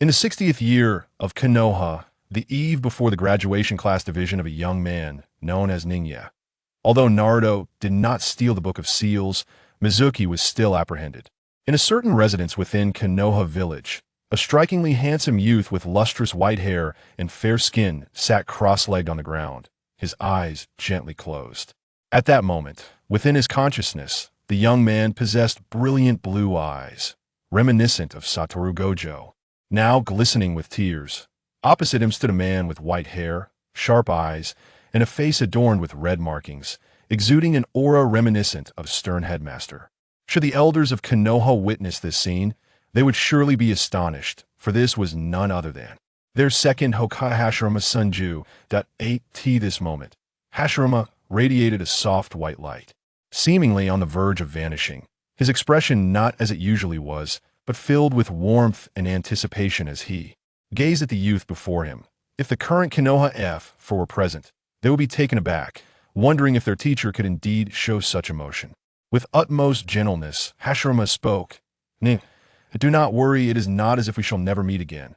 In the 60th year of Konoha, the eve before the graduation class division of a young man known as Ninja. Although Naruto did not steal the Book of Seals, Mizuki was still apprehended. In a certain residence within Konoha village, a strikingly handsome youth with lustrous white hair and fair skin sat cross-legged on the ground, his eyes gently closed. At that moment, within his consciousness, the young man possessed brilliant blue eyes, reminiscent of Satoru Gojo, now glistening with tears. Opposite him stood a man with white hair, sharp eyes, and a face adorned with red markings, exuding an aura reminiscent of a stern headmaster. Should the elders of Konoha witness this scene, they would surely be astonished, for this was none other than their second Hokage Hashirama Sunju. At this moment, Hashirama radiated a soft white light, seemingly on the verge of vanishing, his expression not as it usually was, but filled with warmth and anticipation as he gazed at the youth before him. If the current Konoha F4 were present, they would be taken aback, wondering if their teacher could indeed show such emotion. With utmost gentleness, Hashirama spoke. Do not worry, it is not as if we shall never meet again.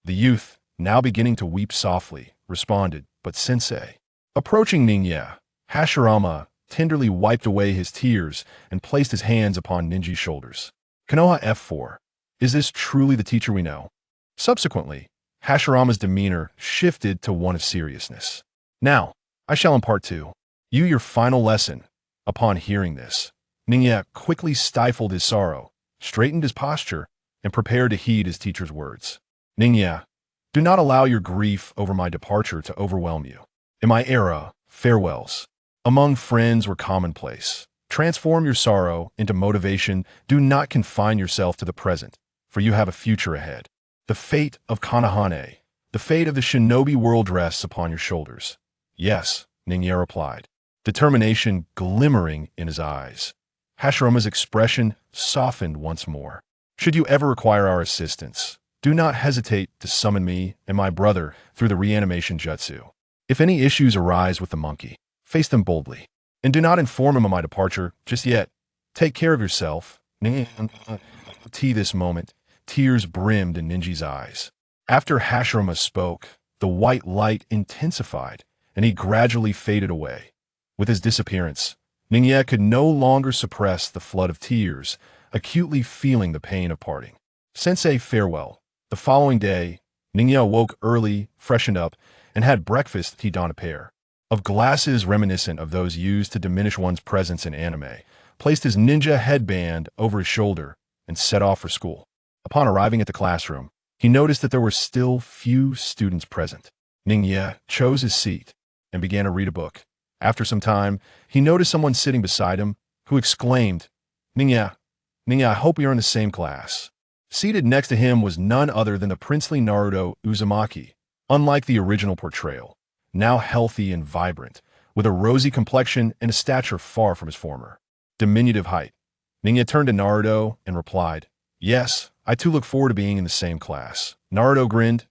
The youth, now beginning to weep softly, responded, but sensei. Approaching Ninja, Hashirama tenderly wiped away his tears and placed his hands upon Ninja's shoulders. Konoha F4. Is this truly the teacher we know? Subsequently, Hashirama's demeanor shifted to one of seriousness. Now, I shall impart to you your final lesson. Upon hearing this, Ninja quickly stifled his sorrow, straightened his posture, and prepared to heed his teacher's words. Ninja, do not allow your grief over my departure to overwhelm you. In my era, farewells among friends were commonplace. Transform your sorrow into motivation. Do not confine yourself to the present, for you have a future ahead. The fate of Konohane, the fate of the shinobi world rests upon your shoulders. Yes, Ninja replied, determination glimmering in his eyes. Hashirama's expression softened once more. Should you ever require our assistance, do not hesitate to summon me and my brother through the reanimation jutsu. If any issues arise with the monkey, face them boldly, and do not inform him of my departure just yet. Take care of yourself. This moment, tears brimmed in Ninja's eyes. After Hashirama spoke, the white light intensified, and he gradually faded away. With his disappearance, Ninja could no longer suppress the flood of tears, acutely feeling the pain of parting. Sensei, farewell. The following day, Ninja woke early, freshened up, and had breakfast. He donned a pair of glasses reminiscent of those used to diminish one's presence in anime, placed his ninja headband over his shoulder, and set off for school. Upon arriving at the classroom, he noticed that there were still few students present. Ninja chose his seat and began to read a book. After some time, he noticed someone sitting beside him, who exclaimed, Ninja, I hope we are in the same class. Seated next to him was none other than the princely Naruto Uzumaki, unlike the original portrayal, now healthy and vibrant, with a rosy complexion and a stature far from his former diminutive height. Ninja turned to Naruto and replied, Yes, I too look forward to being in the same class. Naruto grinned,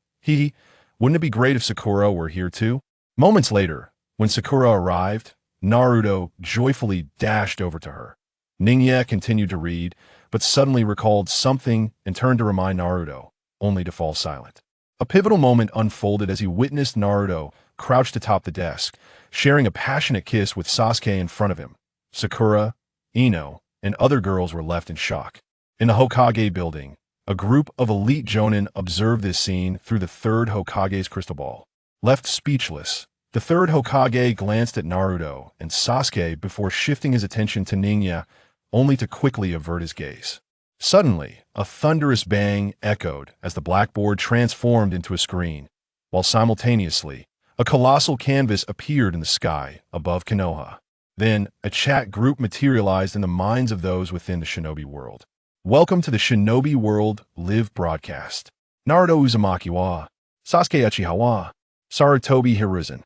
wouldn't it be great if Sakura were here too? Moments later, when Sakura arrived, Naruto joyfully dashed over to her. Ninja continued to read, but suddenly recalled something and turned to remind Naruto, only to fall silent. A pivotal moment unfolded as he witnessed Naruto crouched atop the desk, sharing a passionate kiss with Sasuke in front of him. Sakura, Ino, and other girls were left in shock. In the Hokage building, a group of elite jonin observed this scene through the third Hokage's crystal ball. Left speechless, the third Hokage glanced at Naruto and Sasuke before shifting his attention to Ninja, only to quickly avert his gaze. Suddenly, a thunderous bang echoed as the blackboard transformed into a screen, while simultaneously, a colossal canvas appeared in the sky above Konoha. Then, a chat group materialized in the minds of those within the shinobi world. Welcome to the Shinobi World Live broadcast. Naruto Uzumaki wa, Sasuke Uchiha wa, Sarutobi Hiruzen.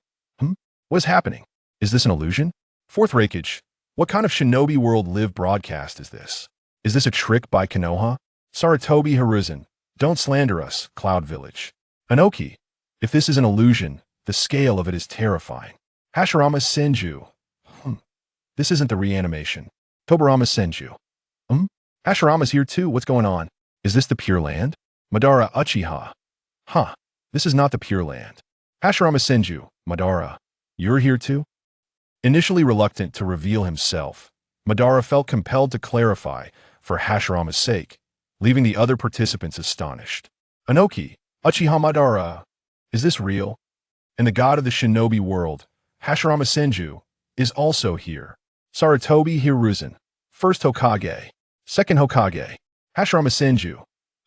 What is happening? Is this an illusion? Fourth Reikage, what kind of Shinobi World Live broadcast is this? Is this a trick by Konoha? Sarutobi Hiruzen, don't slander us, Cloud Village. Anoki, if this is an illusion, the scale of it is terrifying. Hashirama Senju. This isn't the reanimation. Tobirama Senju. Hashirama's here too, what's going on? Is this the Pure Land? Madara Uchiha. Huh, this is not the Pure Land. Hashirama Senju, Madara, you're here too? Initially reluctant to reveal himself, Madara felt compelled to clarify for Hashirama's sake, leaving the other participants astonished. Anoki, Uchiha Madara, is this real? And the god of the shinobi world, Hashirama Senju, is also here. Sarutobi Hiruzen, first Hokage, second Hokage, Hashirama Senju.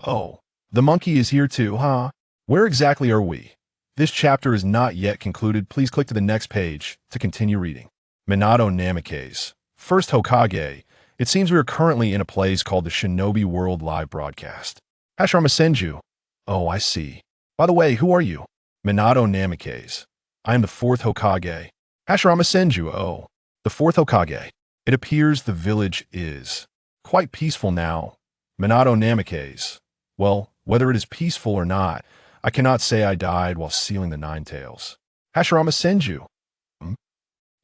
Oh, the monkey is here too, huh? Where exactly are we? This chapter is not yet concluded. Please click to the next page to continue reading. Minato Namikaze, first Hokage. It seems we are currently in a place called the Shinobi World Live Broadcast. Hashirama Senju. Oh, I see. By the way, who are you? Minato Namikaze. I am the fourth Hokage. Hashirama Senju. Oh, the fourth Hokage. It appears the village is quite peaceful now. Minato Namikaze. Well, whether it is peaceful or not, I cannot say I died while sealing the Nine Tails. Hashirama Senju.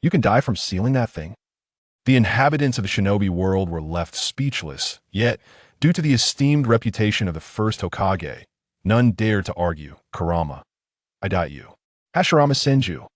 You can die from sealing that thing? The inhabitants of the shinobi world were left speechless, yet, due to the esteemed reputation of the first Hokage, none dared to argue. Kurama. I doubt you. Hashirama Senju.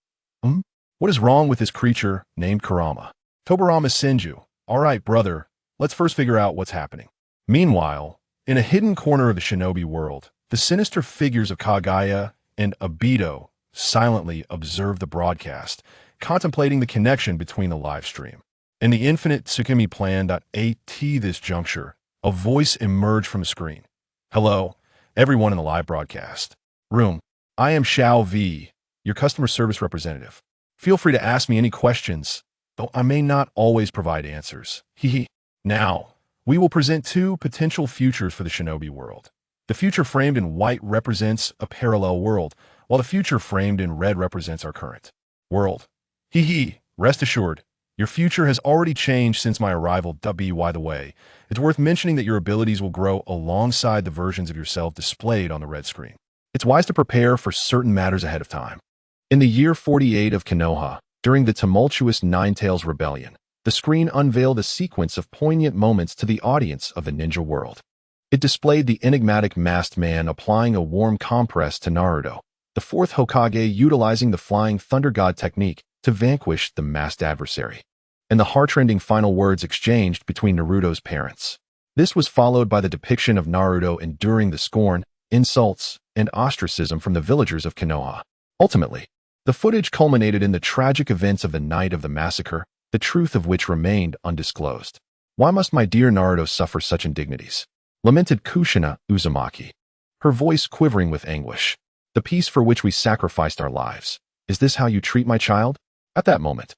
What is wrong with this creature named Kurama? Tobirama Senju. All right, brother, let's first figure out what's happening. Meanwhile, in a hidden corner of the shinobi world, the sinister figures of Kagaya and Obito silently observe the broadcast, contemplating the connection between the live stream. In the infinite Tsukimi plan.at this juncture, a voice emerged from the screen. Hello, everyone in the live broadcast room. I am Xiao V, your customer service representative. Feel free to ask me any questions, though I may not always provide answers. Now, we will present two potential futures for the shinobi world. The future framed in white represents a parallel world, while the future framed in red represents our current world. Rest assured, your future has already changed since my arrival. By the way, it's worth mentioning that your abilities will grow alongside the versions of yourself displayed on the red screen. It's wise to prepare for certain matters ahead of time. In the year 48 of Konoha, during the tumultuous Nine Tails Rebellion, the screen unveiled a sequence of poignant moments to the audience of the ninja world. It displayed the enigmatic masked man applying a warm compress to Naruto, the fourth Hokage utilizing the Flying Thunder God technique to vanquish the masked adversary, and the heart-rending final words exchanged between Naruto's parents. This was followed by the depiction of Naruto enduring the scorn, insults, and ostracism from the villagers of Konoha. Ultimately, the footage culminated in the tragic events of the night of the massacre, the truth of which remained undisclosed. Why must my dear Naruto suffer such indignities? Lamented Kushina Uzumaki, her voice quivering with anguish. The peace for which we sacrificed our lives. Is this how you treat my child? At that moment,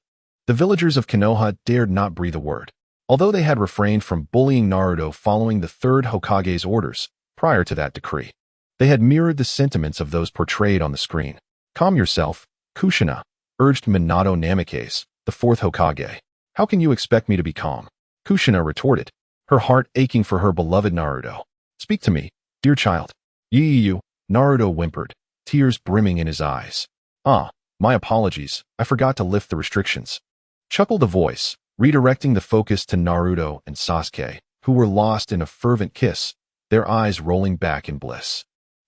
the villagers of Konoha dared not breathe a word. Although they had refrained from bullying Naruto following the third Hokage's orders prior to that decree, they had mirrored the sentiments of those portrayed on the screen. Calm yourself, Kushina, urged Minato Namikaze, the fourth Hokage. How can you expect me to be calm? Kushina retorted, her heart aching for her beloved Naruto. Speak to me, dear child. Naruto whimpered, tears brimming in his eyes. My apologies, I forgot to lift the restrictions. Chuckled the voice, redirecting the focus to Naruto and Sasuke, who were lost in a fervent kiss, their eyes rolling back in bliss.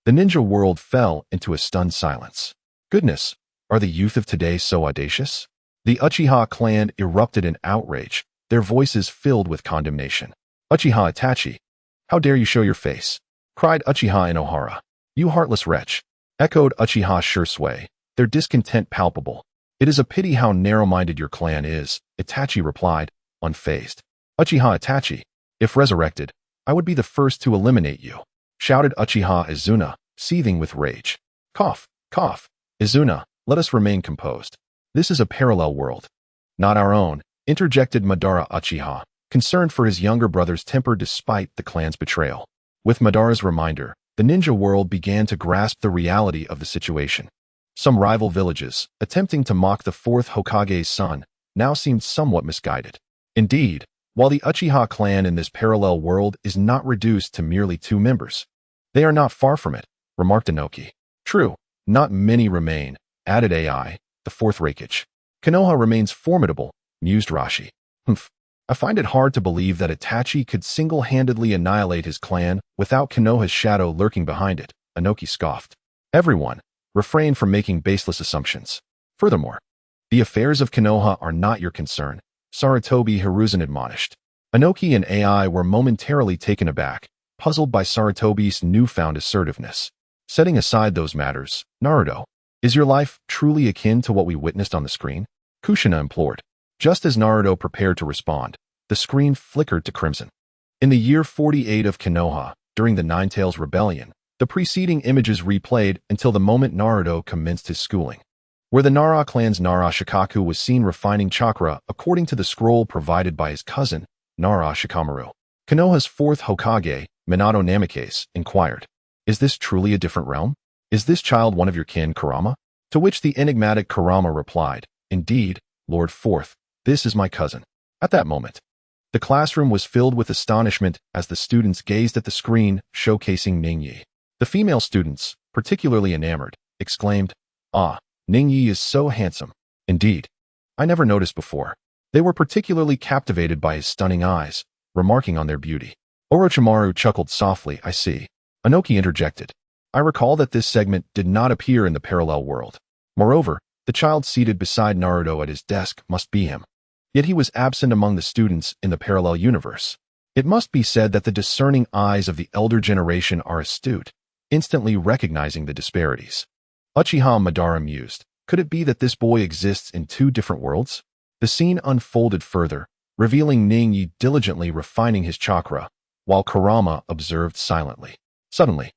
The ninja world fell into a stunned silence. Goodness, are the youth of today so audacious? The Uchiha clan erupted in outrage, their voices filled with condemnation. Uchiha Itachi, how dare you show your face? Cried Uchiha Inohara. You heartless wretch, echoed Uchiha Shursui, their discontent palpable. It is a pity how narrow-minded your clan is, Itachi replied, unfazed. Uchiha Itachi, if resurrected, I would be the first to eliminate you, shouted Uchiha Izuna, seething with rage. Cough, cough, Izuna, let us remain composed. This is a parallel world. Not our own, interjected Madara Uchiha, concerned for his younger brother's temper despite the clan's betrayal. With Madara's reminder, the ninja world began to grasp the reality of the situation. Some rival villages, attempting to mock the fourth Hokage's son, now seemed somewhat misguided. Indeed, while the Uchiha clan in this parallel world is not reduced to merely 2 members, they are not far from it, remarked Inoki. True, not many remain, added Ai, the fourth Raikage. Konoha remains formidable, mused Rashi. I find it hard to believe that Itachi could single-handedly annihilate his clan without Konoha's shadow lurking behind it, Inoki scoffed. Everyone, refrain from making baseless assumptions. Furthermore, the affairs of Konoha are not your concern, Sarutobi Hiruzen admonished. Inoki and AI were momentarily taken aback, puzzled by Sarutobi's newfound assertiveness. Setting aside those matters, Naruto, is your life truly akin to what we witnessed on the screen? Kushina implored. Just as Naruto prepared to respond, the screen flickered to crimson. In the year 48 of Konoha, during the Ninetales Rebellion, the preceding images replayed until the moment Naruto commenced his schooling. Where the Nara clan's Nara Shikaku was seen refining chakra according to the scroll provided by his cousin, Nara Shikamaru. Konoha's fourth Hokage, Minato Namikaze, inquired, "Is this truly a different realm? Is this child one of your kin, Kurama?" To which the enigmatic Kurama replied, "Indeed, Lord Fourth, this is my cousin." At that moment, the classroom was filled with astonishment as the students gazed at the screen showcasing Ningyi. The female students, particularly enamored, exclaimed, "Ah, Ningyi is so handsome." Indeed, I never noticed before. They were particularly captivated by his stunning eyes, remarking on their beauty. Orochimaru chuckled softly. "I see." Inoki interjected. "I recall that this segment did not appear in the parallel world. Moreover, the child seated beside Naruto at his desk must be him. Yet he was absent among the students in the parallel universe. It must be said that the discerning eyes of the elder generation are astute, instantly recognizing the disparities." Uchiha Madara mused. Could it be that this boy exists in two different worlds? The scene unfolded further, revealing Ningyi diligently refining his chakra, while Kurama observed silently. Suddenly,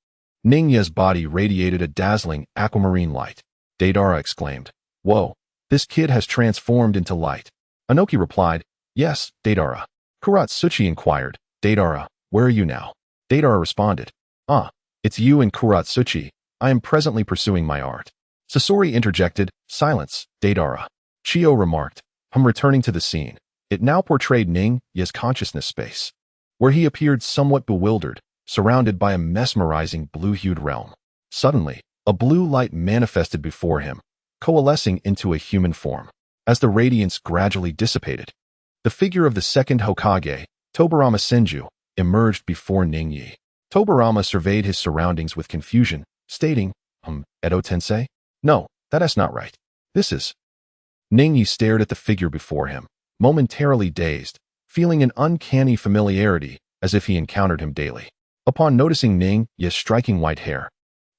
Ningya's body radiated a dazzling aquamarine light. Deidara exclaimed, "Whoa, this kid has transformed into light." Inoki replied, "Yes, Deidara." Kuratsuchi inquired, "Deidara, where are you now?" Deidara responded, "Ah, it's you and Kuratsuchi. I am presently pursuing my art." Sasori interjected, "Silence, Deidara." Chio remarked, returning to the scene. It now portrayed Ningya's consciousness space, where he appeared somewhat bewildered, surrounded by a mesmerizing blue-hued realm. Suddenly, a blue light manifested before him, coalescing into a human form. As the radiance gradually dissipated, the figure of the second Hokage, Tobirama Senju, emerged before Ningyi. Tobirama surveyed his surroundings with confusion, stating, Edo-tensei? No, that's not right. This is... Ningyi stared at the figure before him, momentarily dazed, feeling an uncanny familiarity as if he encountered him daily. Upon noticing Ningyi's striking white hair,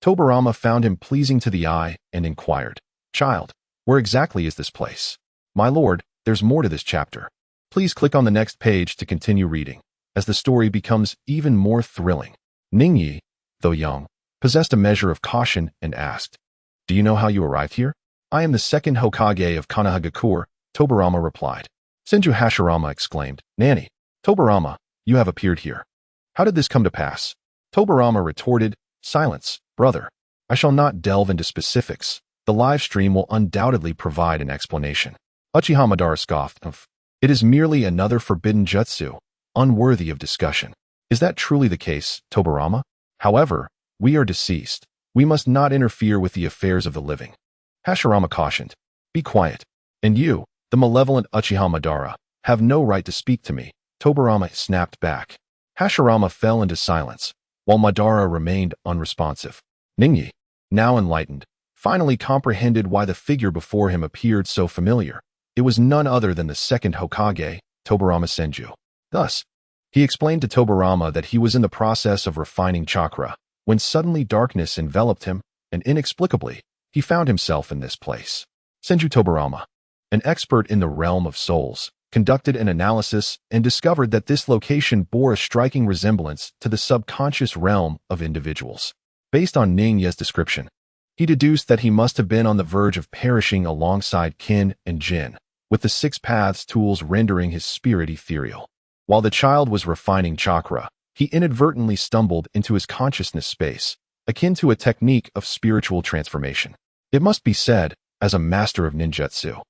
Tobirama found him pleasing to the eye and inquired, "Child, where exactly is this place?" "My lord, there's more to this chapter. Please click on the next page to continue reading, as the story becomes even more thrilling." Ningyi, though young, possessed a measure of caution and asked, "Do you know how you arrived here?" "I am the second Hokage of Konohagakure," Tobirama replied. Senju Hashirama exclaimed, "Nanny, Tobirama, you have appeared here. How did this come to pass?" Tobirama retorted, "Silence, brother. I shall not delve into specifics. The live stream will undoubtedly provide an explanation." Uchiha Madara scoffed, "It is merely another forbidden jutsu, unworthy of discussion." "Is that truly the case, Tobirama? However, we are deceased. We must not interfere with the affairs of the living." Hashirama cautioned, "Be quiet. And you, the malevolent Uchiha Madara, have no right to speak to me." Tobirama snapped back. Hashirama fell into silence, while Madara remained unresponsive. Ningyi, now enlightened, finally comprehended why the figure before him appeared so familiar. It was none other than the second Hokage, Tobirama Senju. Thus, he explained to Tobirama that he was in the process of refining chakra, when suddenly darkness enveloped him, and inexplicably, he found himself in this place. Senju Tobirama, an expert in the realm of souls, conducted an analysis and discovered that this location bore a striking resemblance to the subconscious realm of individuals. Based on Ningya's description, he deduced that he must have been on the verge of perishing alongside kin and jin, with the six paths tools rendering his spirit ethereal. While the child was refining chakra, he inadvertently stumbled into his consciousness space, akin to a technique of spiritual transformation. It must be said, as a master of ninjutsu,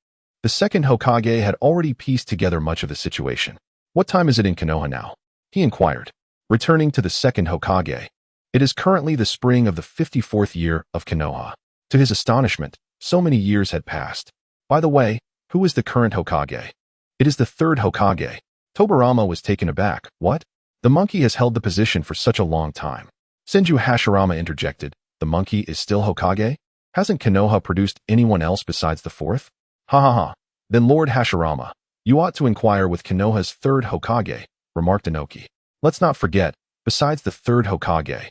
the second Hokage had already pieced together much of the situation. "What time is it in Konoha now?" he inquired, returning to the second Hokage. "It is currently the spring of the 54th year of Konoha." To his astonishment, so many years had passed. "By the way, who is the current Hokage?" "It is the third Hokage, Tobirama was taken aback. What? The monkey has held the position for such a long time. Senju Hashirama interjected. The monkey is still Hokage? Hasn't Konoha produced anyone else besides the fourth? Ha ha ha. Then Lord Hashirama, you ought to inquire with Konoha's third Hokage, remarked Inoki. Let's not forget, besides the third Hokage,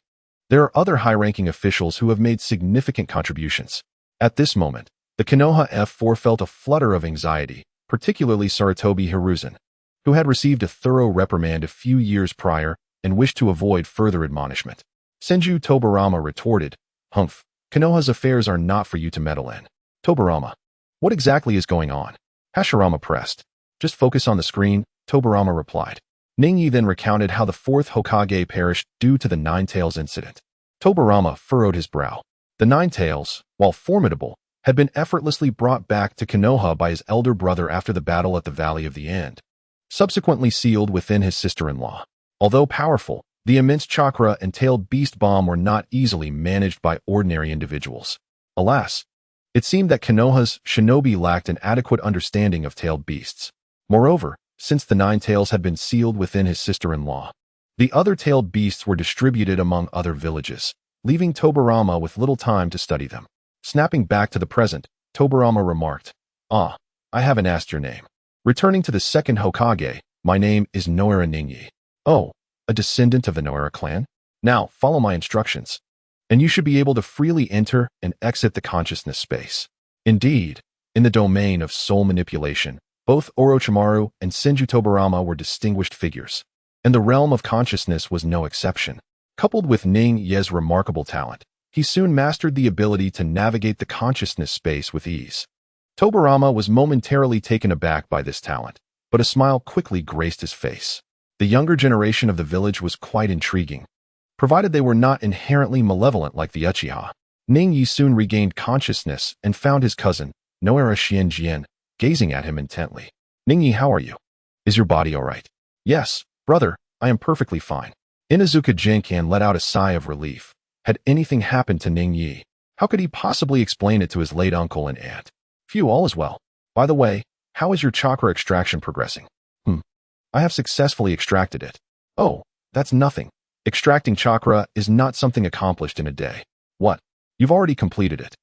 there are other high-ranking officials who have made significant contributions. At this moment, the Konoha F4 felt a flutter of anxiety, particularly Sarutobi Hiruzen, who had received a thorough reprimand a few years prior and wished to avoid further admonishment. Senju Tobirama retorted, Humph, Konoha's affairs are not for you to meddle in. Tobirama, what exactly is going on? Hashirama pressed. Just focus on the screen, Tobirama replied. Ningyi then recounted how the fourth Hokage perished due to the Nine Tails incident. Tobirama furrowed his brow. The Nine Tails, while formidable, had been effortlessly brought back to Konoha by his elder brother after the battle at the Valley of the End, subsequently sealed within his sister-in-law. Although powerful, the immense chakra and tailed beast bomb were not easily managed by ordinary individuals. Alas, it seemed that Konoha's shinobi lacked an adequate understanding of tailed beasts. Moreover, since the Nine Tails had been sealed within his sister-in-law, the other tailed beasts were distributed among other villages, leaving Tobirama with little time to study them. Snapping back to the present, Tobirama remarked, I haven't asked your name. Returning to the second Hokage, my name is Noira Ningyi. Oh, a descendant of the Noira clan? Now, follow my instructions, and you should be able to freely enter and exit the consciousness space. Indeed, in the domain of soul manipulation, both Orochimaru and Senju Tobirama were distinguished figures, and the realm of consciousness was no exception. Coupled with Ning Ye's remarkable talent, he soon mastered the ability to navigate the consciousness space with ease. Tobirama was momentarily taken aback by this talent, but a smile quickly graced his face. The younger generation of the village was quite intriguing, provided they were not inherently malevolent like the Uchiha. Ningyi soon regained consciousness and found his cousin, Noira Xianjian, gazing at him intently. Ningyi, how are you? Is your body all right? Yes, brother, I am perfectly fine. Inuzuka Jinkan let out a sigh of relief. Had anything happened to Ningyi? How could he possibly explain it to his late uncle and aunt? Phew, all is well. By the way, how is your chakra extraction progressing? I have successfully extracted it. Oh, that's nothing. Extracting chakra is not something accomplished in a day. What? You've already completed it.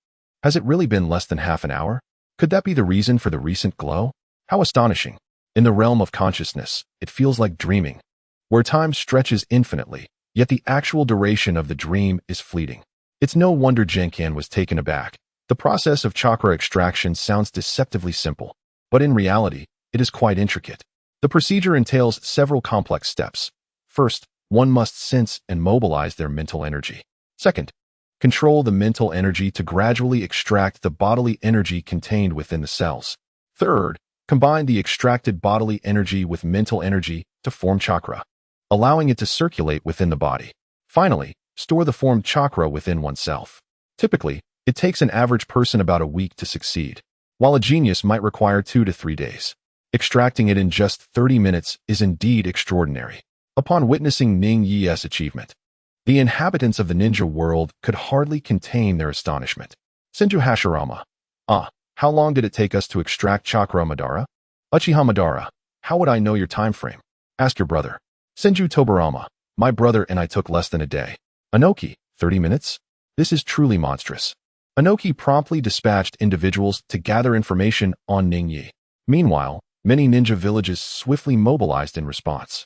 Has it really been less than half an hour? Could that be the reason for the recent glow? How astonishing. In the realm of consciousness, it feels like dreaming, where time stretches infinitely, yet the actual duration of the dream is fleeting. It's no wonder Jinkan was taken aback. The process of chakra extraction sounds deceptively simple, but in reality, it is quite intricate. The procedure entails several complex steps. First, one must sense and mobilize their mental energy. Second, control the mental energy to gradually extract the bodily energy contained within the cells. Third, combine the extracted bodily energy with mental energy to form chakra, allowing it to circulate within the body. Finally, store the formed chakra within oneself. Typically, it takes an average person about a week to succeed, while a genius might require 2 to 3 days. Extracting it in just 30 minutes is indeed extraordinary. Upon witnessing Ning Yi's achievement, the inhabitants of the ninja world could hardly contain their astonishment. Senju Hashirama, how long did it take us to extract chakra, Madara? Uchiha Madara, how would I know your time frame? Ask your brother. Senju Tobirama, my brother and I took less than a day. Inoki, 30 minutes? This is truly monstrous. Inoki promptly dispatched individuals to gather information on Ning Yi. Meanwhile, many ninja villages swiftly mobilized in response.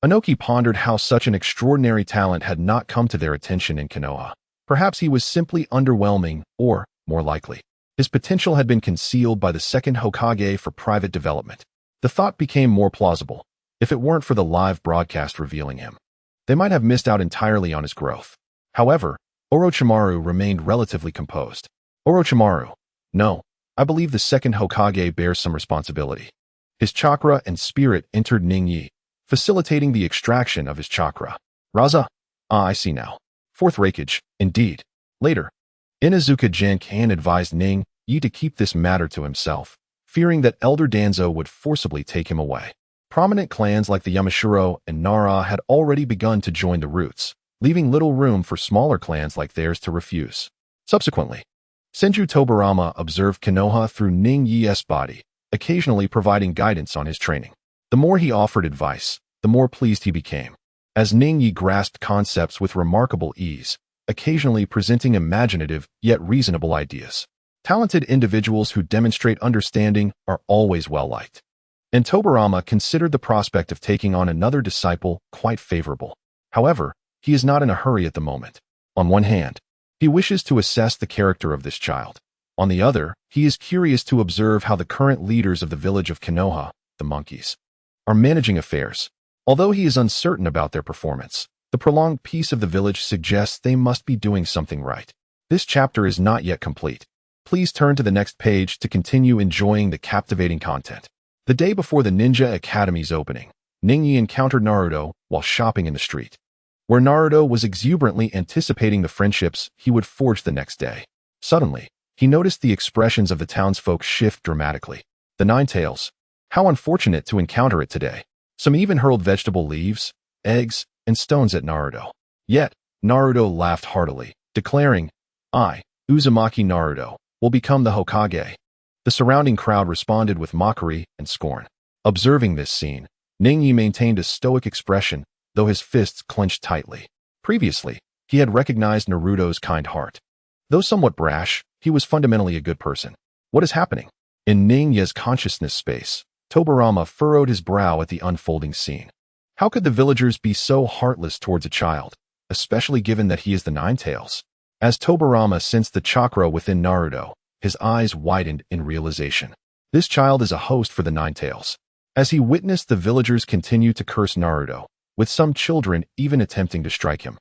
Inoki pondered how such an extraordinary talent had not come to their attention in Konoha. Perhaps he was simply underwhelming, or, more likely, his potential had been concealed by the second Hokage for private development. The thought became more plausible. If it weren't for the live broadcast revealing him, they might have missed out entirely on his growth. However, Orochimaru remained relatively composed. Orochimaru, no, I believe the second Hokage bears some responsibility. His chakra and spirit entered Ning Yi, facilitating the extraction of his chakra. Raza? I see now. Fourth Raikage, indeed. Later, Inuzuka Jinkan advised Ning Yi to keep this matter to himself, fearing that Elder Danzo would forcibly take him away. Prominent clans like the Yamashiro and Nara had already begun to join the Roots, leaving little room for smaller clans like theirs to refuse. Subsequently, Senju Tobirama observed Konoha through Ning Yi's body, occasionally providing guidance on his training. The The more he offered advice, the more pleased he became, as Ningyi grasped concepts with remarkable ease, occasionally presenting imaginative yet reasonable ideas. Talented individuals who demonstrate understanding are always well-liked. And Tobirama considered the prospect of taking on another disciple quite favorable. However, he is not in a hurry at the moment. On one hand, he wishes to assess the character of this child. On the other, he is curious to observe how the current leaders of the village of Konoha, the monkeys, are managing affairs. Although he is uncertain about their performance, the prolonged peace of the village suggests they must be doing something right. This chapter is not yet complete. Please turn to the next page to continue enjoying the captivating content. The day before the Ninja Academy's opening, Ningyi encountered Naruto while shopping in the street, where Naruto was exuberantly anticipating the friendships he would forge the next day. Suddenly, he noticed the expressions of the townsfolk shift dramatically. The Nine Tails. How unfortunate to encounter it today. Some even hurled vegetable leaves, eggs, and stones at Naruto. Yet, Naruto laughed heartily, declaring, "I, Uzumaki Naruto, will become the Hokage." The surrounding crowd responded with mockery and scorn. Observing this scene, Ningyi maintained a stoic expression, though his fists clenched tightly. Previously, he had recognized Naruto's kind heart. Though somewhat brash, he was fundamentally a good person. What is happening? In Ningya's consciousness space, Tobirama furrowed his brow at the unfolding scene. How could the villagers be so heartless towards a child, especially given that he is the Nine Tails? As Tobirama sensed the chakra within Naruto, his eyes widened in realization. This child is a host for the Nine Tails. As he witnessed the villagers continue to curse Naruto, with some children even attempting to strike him,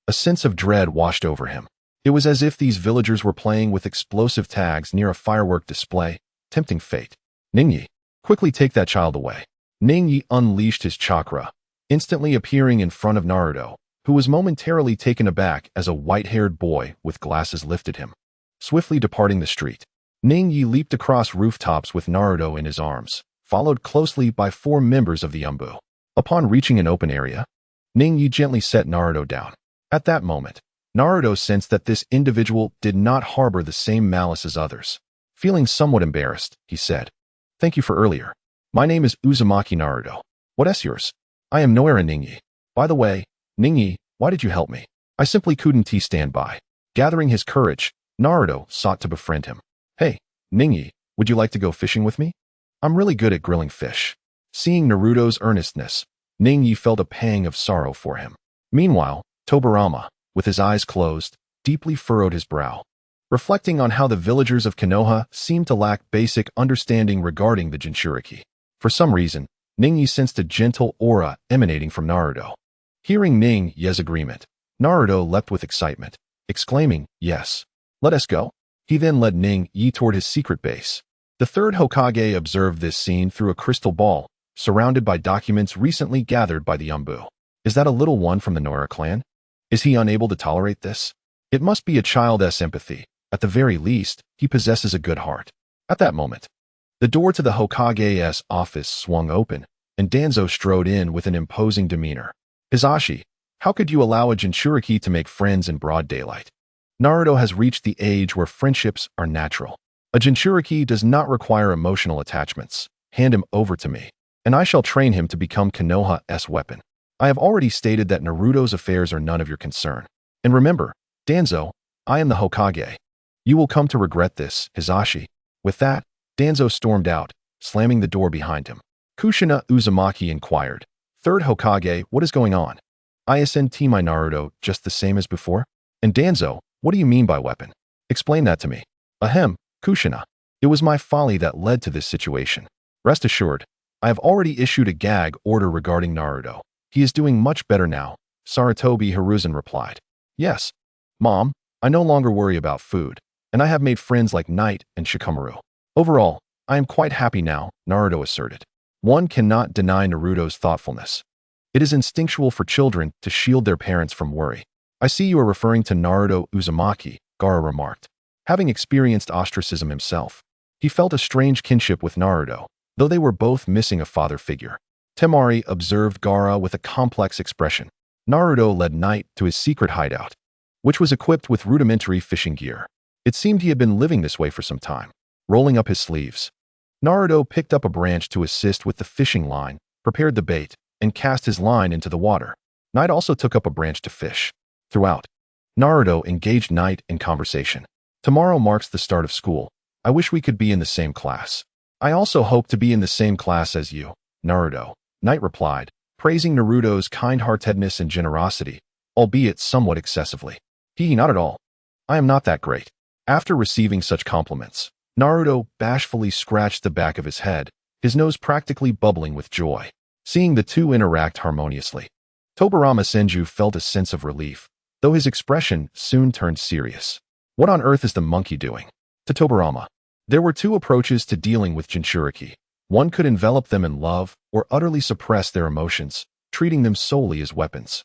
a sense of dread washed over him. It was as if these villagers were playing with explosive tags near a firework display, tempting fate. Ningyi, quickly take that child away. Ningyi unleashed his chakra, instantly appearing in front of Naruto, who was momentarily taken aback as a white-haired boy with glasses lifted him. Swiftly departing the street, Ningyi leaped across rooftops with Naruto in his arms, followed closely by 4 members of the Umbu. Upon reaching an open area, Ningyi gently set Naruto down. At that moment, Naruto sensed that this individual did not harbor the same malice as others. Feeling somewhat embarrassed, he said, "Thank you for earlier. My name is Uzumaki Naruto. What's yours? I am Noira Ningyi. By the way, Ningyi, why did you help me? I simply couldn't stand by." Gathering his courage, Naruto sought to befriend him. "Hey, Ningyi, would you like to go fishing with me? I'm really good at grilling fish." Seeing Naruto's earnestness, Ningyi felt a pang of sorrow for him. Meanwhile, Tobirama, with his eyes closed, deeply furrowed his brow, reflecting on how the villagers of Konoha seemed to lack basic understanding regarding the Jinchuriki. For some reason, Ningyi sensed a gentle aura emanating from Naruto. Hearing Ningyi's agreement, Naruto leapt with excitement, exclaiming, "Yes, let us go." He then led Ningyi toward his secret base. The third Hokage observed this scene through a crystal ball, surrounded by documents recently gathered by the Umbu. Is that a little one from the Noira clan? Is he unable to tolerate this? It must be a child's empathy. At the very least, he possesses a good heart. At that moment, the door to the Hokage's office swung open, and Danzo strode in with an imposing demeanor. "Hisashi, how could you allow a Jinchuriki to make friends in broad daylight? Naruto has reached the age where friendships are natural. A Jinchuriki does not require emotional attachments. Hand him over to me, and I shall train him to become Konoha's weapon. I have already stated that Naruto's affairs are none of your concern. And remember, Danzo, I am the Hokage. You will come to regret this, Hisashi." With that, Danzo stormed out, slamming the door behind him. Kushina Uzumaki inquired, "Third Hokage, what is going on? Isn't my Naruto just the same as before? And Danzo, what do you mean by weapon? Explain that to me." "Ahem, Kushina. It was my folly that led to this situation. Rest assured, I have already issued a gag order regarding Naruto. He is doing much better now," Sarutobi Hiruzen replied. "Yes, Mom, I no longer worry about food, and I have made friends like Knight and Shikamaru. Overall, I am quite happy now," Naruto asserted. One cannot deny Naruto's thoughtfulness. It is instinctual for children to shield their parents from worry. "I see you are referring to Naruto Uzumaki," Gaara remarked. Having experienced ostracism himself, he felt a strange kinship with Naruto, though they were both missing a father figure. Temari observed Gaara with a complex expression. Naruto led Knight to his secret hideout, which was equipped with rudimentary fishing gear. It seemed he had been living this way for some time. Rolling up his sleeves, Naruto picked up a branch to assist with the fishing line, prepared the bait, and cast his line into the water. Knight also took up a branch to fish. Throughout, Naruto engaged Knight in conversation. Tomorrow marks the start of school. I wish we could be in the same class. I also hope to be in the same class as you, Naruto. Knight replied, praising Naruto's kind-heartedness and generosity, albeit somewhat excessively. Not at all. I am not that great. After receiving such compliments, Naruto bashfully scratched the back of his head, his nose practically bubbling with joy. Seeing the two interact harmoniously, Tobirama Senju felt a sense of relief, though his expression soon turned serious. What on earth is the monkey doing? To Tobirama, there were two approaches to dealing with Jinchuriki. One could envelop them in love or utterly suppress their emotions, treating them solely as weapons.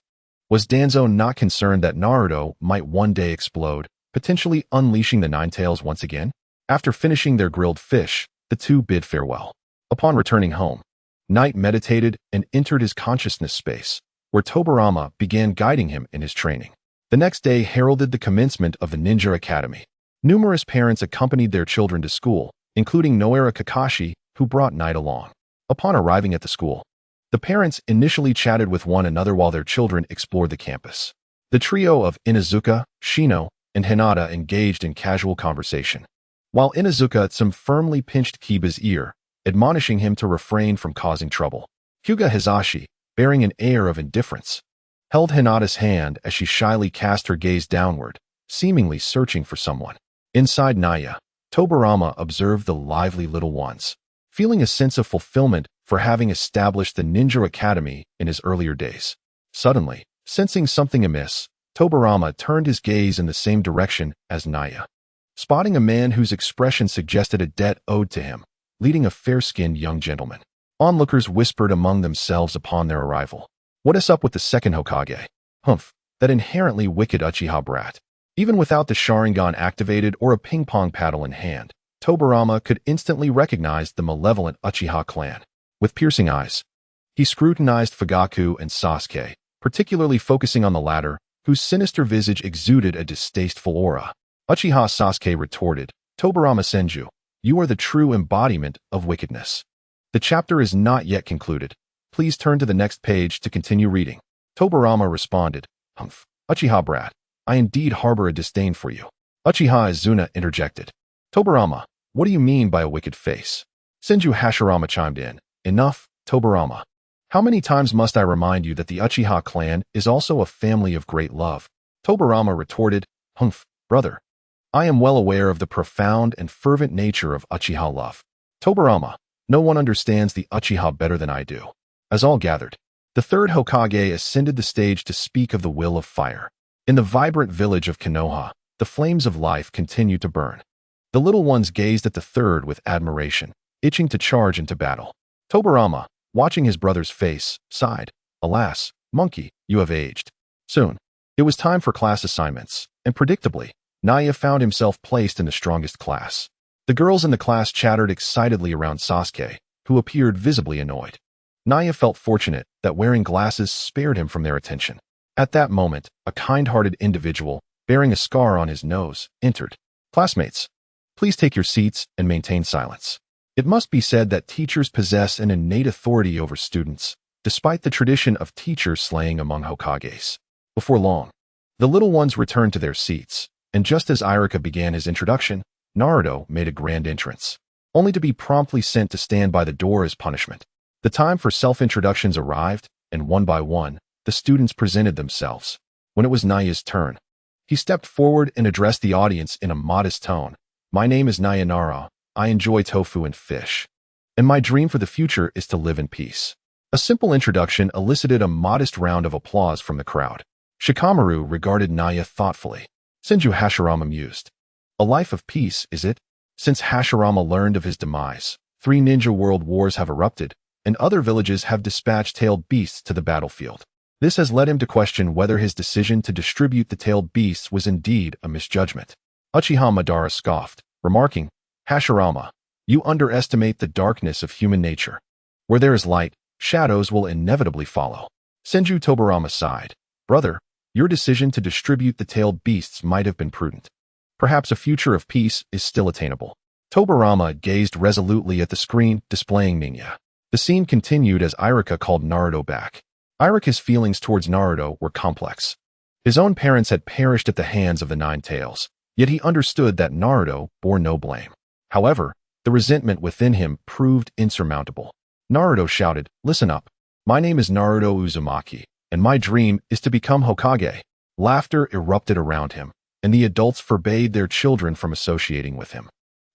Was Danzo not concerned that Naruto might one day explode, potentially unleashing the Nine Tails once again? After finishing their grilled fish, the two bid farewell. Upon returning home, Knight meditated and entered his consciousness space, where Tobirama began guiding him in his training. The next day heralded the commencement of the Ninja Academy. Numerous parents accompanied their children to school, including Noara Kakashi, who brought Knight along. Upon arriving at the school, the parents initially chatted with one another while their children explored the campus. The trio of Inuzuka, Shino, and Hinata engaged in casual conversation, while Inuzuka firmly pinched Kiba's ear, admonishing him to refrain from causing trouble. Hyuga Hizashi, bearing an air of indifference, held Hinata's hand as she shyly cast her gaze downward, seemingly searching for someone. Inside Naya, Tobirama observed the lively little ones, feeling a sense of fulfillment for having established the Ninja Academy in his earlier days. Suddenly, sensing something amiss, Tobirama turned his gaze in the same direction as Naya, spotting a man whose expression suggested a debt owed to him, leading a fair-skinned young gentleman. Onlookers whispered among themselves upon their arrival. What is up with the second Hokage? Humph, that inherently wicked Uchiha brat. Even without the Sharingan activated or a ping-pong paddle in hand, Tobirama could instantly recognize the malevolent Uchiha clan. With piercing eyes, he scrutinized Fugaku and Sasuke, particularly focusing on the latter, whose sinister visage exuded a distasteful aura. Uchiha Sasuke retorted, Tobirama Senju, you are the true embodiment of wickedness. The chapter is not yet concluded. Please turn to the next page to continue reading. Tobirama responded, Humph, Uchiha brat, I indeed harbor a disdain for you. Uchiha Izuna interjected. Tobirama, what do you mean by a wicked face? Senju Hashirama chimed in. Enough, Tobirama. How many times must I remind you that the Uchiha clan is also a family of great love? Tobirama retorted, Humph, brother. I am well aware of the profound and fervent nature of Uchiha love. Tobirama, no one understands the Uchiha better than I do. As all gathered, the third Hokage ascended the stage to speak of the will of fire. In the vibrant village of Konoha, the flames of life continued to burn. The little ones gazed at the third with admiration, itching to charge into battle. Tobirama, watching his brother's face, sighed, Alas, monkey, you have aged. Soon, it was time for class assignments, and predictably, Naya found himself placed in the strongest class. The girls in the class chattered excitedly around Sasuke, who appeared visibly annoyed. Naya felt fortunate that wearing glasses spared him from their attention. At that moment, a kind-hearted individual, bearing a scar on his nose, entered. Classmates, please take your seats and maintain silence. It must be said that teachers possess an innate authority over students, despite the tradition of teacher slaying among Hokages. Before long, the little ones returned to their seats, and just as Irika began his introduction, Naruto made a grand entrance, only to be promptly sent to stand by the door as punishment. The time for self-introductions arrived, and one by one, the students presented themselves. When it was Naya's turn, he stepped forward and addressed the audience in a modest tone. My name is Nayanara. I enjoy tofu and fish, and my dream for the future is to live in peace. A simple introduction elicited a modest round of applause from the crowd. Shikamaru regarded Naya thoughtfully. Senju Hashirama mused. A life of peace, is it? Since Hashirama learned of his demise, 3 ninja world wars have erupted, and other villages have dispatched tailed beasts to the battlefield. This has led him to question whether his decision to distribute the tailed beasts was indeed a misjudgment. Uchiha Madara scoffed, remarking, Hashirama, you underestimate the darkness of human nature. Where there is light, shadows will inevitably follow. Senju Tobirama sighed. Brother, your decision to distribute the tailed beasts might have been prudent. Perhaps a future of peace is still attainable. Tobirama gazed resolutely at the screen displaying Ninya. The scene continued as Iruka called Naruto back. Iruka's feelings towards Naruto were complex. His own parents had perished at the hands of the Nine Tails, yet he understood that Naruto bore no blame. However, the resentment within him proved insurmountable. Naruto shouted, "Listen up. My name is Naruto Uzumaki, and my dream is to become Hokage." Laughter erupted around him, and the adults forbade their children from associating with him.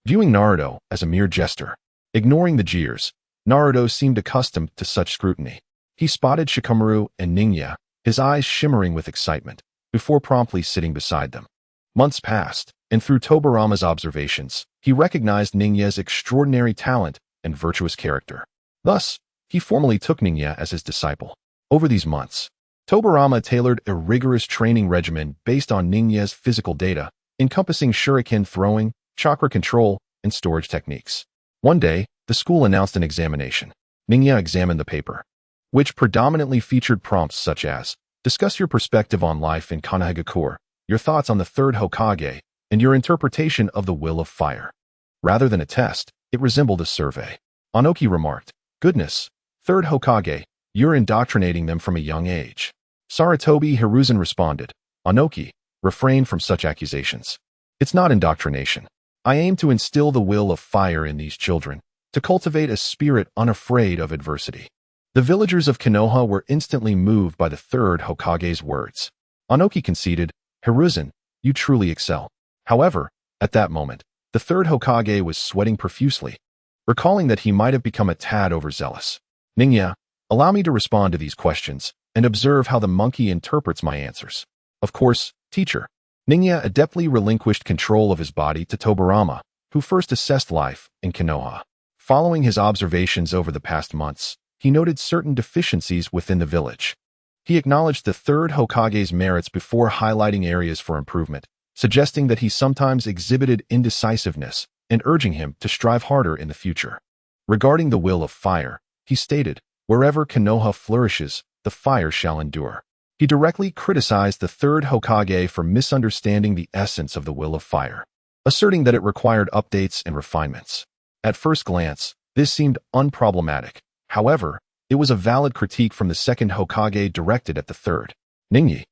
Viewing Naruto as a mere jester, ignoring the jeers, Naruto seemed accustomed to such scrutiny. He spotted Shikamaru and Ningya, his eyes shimmering with excitement, before promptly sitting beside them. Months passed, and through Tobirama's observations, he recognized Ningya's extraordinary talent and virtuous character. Thus, he formally took Ningya as his disciple. Over these months, Tobirama tailored a rigorous training regimen based on Ningya's physical data, encompassing shuriken throwing, chakra control, and storage techniques. One day, the school announced an examination. Ningya examined the paper, which predominantly featured prompts such as, discuss your perspective on life in Konoha, your thoughts on the third Hokage, and your interpretation of the will of fire. Rather than a test, it resembled a survey. Anoki remarked, "Goodness, third Hokage, you're indoctrinating them from a young age." Saratobi Hiruzen responded, "Anoki, refrain from such accusations. It's not indoctrination. I aim to instill the will of fire in these children, to cultivate a spirit unafraid of adversity." The villagers of Konoha were instantly moved by the third Hokage's words. Anoki conceded, "Hiruzen, you truly excel." However, at that moment, the third Hokage was sweating profusely, recalling that he might have become a tad overzealous. "Ningya, allow me to respond to these questions and observe how the monkey interprets my answers." "Of course, teacher." Ningya adeptly relinquished control of his body to Tobirama, who first assessed life in Konoha. Following his observations over the past months, he noted certain deficiencies within the village. He acknowledged the third Hokage's merits before highlighting areas for improvement, suggesting that he sometimes exhibited indecisiveness and urging him to strive harder in the future. Regarding the will of fire, he stated, "Wherever Konoha flourishes, the fire shall endure." He directly criticized the third Hokage for misunderstanding the essence of the will of fire, asserting that it required updates and refinements. At first glance, this seemed unproblematic. However, it was a valid critique from the second Hokage directed at the third. Ningyi,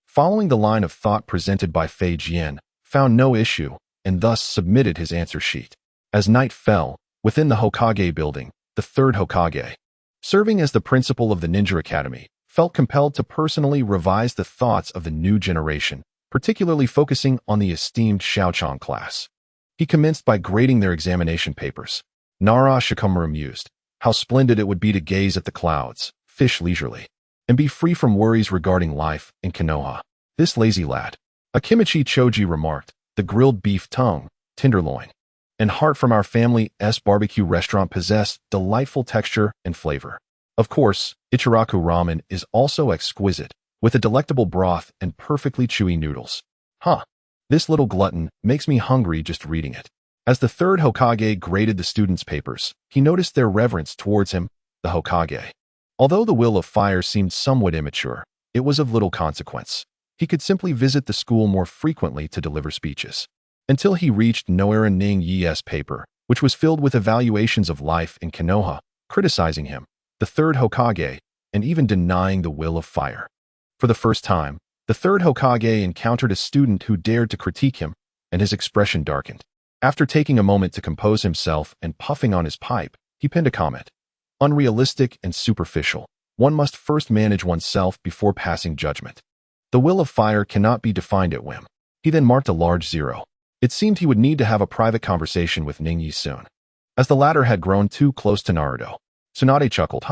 following the line of thought presented by Fei Jian, found no issue and thus submitted his answer sheet. As night fell, within the Hokage building, the third Hokage, serving as the principal of the Ninja Academy, felt compelled to personally revise the thoughts of the new generation, particularly focusing on the esteemed Xiaochang class. He commenced by grading their examination papers. Nara Shikamaru mused, how splendid it would be to gaze at the clouds, fish leisurely, and be free from worries regarding life in Konoha. This lazy lad. Akimichi Choji remarked, the grilled beef tongue, tenderloin, and heart from our family's barbecue restaurant possess delightful texture and flavor. Of course, Ichiraku ramen is also exquisite, with a delectable broth and perfectly chewy noodles. This little glutton makes me hungry just reading it. As the third Hokage graded the students' papers, he noticed their reverence towards him, the Hokage. Although the will of fire seemed somewhat immature, it was of little consequence. He could simply visit the school more frequently to deliver speeches. Until he reached Noera Ning Yi's paper, which was filled with evaluations of life in Konoha, criticizing him, the third Hokage, and even denying the will of fire. For the first time, the third Hokage encountered a student who dared to critique him, and his expression darkened. After taking a moment to compose himself and puffing on his pipe, he penned a comment. Unrealistic and superficial. One must first manage oneself before passing judgment. The will of fire cannot be defined at whim. He then marked a large 0. It seemed he would need to have a private conversation with Ningyi soon, as the latter had grown too close to Naruto. Tsunade chuckled,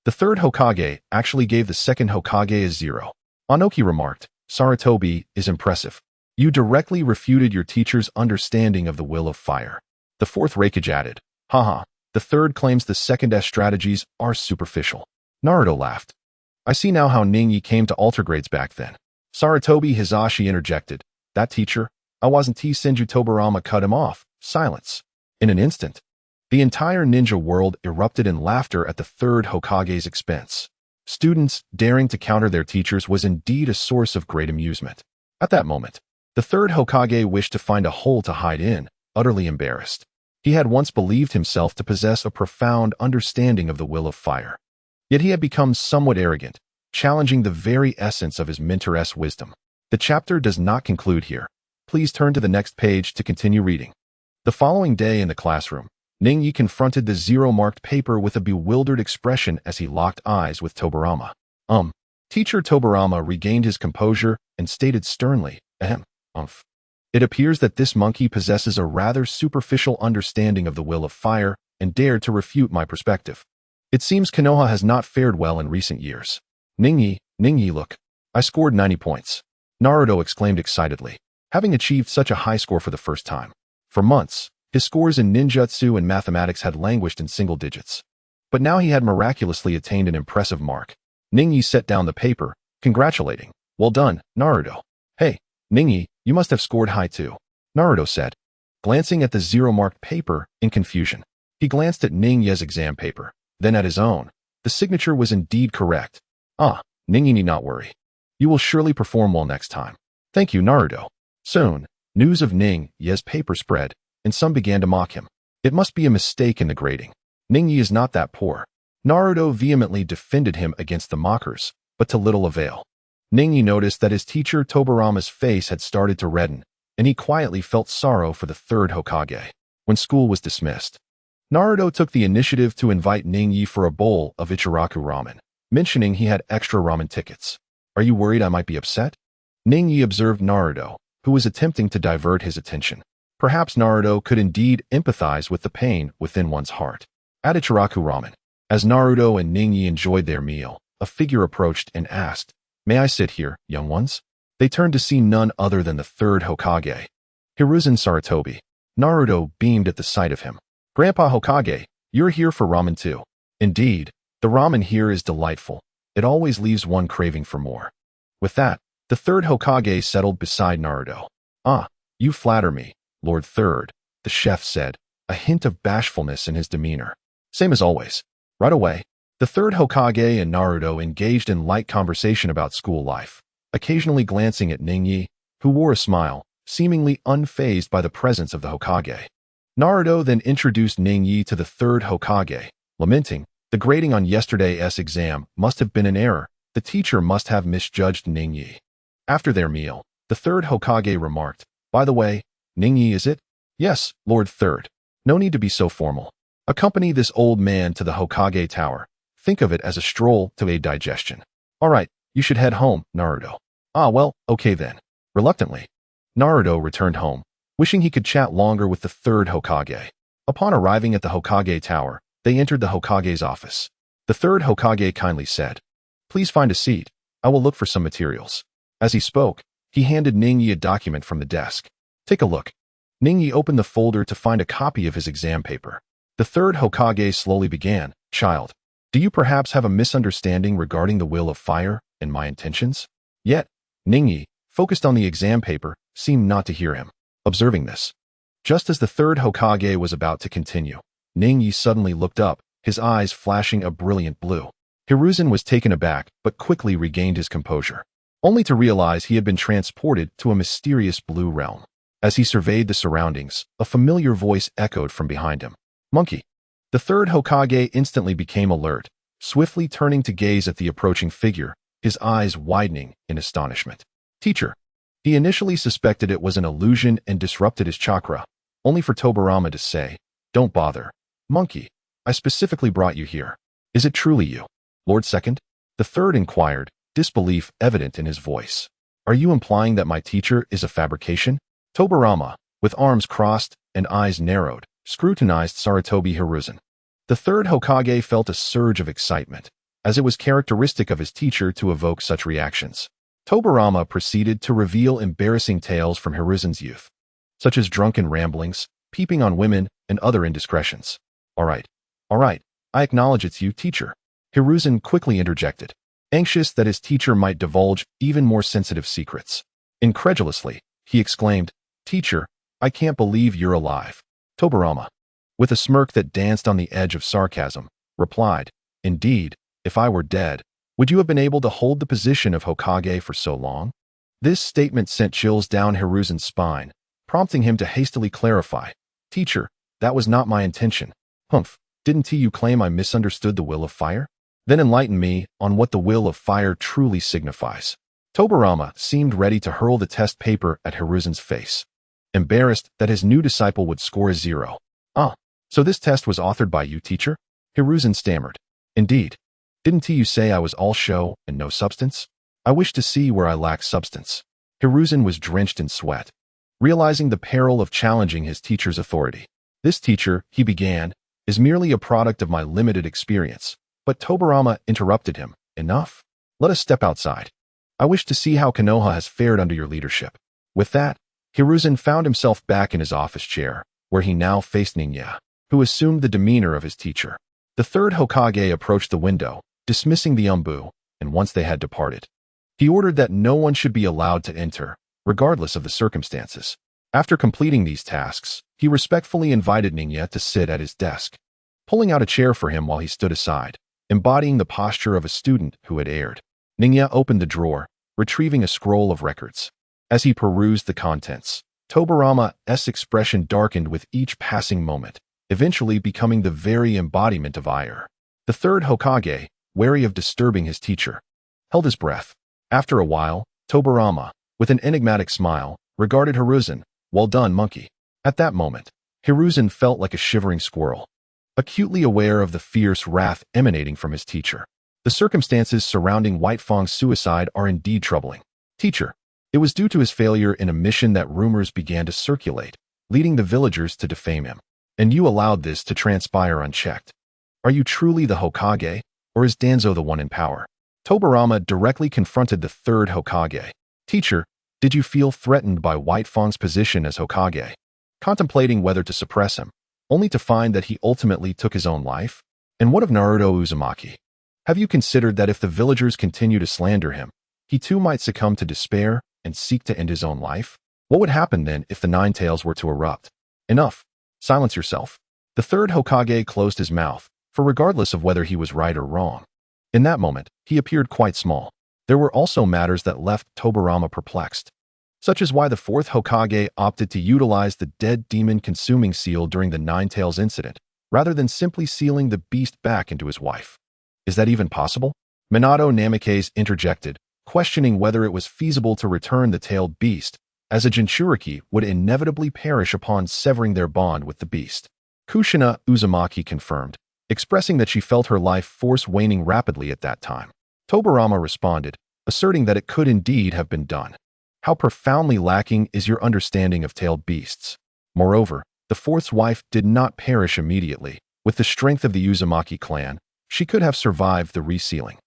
The third Hokage actually gave the second Hokage a 0. Anoki remarked, Saratobi is impressive. You directly refuted your teacher's understanding of the will of fire. The fourth Raikage added, the third claims the second's strategies are superficial. Naruto laughed. I see now how Ningyi came to alter grades back then. Saratobi Hizashi interjected, that teacher, I wasn't Senju Tobirama cut him off. Silence. In an instant, the entire ninja world erupted in laughter at the third Hokage's expense. Students daring to counter their teachers was indeed a source of great amusement. At that moment, the third Hokage wished to find a hole to hide in, utterly embarrassed. He had once believed himself to possess a profound understanding of the will of fire. Yet he had become somewhat arrogant, challenging the very essence of his mentor's wisdom. The chapter does not conclude here. Please turn to the next page to continue reading. The following day in the classroom, Ningyi confronted the zero-marked paper with a bewildered expression as he locked eyes with Tobirama. Teacher Tobirama regained his composure and stated sternly, It appears that this monkey possesses a rather superficial understanding of the will of fire and dared to refute my perspective. It seems Konoha has not fared well in recent years. Ningyi, look. I scored 90 points. Naruto exclaimed excitedly, having achieved such a high score for the first time. For months, his scores in ninjutsu and mathematics had languished in single digits. But now he had miraculously attained an impressive mark. Ningyi set down the paper, congratulating. Well done, Naruto. Hey, Ningyi, you must have scored high too, Naruto said, glancing at the zero-marked paper in confusion. He glanced at Ningyi's exam paper, then at his own. The signature was indeed correct. Ningyi need not worry. You will surely perform well next time. Thank you, Naruto. Soon, news of Ningyi's paper spread, and some began to mock him. It must be a mistake in the grading. Ningyi is not that poor. Naruto vehemently defended him against the mockers, but to little avail. Ningyi noticed that his teacher Tobirama's face had started to redden, and he quietly felt sorrow for the third Hokage. When school was dismissed, Naruto took the initiative to invite Ningyi for a bowl of Ichiraku ramen, mentioning he had extra ramen tickets. Are you worried I might be upset? Ningyi observed Naruto, who was attempting to divert his attention. Perhaps Naruto could indeed empathize with the pain within one's heart. At Ichiraku ramen, as Naruto and Ningyi enjoyed their meal, a figure approached and asked, May I sit here, young ones? They turned to see none other than the third Hokage, Hiruzen Sarutobi. Naruto beamed at the sight of him. Grandpa Hokage, you're here for ramen too. Indeed, the ramen here is delightful. It always leaves one craving for more. With that, the third Hokage settled beside Naruto. You flatter me, Lord Third, the chef said, a hint of bashfulness in his demeanor. Same as always. Right away, the third Hokage and Naruto engaged in light conversation about school life, occasionally glancing at Ningyi, who wore a smile, seemingly unfazed by the presence of the Hokage. Naruto then introduced Ningyi to the third Hokage, lamenting, the grading on yesterday's exam must have been an error. The teacher must have misjudged Ningyi. After their meal, the third Hokage remarked, By the way, Ningyi is it? Yes, Lord Third. No need to be so formal. Accompany this old man to the Hokage Tower. Think of it as a stroll to aid digestion. All right, you should head home, Naruto. Well, okay then. Reluctantly, Naruto returned home, wishing he could chat longer with the third Hokage. Upon arriving at the Hokage Tower, they entered the Hokage's office. The third Hokage kindly said, Please find a seat. I will look for some materials. As he spoke, he handed Ningyi a document from the desk. Take a look. Ningyi opened the folder to find a copy of his exam paper. The third Hokage slowly began, Child, do you perhaps have a misunderstanding regarding the will of fire and my intentions? Yet, Ningyi, focused on the exam paper, seemed not to hear him. Observing this, just as the third Hokage was about to continue, Ningyi suddenly looked up, his eyes flashing a brilliant blue. Hiruzen was taken aback but quickly regained his composure, only to realize he had been transported to a mysterious blue realm. As he surveyed the surroundings, a familiar voice echoed from behind him. Monkey. The third Hokage instantly became alert, swiftly turning to gaze at the approaching figure, his eyes widening in astonishment. Teacher. He initially suspected it was an illusion and disrupted his chakra, only for Tobirama to say, Don't bother. Monkey, I specifically brought you here. Is it truly you? Lord Second? The third inquired, disbelief evident in his voice. Are you implying that my teacher is a fabrication? Tobirama, with arms crossed and eyes narrowed, scrutinized Sarutobi Hiruzen. The third Hokage felt a surge of excitement, as it was characteristic of his teacher to evoke such reactions. Tobirama proceeded to reveal embarrassing tales from Hiruzen's youth, such as drunken ramblings, peeping on women, and other indiscretions. All right, I acknowledge it's you, teacher. Hiruzen quickly interjected, anxious that his teacher might divulge even more sensitive secrets. Incredulously, he exclaimed, Teacher, I can't believe you're alive. Tobirama, with a smirk that danced on the edge of sarcasm, replied, Indeed, if I were dead, would you have been able to hold the position of Hokage for so long? This statement sent chills down Hiruzen's spine, prompting him to hastily clarify, Teacher, That was not my intention. Humph, didn't you claim I misunderstood the will of fire? Then enlighten me on what the will of fire truly signifies. Tobirama seemed ready to hurl the test paper at Hiruzen's face, embarrassed that his new disciple would score a 0. Ah, so this test was authored by you, teacher? Hiruzen stammered. Indeed. Didn't you say I was all show and no substance? I wish to see where I lack substance. Hiruzen was drenched in sweat, realizing the peril of challenging his teacher's authority. This teacher, he began, is merely a product of my limited experience. But Tobirama interrupted him. Enough. Let us step outside. I wish to see how Konoha has fared under your leadership. With that, Hiruzen found himself back in his office chair, where he now faced Ningya, who assumed the demeanor of his teacher. The third Hokage approached the window, dismissing the Umbu, and once they had departed, he ordered that no one should be allowed to enter, regardless of the circumstances. After completing these tasks, he respectfully invited Ningya to sit at his desk, pulling out a chair for him while he stood aside, embodying the posture of a student who had erred. Ningya opened the drawer, retrieving a scroll of records. As he perused the contents, Tobirama's expression darkened with each passing moment, eventually becoming the very embodiment of ire. The third Hokage, wary of disturbing his teacher, held his breath. After a while, Tobirama, with an enigmatic smile, regarded Hiruzen. Well done, monkey. At that moment, Hiruzen felt like a shivering squirrel, acutely aware of the fierce wrath emanating from his teacher. The circumstances surrounding White Fang's suicide are indeed troubling. Teacher, it was due to his failure in a mission that rumors began to circulate, leading the villagers to defame him. And you allowed this to transpire unchecked. Are you truly the Hokage, or is Danzo the one in power? Tobirama directly confronted the third Hokage. Teacher, did you feel threatened by White Fang's position as Hokage, contemplating whether to suppress him, only to find that he ultimately took his own life? And what of Naruto Uzumaki? Have you considered that if the villagers continue to slander him, he too might succumb to despair and seek to end his own life? What would happen then if the Nine Tails were to erupt? Enough. Silence yourself. The third Hokage closed his mouth, for regardless of whether he was right or wrong, in that moment, he appeared quite small. There were also matters that left Tobirama perplexed, such as why the fourth Hokage opted to utilize the dead demon consuming seal during the Nine Tails incident, rather than simply sealing the beast back into his wife. Is that even possible? Minato Namikaze interjected, questioning whether it was feasible to return the tailed beast, as a Jinchuriki would inevitably perish upon severing their bond with the beast. Kushina Uzumaki confirmed, expressing that she felt her life force waning rapidly at that time. Tobirama responded, asserting that it could indeed have been done. How profoundly lacking is your understanding of tailed beasts. Moreover, the fourth's wife did not perish immediately. With the strength of the Uzumaki clan, she could have survived the resealing.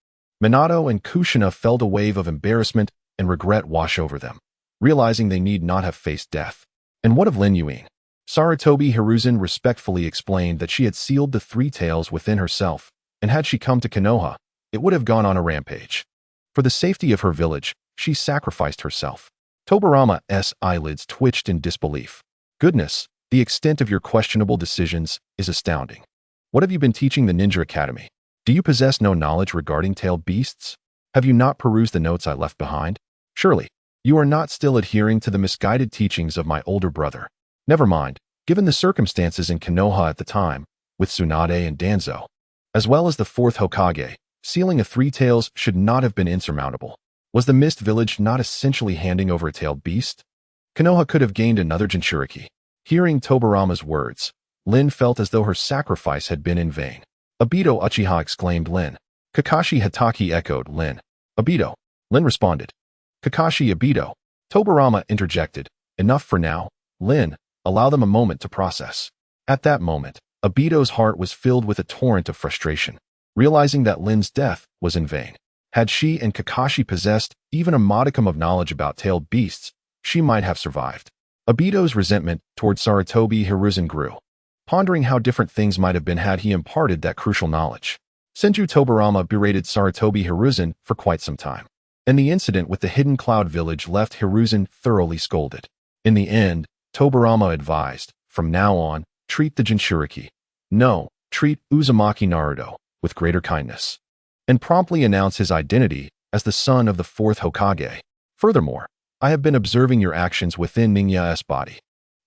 Minato and Kushina felt a wave of embarrassment and regret wash over them, realizing they need not have faced death. And what of Lin Yuing? Sarutobi Hiruzen respectfully explained that she had sealed the three tails within herself, and had she come to Konoha, it would have gone on a rampage. For the safety of her village, she sacrificed herself. Tobirama's eyelids twitched in disbelief. Goodness, the extent of your questionable decisions is astounding. What have you been teaching the Ninja Academy? Do you possess no knowledge regarding tailed beasts? Have you not perused the notes I left behind? Surely, you are not still adhering to the misguided teachings of my older brother. Never mind, given the circumstances in Konoha at the time, with Tsunade and Danzo, as well as the fourth Hokage, sealing a three tails should not have been insurmountable. Was the Mist Village not essentially handing over a tailed beast? Konoha could have gained another Jinchuriki. Hearing Tobirama's words, Lin felt as though her sacrifice had been in vain. Obito Uchiha exclaimed Lin. Kakashi Hatake echoed Lin. Obito. Lin responded. Kakashi Obito. Tobirama interjected. Enough for now, Lin. Allow them a moment to process. At that moment, Obito's heart was filled with a torrent of frustration, realizing that Lin's death was in vain. Had she and Kakashi possessed even a modicum of knowledge about tailed beasts, she might have survived. Obito's resentment toward Sarutobi Hiruzen grew, pondering how different things might have been had he imparted that crucial knowledge. Senju Tobirama berated Sarutobi Hiruzen for quite some time, and the incident with the Hidden Cloud Village left Hiruzen thoroughly scolded. In the end, Tobirama advised, from now on, treat the Jinchuriki. No, treat Uzumaki Naruto with greater kindness, and promptly announce his identity as the son of the fourth Hokage. Furthermore, I have been observing your actions within Ningya's body.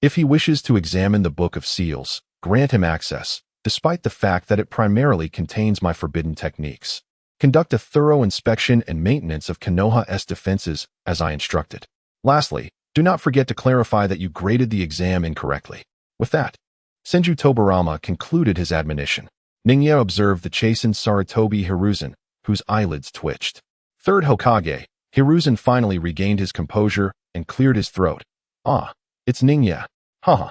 If he wishes to examine the Book of Seals, Grant him access, despite the fact that it primarily contains my forbidden techniques. Conduct a thorough inspection and maintenance of Konoha's defenses as I instructed. Lastly, do not forget to clarify that you graded the exam incorrectly. With that, Senju Tobirama concluded his admonition. Ningya observed the chastened Sarutobi Hiruzen, whose eyelids twitched. Third Hokage, Hiruzen finally regained his composure and cleared his throat. Ah, it's Ningya. Haha.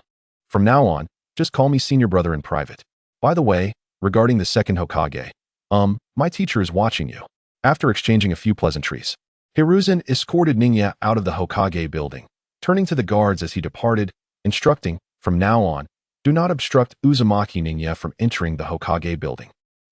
From now on, just call me senior brother in private. By the way, regarding the second Hokage, my teacher is watching you. After exchanging a few pleasantries, Hiruzen escorted Ningya out of the Hokage building, turning to the guards as he departed, instructing, from now on, do not obstruct Uzumaki Ningya from entering the Hokage building.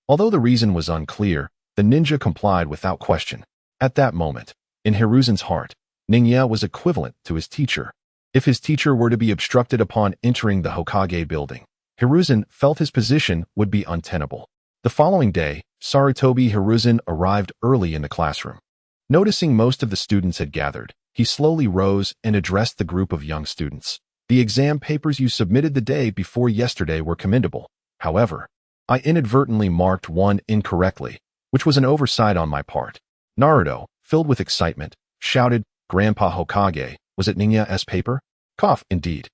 Although the reason was unclear, the ninja complied without question. At that moment, in Hiruzen's heart, Ningya was equivalent to his teacher. If his teacher were to be obstructed upon entering the Hokage building, Hiruzen felt his position would be untenable. The following day, Sarutobi Hiruzen arrived early in the classroom. Noticing most of the students had gathered, he slowly rose and addressed the group of young students. The exam papers you submitted the day before yesterday were commendable. However, I inadvertently marked one incorrectly, which was an oversight on my part. Naruto, filled with excitement, shouted, Grandpa Hokage, was it Ningya's paper? Cough, indeed.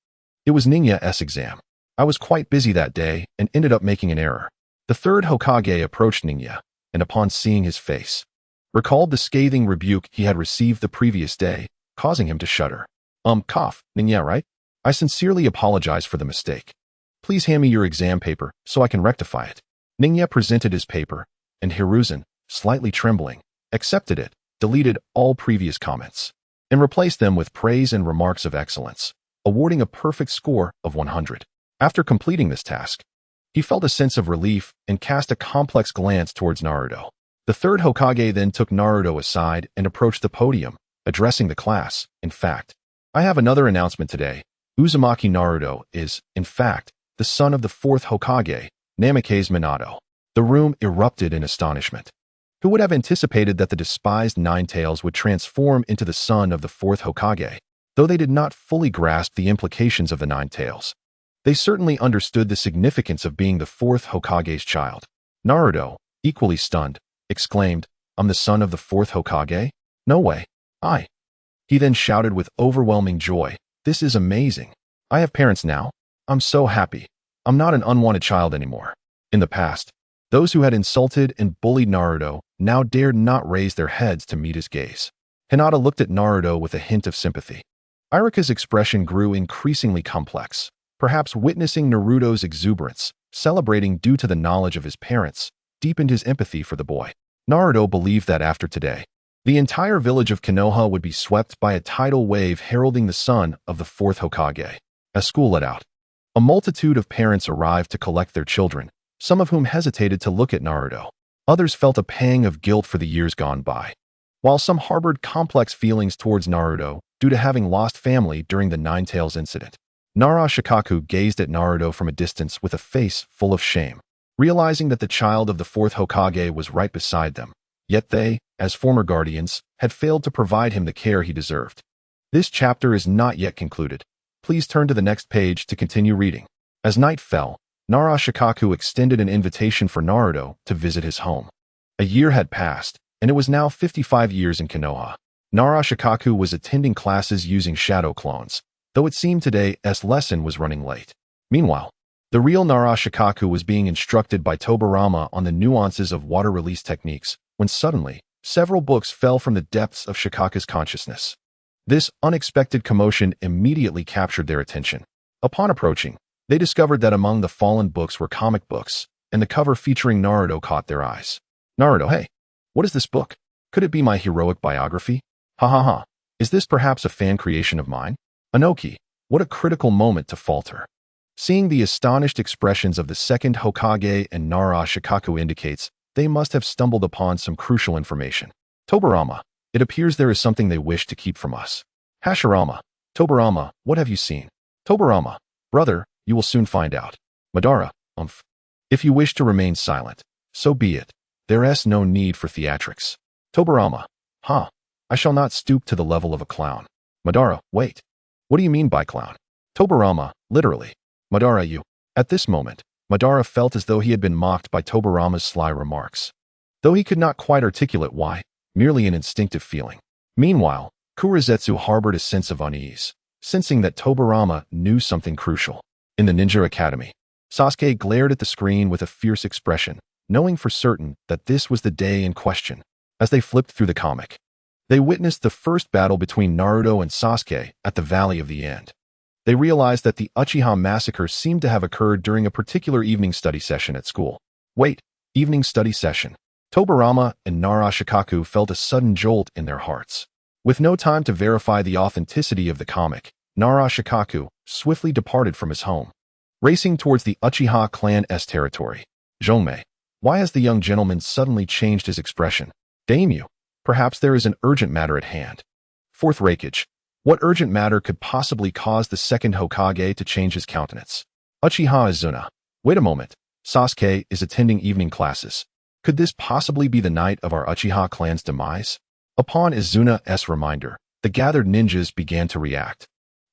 It was Ningya's exam. I was quite busy that day and ended up making an error. The third Hokage approached Ningya, and upon seeing his face, recalled the scathing rebuke he had received the previous day, causing him to shudder. Cough, Ningya, right? I sincerely apologize for the mistake. Please hand me your exam paper so I can rectify it. Ningya presented his paper, and Hiruzen, slightly trembling, accepted it, deleted all previous comments, and replaced them with praise and remarks of excellence, awarding a perfect score of 100. After completing this task, he felt a sense of relief and cast a complex glance towards Naruto. The third Hokage then took Naruto aside and approached the podium, addressing the class. In fact, I have another announcement today. Uzumaki Naruto is, in fact, the son of the fourth Hokage, Namikaze Minato. The room erupted in astonishment. Who would have anticipated that the despised Nine-Tails would transform into the son of the fourth Hokage? Though they did not fully grasp the implications of the Nine-Tails, they certainly understood the significance of being the fourth Hokage's child. Naruto, equally stunned, exclaimed, I'm the son of the fourth Hokage? No way. He then shouted with overwhelming joy, this is amazing. I have parents now. I'm so happy. I'm not an unwanted child anymore. In the past, those who had insulted and bullied Naruto now dared not raise their heads to meet his gaze. Hinata looked at Naruto with a hint of sympathy. Irika's expression grew increasingly complex, perhaps witnessing Naruto's exuberance, celebrating due to the knowledge of his parents, deepened his empathy for the boy. Naruto believed that after today, the entire village of Konoha would be swept by a tidal wave heralding the son of the fourth Hokage. As school let out, a multitude of parents arrived to collect their children, some of whom hesitated to look at Naruto. Others felt a pang of guilt for the years gone by, while some harbored complex feelings towards Naruto due to having lost family during the Nine-Tails incident. Nara Shikaku gazed at Naruto from a distance with a face full of shame, realizing that the child of the fourth Hokage was right beside them, yet they, as former guardians, had failed to provide him the care he deserved. This chapter is not yet concluded. Please turn to the next page to continue reading. As night fell, Nara Shikaku extended an invitation for Naruto to visit his home. A year had passed, and it was now 55 years in Konoha. Nara Shikaku was attending classes using shadow clones, though it seemed today's lesson was running late. Meanwhile, the real Nara Shikaku was being instructed by Tobirama on the nuances of water release techniques, when suddenly, several books fell from the depths of Shikaku's consciousness. This unexpected commotion immediately captured their attention. Upon approaching, they discovered that among the fallen books were comic books, and the cover featuring Naruto caught their eyes. Naruto, hey, what is this book? Could it be my heroic biography? Ha ha ha. Is this perhaps a fan creation of mine? Anoki, what a critical moment to falter. Seeing the astonished expressions of the second Hokage and Nara Shikaku indicates they must have stumbled upon some crucial information. Tobirama, it appears there is something they wish to keep from us. Hashirama, Tobirama, what have you seen? Tobirama, brother, you will soon find out. Madara, If you wish to remain silent, so be it. There is no need for theatrics. Tobirama, I shall not stoop to the level of a clown. Madara, wait. What do you mean by clown? Tobirama, literally. Madara, At this moment, Madara felt as though he had been mocked by Tobirama's sly remarks. Though he could not quite articulate why, merely an instinctive feeling. Meanwhile, Kurizetsu harbored a sense of unease, sensing that Tobirama knew something crucial. In the Ninja Academy, Sasuke glared at the screen with a fierce expression, knowing for certain that this was the day in question. As they flipped through the comic, they witnessed the first battle between Naruto and Sasuke at the Valley of the End. They realized that the Uchiha massacre seemed to have occurred during a particular evening study session at school. Wait, evening study session. Tobirama and Nara Shikaku felt a sudden jolt in their hearts. With no time to verify the authenticity of the comic, Nara Shikaku swiftly departed from his home, racing towards the Uchiha clan's territory. Zhongmei, why has the young gentleman suddenly changed his expression? Daimyo, perhaps there is an urgent matter at hand. Fourth Raikage, what urgent matter could possibly cause the second Hokage to change his countenance? Uchiha Izuna, wait a moment, Sasuke is attending evening classes. Could this possibly be the night of our Uchiha clan's demise? Upon Izuna's reminder, the gathered ninjas began to react.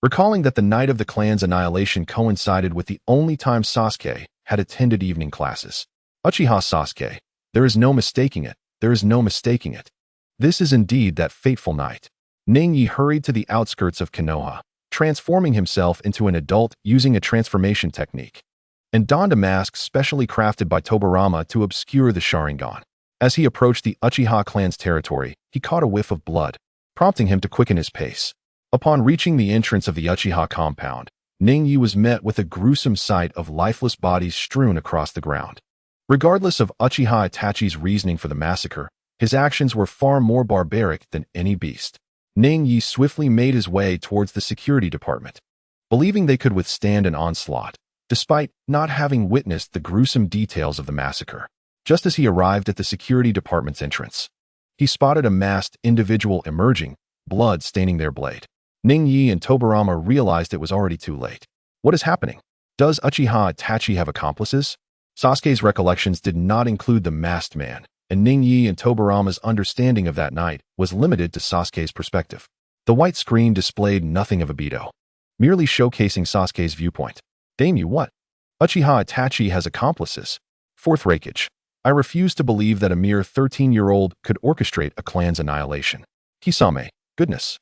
Recalling that the night of the clan's annihilation coincided with the only time Sasuke had attended evening classes. Uchiha Sasuke, there is no mistaking it, there is no mistaking it. This is indeed that fateful night. Ningyi hurried to the outskirts of Konoha, transforming himself into an adult using a transformation technique, and donned a mask specially crafted by Tobirama to obscure the Sharingan. As he approached the Uchiha clan's territory, he caught a whiff of blood, prompting him to quicken his pace. Upon reaching the entrance of the Uchiha compound, Ningyi was met with a gruesome sight of lifeless bodies strewn across the ground. Regardless of Uchiha Itachi's reasoning for the massacre, his actions were far more barbaric than any beast. Ningyi swiftly made his way towards the security department, believing they could withstand an onslaught, despite not having witnessed the gruesome details of the massacre. Just as he arrived at the security department's entrance, he spotted a masked individual emerging, blood staining their blade. Ningyi and Tobirama realized it was already too late. What is happening? Does Uchiha Itachi have accomplices? Sasuke's recollections did not include the masked man, and Ningyi and Tobirama's understanding of that night was limited to Sasuke's perspective. The white screen displayed nothing of Obito, merely showcasing Sasuke's viewpoint. Daimyo, what? Uchiha Itachi has accomplices. Fourth Raikage, I refuse to believe that a mere 13-year-old could orchestrate a clan's annihilation. Kisame, goodness.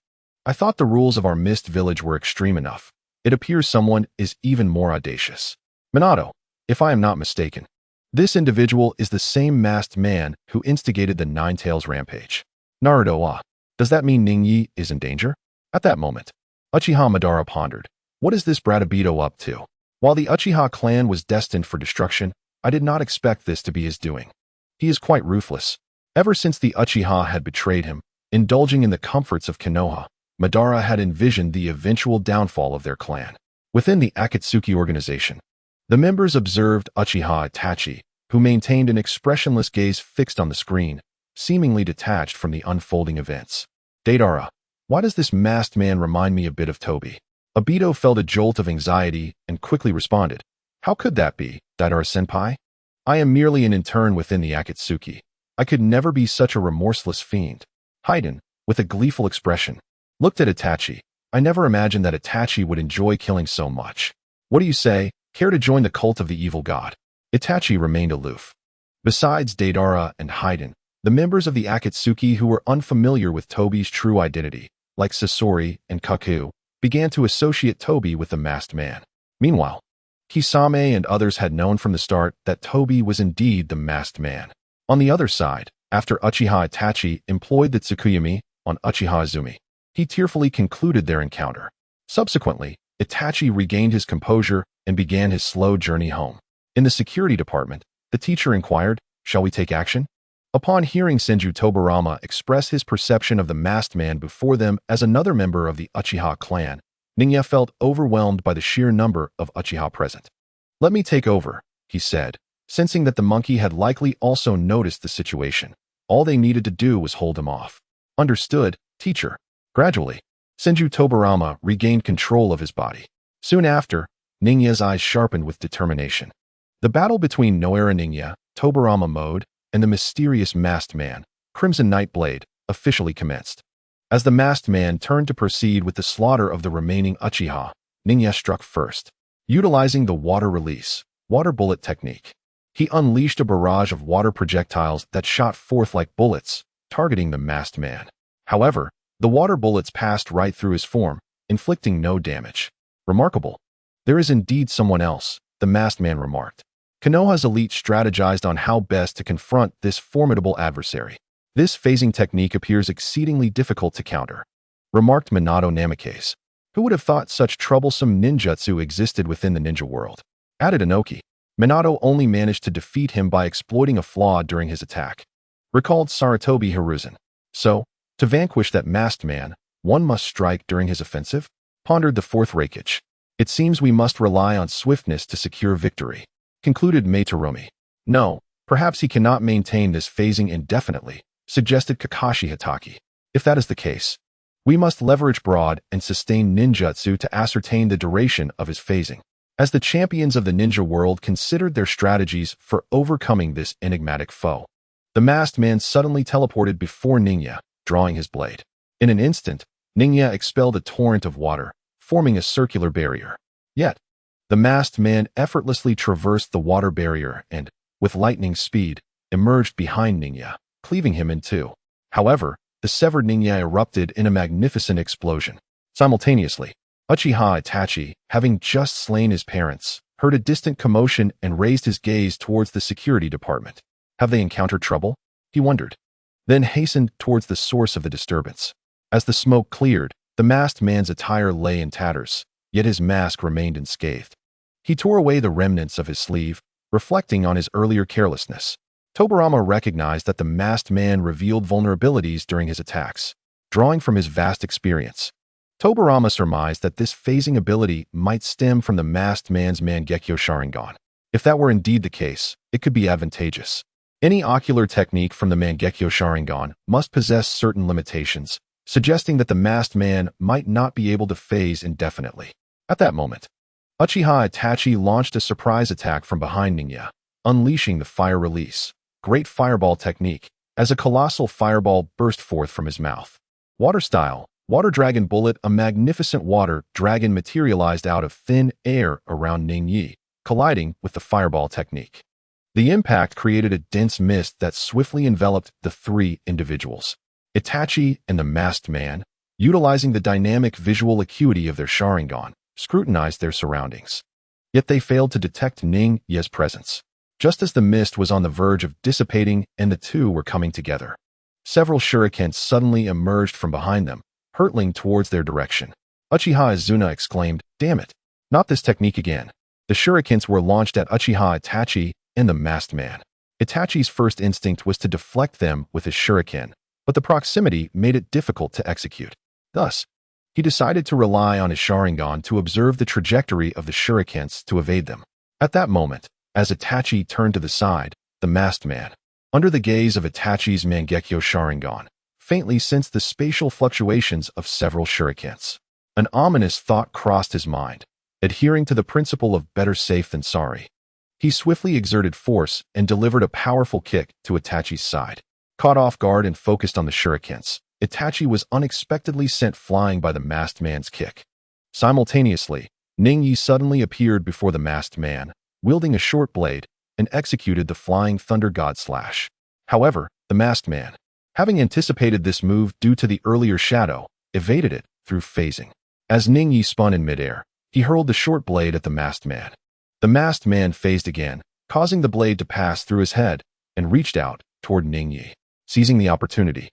I thought the rules of our mist village were extreme enough. It appears someone is even more audacious. Minato, if I am not mistaken, this individual is the same masked man who instigated the Nine-Tails rampage. Naruto, does that mean Ningyi is in danger? At that moment, Uchiha Madara pondered, what is this brat Obito up to? While the Uchiha clan was destined for destruction, I did not expect this to be his doing. He is quite ruthless. Ever since the Uchiha had betrayed him, indulging in the comforts of Konoha, Madara had envisioned the eventual downfall of their clan. Within the Akatsuki organization, the members observed Uchiha Itachi, who maintained an expressionless gaze fixed on the screen, seemingly detached from the unfolding events. Deidara, why does this masked man remind me a bit of Tobi? Obito felt a jolt of anxiety and quickly responded, how could that be, Deidara-senpai? I am merely an intern within the Akatsuki. I could never be such a remorseless fiend. Haiden, with a gleeful expression, looked at Itachi. I never imagined that Itachi would enjoy killing so much. What do you say? Care to join the cult of the evil god? Itachi remained aloof. Besides Deidara and Haiden, the members of the Akatsuki who were unfamiliar with Tobi's true identity, like Sasori and Kaku, began to associate Tobi with the masked man. Meanwhile, Kisame and others had known from the start that Tobi was indeed the masked man. On the other side, after Uchiha Itachi employed the Tsukuyomi on Uchiha Izumi, he tearfully concluded their encounter. Subsequently, Itachi regained his composure and began his slow journey home. In the security department, the teacher inquired, shall we take action? Upon hearing Senju Tobirama express his perception of the masked man before them as another member of the Uchiha clan, Ningya felt overwhelmed by the sheer number of Uchiha present. Let me take over, he said, sensing that the monkey had likely also noticed the situation. All they needed to do was hold him off. Understood, teacher. Gradually, Senju Tobirama regained control of his body. Soon after, Ningya's eyes sharpened with determination. The battle between Noera Ningya, Tobirama mode, and the mysterious masked man, Crimson Nightblade, officially commenced. As the masked man turned to proceed with the slaughter of the remaining Uchiha, Ningya struck first. Utilizing the water release, water bullet technique, he unleashed a barrage of water projectiles that shot forth like bullets, targeting the masked man. However, the water bullets passed right through his form, inflicting no damage. Remarkable. There is indeed someone else, the masked man remarked. Konoha's elite strategized on how best to confront this formidable adversary. This phasing technique appears exceedingly difficult to counter, remarked Minato Namikaze. Who would have thought such troublesome ninjutsu existed within the ninja world? Added Inoki. Minato only managed to defeat him by exploiting a flaw during his attack, recalled Saratobi Hiruzen. So, to vanquish that masked man, one must strike during his offensive? Pondered the fourth Reikage. It seems we must rely on swiftness to secure victory, concluded Meitoromi. No, perhaps he cannot maintain this phasing indefinitely, suggested Kakashi Hatake. If that is the case, we must leverage broad and sustained ninjutsu to ascertain the duration of his phasing. As the champions of the ninja world considered their strategies for overcoming this enigmatic foe, the masked man suddenly teleported before Ningya, drawing his blade. In an instant, Ningya expelled a torrent of water, forming a circular barrier. Yet, the masked man effortlessly traversed the water barrier and, with lightning speed, emerged behind Ningya, cleaving him in two. However, the severed Ningya erupted in a magnificent explosion. Simultaneously, Uchiha Itachi, having just slain his parents, heard a distant commotion and raised his gaze towards the security department. Have they encountered trouble? He wondered. Then hastened towards the source of the disturbance. As the smoke cleared, the masked man's attire lay in tatters, yet his mask remained unscathed. He tore away the remnants of his sleeve, reflecting on his earlier carelessness. Tobirama recognized that the masked man revealed vulnerabilities during his attacks. Drawing from his vast experience, Tobirama surmised that this phasing ability might stem from the masked man's Mangekyo Sharingan. If that were indeed the case, it could be advantageous. Any ocular technique from the Mangekyo Sharingan must possess certain limitations, suggesting that the masked man might not be able to phase indefinitely. At that moment, Uchiha Itachi launched a surprise attack from behind Ningya, unleashing the fire release, great fireball technique, as a colossal fireball burst forth from his mouth. Water style, water dragon bullet, a magnificent water dragon materialized out of thin air around Ningyi, colliding with the fireball technique. The impact created a dense mist that swiftly enveloped the three individuals. Itachi and the masked man, utilizing the dynamic visual acuity of their Sharingan, scrutinized their surroundings. Yet they failed to detect Ningya's presence. Just as the mist was on the verge of dissipating and the two were coming together, several shurikens suddenly emerged from behind them, hurtling towards their direction. Uchiha Izuna exclaimed, "Damn it! Not this technique again." The shurikens were launched at Uchiha Itachi and the masked man. Itachi's first instinct was to deflect them with his shuriken, but the proximity made it difficult to execute. Thus, he decided to rely on his Sharingan to observe the trajectory of the shurikens to evade them. At that moment, as Itachi turned to the side, the masked man, under the gaze of Itachi's Mangekyo Sharingan, faintly sensed the spatial fluctuations of several shurikens. An ominous thought crossed his mind. Adhering to the principle of better safe than sorry, he swiftly exerted force and delivered a powerful kick to Itachi's side. Caught off guard and focused on the shurikens, Itachi was unexpectedly sent flying by the masked man's kick. Simultaneously, Ningyi suddenly appeared before the masked man, wielding a short blade, and executed the flying thunder god slash. However, the masked man, having anticipated this move due to the earlier shadow, evaded it through phasing. As Ningyi spun in midair, he hurled the short blade at the masked man. The masked man phased again, causing the blade to pass through his head, and reached out toward Ningyi. Seizing the opportunity,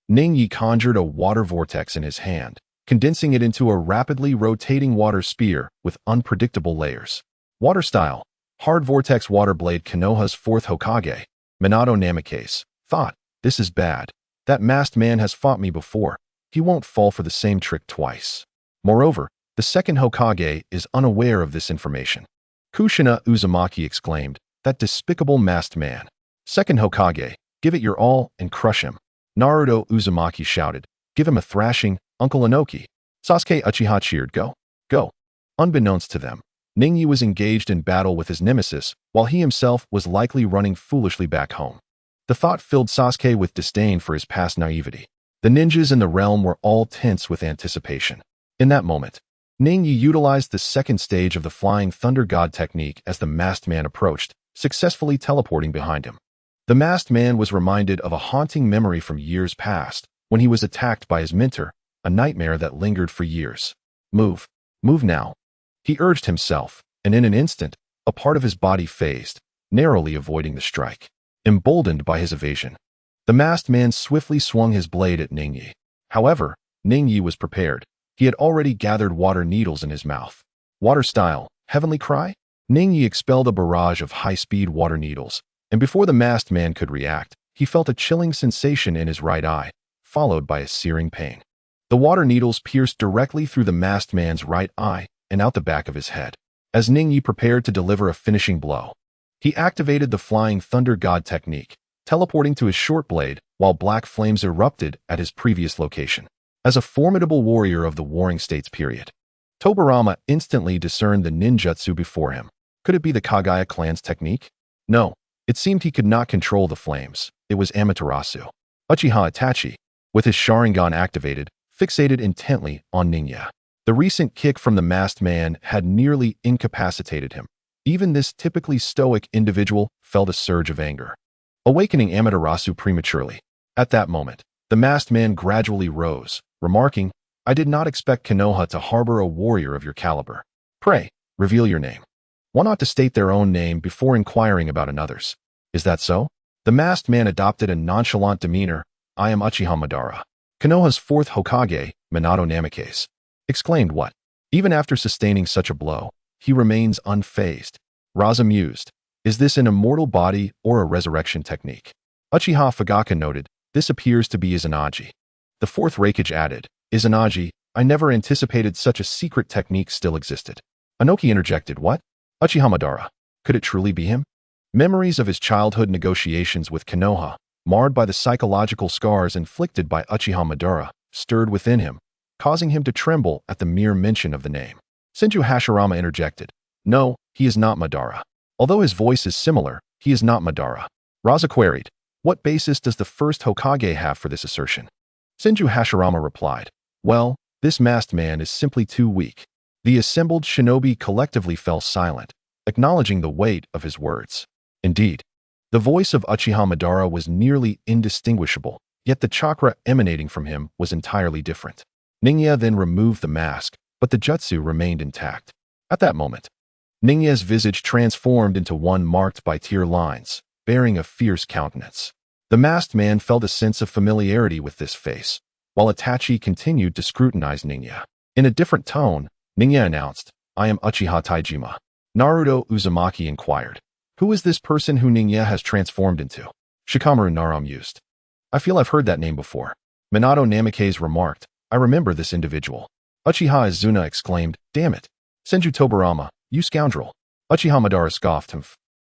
Ningyi conjured a water vortex in his hand, condensing it into a rapidly rotating water spear with unpredictable layers. Water style, hard vortex water blade. Konoha's fourth Hokage, Minato Namikaze, thought, "This is bad. That masked man has fought me before. He won't fall for the same trick twice." Moreover, the second Hokage is unaware of this information. Kushina Uzumaki exclaimed, "That despicable masked man. Second Hokage, give it your all and crush him." Naruto Uzumaki shouted, "Give him a thrashing, Uncle Inoki." Sasuke Uchiha cheered, "Go, go." Unbeknownst to them, Ningyi was engaged in battle with his nemesis, while he himself was likely running foolishly back home. The thought filled Sasuke with disdain for his past naivety. The ninjas in the realm were all tense with anticipation. In that moment, Ningyi utilized the second stage of the Flying Thunder God technique as the masked man approached, successfully teleporting behind him. The masked man was reminded of a haunting memory from years past, when he was attacked by his mentor, a nightmare that lingered for years. Move. Move now. He urged himself, and in an instant, a part of his body phased, narrowly avoiding the strike. Emboldened by his evasion, the masked man swiftly swung his blade at Ningyi. However, Ningyi was prepared. He had already gathered water needles in his mouth. Water style, heavenly cry? Ningyi expelled a barrage of high-speed water needles, and before the masked man could react, he felt a chilling sensation in his right eye, followed by a searing pain. The water needles pierced directly through the masked man's right eye and out the back of his head. As Ningyi prepared to deliver a finishing blow, he activated the Flying Thunder God technique, teleporting to his short blade while black flames erupted at his previous location. As a formidable warrior of the Warring States period, Tobirama instantly discerned the ninjutsu before him. Could it be the Kagaya clan's technique? No, it seemed he could not control the flames. It was Amaterasu. Uchiha Itachi, with his Sharingan activated, fixated intently on Ningyi. The recent kick from the masked man had nearly incapacitated him. Even this typically stoic individual felt a surge of anger, awakening Amaterasu prematurely. At that moment, the masked man gradually rose, remarking, "I did not expect Konoha to harbor a warrior of your caliber. Pray, reveal your name." One ought to state their own name before inquiring about another's. Is that so? The masked man adopted a nonchalant demeanor. "I am Uchiha Madara, Konoha's fourth Hokage, Minato Namikaze." Exclaimed what? Even after sustaining such a blow, he remains unfazed. Raza mused, is this an immortal body or a resurrection technique? Uchiha Fugaka noted, this appears to be Izanagi. The fourth Raikage added, Izanagi, I never anticipated such a secret technique still existed. Anoki interjected, what? Uchiha Madara. Could it truly be him? Memories of his childhood negotiations with Konoha, marred by the psychological scars inflicted by Uchiha Madara, stirred within him, causing him to tremble at the mere mention of the name. Senju Hashirama interjected, no, he is not Madara. Although his voice is similar, he is not Madara. Raza queried, what basis does the first Hokage have for this assertion? Senju Hashirama replied, well, this masked man is simply too weak. The assembled shinobi collectively fell silent, acknowledging the weight of his words. Indeed, the voice of Uchiha Madara was nearly indistinguishable, yet the chakra emanating from him was entirely different. Ningyi then removed the mask, but the jutsu remained intact. At that moment, Ningyi's visage transformed into one marked by tear lines, bearing a fierce countenance. The masked man felt a sense of familiarity with this face, while Itachi continued to scrutinize Ningyi. In a different tone, Ningyi announced, I am Uchiha Taijima. Naruto Uzumaki inquired, who is this person who Ningyi has transformed into? Shikamaru Naram mused, I feel I've heard that name before. Minato Namikaze remarked, I remember this individual. Uchiha Izuna exclaimed, damn it. Senju Tobirama, you scoundrel. Uchiha Madara scoffed,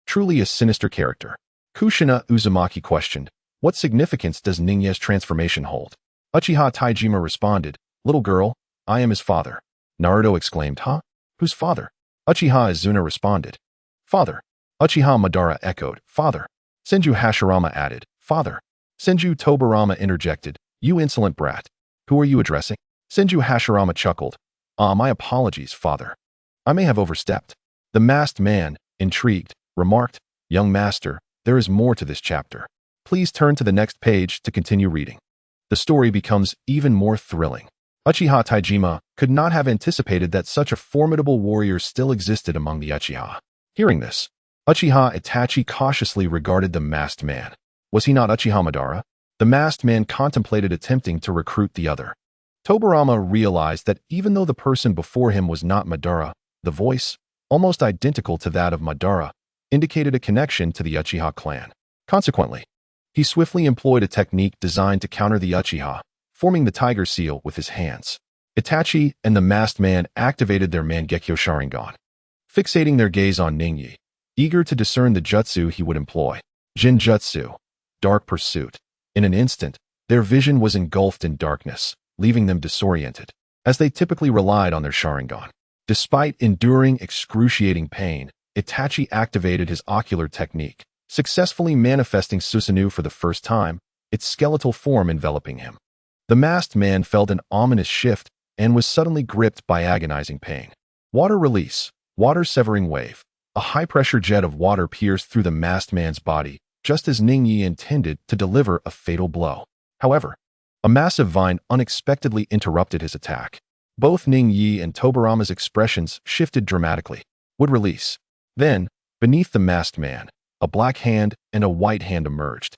truly a sinister character. Kushina Uzumaki questioned, what significance does Ningyi's transformation hold? Uchiha Taijima responded, little girl, I am his father. Naruto exclaimed, huh? Whose father? Uchiha Izuna responded, father. Uchiha Madara echoed, father. Senju Hashirama added, father. Senju Tobirama interjected, you insolent brat. Who are you addressing? Senju Hashirama chuckled. My apologies, father. I may have overstepped. The masked man, intrigued, remarked, young master, there is more to this chapter. Please turn to the next page to continue reading. The story becomes even more thrilling. Uchiha Taijima could not have anticipated that such a formidable warrior still existed among the Uchiha. Hearing this, Uchiha Itachi cautiously regarded the masked man. Was he not Uchiha Madara? The masked man contemplated attempting to recruit the other. Tobirama realized that even though the person before him was not Madara, the voice, almost identical to that of Madara, indicated a connection to the Uchiha clan. Consequently, he swiftly employed a technique designed to counter the Uchiha, forming the tiger seal with his hands. Itachi and the masked man activated their Mangekyo Sharingan, fixating their gaze on Ningyi, eager to discern the jutsu he would employ. Jinjutsu, Dark Pursuit. In an instant, their vision was engulfed in darkness, leaving them disoriented, as they typically relied on their Sharingan. Despite enduring excruciating pain, Itachi activated his ocular technique, successfully manifesting Susanoo for the first time, its skeletal form enveloping him. The masked man felt an ominous shift and was suddenly gripped by agonizing pain. Water release. Water severing wave. A high-pressure jet of water pierced through the masked man's body, just as Ning Yi intended to deliver a fatal blow. However, a massive vine unexpectedly interrupted his attack. Both Ning Yi and Tobirama's expressions shifted dramatically. Would release. Then, beneath the masked man, a black hand and a white hand emerged,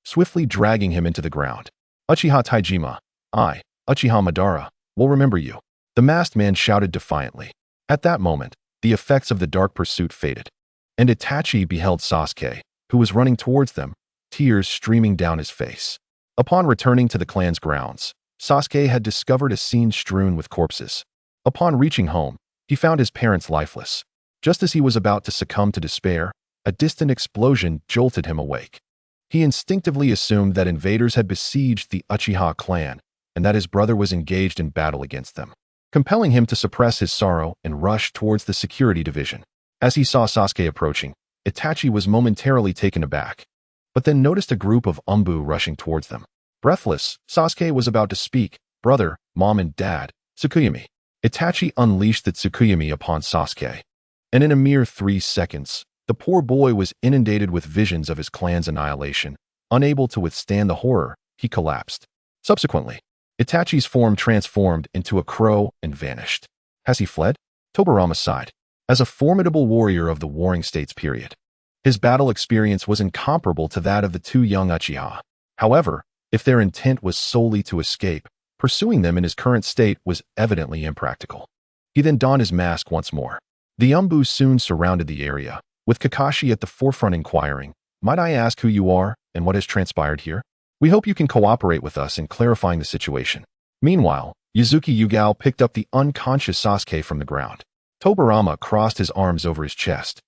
swiftly dragging him into the ground. Uchiha Taijima, I, Uchiha Madara, will remember you. The masked man shouted defiantly. At that moment, the effects of the dark pursuit faded, and Itachi beheld Sasuke, who was running towards them, tears streaming down his face. Upon returning to the clan's grounds, Sasuke had discovered a scene strewn with corpses. Upon reaching home, he found his parents lifeless. Just as he was about to succumb to despair, a distant explosion jolted him awake. He instinctively assumed that invaders had besieged the Uchiha clan and that his brother was engaged in battle against them, compelling him to suppress his sorrow and rush towards the security division. As he saw Sasuke approaching, Itachi was momentarily taken aback, but then noticed a group of Umbu rushing towards them. Breathless, Sasuke was about to speak, "Brother, Mom and Dad, Tsukuyami." Itachi unleashed the Tsukuyami upon Sasuke, and in a mere 3 seconds, the poor boy was inundated with visions of his clan's annihilation. Unable to withstand the horror, he collapsed. Subsequently, Itachi's form transformed into a crow and vanished. Has he fled? Tobirama sighed. As a formidable warrior of the Warring States period, his battle experience was incomparable to that of the two young Uchiha. However, if their intent was solely to escape, pursuing them in his current state was evidently impractical. He then donned his mask once more. The Umbu soon surrounded the area, with Kakashi at the forefront inquiring, "Might I ask who you are and what has transpired here? We hope you can cooperate with us in clarifying the situation." Meanwhile, Yuzuki Yugao picked up the unconscious Sasuke from the ground. Tobirama crossed his arms over his chest,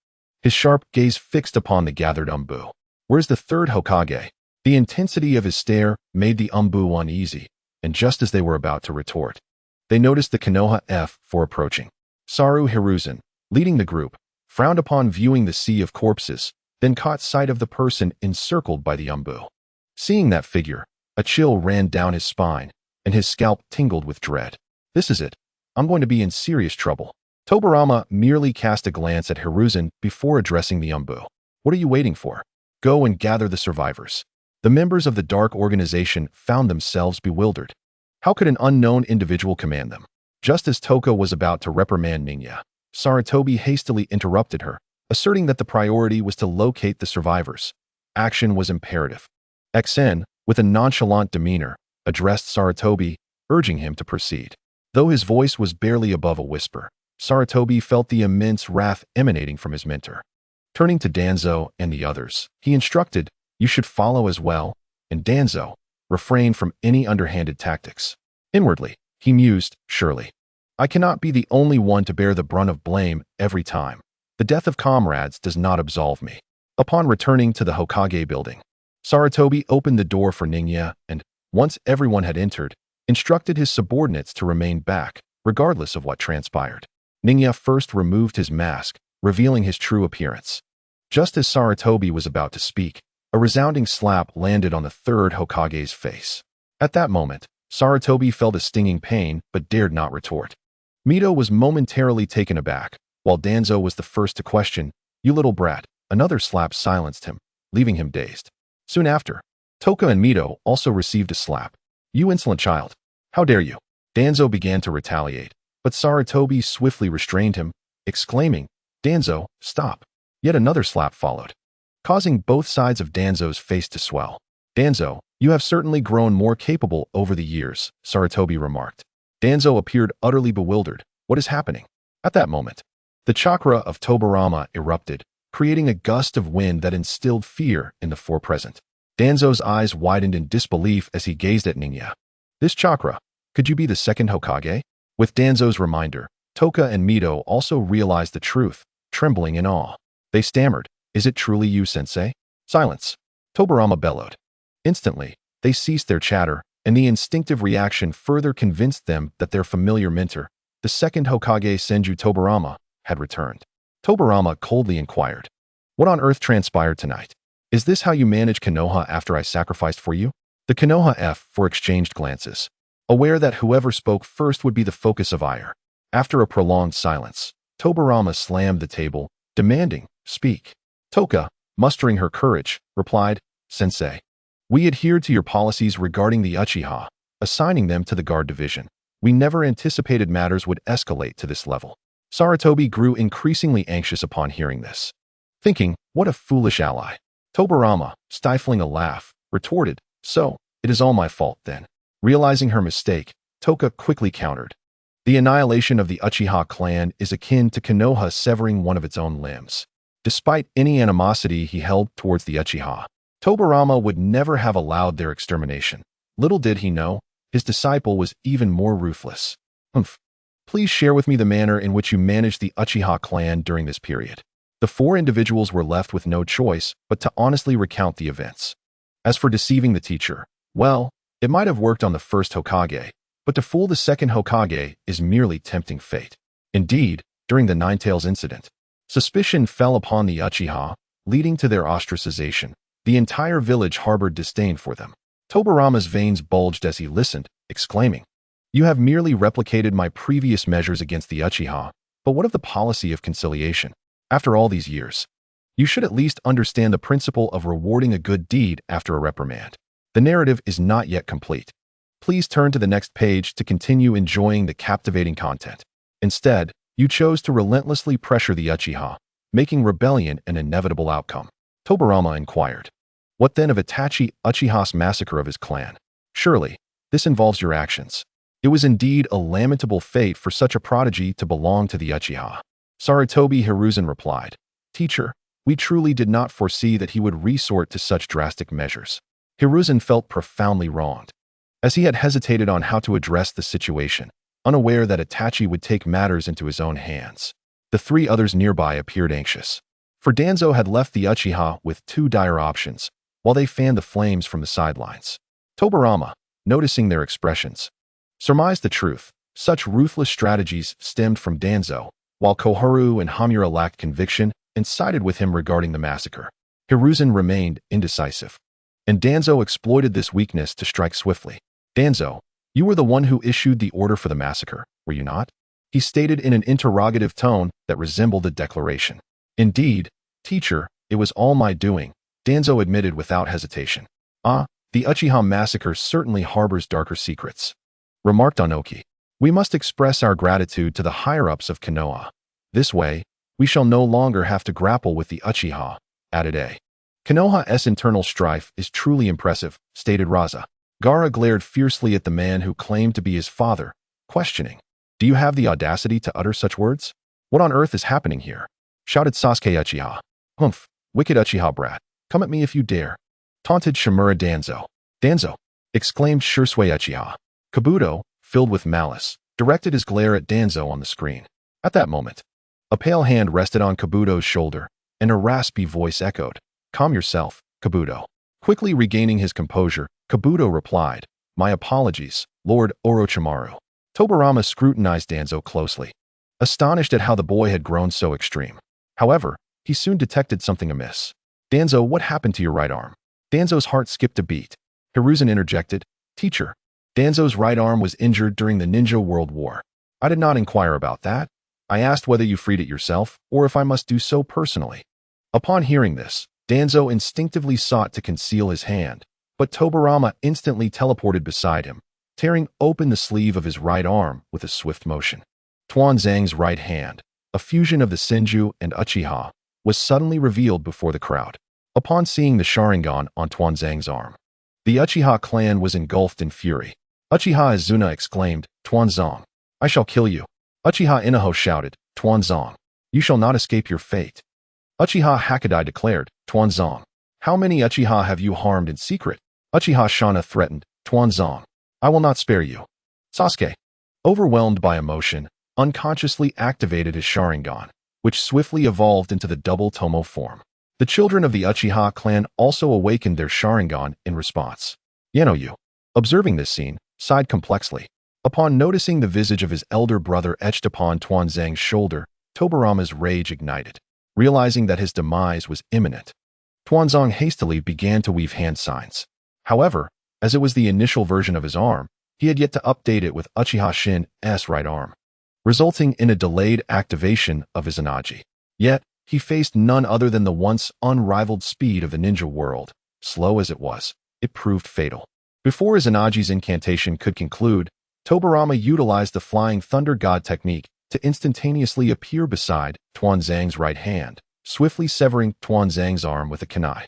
his sharp gaze fixed upon the gathered Umbu. "Where's the third Hokage?" The intensity of his stare made the Umbu uneasy, and just as they were about to retort, they noticed the Konoha F4 approaching. Saru Hiruzen, leading the group, frowned upon viewing the sea of corpses, then caught sight of the person encircled by the Umbu. Seeing that figure, a chill ran down his spine, and his scalp tingled with dread. "This is it. I'm going to be in serious trouble." Tobirama merely cast a glance at Hiruzen before addressing the Umbu. "What are you waiting for? Go and gather the survivors." The members of the Dark Organization found themselves bewildered. How could an unknown individual command them? Just as Toka was about to reprimand Ningya, Sarutobi hastily interrupted her, asserting that the priority was to locate the survivors. Action was imperative. XN, with a nonchalant demeanor, addressed Sarutobi, urging him to proceed. Though his voice was barely above a whisper, Sarutobi felt the immense wrath emanating from his mentor. Turning to Danzo and the others, he instructed, "You should follow as well, and Danzo, refrain from any underhanded tactics." Inwardly, he mused, "Surely, I cannot be the only one to bear the brunt of blame every time. The death of comrades does not absolve me." Upon returning to the Hokage building, Sarutobi opened the door for Ningya and, once everyone had entered, instructed his subordinates to remain back, regardless of what transpired. Ningya first removed his mask, revealing his true appearance. Just as Sarutobi was about to speak, a resounding slap landed on the third Hokage's face. At that moment, Sarutobi felt a stinging pain but dared not retort. Mito was momentarily taken aback, while Danzo was the first to question, "You little brat." Another slap silenced him, leaving him dazed. Soon after, Toka and Mito also received a slap. "You insolent child. How dare you?" Danzo began to retaliate, but Sarutobi swiftly restrained him, exclaiming, "Danzo, stop." Yet another slap followed, causing both sides of Danzo's face to swell. "Danzo, you have certainly grown more capable over the years," Sarutobi remarked. Danzo appeared utterly bewildered. What is happening? At that moment, the chakra of Tobirama erupted, creating a gust of wind that instilled fear in the four present. Danzo's eyes widened in disbelief as he gazed at Ningya. "This chakra, could you be the second Hokage?" With Danzo's reminder, Toka and Mito also realized the truth, trembling in awe. They stammered, "Is it truly you, sensei?" "Silence!" Tobirama bellowed. Instantly, they ceased their chatter, and the instinctive reaction further convinced them that their familiar mentor, the second Hokage Senju Tobirama, had returned. Tobirama coldly inquired, "What on earth transpired tonight? Is this how you manage Konoha after I sacrificed for you?" The Konoha F4 exchanged glances. aware that whoever spoke first would be the focus of ire. After a prolonged silence, Tobirama slammed the table, demanding, "Speak." Toka, mustering her courage, replied, "Sensei, we adhered to your policies regarding the Uchiha, assigning them to the guard division. We never anticipated matters would escalate to this level." Sarutobi grew increasingly anxious upon hearing this, thinking, what a foolish ally. Tobirama, stifling a laugh, retorted, "So, it is all my fault then." Realizing her mistake, Toka quickly countered. The annihilation of the Uchiha clan is akin to Konoha severing one of its own limbs. Despite any animosity he held towards the Uchiha, Tobirama would never have allowed their extermination. Little did he know, his disciple was even more ruthless. Please share with me the manner in which you managed the Uchiha clan during this period." The four individuals were left with no choice but to honestly recount the events. As for deceiving the teacher, well, it might have worked on the first Hokage, but to fool the second Hokage is merely tempting fate. Indeed, during the Ninetales incident, suspicion fell upon the Uchiha, leading to their ostracization. The entire village harbored disdain for them. Tobirama's veins bulged as he listened, exclaiming, "You have merely replicated my previous measures against the Uchiha, but what of the policy of conciliation? After all these years, you should at least understand the principle of rewarding a good deed after a reprimand. The narrative is not yet complete. Please turn to the next page to continue enjoying the captivating content. Instead, you chose to relentlessly pressure the Uchiha, making rebellion an inevitable outcome." Tobirama inquired, "What then of Itachi Uchiha's massacre of his clan? Surely, this involves your actions." It was indeed a lamentable fate for such a prodigy to belong to the Uchiha. Sarutobi Hiruzen replied, "Teacher, we truly did not foresee that he would resort to such drastic measures." Hiruzen felt profoundly wronged, as he had hesitated on how to address the situation, unaware that Itachi would take matters into his own hands. The three others nearby appeared anxious, for Danzo had left the Uchiha with two dire options, while they fanned the flames from the sidelines. Tobirama, noticing their expressions, surmised the truth. Such ruthless strategies stemmed from Danzo, while Koharu and Hamura lacked conviction and sided with him regarding the massacre. Hiruzen remained indecisive, and Danzo exploited this weakness to strike swiftly. "Danzo, you were the one who issued the order for the massacre, were you not?" he stated in an interrogative tone that resembled a declaration. "Indeed, teacher, it was all my doing," Danzo admitted without hesitation. "Ah, the Uchiha massacre certainly harbors darker secrets," remarked Onoki. "We must express our gratitude to the higher-ups of Konoha. This way, we shall no longer have to grapple with the Uchiha," added A. "Konoha's internal strife is truly impressive," stated Raza. Gaara glared fiercely at the man who claimed to be his father, questioning, "Do you have the audacity to utter such words? What on earth is happening here?" shouted Sasuke Uchiha. "Humph, wicked Uchiha brat, come at me if you dare," taunted Shimura Danzo. "Danzo," exclaimed Shisui Uchiha. Kabuto, filled with malice, directed his glare at Danzo on the screen. At that moment, a pale hand rested on Kabuto's shoulder, and a raspy voice echoed, "Calm yourself, Kabuto." Quickly regaining his composure, Kabuto replied, "My apologies, Lord Orochimaru." Tobirama scrutinized Danzo closely, astonished at how the boy had grown so extreme. However, he soon detected something amiss. "Danzo, what happened to your right arm?" Danzo's heart skipped a beat. Hiruzen interjected, "Teacher, Danzo's right arm was injured during the Ninja World War. I did not inquire about that. I asked whether you freed it yourself, or if I must do so personally." Upon hearing this, Danzo instinctively sought to conceal his hand, but Tobirama instantly teleported beside him, tearing open the sleeve of his right arm with a swift motion. Tuanzang's right hand, a fusion of the Senju and Uchiha, was suddenly revealed before the crowd. Upon seeing the Sharingan on Tuanzang's arm, the Uchiha clan was engulfed in fury. Uchiha Izuna exclaimed, "Tuanzang, I shall kill you." Uchiha Inaho shouted, "Tuanzang, you shall not escape your fate." Uchiha Hakadai declared, "Tuanzang, how many Uchiha have you harmed in secret?" Uchiha Shana threatened, "Tuanzang, I will not spare you." Sasuke, overwhelmed by emotion, unconsciously activated his Sharingan, which swiftly evolved into the double Tomo form. The children of the Uchiha clan also awakened their Sharingan in response. Yenoyu, observing this scene, sighed complexly. Upon noticing the visage of his elder brother etched upon Tuanzang's shoulder, Tobirama's rage ignited. Realizing that his demise was imminent, Tuanzang hastily began to weave hand signs. However, as it was the initial version of his arm, he had yet to update it with Uchiha Shin's right arm, resulting in a delayed activation of his Izanagi. Yet, he faced none other than the once unrivaled speed of the ninja world. Slow as it was, it proved fatal. Before Izanagi's incantation could conclude, Tobirama utilized the Flying Thunder God technique to instantaneously appear beside Tuanzang's right hand, swiftly severing Tuanzang's arm with a kunai.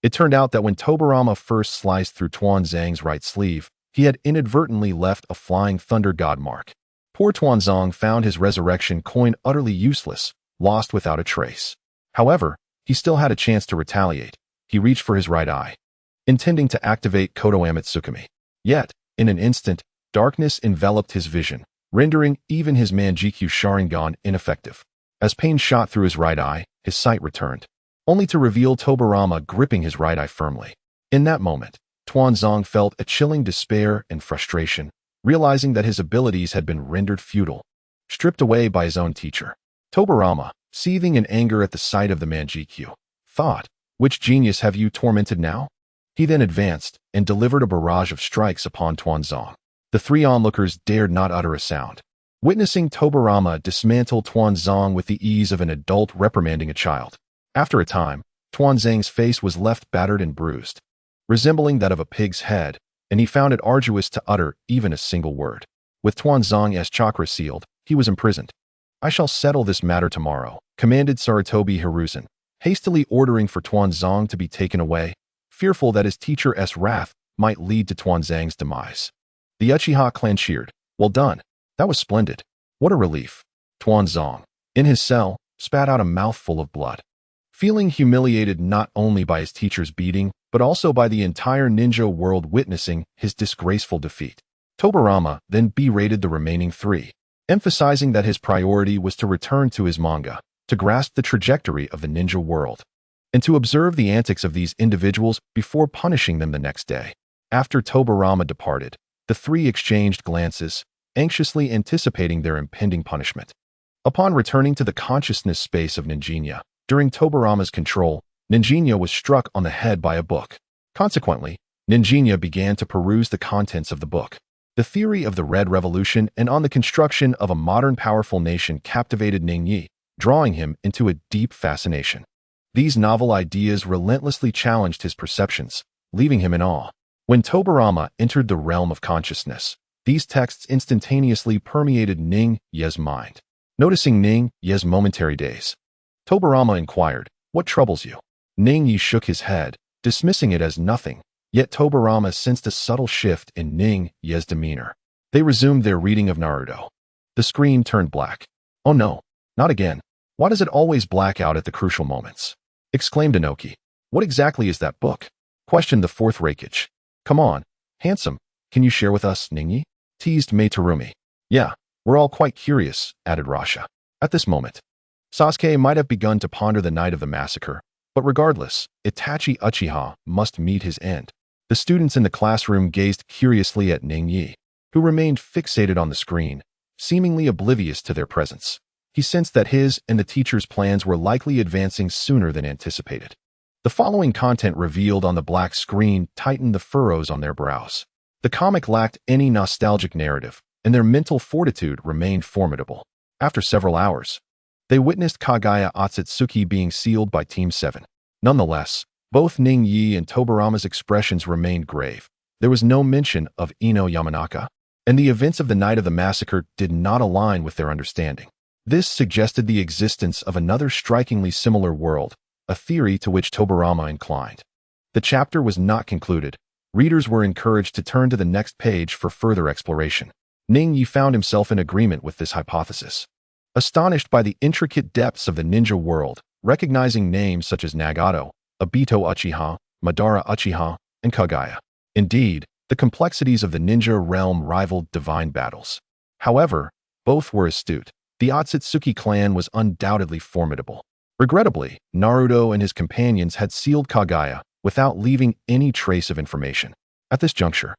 It turned out that when Tobirama first sliced through Tuanzang's right sleeve, he had inadvertently left a Flying Thunder God mark. Poor Tuanzang found his resurrection coin utterly useless, lost without a trace. However, he still had a chance to retaliate. He reached for his right eye, intending to activate Kodo Amatsukami. Yet, in an instant, darkness enveloped his vision, rendering even his Manjikyu Sharingan ineffective. As pain shot through his right eye, his sight returned, only to reveal Tobirama gripping his right eye firmly. In that moment, Tuanzang felt a chilling despair and frustration, realizing that his abilities had been rendered futile, stripped away by his own teacher. Tobirama, seething in anger at the sight of the Manjikyu, thought, "Which genius have you tormented now?" He then advanced and delivered a barrage of strikes upon Tuanzang. The three onlookers dared not utter a sound, witnessing Tobirama dismantle Tuanzang with the ease of an adult reprimanding a child. After a time, Tuanzang's face was left battered and bruised, resembling that of a pig's head, and he found it arduous to utter even a single word. With Tuanzang's chakra sealed, he was imprisoned. "I shall settle this matter tomorrow," commanded Sarutobi Hiruzen, hastily ordering for Tuanzang to be taken away, fearful that his teacher's wrath might lead to Tuanzang's demise. The Uchiha clan cheered. "Well done. That was splendid. What a relief." Tuanzang, in his cell, spat out a mouthful of blood, feeling humiliated not only by his teacher's beating, but also by the entire ninja world witnessing his disgraceful defeat. Tobirama then berated the remaining three, emphasizing that his priority was to return to his manga, to grasp the trajectory of the ninja world, and to observe the antics of these individuals before punishing them the next day. After Tobirama departed, the three exchanged glances, anxiously anticipating their impending punishment. Upon returning to the consciousness space of Ninjinya, during Tobirama's control, Ninjinya was struck on the head by a book. Consequently, Ninjinya began to peruse the contents of the book. The theory of the Red Revolution and on the construction of a modern powerful nation captivated Ningyi, drawing him into a deep fascination. These novel ideas relentlessly challenged his perceptions, leaving him in awe. When Tobirama entered the realm of consciousness, these texts instantaneously permeated Ningyi's mind. Noticing Ningyi's momentary daze, Tobirama inquired, "What troubles you?" Ningyi shook his head, dismissing it as nothing, yet Tobirama sensed a subtle shift in Ningyi's demeanor. They resumed their reading of Naruto. The screen turned black. "Oh no, not again. Why does it always black out at the crucial moments?" exclaimed Inoki. "What exactly is that book?" questioned the fourth Reikage. "Come on, handsome, can you share with us, Ningyi?" teased Meitarumi. "Yeah, we're all quite curious," added Rasha. At this moment, Sasuke might have begun to ponder the night of the massacre, but regardless, Itachi Uchiha must meet his end. The students in the classroom gazed curiously at Ningyi, who remained fixated on the screen, seemingly oblivious to their presence. He sensed that his and the teacher's plans were likely advancing sooner than anticipated. The following content revealed on the black screen tightened the furrows on their brows. The comic lacked any nostalgic narrative, and their mental fortitude remained formidable. After several hours, they witnessed Kaguya Otsutsuki being sealed by Team 7. Nonetheless, both Ningyi and Tobirama's expressions remained grave. There was no mention of Ino Yamanaka, and the events of the night of the massacre did not align with their understanding. This suggested the existence of another strikingly similar world, a theory to which Tobirama inclined. The chapter was not concluded. Readers were encouraged to turn to the next page for further exploration. Ningyi found himself in agreement with this hypothesis. Astonished by the intricate depths of the ninja world, recognizing names such as Nagato, Obito Uchiha, Madara Uchiha, and Kaguya. Indeed, the complexities of the ninja realm rivaled divine battles. However, both were astute. The Otsutsuki clan was undoubtedly formidable. Regrettably, Naruto and his companions had sealed Kaguya without leaving any trace of information. At this juncture,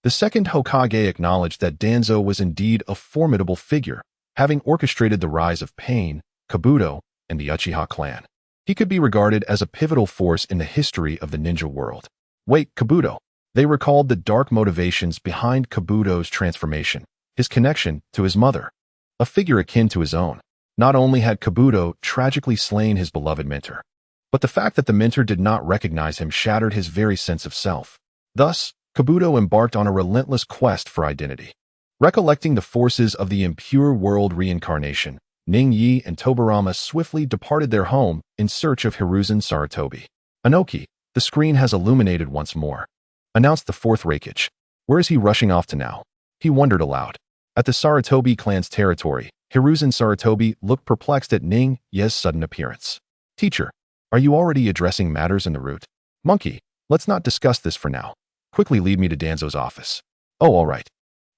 the second Hokage acknowledged that Danzo was indeed a formidable figure, having orchestrated the rise of Pain, Kabuto, and the Uchiha clan. He could be regarded as a pivotal force in the history of the ninja world. "Wait, Kabuto, They recalled the dark motivations behind Kabuto's transformation, his connection to his mother, a figure akin to his own. Not only had Kabuto tragically slain his beloved mentor, but the fact that the mentor did not recognize him shattered his very sense of self. Thus, Kabuto embarked on a relentless quest for identity. Recollecting the forces of the impure world reincarnation, Ning Yi and Tobirama swiftly departed their home in search of Hiruzen Sarutobi. "Anoki, the screen has illuminated once more," announced the fourth Reikage. "Where is he rushing off to now?" He wondered aloud. At the Sarutobi clan's territory, Hiruzen Sarutobi looked perplexed at Ning Ye's sudden appearance. "Teacher, are you already addressing matters in the route? Monkey, let's not discuss this for now. Quickly lead me to Danzo's office." "Oh, all right."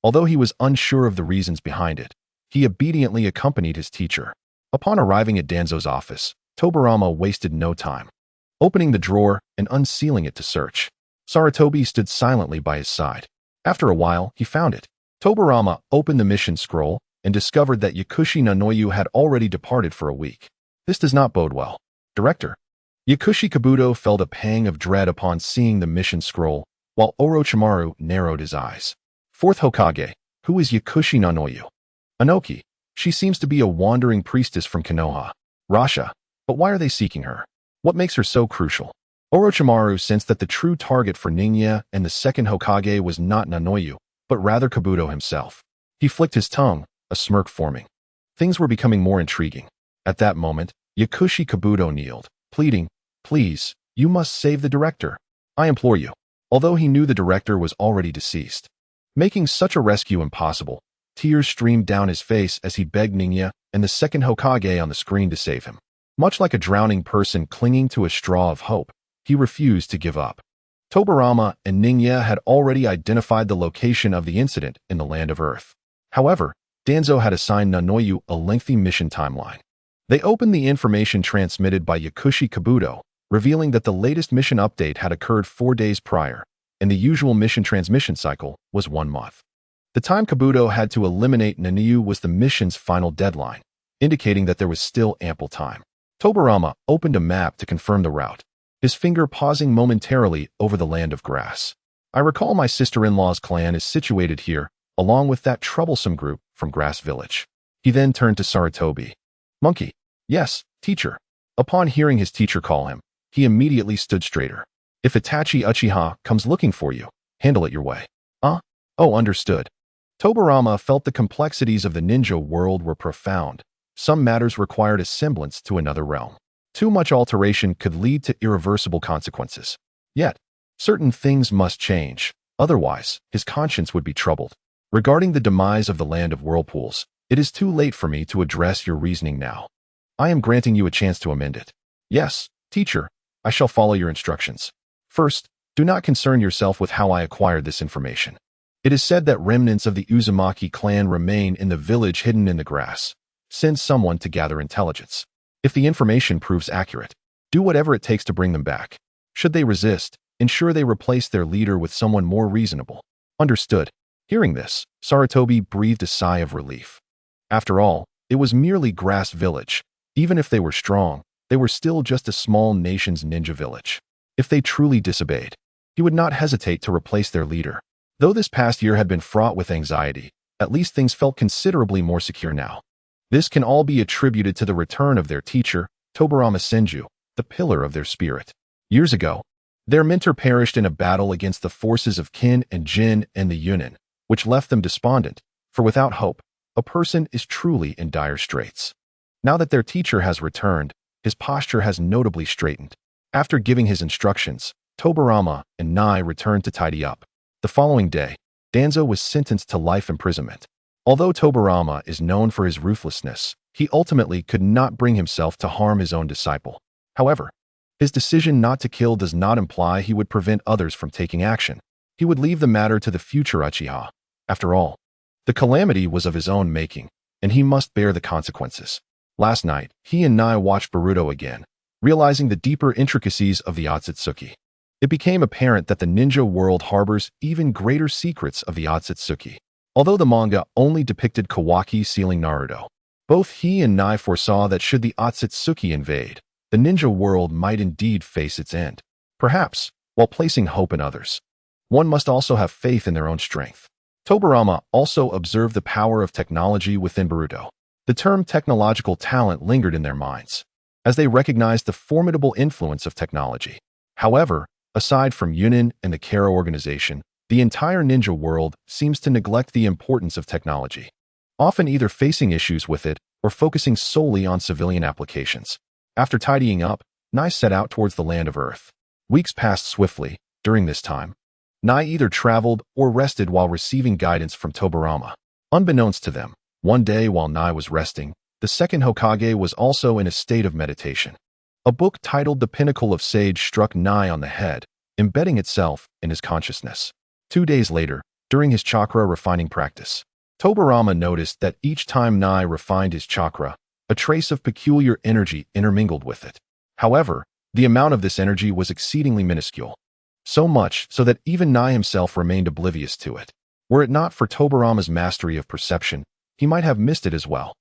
Although he was unsure of the reasons behind it, he obediently accompanied his teacher. Upon arriving at Danzo's office, Tobirama wasted no time, opening the drawer and unsealing it to search. Sarutobi stood silently by his side. After a while, he found it. Tobirama opened the mission scroll and discovered that Yakushi Nanoyu had already departed for a week. This does not bode well. "Director." Yakushi Kabuto felt a pang of dread upon seeing the mission scroll, while Orochimaru narrowed his eyes. "Fourth Hokage, who is Yakushi Nanoyu?" "Anoki. She seems to be a wandering priestess from Konoha." "Rasha. But why are they seeking her? What makes her so crucial?" Orochimaru sensed that the true target for Ningya and the second Hokage was not Nanoyu, but rather Kabuto himself. He flicked his tongue, a smirk forming. Things were becoming more intriguing. At that moment, Yakushi Kabuto kneeled, pleading, "Please, you must save the director. I implore you." Although he knew the director was already deceased, making such a rescue impossible, tears streamed down his face as he begged Ningya and the second Hokage on the screen to save him. Much like a drowning person clinging to a straw of hope, he refused to give up. Tobirama and Ningya had already identified the location of the incident in the land of Earth. However, Danzo had assigned Nanoyu a lengthy mission timeline. They opened the information transmitted by Yakushi Kabuto, revealing that the latest mission update had occurred 4 days prior, and the usual mission transmission cycle was 1 month. The time Kabuto had to eliminate Nanoyu was the mission's final deadline, indicating that there was still ample time. Tobirama opened a map to confirm the route, his finger pausing momentarily over the land of grass. "I recall my sister-in-law's clan is situated here, along with that troublesome group from Grass Village." He then turned to Sarutobi. "Monkey." "Yes, teacher." Upon hearing his teacher call him, he immediately stood straighter. "If Itachi Uchiha comes looking for you, handle it your way." "Oh, understood." Tobirama felt the complexities of the ninja world were profound. Some matters required a semblance to another realm. Too much alteration could lead to irreversible consequences. Yet, certain things must change, otherwise his conscience would be troubled. "Regarding the demise of the land of whirlpools, it is too late for me to address your reasoning now. I am granting you a chance to amend it." "Yes, teacher, I shall follow your instructions. First, do not concern yourself with how I acquired this information. It is said that remnants of the Uzumaki clan remain in the village hidden in the grass. Send someone to gather intelligence. If the information proves accurate, do whatever it takes to bring them back. Should they resist, ensure they replace their leader with someone more reasonable." "Understood." Hearing this, Sarutobi breathed a sigh of relief. After all, it was merely Grass Village. Even if they were strong, they were still just a small nation's ninja village. If they truly disobeyed, he would not hesitate to replace their leader. Though this past year had been fraught with anxiety, at least things felt considerably more secure now. This can all be attributed to the return of their teacher, Tobirama Senju, the pillar of their spirit. Years ago, their mentor perished in a battle against the forces of Kin and Jin and the Yunin, which left them despondent, for without hope, a person is truly in dire straits. Now that their teacher has returned, his posture has notably straightened. After giving his instructions, Tobirama and Nai returned to tidy up. The following day, Danzo was sentenced to life imprisonment. Although Tobirama is known for his ruthlessness, he ultimately could not bring himself to harm his own disciple. However, his decision not to kill does not imply he would prevent others from taking action. He would leave the matter to the future Uchiha. After all, the calamity was of his own making, and he must bear the consequences. Last night, he and Nai watched Boruto again, realizing the deeper intricacies of the Otsutsuki. It became apparent that the ninja world harbors even greater secrets of the Otsutsuki. Although the manga only depicted Kawaki sealing Naruto, both he and Nai foresaw that should the Otsutsuki invade, the ninja world might indeed face its end. Perhaps, while placing hope in others. one must also have faith in their own strength. Tobirama also observed the power of technology within Boruto. The term technological talent lingered in their minds, as they recognized the formidable influence of technology. However, aside from Yunin and the Kara organization, the entire ninja world seems to neglect the importance of technology, often either facing issues with it or focusing solely on civilian applications. After tidying up, Nai set out towards the land of Earth. Weeks passed swiftly. During this time, Nai either traveled or rested while receiving guidance from Tobirama. Unbeknownst to them, one day while Nai was resting, the second Hokage was also in a state of meditation. A book titled The Pinnacle of Sage struck Nai on the head, embedding itself in his consciousness. 2 days later, during his chakra refining practice, Tobirama noticed that each time Nai refined his chakra, a trace of peculiar energy intermingled with it. However, the amount of this energy was exceedingly minuscule, so much so that even Nai himself remained oblivious to it. Were it not for Tobirama's mastery of perception, he might have missed it as well.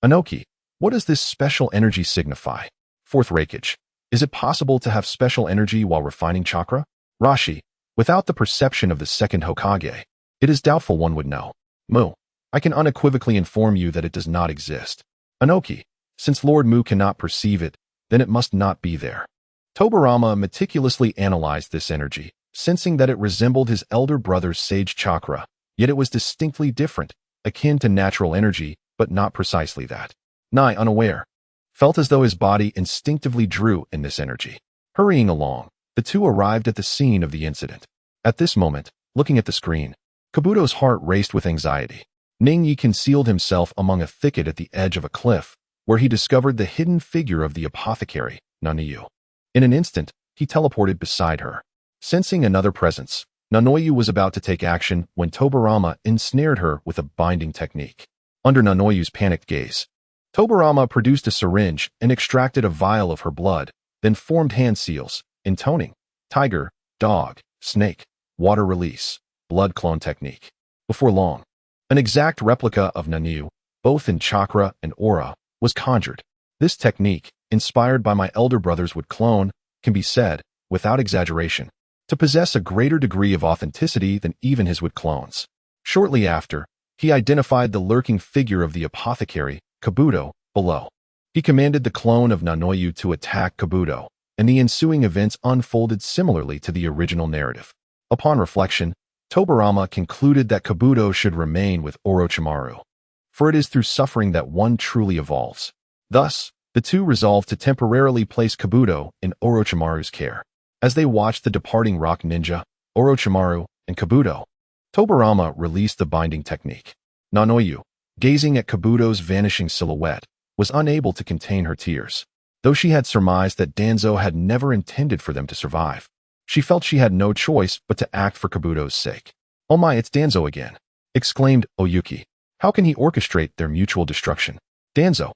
Anoki, what does this special energy signify? Fourth Reikage, is it possible to have special energy while refining chakra? Rashi, without the perception of the second Hokage, it is doubtful one would know. Mu, I can unequivocally inform you that it does not exist. Anoki, since Lord Mu cannot perceive it, then it must not be there. Tobirama meticulously analyzed this energy, sensing that it resembled his elder brother's sage chakra, yet it was distinctly different, akin to natural energy, but not precisely that. Nai, unaware, felt as though his body instinctively drew in this energy. Hurrying along, the two arrived at the scene of the incident. At this moment, looking at the screen, Kabuto's heart raced with anxiety. Ningyi concealed himself among a thicket at the edge of a cliff, where he discovered the hidden figure of the apothecary, Nanoyu. In an instant, he teleported beside her. Sensing another presence, Nanoyu was about to take action when Tobirama ensnared her with a binding technique. Under Nanoyu's panicked gaze, Tobirama produced a syringe and extracted a vial of her blood, then formed hand seals, intoning tiger, dog, snake, water release, blood clone technique. Before long, an exact replica of Nanoyu, both in chakra and aura, was conjured. This technique, inspired by my elder brother's wood clone, can be said, without exaggeration, to possess a greater degree of authenticity than even his wood clones. Shortly after, he identified the lurking figure of the apothecary, Kabuto, below. He commanded the clone of Nanoyu to attack Kabuto, and the ensuing events unfolded similarly to the original narrative. Upon reflection, Tobirama concluded that Kabuto should remain with Orochimaru, for it is through suffering that one truly evolves. Thus, the two resolved to temporarily place Kabuto in Orochimaru's care. As they watched the departing rock ninja, Orochimaru, and Kabuto, Tobirama released the binding technique. Nanoyu, gazing at Kabuto's vanishing silhouette, was unable to contain her tears. Though she had surmised that Danzo had never intended for them to survive, she felt she had no choice but to act for Kabuto's sake. "Oh my, it's Danzo again," exclaimed Oyuki. "How can he orchestrate their mutual destruction?" "Danzo,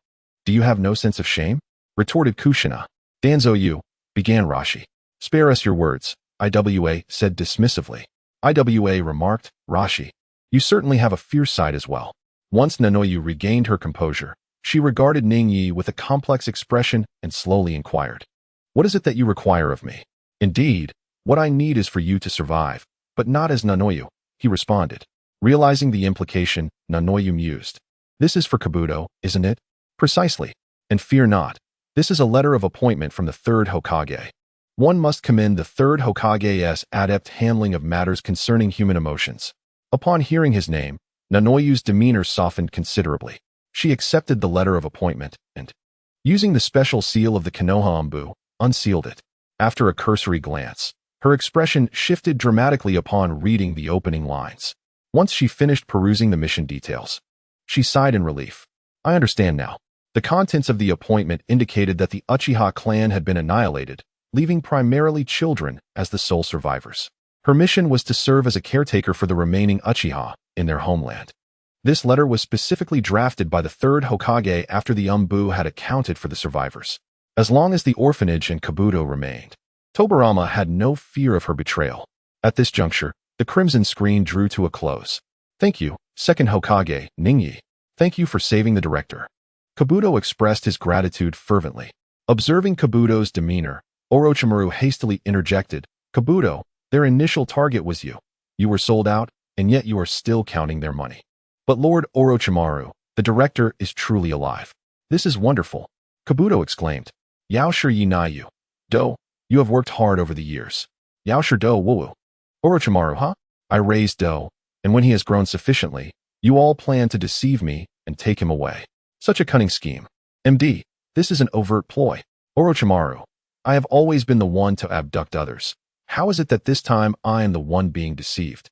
do you have no sense of shame?" retorted Kushina. "Danzo, you," began Rashi. "Spare us your words," Iwa said dismissively. Iwa remarked, "Rashi, you certainly have a fierce side as well." Once Nanoyu regained her composure, she regarded Ningyi with a complex expression and slowly inquired, "What is it that you require of me?" "Indeed, what I need is for you to survive, but not as Nanoyu," he responded. Realizing the implication, Nanoyu mused. "This is for Kabuto, isn't it?" "Precisely. And fear not. This is a letter of appointment from the third Hokage. One must commend the third Hokage's adept handling of matters concerning human emotions." Upon hearing his name, Nanoyu's demeanor softened considerably. She accepted the letter of appointment and, using the special seal of the Konoha Ambu, unsealed it. After a cursory glance, her expression shifted dramatically upon reading the opening lines. Once she finished perusing the mission details, she sighed in relief. "I understand now." The contents of the appointment indicated that the Uchiha clan had been annihilated, leaving primarily children as the sole survivors. Her mission was to serve as a caretaker for the remaining Uchiha in their homeland. This letter was specifically drafted by the third Hokage after the Ambu had accounted for the survivors. As long as the orphanage and Kabuto remained, Tobirama had no fear of her betrayal. At this juncture, the crimson screen drew to a close. "Thank you, second Hokage, Ningyi. Thank you for saving the director." Kabuto expressed his gratitude fervently. Observing Kabuto's demeanor, Orochimaru hastily interjected, "Kabuto, Their initial target was you. You were sold out, and yet you are still counting their money. But Lord Orochimaru, the director, is truly alive. This is wonderful, Kabuto exclaimed. Yao Shi Yi Na Yu. Do, you have worked hard over the years. Yao Shi Do Woo. Orochimaru, huh? I raised Do, and when he has grown sufficiently, you all plan to deceive me and take him away. Such a cunning scheme. MD, this is an overt ploy. Orochimaru, I have always been the one to abduct others. How is it that this time I am the one being deceived?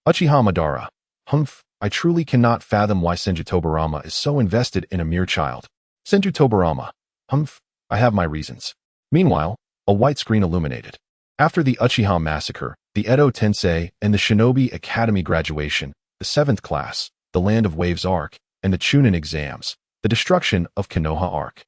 Uchiha Madara. Humph, I truly cannot fathom why Senju Tobirama is so invested in a mere child. Senju Tobirama. Humph, I have my reasons. Meanwhile, a white screen illuminated. After the Uchiha massacre, the Edo Tensei and the Shinobi Academy graduation, the 7th class, the Land of Waves arc, and the Chunin exams, the destruction of Konoha arc.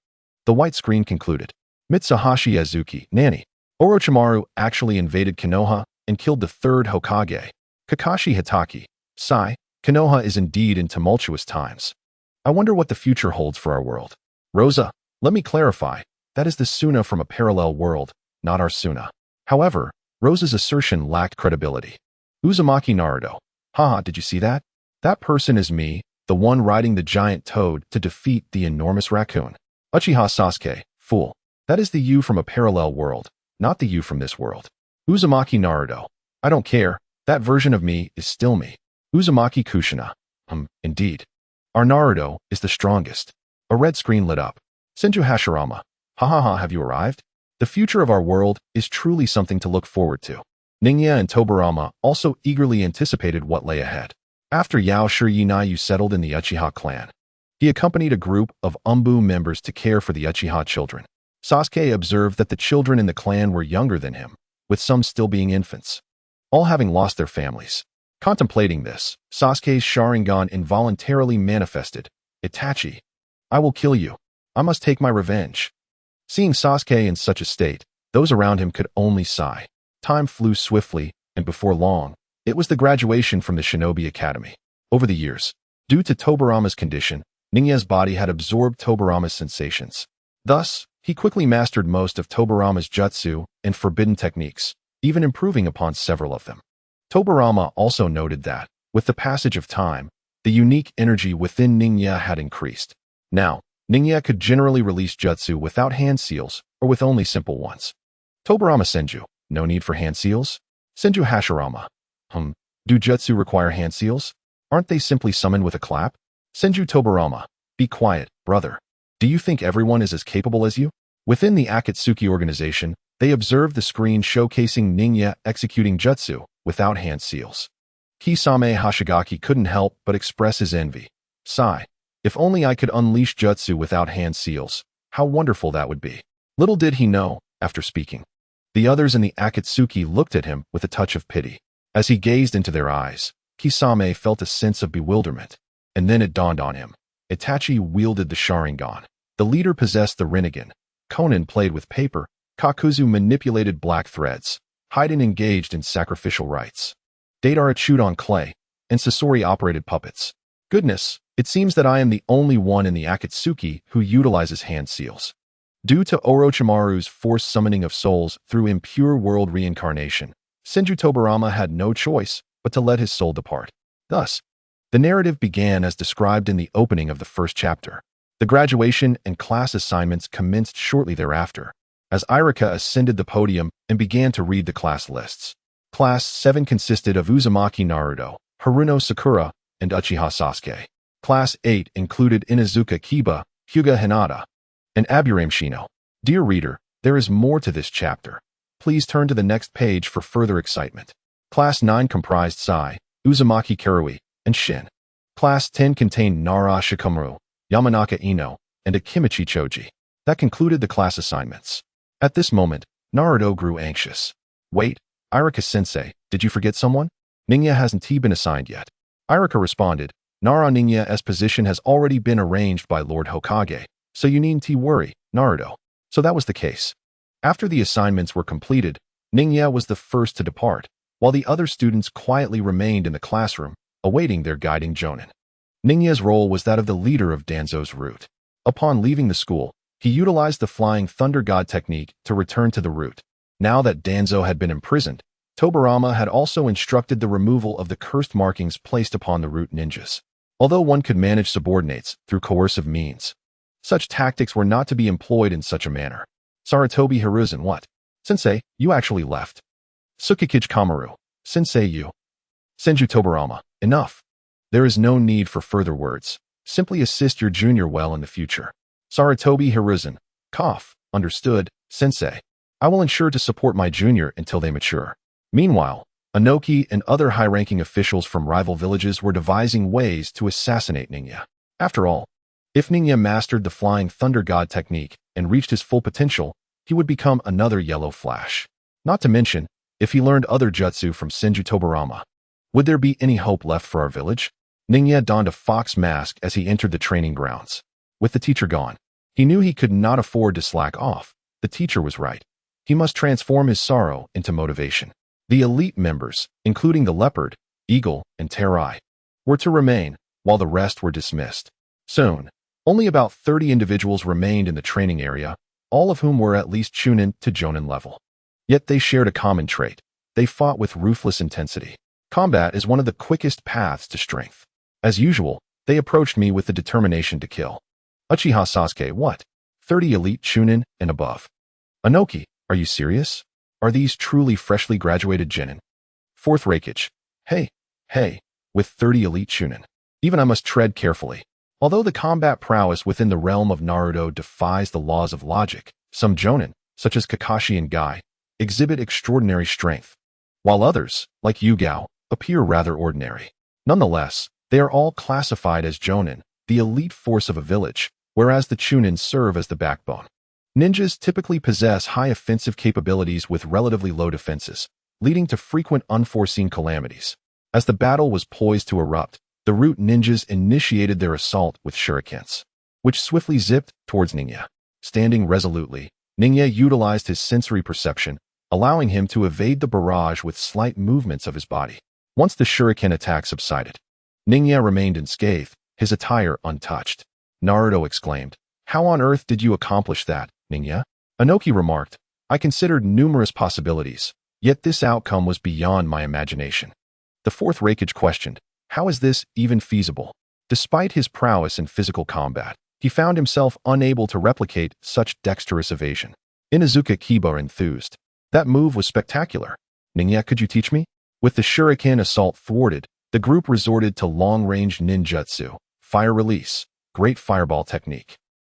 The white screen concluded. Mitsuhashi Azuki, Nani. Orochimaru actually invaded Konoha and killed the 3rd Hokage. Kakashi Hatake. Sigh, Konoha is indeed in tumultuous times. I wonder what the future holds for our world. Rosa, let me clarify, that is the Suna from a parallel world, not our Suna. However, Rosa's assertion lacked credibility. Uzumaki Naruto. Haha, did you see that? That person is me, the one riding the giant toad to defeat the enormous raccoon. Uchiha Sasuke. Fool. That is the you from a parallel world, not the you from this world. Uzumaki Naruto. I don't care, that version of me is still me. Uzumaki Kushina. Indeed. Our Naruto is the strongest. A red screen lit up. Senju Hashirama. Ha, have you arrived? The future of our world is truly something to look forward to. Ningya and Tobirama also eagerly anticipated what lay ahead. After Yao Shi Yi Na Yu settled in the Uchiha clan, he accompanied a group of Umbu members to care for the Uchiha children. Sasuke observed that the children in the clan were younger than him, with some still being infants, all having lost their families. Contemplating this, Sasuke's Sharingan involuntarily manifested. Itachi. I will kill you. I must take my revenge. Seeing Sasuke in such a state, those around him could only sigh. Time flew swiftly, and before long, it was the graduation from the Shinobi Academy. Over the years, due to Tobirama's condition, Ningya's body had absorbed Tobirama's sensations. Thus, he quickly mastered most of Tobirama's jutsu and forbidden techniques, even improving upon several of them. Tobirama also noted that, with the passage of time, the unique energy within Ningya had increased. Now, Ningya could generally release jutsu without hand seals or with only simple ones. Tobirama Senju, no need for hand seals? Senju Hashirama. Do jutsu require hand seals? Aren't they simply summoned with a clap? Senju Tobirama. Be quiet, brother. Do you think everyone is as capable as you? Within the Akatsuki organization, they observed the screen showcasing Ningya executing jutsu without hand seals. Kisame Hashigaki couldn't help but express his envy. Sigh. If only I could unleash jutsu without hand seals, how wonderful that would be. Little did he know, after speaking. The others in the Akatsuki looked at him with a touch of pity. As he gazed into their eyes, Kisame felt a sense of bewilderment. And then it dawned on him. Itachi wielded the Sharingan. The leader possessed the Rinnegan. Conan played with paper. Kakuzu manipulated black threads. Haiden engaged in sacrificial rites. Deidara chewed on clay, and Sasori operated puppets. Goodness, it seems that I am the only one in the Akatsuki who utilizes hand seals. Due to Orochimaru's forced summoning of souls through impure world reincarnation, Senju Tobirama had no choice but to let his soul depart. Thus, the narrative began as described in the opening of the first chapter. The graduation and class assignments commenced shortly thereafter, as Irika ascended the podium and began to read the class lists. Class 7 consisted of Uzumaki Naruto, Haruno Sakura, and Uchiha Sasuke. Class 8 included Inuzuka Kiba, Hyuga Hinata, and Aburame Shino. Dear reader, there is more to this chapter. Please turn to the next page for further excitement. Class 9 comprised Sai, Uzumaki Karui, and Shin. Class 10 contained Nara Shikamaru, Yamanaka Ino, and Akimichi Choji. That concluded the class assignments. At this moment, Naruto grew anxious. Wait, Irika-sensei, did you forget someone? Ningya hasn't been assigned yet. Irika responded, Nara Ningya's position has already been arranged by Lord Hokage, so you needn't worry, Naruto. So that was the case. After the assignments were completed, Ningya was the first to depart, while the other students quietly remained in the classroom, awaiting their guiding jonin. Ningya's role was that of the leader of Danzo's route. Upon leaving the school, he utilized the Flying Thunder God technique to return to the route. Now that Danzo had been imprisoned, Tobirama had also instructed the removal of the cursed markings placed upon the root ninjas. Although one could manage subordinates through coercive means, such tactics were not to be employed in such a manner. Sarutobi Hiruzen, what? Sensei, you actually left. Tsukikage Kamaru, Sensei you. Senju Tobirama, enough. There is no need for further words. Simply assist your junior well in the future. Sarutobi Hiruzen, cough, understood, Sensei. I will ensure to support my junior until they mature. Meanwhile, Inoki and other high-ranking officials from rival villages were devising ways to assassinate Ningya. After all, if Ningya mastered the Flying Thunder God technique and reached his full potential, he would become another Yellow Flash. Not to mention, if he learned other jutsu from Senju Tobirama, would there be any hope left for our village? Ningya donned a fox mask as he entered the training grounds. With the teacher gone, he knew he could not afford to slack off. The teacher was right. He must transform his sorrow into motivation. The elite members, including the Leopard, Eagle, and Terai, were to remain, while the rest were dismissed. Soon, only about 30 individuals remained in the training area, all of whom were at least Chunin to Jonin level. Yet they shared a common trait. They fought with ruthless intensity. Combat is one of the quickest paths to strength. As usual, they approached me with the determination to kill. Uchiha Sasuke, what? 30 elite Chunin and above. Inoki, are you serious? Are these truly freshly graduated genin? Fourth Raikage. Hey, with 30 elite Chunin. Even I must tread carefully. Although the combat prowess within the realm of Naruto defies the laws of logic, some jonin, such as Kakashi and Guy, exhibit extraordinary strength, while others, like Yugao, appear rather ordinary. Nonetheless, they are all classified as jonin, the elite force of a village, whereas the Chunin serve as the backbone. Ninjas typically possess high offensive capabilities with relatively low defenses, leading to frequent unforeseen calamities. As the battle was poised to erupt, the root ninjas initiated their assault with shurikens, which swiftly zipped towards Ningya. Standing resolutely, Ningya utilized his sensory perception, allowing him to evade the barrage with slight movements of his body. Once the shuriken attack subsided, Ningya remained unscathed, his attire untouched. Naruto exclaimed, "How on earth did you accomplish that, Ningya?" Inoki remarked, "I considered numerous possibilities, yet this outcome was beyond my imagination." The fourth Raikage questioned, "How is this even feasible?" Despite his prowess in physical combat, he found himself unable to replicate such dexterous evasion. Inuzuka Kiba enthused. "That move was spectacular. Ningya, could you teach me?" With the shuriken assault thwarted, the group resorted to long-range ninjutsu, fire release, great fireball technique,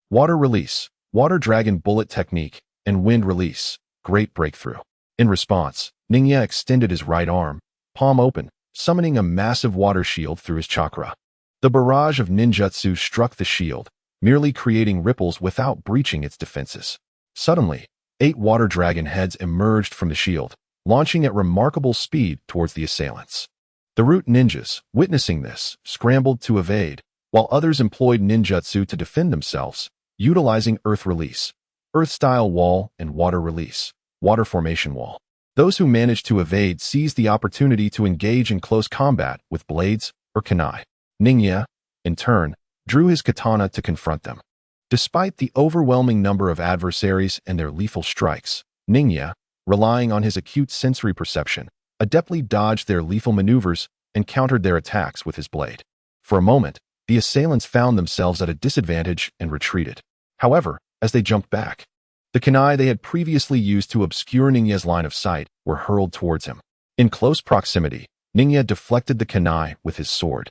water release, water dragon bullet technique, and wind release, great breakthrough. In response, Ningya extended his right arm, palm open, summoning a massive water shield through his chakra. The barrage of ninjutsu struck the shield, merely creating ripples without breaching its defenses. Suddenly, 8 water dragon heads emerged from the shield, launching at remarkable speed towards the assailants. The root ninjas, witnessing this, scrambled to evade, while others employed ninjutsu to defend themselves, utilizing earth release, earth-style wall, and water release, water formation wall. Those who managed to evade seized the opportunity to engage in close combat with blades or kunai. Ningya, in turn, drew his katana to confront them. Despite the overwhelming number of adversaries and their lethal strikes, Ningya, relying on his acute sensory perception, adeptly dodged their lethal maneuvers and countered their attacks with his blade. For a moment, the assailants found themselves at a disadvantage and retreated. However, as they jumped back, the kunai they had previously used to obscure Ningya's line of sight were hurled towards him. In close proximity, Ningya deflected the kunai with his sword,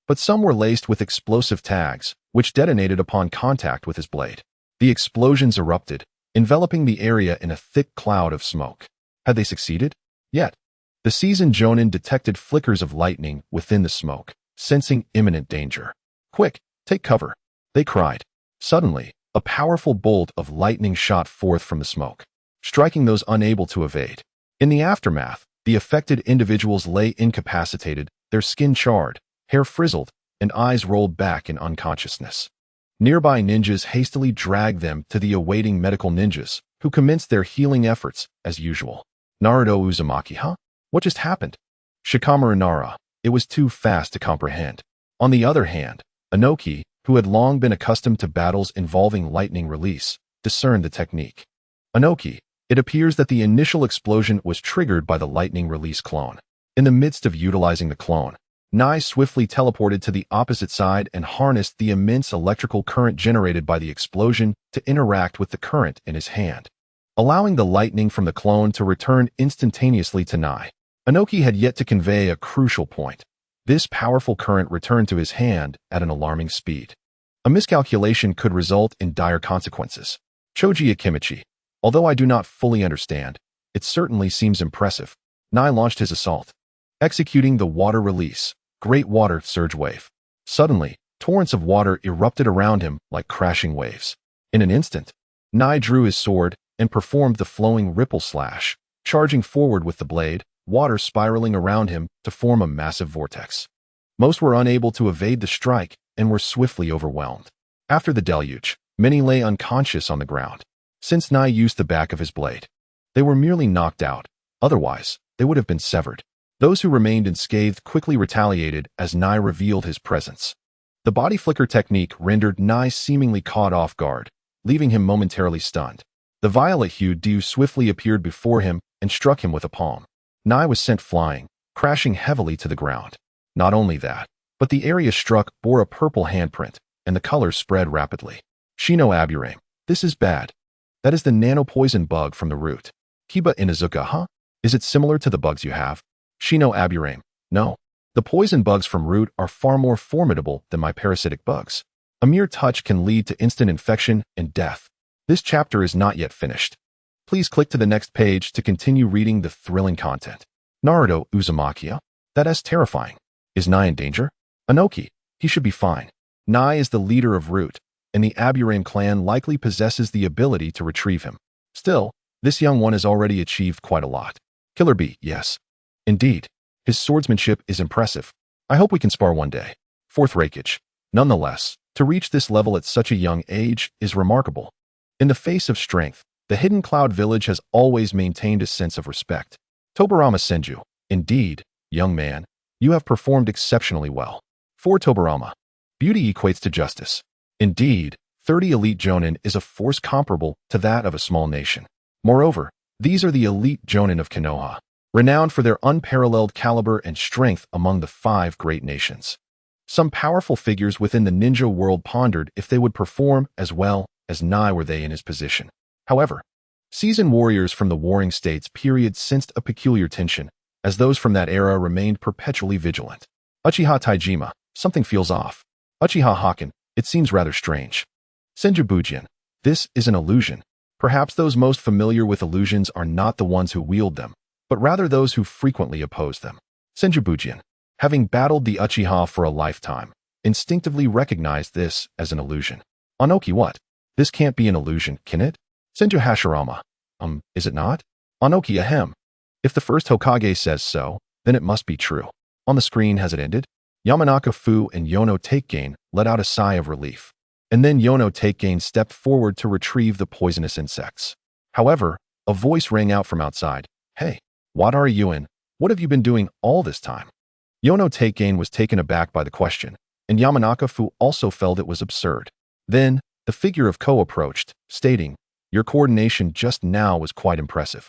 but some were laced with explosive tags, which detonated upon contact with his blade. The explosions erupted, enveloping the area in a thick cloud of smoke. Had they succeeded? Yet, the seasoned jonin detected flickers of lightning within the smoke, sensing imminent danger. "Quick, take cover," they cried. Suddenly, a powerful bolt of lightning shot forth from the smoke, striking those unable to evade. In the aftermath, the affected individuals lay incapacitated, their skin charred, hair frizzled, and eyes rolled back in unconsciousness. Nearby ninjas hastily dragged them to the awaiting medical ninjas, who commenced their healing efforts as usual. Naruto Uzumaki, huh? What just happened? Shikamaru Nara, it was too fast to comprehend. On the other hand, Inoki, who had long been accustomed to battles involving lightning release, discerned the technique. "Inoki, It appears that the initial explosion was triggered by the lightning release clone. In the midst of utilizing the clone, Nai swiftly teleported to the opposite side and harnessed the immense electrical current generated by the explosion to interact with the current in his hand, allowing the lightning from the clone to return instantaneously to Nai. Inoki had yet to convey a crucial point. This powerful current returned to his hand at an alarming speed. A miscalculation could result in dire consequences. Choji Akimichi, although I do not fully understand, it certainly seems impressive. Nai launched his assault, executing the water release, great water surge wave. Suddenly, torrents of water erupted around him like crashing waves. In an instant, Nai drew his sword and performed the flowing ripple slash, charging forward with the blade, water spiraling around him to form a massive vortex. Most were unable to evade the strike and were swiftly overwhelmed. After the deluge, many lay unconscious on the ground. Since Nai used the back of his blade, they were merely knocked out. Otherwise, they would have been severed. Those who remained unscathed quickly retaliated as Nai revealed his presence. The body flicker technique rendered Nai seemingly caught off guard, leaving him momentarily stunned. The violet-hued dew swiftly appeared before him and struck him with a palm. Nai was sent flying, crashing heavily to the ground. Not only that, but the area struck bore a purple handprint, and the colors spread rapidly. Shino Aburame, this is bad. That is the nano-poison bug from the root. Kiba Inazuka, huh? Is it similar to the bugs you have? Shino Aburame, no. The poison bugs from root are far more formidable than my parasitic bugs. A mere touch can lead to instant infection and death. This chapter is not yet finished. Please click to the next page to continue reading the thrilling content. Naruto Uzumaki, that's terrifying. Is Nai in danger? Inoki, he should be fine. Nai is the leader of Root, and the Aburame clan likely possesses the ability to retrieve him. Still, this young one has already achieved quite a lot. Killer Bee, yes. Indeed, his swordsmanship is impressive. I hope we can spar one day. Fourth Reikage. Nonetheless, to reach this level at such a young age is remarkable. In the face of strength, the Hidden Cloud Village has always maintained a sense of respect. Tobirama Senju, indeed, young man, you have performed exceptionally well. For Tobirama, beauty equates to justice. Indeed, 30 elite Jonin is a force comparable to that of a small nation. Moreover, these are the elite Jonin of Konoha, renowned for their unparalleled caliber and strength among the 5 great nations. Some powerful figures within the ninja world pondered if they would perform as well as Nai were they in his position. However, seasoned warriors from the Warring States period sensed a peculiar tension, as those from that era remained perpetually vigilant. Uchiha Taijima, something feels off. Uchiha Haken, it seems rather strange. Senju Bujin, this is an illusion. Perhaps those most familiar with illusions are not the ones who wield them, but rather those who frequently oppose them. Senju Bujin, having battled the Uchiha for a lifetime, instinctively recognized this as an illusion. Anoki, what? This can't be an illusion, can it? Senju Hashirama, is it not? Anoki, ahem. If the first Hokage says so, then it must be true. On the screen, has it ended? Yamanaka Fu and Yono Takegain let out a sigh of relief. And then Yono Takegain stepped forward to retrieve the poisonous insects. However, a voice rang out from outside. Hey, what are you in? What have you been doing all this time? Yono Takegain was taken aback by the question, and Yamanaka Fu also felt it was absurd. Then, the figure of Ko approached, stating, your coordination just now was quite impressive.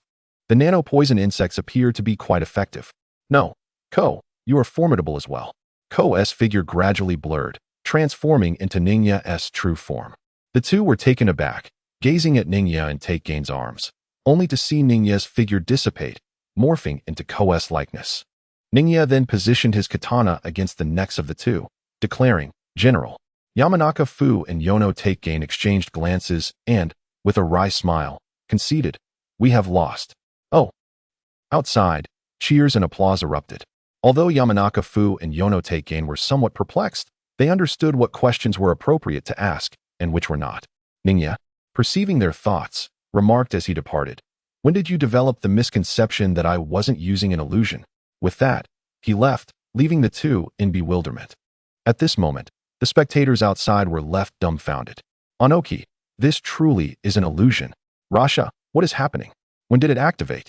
The nano-poison insects appear to be quite effective. No, Ko, you are formidable as well. Ko's figure gradually blurred, transforming into Ningya's true form. The two were taken aback, gazing at Ningya and Takegain's arms, only to see Ningya's figure dissipate, morphing into Ko's likeness. Ningya then positioned his katana against the necks of the two, declaring, General. Yamanaka Fu and Yono Takegain exchanged glances and, with a wry smile, conceded, we have lost. Oh. Outside, cheers and applause erupted. Although Yamanaka Fu and Yono Takegain were somewhat perplexed, they understood what questions were appropriate to ask and which were not. Ningya, perceiving their thoughts, remarked as he departed, when did you develop the misconception that I wasn't using an illusion? With that, he left, leaving the two in bewilderment. At this moment, the spectators outside were left dumbfounded. Anoki, this truly is an illusion. Rasha, what is happening? When did it activate?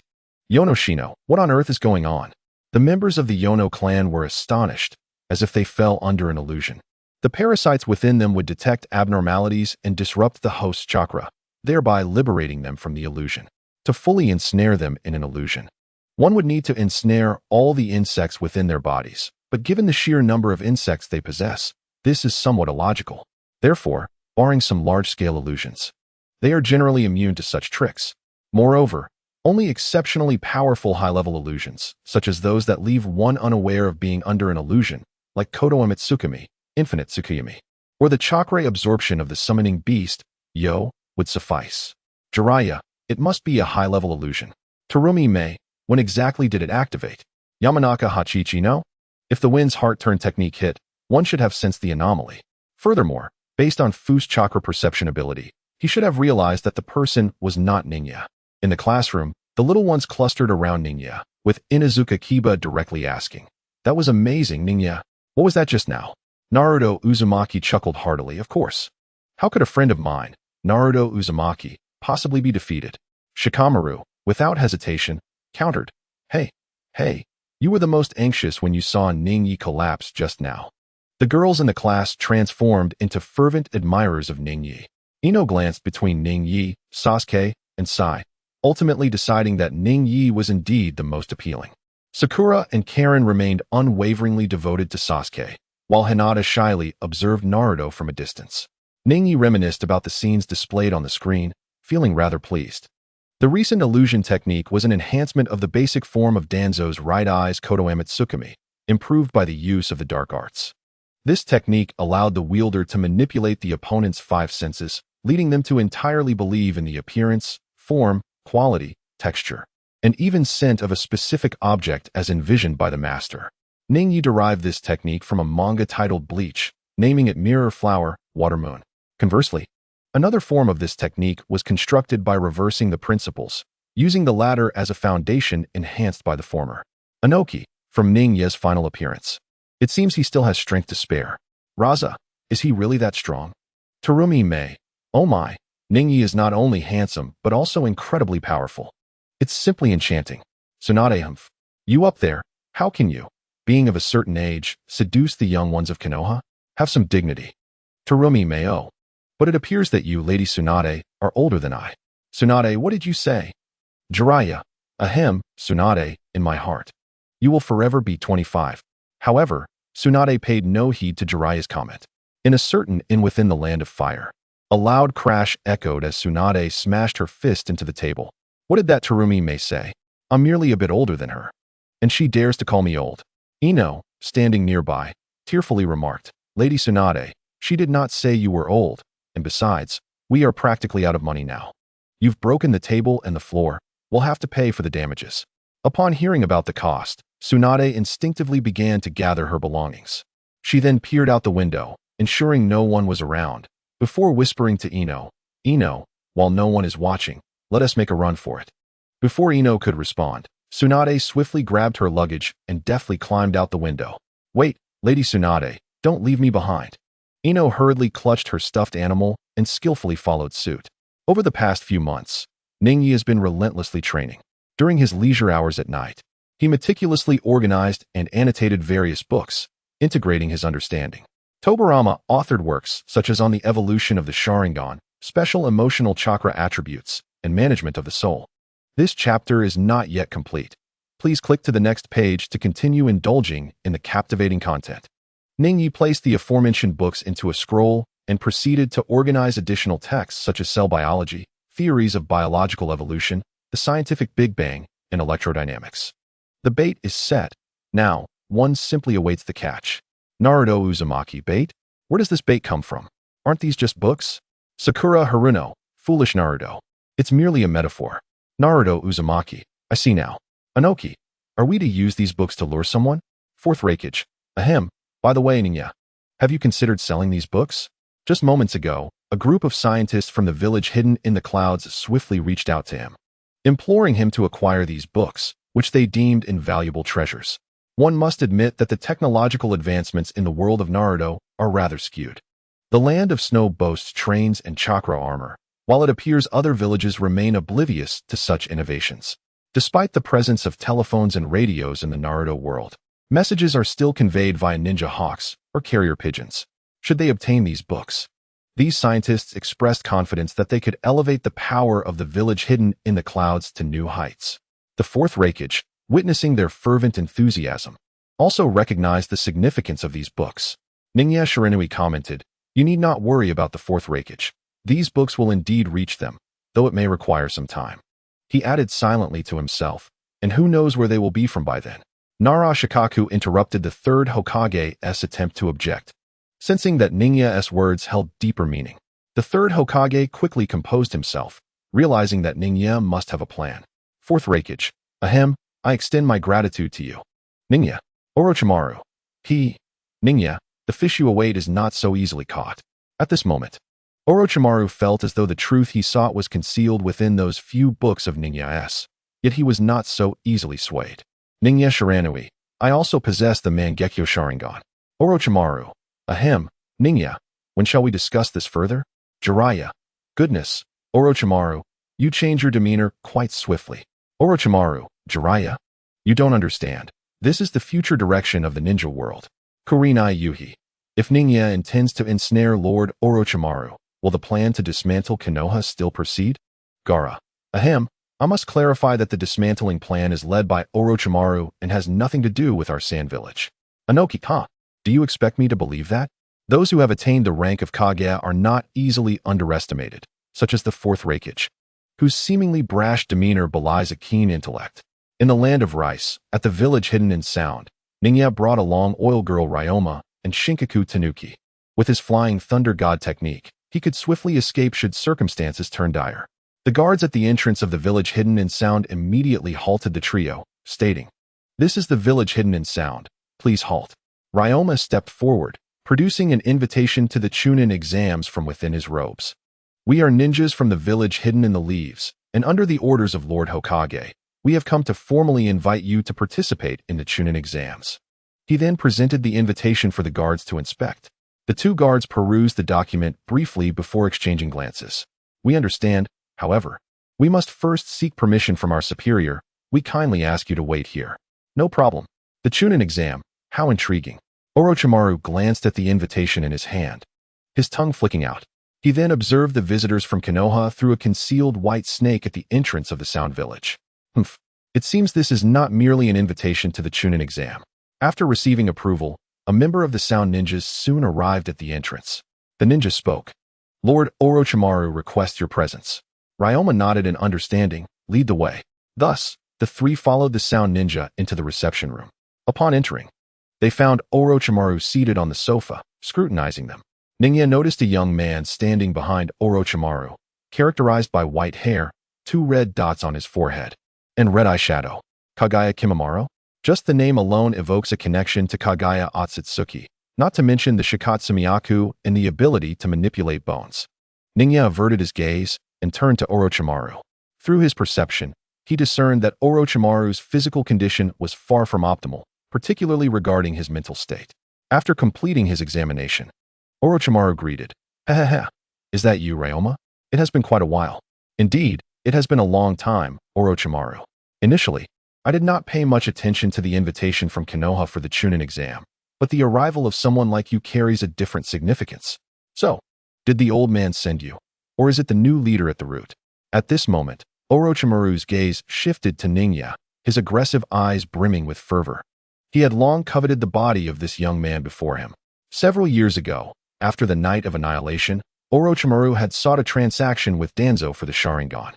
Yono Shino, what on earth is going on? The members of the Yono clan were astonished, as if they fell under an illusion. The parasites within them would detect abnormalities and disrupt the host's chakra, thereby liberating them from the illusion. to fully ensnare them in an illusion. One would need to ensnare all the insects within their bodies, but given the sheer number of insects they possess, this is somewhat illogical. Therefore, barring some large-scale illusions, they are generally immune to such tricks. Moreover, only exceptionally powerful high-level illusions, such as those that leave one unaware of being under an illusion, like Konoha Tsukimi, Infinite Tsukiyami, or the chakra absorption of the summoning beast, Yo, would suffice. Jiraiya, it must be a high-level illusion. Terumi Mei, when exactly did it activate? Yamanaka Hachichi no? If the wind's heart-turn technique hit, one should have sensed the anomaly. Furthermore, based on Fu's chakra perception ability, he should have realized that the person was not Ningya. In the classroom, the little ones clustered around Ningya, with Inuzuka Kiba directly asking, "That was amazing, Ningya. What was that just now?" Naruto Uzumaki chuckled heartily, of course. How could a friend of mine, Naruto Uzumaki, possibly be defeated? Shikamaru, without hesitation, countered, Hey, you were the most anxious when you saw Ningyi collapse just now." The girls in the class transformed into fervent admirers of Ningyi. Ino glanced between Ningyi, Sasuke, and Sai, ultimately deciding that Ningyi was indeed the most appealing. Sakura and Karen remained unwaveringly devoted to Sasuke, while Hinata shyly observed Naruto from a distance. Ningyi reminisced about the scenes displayed on the screen, feeling rather pleased. The recent illusion technique was an enhancement of the basic form of Danzo's right eye's Konoha Tsukimi, improved by the use of the dark arts. This technique allowed the wielder to manipulate the opponent's five senses, leading them to entirely believe in the appearance, form, quality, texture, and even scent of a specific object as envisioned by the master. Ningyi derived this technique from a manga titled Bleach, naming it Mirror Flower, Water Moon. Conversely, another form of this technique was constructed by reversing the principles, using the latter as a foundation enhanced by the former. Anoki, from Ningya's final appearance. It seems he still has strength to spare. Raza, is he really that strong? Terumi Mei, oh my, Ningyi is not only handsome, but also incredibly powerful. It's simply enchanting. Tsunade Humph, you up there, how can you, being of a certain age, seduce the young ones of Konoha? Have some dignity. Terumi Mei, oh. But it appears that you, Lady Tsunade, are older than I. Tsunade, what did you say? Jiraiya, ahem, Tsunade, in my heart. You will forever be 25. However, Tsunade paid no heed to Jiraiya's comment. In a certain inn within the land of fire, a loud crash echoed as Tsunade smashed her fist into the table. What did that Terumi Mei say? I'm merely a bit older than her. And she dares to call me old. Ino, standing nearby, tearfully remarked, Lady Tsunade, she did not say you were old, and besides, we are practically out of money now. You've broken the table and the floor, we'll have to pay for the damages. Upon hearing about the cost, Tsunade instinctively began to gather her belongings. She then peered out the window, ensuring no one was around, before whispering to Ino, while no one is watching, let us make a run for it. Before Ino could respond, Tsunade swiftly grabbed her luggage and deftly climbed out the window. Wait, Lady Tsunade, don't leave me behind. Ino hurriedly clutched her stuffed animal and skillfully followed suit. Over the past few months, Ningyi has been relentlessly training. During his leisure hours at night, he meticulously organized and annotated various books, integrating his understanding. Tobirama authored works such as on the evolution of the Sharingan, special emotional chakra attributes, and management of the soul. This chapter is not yet complete. Please click to the next page to continue indulging in the captivating content. Ningyi placed the aforementioned books into a scroll and proceeded to organize additional texts such as cell biology, theories of biological evolution, the scientific Big Bang, and electrodynamics. The bait is set. Now, one simply awaits the catch. Naruto Uzumaki, bait? Where does this bait come from? Aren't these just books? Sakura Haruno, foolish Naruto. It's merely a metaphor. Naruto Uzumaki, I see now. Anoki, are we to use these books to lure someone? Fourth Raikage, ahem. By the way, Ningya, have you considered selling these books? Just moments ago, a group of scientists from the village hidden in the clouds swiftly reached out to him, imploring him to acquire these books, which they deemed invaluable treasures. One must admit that the technological advancements in the world of Naruto are rather skewed. The land of snow boasts trains and chakra armor, while it appears other villages remain oblivious to such innovations. Despite the presence of telephones and radios in the Naruto world, messages are still conveyed via ninja hawks or carrier pigeons. Should they obtain these books, These scientists expressed confidence that they could elevate the power of the village hidden in the clouds to new heights. The fourth Reikage, witnessing their fervent enthusiasm, also recognized the significance of these books. Ningya Shiranui commented, "You need not worry about the fourth Reikage. These books will indeed reach them, though it may require some time." He added silently to himself, "And who knows where they will be from by then?" Nara Shikaku interrupted the third Hokage's attempt to object, sensing that Ningya's words held deeper meaning. The third Hokage quickly composed himself, realizing that Ningya must have a plan. Fourth Reikage, ahem, I extend my gratitude to you. Ningya, Orochimaru. Ningya, the fish you await is not so easily caught. At this moment, Orochimaru felt as though the truth he sought was concealed within those few books of Ningya's, yet he was not so easily swayed. Ningya Shiranui, I also possess the Mangekyo Sharingan. Orochimaru, ahem, Ningya, when shall we discuss this further? Jiraiya, goodness, Orochimaru, you change your demeanor quite swiftly. Orochimaru, Jiraiya, you don't understand. This is the future direction of the ninja world. Kurenai Yuhi, if Ningya intends to ensnare Lord Orochimaru, will the plan to dismantle Konoha still proceed? Gaara, ahem, I must clarify that the dismantling plan is led by Orochimaru and has nothing to do with our sand village. Anoki, do you expect me to believe that? Those who have attained the rank of Kage are not easily underestimated, such as the fourth Reikage, whose seemingly brash demeanor belies a keen intellect. In the land of rice, at the village hidden in sound, Ningya brought along oil girl Ryoma and Shinkaku Tanuki. With his flying thunder god technique, he could swiftly escape should circumstances turn dire. The guards at the entrance of the village hidden in sound immediately halted the trio, stating, "This is the village hidden in sound. Please halt." Ryoma stepped forward, producing an invitation to the Chunin exams from within his robes. "We are ninjas from the village hidden in the leaves, and under the orders of Lord Hokage, we have come to formally invite you to participate in the Chunin exams." He then presented the invitation for the guards to inspect. The two guards perused the document briefly before exchanging glances. "We understand, however. We must first seek permission from our superior. We kindly ask you to wait here." "No problem." The Chunin exam, how intriguing. Orochimaru glanced at the invitation in his hand, his tongue flicking out. He then observed the visitors from Konoha through a concealed white snake at the entrance of the Sound Village. It seems this is not merely an invitation to the Chunin exam. After receiving approval, a member of the Sound Ninjas soon arrived at the entrance. The ninja spoke. "Lord Orochimaru requests your presence." Ryoma nodded in understanding, "Lead the way." Thus, the three followed the Sound Ninja into the reception room. Upon entering, they found Orochimaru seated on the sofa, scrutinizing them. Ningya noticed a young man standing behind Orochimaru, characterized by white hair, 2 red dots on his forehead, and red eyeshadow. Kagaya Kimimaro? Just the name alone evokes a connection to Kagaya Otsutsuki, not to mention the Shikatsu Miyaku and the ability to manipulate bones. Ningya averted his gaze and turned to Orochimaru. Through his perception, he discerned that Orochimaru's physical condition was far from optimal, particularly regarding his mental state. After completing his examination, Orochimaru greeted, "Hehehe, is that you, Ryoma? It has been quite a while." "Indeed, it has been a long time, Orochimaru. Initially, I did not pay much attention to the invitation from Konoha for the Chunin exam, but the arrival of someone like you carries a different significance. So, did the old man send you, or is it the new leader at the root?" At this moment, Orochimaru's gaze shifted to Ningya, his aggressive eyes brimming with fervor. He had long coveted the body of this young man before him. Several years ago, after the Night of Annihilation, Orochimaru had sought a transaction with Danzo for the Sharingan,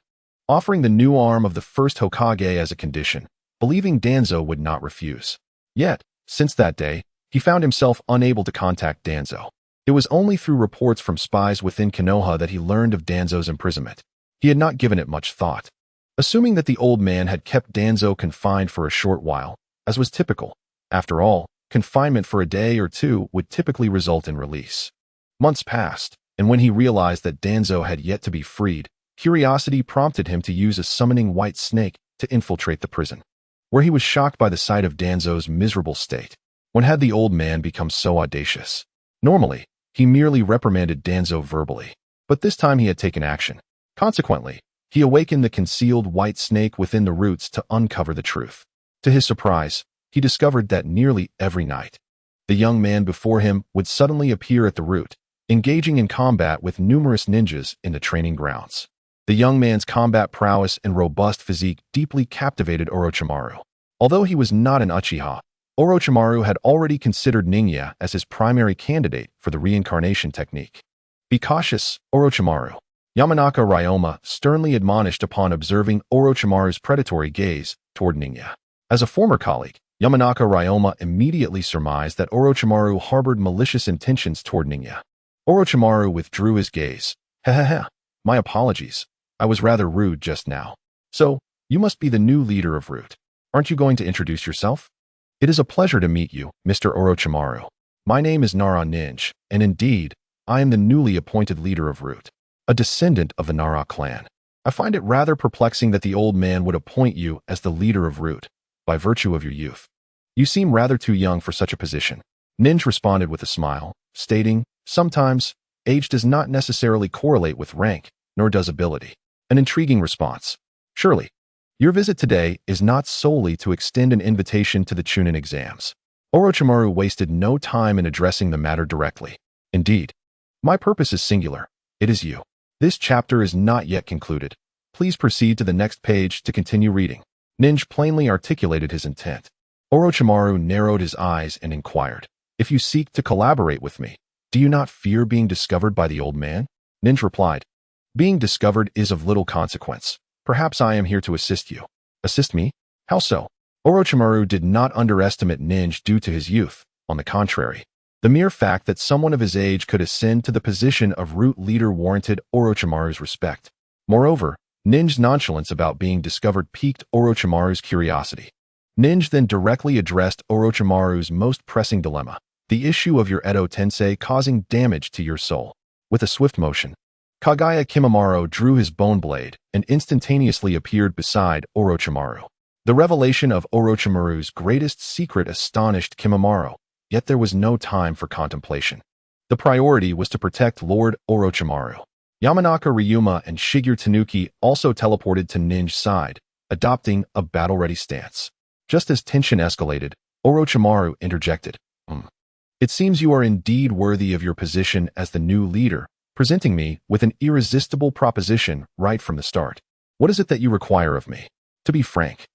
offering the new arm of the first Hokage as a condition, believing Danzo would not refuse. Yet, since that day, he found himself unable to contact Danzo. It was only through reports from spies within Konoha that he learned of Danzo's imprisonment. He had not given it much thought, assuming that the old man had kept Danzo confined for a short while, as was typical. After all, confinement for a day or two would typically result in release. Months passed, and when he realized that Danzo had yet to be freed, curiosity prompted him to use a summoning white snake to infiltrate the prison, where he was shocked by the sight of Danzo's miserable state. When had the old man become so audacious? Normally, he merely reprimanded Danzo verbally, but this time he had taken action. Consequently, he awakened the concealed white snake within the roots to uncover the truth. To his surprise, he discovered that nearly every night, the young man before him would suddenly appear at the root, engaging in combat with numerous ninjas in the training grounds. The young man's combat prowess and robust physique deeply captivated Orochimaru. Although he was not an Uchiha, Orochimaru had already considered Ningya as his primary candidate for the reincarnation technique. Be cautious, Orochimaru. Yamanaka Ryoma sternly admonished upon observing Orochimaru's predatory gaze toward Ningya. As a former colleague, Yamanaka Ryoma immediately surmised that Orochimaru harbored malicious intentions toward Ningya. Orochimaru withdrew his gaze. Hehehe, my apologies. I was rather rude just now. So, you must be the new leader of Root. Aren't you going to introduce yourself? It is a pleasure to meet you, Mr. Orochimaru. My name is Nara Ninja, and indeed, I am the newly appointed leader of Root, a descendant of the Nara clan. I find it rather perplexing that the old man would appoint you as the leader of Root, by virtue of your youth. You seem rather too young for such a position. Ninja responded with a smile, stating, sometimes, age does not necessarily correlate with rank, nor does ability. An intriguing response. Surely, your visit today is not solely to extend an invitation to the Chunin exams. Orochimaru wasted no time in addressing the matter directly. Indeed, my purpose is singular. It is you. This chapter is not yet concluded. Please proceed to the next page to continue reading. Ninja plainly articulated his intent. Orochimaru narrowed his eyes and inquired, if you seek to collaborate with me, do you not fear being discovered by the old man? Ninja replied, being discovered is of little consequence. Perhaps I am here to assist you. Assist me? How so? Orochimaru did not underestimate Ninja due to his youth. On the contrary, the mere fact that someone of his age could ascend to the position of Root leader warranted Orochimaru's respect. Moreover, Ninja's nonchalance about being discovered piqued Orochimaru's curiosity. Ninja then directly addressed Orochimaru's most pressing dilemma, the issue of your Edo Tensei causing damage to your soul. With a swift motion, Kagaya Kimimaro drew his bone blade and instantaneously appeared beside Orochimaru. The revelation of Orochimaru's greatest secret astonished Kimimaro, yet there was no time for contemplation. The priority was to protect Lord Orochimaru. Yamanaka Ryuma and Shigeru Tanuki also teleported to Ninja's side, adopting a battle-ready stance. Just as tension escalated, Orochimaru interjected, It seems you are indeed worthy of your position as the new leader, presenting me with an irresistible proposition right from the start. What is it that you require of me? To be frank,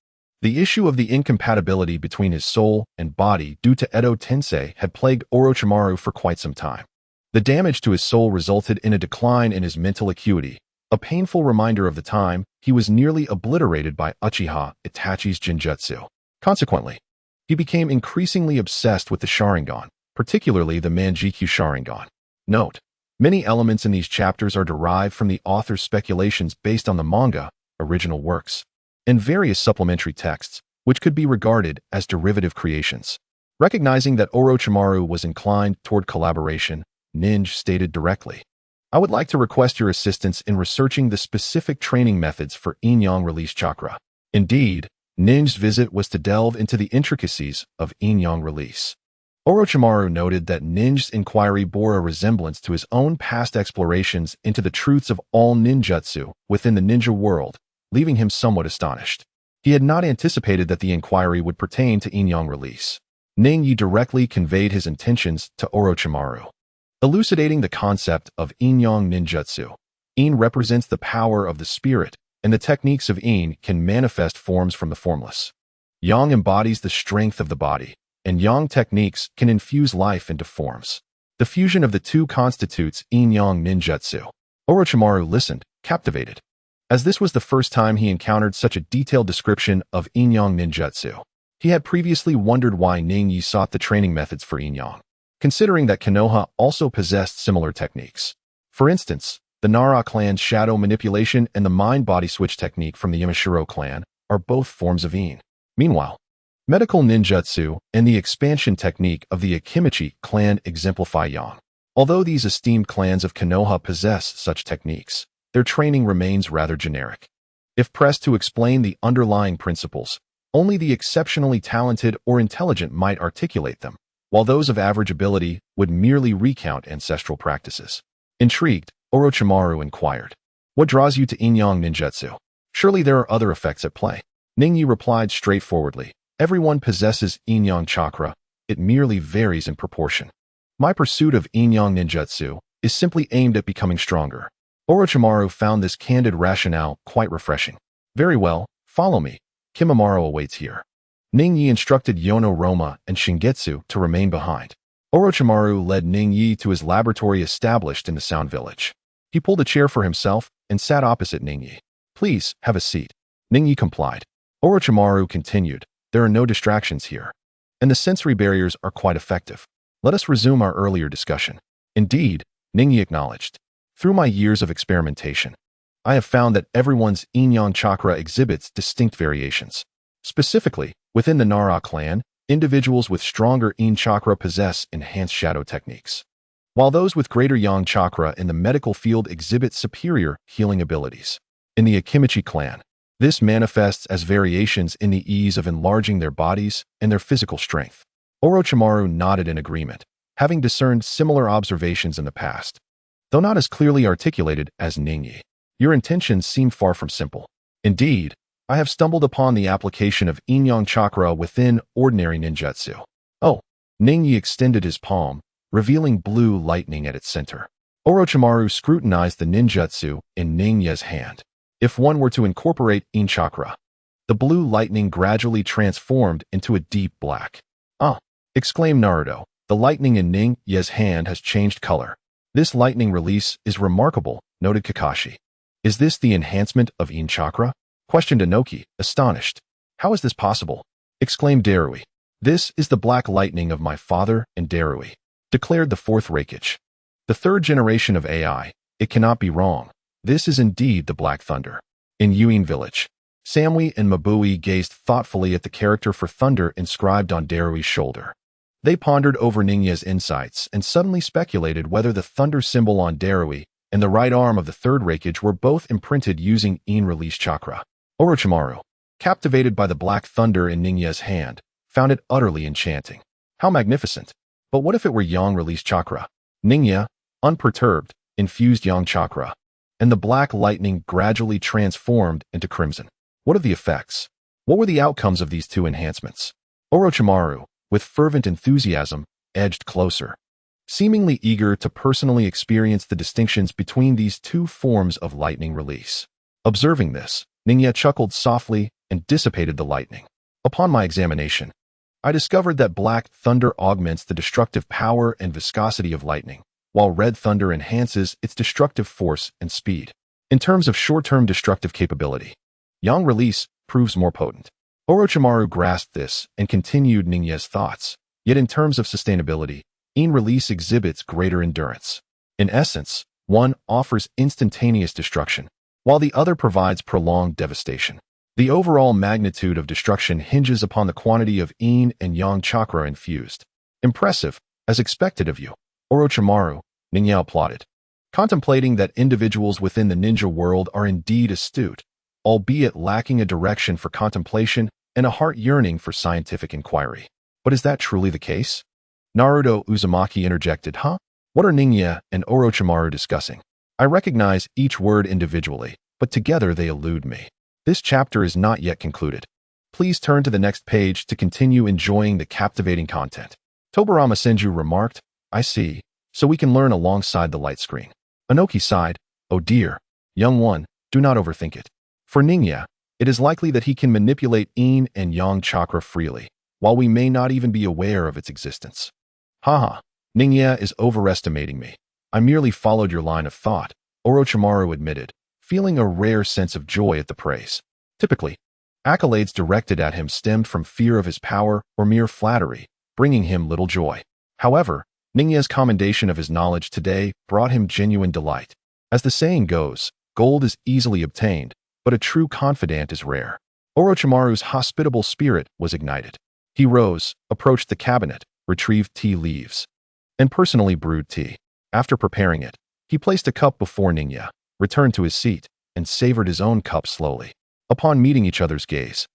the issue of the incompatibility between his soul and body due to Edo Tensei had plagued Orochimaru for quite some time. The damage to his soul resulted in a decline in his mental acuity, a painful reminder of the time he was nearly obliterated by Uchiha Itachi's Genjutsu. Consequently, he became increasingly obsessed with the Sharingan, particularly the Manjikyu Sharingan. Note, many elements in these chapters are derived from the author's speculations based on the manga, original works, and various supplementary texts, which could be regarded as derivative creations. Recognizing that Orochimaru was inclined toward collaboration, Ninja stated directly, I would like to request your assistance in researching the specific training methods for Yin-Yang release chakra. Indeed, Ninja's visit was to delve into the intricacies of Yin-Yang release. Orochimaru noted that Ninja's inquiry bore a resemblance to his own past explorations into the truths of all ninjutsu within the ninja world, leaving him somewhat astonished. He had not anticipated that the inquiry would pertain to Yin-Yang release. Ningyi directly conveyed his intentions to Orochimaru. Elucidating the concept of Yin-Yang ninjutsu, Yin represents the power of the spirit, and the techniques of Yin can manifest forms from the formless. Yang embodies the strength of the body, and Yang techniques can infuse life into forms. The fusion of the two constitutes Yin-Yang ninjutsu. Orochimaru listened, captivated, as this was the first time he encountered such a detailed description of Yin-Yang ninjutsu. He had previously wondered why Ningyi sought the training methods for Yin-Yang, considering that Konoha also possessed similar techniques. For instance, the Nara clan's shadow manipulation and the mind-body switch technique from the Yamashiro clan are both forms of Yin. Meanwhile, medical ninjutsu and the expansion technique of the Akimichi clan exemplify Yang. Although these esteemed clans of Konoha possess such techniques, their training remains rather generic. If pressed to explain the underlying principles, only the exceptionally talented or intelligent might articulate them, while those of average ability would merely recount ancestral practices. Intrigued, Orochimaru inquired, what draws you to Yin-Yang ninjutsu? Surely there are other effects at play. Ningyi replied straightforwardly, everyone possesses Yin-Yang chakra, it merely varies in proportion. My pursuit of Yin-Yang ninjutsu is simply aimed at becoming stronger. Orochimaru found this candid rationale quite refreshing. Very well, follow me. Kimimaro awaits here. Ningyi instructed Yono Roma and Shingetsu to remain behind. Orochimaru led Ningyi to his laboratory established in the Sound Village. He pulled a chair for himself and sat opposite Ningyi. Please, have a seat. Ningyi complied. Orochimaru continued, there are no distractions here, and the sensory barriers are quite effective. Let us resume our earlier discussion. Indeed, Ningyi acknowledged. Through my years of experimentation, I have found that everyone's yin-yang chakra exhibits distinct variations. Specifically, within the Nara clan, individuals with stronger yin chakra possess enhanced shadow techniques, while those with greater yang chakra in the medical field exhibit superior healing abilities. In the Akimichi clan, this manifests as variations in the ease of enlarging their bodies and their physical strength. Orochimaru nodded in agreement, having discerned similar observations in the past. Though not as clearly articulated as Ningyi, your intentions seem far from simple. Indeed, I have stumbled upon the application of yin-yang chakra within ordinary ninjutsu. Oh, Ningyi extended his palm, revealing blue lightning at its center. Orochimaru scrutinized the ninjutsu in Ningya's hand. If one were to incorporate yin chakra, the blue lightning gradually transformed into a deep black. Ah! Exclaimed Naruto. The lightning in Ningya's hand has changed color. This lightning release is remarkable, noted Kakashi. Is this the enhancement of yin chakra? Questioned Inoki, astonished. How is this possible? Exclaimed Darui. This is the black lightning of my father and Darui, declared the fourth Raikage. The third generation of AI, it cannot be wrong. This is indeed the Black Thunder. In Yuin Village, Samui and Mabui gazed thoughtfully at the character for thunder inscribed on Darui's shoulder. They pondered over Ningya's insights and suddenly speculated whether the thunder symbol on Darui and the right arm of the third Raikage were both imprinted using yin release chakra. Orochimaru, captivated by the black thunder in Ningya's hand, found it utterly enchanting. How magnificent! But what if it were yang release chakra? Ningya, unperturbed, infused yang chakra, and the black lightning gradually transformed into crimson. What are the effects? What were the outcomes of these two enhancements? Orochimaru, with fervent enthusiasm, edged closer, seemingly eager to personally experience the distinctions between these two forms of lightning release. Observing this, Ningya chuckled softly and dissipated the lightning. Upon my examination, I discovered that black thunder augments the destructive power and viscosity of lightning, while red thunder enhances its destructive force and speed. In terms of short-term destructive capability, yang release proves more potent. Orochimaru grasped this and continued Ningya's thoughts. Yet in terms of sustainability, yin release exhibits greater endurance. In essence, one offers instantaneous destruction, while the other provides prolonged devastation. The overall magnitude of destruction hinges upon the quantity of yin and yang chakra infused. Impressive, as expected of you, Orochimaru, Ningya applauded, contemplating that individuals within the ninja world are indeed astute, albeit lacking a direction for contemplation and a heart yearning for scientific inquiry. But is that truly the case? Naruto Uzumaki interjected, What are Ningya and Orochimaru discussing? I recognize each word individually, but together they elude me. This chapter is not yet concluded. Please turn to the next page to continue enjoying the captivating content. Tobirama Senju remarked, I see, so we can learn alongside the light screen. Inoki sighed, oh dear, young one, do not overthink it. For Ningya, it is likely that he can manipulate yin and yang chakra freely, while we may not even be aware of its existence. Haha, Ningya is overestimating me. I merely followed your line of thought, Orochimaru admitted, feeling a rare sense of joy at the praise. Typically, accolades directed at him stemmed from fear of his power or mere flattery, bringing him little joy. However, Ningya's commendation of his knowledge today brought him genuine delight. As the saying goes, gold is easily obtained, but a true confidant is rare. Orochimaru's hospitable spirit was ignited. He rose, approached the cabinet, retrieved tea leaves, and personally brewed tea. After preparing it, he placed a cup before Ningya, returned to his seat, and savored his own cup slowly. Upon meeting each other's gaze,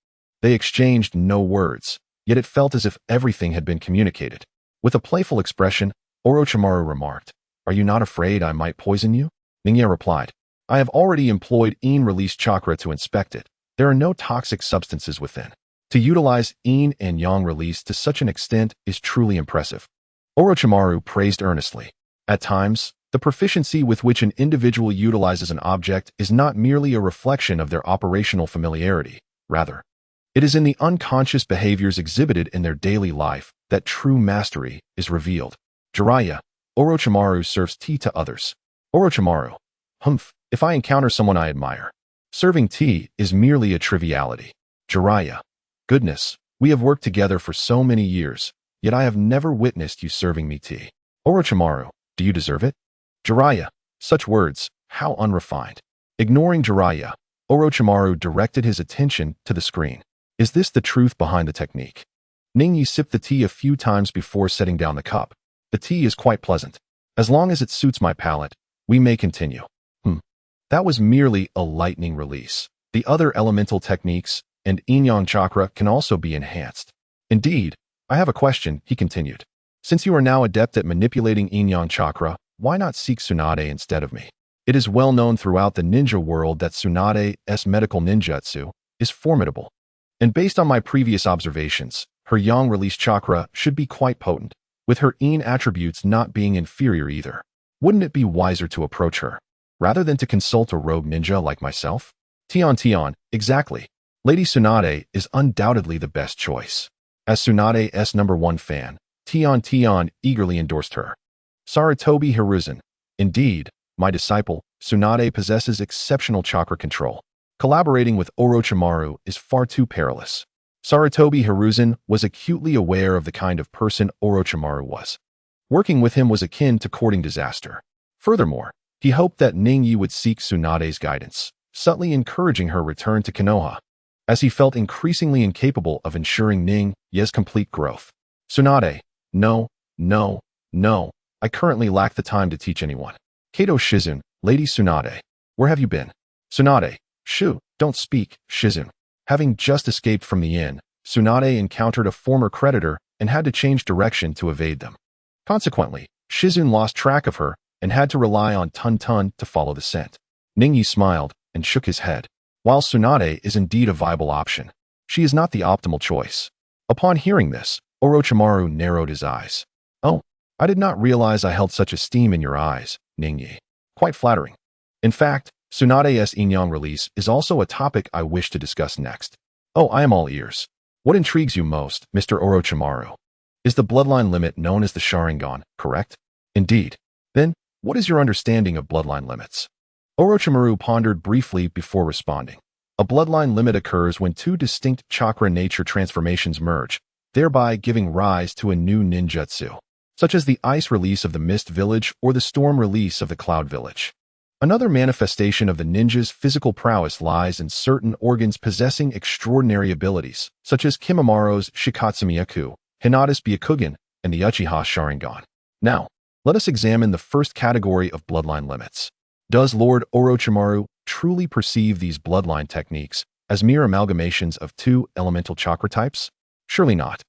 they exchanged no words, yet it felt as if everything had been communicated. With a playful expression, Orochimaru remarked, Are you not afraid I might poison you? Ningya replied, I have already employed yin release chakra to inspect it. There are no toxic substances within. To utilize yin and yang release to such an extent is truly impressive. Orochimaru praised earnestly. At times, The proficiency with which an individual utilizes an object is not merely a reflection of their operational familiarity. Rather, it is in the unconscious behaviors exhibited in their daily life that true mastery is revealed. Jiraiya, Orochimaru serves tea to others. Orochimaru, humph, if I encounter someone I admire. Serving tea is merely a triviality. Jiraiya, goodness, we have worked together for so many years, yet I have never witnessed you serving me tea. Orochimaru, do you deserve it? Jiraiya, such words, how unrefined. Ignoring Jiraiya, Orochimaru directed his attention to the screen. Is this the truth behind the technique? Ningyi sipped the tea a few times before setting down the cup. The tea is quite pleasant. As long as it suits my palate, we may continue. That was merely a lightning release. The other elemental techniques and yin-yang chakra can also be enhanced. Indeed, I have a question, he continued. Since you are now adept at manipulating yin-yang chakra, why not seek Tsunade instead of me? It is well known throughout the ninja world that Tsunade's medical ninjutsu is formidable. And based on my previous observations, her yang release chakra should be quite potent, with her yin attributes not being inferior either. Wouldn't it be wiser to approach her, rather than to consult a rogue ninja like myself? Tion, exactly. Lady Tsunade is undoubtedly the best choice. As Tsunade's #1 fan, Tion eagerly endorsed her. Sarutobi Hiruzen. Indeed, my disciple, Tsunade possesses exceptional chakra control. Collaborating with Orochimaru is far too perilous. Sarutobi Hiruzen was acutely aware of the kind of person Orochimaru was. Working with him was akin to courting disaster. Furthermore, he hoped that Ningyi would seek Tsunade's guidance, subtly encouraging her return to Konoha, as he felt increasingly incapable of ensuring Ningyi's complete growth. Tsunade, no, I currently lack the time to teach anyone. Kato Shizun, Lady Tsunade, where have you been? Tsunade, shoo, don't speak, Shizun. Having just escaped from the inn, Tsunade encountered a former creditor and had to change direction to evade them. Consequently, Shizun lost track of her and had to rely on Tun to follow the scent. Ningyi smiled and shook his head. While Tsunade is indeed a viable option, she is not the optimal choice. Upon hearing this, Orochimaru narrowed his eyes. Oh, I did not realize I held such esteem in your eyes, Ningyi. Quite flattering. In fact, Tsunade's yin-yang release is also a topic I wish to discuss next. Oh, I am all ears. What intrigues you most, Mr. Orochimaru? Is the bloodline limit known as the Sharingan, correct? Indeed. Then, what is your understanding of bloodline limits? Orochimaru pondered briefly before responding. A bloodline limit occurs when two distinct chakra nature transformations merge, thereby giving rise to a new ninjutsu, such as the ice release of the Mist Village or the storm release of the Cloud Village. Another manifestation of the ninja's physical prowess lies in certain organs possessing extraordinary abilities, such as Kimimara's Shikatsumiyaku, Hinata's Byakugan, and the Uchiha Sharingan. Now, let us examine the first category of bloodline limits. Does Lord Orochimaru truly perceive these bloodline techniques as mere amalgamations of two elemental chakra types? Surely not.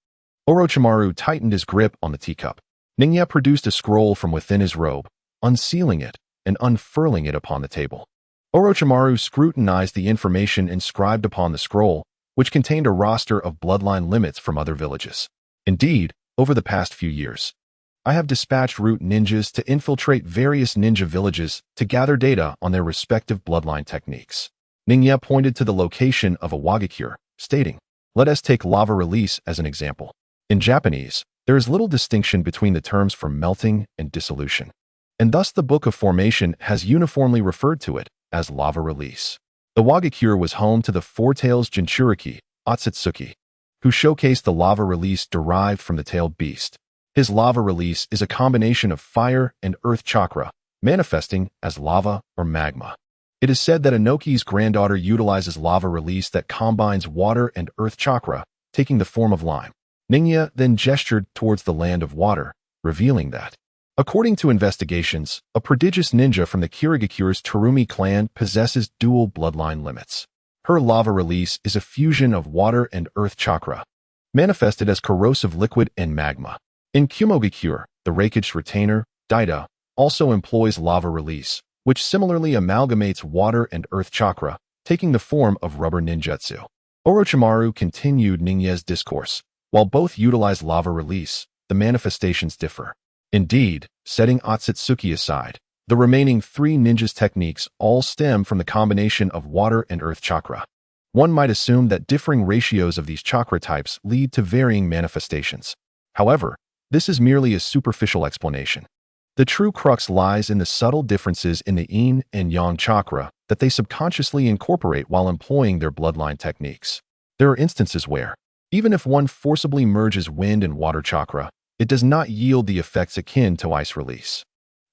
Orochimaru tightened his grip on the teacup. Ningyi produced a scroll from within his robe, unsealing it and unfurling it upon the table. Orochimaru scrutinized the information inscribed upon the scroll, which contained a roster of bloodline limits from other villages. Indeed, over the past few years, I have dispatched root ninjas to infiltrate various ninja villages to gather data on their respective bloodline techniques. Ningyi pointed to the location of a Wagakure, stating, let us take lava release as an example. In Japanese, there is little distinction between the terms for melting and dissolution, and thus the Book of Formation has uniformly referred to it as lava release. The Wagakure was home to the Four Tails Jinchuriki, Otsutsuki, who showcased the lava release derived from the tailed beast. His lava release is a combination of fire and earth chakra, manifesting as lava or magma. It is said that Inoki's granddaughter utilizes lava release that combines water and earth chakra, taking the form of lime. Ningyi then gestured towards the land of water, revealing that, according to investigations, a prodigious ninja from the Kirigakure's Terumi clan possesses dual bloodline limits. Her lava release is a fusion of water and earth chakra, manifested as corrosive liquid and magma. In Kumogakure, the Raikage retainer, Daida, also employs lava release, which similarly amalgamates water and earth chakra, taking the form of rubber ninjutsu. Orochimaru continued Ningyi's discourse. While both utilize lava release, the manifestations differ. Indeed, setting Otsutsuki aside, The remaining 3 ninjas' techniques all stem from the combination of water and earth chakra. One might assume that differing ratios of these chakra types lead to varying manifestations. However, this is merely a superficial explanation. The true crux lies in the subtle differences in the yin and yang chakra that they subconsciously incorporate while employing their bloodline techniques. There are instances where, even if one forcibly merges wind and water chakra, it does not yield the effects akin to ice release.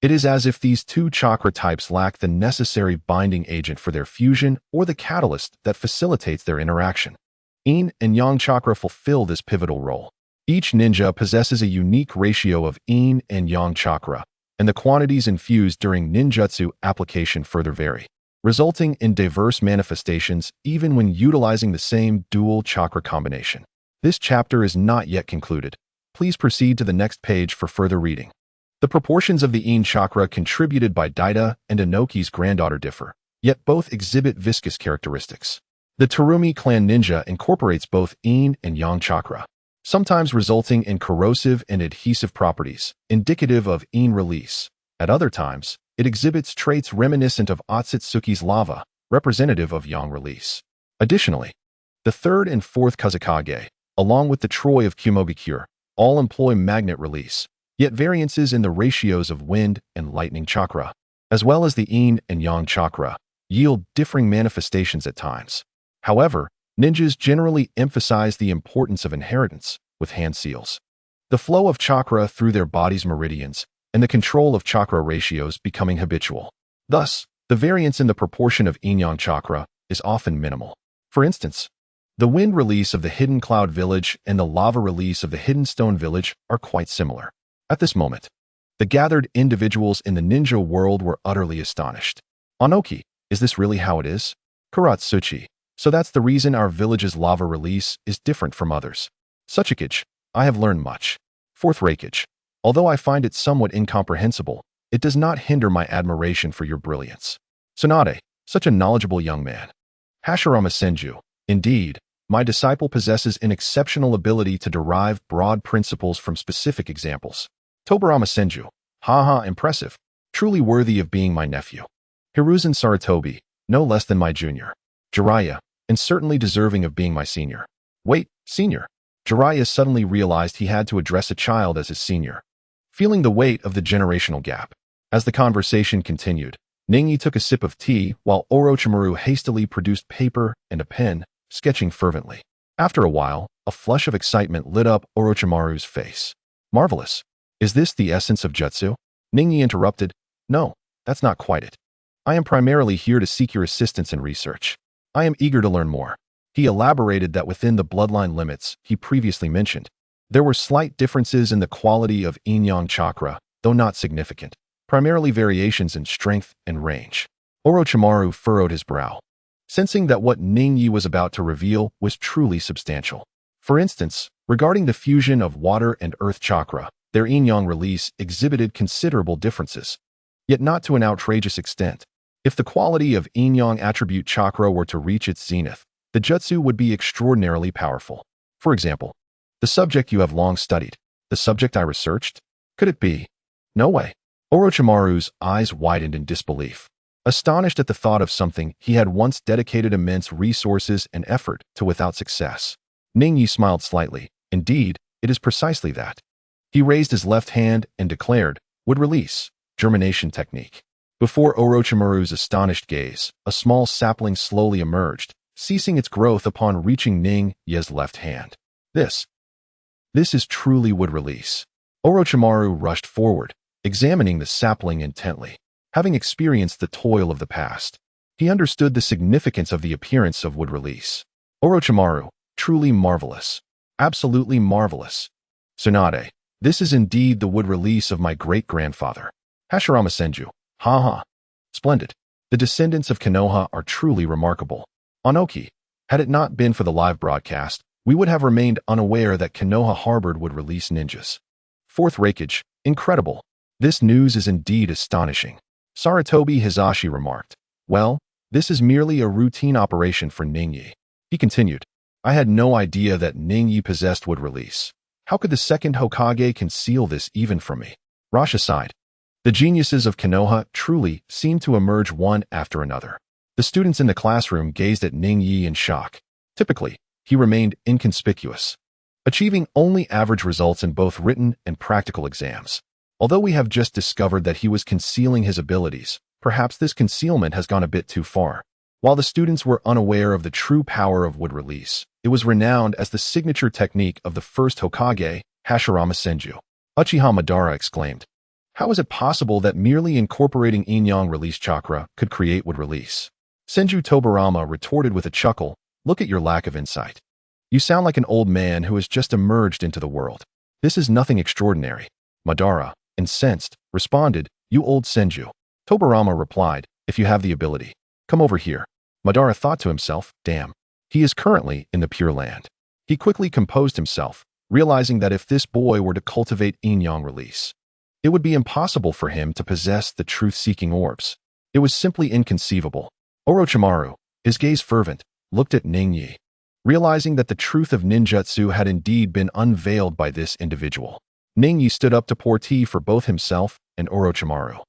It is as if these 2 chakra types lack the necessary binding agent for their fusion or the catalyst that facilitates their interaction. Yin and yang chakra fulfill this pivotal role. Each ninja possesses a unique ratio of yin and yang chakra, and the quantities infused during ninjutsu application further vary, resulting in diverse manifestations even when utilizing the same dual chakra combination. This chapter is not yet concluded. Please proceed to the next page for further reading. The proportions of the yin chakra contributed by Daida and Inoki's granddaughter differ, yet both exhibit viscous characteristics. The Terumi clan ninja incorporates both yin and yang chakra, sometimes resulting in corrosive and adhesive properties, indicative of yin release. At other times, it exhibits traits reminiscent of Otsutsuki's lava, representative of yang release. Additionally, the 3rd and 4th Kazekage, along with the Troy of Kumogakure, all employ magnet release, yet variances in the ratios of wind and lightning chakra, as well as the yin and yang chakra, yield differing manifestations at times. However, ninjas generally emphasize the importance of inheritance with hand seals, the flow of chakra through their body's meridians, and the control of chakra ratios becoming habitual. Thus, the variance in the proportion of yin-yang chakra is often minimal. For instance, the wind release of the Hidden Cloud Village and the lava release of the Hidden Stone Village are quite similar. At this moment, the gathered individuals in the ninja world were utterly astonished. Anoki, is this really how it is? Kuratsuchi, so that's the reason our village's lava release is different from others. Suchikage, I have learned much. 4th Reikage, although I find it somewhat incomprehensible, it does not hinder my admiration for your brilliance. Tsunade, such a knowledgeable young man. Hashirama Senju, indeed, my disciple possesses an exceptional ability to derive broad principles from specific examples. Tobirama Senju, haha, impressive, truly worthy of being my nephew. Hiruzen Sarutobi, no less than my junior. Jiraiya, and certainly deserving of being my senior. Wait, senior. Jiraiya suddenly realized he had to address a child as his senior, feeling the weight of the generational gap. As the conversation continued, Ningi took a sip of tea while Orochimaru hastily produced paper and a pen, sketching fervently. After a while, a flush of excitement lit up Orochimaru's face. Marvelous. Is this the essence of jutsu? Ningi interrupted. No, that's not quite it. I am primarily here to seek your assistance in research. I am eager to learn more. He elaborated that within the bloodline limits he previously mentioned, there were slight differences in the quality of yin-yang chakra, though not significant, primarily variations in strength and range. Orochimaru furrowed his brow, sensing that what Ningi was about to reveal was truly substantial. For instance, regarding the fusion of water and earth chakra, their yin-yang release exhibited considerable differences, yet not to an outrageous extent. If the quality of yin-yang attribute chakra were to reach its zenith, the jutsu would be extraordinarily powerful. For example, the subject you have long studied, the subject I researched? Could it be? No way. Orochimaru's eyes widened in disbelief, astonished at the thought of something he had once dedicated immense resources and effort to without success. Ningi smiled slightly. Indeed, it is precisely that. He raised his left hand and declared, would release, germination technique. Before Orochimaru's astonished gaze, a small sapling slowly emerged, ceasing its growth upon reaching Ning-Ye's left hand. This is truly wood release. Orochimaru rushed forward, examining the sapling intently. Having experienced the toil of the past, he understood the significance of the appearance of wood release. Orochimaru, truly marvelous. Absolutely marvelous. Tsunade, this is indeed the wood release of my great-grandfather. Hashirama Senju, haha. Splendid. The descendants of Konoha are truly remarkable. Anoki, had it not been for the live broadcast, we would have remained unaware that Konoha harbored would release ninjas. 4th Reikage, incredible. This news is indeed astonishing. Sarutobi Hizashi remarked. Well, this is merely a routine operation for Ningi. He continued. I had no idea that Ningi possessed wood release. How could the second Hokage conceal this even from me? Rasha sighed. The geniuses of Konoha truly seemed to emerge one after another. The students in the classroom gazed at Ning Yi in shock. Typically, he remained inconspicuous, achieving only average results in both written and practical exams. Although we have just discovered that he was concealing his abilities, perhaps this concealment has gone a bit too far. While the students were unaware of the true power of wood release, it was renowned as the signature technique of the first Hokage, Hashirama Senju. Uchiha Madara exclaimed, "How is it possible that merely incorporating yin-yang release chakra could create wood release?" Senju Tobirama retorted with a chuckle, "Look at your lack of insight. You sound like an old man who has just emerged into the world. This is nothing extraordinary." Madara, incensed, responded, "You old Senju." Tobirama replied, "If you have the ability, come over here." Madara thought to himself, "Damn, he is currently in the Pure Land." He quickly composed himself, realizing that if this boy were to cultivate yin-yang release, it would be impossible for him to possess the truth-seeking orbs. It was simply inconceivable. Orochimaru, his gaze fervent, looked at Ning Yi, realizing that the truth of ninjutsu had indeed been unveiled by this individual. Ning Yi stood up to pour tea for both himself and Orochimaru.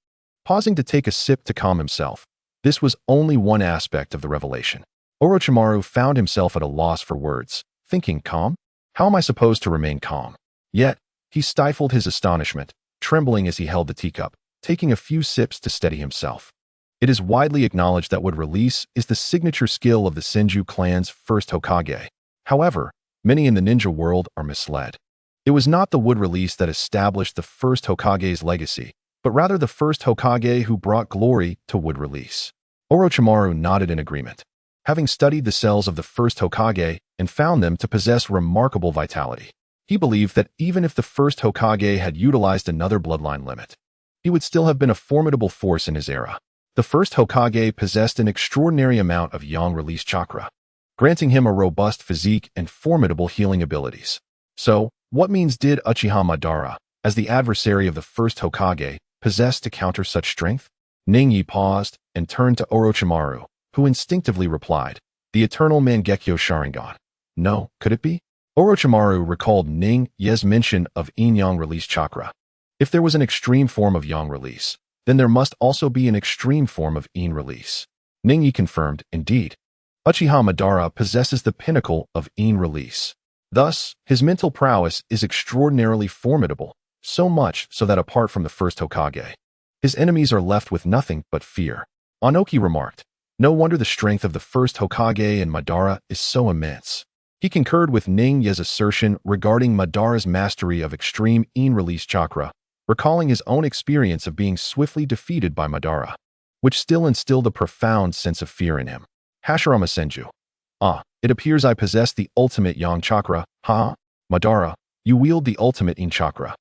Pausing to take a sip to calm himself, this was only one aspect of the revelation. Orochimaru found himself at a loss for words, thinking, calm? How am I supposed to remain calm? Yet, he stifled his astonishment, trembling as he held the teacup, taking a few sips to steady himself. It is widely acknowledged that wood release is the signature skill of the Senju clan's first Hokage. However, many in the ninja world are misled. It was not the wood release that established the first Hokage's legacy, but rather the first Hokage who brought glory to wood release. Orochimaru nodded in agreement. Having studied the cells of the first Hokage and found them to possess remarkable vitality, he believed that even if the first Hokage had utilized another bloodline limit, he would still have been a formidable force in his era. The first Hokage possessed an extraordinary amount of yang release chakra, granting him a robust physique and formidable healing abilities. So, what means did Uchiha Madara, as the adversary of the first Hokage, possess to counter such strength? Ning Yi paused and turned to Orochimaru, who instinctively replied, "The eternal Mangekyo Sharingan." No, could it be? Orochimaru recalled Ning Ye's mention of yin-yang release chakra. If there was an extreme form of yang release, then there must also be an extreme form of yin release. Ning Yi confirmed, indeed. Uchiha Madara possesses the pinnacle of yin release. Thus, his mental prowess is extraordinarily formidable, so much so that apart from the first Hokage, his enemies are left with nothing but fear. Anoki remarked, "No wonder the strength of the first Hokage and Madara is so immense." He concurred with Ning Ye's assertion regarding Madara's mastery of extreme yin release chakra, recalling his own experience of being swiftly defeated by Madara, which still instilled a profound sense of fear in him. Hashirama Senju. "Ah, it appears I possess the ultimate yang chakra, huh? Madara, you wield the ultimate yin chakra."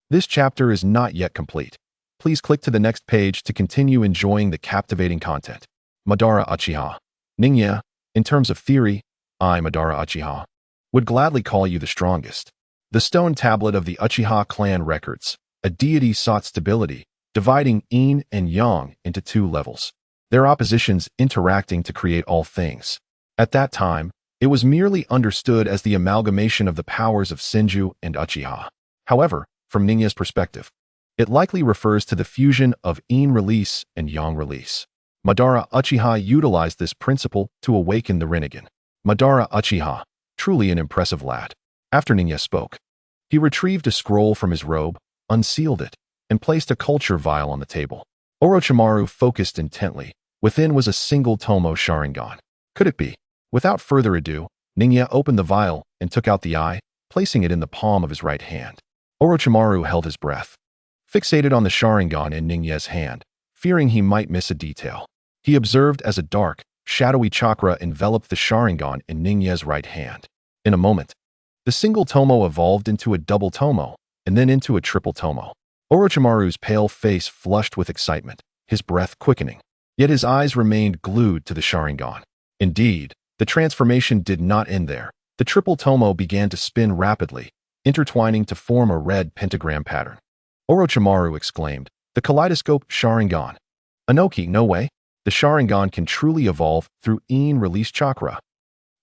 This chapter is not yet complete. Please click to the next page to continue enjoying the captivating content. Madara Uchiha. Ningya, in terms of theory, I, Madara Uchiha, would gladly call you the strongest. The stone tablet of the Uchiha clan records, a deity sought stability, dividing yin and yang into two levels, their oppositions interacting to create all things. At that time, it was merely understood as the amalgamation of the powers of Senju and Uchiha. However, from Ningya's perspective, it likely refers to the fusion of yin release and yang release. Madara Uchiha utilized this principle to awaken the Rinnegan. Madara Uchiha, truly an impressive lad. After Ningya spoke, he retrieved a scroll from his robe, unsealed it, and placed a culture vial on the table. Orochimaru focused intently. Within was a single Tomo Sharingan. Could it be? Without further ado, Ningya opened the vial and took out the eye, placing it in the palm of his right hand. Orochimaru held his breath, fixated on the Sharingan in Ningya's hand, fearing he might miss a detail. He observed as a dark, shadowy chakra enveloped the Sharingan in Ningya's right hand. In a moment, the single Tomo evolved into a double Tomo, and then into a triple Tomo. Orochimaru's pale face flushed with excitement, his breath quickening. Yet his eyes remained glued to the Sharingan. Indeed, the transformation did not end there. The triple Tomo began to spin rapidly, intertwining to form a red pentagram pattern. Orochimaru exclaimed, "The kaleidoscope Sharingan. Anoki, no way. The Sharingan can truly evolve through yin release chakra."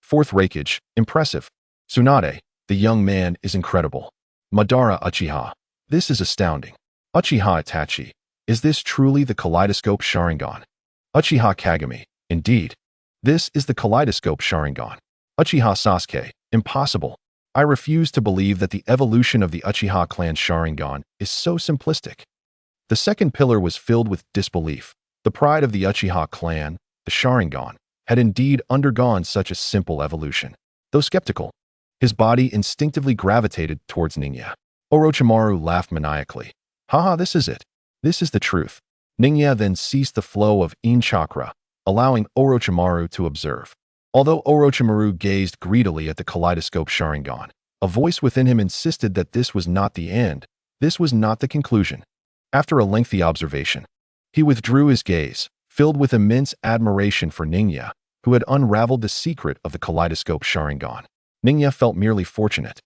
Fourth Reikage, impressive. Tsunade, the young man is incredible. Madara Uchiha, this is astounding. Uchiha Itachi, Is this truly the kaleidoscope Sharingan? Uchiha Kagami. Indeed. This is the kaleidoscope Sharingan. Uchiha Sasuke. Impossible. I refuse to believe that the evolution of the Uchiha clan Sharingan is so simplistic. The second pillar was filled with disbelief. The pride of the Uchiha clan, the Sharingan, had indeed undergone such a simple evolution. Though skeptical, his body instinctively gravitated towards Ningya. Orochimaru laughed maniacally. Haha, this is it. This is the truth. Ningya then ceased the flow of Yin chakra, allowing Orochimaru to observe. Although Orochimaru gazed greedily at the kaleidoscope Sharingan, a voice within him insisted that this was not the end. This was not the conclusion. After a lengthy observation, he withdrew his gaze, filled with immense admiration for Ningya, who had unraveled the secret of the kaleidoscope Sharingan. Ningya felt merely fortunate.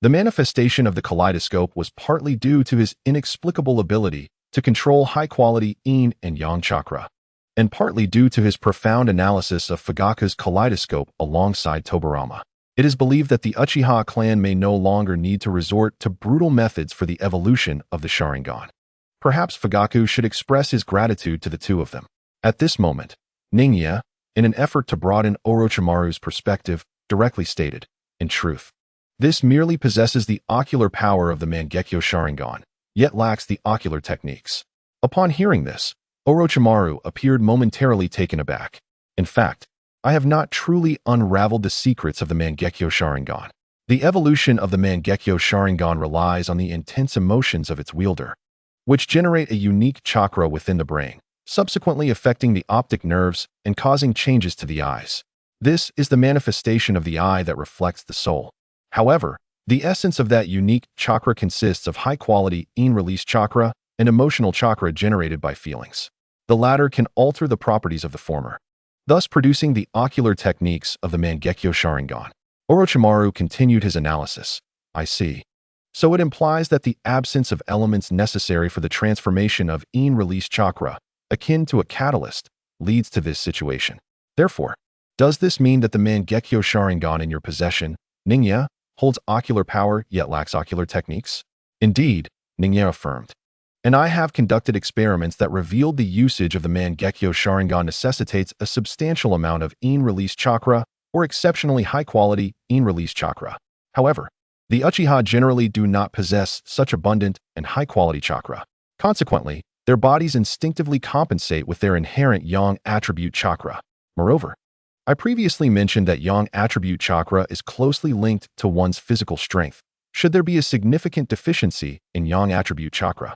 The manifestation of the kaleidoscope was partly due to his inexplicable ability to control high-quality Yin and Yang chakra, and partly due to his profound analysis of Fugaku's kaleidoscope alongside Tobirama. It is believed that the Uchiha clan may no longer need to resort to brutal methods for the evolution of the Sharingan. Perhaps Fugaku should express his gratitude to the two of them. At this moment, Ningya, in an effort to broaden Orochimaru's perspective, directly stated, "In truth, this merely possesses the ocular power of the Mangekyo Sharingan, yet lacks the ocular techniques." Upon hearing this, Orochimaru appeared momentarily taken aback. In fact, I have not truly unraveled the secrets of the Mangekyo Sharingan. The evolution of the Mangekyo Sharingan relies on the intense emotions of its wielder, which generate a unique chakra within the brain, subsequently affecting the optic nerves and causing changes to the eyes. This is the manifestation of the eye that reflects the soul. However, the essence of that unique chakra consists of high-quality Yin-release chakra and emotional chakra generated by feelings. The latter can alter the properties of the former, thus producing the ocular techniques of the Mangekyo Sharingan. Orochimaru continued his analysis. I see. So it implies that the absence of elements necessary for the transformation of Yin-release chakra, akin to a catalyst, leads to this situation. Therefore, does this mean that the Mangekyo Sharingan in your possession, Ningya, holds ocular power yet lacks ocular techniques? Indeed, Ningya affirmed. And I have conducted experiments that revealed the usage of the Mangekyo Sharingan necessitates a substantial amount of Yin-release chakra or exceptionally high-quality Yin-release chakra. However, the Uchiha generally do not possess such abundant and high-quality chakra. Consequently, their bodies instinctively compensate with their inherent Yang attribute chakra. Moreover, I previously mentioned that Yang attribute chakra is closely linked to one's physical strength. Should there be a significant deficiency in Yang attribute chakra,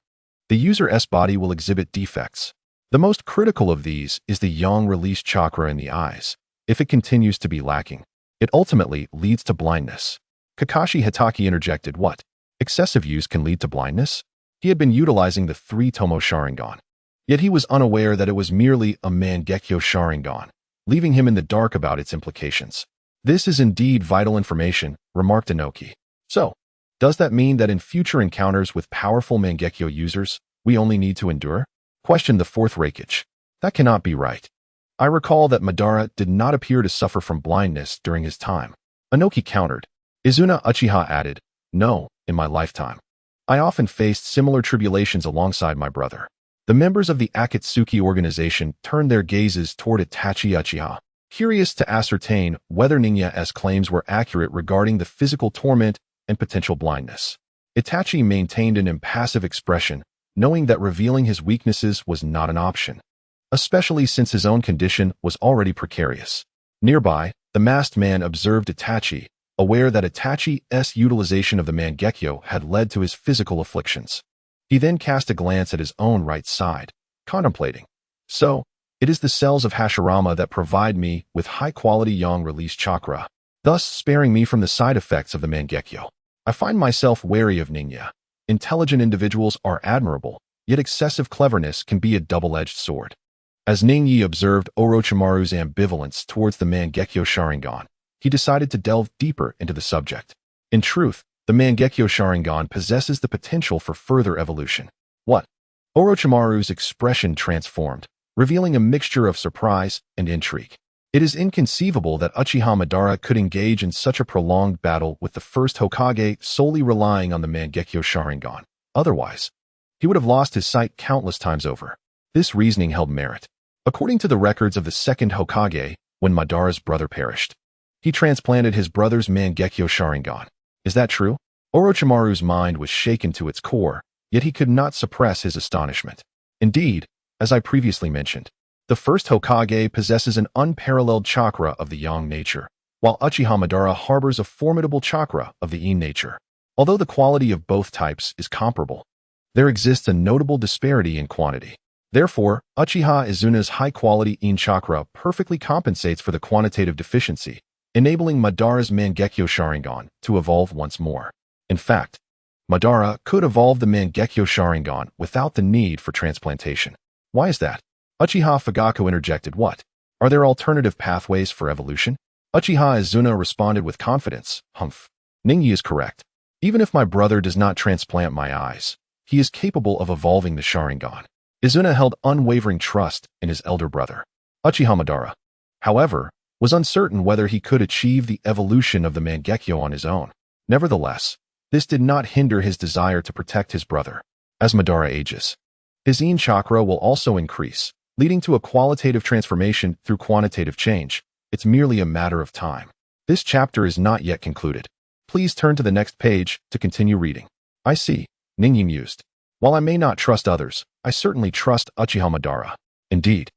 the user's body will exhibit defects. The most critical of these is the Yang release chakra in the eyes. If it continues to be lacking, it ultimately leads to blindness. Kakashi Hatake interjected, what? Excessive use can lead to blindness? He had been utilizing the three-tomo Sharingan, yet he was unaware that it was merely a Mangekyo Sharingan, leaving him in the dark about its implications. This is indeed vital information, remarked Inoki. So, does that mean that in future encounters with powerful Mangekyo users, we only need to endure? Questioned the fourth Reikage. That cannot be right. I recall that Madara did not appear to suffer from blindness during his time. Inoki countered. Izuna Uchiha added, no, in my lifetime. I often faced similar tribulations alongside my brother. The members of the Akatsuki organization turned their gazes toward Itachi Uchiha, curious to ascertain whether Ningya's claims were accurate regarding the physical torment and potential blindness. Itachi maintained an impassive expression, knowing that revealing his weaknesses was not an option, especially since his own condition was already precarious. Nearby, the masked man observed Itachi, aware that Itachi's utilization of the Mangekyo had led to his physical afflictions. He then cast a glance at his own right side, contemplating. So, it is the cells of Hashirama that provide me with high-quality Yang release chakra, thus sparing me from the side effects of the Mangekyo. I find myself wary of Ningya. Intelligent individuals are admirable, yet excessive cleverness can be a double-edged sword. As Ningyi observed Orochimaru's ambivalence towards the Mangekyo Sharingan, he decided to delve deeper into the subject. In truth, the Mangekyo Sharingan possesses the potential for further evolution. What? Orochimaru's expression transformed, revealing a mixture of surprise and intrigue. It is inconceivable that Uchiha Madara could engage in such a prolonged battle with the first Hokage solely relying on the Mangekyo Sharingan. Otherwise, he would have lost his sight countless times over. This reasoning held merit. According to the records of the second Hokage, when Madara's brother perished, he transplanted his brother's Mangekyo Sharingan. Is that true? Orochimaru's mind was shaken to its core, yet he could not suppress his astonishment. Indeed, as I previously mentioned, the first Hokage possesses an unparalleled chakra of the Yang nature, while Uchiha Madara harbors a formidable chakra of the Yin nature. Although the quality of both types is comparable, there exists a notable disparity in quantity. Therefore, Uchiha Izuna's high-quality Yin chakra perfectly compensates for the quantitative deficiency, enabling Madara's Mangekyo Sharingan to evolve once more. In fact, Madara could evolve the Mangekyo Sharingan without the need for transplantation. Why is that? Uchiha Fugaku interjected. What? Are there alternative pathways for evolution? Uchiha Izuna responded with confidence. Humph. Ningyi is correct. Even if my brother does not transplant my eyes, he is capable of evolving the Sharingan. Izuna held unwavering trust in his elder brother. Uchiha Madara, however, was uncertain whether he could achieve the evolution of the Mangekyo on his own. Nevertheless, this did not hinder his desire to protect his brother. As Madara ages, his Yin chakra will also increase, leading to a qualitative transformation through quantitative change. It's merely a matter of time. This chapter is not yet concluded. Please turn to the next page to continue reading. I see, Ningyi mused. While I may not trust others, I certainly trust Uchiha Madara. Indeed,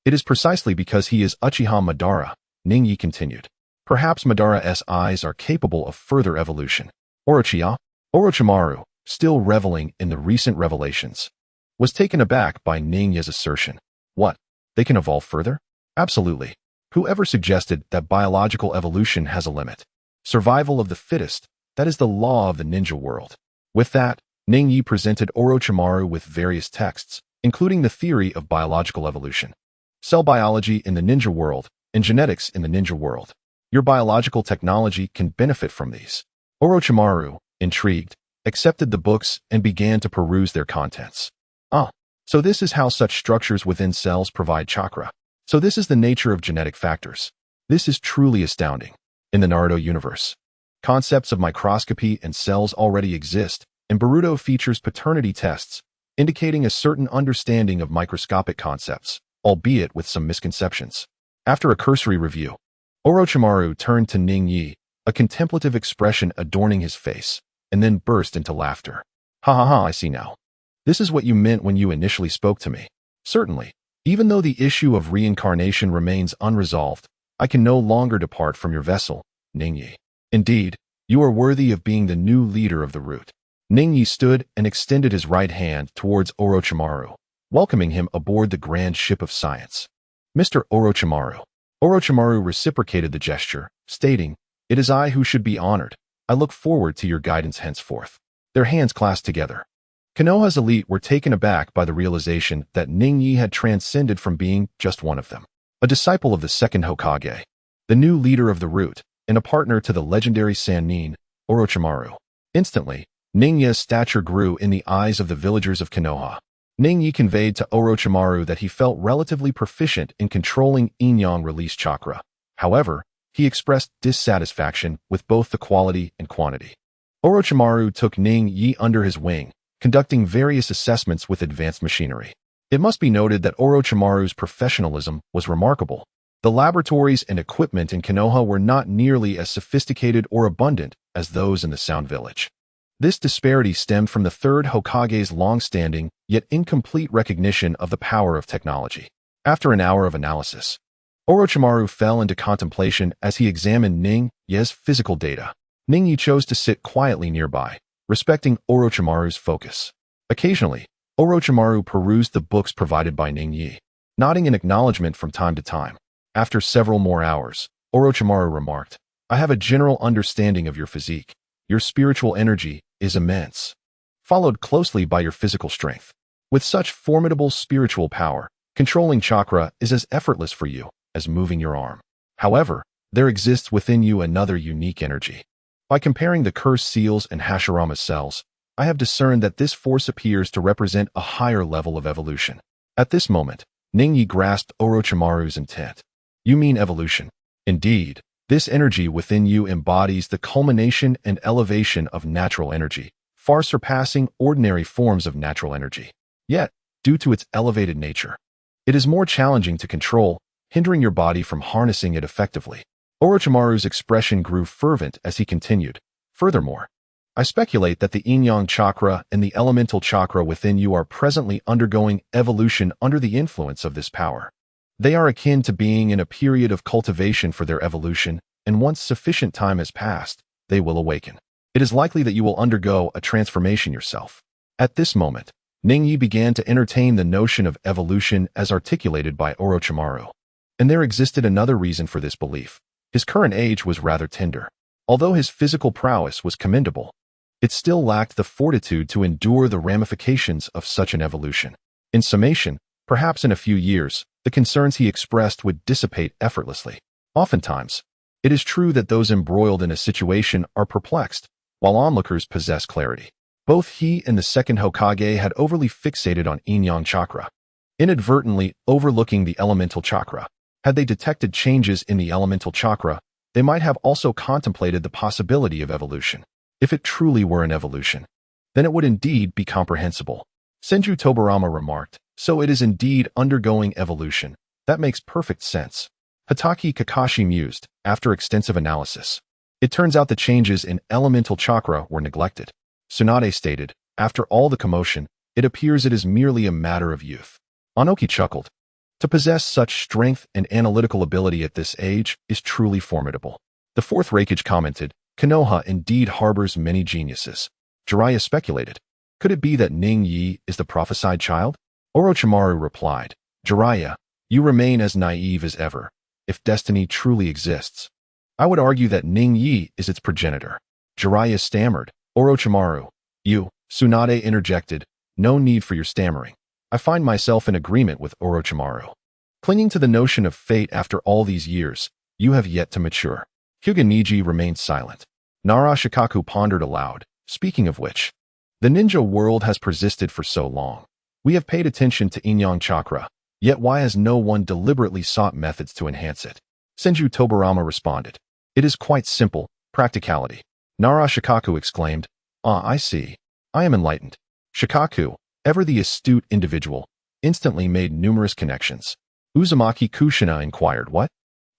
it is precisely because he is Uchiha Madara, Ningyi continued. Perhaps Madara's eyes are capable of further evolution. Orochimaru, still reveling in the recent revelations, was taken aback by Ningyi's assertion. What? They can evolve further? Absolutely. Whoever suggested that biological evolution has a limit? Survival of the fittest, that is the law of the ninja world. With that, Ningyi presented Orochimaru with various texts, including the theory of biological evolution, cell biology in the ninja world, and genetics in the ninja world. Your biological technology can benefit from these. Orochimaru, intrigued, accepted the books and began to peruse their contents. So this is how such structures within cells provide chakra. So this is the nature of genetic factors. This is truly astounding. In the Naruto universe, concepts of microscopy and cells already exist, and Boruto features paternity tests, indicating a certain understanding of microscopic concepts, albeit with some misconceptions. After a cursory review, Orochimaru turned to Ningyi, a contemplative expression adorning his face, and then burst into laughter. Ha ha ha, I see now. This is what you meant when you initially spoke to me. Certainly, even though the issue of reincarnation remains unresolved, I can no longer depart from your vessel, Ningyi. Indeed, you are worthy of being the new leader of the root. Ningyi stood and extended his right hand towards Orochimaru, welcoming him aboard the grand ship of science. Mr. Orochimaru. Orochimaru reciprocated the gesture, stating, "It is I who should be honored. I look forward to your guidance henceforth." Their hands clasped together. Konoha's elite were taken aback by the realization that Ningyi had transcended from being just one of them, a disciple of the second Hokage, the new leader of the root, and a partner to the legendary Sannin, Orochimaru. Instantly, Ningyi's stature grew in the eyes of the villagers of Konoha. Ningyi conveyed to Orochimaru that he felt relatively proficient in controlling yin-yang release chakra. However, he expressed dissatisfaction with both the quality and quantity. Orochimaru took Ningyi under his wing, conducting various assessments with advanced machinery. It must be noted that Orochimaru's professionalism was remarkable. The laboratories and equipment in Konoha were not nearly as sophisticated or abundant as those in the Sound Village. This disparity stemmed from the third Hokage's long-standing, yet incomplete recognition of the power of technology. After an hour of analysis, Orochimaru fell into contemplation as he examined Ningyi's physical data. Ningyi chose to sit quietly nearby, respecting Orochimaru's focus. Occasionally, Orochimaru perused the books provided by Ningyi, nodding in acknowledgement from time to time. After several more hours, Orochimaru remarked, "I have a general understanding of your physique. Your spiritual energy is immense, followed closely by your physical strength. With such formidable spiritual power, controlling chakra is as effortless for you as moving your arm. However, there exists within you another unique energy. By comparing the cursed seals and Hashirama's cells, I have discerned that this force appears to represent a higher level of evolution." At this moment, Ningyi grasped Orochimaru's intent. "You mean evolution? Indeed, this energy within you embodies the culmination and elevation of natural energy, far surpassing ordinary forms of natural energy. Yet, due to its elevated nature, it is more challenging to control, hindering your body from harnessing it effectively. Orochimaru's expression grew fervent as he continued. Furthermore, I speculate that the yin-yang chakra and the elemental chakra within you are presently undergoing evolution under the influence of this power. They are akin to being in a period of cultivation for their evolution, and once sufficient time has passed, they will awaken. It is likely that you will undergo a transformation yourself. At this moment, Ningyi began to entertain the notion of evolution as articulated by Orochimaru. And there existed another reason for this belief. His current age was rather tender. Although his physical prowess was commendable, it still lacked the fortitude to endure the ramifications of such an evolution. In summation, perhaps in a few years, the concerns he expressed would dissipate effortlessly. Oftentimes, it is true that those embroiled in a situation are perplexed, while onlookers possess clarity. Both he and the second Hokage had overly fixated on yin-yang chakra, inadvertently overlooking the elemental chakra. Had they detected changes in the elemental chakra, they might have also contemplated the possibility of evolution. If it truly were an evolution, then it would indeed be comprehensible. Senju Tobirama remarked, so it is indeed undergoing evolution. That makes perfect sense. Hatake Kakashi mused, after extensive analysis. It turns out the changes in elemental chakra were neglected. Tsunade stated, after all the commotion, it appears it is merely a matter of youth. Anoki chuckled. To possess such strength and analytical ability at this age is truly formidable. The fourth Raikage commented, Konoha indeed harbors many geniuses. Jiraiya speculated, could it be that Ningyi is the prophesied child? Orochimaru replied, Jiraiya, you remain as naive as ever. If destiny truly exists, I would argue that Ningyi is its progenitor. Jiraiya stammered. Orochimaru, you, Tsunade interjected, no need for your stammering. I find myself in agreement with Orochimaru. Clinging to the notion of fate after all these years, you have yet to mature. Hyuga Niji remained silent. Nara Shikaku pondered aloud, speaking of which, the ninja world has persisted for so long. We have paid attention to yin-yang chakra, yet why has no one deliberately sought methods to enhance it? Senju Tobirama responded. It is quite simple, practicality. Nara Shikaku exclaimed, ah, I see. I am enlightened. Shikaku, ever the astute individual, instantly made numerous connections. Uzumaki Kushina inquired, what?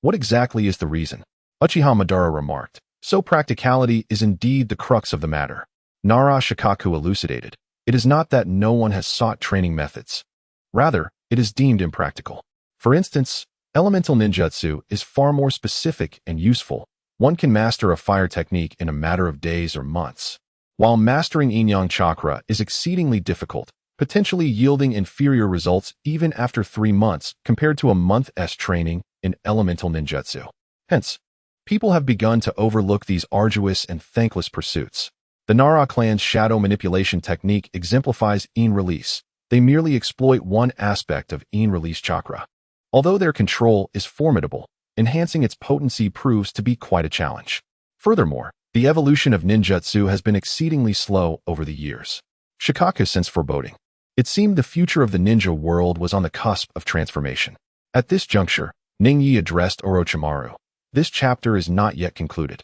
What exactly is the reason? Uchiha Madara remarked, so practicality is indeed the crux of the matter. Nara Shikaku elucidated, it is not that no one has sought training methods. Rather, it is deemed impractical. For instance, elemental ninjutsu is far more specific and useful. One can master a fire technique in a matter of days or months, while mastering yin-yang chakra is exceedingly difficult, potentially yielding inferior results even after 3 months compared to a month's training in elemental ninjutsu. Hence, people have begun to overlook these arduous and thankless pursuits. The Nara clan's shadow manipulation technique exemplifies yin release. They merely exploit one aspect of yin release chakra. Although their control is formidable, enhancing its potency proves to be quite a challenge. Furthermore, the evolution of ninjutsu has been exceedingly slow over the years. Shikaku sensed foreboding. It seemed the future of the ninja world was on the cusp of transformation. At this juncture, Ningyi addressed Orochimaru. This chapter is not yet concluded.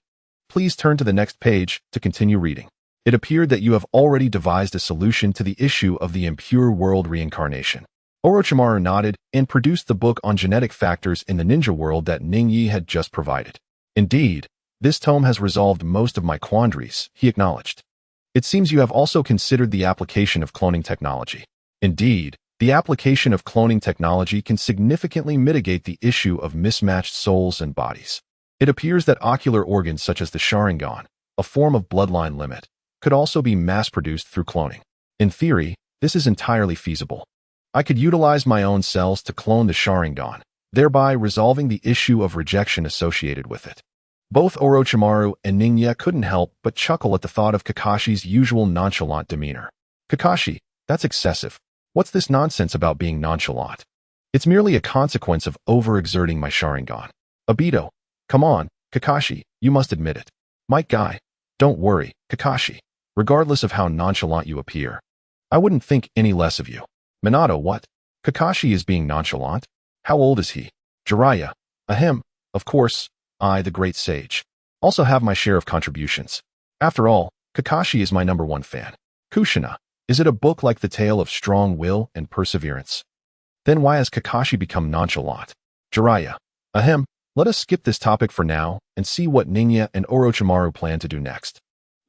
Please turn to the next page to continue reading. It appeared that you have already devised a solution to the issue of the impure world reincarnation. Orochimaru nodded and produced the book on genetic factors in the ninja world that Ningyi had just provided. Indeed, this tome has resolved most of my quandaries, he acknowledged. It seems you have also considered the application of cloning technology. Indeed, the application of cloning technology can significantly mitigate the issue of mismatched souls and bodies. It appears that ocular organs such as the Sharingan, a form of bloodline limit, could also be mass-produced through cloning. In theory, this is entirely feasible. I could utilize my own cells to clone the Sharingan, thereby resolving the issue of rejection associated with it. Both Orochimaru and Ningyi couldn't help but chuckle at the thought of Kakashi's usual nonchalant demeanor. Kakashi, that's excessive. What's this nonsense about being nonchalant? It's merely a consequence of overexerting my Sharingan. Obito, come on, Kakashi, you must admit it. Might Guy, don't worry, Kakashi. Regardless of how nonchalant you appear, I wouldn't think any less of you. Minato, what? Kakashi is being nonchalant? How old is he? Jiraiya, ahem, of course, I, the great sage, also have my share of contributions. After all, Kakashi is my #1 fan. Kushina, is it a book like the tale of strong will and perseverance? Then why has Kakashi become nonchalant? Jiraiya, ahem, let us skip this topic for now and see what Ninja and Orochimaru plan to do next.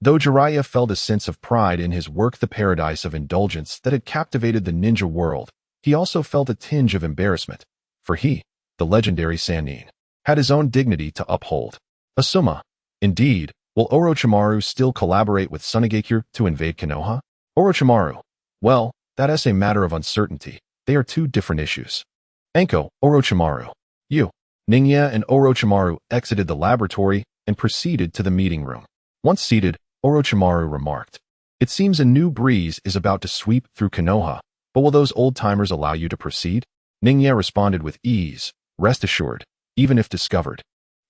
Though Jiraiya felt a sense of pride in his work the paradise of indulgence that had captivated the ninja world, he also felt a tinge of embarrassment, for he, the legendary Sannin, had his own dignity to uphold. Asuma, indeed, will Orochimaru still collaborate with Tsunagakure to invade Konoha? Orochimaru, well, that is a matter of uncertainty. They are two different issues. Anko, Orochimaru. You, Ninja and Orochimaru exited the laboratory and proceeded to the meeting room. Once seated, Orochimaru remarked, "It seems a new breeze is about to sweep through Konoha, but will those old-timers allow you to proceed?" Ninja responded with ease, "Rest assured, even if discovered.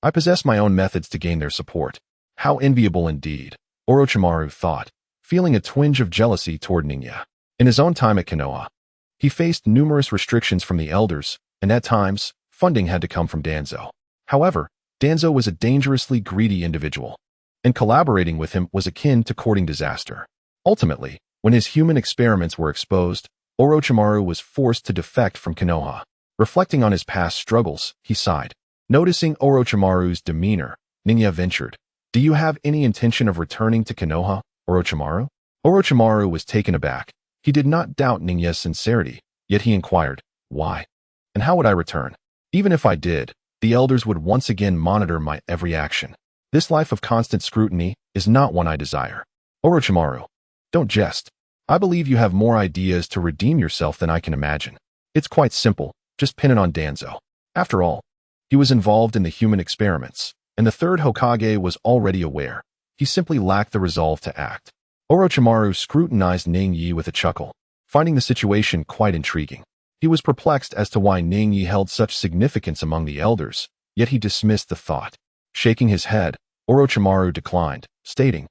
I possess my own methods to gain their support." How enviable indeed, Orochimaru thought, feeling a twinge of jealousy toward Ninja. In his own time at Konoha, he faced numerous restrictions from the elders, and at times, funding had to come from Danzo. However, Danzo was a dangerously greedy individual, and collaborating with him was akin to courting disaster. Ultimately, when his human experiments were exposed, Orochimaru was forced to defect from Konoha. Reflecting on his past struggles, he sighed. Noticing Orochimaru's demeanor, Ninja ventured, "Do you have any intention of returning to Konoha, Orochimaru?" Orochimaru was taken aback. He did not doubt Ninja's sincerity, yet he inquired, "Why? And how would I return? Even if I did, the elders would once again monitor my every action. This life of constant scrutiny is not one I desire." Orochimaru, don't jest. I believe you have more ideas to redeem yourself than I can imagine. It's quite simple, just pin it on Danzo. After all, he was involved in the human experiments, and the third Hokage was already aware. He simply lacked the resolve to act. Orochimaru scrutinized Ning-Yi with a chuckle, finding the situation quite intriguing. He was perplexed as to why Ning-Yi held such significance among the elders, yet he dismissed the thought. Shaking his head, Orochimaru declined, stating,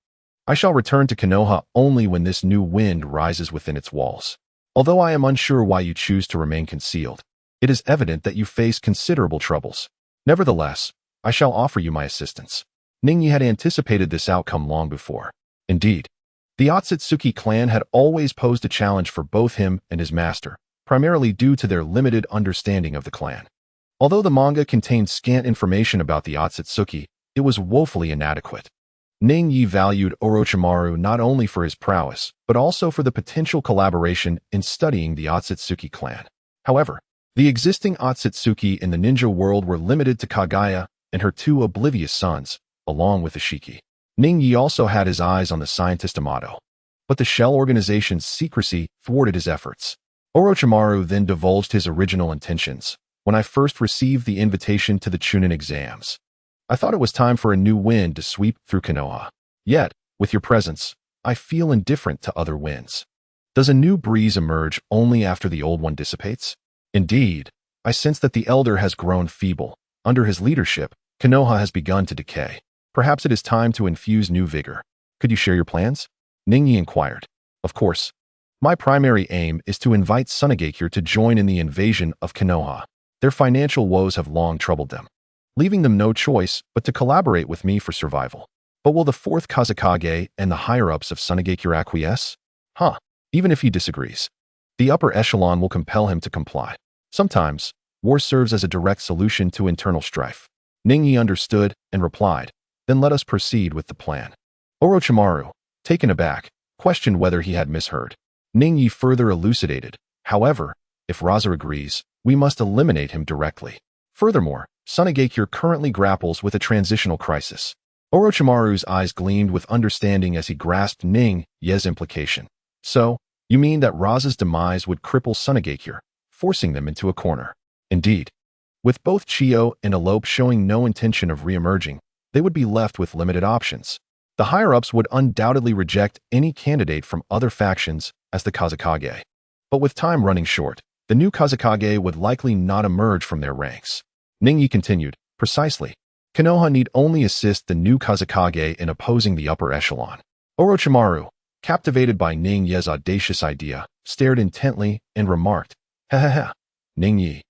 "I shall return to Konoha only when this new wind rises within its walls. Although I am unsure why you choose to remain concealed, it is evident that you face considerable troubles. Nevertheless, I shall offer you my assistance." Ning-Yi had anticipated this outcome long before. Indeed, the Otsutsuki clan had always posed a challenge for both him and his master, primarily due to their limited understanding of the clan. Although the manga contained scant information about the Otsutsuki, it was woefully inadequate. Ning-Yi valued Orochimaru not only for his prowess, but also for the potential collaboration in studying the Otsutsuki clan. However, the existing Otsutsuki in the ninja world were limited to Kaguya and her two oblivious sons, along with Ishiki. Ning-Yi also had his eyes on the scientist Amato, but the Shell organization's secrecy thwarted his efforts. Orochimaru then divulged his original intentions. "When I first received the invitation to the Chunin exams, I thought it was time for a new wind to sweep through Konoha. Yet, with your presence, I feel indifferent to other winds. Does a new breeze emerge only after the old one dissipates? Indeed, I sense that the elder has grown feeble. Under his leadership, Konoha has begun to decay. Perhaps it is time to infuse new vigor. Could you share your plans?" Ning-Yi inquired. "Of course. My primary aim is to invite Tsunagakure to join in the invasion of Konoha. Their financial woes have long troubled them, leaving them no choice but to collaborate with me for survival. But will the fourth Kazekage and the higher-ups of Tsunagakure acquiesce? Even if he disagrees, the upper echelon will compel him to comply. Sometimes, war serves as a direct solution to internal strife." Ning-Yi understood and replied, "Then let us proceed with the plan." Orochimaru, taken aback, questioned whether he had misheard. Ning-Yi further elucidated, "However, if Raza agrees, we must eliminate him directly. Furthermore, Tsunagakure currently grapples with a transitional crisis." Orochimaru's eyes gleamed with understanding as he grasped Ning-Ye's implication. "So, you mean that Raza's demise would cripple Tsunagakure, forcing them into a corner?" "Indeed. With both Chiyo and Elope showing no intention of re-emerging, they would be left with limited options. The higher-ups would undoubtedly reject any candidate from other factions as the Kazekage. But with time running short, the new Kazekage would likely not emerge from their ranks." Ning-Yi continued, "Precisely. Konoha need only assist the new Kazekage in opposing the upper echelon." Orochimaru, captivated by Ning-Ye's audacious idea, stared intently and remarked, "Ha. Ning-Yi,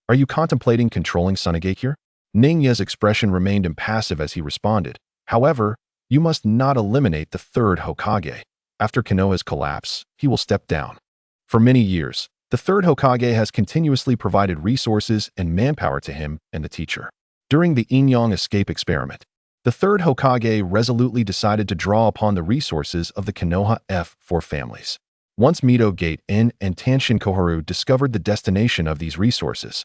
are you contemplating controlling Tsunagakure?" Ning-Ye's expression remained impassive as he responded, "However, You must not eliminate the third Hokage. After Konoha's collapse, he will step down. For many years, the third Hokage has continuously provided resources and manpower to him and the teacher. During the Inyang escape experiment, the third Hokage resolutely decided to draw upon the resources of the Konoha F4 families. Once Mito Gate In and Tanshin Koharu discovered the destination of these resources,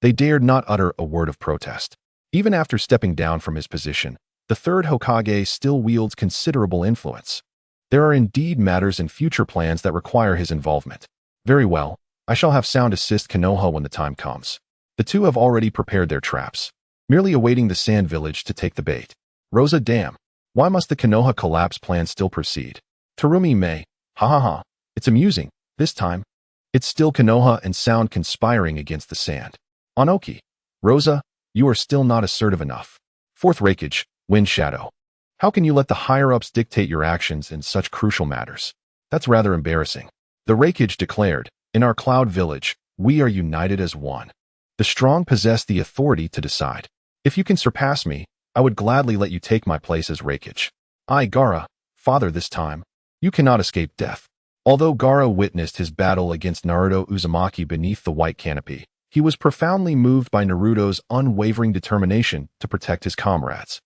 they dared not utter a word of protest. Even after stepping down from his position, the third Hokage still wields considerable influence. There are indeed matters and future plans that require his involvement. Very well, I shall have Sound assist Konoha when the time comes. The two have already prepared their traps, merely awaiting the Sand Village to take the bait. Rosa, damn. Why must the Konoha collapse plan still proceed? Terumi May, ha ha ha. It's amusing. This time, it's still Konoha and Sound conspiring against the Sand. Anoki, Rosa, you are still not assertive enough. Fourth Raikage, Wind Shadow. How can you let the higher-ups dictate your actions in such crucial matters? That's rather embarrassing. The Raikage declared, in our Cloud Village, we are united as one. The strong possess the authority to decide. If you can surpass me, I would gladly let you take my place as Raikage. I, Gaara, father this time. You cannot escape death. Although Gaara witnessed his battle against Naruto Uzumaki beneath the white canopy, he was profoundly moved by Naruto's unwavering determination to protect his comrades.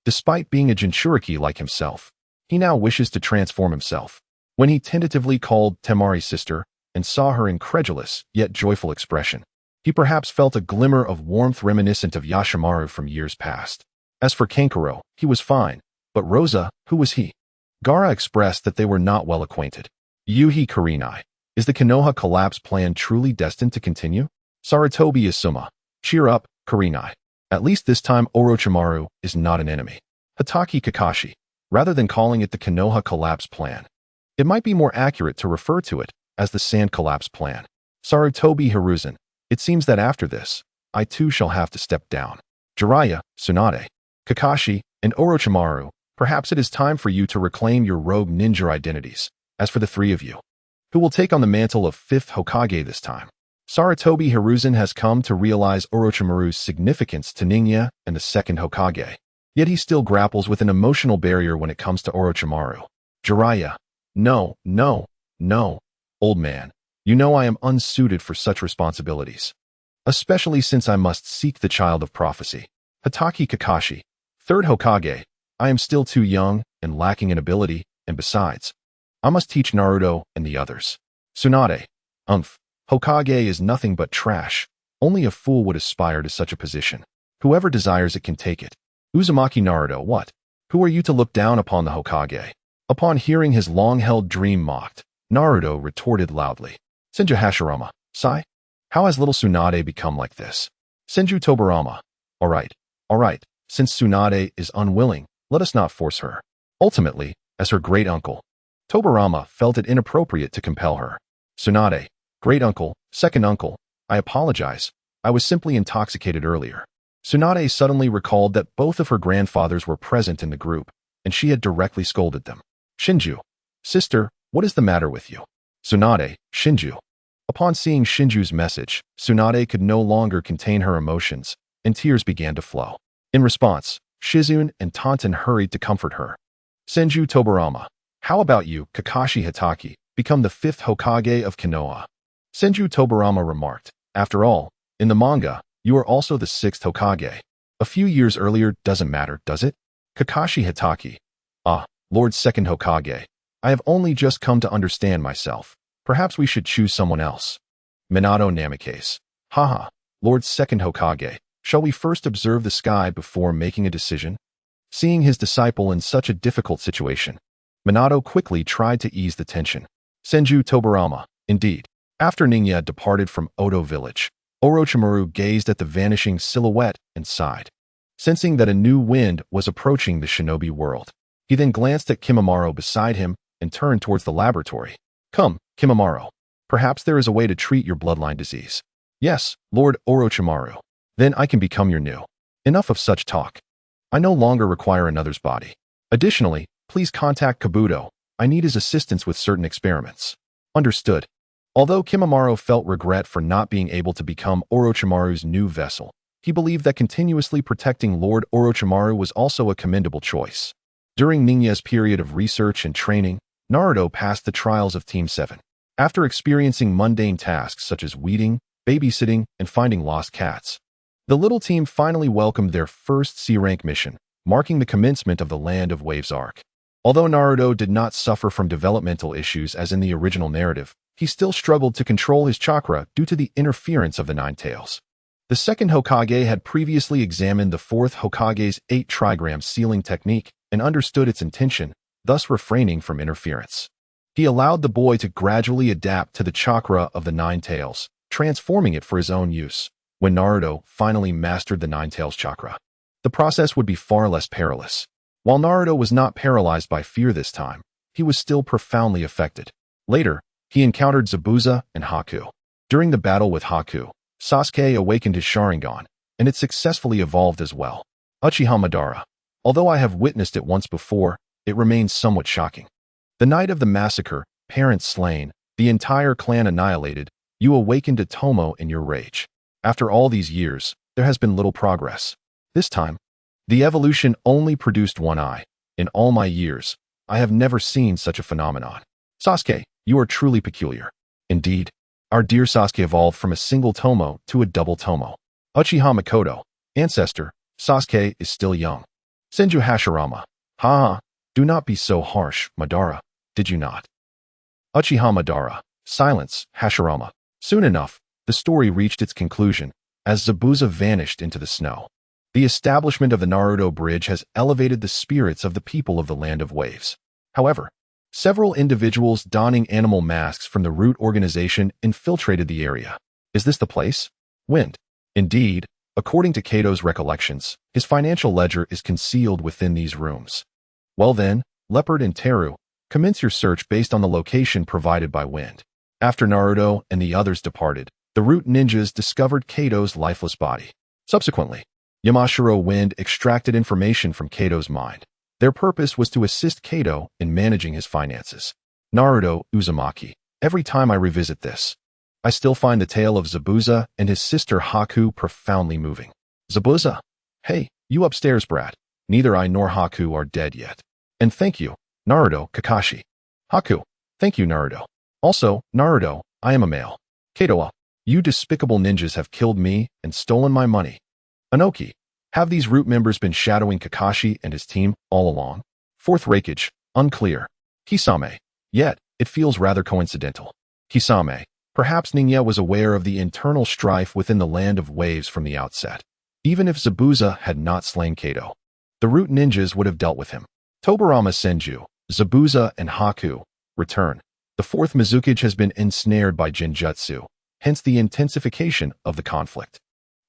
Despite being a Jinchuriki like himself, he now wishes to transform himself. When he tentatively called Temari's sister and saw her incredulous yet joyful expression, he perhaps felt a glimmer of warmth reminiscent of Yashimaru from years past. As for Kankuro, he was fine, but Rosa, who was he? Gaara expressed that they were not well acquainted. Yuhi Kurenai, is the Konoha collapse plan truly destined to continue? Sarutobi Isuma, cheer up, Kurenai. At least this time Orochimaru is not an enemy. Hatake Kakashi, rather than calling it the Konoha collapse plan, it might be more accurate to refer to it as the Sand collapse plan. Sarutobi Hiruzen, it seems that after this, I too shall have to step down. Jiraiya, Tsunade, Kakashi, and Orochimaru, perhaps it is time for you to reclaim your rogue ninja identities. As for the three of you, who will take on the mantle of fifth Hokage this time? Sarutobi Hiruzen has come to realize Orochimaru's significance to Ningya and the second Hokage. Yet he still grapples with an emotional barrier when it comes to Orochimaru. Jiraiya, no, old man. You know I am unsuited for such responsibilities, especially since I must seek the child of prophecy. Hatake Kakashi, third Hokage, I am still too young and lacking in ability, and besides, I must teach Naruto and the others. Tsunade, Hokage is nothing but trash. Only a fool would aspire to such a position. Whoever desires it can take it. Uzumaki Naruto, what? Who are you to look down upon the Hokage? Upon hearing his long-held dream mocked, Naruto retorted loudly. Senju Hashirama, sigh? How has little Tsunade become like this? Senju Tobirama, alright, since Tsunade is unwilling, let us not force her. Ultimately, as her great-uncle, Tobirama felt it inappropriate to compel her. Tsunade, great-uncle, second uncle, I apologize, I was simply intoxicated earlier. Tsunade suddenly recalled that both of her grandfathers were present in the group, and she had directly scolded them. Shinju, sister, what is the matter with you? Tsunade, Shinju. Upon seeing Shinju's message, Tsunade could no longer contain her emotions, and tears began to flow. In response, Shizune and Tonton hurried to comfort her. Senju Tobirama, how about you, Kakashi Hatake, become the fifth Hokage of Konoha? Senju Tobirama remarked, after all, in the manga, you are also the sixth Hokage. A few years earlier doesn't matter, does it? Kakashi Hatake, Lord second Hokage, I have only just come to understand myself. Perhaps we should choose someone else. Minato Namikaze, haha, Lord second Hokage, shall we first observe the sky before making a decision? Seeing his disciple in such a difficult situation, Minato quickly tried to ease the tension. Senju Tobirama, indeed. After Ningya departed from Oto village, Orochimaru gazed at the vanishing silhouette and sighed, sensing that a new wind was approaching the shinobi world. He then glanced at Kimimaro beside him and turned towards the laboratory. Come, Kimimaro. Perhaps there is a way to treat your bloodline disease. Yes, Lord Orochimaru. Then I can become your new. Enough of such talk. I no longer require another's body. Additionally, please contact Kabuto. I need his assistance with certain experiments. Understood. Although Kimimaro felt regret for not being able to become Orochimaru's new vessel, he believed that continuously protecting Lord Orochimaru was also a commendable choice. During Ninya's period of research and training, Naruto passed the trials of Team 7. After experiencing mundane tasks such as weeding, babysitting, and finding lost cats, the little team finally welcomed their first C-rank mission, marking the commencement of the Land of Waves arc. Although Naruto did not suffer from developmental issues as in the original narrative, he still struggled to control his chakra due to the interference of the Nine Tails. The second Hokage had previously examined the fourth Hokage's 8 trigram sealing technique and understood its intention, thus refraining from interference. He allowed the boy to gradually adapt to the chakra of the Nine Tails, transforming it for his own use. When Naruto finally mastered the Nine Tails chakra, the process would be far less perilous. While Naruto was not paralyzed by fear this time, he was still profoundly affected. Later, he encountered Zabuza and Haku. During the battle with Haku, Sasuke awakened his Sharingan, and it successfully evolved as well. Uchiha Madara. Although I have witnessed it once before, it remains somewhat shocking. The night of the massacre, parents slain, the entire clan annihilated, you awakened a Tomo in your rage. After all these years, there has been little progress. This time, the evolution only produced one eye. In all my years, I have never seen such a phenomenon. Sasuke, you are truly peculiar. Indeed, our dear Sasuke evolved from a single Tomo to a double Tomo. Uchiha Makoto, ancestor, Sasuke is still young. Senju Hashirama, haha, do not be so harsh, Madara, did you not? Uchiha Madara, silence, Hashirama. Soon enough, the story reached its conclusion, as Zabuza vanished into the snow. The establishment of the Naruto Bridge has elevated the spirits of the people of the Land of Waves. However, several individuals donning animal masks from the Root organization infiltrated the area. Is this the place? Wind. Indeed, according to Kato's recollections, his financial ledger is concealed within these rooms. Well then, Leopard and Teru, commence your search based on the location provided by Wind. After Naruto and the others departed, the Root ninjas discovered Kato's lifeless body. Subsequently, Yamashiro Wind extracted information from Kato's mind. Their purpose was to assist Kato in managing his finances. Naruto Uzumaki. Every time I revisit this, I still find the tale of Zabuza and his sister Haku profoundly moving. Zabuza. Hey, you upstairs, brat. Neither I nor Haku are dead yet. And thank you, Naruto Kakashi. Haku. Thank you, Naruto. Also, Naruto, I am a male. Kato. You despicable ninjas have killed me and stolen my money. Inoki. Have these Root members been shadowing Kakashi and his team all along? Fourth Raikage. Unclear. Kisame. Yet, it feels rather coincidental. Kisame. Perhaps Ninya was aware of the internal strife within the Land of Waves from the outset. Even if Zabuza had not slain Kato, the Root ninjas would have dealt with him. Tobirama Senju, Zabuza, and Haku. Return. The fourth Mizukage has been ensnared by Jinjutsu, hence the intensification of the conflict.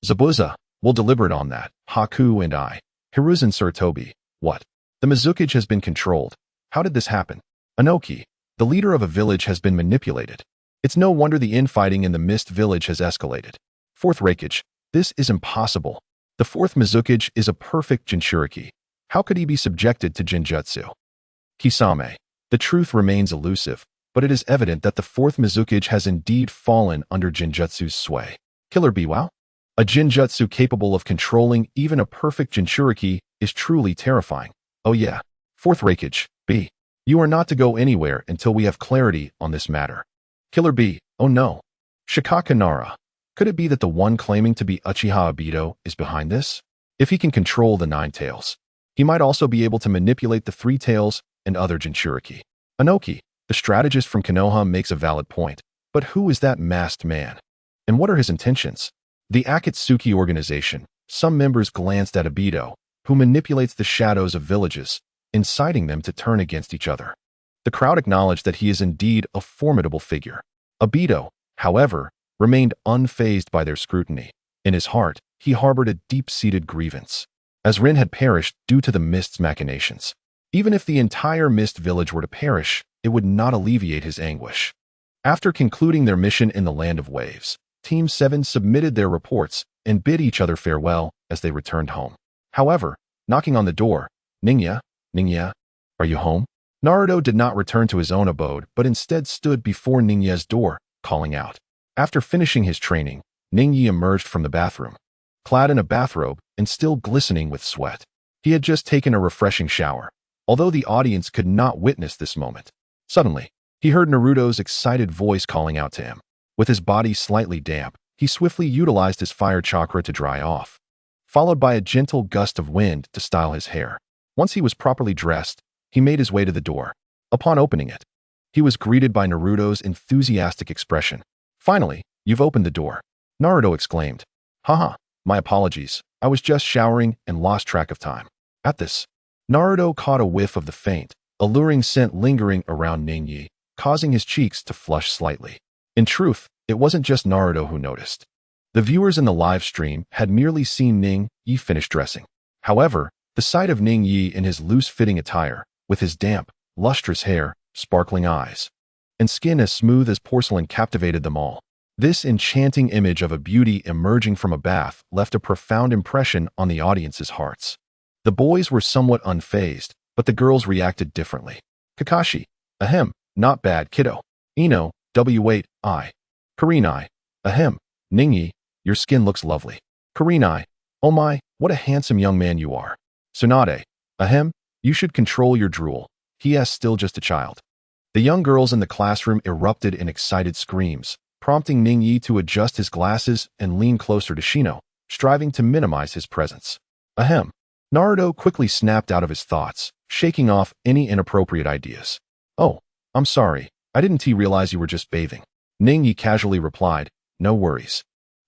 Zabuza. We'll deliberate on that, Haku and I. Hiruzen Sir Toby. What? The Mizukage has been controlled. How did this happen? Inoki. The leader of a village has been manipulated. It's no wonder the infighting in the Mist Village has escalated. Fourth Raikage. This is impossible. The fourth Mizukage is a perfect Jinchuriki. How could he be subjected to Jinjutsu? Kisame. The truth remains elusive, but it is evident that the fourth Mizukage has indeed fallen under Jinjutsu's sway. Killer Biwao? A Jinjutsu capable of controlling even a perfect Jinchuriki is truly terrifying. Oh yeah. Fourth Raikage, B. You are not to go anywhere until we have clarity on this matter. Killer B. Oh no. Shikaka Nara. Could it be that the one claiming to be Uchiha Obito is behind this? If he can control the Nine Tails, he might also be able to manipulate the Three Tails and other Jinchuriki. Inoki, the strategist from Konoha, makes a valid point, but who is that masked man? And what are his intentions? The Akatsuki organization, some members glanced at Obito, who manipulates the shadows of villages, inciting them to turn against each other. The crowd acknowledged that he is indeed a formidable figure. Obito, however, remained unfazed by their scrutiny. In his heart, he harbored a deep-seated grievance, as Rin had perished due to the Mist's machinations. Even if the entire Mist village were to perish, it would not alleviate his anguish. After concluding their mission in the Land of Waves, Team 7 submitted their reports and bid each other farewell as they returned home. However, knocking on the door, Ninya, are you home? Naruto did not return to his own abode, but instead stood before Ninya's door, calling out. After finishing his training, Ninyi emerged from the bathroom, clad in a bathrobe and still glistening with sweat. He had just taken a refreshing shower. although the audience could not witness this moment. Suddenly, he heard Naruto's excited voice calling out to him. With his body slightly damp, he swiftly utilized his fire chakra to dry off, followed by a gentle gust of wind to style his hair. Once he was properly dressed, he made his way to the door. Upon opening it, he was greeted by Naruto's enthusiastic expression. "Finally, you've opened the door," Naruto exclaimed. "Haha, my apologies. I was just showering and lost track of time." At this, Naruto caught a whiff of the faint, alluring scent lingering around Ning Yi, causing his cheeks to flush slightly. In truth, it wasn't just Naruto who noticed. The viewers in the live stream had merely seen Ning Yi finish dressing. However, the sight of Ning Yi in his loose-fitting attire, with his damp, lustrous hair, sparkling eyes, and skin as smooth as porcelain captivated them all. This enchanting image of a beauty emerging from a bath left a profound impression on the audience's hearts. The boys were somewhat unfazed, but the girls reacted differently. Kakashi, ahem, not bad, kiddo. Ino, W8I. Kurenai, ahem, Ning-Yi, your skin looks lovely. Kurenai, oh my, what a handsome young man you are. Tsunade, ahem, you should control your drool. He is still just a child. The young girls in the classroom erupted in excited screams, prompting Ning-Yi to adjust his glasses and lean closer to Shino, striving to minimize his presence. Ahem. Naruto quickly snapped out of his thoughts, shaking off any inappropriate ideas. "Oh, I'm sorry. I didn't realize you were just bathing." Ning-Yi casually replied, "No worries.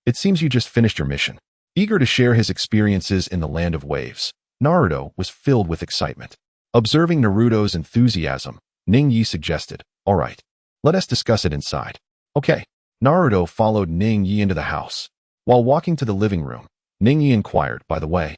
It seems you just finished your mission." Eager to share his experiences in the land of waves, Naruto was filled with excitement. Observing Naruto's enthusiasm, Ning-Yi suggested, "All right, let us discuss it inside." "Okay." Naruto followed Ning-Yi into the house. While walking to the living room, Ning-Yi inquired, "By the way,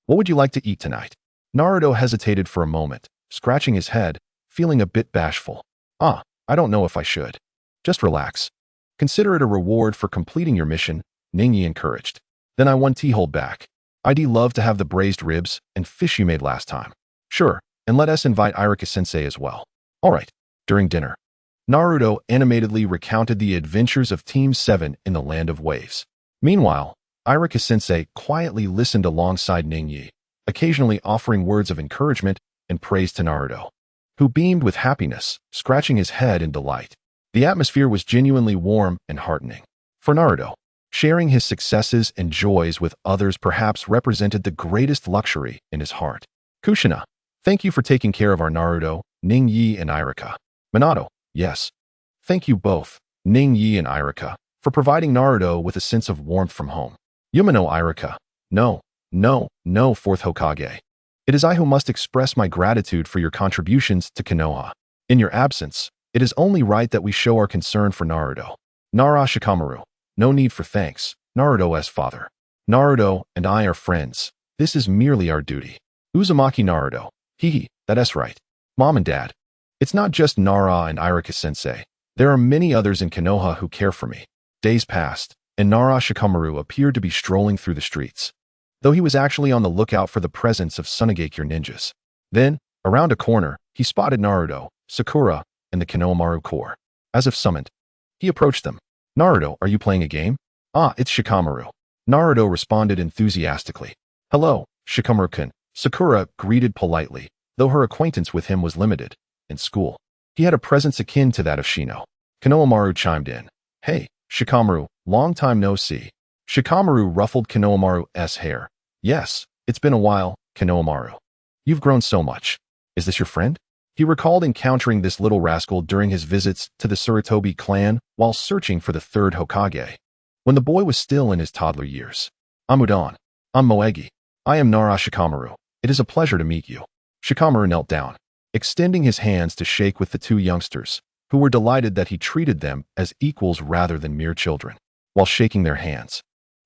what would you like to eat tonight?" Naruto hesitated for a moment, scratching his head, feeling a bit bashful. I don't know if I should." "Just relax. Consider it a reward for completing your mission," Ning-Yi encouraged. "Then I won't hold back. I'd love to have the braised ribs and fish you made last time." "Sure, and let us invite Irika-sensei as well." "All right." During dinner, Naruto animatedly recounted the adventures of Team 7 in the Land of Waves. Meanwhile, Irika-sensei quietly listened alongside Ning-Yi, occasionally offering words of encouragement and praise to Naruto, who beamed with happiness, scratching his head in delight. The atmosphere was genuinely warm and heartening. For Naruto, sharing his successes and joys with others perhaps represented the greatest luxury in his heart. "Kushina, thank you for taking care of our Naruto, Ning-Yi and Irika." "Minato, yes. Thank you both, Ning-Yi and Irika, for providing Naruto with a sense of warmth from home." "Yumino, Irika. No, fourth Hokage. It is I who must express my gratitude for your contributions to Konoha. In your absence, it is only right that we show our concern for Naruto." "Nara Shikamaru, no need for thanks, Naruto's father. Naruto and I are friends. This is merely our duty." "Uzumaki Naruto, that's right. Mom and Dad. It's not just Nara and Irika-sensei. There are many others in Konoha who care for me." Days passed, and Nara Shikamaru appeared to be strolling through the streets, though he was actually on the lookout for the presence of Sunagakure ninjas. Then, around a corner, he spotted Naruto, Sakura, and the Konohamaru Corps. As if summoned, he approached them. "Naruto, are you playing a game?" "Ah, it's Shikamaru." Naruto responded enthusiastically. "Hello, Shikamaru-kun." Sakura greeted politely, though her acquaintance with him was limited. In school, he had a presence akin to that of Shino. Konohamaru chimed in. "Hey, Shikamaru, long time no see." Shikamaru ruffled Konohamaru's hair. "Yes, it's been a while, Konohamaru. You've grown so much. Is this your friend?" He recalled encountering this little rascal during his visits to the Tsurutobi clan while searching for the third Hokage, when the boy was still in his toddler years. "I'm Udon. I'm Moegi. I am Nara Shikamaru. It is a pleasure to meet you." Shikamaru knelt down, extending his hands to shake with the two youngsters, who were delighted that he treated them as equals rather than mere children. While shaking their hands,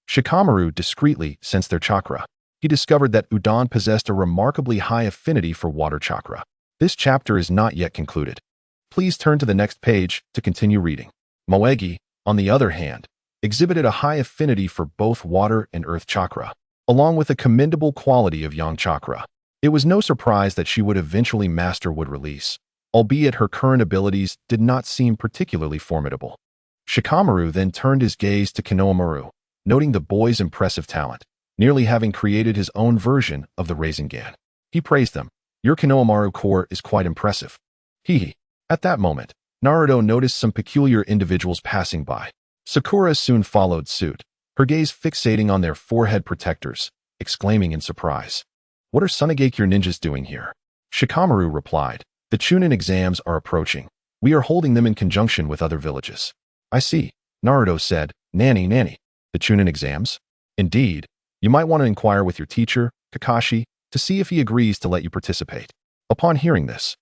Shikamaru discreetly sensed their chakra. He discovered that Udon possessed a remarkably high affinity for water chakra. This chapter is not yet concluded. Please turn to the next page to continue reading. Moegi, on the other hand, exhibited a high affinity for both water and earth chakra, along with a commendable quality of yang chakra. It was no surprise that she would eventually master wood release, albeit her current abilities did not seem particularly formidable. Shikamaru then turned his gaze to Konohamaru, noting the boy's impressive talent, nearly having created his own version of the Rasengan. He praised them. Your Konohamaru core is quite impressive. Hee. At that moment, Naruto noticed some peculiar individuals passing by. Sakura soon followed suit, her gaze fixating on their forehead protectors, exclaiming in surprise. What are Sunagakure ninjas doing here? Shikamaru replied. The Chunin exams are approaching. We are holding them in conjunction with other villages. I see, Naruto said. Nanny. The Chunin exams? Indeed. You might want to inquire with your teacher, Kakashi, to see if he agrees to let you participate. Upon hearing this,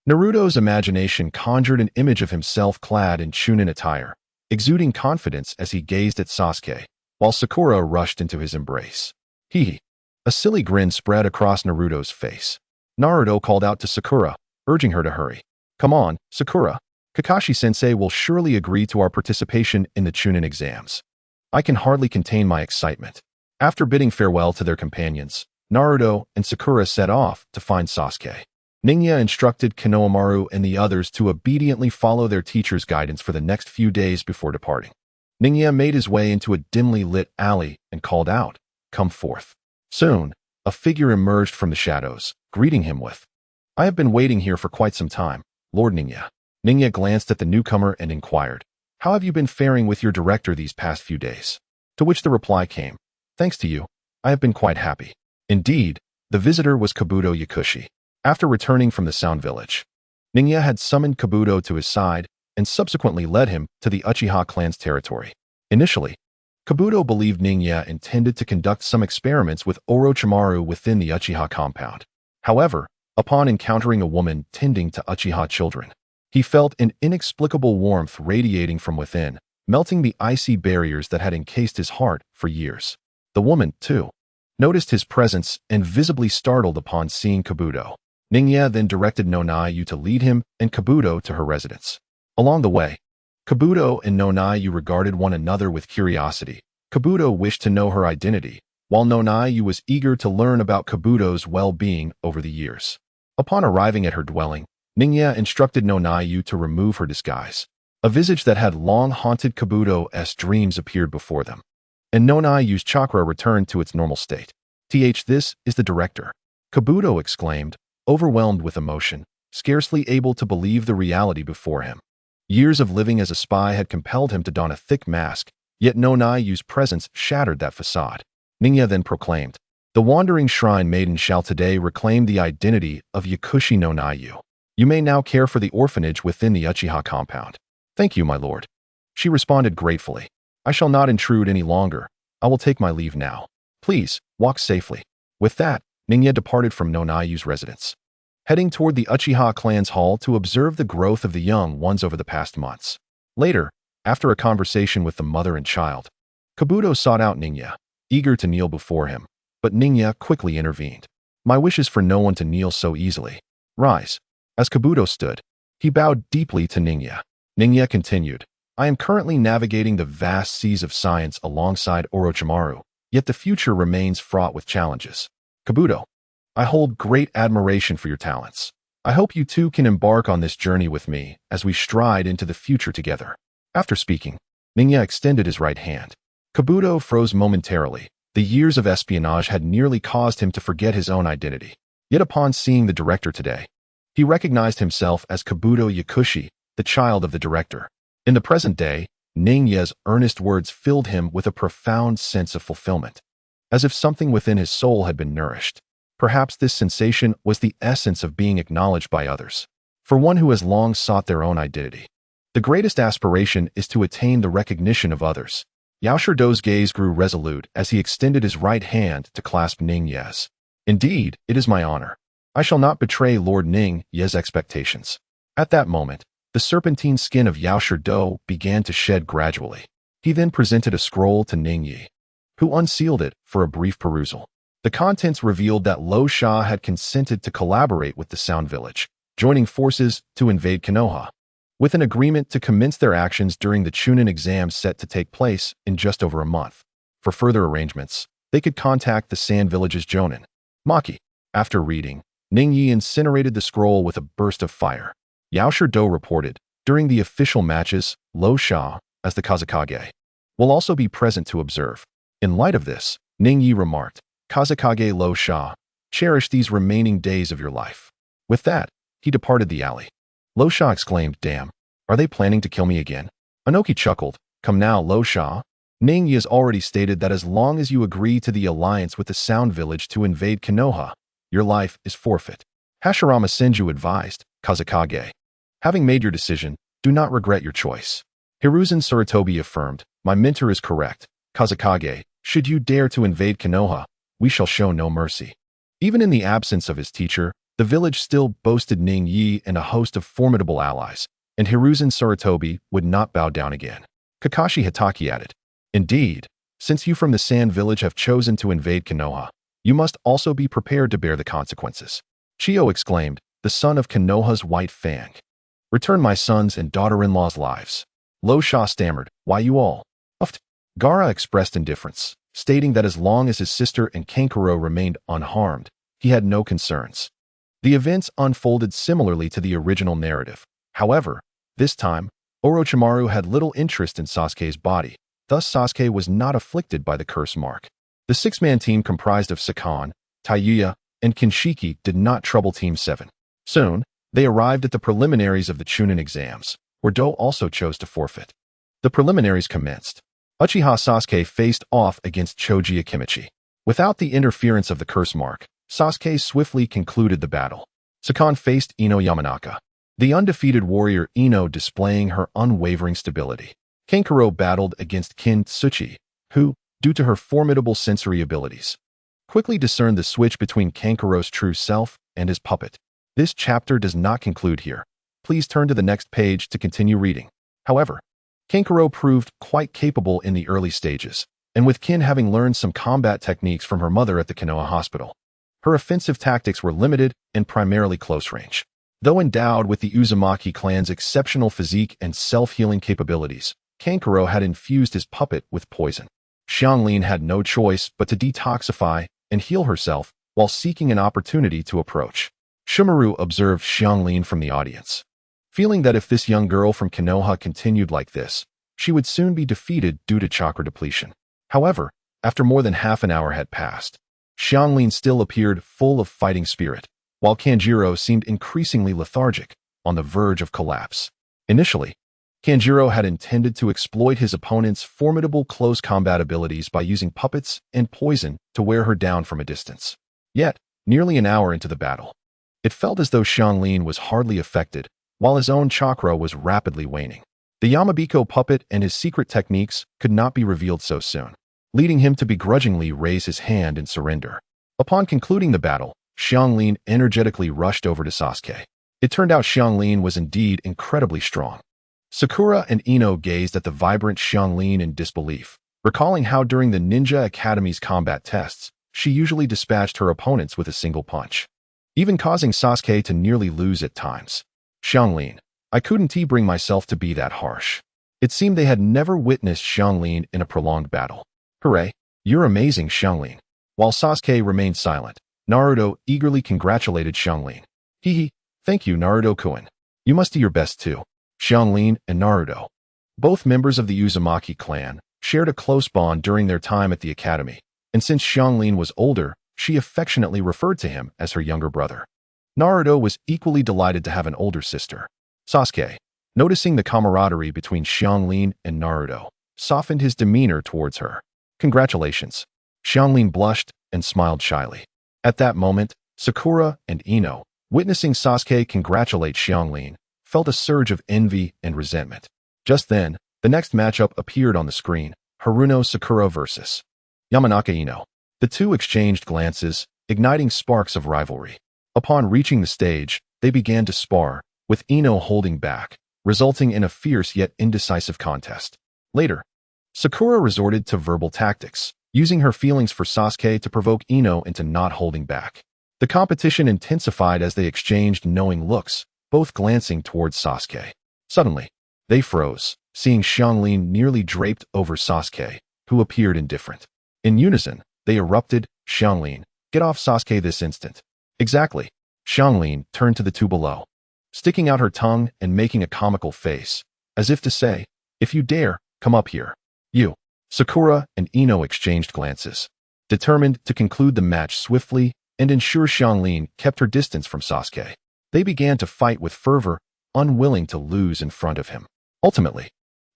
Naruto's imagination conjured an image of himself clad in Chunin attire, exuding confidence as he gazed at Sasuke, while Sakura rushed into his embrace. Hee. A silly grin spread across Naruto's face. Naruto called out to Sakura, urging her to hurry. Come on, Sakura. Kakashi-sensei will surely agree to our participation in the Chunin exams. I can hardly contain my excitement. After bidding farewell to their companions, Naruto and Sakura set off to find Sasuke. Ninja instructed Konohamaru and the others to obediently follow their teacher's guidance for the next few days before departing. Ninja made his way into a dimly lit alley and called out, "Come forth." Soon, a figure emerged from the shadows, greeting him with, "I have been waiting here for quite some time, Lord Ninja." Ninja glanced at the newcomer and inquired, "How have you been faring with your director these past few days?" To which the reply came, "Thanks to you, I have been quite happy." Indeed, the visitor was Kabuto Yakushi. After returning from the Sound Village, Ninja had summoned Kabuto to his side and subsequently led him to the Uchiha clan's territory. Initially, Kabuto believed Ninja intended to conduct some experiments with Orochimaru within the Uchiha compound. However, upon encountering a woman tending to Uchiha children, he felt an inexplicable warmth radiating from within, melting the icy barriers that had encased his heart for years. The woman, too, noticed his presence and visibly startled upon seeing Kabuto. Ninja then directed Nonayu to lead him and Kabuto to her residence. Along the way, Kabuto and Nonayu regarded one another with curiosity. Kabuto wished to know her identity, while Nonayu was eager to learn about Kabuto's well-being over the years. Upon arriving at her dwelling, Ninja instructed Nonayu to remove her disguise. A visage that had long haunted Kabuto's dreams appeared before them, and Nonayu's chakra returned to its normal state. This is the director," Kabuto exclaimed, overwhelmed with emotion, scarcely able to believe the reality before him. Years of living as a spy had compelled him to don a thick mask, yet Nonayu's presence shattered that facade. Ninja then proclaimed, "The wandering shrine maiden shall today reclaim the identity of Yakushi Nonayu. You may now care for the orphanage within the Uchiha compound." "Thank you, my lord," she responded gratefully. "I shall not intrude any longer. I will take my leave now. Please, walk safely." With that, Ninja departed from Nonayu's residence, heading toward the Uchiha clan's hall to observe the growth of the young ones over the past months. Later, after a conversation with the mother and child, Kabuto sought out Ninja, eager to kneel before him, but Ninja quickly intervened. "My wish is for no one to kneel so easily. Rise." As Kabuto stood, he bowed deeply to Ninja. Ninja continued, "I am currently navigating the vast seas of science alongside Orochimaru, yet the future remains fraught with challenges. Kabuto, I hold great admiration for your talents. I hope you too can embark on this journey with me as we stride into the future together." After speaking, Ninja extended his right hand. Kabuto froze momentarily. The years of espionage had nearly caused him to forget his own identity. Yet upon seeing the director today, he recognized himself as Kabuto Yakushi, the child of the director. In the present day, Ninja's earnest words filled him with a profound sense of fulfillment, as if something within his soul had been nourished. Perhaps this sensation was the essence of being acknowledged by others. For one who has long sought their own identity, the greatest aspiration is to attain the recognition of others. Yaoshido's gaze grew resolute as he extended his right hand to clasp Ninja's. "Indeed, it is my honor. I shall not betray Lord Ninja's expectations." At that moment, the serpentine skin of Yaoshido began to shed gradually. He then presented a scroll to Ninja, who unsealed it for a brief perusal. The contents revealed that Lo Sha had consented to collaborate with the Sound Village, joining forces to invade Konoha, with an agreement to commence their actions during the Chunin exams set to take place in just over a month. For further arrangements, they could contact the Sand Village's Jonin. Maki. After reading, Ninja incinerated the scroll with a burst of fire. Yaoshido reported, during the official matches, Lo Sha, as the Kazekage, will also be present to observe. In light of this, Ninja remarked, "Kazekage Lo Sha, cherish these remaining days of your life. With that, he departed the alley. Lo Sha exclaimed, "Damn, are they planning to kill me again?" Anoki chuckled, "Come now, Lo Sha. Ning Yi has already stated that as long as you agree to the alliance with the Sound Village to invade Konoha, your life is forfeit." Hashirama Senju advised, "Kazekage, having made your decision, do not regret your choice." Hiruzen Sarutobi affirmed, "My mentor is correct. Kazekage, should you dare to invade Konoha, we shall show no mercy." Even in the absence of his teacher, the village still boasted Ning Yi and a host of formidable allies, and Hiruzen Sarutobi would not bow down again. Kakashi Hatake added, "Indeed, since you from the Sand Village have chosen to invade Konoha, you must also be prepared to bear the consequences." Chiyo exclaimed, "The son of Konoha's White Fang. Return my sons and daughter-in-law's lives." Lo Sha stammered, "Why you all?" Uffed. Gaara expressed indifference, stating that as long as his sister and Kankuro remained unharmed, he had no concerns. The events unfolded similarly to the original narrative. However, this time, Orochimaru had little interest in Sasuke's body, thus Sasuke was not afflicted by the curse mark. The six-man team comprised of Sakan, Taiyuya, and Kinshiki did not trouble Team 7. Soon, they arrived at the preliminaries of the Chunin exams, where Do also chose to forfeit. The preliminaries commenced. Uchiha Sasuke faced off against Choji Akimichi. Without the interference of the curse mark, Sasuke swiftly concluded the battle. Sakan faced Ino Yamanaka, the undefeated warrior Ino displaying her unwavering stability. Kankuro battled against Kin Tsuchi, who, due to her formidable sensory abilities, quickly discerned the switch between Kankuro's true self and his puppet. This chapter does not conclude here. Please turn to the next page to continue reading. However, Kankuro proved quite capable in the early stages, and with Kin having learned some combat techniques from her mother at the Konoha hospital, her offensive tactics were limited and primarily close range. Though endowed with the Uzumaki clan's exceptional physique and self-healing capabilities, Kankuro had infused his puppet with poison. Xianglin had no choice but to detoxify and heal herself while seeking an opportunity to approach. Shumaru observed Xianglin from the audience, feeling that if this young girl from Konoha continued like this, she would soon be defeated due to chakra depletion. However, after more than half an hour had passed, Xianglin still appeared full of fighting spirit, while Kanjiro seemed increasingly lethargic, on the verge of collapse. Initially, Kanjiro had intended to exploit his opponent's formidable close combat abilities by using puppets and poison to wear her down from a distance. Yet, nearly an hour into the battle, it felt as though Xianglin was hardly affected, while his own chakra was rapidly waning. The Yamabiko puppet and his secret techniques could not be revealed so soon, leading him to begrudgingly raise his hand in surrender. Upon concluding the battle, Xianglin energetically rushed over to Sasuke. It turned out Xianglin was indeed incredibly strong. Sakura and Ino gazed at the vibrant Xianglin in disbelief, recalling how during the Ninja Academy's combat tests, she usually dispatched her opponents with a single punch, even causing Sasuke to nearly lose at times. Xianglin, I couldn't bring myself to be that harsh. It seemed they had never witnessed Xianglin in a prolonged battle. Hooray, you're amazing, Xianglin. While Sasuke remained silent, Naruto eagerly congratulated Xianglin. Hee, thank you, Naruto-kun. You must do your best too. Xianglin and Naruto, both members of the Uzumaki clan, shared a close bond during their time at the academy, and since Xianglin was older, she affectionately referred to him as her younger brother. Naruto was equally delighted to have an older sister. Sasuke, noticing the camaraderie between Xianglin and Naruto, softened his demeanor towards her. Congratulations. Xianglin blushed and smiled shyly. At that moment, Sakura and Ino, witnessing Sasuke congratulate Xianglin, felt a surge of envy and resentment. Just then, the next matchup appeared on the screen, Haruno Sakura versus Yamanaka Ino. The two exchanged glances, igniting sparks of rivalry. Upon reaching the stage, they began to spar, with Ino holding back, resulting in a fierce yet indecisive contest. Later, Sakura resorted to verbal tactics, using her feelings for Sasuke to provoke Ino into not holding back. The competition intensified as they exchanged knowing looks, both glancing towards Sasuke. Suddenly, they froze, seeing Xianglin nearly draped over Sasuke, who appeared indifferent. In unison, they erupted, Xianglin, get off Sasuke this instant. Exactly. Xianglin turned to the two below, sticking out her tongue and making a comical face, as if to say, if you dare, come up here. You. Sakura and Ino exchanged glances, determined to conclude the match swiftly and ensure Xianglin kept her distance from Sasuke. They began to fight with fervor, unwilling to lose in front of him. Ultimately,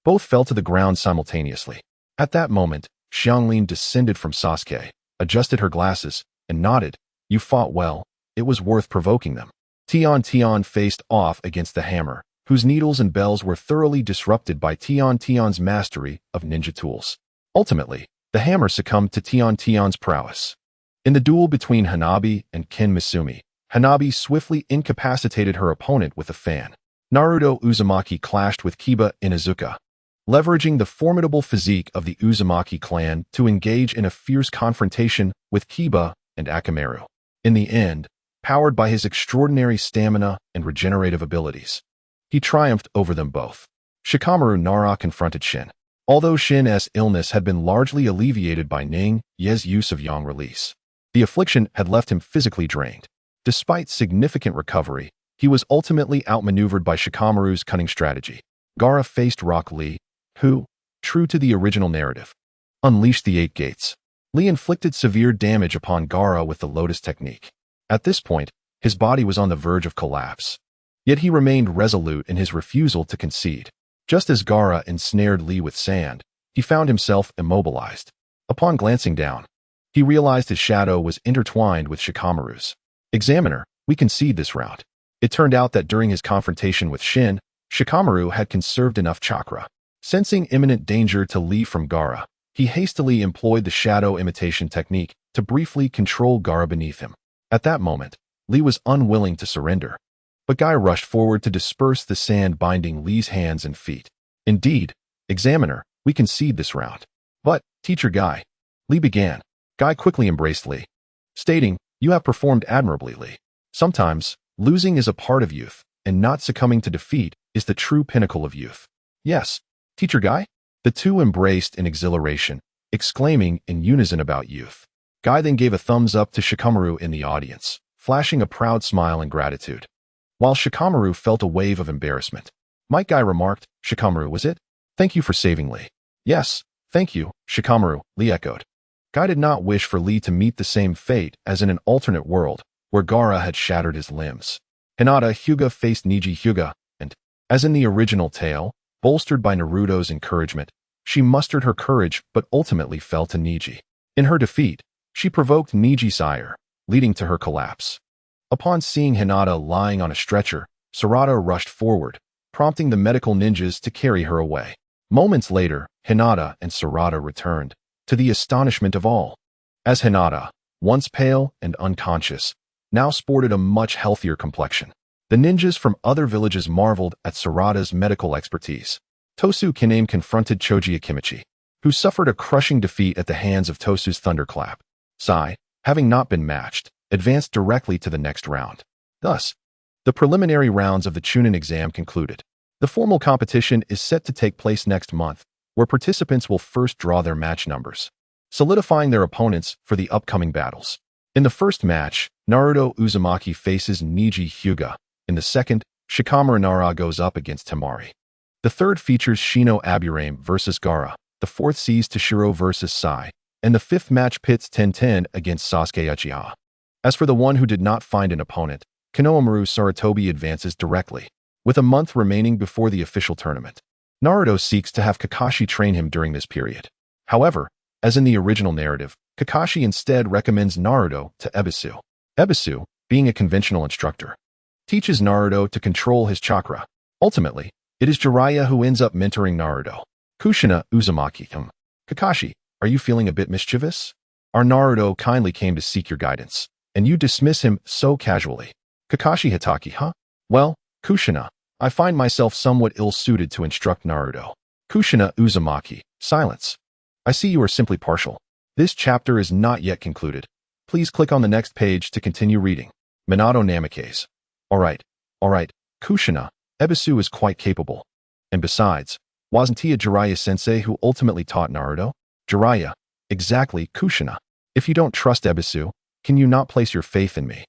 both fell to the ground simultaneously. At that moment, Xianglin descended from Sasuke, adjusted her glasses, and nodded. You fought well. It was worth provoking them. Tian faced off against the hammer, whose needles and bells were thoroughly disrupted by Tian's mastery of ninja tools. Ultimately, the hammer succumbed to Tian's prowess. In the duel between Hanabi and Kin Misumi, Hanabi swiftly incapacitated her opponent with a fan. Naruto Uzumaki clashed with Kiba Inuzuka, leveraging the formidable physique of the Uzumaki clan to engage in a fierce confrontation with Kiba and Akamaru. In the end, powered by his extraordinary stamina and regenerative abilities, he triumphed over them both. Shikamaru Nara confronted Shin. Although Shin's illness had been largely alleviated by Ning Ye's use of Yang release, the affliction had left him physically drained. Despite significant recovery, he was ultimately outmaneuvered by Shikamaru's cunning strategy. Gaara faced Rock Lee, who, true to the original narrative, unleashed the Eight Gates. Lee inflicted severe damage upon Gaara with the Lotus technique. At this point, his body was on the verge of collapse. Yet he remained resolute in his refusal to concede. Just as Gaara ensnared Lee with sand, he found himself immobilized. Upon glancing down, he realized his shadow was intertwined with Shikamaru's. Examiner, we concede this round. It turned out that during his confrontation with Shin, Shikamaru had conserved enough chakra. Sensing imminent danger to Lee from Gaara, he hastily employed the shadow imitation technique to briefly control Gaara beneath him. At that moment, Lee was unwilling to surrender, but Guy rushed forward to disperse the sand binding Lee's hands and feet. Indeed, Examiner, we concede this round. But, Teacher Guy, Lee began. Guy quickly embraced Lee, stating, you have performed admirably, Lee. Sometimes, losing is a part of youth, and not succumbing to defeat is the true pinnacle of youth. Yes, Teacher Guy? The two embraced in exhilaration, exclaiming in unison about youth. Guy then gave a thumbs up to Shikamaru in the audience, flashing a proud smile in gratitude. While Shikamaru felt a wave of embarrassment, Might Guy remarked, Shikamaru, was it? Thank you for saving Lee. Yes, thank you, Shikamaru, Lee echoed. Guy did not wish for Lee to meet the same fate as in an alternate world, where Gaara had shattered his limbs. Hinata Hyuga faced Neji Hyuga, and, as in the original tale, bolstered by Naruto's encouragement, she mustered her courage but ultimately fell to Neji. In her defeat, she provoked Neji's ire, leading to her collapse. Upon seeing Hinata lying on a stretcher, Sarada rushed forward, prompting the medical ninjas to carry her away. Moments later, Hinata and Sarada returned, to the astonishment of all, as Hinata, once pale and unconscious, now sported a much healthier complexion. The ninjas from other villages marveled at Sarada's medical expertise. Tosu Kiname confronted Choji Akimichi, who suffered a crushing defeat at the hands of Tosu's thunderclap. Sai, having not been matched, advanced directly to the next round. Thus, the preliminary rounds of the Chunin exam concluded. The formal competition is set to take place next month, where participants will first draw their match numbers, solidifying their opponents for the upcoming battles. In the first match, Naruto Uzumaki faces Neji Hyuga. In the second, Shikamaru Nara goes up against Temari. The third features Shino Aburame versus Gaara. The fourth sees Toshiro versus Sai, and the fifth match pits Tenten against Sasuke Uchiha. As for the one who did not find an opponent, Konohamaru Sarutobi advances directly, with a month remaining before the official tournament. Naruto seeks to have Kakashi train him during this period. However, as in the original narrative, Kakashi instead recommends Naruto to Ebisu. Ebisu, being a conventional instructor, teaches Naruto to control his chakra. Ultimately, it is Jiraiya who ends up mentoring Naruto. Kushina Uzumaki. Kakashi, are you feeling a bit mischievous? Our Naruto kindly came to seek your guidance, and you dismiss him so casually. Kakashi Hatake, huh? Well, Kushina, I find myself somewhat ill-suited to instruct Naruto. Kushina Uzumaki, silence. I see you are simply partial. This chapter is not yet concluded. Please click on the next page to continue reading. Minato Namikaze. Alright, Kushina, Ebisu is quite capable. And besides, wasn't he a Jiraiya-sensei who ultimately taught Naruto? Jiraiya, exactly, Kushina. If you don't trust Ebisu, can you not place your faith in me,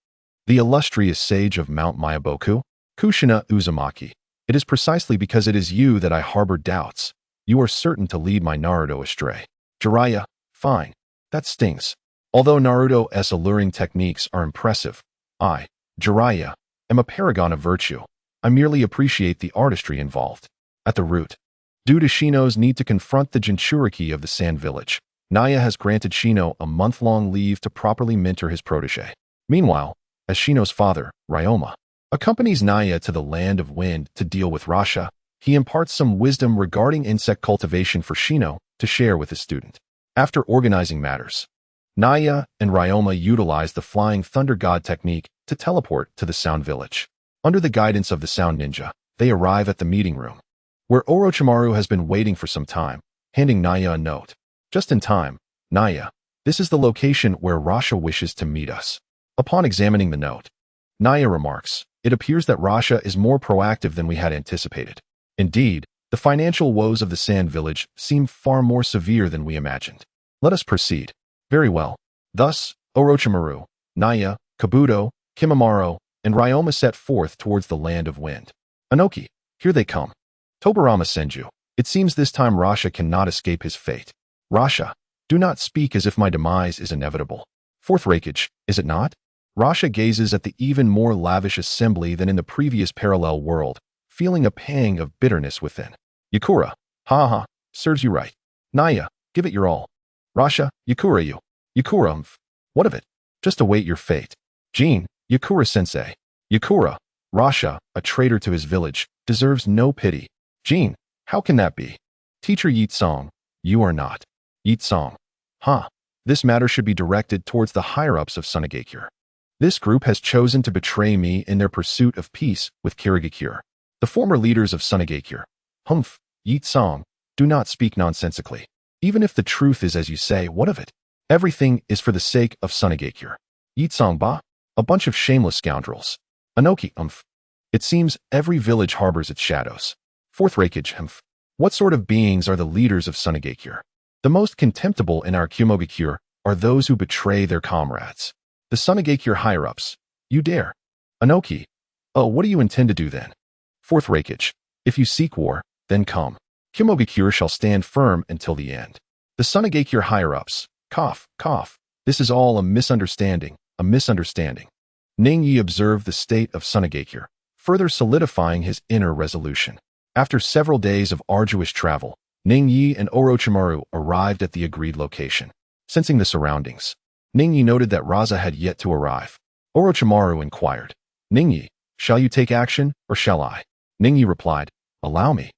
the illustrious sage of Mount Myaboku? Kushina Uzumaki, it is precisely because it is you that I harbor doubts. You are certain to lead my Naruto astray. Jiraiya, fine. That stings. Although Naruto's alluring techniques are impressive, I, Jiraiya, am a paragon of virtue. I merely appreciate the artistry involved. At the root, due to Shino's need to confront the Jinchuriki of the Sand Village, Naya has granted Shino a month-long leave to properly mentor his protege. Meanwhile, as Shino's father, Ryoma, accompanies Naya to the Land of Wind to deal with Rasha, he imparts some wisdom regarding insect cultivation for Shino to share with his student. After organizing matters, Naya and Ryoma utilize the Flying Thunder God technique to teleport to the Sound Village. Under the guidance of the Sound Ninja, they arrive at the meeting room, where Orochimaru has been waiting for some time, handing Naya a note. Just in time, Naya, this is the location where Rasha wishes to meet us. Upon examining the note, Naya remarks, it appears that Rasha is more proactive than we had anticipated. Indeed, the financial woes of the Sand Village seem far more severe than we imagined. Let us proceed. Very well. Thus, Orochimaru, Naya, Kabuto, Kimimaro, and Ryoma set forth towards the Land of Wind. Anoki, here they come. Tobirama Senju, it seems this time Rasha cannot escape his fate. Rasha, do not speak as if my demise is inevitable. Fourth Raikage, is it not? Rasha gazes at the even more lavish assembly than in the previous parallel world, feeling a pang of bitterness within. Yakura, ha, serves you right. Naya, give it your all. Rasha, Yakura you. Yakura, what of it? Just await your fate. Jin, Yakura-sensei. Yakura, Rasha, a traitor to his village, deserves no pity. Jin, how can that be? Teacher Yitsong, you are not. Yitsong, this matter should be directed towards the higher-ups of Sunagakure. This group has chosen to betray me in their pursuit of peace with Kirigakure, the former leaders of Sunagakure. Yitsong, do not speak nonsensically. Even if the truth is as you say, what of it? Everything is for the sake of Sunagakure. Yitsong ba? A bunch of shameless scoundrels. Anoki, It seems every village harbors its shadows. Fourth Raikage, What sort of beings are the leaders of Sunagakure? The most contemptible in our Kumogakure are those who betray their comrades. The Sunagakure higher-ups. You dare. Anoki, what do you intend to do then? Fourth Raikage, if you seek war, then come. Kumogakure shall stand firm until the end. The Sunagakure higher-ups. Cough. This is all a misunderstanding. Ningyi observed the state of Sunagakure, further solidifying his inner resolution. After several days of arduous travel, Ningyi and Orochimaru arrived at the agreed location. Sensing the surroundings, Ningyi noted that Raza had yet to arrive. Orochimaru inquired, Ningyi, shall you take action, or shall I? Ningyi replied, allow me.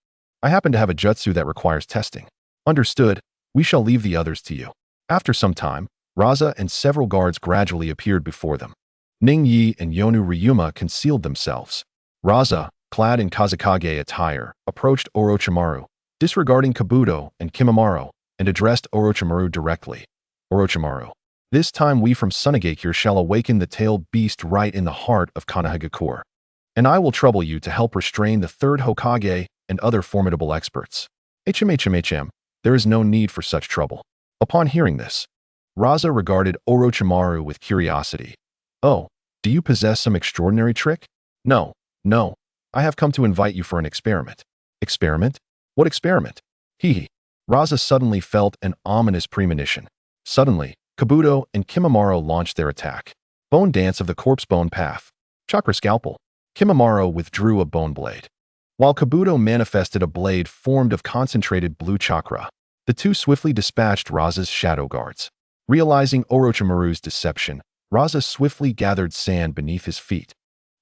I happen to have a jutsu that requires testing. Understood, we shall leave the others to you. After some time, Raza and several guards gradually appeared before them. Ningyi and Yonu Ryuma concealed themselves. Raza, clad in Kazekage attire, approached Orochimaru, disregarding Kabuto and Kimimaro, and addressed Orochimaru directly. Orochimaru, this time we from Sunagakure shall awaken the tailed beast right in the heart of Konohagakure. And I will trouble you to help restrain the third Hokage and other formidable experts. There is no need for such trouble. Upon hearing this, Raza regarded Orochimaru with curiosity. Oh, do you possess some extraordinary trick? No. I have come to invite you for an experiment. Experiment? What experiment? Raza suddenly felt an ominous premonition. Suddenly, Kabuto and Kimimaro launched their attack. Bone Dance of the Corpse Bone Path. Chakra Scalpel. Kimimaro withdrew a bone blade, while Kabuto manifested a blade formed of concentrated blue chakra. The two swiftly dispatched Raza's shadow guards. Realizing Orochimaru's deception, Raza swiftly gathered sand beneath his feet,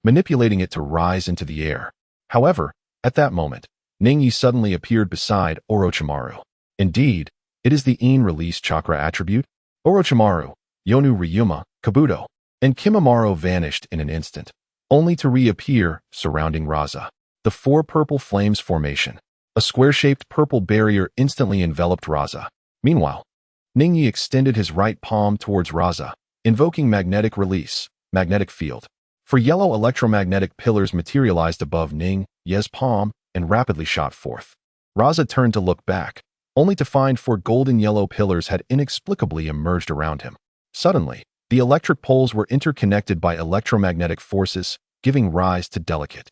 manipulating it to rise into the air. However, at that moment, Ningyi suddenly appeared beside Orochimaru. Indeed, it is the in-release chakra attribute. Orochimaru, Yonu Ryuma, Kabuto, and Kimimaro vanished in an instant, only to reappear surrounding Raza. The four purple flames formation. A square-shaped purple barrier instantly enveloped Raza. Meanwhile, Ningyi extended his right palm towards Raza, invoking magnetic release, magnetic field. For yellow electromagnetic pillars materialized above Ningyi's palm and rapidly shot forth. Raza turned to look back, only to find four golden yellow pillars had inexplicably emerged around him. Suddenly, the electric poles were interconnected by electromagnetic forces, giving rise to delicate,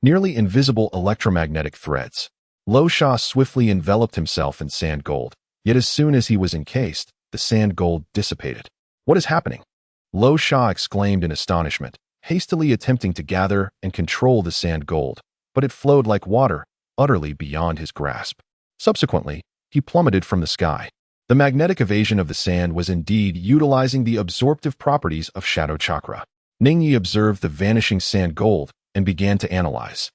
nearly invisible electromagnetic threads. Lo Sha swiftly enveloped himself in sand gold, yet as soon as he was encased, the sand gold dissipated. What is happening? Lo Sha exclaimed in astonishment, hastily attempting to gather and control the sand gold, but it flowed like water, utterly beyond his grasp. Subsequently, he plummeted from the sky. The magnetic evasion of the sand was indeed utilizing the absorptive properties of shadow chakra. Ningyi observed the vanishing sand gold and began to analyze.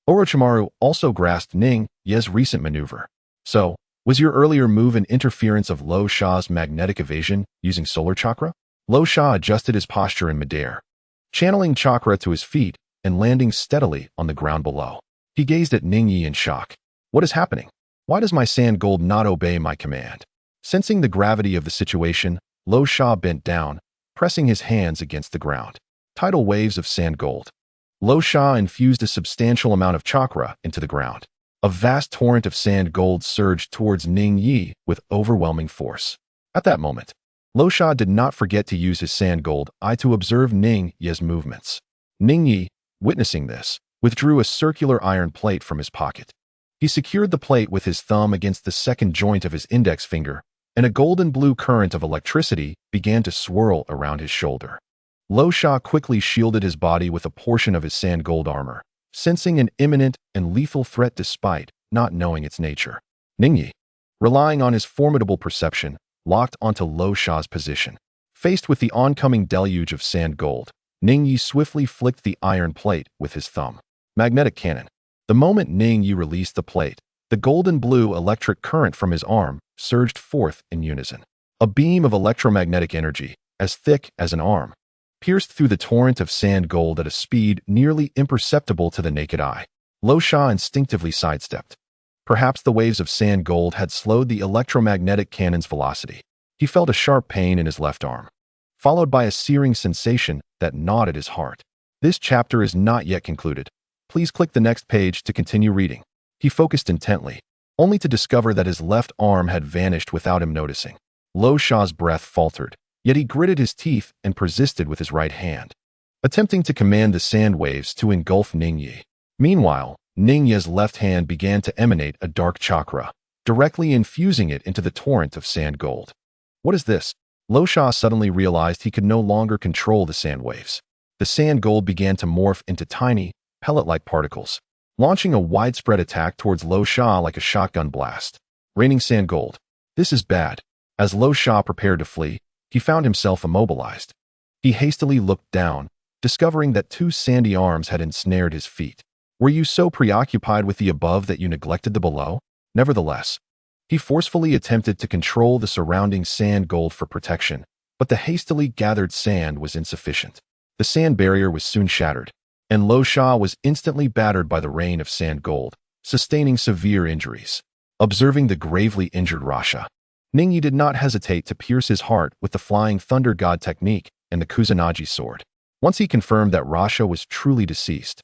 Orochimaru also grasped Ning-Ye's recent maneuver. So, was your earlier move an interference of Lo Sha's magnetic evasion using solar chakra? Lo Sha adjusted his posture in midair, channeling chakra to his feet and landing steadily on the ground below. He gazed at Ningyi in shock. What is happening? Why does my sand gold not obey my command? Sensing the gravity of the situation, Lo Sha bent down, pressing his hands against the ground. Tidal waves of sand gold. Lo Sha infused a substantial amount of chakra into the ground. A vast torrent of sand gold surged towards Ningyi with overwhelming force. At that moment, Lo Sha did not forget to use his sand gold eye to observe Ning-Ye's movements. Ningyi, witnessing this, withdrew a circular iron plate from his pocket. He secured the plate with his thumb against the second joint of his index finger, and a golden-blue current of electricity began to swirl around his shoulder. Lo Sha quickly shielded his body with a portion of his sand gold armor, sensing an imminent and lethal threat despite not knowing its nature. Ningyi, relying on his formidable perception, locked onto Lo Sha's position. Faced with the oncoming deluge of sand gold, Ningyi swiftly flicked the iron plate with his thumb. Magnetic cannon. The moment Ningyi released the plate, the golden-blue electric current from his arm surged forth in unison. A beam of electromagnetic energy, as thick as an arm, pierced through the torrent of sand gold at a speed nearly imperceptible to the naked eye. Lo Sha instinctively sidestepped. Perhaps the waves of sand gold had slowed the electromagnetic cannon's velocity. He felt a sharp pain in his left arm, followed by a searing sensation that gnawed at his heart. This chapter is not yet concluded. Please click the next page to continue reading. He focused intently, only to discover that his left arm had vanished without him noticing. Lo Sha's breath faltered, yet he gritted his teeth and persisted with his right hand, attempting to command the sand waves to engulf Ningyi. Meanwhile, Ningyi's left hand began to emanate a dark chakra, directly infusing it into the torrent of sand gold. What is this? Lo Sha suddenly realized he could no longer control the sand waves. The sand gold began to morph into tiny, pellet-like particles, launching a widespread attack towards Lo Sha like a shotgun blast. Raining sand gold. This is bad. As Lo Sha prepared to flee, he found himself immobilized. He hastily looked down, discovering that two sandy arms had ensnared his feet. Were you so preoccupied with the above that you neglected the below? Nevertheless, he forcefully attempted to control the surrounding sand gold for protection, but the hastily gathered sand was insufficient. The sand barrier was soon shattered, and Lo Sha was instantly battered by the rain of sand gold, sustaining severe injuries. Observing the gravely injured Rasha, Ningyi did not hesitate to pierce his heart with the Flying Thunder God technique and the Kusanagi sword. Once he confirmed that Rasha was truly deceased,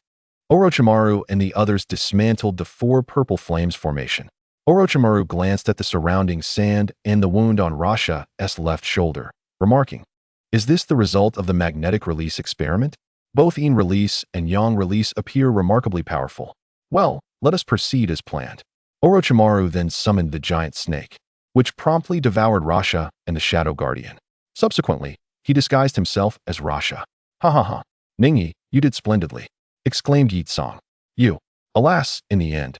Orochimaru and the others dismantled the four purple flames formation. Orochimaru glanced at the surrounding sand and the wound on Rasha's left shoulder, remarking, "Is this the result of the magnetic release experiment? Both Yin release and Yang release appear remarkably powerful. Well, let us proceed as planned." Orochimaru then summoned the giant snake, which promptly devoured Rasha and the Shadow Guardian. Subsequently, he disguised himself as Rasha. "Ha ha ha. Ningyi, you did splendidly," exclaimed Yi Tsang. "You. Alas, in the end,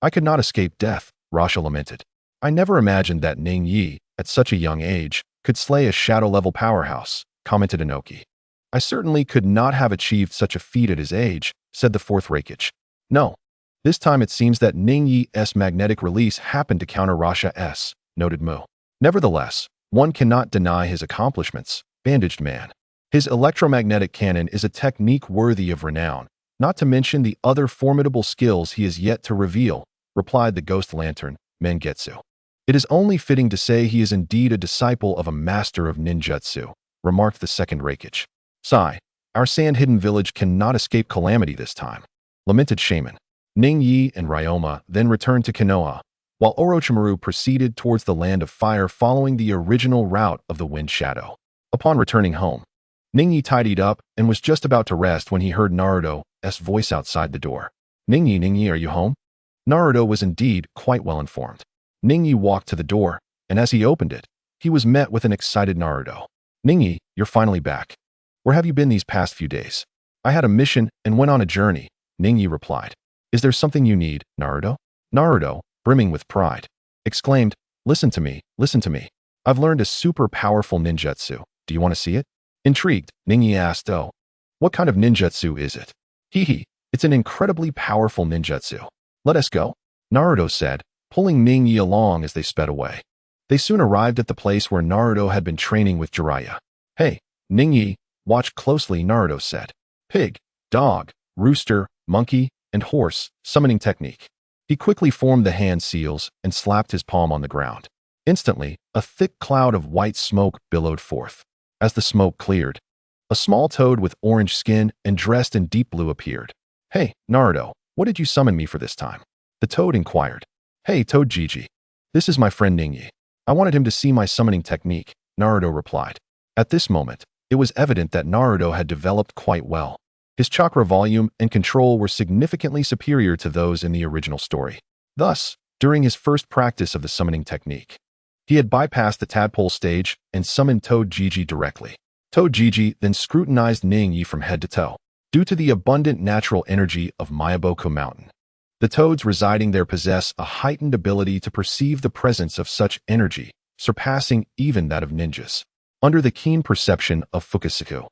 I could not escape death," Rasha lamented. "I never imagined that Ningyi, at such a young age, could slay a shadow-level powerhouse," commented Inoki. "I certainly could not have achieved such a feat at his age," said the fourth Reikage. "No. This time it seems that Ningyi's magnetic release happened to counter Rasha's," noted Mu. "Nevertheless, one cannot deny his accomplishments, Bandaged Man. His electromagnetic cannon is a technique worthy of renown, not to mention the other formidable skills he is yet to reveal," replied the Ghost Lantern, Mengetsu. "It is only fitting to say he is indeed a disciple of a master of ninjutsu," remarked the second Reikage. "Sigh, our sand-hidden village cannot escape calamity this time," lamented Shaman. Ningyi and Ryoma then returned to Konoha, while Orochimaru proceeded towards the Land of Fire following the original route of the Wind Shadow. Upon returning home, Ningyi tidied up and was just about to rest when he heard Naruto's voice outside the door. Ningyi, are you home?" Naruto was indeed quite well informed. Ningyi walked to the door, and as he opened it, he was met with an excited Naruto. "Ningyi, you're finally back. Where have you been these past few days?" I had a mission and went on a journey, Ningyi replied. Is there something you need, Naruto? Naruto, brimming with pride, exclaimed, listen to me, listen to me. I've learned a super powerful ninjutsu. Do you want to see it? Intrigued, Ningyi asked, oh, what kind of ninjutsu is it? Hee, it's an incredibly powerful ninjutsu. Let us go, Naruto said, pulling Ningyi along as they sped away. They soon arrived at the place where Naruto had been training with Jiraiya. Hey, Ningyi, watch closely, Naruto said. Pig, dog, rooster, monkey, and horse, summoning technique. He quickly formed the hand seals and slapped his palm on the ground. Instantly, a thick cloud of white smoke billowed forth. As the smoke cleared, a small toad with orange skin and dressed in deep blue appeared. Hey, Naruto, what did you summon me for this time? The toad inquired. Hey, Toad Gigi. This is my friend Ningyi. I wanted him to see my summoning technique, Naruto replied. At this moment, it was evident that Naruto had developed quite well. His chakra volume and control were significantly superior to those in the original story. Thus, during his first practice of the summoning technique, he had bypassed the tadpole stage and summoned Toad Gigi directly. Toad Gigi then scrutinized Ningyi from head to toe. Due to the abundant natural energy of Mayaboku Mountain, the toads residing there possess a heightened ability to perceive the presence of such energy, surpassing even that of ninjas. Under the keen perception of Fukusaku,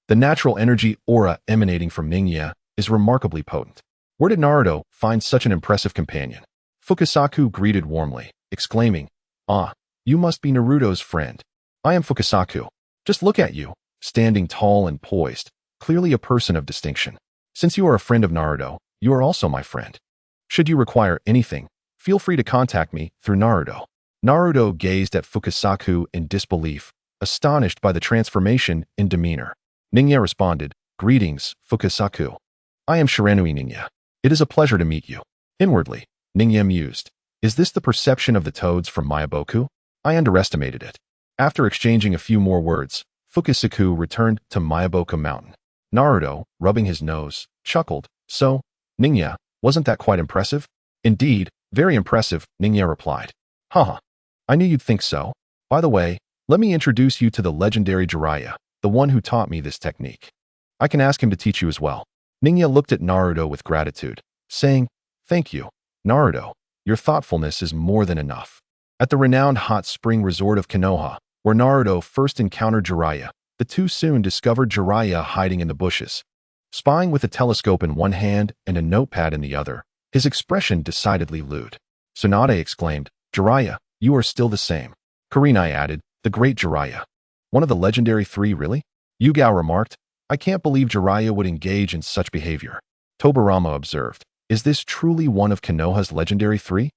the natural energy aura emanating from Ningyi is remarkably potent. Where did Naruto find such an impressive companion? Fukusaku greeted warmly, exclaiming, Ah, you must be Naruto's friend. I am Fukusaku. Just look at you, standing tall and poised, clearly a person of distinction. Since you are a friend of Naruto, you are also my friend. Should you require anything, feel free to contact me through Naruto. Naruto gazed at Fukusaku in disbelief, astonished by the transformation in demeanor. Ningyi responded, Greetings, Fukusaku. I am Shiranui Ningyi. It is a pleasure to meet you. Inwardly, Ningyi mused. Is this the perception of the toads from Mayaboku? I underestimated it. After exchanging a few more words, Fukusaku returned to Mayaboku Mountain. Naruto, rubbing his nose, chuckled. So, Ningyi, wasn't that quite impressive? Indeed, very impressive, Ningyi replied. Haha. I knew you'd think so. By the way, let me introduce you to the legendary Jiraiya, the one who taught me this technique. I can ask him to teach you as well. Ningyi looked at Naruto with gratitude, saying, Thank you, Naruto. Your thoughtfulness is more than enough. At the renowned hot spring resort of Konoha, where Naruto first encountered Jiraiya, the two soon discovered Jiraiya hiding in the bushes. Spying with a telescope in one hand and a notepad in the other, his expression decidedly lewd. Tsunade exclaimed, Jiraiya, you are still the same. Kurenai added, the great Jiraiya. One of the legendary three, really? Yugao remarked, I can't believe Jiraiya would engage in such behavior. Tobirama observed, is this truly one of Konoha's legendary three?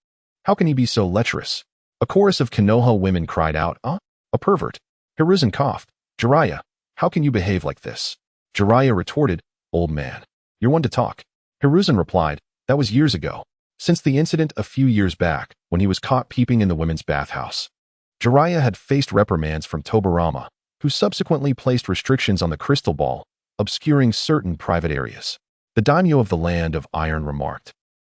How can he be so lecherous? A chorus of Konoha women cried out, a pervert. Hiruzen coughed, Jiraiya, how can you behave like this? Jiraiya retorted, old man. You're one to talk. Hiruzen replied, that was years ago, since the incident a few years back when he was caught peeping in the women's bathhouse. Jiraiya had faced reprimands from Tobirama, who subsequently placed restrictions on the crystal ball, obscuring certain private areas. The daimyo of the land of iron remarked,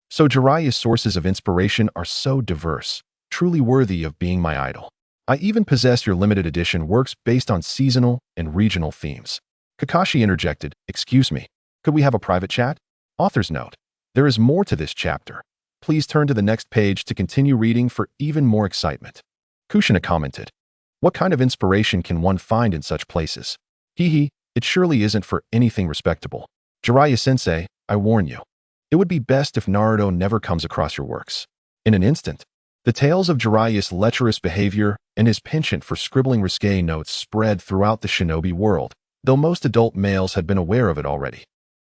so Jiraiya's sources of inspiration are so diverse, truly worthy of being my idol. I even possess your limited edition works based on seasonal and regional themes. Kakashi interjected, excuse me, could we have a private chat? Author's note. There is more to this chapter. Please turn to the next page to continue reading for even more excitement. Kushina commented, what kind of inspiration can one find in such places? Hee, it surely isn't for anything respectable. Jiraiya-sensei, I warn you. It would be best if Naruto never comes across your works. In an instant, the tales of Jiraiya's lecherous behavior and his penchant for scribbling risque notes spread throughout the shinobi world, though most adult males had been aware of it already.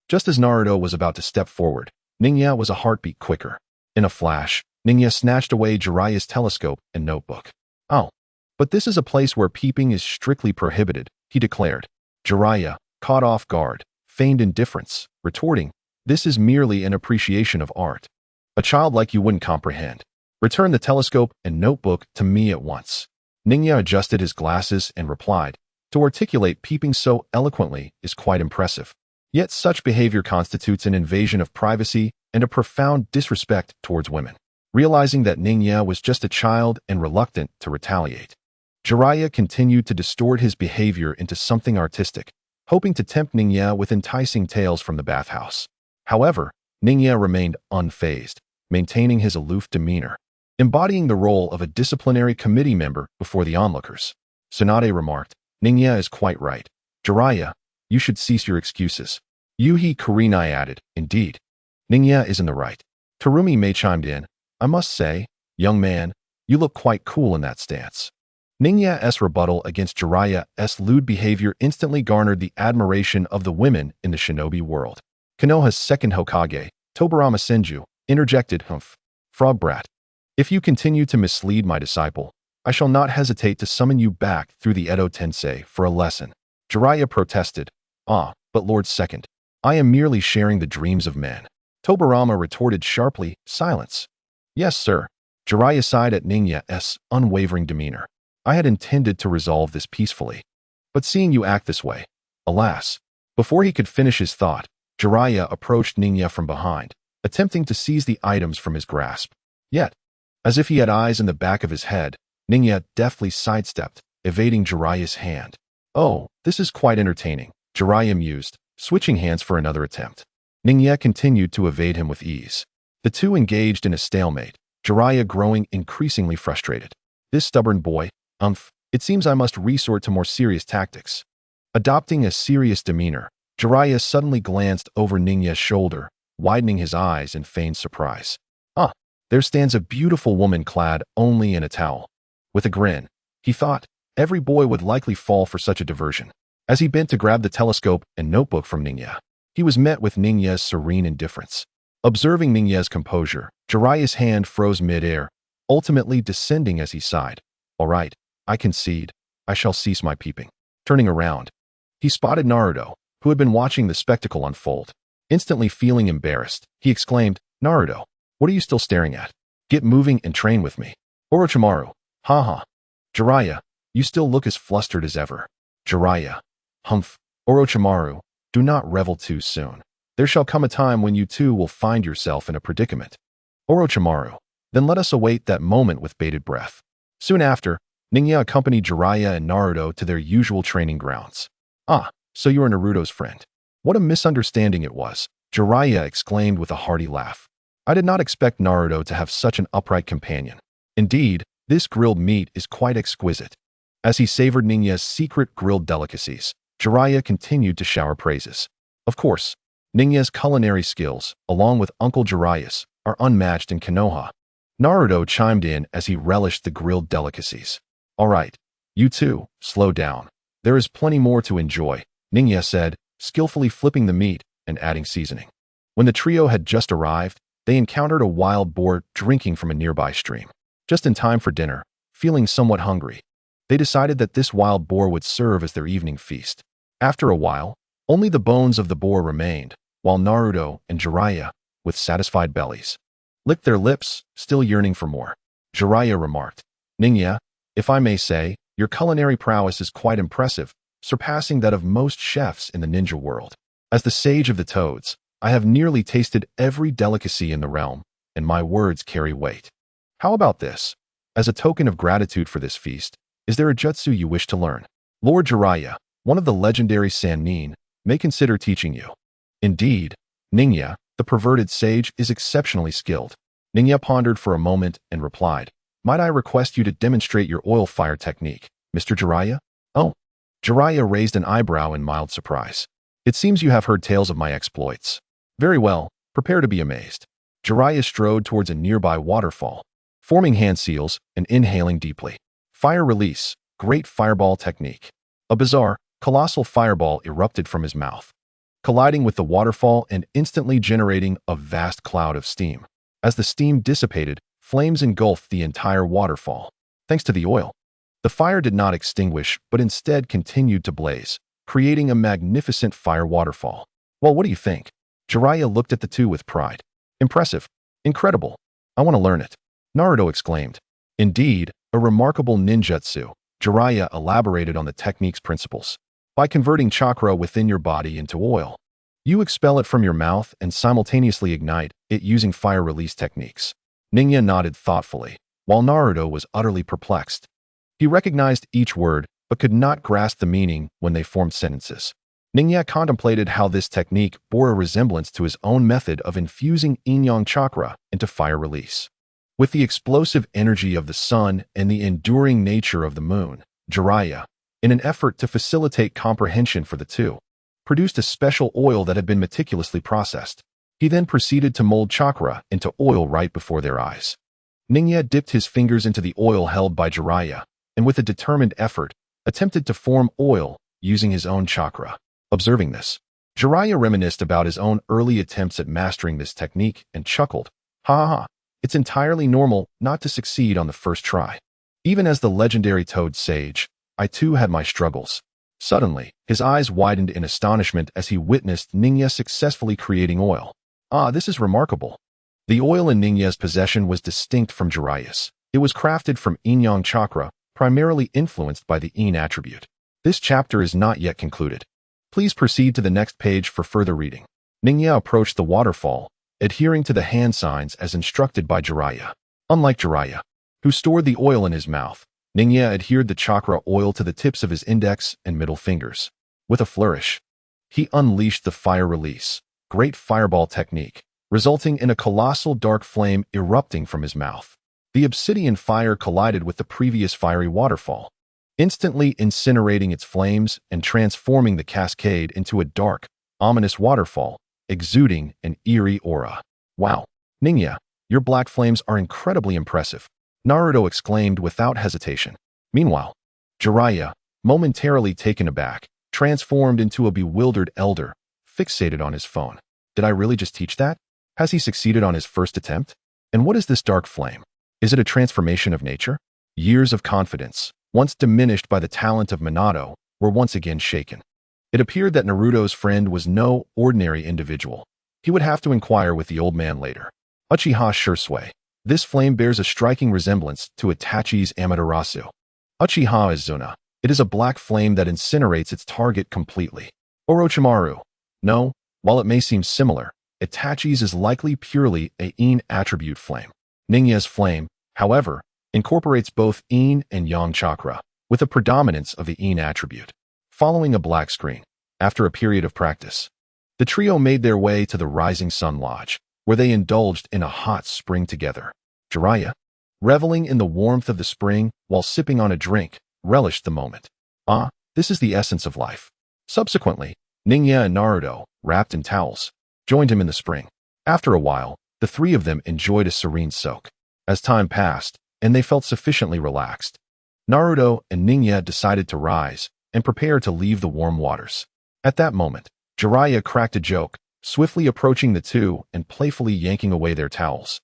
Just as Naruto was about to step forward, Ningyi was a heartbeat quicker. In a flash, Ningyi snatched away Jiraiya's telescope and notebook. Oh, but this is a place where peeping is strictly prohibited, he declared. Jiraiya, caught off guard, feigned indifference, retorting, this is merely an appreciation of art. A child like you wouldn't comprehend. Return the telescope and notebook to me at once. Ningyi adjusted his glasses and replied, to articulate peeping so eloquently is quite impressive. Yet such behavior constitutes an invasion of privacy and a profound disrespect towards women. Realizing that Ningyi was just a child and reluctant to retaliate, Jiraiya continued to distort his behavior into something artistic, hoping to tempt Ningya with enticing tales from the bathhouse. However, Ningya remained unfazed, maintaining his aloof demeanor, embodying the role of a disciplinary committee member before the onlookers. Tsunade remarked, Ningya is quite right. Jiraiya, you should cease your excuses. Yuhi Kurenai added, indeed. Ningya is in the right. Terumi May chimed in, I must say, young man, you look quite cool in that stance. Ningya's rebuttal against Jiraiya's lewd behavior instantly garnered the admiration of the women in the shinobi world. Konoha's second Hokage, Tobirama Senju, interjected, humph, frog brat. If you continue to mislead my disciple, I shall not hesitate to summon you back through the Edo Tensei for a lesson. Jiraiya protested, but Lord Second, I am merely sharing the dreams of men. Tobirama retorted sharply, silence. Yes, sir. Jiraiya sighed at Ningya's unwavering demeanor. I had intended to resolve this peacefully, but seeing you act this way, alas. Before he could finish his thought, Jiraiya approached Ningya from behind, attempting to seize the items from his grasp. Yet, as if he had eyes in the back of his head, Ningya deftly sidestepped, evading Jiraiya's hand. Oh, this is quite entertaining, Jiraiya mused, switching hands for another attempt. Ningya continued to evade him with ease. The two engaged in a stalemate, Jiraiya growing increasingly frustrated. This stubborn boy, it seems I must resort to more serious tactics. Adopting a serious demeanor, Jiraiya suddenly glanced over Ningya's shoulder, widening his eyes in feigned surprise. There stands a beautiful woman clad only in a towel. With a grin, he thought, every boy would likely fall for such a diversion. As he bent to grab the telescope and notebook from Ningya, he was met with Ningya's serene indifference. Observing Ningya's composure, Jiraiya's hand froze mid-air, ultimately descending as he sighed. All right, I concede. I shall cease my peeping. Turning around, he spotted Naruto, who had been watching the spectacle unfold. Instantly feeling embarrassed, he exclaimed, Naruto, what are you still staring at? Get moving and train with me. Orochimaru, haha. Jiraiya, you still look as flustered as ever. Jiraiya, humph. Orochimaru, do not revel too soon. There shall come a time when you too will find yourself in a predicament. Orochimaru, then let us await that moment with bated breath. Soon after, Ningya accompanied Jiraiya and Naruto to their usual training grounds. So you are Naruto's friend. What a misunderstanding it was, Jiraiya exclaimed with a hearty laugh. I did not expect Naruto to have such an upright companion. Indeed, this grilled meat is quite exquisite. As he savored Ningya's secret grilled delicacies, Jiraiya continued to shower praises. Of course, Ningya's culinary skills, along with Uncle Jiraiya's, are unmatched in Konoha. Naruto chimed in as he relished the grilled delicacies. All right, you two, slow down. There is plenty more to enjoy, Ningya said, skillfully flipping the meat and adding seasoning. When the trio had just arrived, they encountered a wild boar drinking from a nearby stream. Just in time for dinner, feeling somewhat hungry, they decided that this wild boar would serve as their evening feast. After a while, only the bones of the boar remained, while Naruto and Jiraiya, with satisfied bellies, licked their lips, still yearning for more. Jiraiya remarked, Ningya, if I may say, your culinary prowess is quite impressive, surpassing that of most chefs in the ninja world. As the sage of the toads, I have nearly tasted every delicacy in the realm, and my words carry weight. How about this? As a token of gratitude for this feast, is there a jutsu you wish to learn? Lord Jiraiya, one of the legendary Sannin, may consider teaching you. Indeed, Ningya, the perverted sage, is exceptionally skilled. Ningya pondered for a moment and replied, might I request you to demonstrate your oil fire technique, Mr. Jiraiya? Oh. Jiraiya raised an eyebrow in mild surprise. It seems you have heard tales of my exploits. Very well, prepare to be amazed. Jiraiya strode towards a nearby waterfall, forming hand seals and inhaling deeply. Fire release, great fireball technique. A bizarre, colossal fireball erupted from his mouth, colliding with the waterfall and instantly generating a vast cloud of steam. As the steam dissipated, flames engulfed the entire waterfall. Thanks to the oil, the fire did not extinguish but instead continued to blaze, creating a magnificent fire waterfall. Well, what do you think? Jiraiya looked at the two with pride. Impressive. Incredible. I want to learn it. Naruto exclaimed. Indeed, a remarkable ninjutsu. Jiraiya elaborated on the technique's principles. By converting chakra within your body into oil, you expel it from your mouth and simultaneously ignite it using fire release techniques. Ningya nodded thoughtfully, while Naruto was utterly perplexed. He recognized each word, but could not grasp the meaning when they formed sentences. Ningya contemplated how this technique bore a resemblance to his own method of infusing yin-yang chakra into fire release. With the explosive energy of the sun and the enduring nature of the moon, Jiraiya, in an effort to facilitate comprehension for the two, produced a special oil that had been meticulously processed. He then proceeded to mold chakra into oil right before their eyes. Ningya dipped his fingers into the oil held by Jiraiya, and with a determined effort, attempted to form oil using his own chakra. Observing this, Jiraiya reminisced about his own early attempts at mastering this technique and chuckled, "Ha ha ha, it's entirely normal not to succeed on the first try. Even as the legendary Toad Sage, I too had my struggles." Suddenly, his eyes widened in astonishment as he witnessed Ningya successfully creating oil. "Ah, this is remarkable." The oil in Ningya's possession was distinct from Jiraiya's. It was crafted from yin-yang chakra, primarily influenced by the yin attribute. This chapter is not yet concluded. Please proceed to the next page for further reading. Ningya approached the waterfall, adhering to the hand signs as instructed by Jiraiya. Unlike Jiraiya, who stored the oil in his mouth, Ningya adhered the chakra oil to the tips of his index and middle fingers. With a flourish, he unleashed the fire release, great fireball technique, resulting in a colossal dark flame erupting from his mouth. The obsidian fire collided with the previous fiery waterfall, instantly incinerating its flames and transforming the cascade into a dark, ominous waterfall, exuding an eerie aura. "Wow, Ningya, your black flames are incredibly impressive," Naruto exclaimed without hesitation. Meanwhile, Jiraiya, momentarily taken aback, transformed into a bewildered elder, fixated on his phone. Did I really just teach that? Has he succeeded on his first attempt? And what is this dark flame? Is it a transformation of nature? Years of confidence, once diminished by the talent of Minato, were once again shaken. It appeared that Naruto's friend was no ordinary individual. He would have to inquire with the old man later. Uchiha Shursui. This flame bears a striking resemblance to Itachi's Amaterasu. Uchiha is Zuna. It is a black flame that incinerates its target completely. Orochimaru. No, while it may seem similar, Itachi's is likely purely a yin attribute flame. Ningya's flame, however, incorporates both yin and yang chakra, with a predominance of the yin attribute. Following a black screen, after a period of practice, the trio made their way to the Rising Sun Lodge, where they indulged in a hot spring together. Jiraiya, reveling in the warmth of the spring while sipping on a drink, relished the moment. "Ah, this is the essence of life." Subsequently, Ningya and Naruto, wrapped in towels, joined him in the spring. After a while, the three of them enjoyed a serene soak. As time passed, and they felt sufficiently relaxed, Naruto and Ningya decided to rise and prepare to leave the warm waters. At that moment, Jiraiya cracked a joke, swiftly approaching the two and playfully yanking away their towels.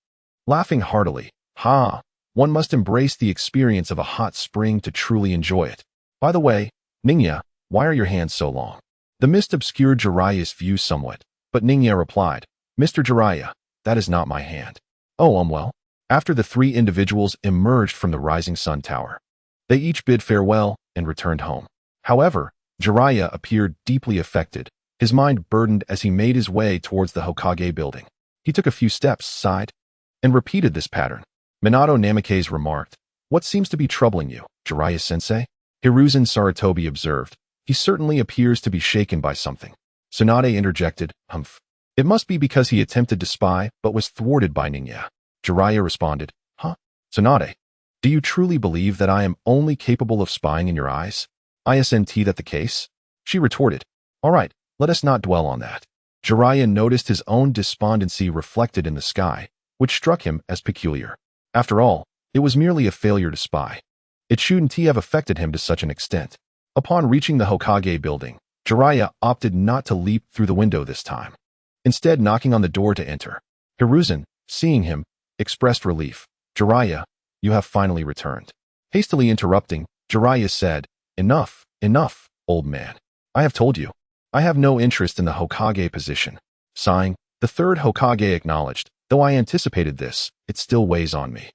Laughing heartily, "Ha! One must embrace the experience of a hot spring to truly enjoy it. By the way, Ningya, why are your hands so long?" The mist obscured Jiraiya's view somewhat, but Ningya replied, "Mr. Jiraiya, that is not my hand." "Oh, well." After the three individuals emerged from the Rising Sun Tower, they each bid farewell and returned home. However, Jiraiya appeared deeply affected, his mind burdened as he made his way towards the Hokage building. He took a few steps, sighed, and repeated this pattern. Minato Namikaze remarked, "What seems to be troubling you, Jiraiya-sensei?" Hiruzen Sarutobi observed, "He certainly appears to be shaken by something." Tsunade interjected, "Humph. It must be because he attempted to spy but was thwarted by Ningya." Jiraiya responded, "Huh? Tsunade, do you truly believe that I am only capable of spying in your eyes? Isn't that the case?" She retorted, "All right, let us not dwell on that." Jiraiya noticed his own despondency reflected in the sky, which struck him as peculiar. After all, it was merely a failure to spy. It shouldn't have affected him to such an extent. Upon reaching the Hokage building, Jiraiya opted not to leap through the window this time, instead knocking on the door to enter. Hiruzen, seeing him, expressed relief. "Jiraiya, you have finally returned." Hastily interrupting, Jiraiya said, Enough, old man. I have told you. I have no interest in the Hokage position." Sighing, the third Hokage acknowledged, "Though I anticipated this, it still weighs on me."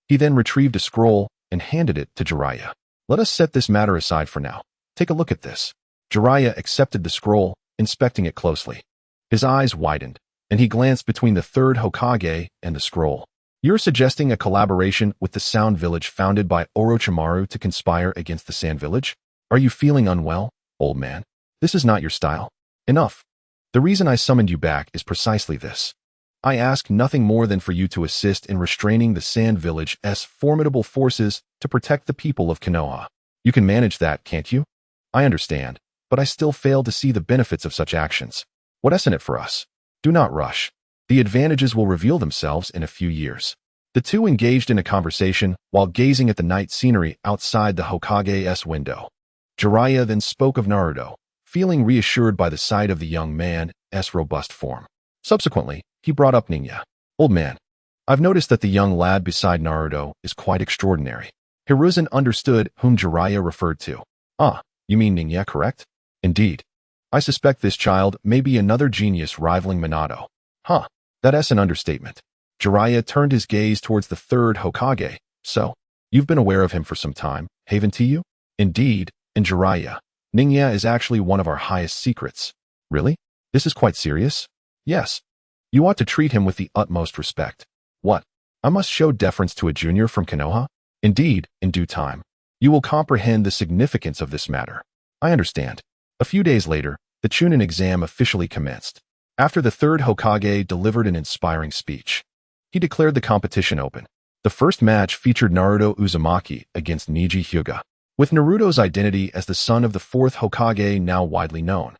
He then retrieved a scroll and handed it to Jiraiya. "Let us set this matter aside for now. Take a look at this." Jiraiya accepted the scroll, inspecting it closely. His eyes widened, and he glanced between the third Hokage and the scroll. "You're suggesting a collaboration with the Sound Village founded by Orochimaru to conspire against the Sand Village? Are you feeling unwell, old man?" This is not your style. Enough. The reason I summoned you back is precisely this. I ask nothing more than for you to assist in restraining the Sand Village's formidable forces to protect the people of Konoha. You can manage that, can't you? I understand, but I still fail to see the benefits of such actions. What is in it for us? Do not rush. The advantages will reveal themselves in a few years. The two engaged in a conversation while gazing at the night scenery outside the Hokage's window. Jiraiya then spoke of Naruto, feeling reassured by the sight of the young man's robust form. Subsequently, he brought up Ninya. Old man, I've noticed that the young lad beside Naruto is quite extraordinary. Hiruzen understood whom Jiraiya referred to. Ah, you mean Ninya, correct? Indeed. I suspect this child may be another genius rivaling Minato. Huh, that's an understatement. Jiraiya turned his gaze towards the third Hokage. So, you've been aware of him for some time, haven't you? Indeed, and Jiraiya, Ninya is actually one of our highest secrets. Really? This is quite serious? Yes. You ought to treat him with the utmost respect. What? I must show deference to a junior from Konoha? Indeed, in due time. You will comprehend the significance of this matter. I understand. A few days later, the Chunin exam officially commenced. After the third Hokage delivered an inspiring speech, he declared the competition open. The first match featured Naruto Uzumaki against Neji Hyuga. With Naruto's identity as the son of the fourth Hokage now widely known,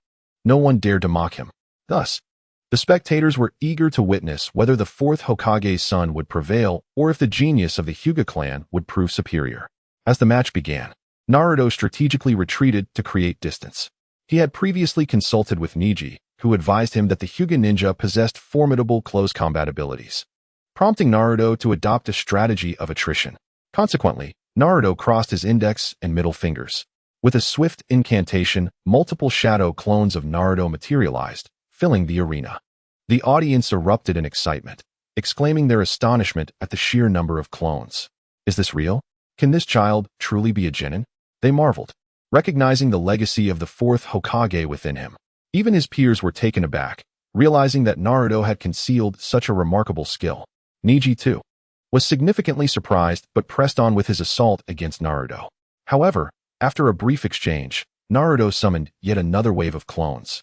no one dared to mock him. Thus, the spectators were eager to witness whether the fourth Hokage's son would prevail or if the genius of the Hyuga clan would prove superior. As the match began, Naruto strategically retreated to create distance. He had previously consulted with Neji, who advised him that the Hyuga ninja possessed formidable close combat abilities, prompting Naruto to adopt a strategy of attrition. Consequently, Naruto crossed his index and middle fingers. With a swift incantation, multiple shadow clones of Naruto materialized, filling the arena. The audience erupted in excitement, exclaiming their astonishment at the sheer number of clones. Is this real? Can this child truly be a genin? They marveled, recognizing the legacy of the fourth Hokage within him. Even his peers were taken aback, realizing that Naruto had concealed such a remarkable skill. Neji, too, was significantly surprised but pressed on with his assault against Naruto. However, after a brief exchange, Naruto summoned yet another wave of clones.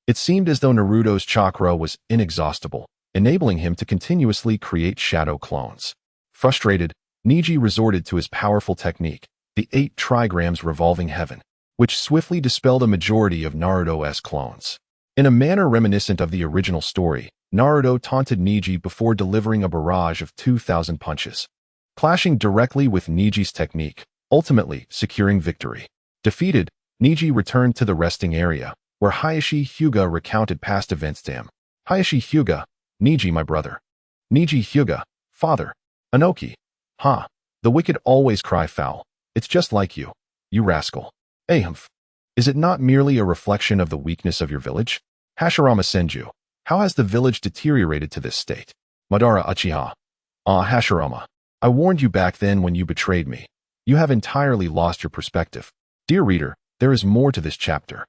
It seemed as though Naruto's chakra was inexhaustible, enabling him to continuously create shadow clones. Frustrated, Neji resorted to his powerful technique, the 8 trigrams revolving heaven, which swiftly dispelled a majority of Naruto's clones. In a manner reminiscent of the original story, Naruto taunted Neji before delivering a barrage of 2,000 punches, clashing directly with Neji's technique, ultimately securing victory. Defeated, Neji returned to the resting area, where Hayashi Hyuga recounted past events to him. Hayashi Hyuga, Neji my brother. Neji Hyuga, father. Anoki. Ha, the wicked always cry foul. It's just like you, you rascal. Ahumph. Is it not merely a reflection of the weakness of your village? Hashirama Senju, how has the village deteriorated to this state? Madara Uchiha. Ah, Hashirama. I warned you back then when you betrayed me. You have entirely lost your perspective. Dear reader, there is more to this chapter.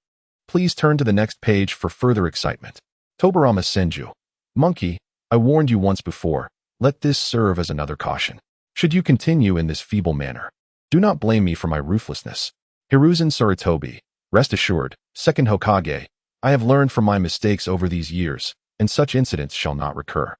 Please turn to the next page for further excitement. Tobirama Senju. Monkey, I warned you once before. Let this serve as another caution. Should you continue in this feeble manner, do not blame me for my ruthlessness. Hiruzen Sarutobi. Rest assured, second Hokage, I have learned from my mistakes over these years, and such incidents shall not recur.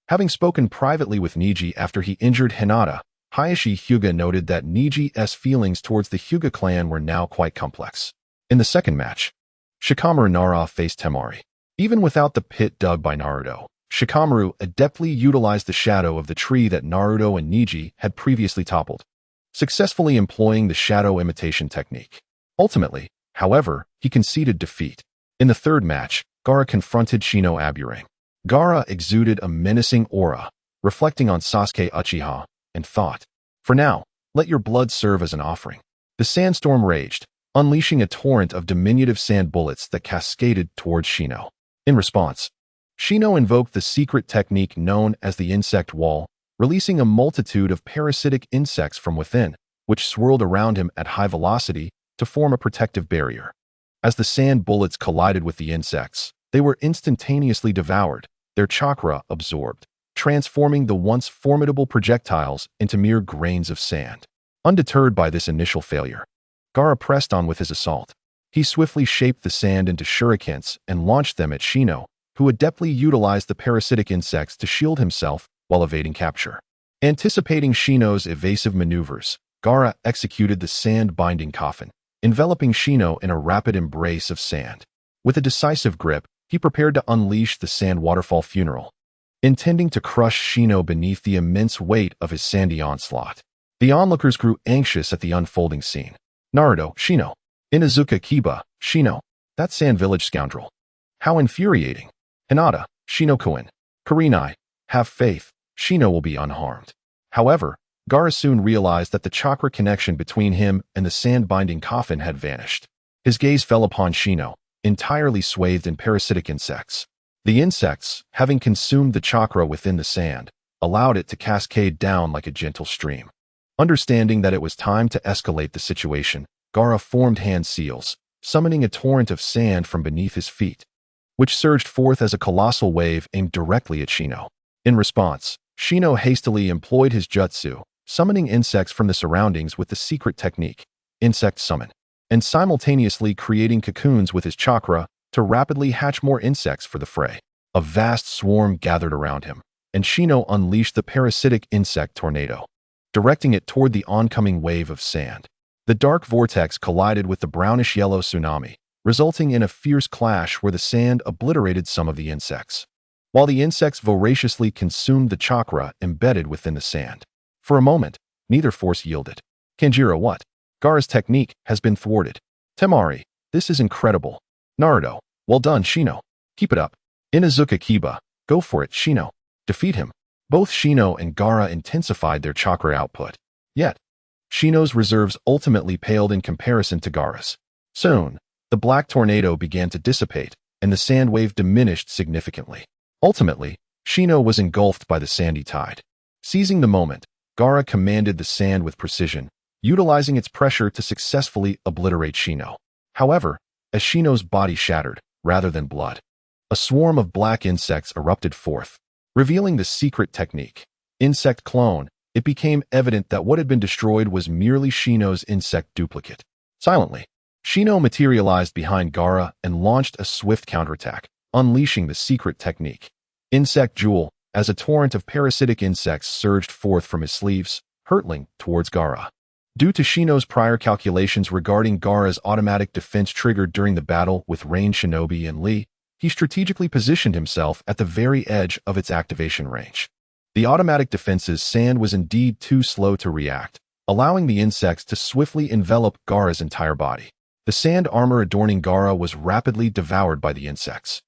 Having spoken privately with Neji after he injured Hinata, Hayashi Hyuga noted that Neji's feelings towards the Hyuga clan were now quite complex. In the second match, Shikamaru Nara faced Temari. Even without the pit dug by Naruto, Shikamaru adeptly utilized the shadow of the tree that Naruto and Neji had previously toppled, successfully employing the shadow imitation technique. Ultimately, however, he conceded defeat. In the third match, Gaara confronted Shino Aburang. Gaara exuded a menacing aura, reflecting on Sasuke Uchiha, and thought, "For now, let your blood serve as an offering." The sandstorm raged, unleashing a torrent of diminutive sand bullets that cascaded towards Shino. In response, Shino invoked the secret technique known as the insect wall, releasing a multitude of parasitic insects from within, which swirled around him at high velocity to form a protective barrier. As the sand bullets collided with the insects, they were instantaneously devoured, their chakra absorbed, transforming the once formidable projectiles into mere grains of sand. Undeterred by this initial failure, Gaara pressed on with his assault. He swiftly shaped the sand into shurikens and launched them at Shino, who adeptly utilized the parasitic insects to shield himself while evading capture. Anticipating Shino's evasive maneuvers, Gaara executed the sand-binding coffin, enveloping Shino in a rapid embrace of sand. With a decisive grip, he prepared to unleash the sand waterfall funeral, intending to crush Shino beneath the immense weight of his sandy onslaught. The onlookers grew anxious at the unfolding scene. Naruto, Shino. Inuzuka Kiba, Shino. That Sand Village scoundrel. How infuriating. Hinata, Shino-kun. Kurenai, have faith, Shino will be unharmed. However, Gaara soon realized that the chakra connection between him and the sand-binding coffin had vanished. His gaze fell upon Shino, entirely swathed in parasitic insects. The insects, having consumed the chakra within the sand, allowed it to cascade down like a gentle stream. Understanding that it was time to escalate the situation, Gaara formed hand seals, summoning a torrent of sand from beneath his feet, which surged forth as a colossal wave aimed directly at Shino. In response, Shino hastily employed his jutsu, summoning insects from the surroundings with the secret technique, Insect Summon, and simultaneously creating cocoons with his chakra to rapidly hatch more insects for the fray. A vast swarm gathered around him, and Shino unleashed the parasitic insect tornado, directing it toward the oncoming wave of sand. The dark vortex collided with the brownish-yellow tsunami, resulting in a fierce clash where the sand obliterated some of the insects, while the insects voraciously consumed the chakra embedded within the sand. For a moment, neither force yielded. Kanjiro, what? Gaara's technique has been thwarted. Temari, this is incredible. Naruto, well done, Shino. Keep it up. Inuzuka Kiba, go for it, Shino. Defeat him. Both Shino and Gaara intensified their chakra output. Yet, Shino's reserves ultimately paled in comparison to Gaara's. Soon, the black tornado began to dissipate, and the sand wave diminished significantly. Ultimately, Shino was engulfed by the sandy tide. Seizing the moment, Gaara commanded the sand with precision, utilizing its pressure to successfully obliterate Shino. However, as Shino's body shattered, rather than blood, a swarm of black insects erupted forth. Revealing the secret technique, Insect Clone, it became evident that what had been destroyed was merely Shino's insect duplicate. Silently, Shino materialized behind Gaara and launched a swift counterattack, unleashing the secret technique, Insect Jewel, as a torrent of parasitic insects surged forth from his sleeves, hurtling towards Gaara. Due to Shino's prior calculations regarding Gaara's automatic defense triggered during the battle with Rain Shinobi and Lee, he strategically positioned himself at the very edge of its activation range. The automatic defense's sand was indeed too slow to react, allowing the insects to swiftly envelop Gaara's entire body. The sand armor adorning Gaara was rapidly devoured by the insects,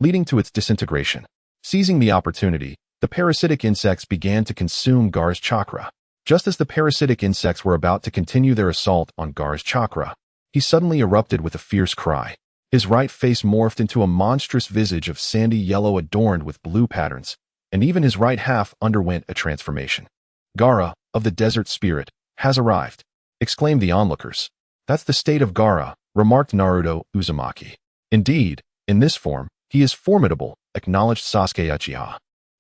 leading to its disintegration. Seizing the opportunity, the parasitic insects began to consume Gaara's chakra. Just as the parasitic insects were about to continue their assault on Gaara's chakra, he suddenly erupted with a fierce cry. His right face morphed into a monstrous visage of sandy yellow adorned with blue patterns, and even his right half underwent a transformation. Gaara, of the desert spirit, has arrived, exclaimed the onlookers. That's the state of Gaara, remarked Naruto Uzumaki. Indeed, in this form, he is formidable, acknowledged Sasuke Uchiha.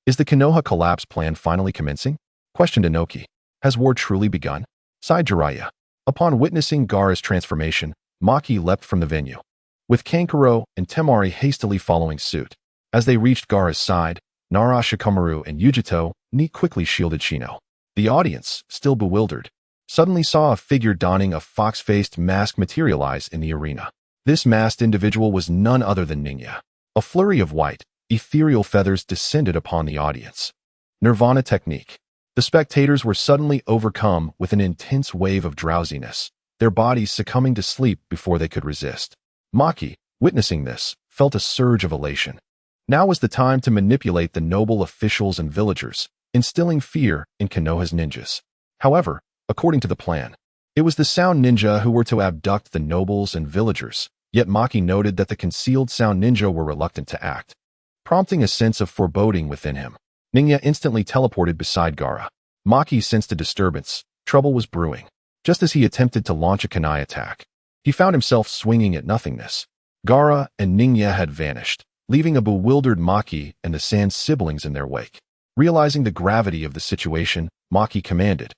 Is the Konoha collapse plan finally commencing? Questioned Inoki. Has war truly begun? Sighed Jiraiya. Upon witnessing Gaara's transformation, Maki leapt from the venue, with Kankuro and Temari hastily following suit. As they reached Gaara's side, Nara Shikamaru and Yujito quickly shielded Shino. The audience, still bewildered, suddenly saw a figure donning a fox-faced mask materialize in the arena. This masked individual was none other than Ningya. A flurry of white, ethereal feathers descended upon the audience. Nirvana technique. The spectators were suddenly overcome with an intense wave of drowsiness, their bodies succumbing to sleep before they could resist. Maki, witnessing this, felt a surge of elation. Now was the time to manipulate the noble officials and villagers, instilling fear in Konoha's ninjas. However, according to the plan, it was the Sound Ninja who were to abduct the nobles and villagers, yet Maki noted that the concealed Sound Ninja were reluctant to act, prompting a sense of foreboding within him. Ningya instantly teleported beside Gaara. Maki sensed a disturbance. Trouble was brewing. Just as he attempted to launch a kunai attack, he found himself swinging at nothingness. Gaara and Ningya had vanished, leaving a bewildered Maki and the Sand siblings in their wake. Realizing the gravity of the situation, Maki commanded,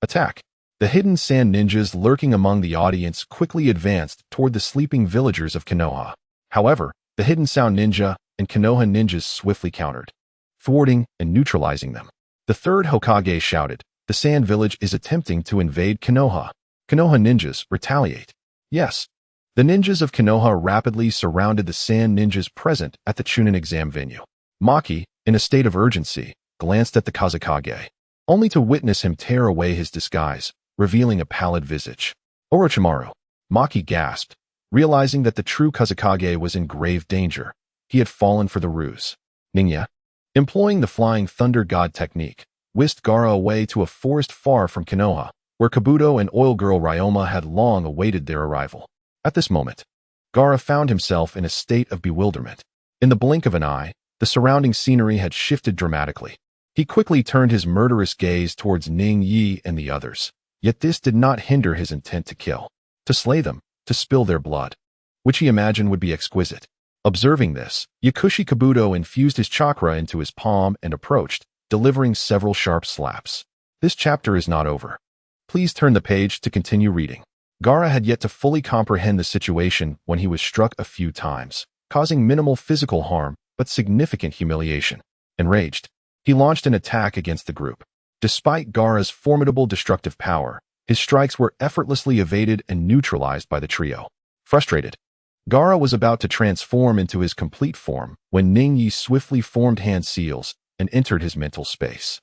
"Attack!" The hidden sand ninjas lurking among the audience quickly advanced toward the sleeping villagers of Konoha. However, the hidden sound ninja and Konoha ninjas swiftly countered, thwarting and neutralizing them. The third Hokage shouted, "The sand village is attempting to invade Konoha. Konoha ninjas, retaliate." Yes. The ninjas of Konoha rapidly surrounded the sand ninjas present at the Chunin exam venue. Maki, in a state of urgency, glanced at the Kazekage, only to witness him tear away his disguise, revealing a pallid visage. Orochimaru. Maki gasped, realizing that the true Kazekage was in grave danger. He had fallen for the ruse. Ningya, employing the flying thunder god technique, whisked Gaara away to a forest far from Konoha, where Kabuto and oil girl Ryoma had long awaited their arrival. At this moment, Gaara found himself in a state of bewilderment. In the blink of an eye, the surrounding scenery had shifted dramatically. He quickly turned his murderous gaze towards Ning Yi and the others, yet this did not hinder his intent to kill, to slay them, to spill their blood, which he imagined would be exquisite. Observing this, Yakushi Kabuto infused his chakra into his palm and approached, delivering several sharp slaps. This chapter is not over. Please turn the page to continue reading. Gaara had yet to fully comprehend the situation when he was struck a few times, causing minimal physical harm but significant humiliation. Enraged, he launched an attack against the group. Despite Gaara's formidable destructive power, his strikes were effortlessly evaded and neutralized by the trio. Frustrated, Gaara was about to transform into his complete form when Ning Yi swiftly formed hand seals and entered his mental space.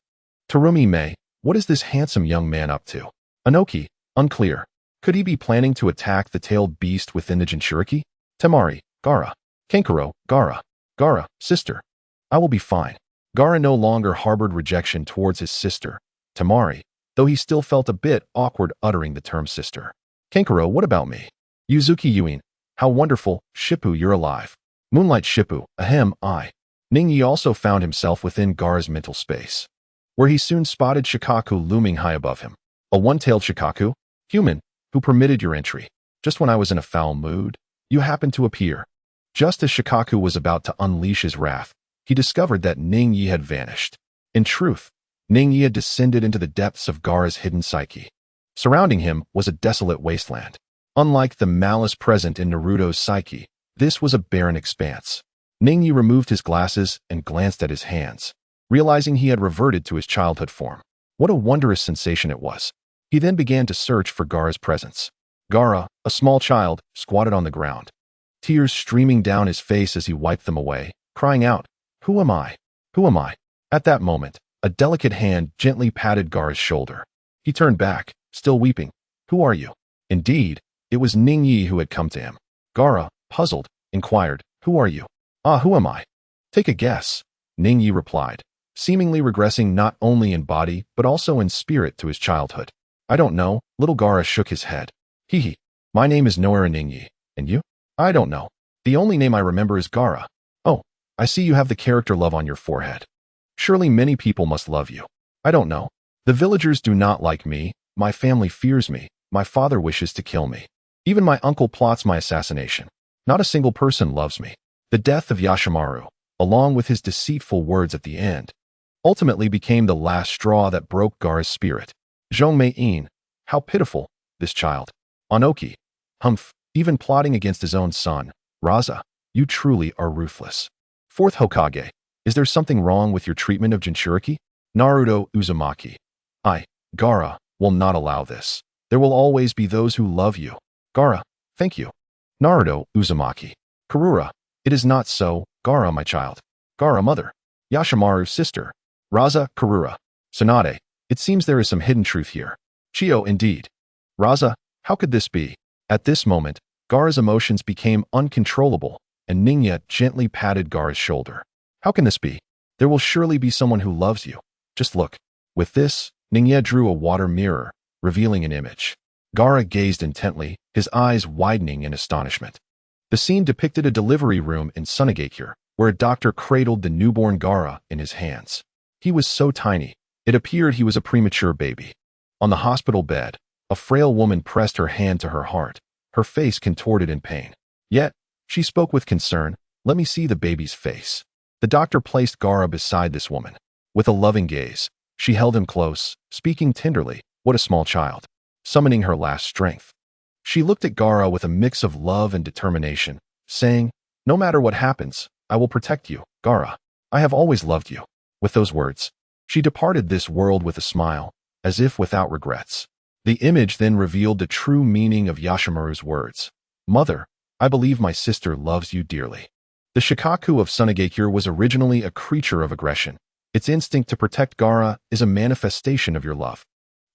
Terumi Mei, what is this handsome young man up to? Anoki, unclear. Could he be planning to attack the tailed beast within the Jinchuriki? Temari, Gaara. Kankuro, Gaara. Gaara, sister. I will be fine. Gaara no longer harbored rejection towards his sister, Temari, though he still felt a bit awkward uttering the term sister. Kankuro, what about me? Yuzuki Yuin, how wonderful, Shippu, you're alive. Moonlight Shippu, ahem, I. Ningyi also found himself within Gaara's mental space, where he soon spotted Shikaku looming high above him. A one-tailed Shikaku? Human, who permitted your entry. Just when I was in a foul mood, you happened to appear. Just as Shikaku was about to unleash his wrath, he discovered that Ning Yi had vanished. In truth, Ning Yi had descended into the depths of Gaara's hidden psyche. Surrounding him was a desolate wasteland. Unlike the malice present in Naruto's psyche, this was a barren expanse. Ning Yi removed his glasses and glanced at his hands, realizing he had reverted to his childhood form. What a wondrous sensation it was. He then began to search for Gaara's presence. Gaara, a small child, squatted on the ground, tears streaming down his face as he wiped them away, crying out, "Who am I? Who am I?" At that moment, a delicate hand gently patted Gaara's shoulder. He turned back, still weeping. "Who are you?" Indeed, it was Ning Yi who had come to him. Gaara, puzzled, inquired, "Who are you?" "Ah, who am I?" "Take a guess," Ning Yi replied, seemingly regressing not only in body but also in spirit to his childhood. "I don't know." Little Gaara shook his head. "Hee. My name is Noara Ningyi. And you?" "I don't know. The only name I remember is Gaara." "Oh, I see you have the character love on your forehead. Surely many people must love you." "I don't know. The villagers do not like me, my family fears me, my father wishes to kill me. Even my uncle plots my assassination. Not a single person loves me." The death of Yashimaru, along with his deceitful words at the end, ultimately became the last straw that broke Gaara's spirit. Zhongmei-in, how pitiful, this child. Anoki, humph, even plotting against his own son. Raza, you truly are ruthless. Fourth Hokage, is there something wrong with your treatment of Jinchuriki? Naruto Uzumaki, I, Gaara, will not allow this. There will always be those who love you. Gaara, thank you. Naruto Uzumaki, Karura, it is not so. Gaara, my child. Gaara, mother. Yashimaru, sister. Raza, Karura. Tsunade, it seems there is some hidden truth here. Chio, indeed. Raza, how could this be? At this moment, Gaara's emotions became uncontrollable, and Ningya gently patted Gaara's shoulder. How can this be? There will surely be someone who loves you. Just look. With this, Ningya drew a water mirror, revealing an image. Gaara gazed intently, his eyes widening in astonishment. The scene depicted a delivery room in Sunagakure, where a doctor cradled the newborn Gaara in his hands. He was so tiny, it appeared he was a premature baby. On the hospital bed, a frail woman pressed her hand to her heart, her face contorted in pain. Yet, she spoke with concern, "Let me see the baby's face." The doctor placed Gaara beside this woman. With a loving gaze, she held him close, speaking tenderly, "What a small child. summoning her last strength. She looked at Gaara with a mix of love and determination, saying, "No matter what happens, I will protect you, Gaara. I have always loved you." With those words, she departed this world with a smile, as if without regrets. The image then revealed the true meaning of Yashimaru's words. "Mother, I believe my sister loves you dearly." The Shikaku of Sunagakure was originally a creature of aggression. Its instinct to protect Gaara is a manifestation of your love.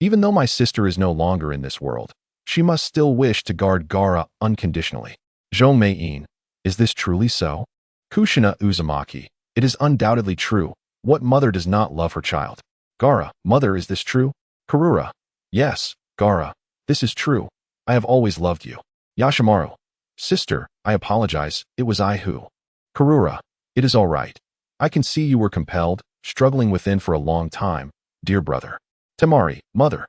Even though my sister is no longer in this world, she must still wish to guard Gaara unconditionally. Zhongmei-in, is this truly so? Kushina Uzumaki, it is undoubtedly true. What mother does not love her child? Gaara, mother, is this true? Karura, yes, Gaara, this is true. I have always loved you. Yashimaru, sister, I apologize, it was I who. Karura, it is all right. I can see you were compelled, struggling within for a long time, dear brother. Temari, mother.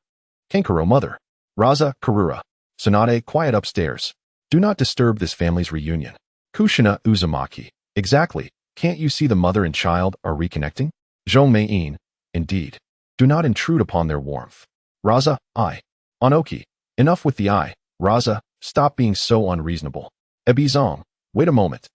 Kankuro, mother. Raza, Karura. Tsunade, quiet upstairs. Do not disturb this family's reunion. Kushina Uzumaki, exactly. Can't you see the mother and child are reconnecting? Zhongmei-in, indeed. Do not intrude upon their warmth. Raza, I. Onoki, enough with the I. Raza, stop being so unreasonable. Ebizong, wait a moment.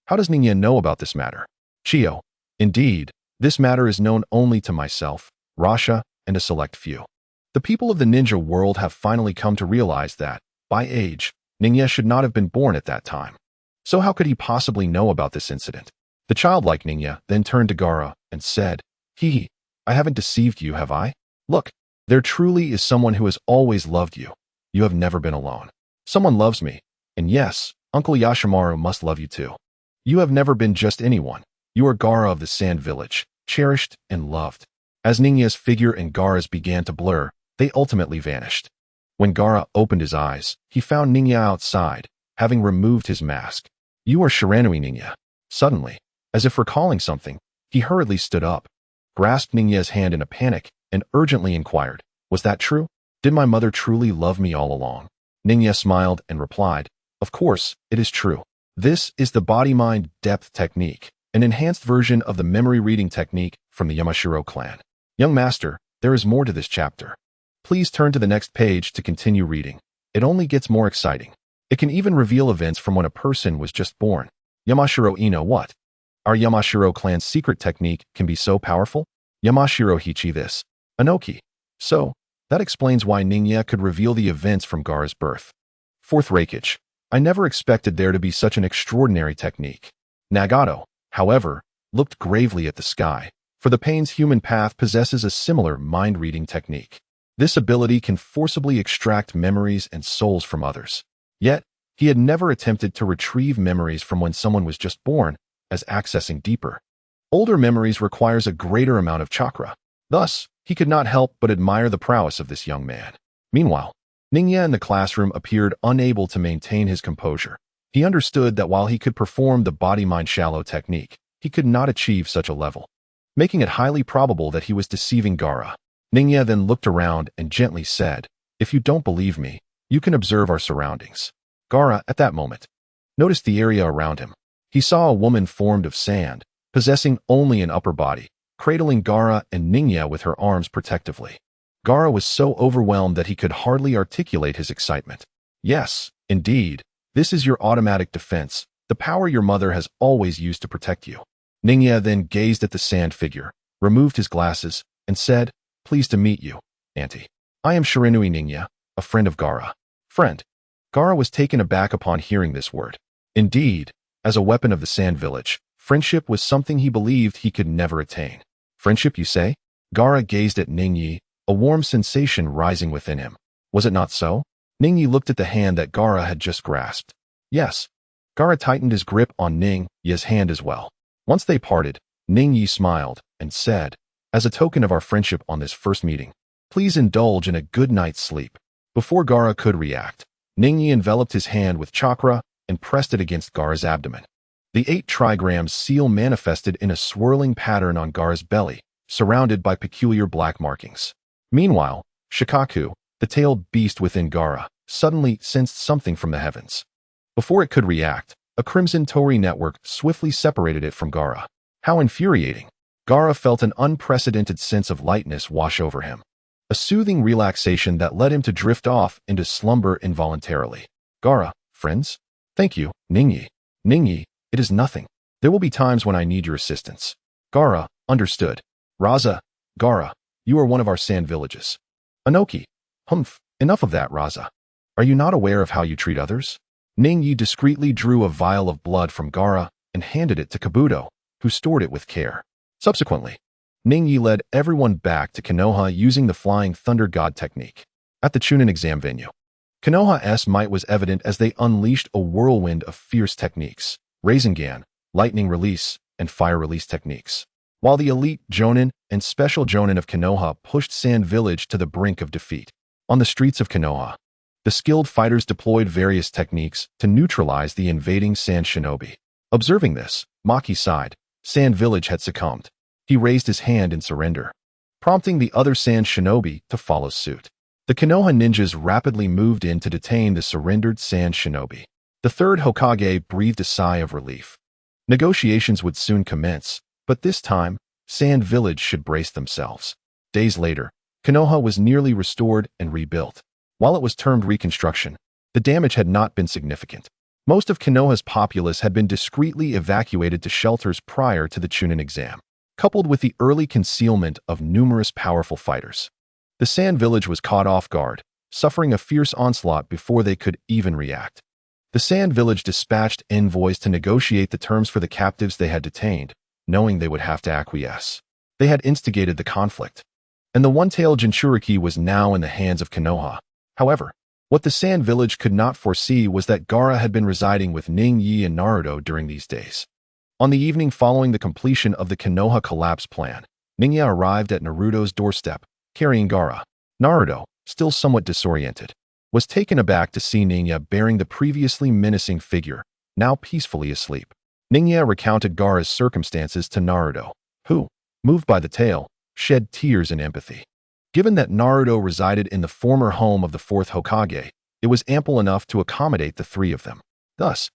How does Ningya know about this matter? Chio, indeed, this matter is known only to myself, Rasha, and a select few. The people of the ninja world have finally come to realize that, by age, Ningya should not have been born at that time. So how could he possibly know about this incident? The childlike Ningya then turned to Gaara and said, "Hee, I haven't deceived you, have I? Look, there truly is someone who has always loved you. You have never been alone. Someone loves me, and yes, Uncle Yashimaru must love you too. You have never been just anyone. You are Gaara of the Sand Village, cherished and loved." As Ningya's figure and Gaara's began to blur, they ultimately vanished. When Gaara opened his eyes, he found Ningya outside, having removed his mask. "You are Shiranui, Ningya." Suddenly, as if recalling something, he hurriedly stood up, grasped Ningya's hand in a panic, and urgently inquired, "Was that true? Did my mother truly love me all along?" Ningya smiled and replied, "Of course, it is true. This is the body-mind depth technique, an enhanced version of the memory reading technique from the Yamashiro clan. Young master, there is more to this chapter. Please turn to the next page to continue reading. It only gets more exciting. It can even reveal events from when a person was just born." Yamashiro Ino, what? Our Yamashiro clan's secret technique can be so powerful? Yamashiro Hichi, this. Anoki. So, that explains why Ningya could reveal the events from Gaara's birth. Fourth Reikage. I never expected there to be such an extraordinary technique. Nagato, however, looked gravely at the sky, for the Pain's human path possesses a similar mind-reading technique. This ability can forcibly extract memories and souls from others. Yet, he had never attempted to retrieve memories from when someone was just born, as accessing deeper, older memories requires a greater amount of chakra. Thus, he could not help but admire the prowess of this young man. Meanwhile, Ningya in the classroom appeared unable to maintain his composure. He understood that while he could perform the body-mind shallow technique, he could not achieve such a level, making it highly probable that he was deceiving Gaara. Ningya then looked around and gently said, "If you don't believe me, you can observe our surroundings." Gaara, at that moment, noticed the area around him. He saw a woman formed of sand, possessing only an upper body, cradling Gaara and Ningya with her arms protectively. Gaara was so overwhelmed that he could hardly articulate his excitement. "Yes, indeed, this is your automatic defense, the power your mother has always used to protect you." Ningya then gazed at the sand figure, removed his glasses, and said, "Pleased to meet you, Auntie. I am Shiranui Ningya, a friend of Gaara." Friend. Gaara was taken aback upon hearing this word. Indeed, as a weapon of the Sand Village, friendship was something he believed he could never attain. "Friendship, you say?" Gaara gazed at Ningyi, a warm sensation rising within him. Was it not so? Ningyi looked at the hand that Gaara had just grasped. Yes. Gaara tightened his grip on Ningyi's hand as well. Once they parted, Ningyi smiled and said, "As a token of our friendship on this first meeting, please indulge in a good night's sleep." Before Gaara could react, Ningyi enveloped his hand with chakra and pressed it against Gaara's abdomen. The 8 trigrams seal manifested in a swirling pattern on Gaara's belly, surrounded by peculiar black markings. Meanwhile, Shikaku, the tailed beast within Gaara, suddenly sensed something from the heavens. Before it could react, a crimson Tori network swiftly separated it from Gaara. How infuriating! Gaara felt an unprecedented sense of lightness wash over him. a soothing relaxation that led him to drift off into slumber involuntarily. Gaara, friends? Thank you, Ningyi. Ningyi, it is nothing. There will be times when I need your assistance. Gaara, understood. Raza, Gaara, you are one of our sand villages. Anoki, humph, enough of that, Raza. Are you not aware of how you treat others? Ningyi discreetly drew a vial of blood from Gaara and handed it to Kabuto, who stored it with care. Subsequently, Ningyi led everyone back to Konoha using the Flying Thunder God technique. At the Chunin exam venue, Konoha's might was evident as they unleashed a whirlwind of fierce techniques, Rasengan, lightning release, and fire release techniques. While the elite Jonin and special Jonin of Konoha pushed Sand Village to the brink of defeat. On the streets of Konoha, the skilled fighters deployed various techniques to neutralize the invading Sand Shinobi. Observing this, Maki sighed. Sand Village had succumbed. He raised his hand in surrender, prompting the other Sand Shinobi to follow suit. The Konoha ninjas rapidly moved in to detain the surrendered Sand Shinobi. The third Hokage breathed a sigh of relief. Negotiations would soon commence, but this time, Sand Village should brace themselves. Days later, Konoha was nearly restored and rebuilt. While it was termed reconstruction, the damage had not been significant. Most of Konoha's populace had been discreetly evacuated to shelters prior to the Chunin exam, coupled with the early concealment of numerous powerful fighters. The Sand Village was caught off guard, suffering a fierce onslaught before they could even react. The Sand Village dispatched envoys to negotiate the terms for the captives they had detained, knowing they would have to acquiesce. They had instigated the conflict, and the one-tailed Jinchuriki was now in the hands of Konoha. However, what the Sand Village could not foresee was that Gaara had been residing with Ningyi and Naruto during these days. On the evening following the completion of the Konoha collapse plan, Ningya arrived at Naruto's doorstep, carrying Gaara. Naruto, still somewhat disoriented, was taken aback to see Ningya bearing the previously menacing figure, now peacefully asleep. Ningya recounted Gaara's circumstances to Naruto, who, moved by the tale, shed tears in empathy. Given that Naruto resided in the former home of the fourth Hokage, it was ample enough to accommodate the three of them. Thus,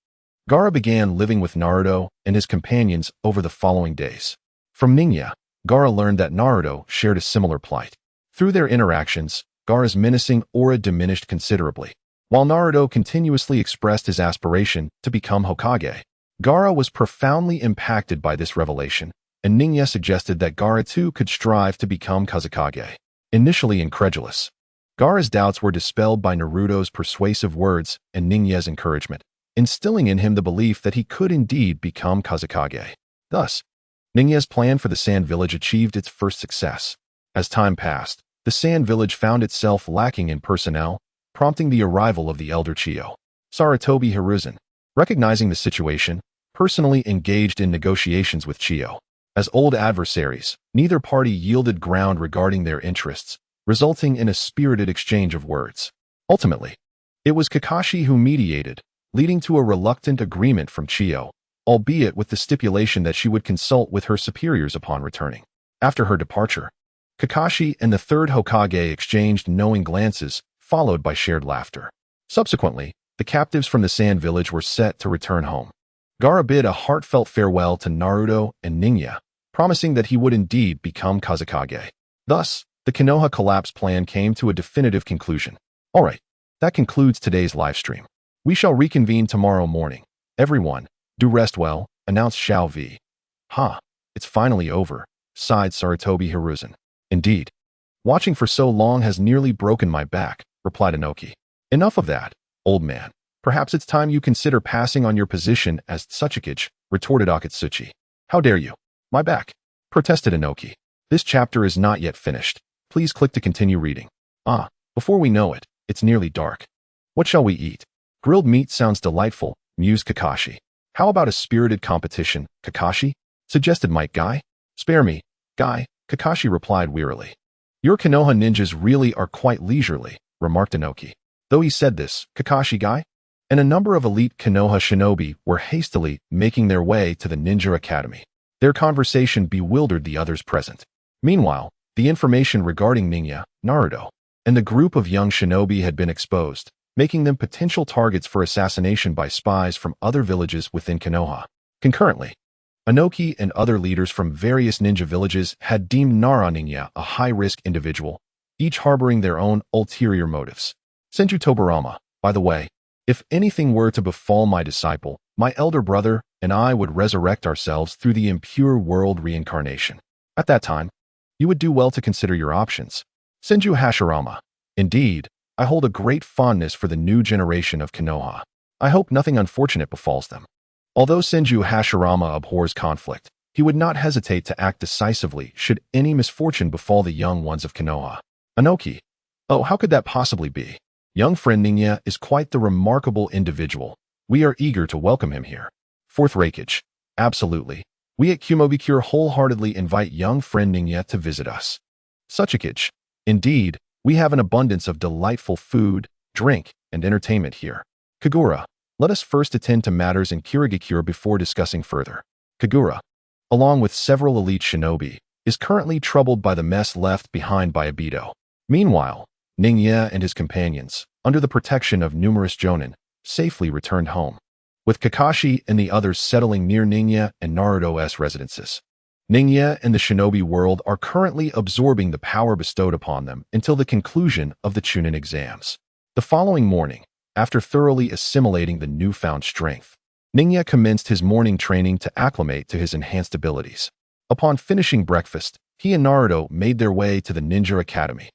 Gaara began living with Naruto and his companions over the following days. From Ningya, Gaara learned that Naruto shared a similar plight. Through their interactions, Gaara's menacing aura diminished considerably. While Naruto continuously expressed his aspiration to become Hokage, Gaara was profoundly impacted by this revelation, and Ningya suggested that Gaara too could strive to become Kazekage. Initially incredulous, Gaara's doubts were dispelled by Naruto's persuasive words and Ningya's encouragement, instilling in him the belief that he could indeed become Kazekage. Thus, Ningya's plan for the Sand Village achieved its first success. As time passed, the Sand Village found itself lacking in personnel, prompting the arrival of the elder Chiyo. Sarutobi Hiruzen, recognizing the situation, personally engaged in negotiations with Chiyo. As old adversaries, neither party yielded ground regarding their interests, resulting in a spirited exchange of words. Ultimately, it was Kakashi who mediated, leading to a reluctant agreement from Chiyo, albeit with the stipulation that she would consult with her superiors upon returning. After her departure, Kakashi and the third Hokage exchanged knowing glances, followed by shared laughter. Subsequently, the captives from the Sand Village were set to return home. Gaara bid a heartfelt farewell to Naruto and Ningya, promising that he would indeed become Kazekage. Thus, the Konoha collapse plan came to a definitive conclusion. Alright, that concludes today's livestream. We shall reconvene tomorrow morning. Everyone, do rest well, announced Xiao Vi. Ha, it's finally over, sighed Sarutobi Hiruzen. Indeed. Watching for so long has nearly broken my back, replied Inoki. Enough of that, old man. Perhaps it's time you consider passing on your position as Tsuchikage, retorted Akatsuchi. How dare you? My back, protested Inoki. This chapter is not yet finished. Please click to continue reading. Ah, before we know it, it's nearly dark. What shall we eat? Grilled meat sounds delightful, mused Kakashi. How about a spirited competition, Kakashi? Suggested Might Guy. Spare me, Guy, Kakashi replied wearily. Your Konoha ninjas really are quite leisurely, remarked Inoki. Though he said this, Kakashi Guy and a number of elite Konoha shinobi were hastily making their way to the ninja academy. Their conversation bewildered the others present. Meanwhile, the information regarding Ningya, Naruto, and the group of young shinobi had been exposed, making them potential targets for assassination by spies from other villages within Konoha. Concurrently, Inoki and other leaders from various ninja villages had deemed Nara Ningya a high-risk individual, each harboring their own ulterior motives. Senju Tobirama, by the way, if anything were to befall my disciple, my elder brother and I would resurrect ourselves through the impure world reincarnation. At that time, you would do well to consider your options. Senju Hashirama, indeed, I hold a great fondness for the new generation of Konoha. I hope nothing unfortunate befalls them. Although Senju Hashirama abhors conflict, he would not hesitate to act decisively should any misfortune befall the young ones of Konoha. Anoki. Oh, how could that possibly be? Young friend Ningya is quite the remarkable individual. We are eager to welcome him here. Fourth Reikage. Absolutely. We at Kumobikure wholeheartedly invite young friend Ningya to visit us. Suchikage. Indeed, we have an abundance of delightful food, drink, and entertainment here. Kagura. Let us first attend to matters in Kirigakure before discussing further. Kagura, along with several elite shinobi, is currently troubled by the mess left behind by Obito. Meanwhile, Ningya and his companions, under the protection of numerous jonin, safely returned home, with Kakashi and the others settling near Ningya and Naruto's residences. Ningya and the shinobi world are currently absorbing the power bestowed upon them until the conclusion of the Chunin exams. The following morning, after thoroughly assimilating the newfound strength, Ningya commenced his morning training to acclimate to his enhanced abilities. Upon finishing breakfast, he and Naruto made their way to the Ninja Academy.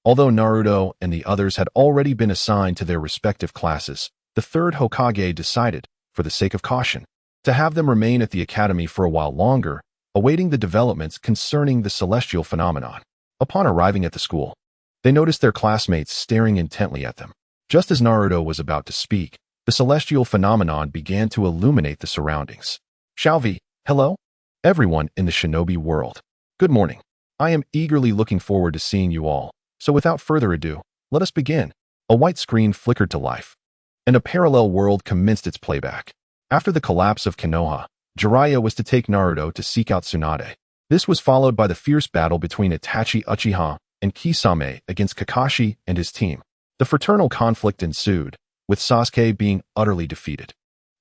Although Naruto and the others had already been assigned to their respective classes, the third Hokage decided, for the sake of caution, to have them remain at the academy for a while longer, awaiting the developments concerning the celestial phenomenon. Upon arriving at the school, they noticed their classmates staring intently at them. Just as Naruto was about to speak, the celestial phenomenon began to illuminate the surroundings. Xiaovi, hello? Everyone in the shinobi world. Good morning. I am eagerly looking forward to seeing you all. So without further ado, let us begin. A white screen flickered to life, and a parallel world commenced its playback. After the collapse of Konoha, Jiraiya was to take Naruto to seek out Tsunade. This was followed by the fierce battle between Itachi Uchiha and Kisame against Kakashi and his team. The fraternal conflict ensued, with Sasuke being utterly defeated.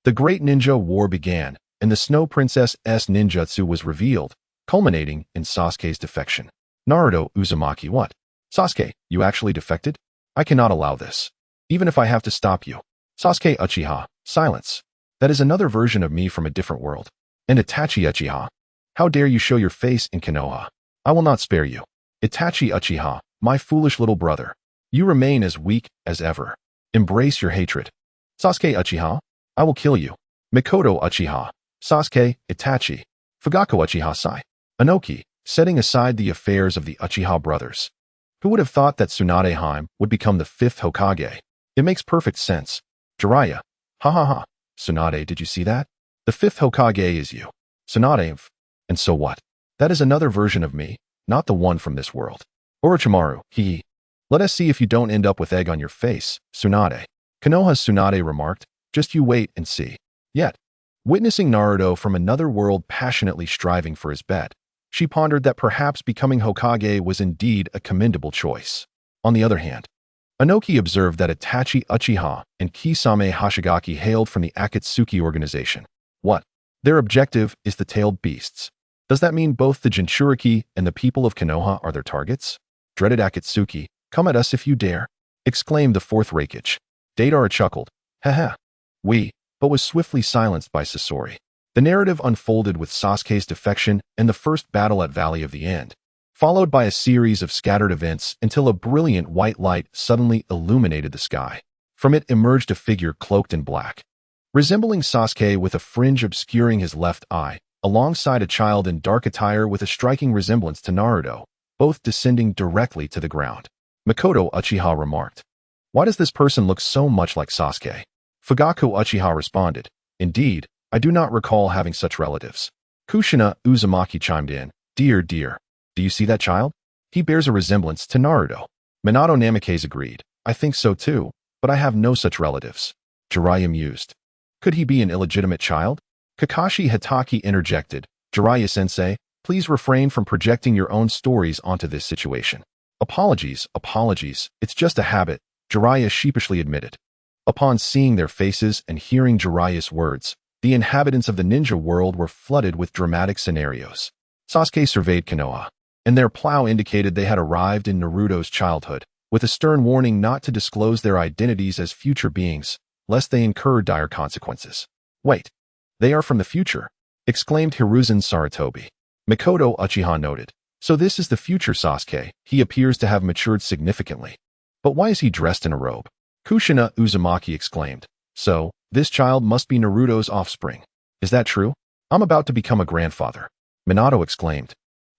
The Great Ninja War began, and the Snow Princess's ninjutsu was revealed, culminating in Sasuke's defection. Naruto Uzumaki, what? Sasuke, you actually defected? I cannot allow this. Even if I have to stop you. Sasuke Uchiha, silence. That is another version of me from a different world. And Itachi Uchiha. How dare you show your face in Konoha? I will not spare you. Itachi Uchiha, my foolish little brother. You remain as weak as ever. Embrace your hatred. Sasuke Uchiha, I will kill you. Mikoto Uchiha, Sasuke, Itachi. Fugaku Uchiha Sai. Anoki, setting aside the affairs of the Uchiha brothers. Who would have thought that Tsunade Heim would become the fifth Hokage? It makes perfect sense. Jiraiya, ha ha ha. Tsunade, did you see that? The fifth Hokage is you. Tsunade, and so what? That is another version of me, not the one from this world. Orochimaru, hee. Let us see if you don't end up with egg on your face, Tsunade. Konoha's Tsunade remarked, just you wait and see. Yet, witnessing Naruto from another world passionately striving for his bet, she pondered that perhaps becoming Hokage was indeed a commendable choice. On the other hand, Anoki observed that Itachi Uchiha and Kisame Hashigaki hailed from the Akatsuki organization. What? Their objective is the tailed beasts. Does that mean both the Jinchuriki and the people of Konoha are their targets? Dreaded Akatsuki, come at us if you dare, exclaimed the fourth Reikage. Deidara chuckled. Haha. But was swiftly silenced by Sasori. The narrative unfolded with Sasuke's defection and the first battle at Valley of the End, followed by a series of scattered events until a brilliant white light suddenly illuminated the sky. From it emerged a figure cloaked in black, resembling Sasuke with a fringe obscuring his left eye, alongside a child in dark attire with a striking resemblance to Naruto, both descending directly to the ground. Mikoto Uchiha remarked, "Why does this person look so much like Sasuke?" Fugaku Uchiha responded, "Indeed, I do not recall having such relatives." Kushina Uzumaki chimed in, dear, do you see that child? He bears a resemblance to Naruto. Minato Namikaze agreed, I think so too, but I have no such relatives. Jiraiya mused. Could he be an illegitimate child? Kakashi Hatake interjected, Jiraiya-sensei, please refrain from projecting your own stories onto this situation. Apologies, it's just a habit, Jiraiya sheepishly admitted. Upon seeing their faces and hearing Jiraiya's words, the inhabitants of the ninja world were flooded with dramatic scenarios. Sasuke surveyed Konoha. and their plow indicated they had arrived in Naruto's childhood, with a stern warning not to disclose their identities as future beings, lest they incur dire consequences. Wait, they are from the future, exclaimed Hiruzen Sarutobi. Mikoto Uchiha noted. So this is the future Sasuke. He appears to have matured significantly. But why is he dressed in a robe? Kushina Uzumaki exclaimed. So, this child must be Naruto's offspring. Is that true? I'm about to become a grandfather. Minato exclaimed.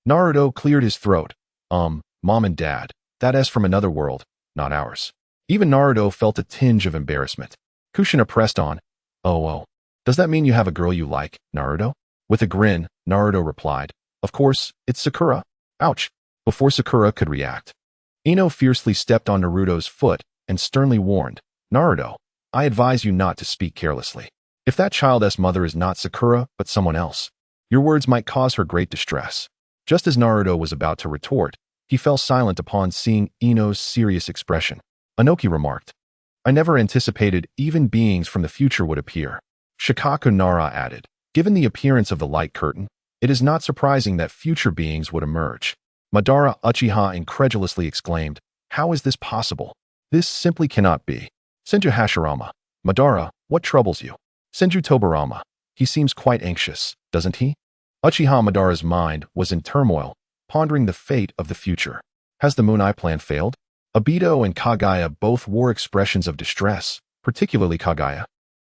Naruto cleared his throat. Mom and Dad, that is from another world, not ours. Even Naruto felt a tinge of embarrassment. Kushina pressed on. Oh. Does that mean you have a girl you like, Naruto? With a grin, Naruto replied. Of course, it's Sakura. Ouch. Before Sakura could react, Ino fiercely stepped on Naruto's foot and sternly warned, Naruto, I advise you not to speak carelessly. If that child's mother is not Sakura, but someone else, your words might cause her great distress. Just as Naruto was about to retort, he fell silent upon seeing Ino's serious expression. Inoki remarked, I never anticipated even beings from the future would appear. Shikaku Nara added, given the appearance of the light curtain, it is not surprising that future beings would emerge. Madara Uchiha incredulously exclaimed, how is this possible? This simply cannot be. Senju Hashirama. Madara, what troubles you? Senju Tobirama. He seems quite anxious, doesn't he? Uchiha Madara's mind was in turmoil, pondering the fate of the future. Has the Moon Eye plan failed? Obito and Kagaya both wore expressions of distress, particularly Kagaya,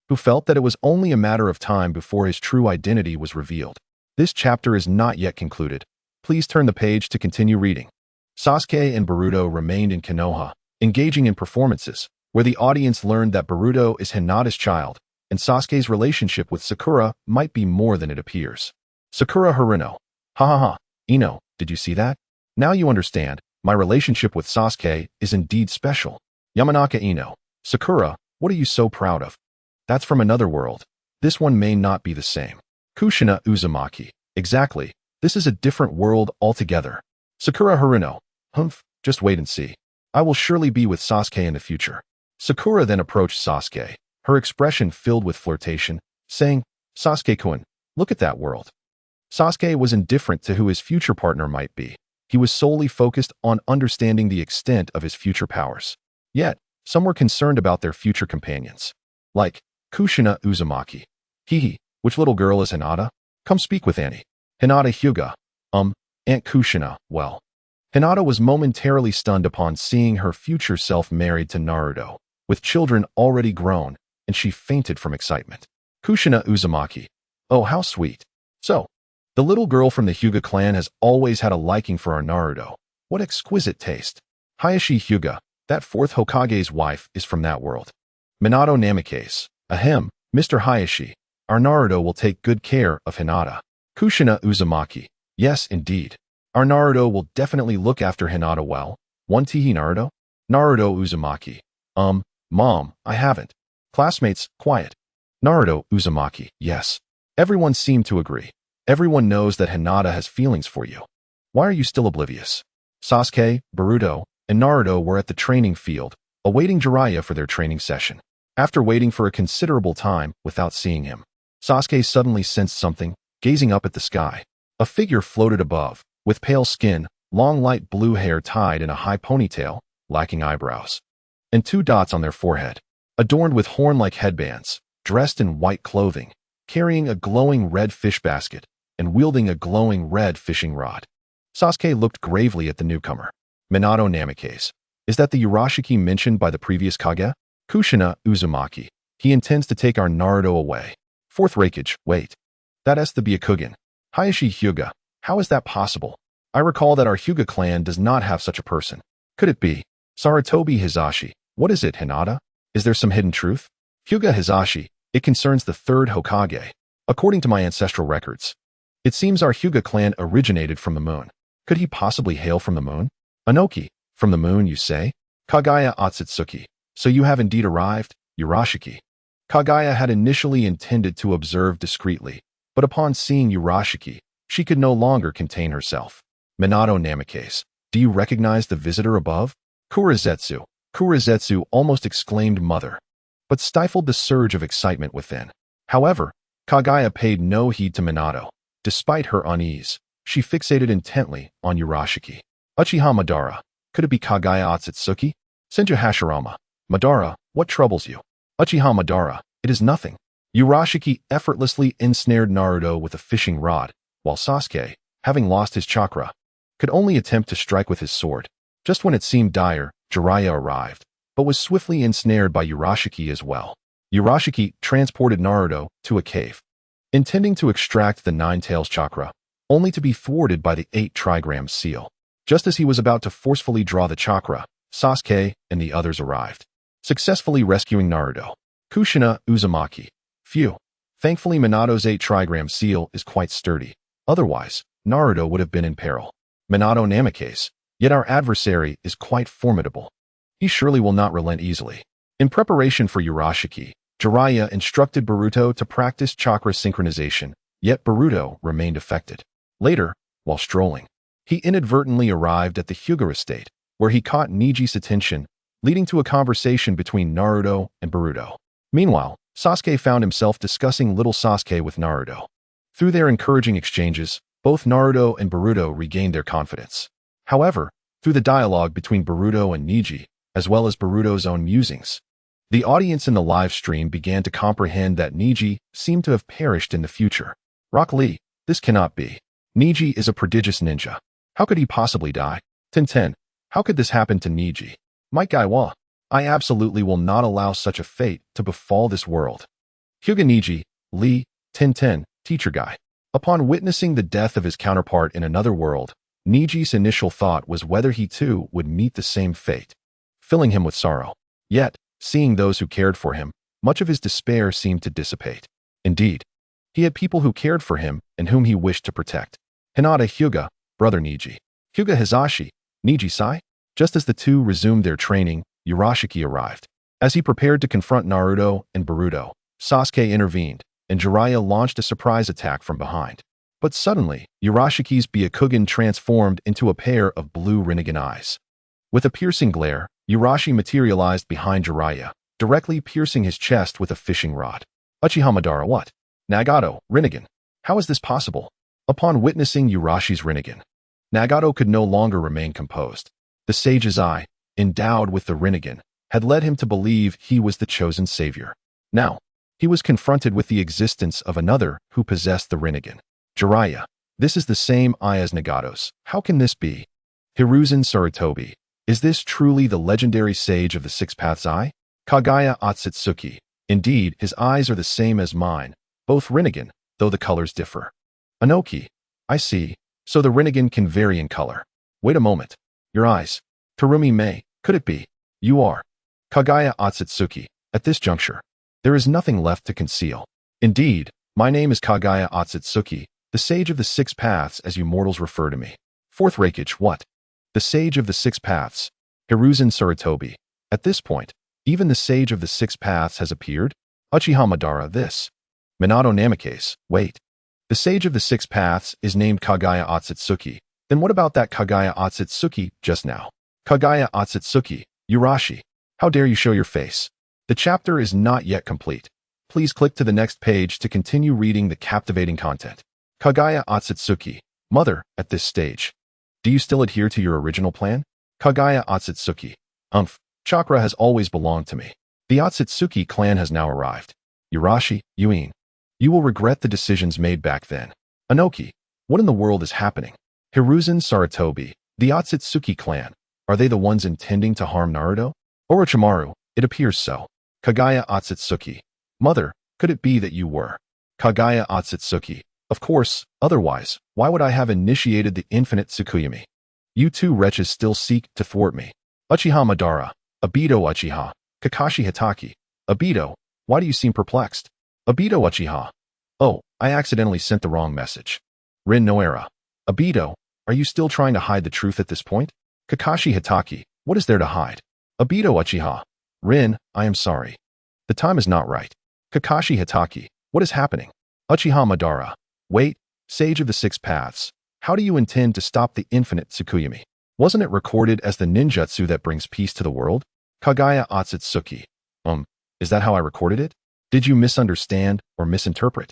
who felt that it was only a matter of time before his true identity was revealed. This chapter is not yet concluded. Please turn the page to continue reading. Sasuke and Boruto remained in Konoha, engaging in performances, where the audience learned that Boruto is Hinata's child, and Sasuke's relationship with Sakura might be more than it appears. Sakura Haruno. Ha. Ino, did you see that? Now you understand, my relationship with Sasuke is indeed special. Yamanaka Ino. Sakura, what are you so proud of? That's from another world. This one may not be the same. Kushina Uzumaki. Exactly. This is a different world altogether. Sakura Haruno. Humph, just wait and see. I will surely be with Sasuke in the future. Sakura then approached Sasuke, her expression filled with flirtation, saying, Sasuke-kun, look at that world. Sasuke was indifferent to who his future partner might be. He was solely focused on understanding the extent of his future powers. Yet, some were concerned about their future companions. Like Kushina Uzumaki. Hihi, which little girl is Hinata? Come speak with Annie. Hinata Hyuga. Aunt Kushina, well. Hinata was momentarily stunned upon seeing her future self married to Naruto, with children already grown, and she fainted from excitement. Kushina Uzumaki. Oh, how sweet. So, the little girl from the Hyuga clan has always had a liking for our Naruto. What exquisite taste. Hayashi Hyuga, that fourth Hokage's wife, is from that world. Minato Namikaze. Ahem, Mr. Hayashi. Our Naruto will take good care of Hinata. Kushina Uzumaki. Yes, indeed. Our Naruto will definitely look after Hinata well. One Tihi Naruto? Naruto Uzumaki. Mom, I haven't. Classmates, quiet. Naruto Uzumaki. Yes. Everyone seemed to agree. Everyone knows that Hinata has feelings for you. Why are you still oblivious? Sasuke, Boruto, and Naruto were at the training field, awaiting Jiraiya for their training session. After waiting for a considerable time without seeing him, Sasuke suddenly sensed something, gazing up at the sky. A figure floated above, with pale skin, long light blue hair tied in a high ponytail, lacking eyebrows, and 2 dots on their forehead, adorned with horn-like headbands, dressed in white clothing, carrying a glowing red fish basket, and wielding a glowing red fishing rod. Sasuke looked gravely at the newcomer. Minato Namikaze. Is that the Urashiki mentioned by the previous Kage? Kushina Uzumaki. He intends to take our Naruto away. Fourth Raikage, wait. That is the Byakugan. Hayashi Hyuga. How is that possible? I recall that our Hyuga clan does not have such a person. Could it be? Sarutobi Hizashi. What is it, Hinata? Is there some hidden truth? Hyuga Hizashi. It concerns the 3rd Hokage. According to my ancestral records, it seems our Hyuga clan originated from the moon. Could he possibly hail from the moon? Anoki. From the moon, you say? Kagaya Otsutsuki. So you have indeed arrived, Urashiki. Kagaya had initially intended to observe discreetly, but upon seeing Urashiki, she could no longer contain herself. Minato Namikaze. Do you recognize the visitor above? Kurizetsu. Kurizetsu almost exclaimed mother, but stifled the surge of excitement within. However, Kagaya paid no heed to Minato. Despite her unease, she fixated intently on Urashiki. Uchiha Madara. Could it be Kagaya Otsutsuki? Senju Hashirama. Madara, what troubles you? Uchiha Madara. It is nothing. Urashiki effortlessly ensnared Naruto with a fishing rod, while Sasuke, having lost his chakra, could only attempt to strike with his sword. Just when it seemed dire, Jiraiya arrived, but was swiftly ensnared by Urashiki as well. Urashiki transported Naruto to a cave, intending to extract the Nine Tails chakra, only to be thwarted by the 8 trigram seal. Just as he was about to forcefully draw the chakra, Sasuke and the others arrived, successfully rescuing Naruto. Kushina Uzumaki. Phew. Thankfully Minato's 8 trigram seal is quite sturdy. Otherwise, Naruto would have been in peril. Minato Namikaze. Yet our adversary is quite formidable. He surely will not relent easily. In preparation for Urashiki, Jiraiya instructed Boruto to practice chakra synchronization, yet Boruto remained affected. Later, while strolling, he inadvertently arrived at the Hyuga estate, where he caught Niji's attention, leading to a conversation between Naruto and Boruto. Meanwhile, Sasuke found himself discussing little Sasuke with Naruto. Through their encouraging exchanges, both Naruto and Boruto regained their confidence. However, through the dialogue between Boruto and Niji, as well as Boruto's own musings, the audience in the live stream began to comprehend that Niji seemed to have perished in the future. Rock Lee, this cannot be. Niji is a prodigious ninja. How could he possibly die? Tenten, how could this happen to Niji? Mike Gaiwa, I absolutely will not allow such a fate to befall this world. Hyuga Niji, Lee, Tenten, teacher guy. Upon witnessing the death of his counterpart in another world, Niji's initial thought was whether he too would meet the same fate, filling him with sorrow. Yet, seeing those who cared for him, much of his despair seemed to dissipate. Indeed, he had people who cared for him and whom he wished to protect. Hinata Hyuga, brother Niji. Hyuga Hizashi, Niji-sai. Just as the two resumed their training, Urashiki arrived. As he prepared to confront Naruto and Boruto, Sasuke intervened, and Jiraiya launched a surprise attack from behind. But suddenly, Urashiki's Byakugan transformed into a pair of blue Rinnegan eyes. With a piercing glare, Urashi materialized behind Jiraiya, directly piercing his chest with a fishing rod. Uchiha Madara, what? Nagato, Rinnegan. How is this possible? Upon witnessing Urashi's Rinnegan, Nagato could no longer remain composed. The sage's eye, endowed with the Rinnegan, had led him to believe he was the chosen savior. Now, he was confronted with the existence of another who possessed the Rinnegan. Jiraiya, this is the same eye as Nagato's. How can this be? Hiruzen Sarutobi, is this truly the legendary sage of the Six Paths Eye? Kagaya Otsutsuki, indeed, his eyes are the same as mine, both Rinnegan, though the colors differ. Anoki, I see, so the Rinnegan can vary in color. Wait a moment. Your eyes. Terumi Mei, could it be? You are. Kagaya Otsutsuki, at this juncture, there is nothing left to conceal. Indeed, my name is Kagaya Otsutsuki, the Sage of the Six Paths as you mortals refer to me. Fourth Reikage, what? The Sage of the Six Paths. Hiruzen Sarutobi. At this point, even the Sage of the Six Paths has appeared? Uchiha Madara, this. Minato Namikaze, wait. The Sage of the Six Paths is named Kagaya Otsutsuki. Then what about that Kagaya Otsutsuki just now? Kagaya Otsutsuki, Urashi. How dare you show your face? The chapter is not yet complete. Please click to the next page to continue reading the captivating content. Kagaya Otsutsuki, mother, at this stage. Do you still adhere to your original plan? Kagaya Otsutsuki. Chakra has always belonged to me. The Otsutsuki clan has now arrived. Urashi, Yuin. You will regret the decisions made back then. Anoki, what in the world is happening? Hiruzen Sarutobi, the Otsutsuki clan. Are they the ones intending to harm Naruto? Orochimaru, it appears so. Kagaya Otsutsuki. Mother, could it be that you were? Kagaya Otsutsuki. Of course, otherwise, why would I have initiated the infinite Tsukuyomi? You two wretches still seek to thwart me. Uchiha Madara. Obito Uchiha. Kakashi Hatake. Obito, why do you seem perplexed? Obito Uchiha. Oh, I accidentally sent the wrong message. Rin Noera. Obito, are you still trying to hide the truth at this point? Kakashi Hatake, what is there to hide? Obito Uchiha. Rin, I am sorry. The time is not right. Kakashi Hatake, what is happening? Uchiha Madara. Wait, Sage of the Six Paths. How do you intend to stop the infinite Tsukuyomi? Wasn't it recorded as the ninjutsu that brings peace to the world? Kagaya Otsutsuki. Is that how I recorded it? Did you misunderstand or misinterpret?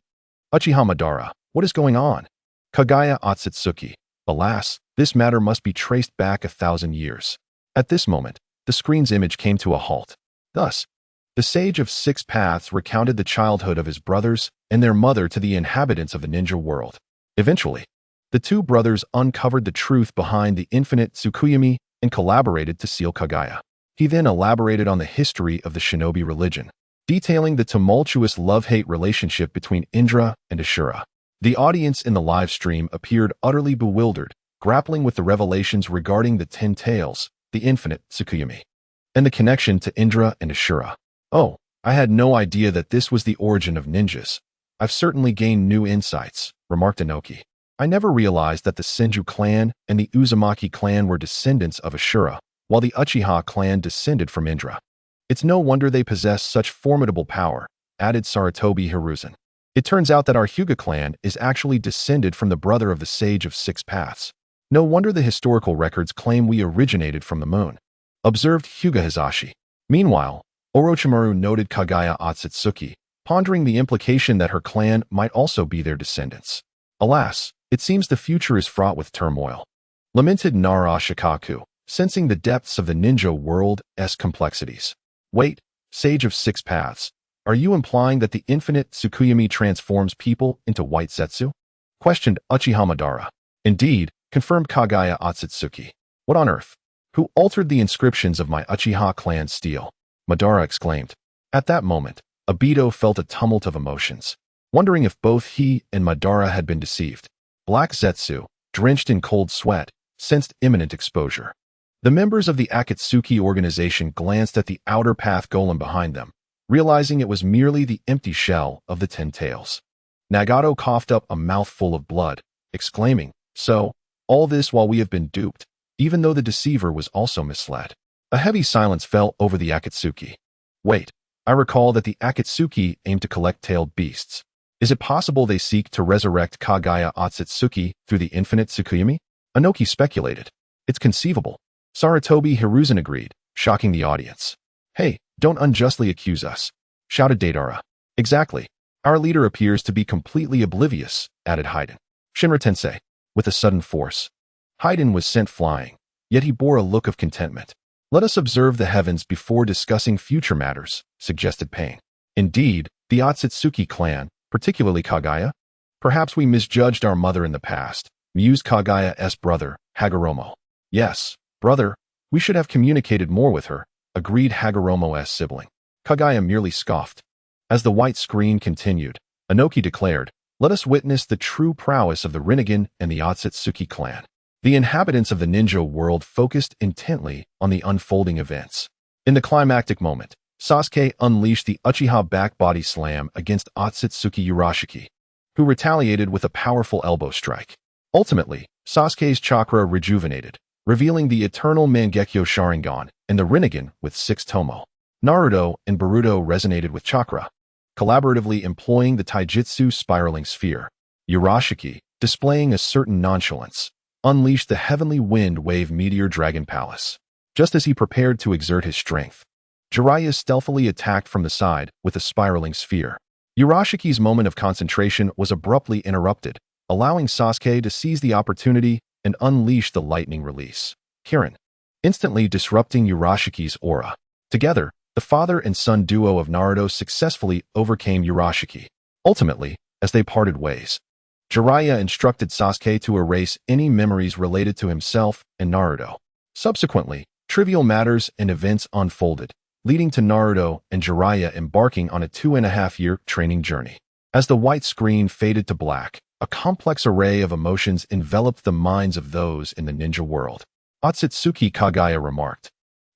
Uchiha Madara, what is going on? Kagaya Otsutsuki. Alas, this matter must be traced back 1,000 years. At this moment, the screen's image came to a halt. Thus, the Sage of Six Paths recounted the childhood of his brothers and their mother to the inhabitants of the ninja world. Eventually, the two brothers uncovered the truth behind the infinite Tsukuyomi and collaborated to seal Kagaya. He then elaborated on the history of the shinobi religion, detailing the tumultuous love-hate relationship between Indra and Ashura. The audience in the live stream appeared utterly bewildered, grappling with the revelations regarding the 10 tails, the infinite Tsukuyomi, and the connection to Indra and Ashura. Oh, I had no idea that this was the origin of ninjas. I've certainly gained new insights, remarked Inoki. I never realized that the Senju clan and the Uzumaki clan were descendants of Ashura, while the Uchiha clan descended from Indra. It's no wonder they possess such formidable power, added Sarutobi Hiruzen. It turns out that our Hyuga clan is actually descended from the brother of the Sage of Six Paths. No wonder the historical records claim we originated from the moon, observed Hyuga Hizashi. Meanwhile, Orochimaru noted Kagaya Otsutsuki, pondering the implication that her clan might also be their descendants. Alas, it seems the future is fraught with turmoil, lamented Nara Shikaku, sensing the depths of the ninja world's complexities. Wait, Sage of Six Paths, are you implying that the infinite Tsukuyomi transforms people into white Zetsu? Questioned Uchiha Madara. Indeed, confirmed Kagaya Otsutsuki. What on earth? Who altered the inscriptions of my Uchiha clan stele? Madara exclaimed. At that moment, Obito felt a tumult of emotions, wondering if both he and Madara had been deceived. Black Zetsu, drenched in cold sweat, sensed imminent exposure. The members of the Akatsuki organization glanced at the outer path golem behind them, realizing it was merely the empty shell of the 10 tails. Nagato coughed up a mouthful of blood, exclaiming, So, all this while we have been duped, even though the deceiver was also misled. A heavy silence fell over the Akatsuki. Wait, I recall that the Akatsuki aim to collect tailed beasts. Is it possible they seek to resurrect Kagaya Otsutsuki through the infinite Tsukuyomi? Inoki speculated. It's conceivable. Sarutobi Hiruzen agreed, shocking the audience. Hey, don't unjustly accuse us, shouted Deidara. Exactly. Our leader appears to be completely oblivious, added Haiden. Shinra Tensei, with a sudden force. Haiden was sent flying, yet he bore a look of contentment. Let us observe the heavens before discussing future matters, suggested Pain. Indeed, the Otsutsuki clan, particularly Kagaya? Perhaps we misjudged our mother in the past, mused Kagaya's brother, Hagoromo. Yes, brother, we should have communicated more with her, agreed Hagoromo's sibling. Kagaya merely scoffed. As the white screen continued, Inoki declared, Let us witness the true prowess of the Rinnegan and the Otsutsuki clan. The inhabitants of the ninja world focused intently on the unfolding events. In the climactic moment, Sasuke unleashed the Uchiha back body slam against Otsutsuki Urashiki, who retaliated with a powerful elbow strike. Ultimately, Sasuke's chakra rejuvenated, revealing the eternal Mangekyo Sharingan and the Rinnegan with 6 Tomo. Naruto and Boruto resonated with chakra, collaboratively employing the Taijutsu spiraling sphere. Urashiki, displaying a certain nonchalance, unleashed the heavenly wind wave meteor dragon palace. Just as he prepared to exert his strength, Jiraiya stealthily attacked from the side with a spiraling sphere. Urashiki's moment of concentration was abruptly interrupted, allowing Sasuke to seize the opportunity and unleash the lightning release. Kirin, instantly disrupting Urashiki's aura. Together, the father and son duo of Naruto successfully overcame Urashiki. Ultimately, as they parted ways, Jiraiya instructed Sasuke to erase any memories related to himself and Naruto. Subsequently, trivial matters and events unfolded, leading to Naruto and Jiraiya embarking on a 2.5-year training journey. As the white screen faded to black, a complex array of emotions enveloped the minds of those in the ninja world. Otsutsuki Kagaya remarked,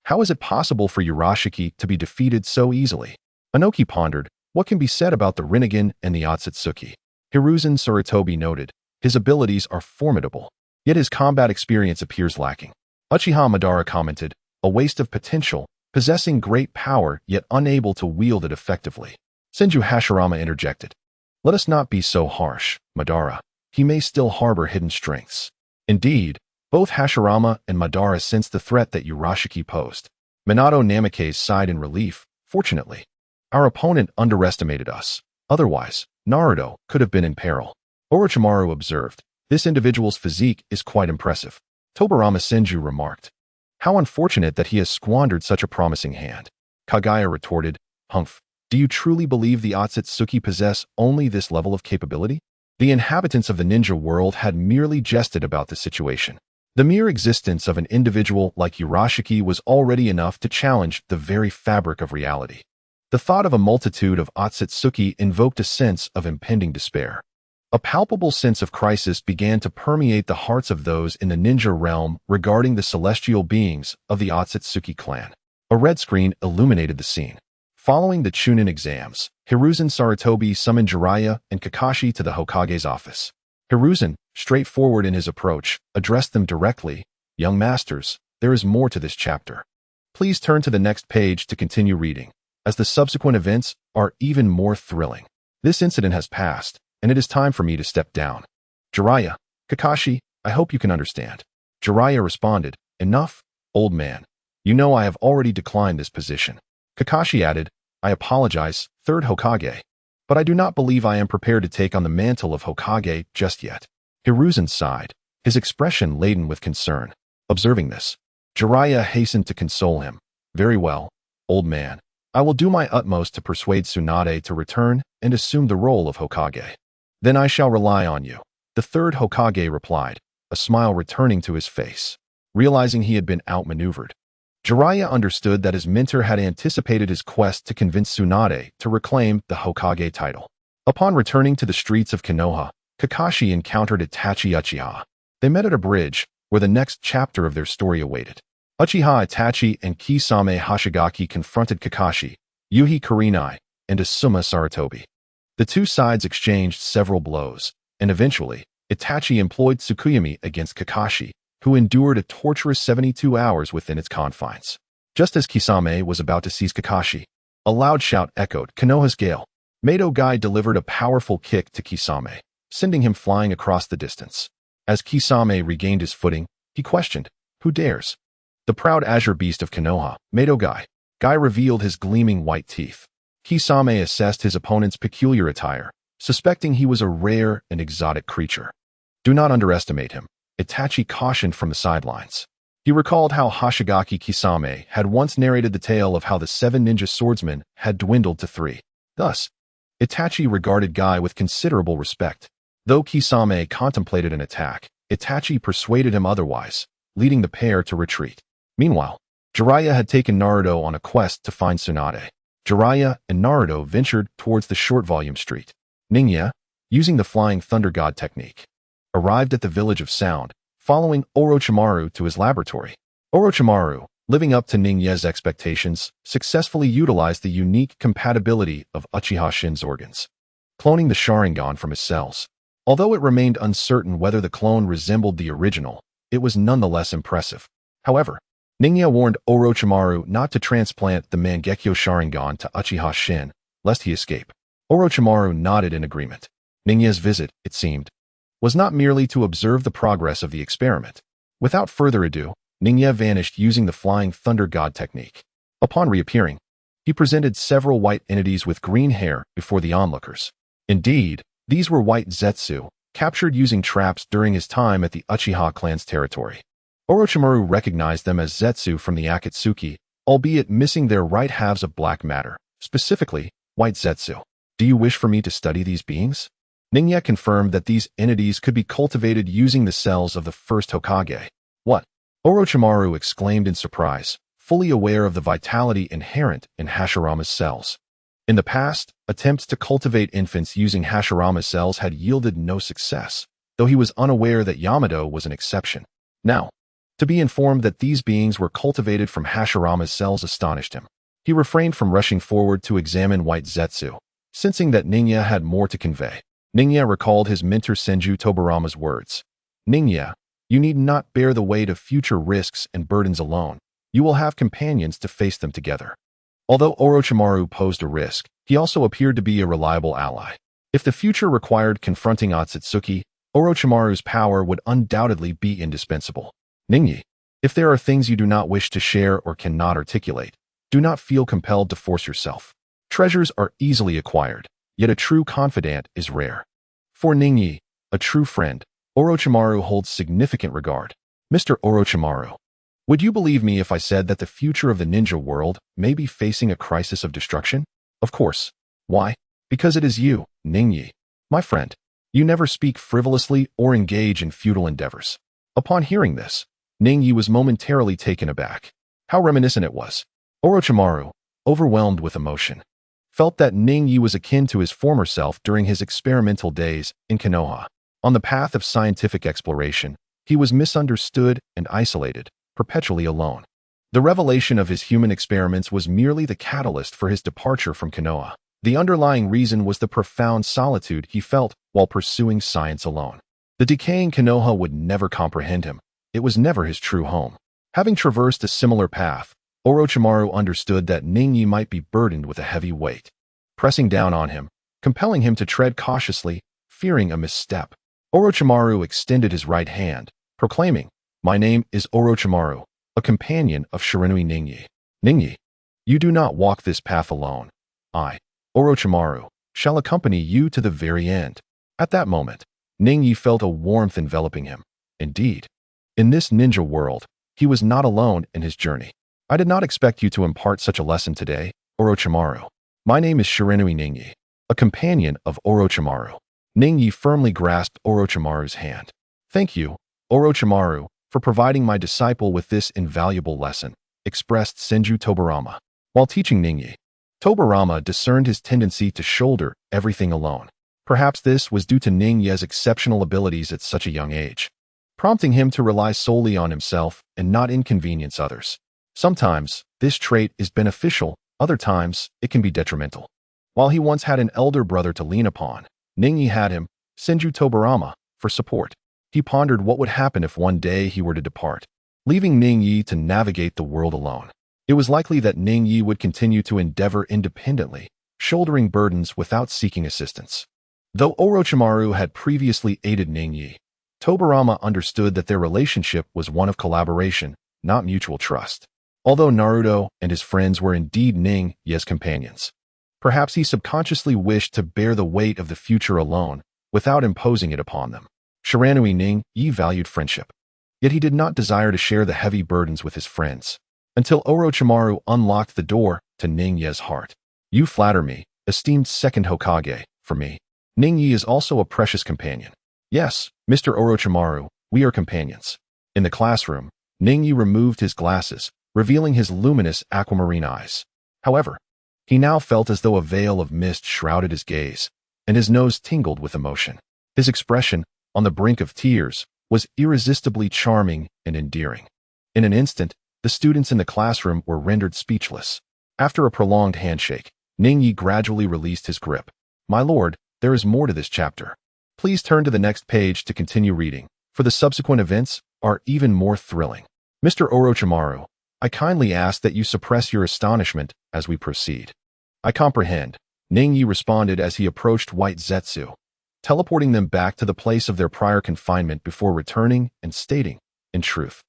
How is it possible for Urashiki to be defeated so easily? Inoki pondered, what can be said about the Rinnegan and the Otsutsuki? Hiruzen Sarutobi noted, his abilities are formidable, yet his combat experience appears lacking. Uchiha Madara commented, a waste of potential, possessing great power yet unable to wield it effectively. Senju Hashirama interjected, Let us not be so harsh, Madara. He may still harbor hidden strengths. Indeed, both Hashirama and Madara sensed the threat that Urashiki posed. Minato Namikaze sighed in relief. Fortunately, our opponent underestimated us. Otherwise, Naruto could have been in peril. Orochimaru observed, This individual's physique is quite impressive. Tobirama Senju remarked. How unfortunate that he has squandered such a promising hand. Kaguya retorted, Humph, do you truly believe the Otsutsuki possess only this level of capability? The inhabitants of the ninja world had merely jested about the situation. The mere existence of an individual like Urashiki was already enough to challenge the very fabric of reality. The thought of a multitude of Otsutsuki invoked a sense of impending despair. A palpable sense of crisis began to permeate the hearts of those in the ninja realm regarding the celestial beings of the Otsutsuki clan. A red screen illuminated the scene. Following the Chunin exams, Hiruzen Sarutobi summoned Jiraiya and Kakashi to the Hokage's office. Hiruzen, straightforward in his approach, addressed them directly. Young masters, there is more to this chapter. Please turn to the next page to continue reading, as the subsequent events are even more thrilling. This incident has passed, and it is time for me to step down. Jiraiya, Kakashi, I hope you can understand. Jiraiya responded, Enough, old man. You know I have already declined this position. Kakashi added, I apologize, third Hokage. But I do not believe I am prepared to take on the mantle of Hokage just yet. Hiruzen sighed, his expression laden with concern. Observing this, Jiraiya hastened to console him. Very well, old man. I will do my utmost to persuade Tsunade to return and assume the role of Hokage. Then I shall rely on you. The third Hokage replied, a smile returning to his face. Realizing he had been outmaneuvered, Jiraiya understood that his mentor had anticipated his quest to convince Tsunade to reclaim the Hokage title. Upon returning to the streets of Konoha, Kakashi encountered Itachi Uchiha. They met at a bridge, where the next chapter of their story awaited. Uchiha Itachi and Kisame Hashigaki confronted Kakashi, Yuhi Kurenai, and Asuma Sarutobi. The two sides exchanged several blows, and eventually, Itachi employed Tsukuyomi against Kakashi, who endured a torturous 72 hours within its confines. Just as Kisame was about to seize Kakashi, a loud shout echoed Konoha's gale. Mato Gai delivered a powerful kick to Kisame, sending him flying across the distance. As Kisame regained his footing, he questioned, Who dares? The proud azure beast of Konoha, Mato Gai. Gai revealed his gleaming white teeth. Kisame assessed his opponent's peculiar attire, suspecting he was a rare and exotic creature. Do not underestimate him, Itachi cautioned from the sidelines. He recalled how Hashigaki Kisame had once narrated the tale of how the 7 ninja swordsmen had dwindled to 3. Thus, Itachi regarded Gai with considerable respect. Though Kisame contemplated an attack, Itachi persuaded him otherwise, leading the pair to retreat. Meanwhile, Jiraiya had taken Naruto on a quest to find Tsunade. Jiraiya and Naruto ventured towards the short volume street. Ningya, using the Flying Thunder God technique, arrived at the Village of Sound, following Orochimaru to his laboratory. Orochimaru, living up to Ningya's expectations, successfully utilized the unique compatibility of Uchiha Shin's organs, cloning the Sharingan from his cells. Although it remained uncertain whether the clone resembled the original, it was nonetheless impressive. However, Ningya warned Orochimaru not to transplant the Mangekyo Sharingan to Uchiha Shin, lest he escape. Orochimaru nodded in agreement. Ningya's visit, it seemed, was not merely to observe the progress of the experiment. Without further ado, Ningya vanished using the Flying Thunder God technique. Upon reappearing, he presented several white entities with green hair before the onlookers. Indeed, these were white Zetsu, captured using traps during his time at the Uchiha clan's territory. Orochimaru recognized them as Zetsu from the Akatsuki, albeit missing their right halves of black matter, specifically, white Zetsu. Do you wish for me to study these beings? Ningya confirmed that these entities could be cultivated using the cells of the first Hokage. What? Orochimaru exclaimed in surprise, fully aware of the vitality inherent in Hashirama's cells. In the past, attempts to cultivate infants using Hashirama's cells had yielded no success, though he was unaware that Yamato was an exception. Now, to be informed that these beings were cultivated from Hashirama's cells astonished him. He refrained from rushing forward to examine white Zetsu, sensing that Ningya had more to convey. Ningya recalled his mentor Senju Tobirama's words. Ningya, you need not bear the weight of future risks and burdens alone. You will have companions to face them together. Although Orochimaru posed a risk, he also appeared to be a reliable ally. If the future required confronting Otsutsuki, Orochimaru's power would undoubtedly be indispensable. Ningyi, if there are things you do not wish to share or cannot articulate, do not feel compelled to force yourself. Treasures are easily acquired, yet a true confidant is rare. For Ningyi, a true friend, Orochimaru holds significant regard. Mr. Orochimaru, would you believe me if I said that the future of the ninja world may be facing a crisis of destruction? Of course. Why? Because it is you, Ningyi. My friend, you never speak frivolously or engage in futile endeavors. Upon hearing this, Ningyi was momentarily taken aback. How reminiscent it was. Orochimaru, overwhelmed with emotion, felt that Ningyi was akin to his former self during his experimental days in Konoha. On the path of scientific exploration, he was misunderstood and isolated, perpetually alone. The revelation of his human experiments was merely the catalyst for his departure from Konoha. The underlying reason was the profound solitude he felt while pursuing science alone. The decaying Konoha would never comprehend him. It was never his true home. Having traversed a similar path, Orochimaru understood that Ningyi might be burdened with a heavy weight, pressing down on him, compelling him to tread cautiously, fearing a misstep. Orochimaru extended his right hand, proclaiming, "My name is Orochimaru, a companion of Shiranui Ningyi. Ningyi, you do not walk this path alone. I, Orochimaru, shall accompany you to the very end." At that moment, Ningyi felt a warmth enveloping him. Indeed, in this ninja world, he was not alone in his journey. "I did not expect you to impart such a lesson today, Orochimaru. My name is Shiranui Ningyi, a companion of Orochimaru." Ningyi firmly grasped Orochimaru's hand. "Thank you, Orochimaru, for providing my disciple with this invaluable lesson," expressed Senju Tobirama. While teaching Ningyi, Tobirama discerned his tendency to shoulder everything alone. Perhaps this was due to Ningyi's exceptional abilities at such a young age, prompting him to rely solely on himself and not inconvenience others. Sometimes, this trait is beneficial, other times, it can be detrimental. While he once had an elder brother to lean upon, Ningyi had him, Senju Tobirama, for support. He pondered what would happen if one day he were to depart, leaving Ningyi to navigate the world alone. It was likely that Ningyi would continue to endeavor independently, shouldering burdens without seeking assistance. Though Orochimaru had previously aided Ningyi, Tobirama understood that their relationship was one of collaboration, not mutual trust. Although Naruto and his friends were indeed Ningyi's companions, perhaps he subconsciously wished to bear the weight of the future alone, without imposing it upon them. Shiranui Ningyi valued friendship, yet he did not desire to share the heavy burdens with his friends, until Orochimaru unlocked the door to Ningyi's heart. "You flatter me, esteemed second Hokage. For me, Ningyi is also a precious companion." "Yes, Mr. Orochimaru, we are companions." In the classroom, Ningyi removed his glasses, revealing his luminous aquamarine eyes. However, he now felt as though a veil of mist shrouded his gaze, and his nose tingled with emotion. His expression, on the brink of tears, was irresistibly charming and endearing. In an instant, the students in the classroom were rendered speechless. After a prolonged handshake, Ningyi gradually released his grip. "My lord, there is more to this chapter. Please turn to the next page to continue reading, for the subsequent events are even more thrilling. Mr. Orochimaru, I kindly ask that you suppress your astonishment as we proceed." "I comprehend," Ningyi responded as he approached White Zetsu, teleporting them back to the place of their prior confinement before returning and stating, "In truth,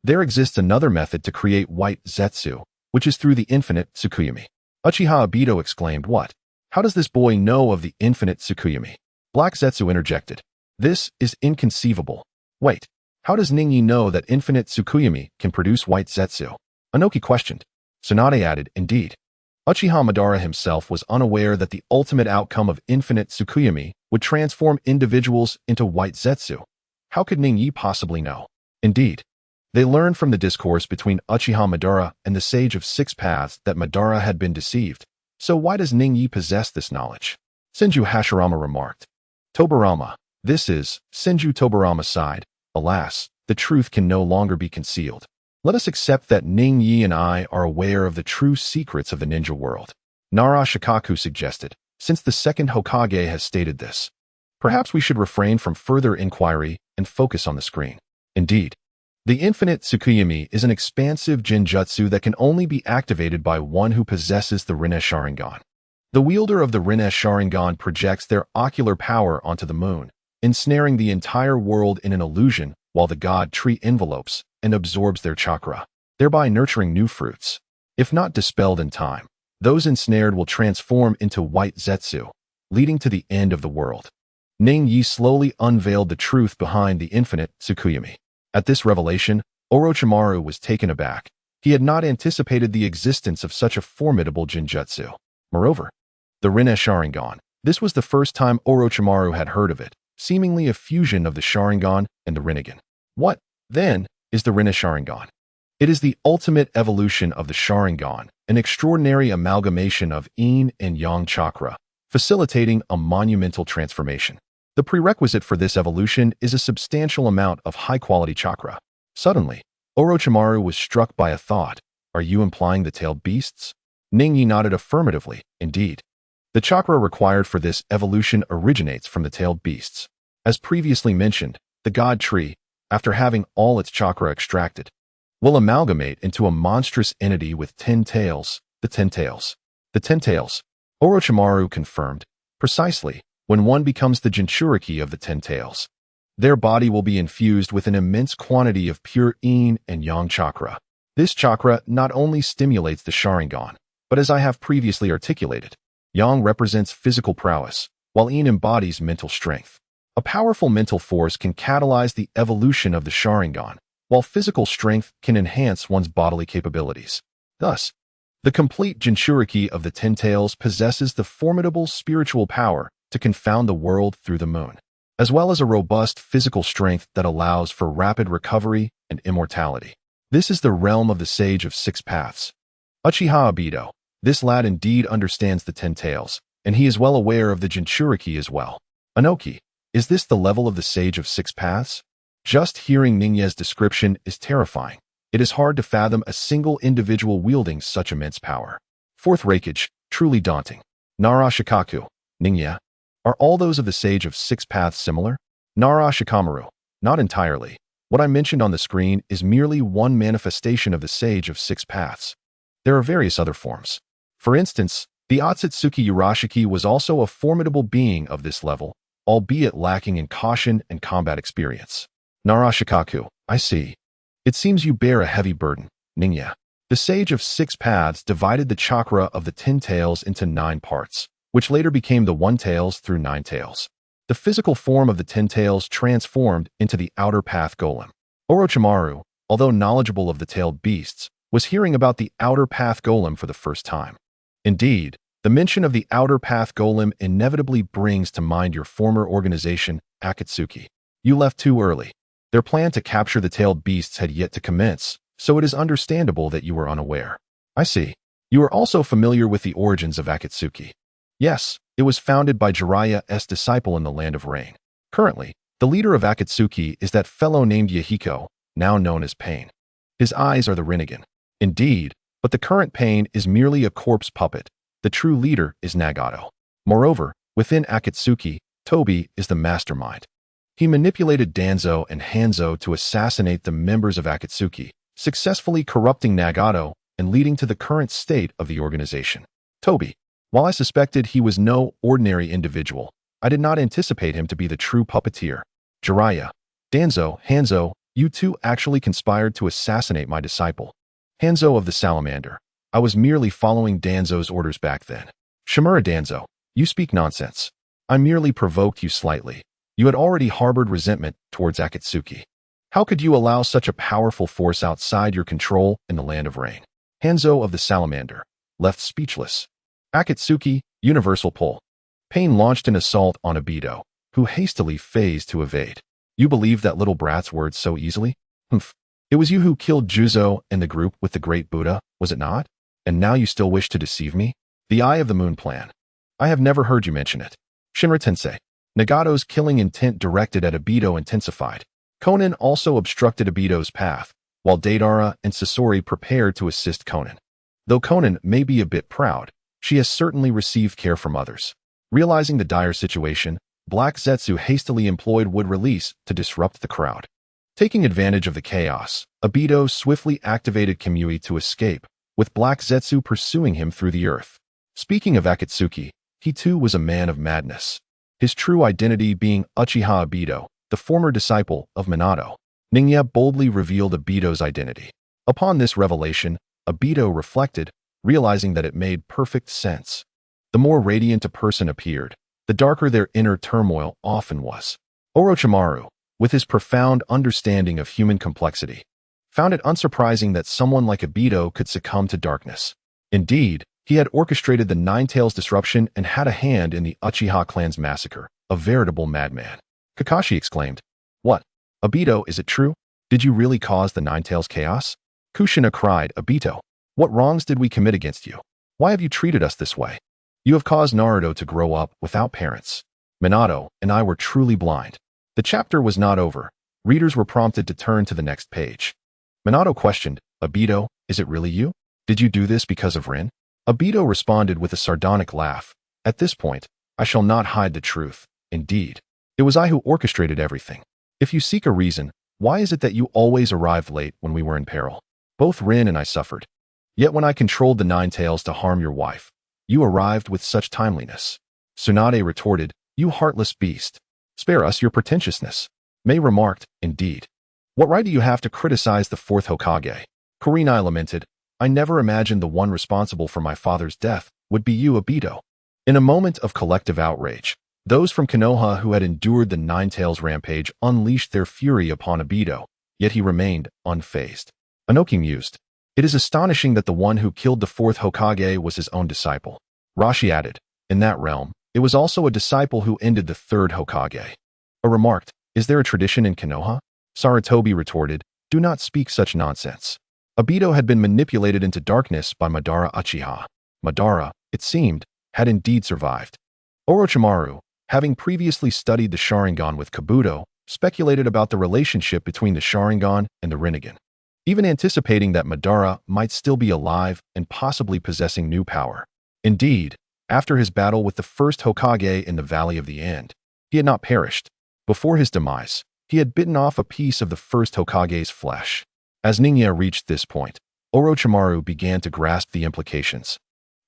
there exists another method to create White Zetsu, which is through the infinite Tsukuyami." Uchiha Obito exclaimed, "What? How does this boy know of the infinite Tsukuyami?" Black Zetsu interjected, "This is inconceivable. Wait, how does Ningyi know that infinite Tsukuyami can produce White Zetsu?" Anoki questioned. Tsunade added, "Indeed." Uchiha Madara himself was unaware that the ultimate outcome of infinite Tsukuyami would transform individuals into White Zetsu. How could Ningyi possibly know? Indeed, they learned from the discourse between Uchiha Madara and the Sage of Six Paths that Madara had been deceived. So why does Ningyi possess this knowledge? Senju Hashirama remarked. "Tobirama, this is," Senju Tobirama sighed, "alas, the truth can no longer be concealed. Let us accept that Ningyi and I are aware of the true secrets of the ninja world." Nara Shikaku suggested, "Since the second Hokage has stated this, perhaps we should refrain from further inquiry and focus on the screen." Indeed, the infinite Tsukuyami is an expansive genjutsu that can only be activated by one who possesses the Rinne Sharingan. The wielder of the Rinne Sharingan projects their ocular power onto the moon, ensnaring the entire world in an illusion while the god tree envelopes and absorbs their chakra, thereby nurturing new fruits. If not dispelled in time, those ensnared will transform into White Zetsu, leading to the end of the world. Ning Yi slowly unveiled the truth behind the infinite Tsukuyami. At this revelation, Orochimaru was taken aback. He had not anticipated the existence of such a formidable genjutsu. Moreover, the Rinne Sharingan. This was the first time Orochimaru had heard of it, seemingly a fusion of the Sharingan and the Rinnegan. What, then, is the Rinne Sharingan? It is the ultimate evolution of the Sharingan, an extraordinary amalgamation of yin and yang chakra, facilitating a monumental transformation. The prerequisite for this evolution is a substantial amount of high-quality chakra. Suddenly, Orochimaru was struck by a thought. Are you implying the tailed beasts? Ning Yi nodded affirmatively. Indeed. The chakra required for this evolution originates from the tailed beasts. As previously mentioned, the god tree, after having all its chakra extracted, will amalgamate into a monstrous entity with 10 tails, the 10 tails. The 10 tails, Orochimaru confirmed, precisely, when one becomes the Jinchuriki of the 10 tails. Their body will be infused with an immense quantity of pure yin and yang chakra. This chakra not only stimulates the Sharingan, but as I have previously articulated, yang represents physical prowess, while yin embodies mental strength. A powerful mental force can catalyze the evolution of the Sharingan, while physical strength can enhance one's bodily capabilities. Thus, the complete Jinchuriki of the 10 tails possesses the formidable spiritual power to confound the world through the moon, as well as a robust physical strength that allows for rapid recovery and immortality. This is the realm of the Sage of Six Paths. Uchiha Obito. This lad indeed understands the 10 tails, and he is well aware of the Jinchuriki as well. Anoki, is this the level of the Sage of Six Paths? Just hearing Ningya's description is terrifying. It is hard to fathom a single individual wielding such immense power. Fourth Raikage, truly daunting. Nara Shikaku, Ningya. Are all those of the Sage of Six Paths similar? Nara Shikamaru, not entirely. What I mentioned on the screen is merely one manifestation of the Sage of Six Paths. There are various other forms. For instance, the Otsutsuki Urashiki was also a formidable being of this level, albeit lacking in caution and combat experience. Narashikaku, I see. It seems you bear a heavy burden, Ningya. The Sage of Six Paths divided the chakra of the 10 tails into 9 parts, which later became the 1 tails through 9 tails. The physical form of the 10 tails transformed into the outer path golem. Orochimaru, although knowledgeable of the tailed beasts, was hearing about the outer path golem for the first time. Indeed, the mention of the outer path golem inevitably brings to mind your former organization, Akatsuki. You left too early. Their plan to capture the tailed beasts had yet to commence, so it is understandable that you were unaware. I see. You are also familiar with the origins of Akatsuki. Yes, it was founded by Jiraiya's disciple in the Land of Rain. Currently, the leader of Akatsuki is that fellow named Yahiko, now known as Pain. His eyes are the Rinnegan. Indeed, but the current Pain is merely a corpse puppet. The true leader is Nagato. Moreover, within Akatsuki, Tobi is the mastermind. He manipulated Danzo and Hanzo to assassinate the members of Akatsuki, successfully corrupting Nagato and leading to the current state of the organization. Tobi. While I suspected he was no ordinary individual, I did not anticipate him to be the true puppeteer. Jiraiya, Danzo, Hanzo, you two actually conspired to assassinate my disciple. Hanzo of the Salamander. I was merely following Danzo's orders back then. Shimura Danzo, you speak nonsense. I merely provoked you slightly. You had already harbored resentment towards Akatsuki. How could you allow such a powerful force outside your control in the Land of Rain? Hanzo of the Salamander, left speechless. Akatsuki, Universal Pull. Pain launched an assault on Obito, who hastily phased to evade. You believe that little brat's words so easily? Humph. It was you who killed Juzo and the group with the Great Buddha, was it not? And now you still wish to deceive me? The Eye of the Moon plan. I have never heard you mention it. Shinra Tensei. Nagato's killing intent directed at Obito intensified. Konan also obstructed Obito's path, while Deidara and Sasori prepared to assist Konan. Though Konan may be a bit proud, she has certainly received care from others. Realizing the dire situation, Black Zetsu hastily employed Wood Release to disrupt the crowd. Taking advantage of the chaos, Obito swiftly activated Kamui to escape, with Black Zetsu pursuing him through the earth. Speaking of Akatsuki, he too was a man of madness. His true identity being Uchiha Obito, the former disciple of Minato. Ningya boldly revealed Obito's identity. Upon this revelation, Obito reflected, realizing that it made perfect sense. The more radiant a person appeared, the darker their inner turmoil often was. Orochimaru, with his profound understanding of human complexity, found it unsurprising that someone like Obito could succumb to darkness. Indeed, he had orchestrated the Nine Tails disruption and had a hand in the Uchiha clan's massacre, a veritable madman. Kakashi exclaimed, "What? Obito, is it true? Did you really cause the Nine Tails chaos?" Kushina cried, "Obito, what wrongs did we commit against you? Why have you treated us this way? You have caused Naruto to grow up without parents. Minato and I were truly blind." The chapter was not over. Readers were prompted to turn to the next page. Minato questioned, "Obito, is it really you? Did you do this because of Rin?" Obito responded with a sardonic laugh, "At this point, I shall not hide the truth. Indeed, it was I who orchestrated everything. If you seek a reason, why is it that you always arrived late when we were in peril? Both Rin and I suffered. Yet when I controlled the Nine Tails to harm your wife, you arrived with such timeliness." Tsunade retorted, "You heartless beast. Spare us your pretentiousness." Mei remarked, "Indeed. What right do you have to criticize the fourth Hokage?" Kurenai lamented, "I never imagined the one responsible for my father's death would be you, Obito." In a moment of collective outrage, those from Konoha who had endured the Nine Tails rampage unleashed their fury upon Obito, yet he remained unfazed. Inoki mused, "It is astonishing that the one who killed the fourth Hokage was his own disciple." Rashi added, "In that realm, it was also a disciple who ended the third Hokage." A remarked, "Is there a tradition in Konoha?" Sarutobi retorted, "Do not speak such nonsense." Obito had been manipulated into darkness by Madara Uchiha. Madara, it seemed, had indeed survived. Orochimaru, having previously studied the Sharingan with Kabuto, speculated about the relationship between the Sharingan and the Rinnegan, even anticipating that Madara might still be alive and possibly possessing new power. Indeed, after his battle with the first Hokage in the Valley of the End, he had not perished. Before his demise, he had bitten off a piece of the first Hokage's flesh. As Ningya reached this point, Orochimaru began to grasp the implications.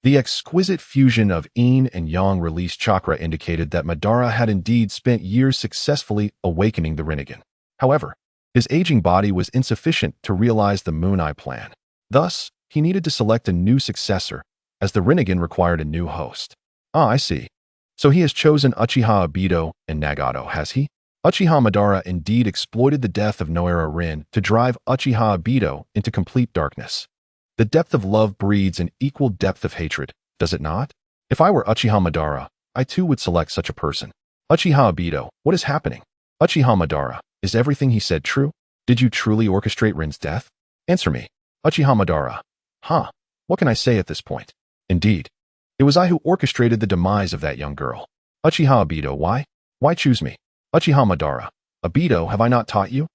The exquisite fusion of yin and yang release chakra indicated that Madara had indeed spent years successfully awakening the Rinnegan. However, his aging body was insufficient to realize the Moon Eye plan. Thus, he needed to select a new successor, as the Rinnegan required a new host. Ah, I see. So he has chosen Uchiha Obito and Nagato, has he? Uchiha Madara indeed exploited the death of Noera Rin to drive Uchiha Obito into complete darkness. The depth of love breeds an equal depth of hatred, does it not? If I were Uchiha Madara, I too would select such a person. Uchiha Obito, what is happening? Uchiha Madara, is everything he said true? Did you truly orchestrate Rin's death? Answer me. Uchiha Madara. What can I say at this point? Indeed, it was I who orchestrated the demise of that young girl. Uchiha Obito, why? Why choose me? Uchiha Madara, Obito, have I not taught you?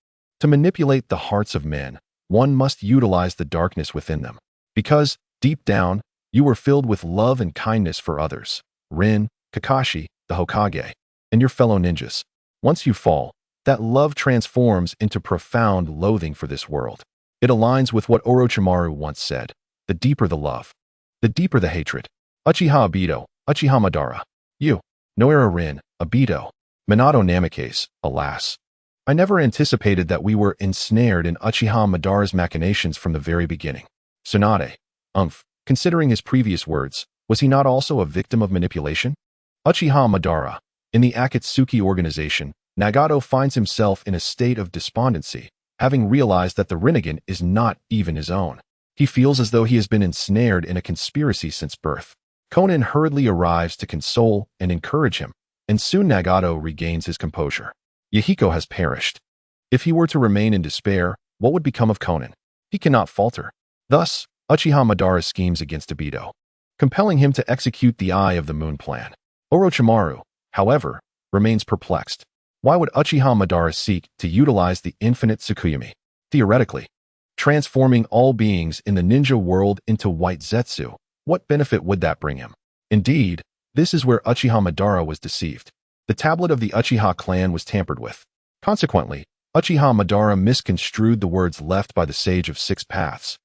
To manipulate the hearts of men, one must utilize the darkness within them. Because, deep down, you were filled with love and kindness for others, Rin, Kakashi, the Hokage, and your fellow ninjas. Once you fall, that love transforms into profound loathing for this world. It aligns with what Orochimaru once said, the deeper the love, the deeper the hatred. Uchiha Obito, Uchiha Madara. You, Noera Rin, Obito, Minato Namikaze, alas. I never anticipated that we were ensnared in Uchiha Madara's machinations from the very beginning. Tsunade, considering his previous words, was he not also a victim of manipulation? Uchiha Madara, in the Akatsuki organization, Nagato finds himself in a state of despondency, having realized that the Rinnegan is not even his own. He feels as though he has been ensnared in a conspiracy since birth. Konan hurriedly arrives to console and encourage him, and soon Nagato regains his composure. Yahiko has perished. If he were to remain in despair, what would become of Konan? He cannot falter. Thus, Uchiha Madara schemes against Obito, compelling him to execute the Eye of the Moon plan. Orochimaru, however, remains perplexed. Why would Uchiha Madara seek to utilize the infinite Tsukuyomi? Theoretically, transforming all beings in the ninja world into white Zetsu, what benefit would that bring him? Indeed, this is where Uchiha Madara was deceived. The tablet of the Uchiha clan was tampered with. Consequently, Uchiha Madara misconstrued the words left by the Sage of Six Paths,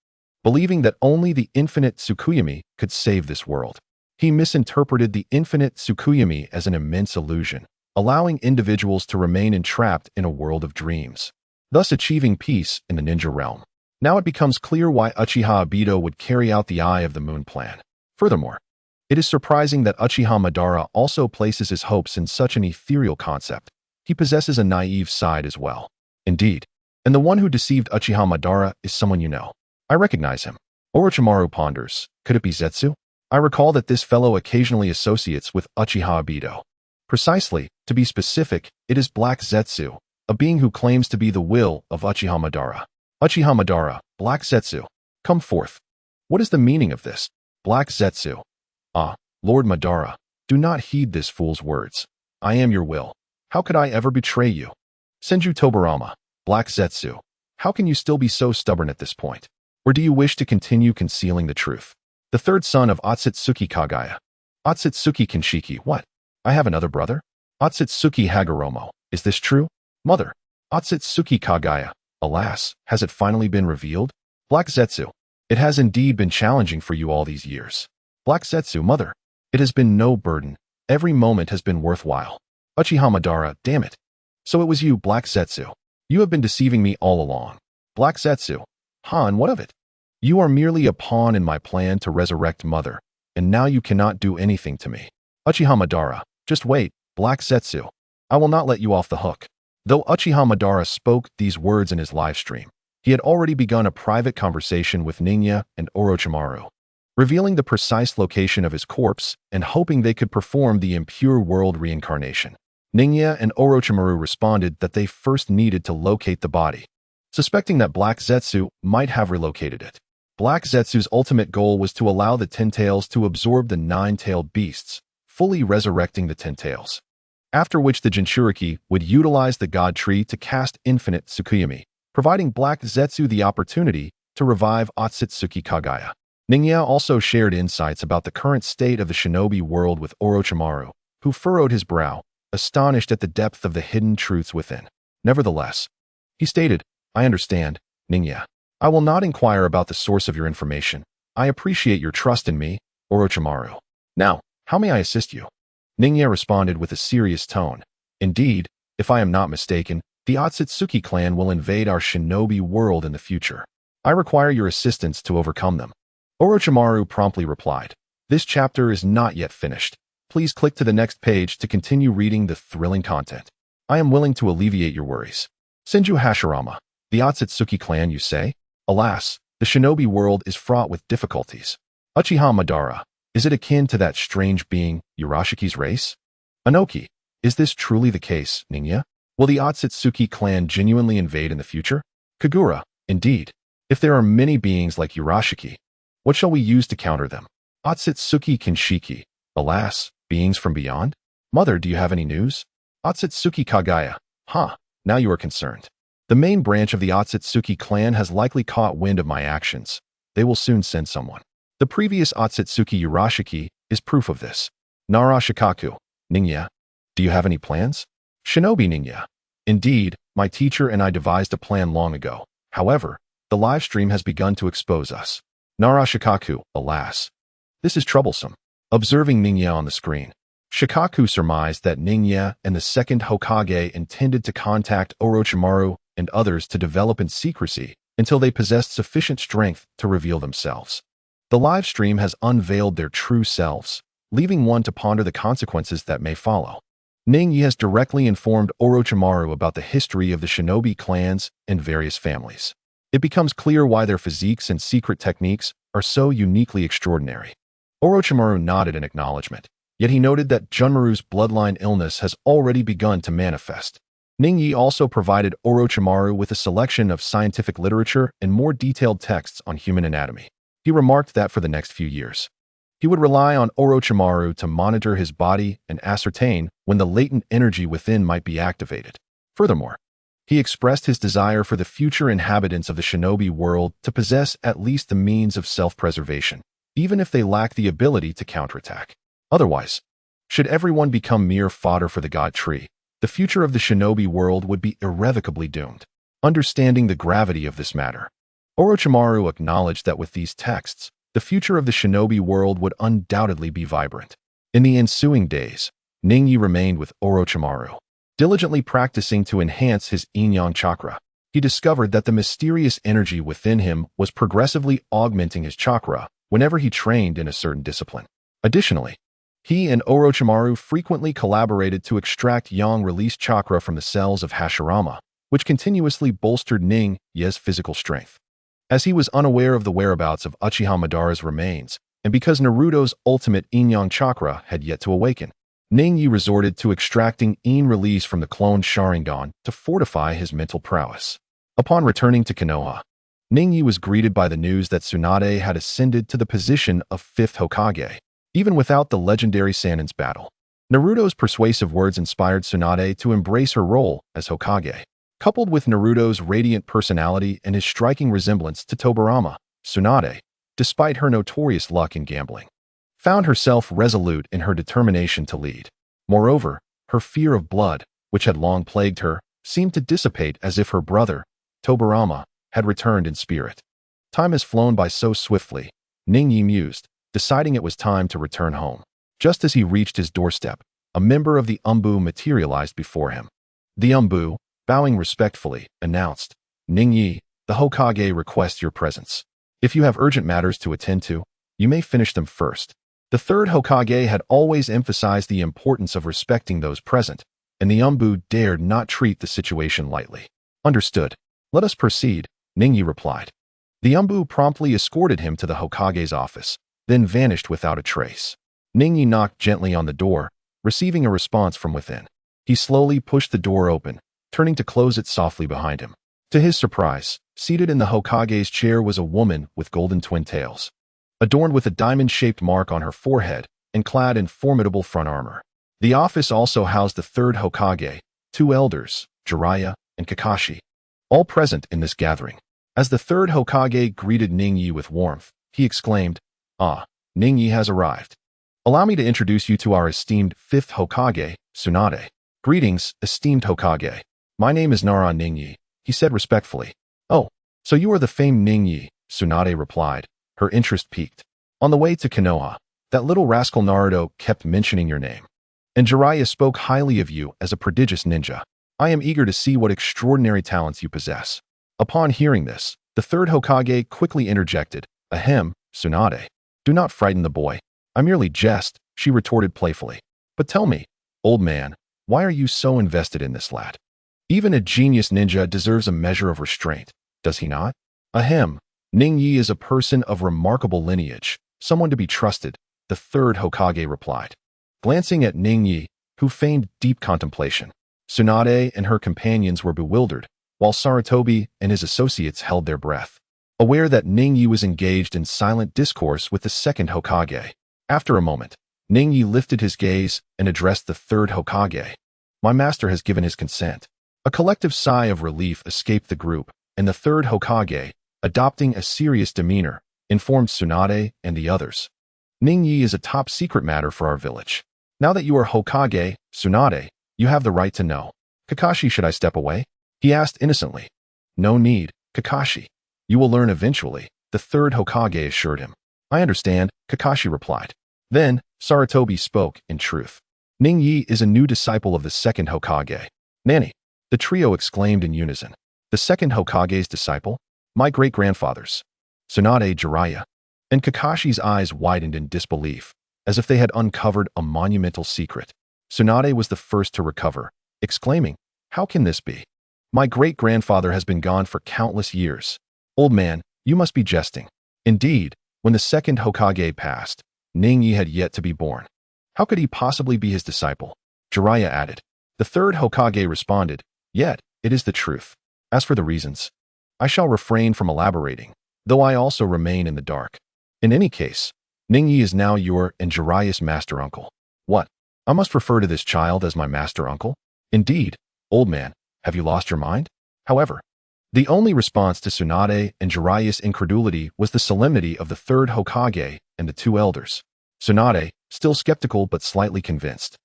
believing that only the infinite Tsukuyomi could save this world. He misinterpreted the infinite Tsukuyomi as an immense illusion, allowing individuals to remain entrapped in a world of dreams, thus achieving peace in the ninja realm. Now it becomes clear why Uchiha Obito would carry out the Eye of the Moon plan. Furthermore, It is surprising that Uchiha Madara also places his hopes in such an ethereal concept. He possesses a naive side as well. Indeed. And the one who deceived Uchiha Madara is someone you know. I recognize him. Orochimaru ponders. Could it be Zetsu? I recall that this fellow occasionally associates with Uchiha Obito. Precisely, to be specific, it is Black Zetsu, a being who claims to be the will of Uchiha Madara. Uchiha Madara, Black Zetsu. Come forth. What is the meaning of this? Black Zetsu. Ah, Lord Madara, do not heed this fool's words. I am your will. How could I ever betray you? Senju Tobirama, Black Zetsu. How can you still be so stubborn at this point? Or do you wish to continue concealing the truth? The third son of Otsutsuki Kagaya. Otsutsuki Kinshiki, what? I have another brother? Otsutsuki Hagoromo, is this true? Mother. Otsutsuki Kagaya, alas, has it finally been revealed? Black Zetsu. It has indeed been challenging for you all these years. Black Zetsu, mother. It has been no burden. Every moment has been worthwhile. Uchiha Madara, damn it. So it was you, Black Zetsu. You have been deceiving me all along. Black Zetsu. Han, what of it? You are merely a pawn in my plan to resurrect Mother, and now you cannot do anything to me. Uchiha Madara, just wait, Black Zetsu. I will not let you off the hook. Though Uchiha Madara spoke these words in his live stream, he had already begun a private conversation with Ningya and Orochimaru, revealing the precise location of his corpse and hoping they could perform the impure world reincarnation. Ningya and Orochimaru responded that they first needed to locate the body, suspecting that Black Zetsu might have relocated it. Black Zetsu's ultimate goal was to allow the Ten Tails to absorb the nine-tailed beasts, fully resurrecting the Ten Tails. After which the Jinchuriki would utilize the God Tree to cast infinite Tsukuyomi, providing Black Zetsu the opportunity to revive Otsutsuki Kagaya. Ningya also shared insights about the current state of the shinobi world with Orochimaru, who furrowed his brow, astonished at the depth of the hidden truths within. Nevertheless, he stated, I understand, Ningya. I will not inquire about the source of your information. I appreciate your trust in me, Orochimaru. Now, how may I assist you? Ningya responded with a serious tone. Indeed, if I am not mistaken, the Otsutsuki clan will invade our shinobi world in the future. I require your assistance to overcome them. Orochimaru promptly replied, This chapter is not yet finished. Please click to the next page to continue reading the thrilling content. I am willing to alleviate your worries. Senju Hashirama, the Otsutsuki clan, you say? Alas, the shinobi world is fraught with difficulties. Uchiha Madara, is it akin to that strange being, Urashiki's race? Anoki, is this truly the case, Ningya? Will the Otsutsuki clan genuinely invade in the future? Kagura, indeed. If there are many beings like Urashiki, what shall we use to counter them? Otsutsuki Kinshiki, alas, beings from beyond? Mother, do you have any news? Otsutsuki Kagaya, now you are concerned. The main branch of the Otsutsuki clan has likely caught wind of my actions. They will soon send someone. The previous Otsutsuki Urashiki is proof of this. Nara Shikaku, Ningya, do you have any plans? Shinobi Ningya, indeed, my teacher and I devised a plan long ago. However, the live stream has begun to expose us. Nara Shikaku, alas. This is troublesome. Observing Ningya on the screen, Shikaku surmised that Ningya and the second Hokage intended to contact Orochimaru and others to develop in secrecy until they possessed sufficient strength to reveal themselves. The live stream has unveiled their true selves, leaving one to ponder the consequences that may follow. Ningyi has directly informed Orochimaru about the history of the shinobi clans and various families. It becomes clear why their physiques and secret techniques are so uniquely extraordinary. Orochimaru nodded in acknowledgement, yet he noted that Junmaru's bloodline illness has already begun to manifest. Ningyi also provided Orochimaru with a selection of scientific literature and more detailed texts on human anatomy. He remarked that for the next few years, he would rely on Orochimaru to monitor his body and ascertain when the latent energy within might be activated. Furthermore, he expressed his desire for the future inhabitants of the shinobi world to possess at least the means of self-preservation, even if they lack the ability to counterattack. Otherwise, should everyone become mere fodder for the God Tree, the future of the shinobi world would be irrevocably doomed. Understanding the gravity of this matter, Orochimaru acknowledged that with these texts, the future of the shinobi world would undoubtedly be vibrant. In the ensuing days, Ningyi remained with Orochimaru, diligently practicing to enhance his yin-yang chakra. He discovered that the mysterious energy within him was progressively augmenting his chakra whenever he trained in a certain discipline. Additionally, he and Orochimaru frequently collaborated to extract yang-released chakra from the cells of Hashirama, which continuously bolstered Ning Ye's physical strength. As he was unaware of the whereabouts of Uchiha Madara's remains, and because Naruto's ultimate Yin-Yang chakra had yet to awaken, Ning Yi resorted to extracting Yin release from the cloned Sharingan to fortify his mental prowess. Upon returning to Konoha, Ning Yi was greeted by the news that Tsunade had ascended to the position of 5th Hokage, even without the legendary Sannin's battle. Naruto's persuasive words inspired Tsunade to embrace her role as Hokage. Coupled with Naruto's radiant personality and his striking resemblance to Tobirama, Tsunade, despite her notorious luck in gambling, found herself resolute in her determination to lead. Moreover, her fear of blood, which had long plagued her, seemed to dissipate as if her brother, Tobirama, had returned in spirit. Time has flown by so swiftly, Ning Yi mused, deciding it was time to return home. Just as he reached his doorstep, a member of the Umbu materialized before him. The Umbu, bowing respectfully, announced, "Ning Yi, the Hokage requests your presence. If you have urgent matters to attend to, you may finish them first." The 3rd Hokage had always emphasized the importance of respecting those present, and the Umbu dared not treat the situation lightly. "Understood. Let us proceed," Ning Yi replied. The Umbu promptly escorted him to the Hokage's office, then vanished without a trace. Ning Yi knocked gently on the door, receiving a response from within. He slowly pushed the door open, turning to close it softly behind him. To his surprise, seated in the Hokage's chair was a woman with golden twin tails, adorned with a diamond-shaped mark on her forehead and clad in formidable front armor. The office also housed the 3rd Hokage, 2 elders, Jiraiya and Kakashi, all present in this gathering. As the 3rd Hokage greeted Ning Yi with warmth, he exclaimed, "Ah, Ning Yi has arrived. Allow me to introduce you to our esteemed 5th Hokage, Tsunade." "Greetings, esteemed Hokage. My name is Nara Ning Yi," he said respectfully. "Oh, so you are the famed Ning Yi," Tsunade replied, her interest piqued. "On the way to Konoha, that little rascal Naruto kept mentioning your name. And Jiraiya spoke highly of you as a prodigious ninja. I am eager to see what extraordinary talents you possess." Upon hearing this, the 3rd Hokage quickly interjected, "Ahem, Tsunade. Do not frighten the boy. I merely jest," she retorted playfully. "But tell me, old man, why are you so invested in this lad? Even a genius ninja deserves a measure of restraint, does he not?" "Ahem, Ning Yi is a person of remarkable lineage, someone to be trusted," the 3rd Hokage replied. Glancing at Ning Yi, who feigned deep contemplation, Tsunade and her companions were bewildered, while Sarutobi and his associates held their breath, aware that Ning Yi was engaged in silent discourse with the 2nd Hokage. After a moment, Ning Yi lifted his gaze and addressed the 3rd Hokage. "My master has given his consent." A collective sigh of relief escaped the group, and the 3rd Hokage, adopting a serious demeanor, informed Tsunade and the others. "Ning Yi is a top-secret matter for our village. Now that you are Hokage, Tsunade, you have the right to know." "Kakashi, should I step away?" he asked innocently. "No need, Kakashi. You will learn eventually," the 3rd Hokage assured him. "I understand," Kakashi replied. Then, Sarutobi spoke in truth. "Ning Yi is a new disciple of the 2nd Hokage." "Nani?" the trio exclaimed in unison. "The 2nd Hokage's disciple? My great-grandfather's." Tsunade, Jiraiya, and Kakashi's eyes widened in disbelief, as if they had uncovered a monumental secret. Tsunade was the first to recover, exclaiming, "How can this be? My great-grandfather has been gone for countless years. Old man, you must be jesting." Indeed, when the 2nd Hokage passed, Ning Yi had yet to be born. How could he possibly be his disciple? Jiraiya added. The 3rd Hokage responded, "Yet, it is the truth. As for the reasons, I shall refrain from elaborating, though I also remain in the dark. In any case, Ning Yi is now your and Jiraiya's master-uncle." "What? I must refer to this child as my master-uncle? Indeed, old man, have you lost your mind?" However, the only response to Tsunade and Jiraiya's incredulity was the solemnity of the 3rd Hokage and the 2 elders. Tsunade, still skeptical but slightly convinced,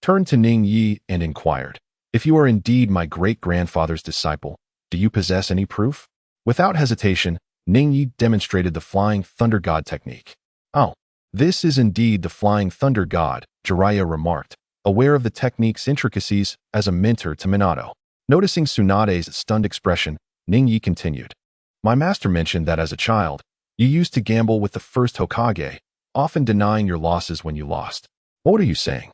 turned to Ning Yi and inquired, "If you are indeed my great-grandfather's disciple, do you possess any proof?" Without hesitation, Ning Yi demonstrated the Flying Thunder God technique. "Oh, this is indeed the Flying Thunder God," Jiraiya remarked, aware of the technique's intricacies as a mentor to Minato. Noticing Tsunade's stunned expression, Ning Yi continued, "My master mentioned that as a child, you used to gamble with the 1st Hokage, often denying your losses when you lost. What are you saying?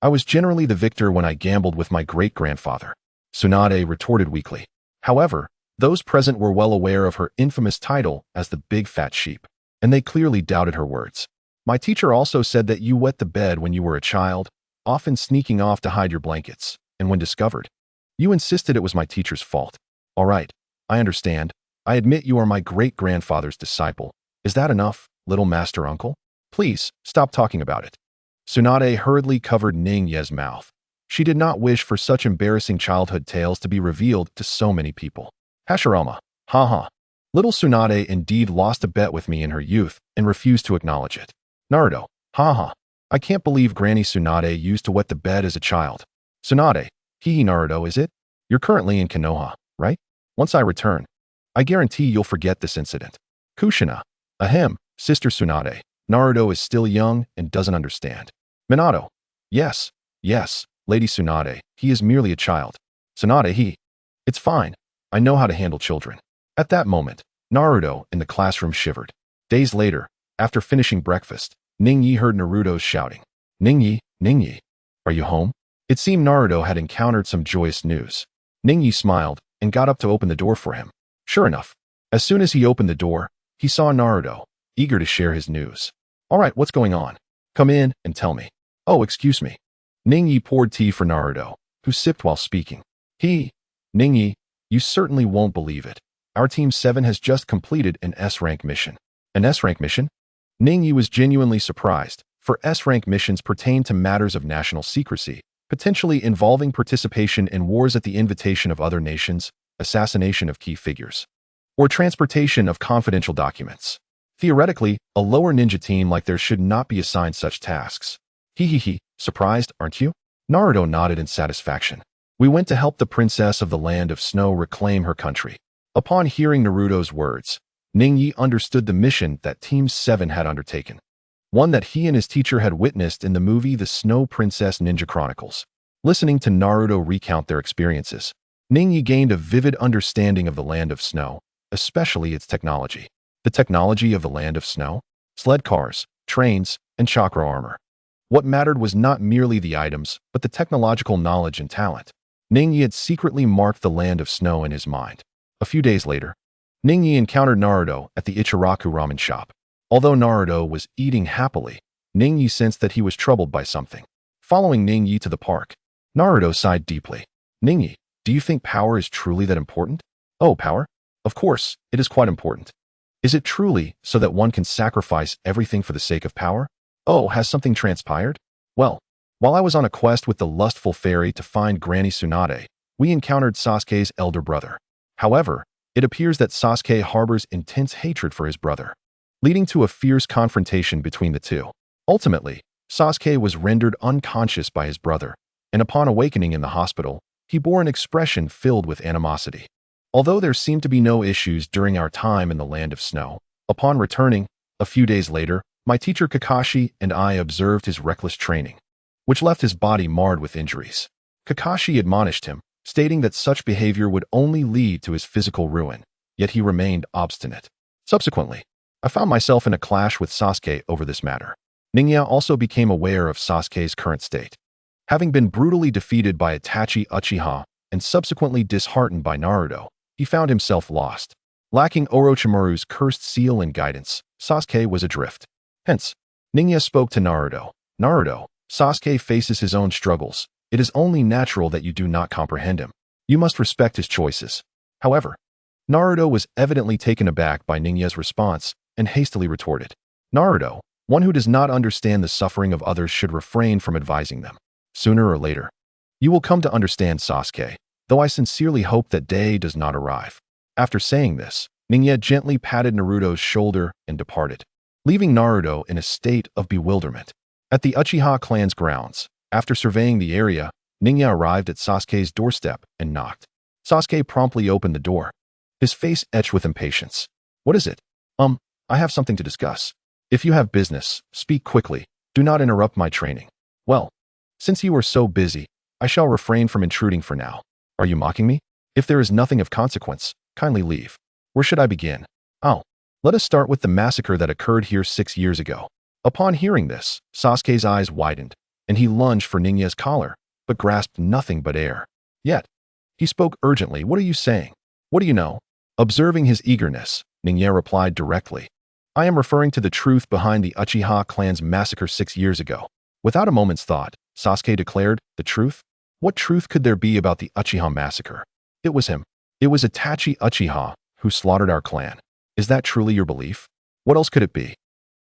I was generally the victor when I gambled with my great-grandfather, Tsunade retorted weakly. However, those present were well aware of her infamous title as the Big Fat Sheep, and they clearly doubted her words. My teacher also said that you wet the bed when you were a child, often sneaking off to hide your blankets, and when discovered, you insisted it was my teacher's fault. All right, I understand. I admit you are my great-grandfather's disciple. Is that enough, little master uncle? Please, stop talking about it. Tsunade hurriedly covered Ning Ye's mouth. She did not wish for such embarrassing childhood tales to be revealed to so many people. Hashirama, haha. Little Tsunade indeed lost a bet with me in her youth and refused to acknowledge it. Naruto, haha. I can't believe Granny Tsunade used to wet the bed as a child. Tsunade, hee Naruto, is it? You're currently in Konoha, right? Once I return, I guarantee you'll forget this incident. Kushina, ahem, Sister Tsunade. Naruto is still young and doesn't understand. Minato, yes, Lady Tsunade, he is merely a child. Tsunade, it's fine. I know how to handle children. At that moment, Naruto in the classroom shivered. Days later, after finishing breakfast, Ningyi heard Naruto's shouting. Ningyi, are you home? It seemed Naruto had encountered some joyous news. Ningyi smiled and got up to open the door for him. Sure enough, as soon as he opened the door, he saw Naruto, eager to share his news. All right, what's going on? Come in and tell me. Oh, excuse me. Ningyi poured tea for Naruto, who sipped while speaking. Ningyi, you certainly won't believe it. Our Team 7 has just completed an S-rank mission. An S-rank mission? Ningyi was genuinely surprised, for S-rank missions pertain to matters of national secrecy, potentially involving participation in wars at the invitation of other nations, assassination of key figures, or transportation of confidential documents. Theoretically, a lower ninja team like theirs should not be assigned such tasks. Surprised, aren't you? Naruto nodded in satisfaction. We went to help the princess of the land of snow reclaim her country. Upon hearing Naruto's words, Ningyi understood the mission that Team 7 had undertaken, one that he and his teacher had witnessed in the movie The Snow Princess Ninja Chronicles. Listening to Naruto recount their experiences, Ningyi gained a vivid understanding of the land of snow, especially its technology. The technology of the land of snow? Sled cars, trains, and chakra armor. What mattered was not merely the items, but the technological knowledge and talent. Ningyi had secretly marked the land of snow in his mind. A few days later, Ningyi encountered Naruto at the Ichiraku ramen shop. Although Naruto was eating happily, Ningyi sensed that he was troubled by something. Following Ningyi to the park, Naruto sighed deeply. Ningyi, do you think power is truly that important? Oh, power? Of course, it is quite important. Is it truly so that one can sacrifice everything for the sake of power? Oh, has something transpired? Well, while I was on a quest with the lustful fairy to find Granny Tsunade, we encountered Sasuke's elder brother. However, it appears that Sasuke harbors intense hatred for his brother, leading to a fierce confrontation between the two. Ultimately, Sasuke was rendered unconscious by his brother, and upon awakening in the hospital, he bore an expression filled with animosity. Although there seemed to be no issues during our time in the land of snow, upon returning, a few days later, my teacher Kakashi and I observed his reckless training, which left his body marred with injuries. Kakashi admonished him, stating that such behavior would only lead to his physical ruin, yet he remained obstinate. Subsequently, I found myself in a clash with Sasuke over this matter. Ningya also became aware of Sasuke's current state. Having been brutally defeated by Itachi Uchiha and subsequently disheartened by Naruto, he found himself lost. Lacking Orochimaru's cursed seal and guidance, Sasuke was adrift. Hence, Ningya spoke to Naruto. Naruto, Sasuke faces his own struggles. It is only natural that you do not comprehend him. You must respect his choices. However, Naruto was evidently taken aback by Ningya's response and hastily retorted. Naruto, one who does not understand the suffering of others should refrain from advising them. Sooner or later, you will come to understand Sasuke, though I sincerely hope that day does not arrive. After saying this, Ningya gently patted Naruto's shoulder and departed, leaving Naruto in a state of bewilderment. At the Uchiha clan's grounds, after surveying the area, Ningya arrived at Sasuke's doorstep and knocked. Sasuke promptly opened the door, his face etched with impatience. What is it? I have something to discuss. If you have business, speak quickly. Do not interrupt my training. Well, since you are so busy, I shall refrain from intruding for now. Are you mocking me? If there is nothing of consequence, kindly leave. Where should I begin? Oh, let us start with the massacre that occurred here 6 years ago. Upon hearing this, Sasuke's eyes widened, and he lunged for Ninya's collar, but grasped nothing but air. Yet, he spoke urgently. What are you saying? What do you know? Observing his eagerness, Ninya replied directly. I am referring to the truth behind the Uchiha clan's massacre 6 years ago. Without a moment's thought, Sasuke declared, the truth? What truth could there be about the Uchiha massacre? It was him. It was Itachi Uchiha who slaughtered our clan. Is that truly your belief? What else could it be?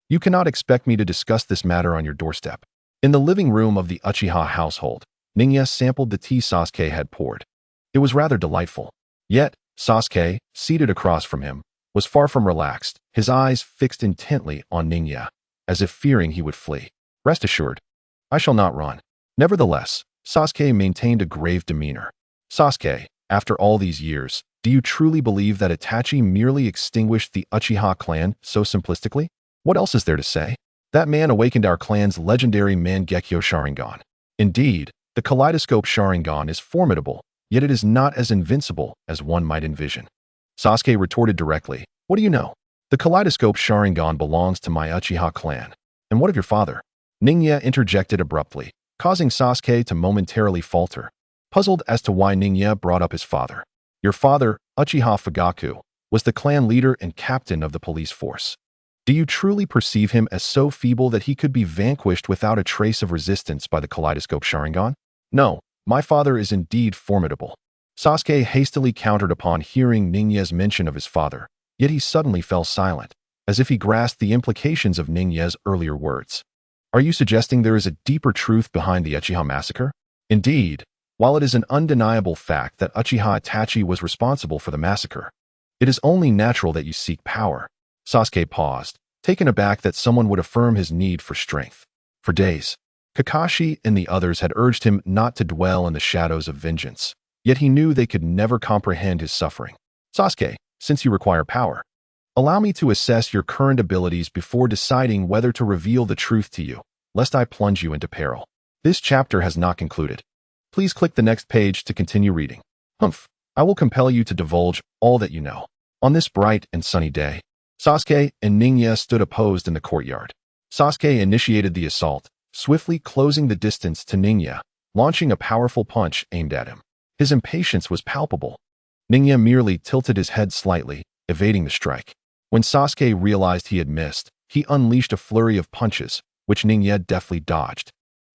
You cannot expect me to discuss this matter on your doorstep. In the living room of the Uchiha household, Ninya sampled the tea Sasuke had poured. It was rather delightful. Yet, Sasuke, seated across from him, was far from relaxed, his eyes fixed intently on Ninya, as if fearing he would flee. Rest assured, I shall not run. Nevertheless, Sasuke maintained a grave demeanor. Sasuke, after all these years, do you truly believe that Itachi merely extinguished the Uchiha clan so simplistically? What else is there to say? That man awakened our clan's legendary Mangekyo Sharingan. Indeed, the Kaleidoscope Sharingan is formidable, yet it is not as invincible as one might envision. Sasuke retorted directly, what do you know? The Kaleidoscope Sharingan belongs to my Uchiha clan. And what of your father? Ninya interjected abruptly, causing Sasuke to momentarily falter, puzzled as to why Ninya brought up his father. Your father, Uchiha Fugaku, was the clan leader and captain of the police force. Do you truly perceive him as so feeble that he could be vanquished without a trace of resistance by the Kaleidoscope Sharingan? No, my father is indeed formidable. Sasuke hastily countered upon hearing Ninya's mention of his father, yet he suddenly fell silent, as if he grasped the implications of Ninya's earlier words. Are you suggesting there is a deeper truth behind the Uchiha massacre? Indeed, while it is an undeniable fact that Uchiha Itachi was responsible for the massacre, it is only natural that you seek power. Sasuke paused, taken aback that someone would affirm his need for strength. For days, Kakashi and the others had urged him not to dwell in the shadows of vengeance, yet he knew they could never comprehend his suffering. Sasuke, since you require power, allow me to assess your current abilities before deciding whether to reveal the truth to you, lest I plunge you into peril. This chapter has not concluded. Please click the next page to continue reading. Humph, I will compel you to divulge all that you know. On this bright and sunny day, Sasuke and Ninya stood opposed in the courtyard. Sasuke initiated the assault, swiftly closing the distance to Ninya, launching a powerful punch aimed at him. His impatience was palpable. Ninya merely tilted his head slightly, evading the strike. When Sasuke realized he had missed, he unleashed a flurry of punches, which Ninya deftly dodged,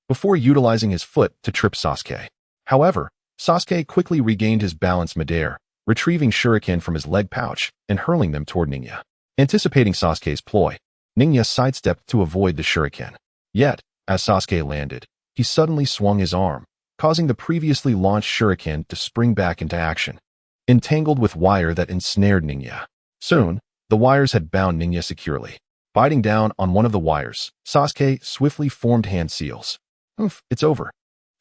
before utilizing his foot to trip Sasuke. However, Sasuke quickly regained his balance midair, retrieving shuriken from his leg pouch and hurling them toward Ninya. Anticipating Sasuke's ploy, Ninya sidestepped to avoid the shuriken. Yet, as Sasuke landed, he suddenly swung his arm, causing the previously launched shuriken to spring back into action, entangled with wire that ensnared Ninya. Soon, the wires had bound Ninya securely. Biting down on one of the wires, Sasuke swiftly formed hand seals. Oof, it's over.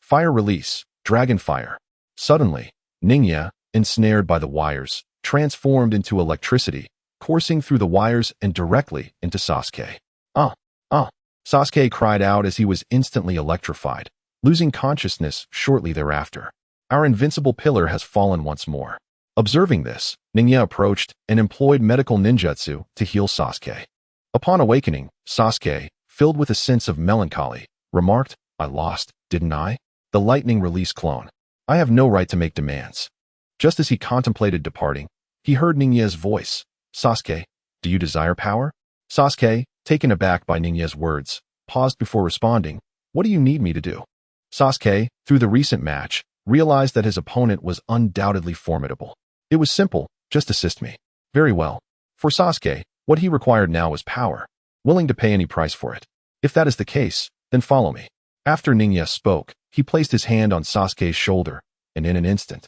Fire release, dragon fire. Suddenly, Ninya, ensnared by the wires, transformed into electricity, coursing through the wires and directly into Sasuke. Sasuke cried out as he was instantly electrified, losing consciousness shortly thereafter. Our invincible pillar has fallen once more. Observing this, Ninya approached and employed medical ninjutsu to heal Sasuke. Upon awakening, Sasuke, filled with a sense of melancholy, remarked, I lost, didn't I? The lightning release clone. I have no right to make demands. Just as he contemplated departing, he heard Ninya's voice. Sasuke, do you desire power? Sasuke, taken aback by Ninya's words, paused before responding, what do you need me to do? Sasuke, through the recent match, realized that his opponent was undoubtedly formidable. It was simple, just assist me. Very well. For Sasuke, what he required now was power, willing to pay any price for it. If that is the case, then follow me. After Ninya spoke, he placed his hand on Sasuke's shoulder, and in an instant,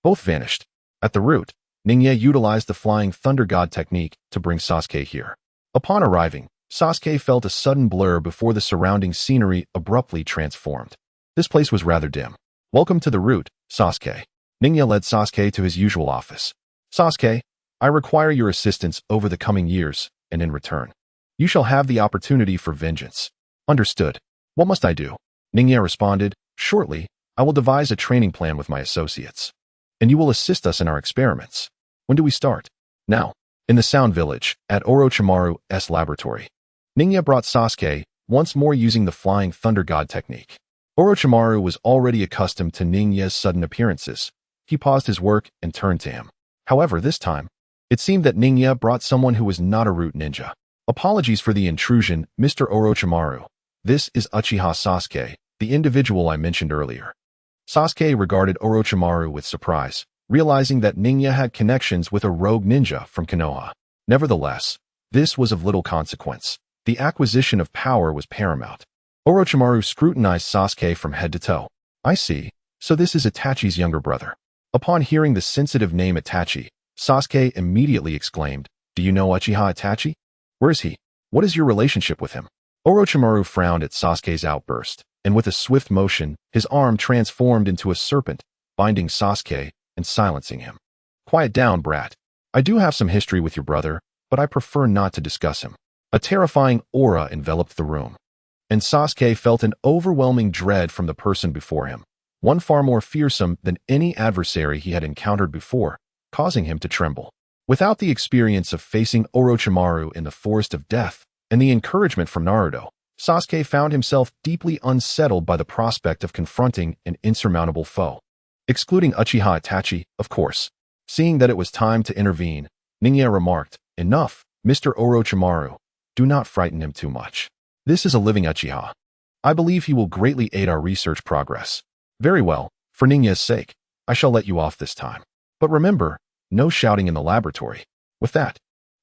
both vanished. At the root, Ninya utilized the Flying Thunder God technique to bring Sasuke here. Upon arriving, Sasuke felt a sudden blur before the surrounding scenery abruptly transformed. This place was rather dim. Welcome to the root, Sasuke. Ninya led Sasuke to his usual office. Sasuke, I require your assistance over the coming years, and in return, you shall have the opportunity for vengeance. Understood. What must I do? Ninya responded, shortly, I will devise a training plan with my associates, and you will assist us in our experiments. When do we start? Now. In the Sound Village, at Orochimaru's laboratory. Ninja brought Sasuke, once more using the Flying Thunder God technique. Orochimaru was already accustomed to Ninja's sudden appearances. He paused his work and turned to him. However, this time, it seemed that Ninja brought someone who was not a root ninja. Apologies for the intrusion, Mr. Orochimaru. This is Uchiha Sasuke, the individual I mentioned earlier. Sasuke regarded Orochimaru with surprise, realizing that Ninja had connections with a rogue ninja from Konoha. Nevertheless, this was of little consequence. The acquisition of power was paramount. Orochimaru scrutinized Sasuke from head to toe. I see, so this is Itachi's younger brother. Upon hearing the sensitive name Itachi, Sasuke immediately exclaimed, Do you know Uchiha Itachi? Where is he? What is your relationship with him? Orochimaru frowned at Sasuke's outburst, and with a swift motion, his arm transformed into a serpent, binding Sasuke and silencing him. Quiet down, brat. I do have some history with your brother, but I prefer not to discuss him. A terrifying aura enveloped the room, and Sasuke felt an overwhelming dread from the person before him, one far more fearsome than any adversary he had encountered before, causing him to tremble. Without the experience of facing Orochimaru in the forest of death and the encouragement from Naruto, Sasuke found himself deeply unsettled by the prospect of confronting an insurmountable foe. Excluding Uchiha Itachi, of course. Seeing that it was time to intervene, Ninja remarked, Enough, Mr. Orochimaru. Do not frighten him too much. This is a living Uchiha. I believe he will greatly aid our research progress. Very well, for Ninja's sake, I shall let you off this time. But remember, no shouting in the laboratory. With that,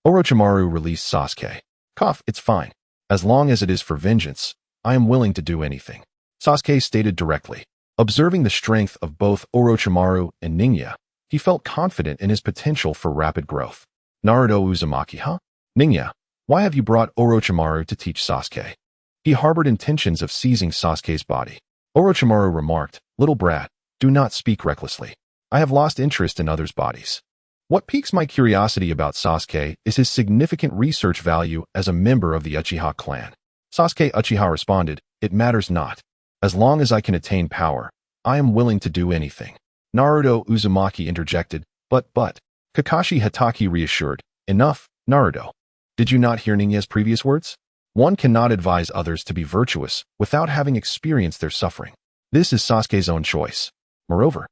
Orochimaru released Sasuke. Cough, it's fine. As long as it is for vengeance, I am willing to do anything. Sasuke stated directly. Observing the strength of both Orochimaru and Ninja, he felt confident in his potential for rapid growth. Naruto Uzumaki, huh? Ninja, why have you brought Orochimaru to teach Sasuke? He harbored intentions of seizing Sasuke's body. Orochimaru remarked, Little brat, do not speak recklessly. I have lost interest in others' bodies. What piques my curiosity about Sasuke is his significant research value as a member of the Uchiha clan. Sasuke Uchiha responded, It matters not. As long as I can attain power, I am willing to do anything. Naruto Uzumaki interjected, But, Kakashi Hatake reassured, Enough, Naruto. Did you not hear Ninja's previous words? One cannot advise others to be virtuous without having experienced their suffering. This is Sasuke's own choice. Moreover,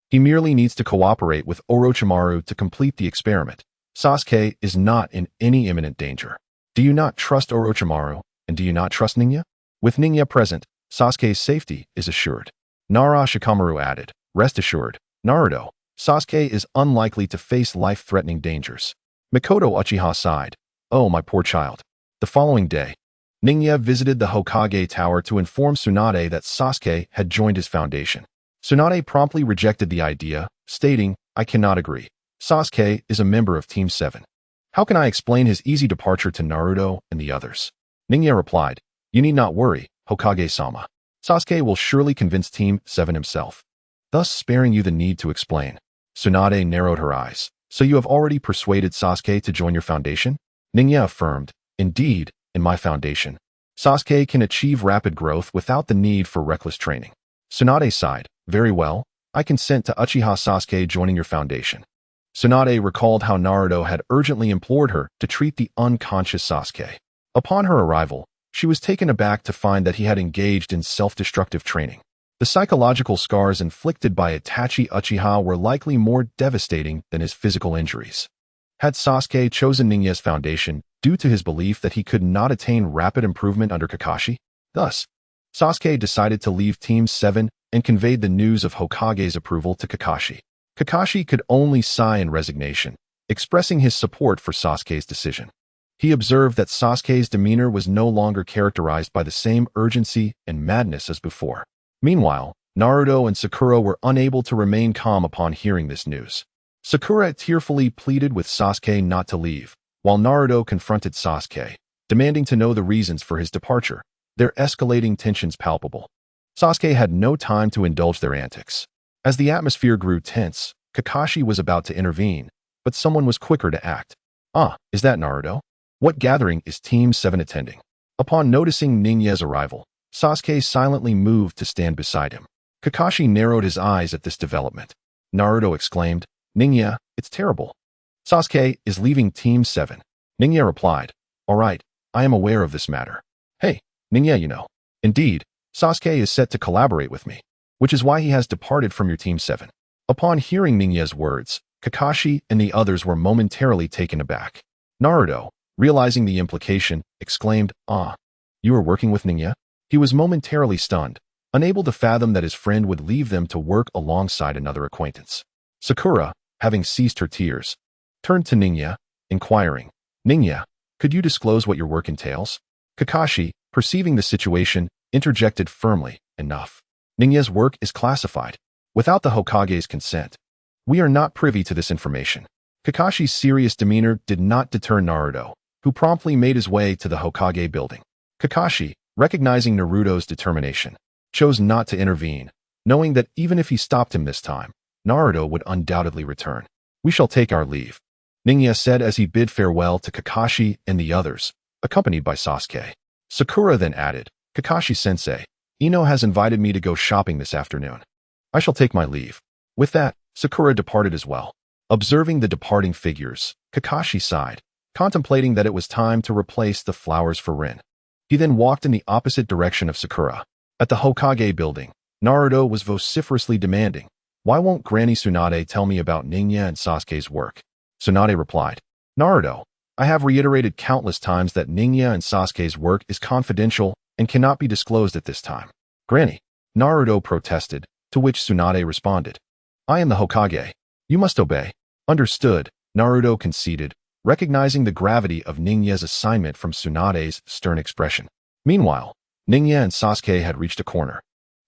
he merely needs to cooperate with Orochimaru to complete the experiment. Sasuke is not in any imminent danger. Do you not trust Orochimaru, and do you not trust Ninja? With Ninja present, Sasuke's safety is assured. Nara Shikamaru added, Rest assured, Naruto, Sasuke is unlikely to face life-threatening dangers. Mikoto Uchiha sighed, Oh, my poor child. The following day, Ninja visited the Hokage Tower to inform Tsunade that Sasuke had joined his foundation. Tsunade promptly rejected the idea, stating, I cannot agree. Sasuke is a member of Team 7. How can I explain his easy departure to Naruto and the others? Ninja replied, You need not worry, Hokage-sama. Sasuke will surely convince Team 7 himself, thus sparing you the need to explain. Tsunade narrowed her eyes. So you have already persuaded Sasuke to join your foundation? Ninja affirmed, Indeed, in my foundation, Sasuke can achieve rapid growth without the need for reckless training. Tsunade sighed, Very well, I consent to Uchiha Sasuke joining your foundation. Tsunade recalled how Naruto had urgently implored her to treat the unconscious Sasuke. Upon her arrival, she was taken aback to find that he had engaged in self-destructive training. The psychological scars inflicted by Itachi Uchiha were likely more devastating than his physical injuries. Had Sasuke chosen Ninja's foundation due to his belief that he could not attain rapid improvement under Kakashi? Thus, Sasuke decided to leave Team 7 and conveyed the news of Hokage's approval to Kakashi. Kakashi could only sigh in resignation, expressing his support for Sasuke's decision. He observed that Sasuke's demeanor was no longer characterized by the same urgency and madness as before. Meanwhile, Naruto and Sakura were unable to remain calm upon hearing this news. Sakura tearfully pleaded with Sasuke not to leave, while Naruto confronted Sasuke, demanding to know the reasons for his departure, their escalating tensions palpable. Sasuke had no time to indulge their antics. As the atmosphere grew tense, Kakashi was about to intervene, but someone was quicker to act. Ah, is that Naruto? What gathering is Team 7 attending? Upon noticing Ninja's arrival, Sasuke silently moved to stand beside him. Kakashi narrowed his eyes at this development. Naruto exclaimed, Ninja, it's terrible. Sasuke is leaving Team 7. Ninja replied, All right, I am aware of this matter. Hey, Ningya, you know. Indeed, Sasuke is set to collaborate with me, which is why he has departed from your Team 7. Upon hearing Ningya's words, Kakashi and the others were momentarily taken aback. Naruto, realizing the implication, exclaimed, "Ah, you are working with Ningya?" He was momentarily stunned, unable to fathom that his friend would leave them to work alongside another acquaintance. Sakura, having ceased her tears, turned to Ningya, inquiring, "Ningya, could you disclose what your work entails?" Kakashi, perceiving the situation, interjected firmly, "Enough. Ningya's work is classified. Without the Hokage's consent, we are not privy to this information." Kakashi's serious demeanor did not deter Naruto, who promptly made his way to the Hokage building. Kakashi, recognizing Naruto's determination, chose not to intervene, knowing that even if he stopped him this time, Naruto would undoubtedly return. "We shall take our leave," Ningya said as he bid farewell to Kakashi and the others, accompanied by Sasuke. Sakura then added, "Kakashi-sensei, Ino has invited me to go shopping this afternoon. I shall take my leave." With that, Sakura departed as well. Observing the departing figures, Kakashi sighed, contemplating that it was time to replace the flowers for Rin. He then walked in the opposite direction of Sakura. At the Hokage building, Naruto was vociferously demanding, "Why won't Granny Tsunade tell me about Ningya and Sasuke's work?" Tsunade replied, "Naruto, I have reiterated countless times that Ningya and Sasuke's work is confidential and cannot be disclosed at this time." "Granny," Naruto protested, to which Tsunade responded, "I am the Hokage. You must obey." "Understood," Naruto conceded, recognizing the gravity of Ningya's assignment from Tsunade's stern expression. Meanwhile, Ningya and Sasuke had reached a corner,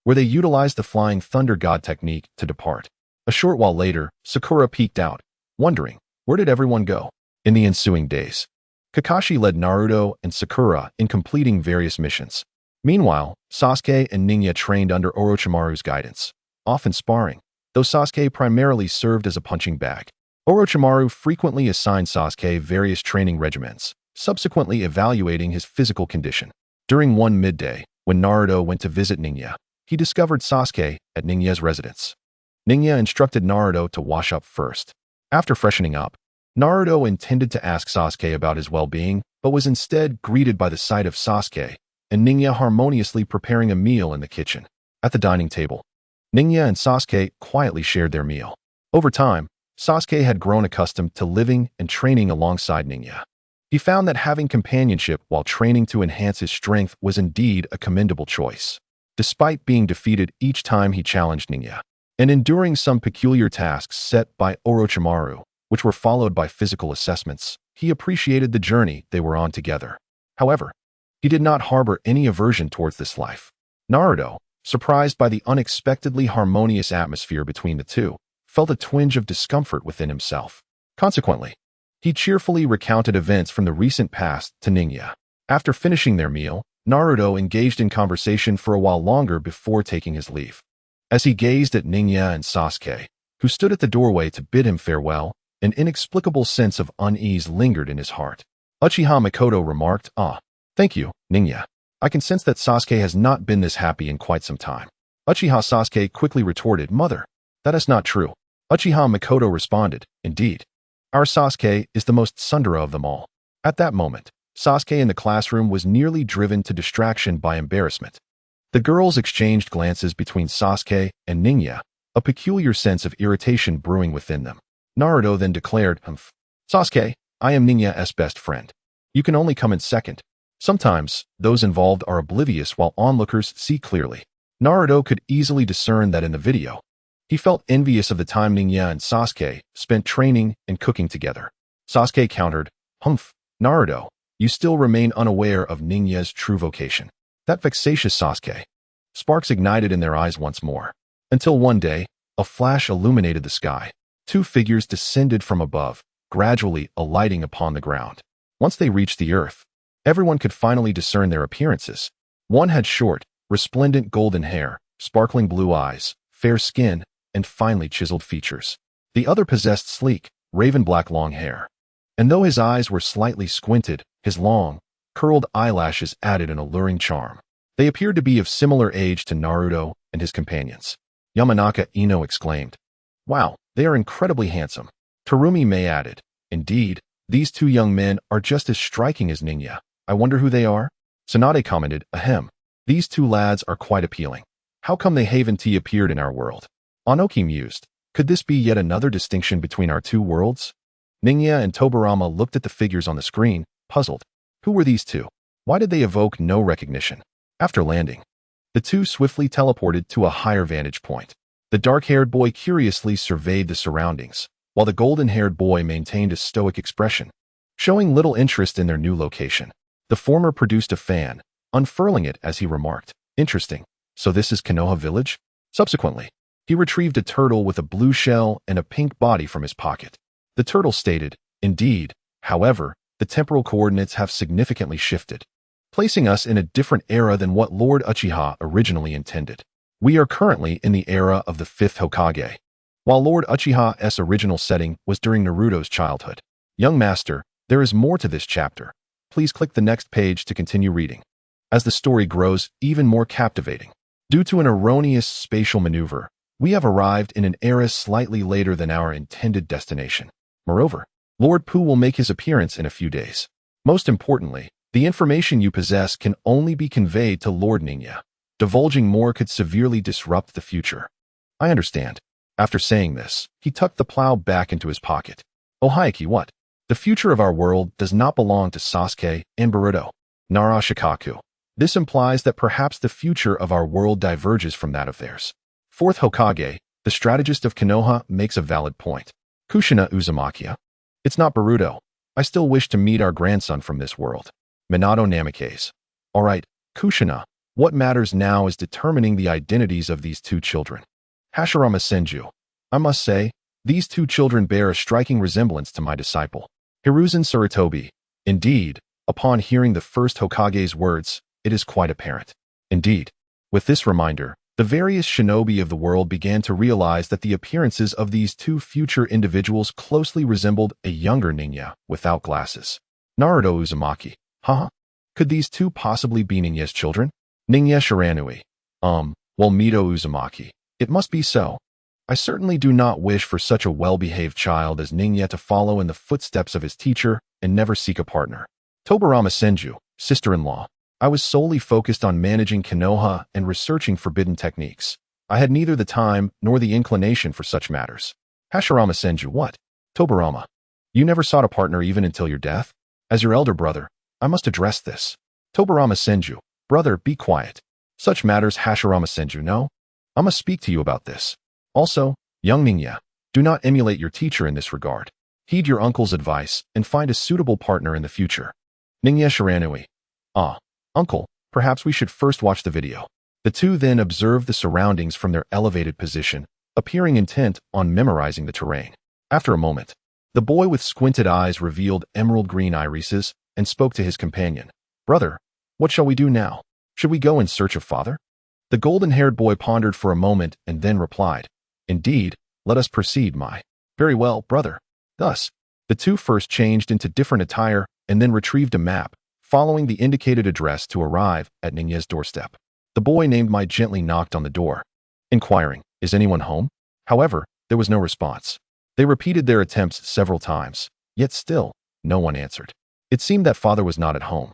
where they utilized the Flying Thunder God technique to depart. A short while later, Sakura peeked out, wondering, where did everyone go? In the ensuing days, Kakashi led Naruto and Sakura in completing various missions. Meanwhile, Sasuke and Ningya trained under Orochimaru's guidance, often sparring, though Sasuke primarily served as a punching bag. Orochimaru frequently assigned Sasuke various training regimens, subsequently evaluating his physical condition. During one midday, when Naruto went to visit Ningya, he discovered Sasuke at Ningya's residence. Ningya instructed Naruto to wash up first. After freshening up, Naruto intended to ask Sasuke about his well-being, but was instead greeted by the sight of Sasuke and Ningya harmoniously preparing a meal in the kitchen. At the dining table, Ningya and Sasuke quietly shared their meal. Over time, Sasuke had grown accustomed to living and training alongside Ningya. He found that having companionship while training to enhance his strength was indeed a commendable choice. Despite being defeated each time he challenged Ningya, and enduring some peculiar tasks set by Orochimaru, which were followed by physical assessments, he appreciated the journey they were on together. However, he did not harbor any aversion towards this life. Naruto, surprised by the unexpectedly harmonious atmosphere between the two, felt a twinge of discomfort within himself. Consequently, he cheerfully recounted events from the recent past to Ningya. After finishing their meal, Naruto engaged in conversation for a while longer before taking his leave. As he gazed at Ningya and Sasuke, who stood at the doorway to bid him farewell, an inexplicable sense of unease lingered in his heart. Uchiha Mikoto remarked, "Ah, thank you, Ningya. I can sense that Sasuke has not been this happy in quite some time." Uchiha Sasuke quickly retorted, "Mother, that is not true." Uchiha Mikoto responded, "Indeed. Our Sasuke is the most tsundere of them all." At that moment, Sasuke in the classroom was nearly driven to distraction by embarrassment. The girls exchanged glances between Sasuke and Ningya, a peculiar sense of irritation brewing within them. Naruto then declared, "Sasuke, I am Ningya's best friend. You can only come in second." Sometimes, those involved are oblivious while onlookers see clearly. Naruto could easily discern that in the video. He felt envious of the time Ningya and Sasuke spent training and cooking together. Sasuke countered, Naruto, you still remain unaware of Ningya's true vocation." That vexatious Sasuke. Sparks ignited in their eyes once more. Until one day, a flash illuminated the sky. Two figures descended from above, gradually alighting upon the ground. Once they reached the earth, everyone could finally discern their appearances. One had short, resplendent golden hair, sparkling blue eyes, fair skin, and finely chiseled features. The other possessed sleek, raven-black long hair. And though his eyes were slightly squinted, his long, curled eyelashes added an alluring charm. They appeared to be of similar age to Naruto and his companions. Yamanaka Ino exclaimed, "Wow, they are incredibly handsome." Terumi Mei added, "Indeed, these two young men are just as striking as Ningya. I I wonder who they are? Tsunade commented, ahem. These two lads are quite appealing. How come they haven't appeared in our world? Anoki mused. Could this be yet another distinction between our two worlds? Ningya and Tobirama looked at the figures on the screen, puzzled. Who were these two? Why did they evoke no recognition? After landing, the two swiftly teleported to a higher vantage point. The dark-haired boy curiously surveyed the surroundings, while the golden-haired boy maintained a stoic expression, showing little interest in their new location. The former produced a fan, unfurling it as he remarked, interesting, so this is Konoha village? Subsequently, he retrieved a turtle with a blue shell and a pink body from his pocket. The turtle stated, indeed, however, the temporal coordinates have significantly shifted, placing us in a different era than what Lord Uchiha originally intended. We are currently in the era of the 5th Hokage, while Lord Uchiha's original setting was during Naruto's childhood. Young master, there is more to this chapter. Please click the next page to continue reading. As the story grows even more captivating, due to an erroneous spatial maneuver, we have arrived in an era slightly later than our intended destination. Moreover, Lord Pu will make his appearance in a few days. Most importantly, the information you possess can only be conveyed to Lord Ningya. Divulging more could severely disrupt the future. I understand. After saying this, he tucked the plow back into his pocket. Oh Hayaki, what? The future of our world does not belong to Sasuke and Boruto. Nara Shikaku. This implies that perhaps the future of our world diverges from that of theirs. 4th Hokage, the strategist of Konoha, makes a valid point. Kushina Uzumaki. It's not Boruto. I still wish to meet our grandson from this world. Minato Namikaze. Alright, Kushina, what matters now is determining the identities of these two children. Hashirama Senju. I must say, these two children bear a striking resemblance to my disciple, Hiruzen Sarutobi. Indeed, upon hearing the first Hokage's words, it is quite apparent. Indeed, with this reminder, the various shinobi of the world began to realize that the appearances of these two future individuals closely resembled a younger Ningya without glasses. Naruto Uzumaki. Haha. Could these two possibly be Ningya's children? Ningya Shiranui. Well, Mito Uzumaki. It must be so. I certainly do not wish for such a well-behaved child as Ningya to follow in the footsteps of his teacher and never seek a partner. Tobirama Senju, sister-in-law. I was solely focused on managing Konoha and researching forbidden techniques. I had neither the time nor the inclination for such matters. Hashirama Senju, what? Tobirama. You never sought a partner even until your death? As your elder brother, I must address this. Tobirama Senju, brother, be quiet. Such matters Hashirama Senju, no? I must speak to you about this. Also, young Ningya, do not emulate your teacher in this regard. Heed your uncle's advice and find a suitable partner in the future. Ningya Shiranui. Uncle, perhaps we should first watch the video. The two then observed the surroundings from their elevated position, appearing intent on memorizing the terrain. After a moment, the boy with squinted eyes revealed emerald green irises and spoke to his companion. Brother, what shall we do now? Should we go in search of father? The golden-haired boy pondered for a moment and then replied, Indeed, let us proceed, my. Very well, brother. Thus, the two first changed into different attire and then retrieved a map, following the indicated address to arrive at Ningya's doorstep. The boy named Mai gently knocked on the door, inquiring, Is anyone home? However, there was no response. They repeated their attempts several times, yet still, no one answered. It seemed that father was not at home.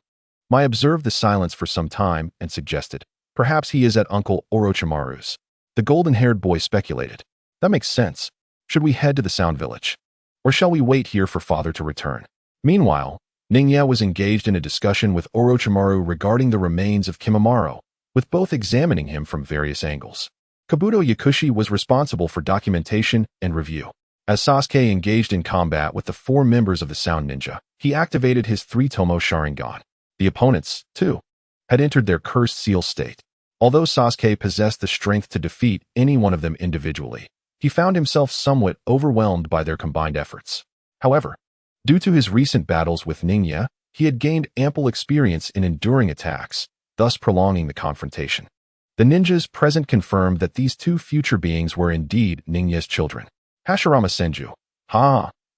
Mai observed the silence for some time and suggested, Perhaps he is at Uncle Orochimaru's. The golden-haired boy speculated. That makes sense. Should we head to the Sound Village? Or shall we wait here for father to return? Meanwhile, Ningya was engaged in a discussion with Orochimaru regarding the remains of Kimimaro, with both examining him from various angles. Kabuto Yakushi was responsible for documentation and review. As Sasuke engaged in combat with the 4 members of the Sound Ninja, he activated his 3-tomo Sharingan. The opponents, too, had entered their cursed seal state. Although Sasuke possessed the strength to defeat any one of them individually, he found himself somewhat overwhelmed by their combined efforts. However, due to his recent battles with Ningya, he had gained ample experience in enduring attacks, thus prolonging the confrontation. The ninjas present confirmed that these two future beings were indeed Ningya's children. Hashirama Senju.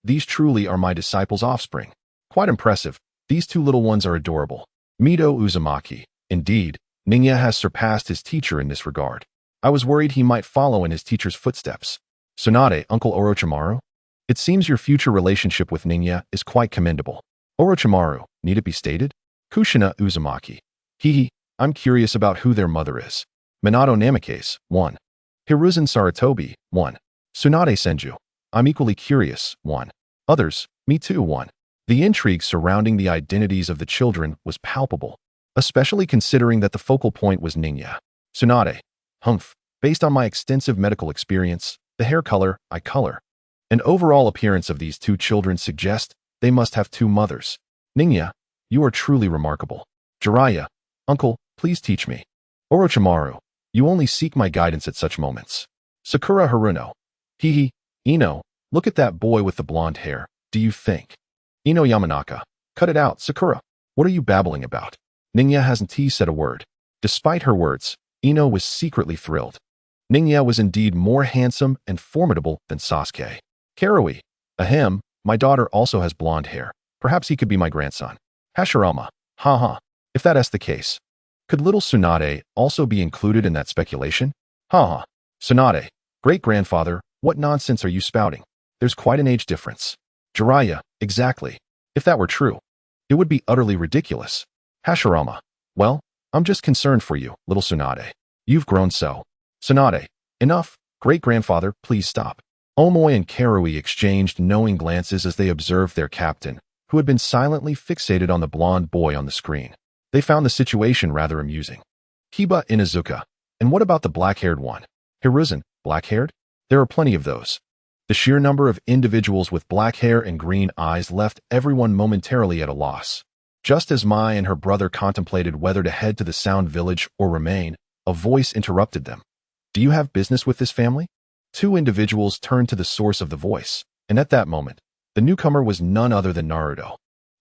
These truly are my disciples' offspring. Quite impressive. These two little ones are adorable. Mito Uzumaki. Indeed, Ningya has surpassed his teacher in this regard. I was worried he might follow in his teacher's footsteps. Tsunade, Uncle Orochimaru. It seems your future relationship with Ningya is quite commendable. Orochimaru, need it be stated? Kushina Uzumaki. Hihi, I'm curious about who their mother is. Minato Namikaze, 1. Hiruzen Sarutobi, 1. Tsunade Senju. I'm equally curious, 1. Others, me too, 1. The intrigue surrounding the identities of the children was palpable, especially considering that the focal point was Ningya. Tsunade. Humph. Based on my extensive medical experience, the hair color, eye color, and overall appearance of these two children suggest they must have two mothers. Ningya, you are truly remarkable. Jiraiya. Uncle, please teach me. Orochimaru. You only seek my guidance at such moments. Sakura Haruno. Hihi. Ino. Look at that boy with the blonde hair. Do you think? Ino Yamanaka. Cut it out, Sakura. What are you babbling about? Ningya hasn't said a word. Despite her words, Ino was secretly thrilled. Ningya was indeed more handsome and formidable than Sasuke. Karui. Ahem, my daughter also has blonde hair. Perhaps he could be my grandson. Hashirama. Haha. If that is the case, could little Tsunade also be included in that speculation? Haha. Tsunade. Great-grandfather, what nonsense are you spouting? There's quite an age difference. Jiraiya. Exactly. If that were true, it would be utterly ridiculous. Hashirama. Well, I'm just concerned for you, little Tsunade. You've grown so. Tsunade. Enough. Great-grandfather, please stop. Omoy and Karui exchanged knowing glances as they observed their captain, who had been silently fixated on the blonde boy on the screen. They found the situation rather amusing. Kiba Inuzuka. And what about the black-haired one? Hiruzen. Black-haired? There are plenty of those. The sheer number of individuals with black hair and green eyes left everyone momentarily at a loss. Just as Mai and her brother contemplated whether to head to the Sound Village or remain, a voice interrupted them. Do you have business with this family? Two individuals turned to the source of the voice, and at that moment, the newcomer was none other than Naruto,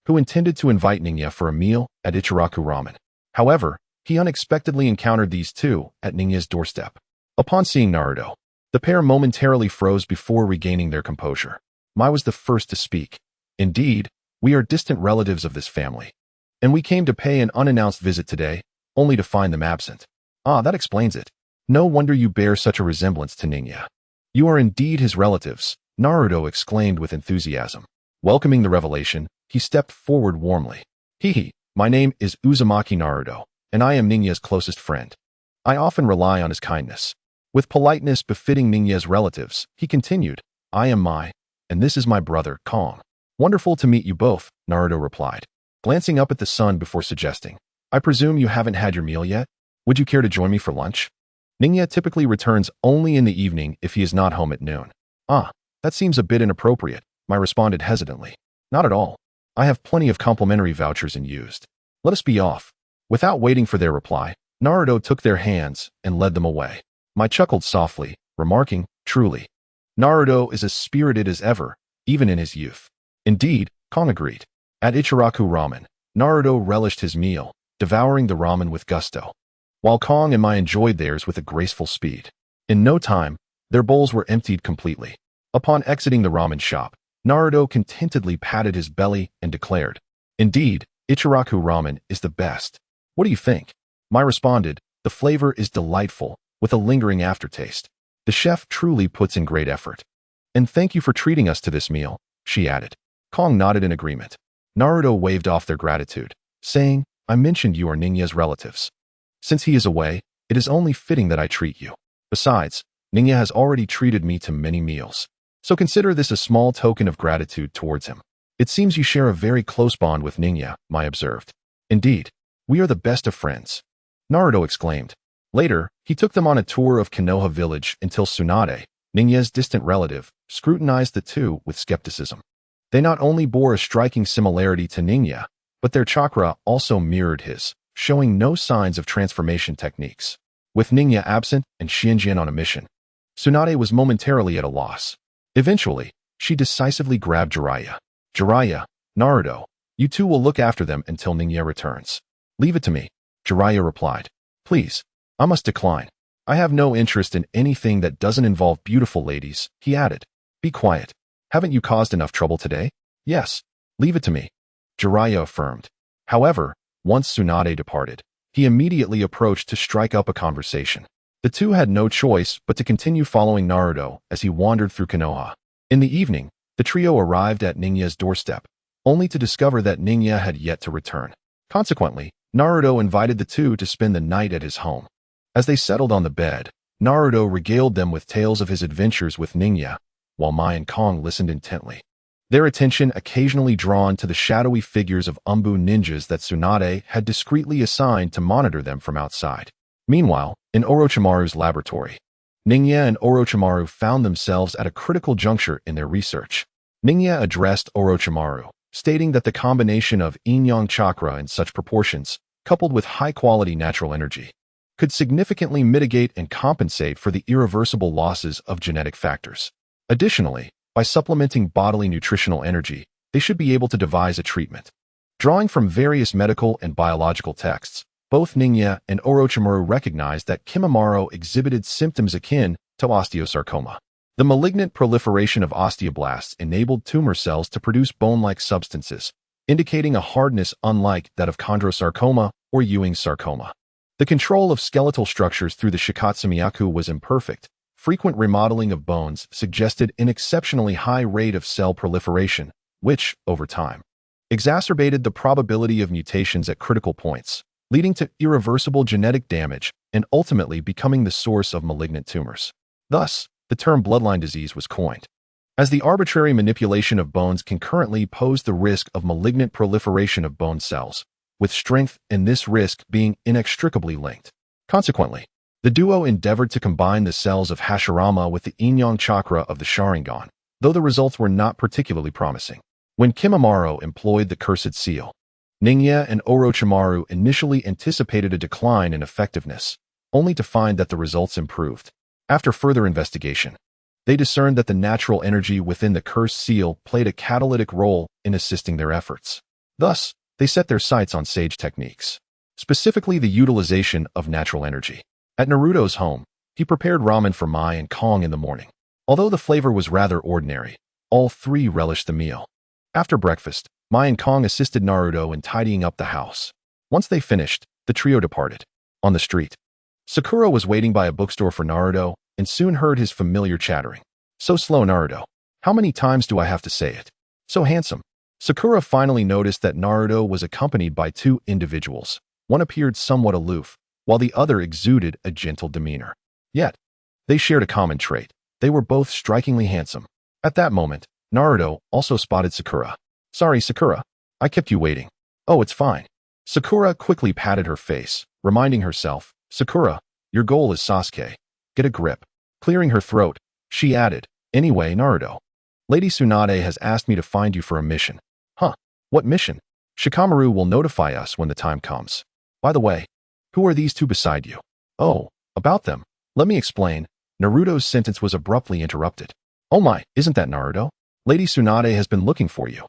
who intended to invite Ningya for a meal at Ichiraku Ramen. However, he unexpectedly encountered these two at Ningya's doorstep. Upon seeing Naruto, the pair momentarily froze before regaining their composure. Mai was the first to speak. Indeed, we are distant relatives of this family, and we came to pay an unannounced visit today, only to find them absent. Ah, that explains it. No wonder you bear such a resemblance to Ningya. You are indeed his relatives, Naruto exclaimed with enthusiasm. Welcoming the revelation, he stepped forward warmly. Hihi, my name is Uzumaki Naruto, and I am Ningya's closest friend. I often rely on his kindness. With politeness befitting Ningya's relatives, he continued, I am Mai, and this is my brother, Kong. Wonderful to meet you both, Naruto replied, glancing up at the sun before suggesting, I presume you haven't had your meal yet? Would you care to join me for lunch? Ningya typically returns only in the evening if he is not home at noon. Ah, that seems a bit inappropriate, Mai responded hesitantly. Not at all. I have plenty of complimentary vouchers unused. Let us be off. Without waiting for their reply, Naruto took their hands and led them away. Mai chuckled softly, remarking, truly, Naruto is as spirited as ever, even in his youth. Indeed, Kong agreed. At Ichiraku Ramen, Naruto relished his meal, devouring the ramen with gusto, while Kong and Mai enjoyed theirs with a graceful speed. In no time, their bowls were emptied completely. Upon exiting the ramen shop, Naruto contentedly patted his belly and declared, Indeed, Ichiraku Ramen is the best. What do you think? Mai responded, the flavor is delightful, with a lingering aftertaste. The chef truly puts in great effort. And thank you for treating us to this meal, she added. Kong nodded in agreement. Naruto waved off their gratitude, saying, I mentioned you are Ningya's relatives. Since he is away, it is only fitting that I treat you. Besides, Ningya has already treated me to many meals, so consider this a small token of gratitude towards him. It seems you share a very close bond with Ningya, Mai observed. Indeed, we are the best of friends, Naruto exclaimed. Later, he took them on a tour of Konoha village until Tsunade, Ningya's distant relative, scrutinized the two with skepticism. They not only bore a striking similarity to Ningya, but their chakra also mirrored his, showing no signs of transformation techniques. With Ningya absent and Shinjin on a mission, Tsunade was momentarily at a loss. Eventually, she decisively grabbed Jiraiya. Jiraiya, Naruto, you two will look after them until Ningya returns. Leave it to me, Jiraiya replied. Please, I must decline. I have no interest in anything that doesn't involve beautiful ladies, he added. Be quiet. Haven't you caused enough trouble today? Yes, leave it to me, Jiraiya affirmed. However, once Tsunade departed, he immediately approached to strike up a conversation. The two had no choice but to continue following Naruto as he wandered through Konoha. In the evening, the trio arrived at Ningya's doorstep, only to discover that Ningya had yet to return. Consequently, Naruto invited the two to spend the night at his home. As they settled on the bed, Naruto regaled them with tales of his adventures with ninja, while Mai and Kong listened intently, their attention occasionally drawn to the shadowy figures of Umbu ninjas that Tsunade had discreetly assigned to monitor them from outside. Meanwhile, in Orochimaru's laboratory, Ninja and Orochimaru found themselves at a critical juncture in their research. Ninja addressed Orochimaru, stating that the combination of yin-yang chakra in such proportions, coupled with high-quality natural energy, could significantly mitigate and compensate for the irreversible losses of genetic factors. Additionally, by supplementing bodily nutritional energy, they should be able to devise a treatment. Drawing from various medical and biological texts, both Ninja and Orochimaru recognized that Kimimaro exhibited symptoms akin to osteosarcoma. The malignant proliferation of osteoblasts enabled tumor cells to produce bone-like substances, indicating a hardness unlike that of chondrosarcoma or Ewing's sarcoma. The control of skeletal structures through the Shikatsumiyaku was imperfect. Frequent remodeling of bones suggested an exceptionally high rate of cell proliferation, which, over time, exacerbated the probability of mutations at critical points, leading to irreversible genetic damage and ultimately becoming the source of malignant tumors. Thus, the term bloodline disease was coined, as the arbitrary manipulation of bones concurrently posed the risk of malignant proliferation of bone cells, with strength and this risk being inextricably linked. Consequently, the duo endeavored to combine the cells of Hashirama with the yin-yang chakra of the Sharingan, though the results were not particularly promising. When Kimimaro employed the cursed seal, Ninja and Orochimaru initially anticipated a decline in effectiveness, only to find that the results improved. After further investigation, they discerned that the natural energy within the cursed seal played a catalytic role in assisting their efforts. Thus, they set their sights on sage techniques, specifically the utilization of natural energy. At Naruto's home, he prepared ramen for Mai and Kong in the morning. Although the flavor was rather ordinary, all three relished the meal. After breakfast, Mai and Kong assisted Naruto in tidying up the house. Once they finished, the trio departed. On the street, Sakura was waiting by a bookstore for Naruto and soon heard his familiar chattering. "So slow, Naruto. How many times do I have to say it? So handsome." Sakura finally noticed that Naruto was accompanied by two individuals. One appeared somewhat aloof, while the other exuded a gentle demeanor. Yet, they shared a common trait. They were both strikingly handsome. At that moment, Naruto also spotted Sakura. "Sorry, Sakura. I kept you waiting." "Oh, it's fine." Sakura quickly patted her face, reminding herself, "Sakura, your goal is Sasuke. Get a grip." Clearing her throat, she added, "Anyway, Naruto, Lady Tsunade has asked me to find you for a mission." "Huh? What mission?" "Shikamaru will notify us when the time comes. By the way, who are these two beside you?" "Oh, about them. Let me explain." Naruto's sentence was abruptly interrupted. "Oh my, isn't that Naruto? Lady Tsunade has been looking for you."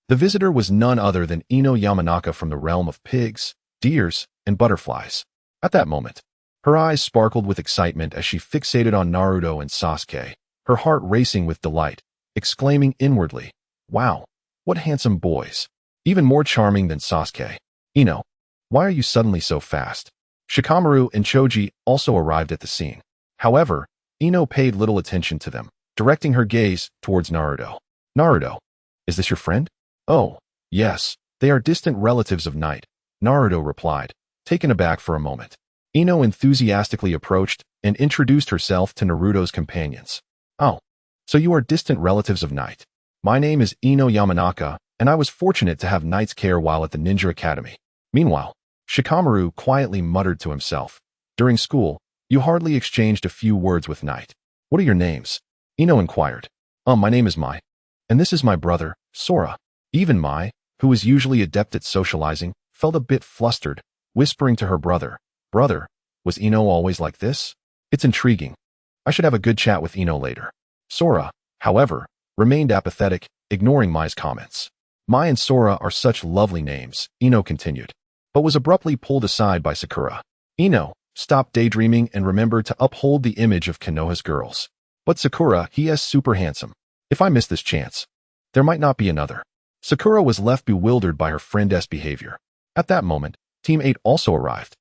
The visitor was none other than Ino Yamanaka from the realm of pigs, deers, and butterflies. At that moment, her eyes sparkled with excitement as she fixated on Naruto and Sasuke, her heart racing with delight, exclaiming inwardly, "Wow, what handsome boys. Even more charming than Sasuke. Ino, why are you suddenly so fast?" Shikamaru and Choji also arrived at the scene. However, Ino paid little attention to them, directing her gaze towards Naruto. "Naruto, is this your friend?" "Oh, yes, they are distant relatives of Night," Naruto replied, taken aback for a moment. Ino enthusiastically approached and introduced herself to Naruto's companions. "Oh, so you are distant relatives of Night. My name is Ino Yamanaka, and I was fortunate to have Night's care while at the Ninja Academy." Meanwhile, Shikamaru quietly muttered to himself, "During school, you hardly exchanged a few words with Night. What are your names?" Ino inquired. My name is Mai. And this is my brother, Sora." Even Mai, who was usually adept at socializing, felt a bit flustered, whispering to her brother, "Brother, was Ino always like this? It's intriguing. I should have a good chat with Ino later." Sora, however, remained apathetic, ignoring Mai's comments. "Mai and Sora are such lovely names," Ino continued, but was abruptly pulled aside by Sakura. "Ino, stop daydreaming and remember to uphold the image of Konoha's girls." "But Sakura, he is super handsome. If I miss this chance, there might not be another." Sakura was left bewildered by her friend's behavior. At that moment, Team 8 also arrived.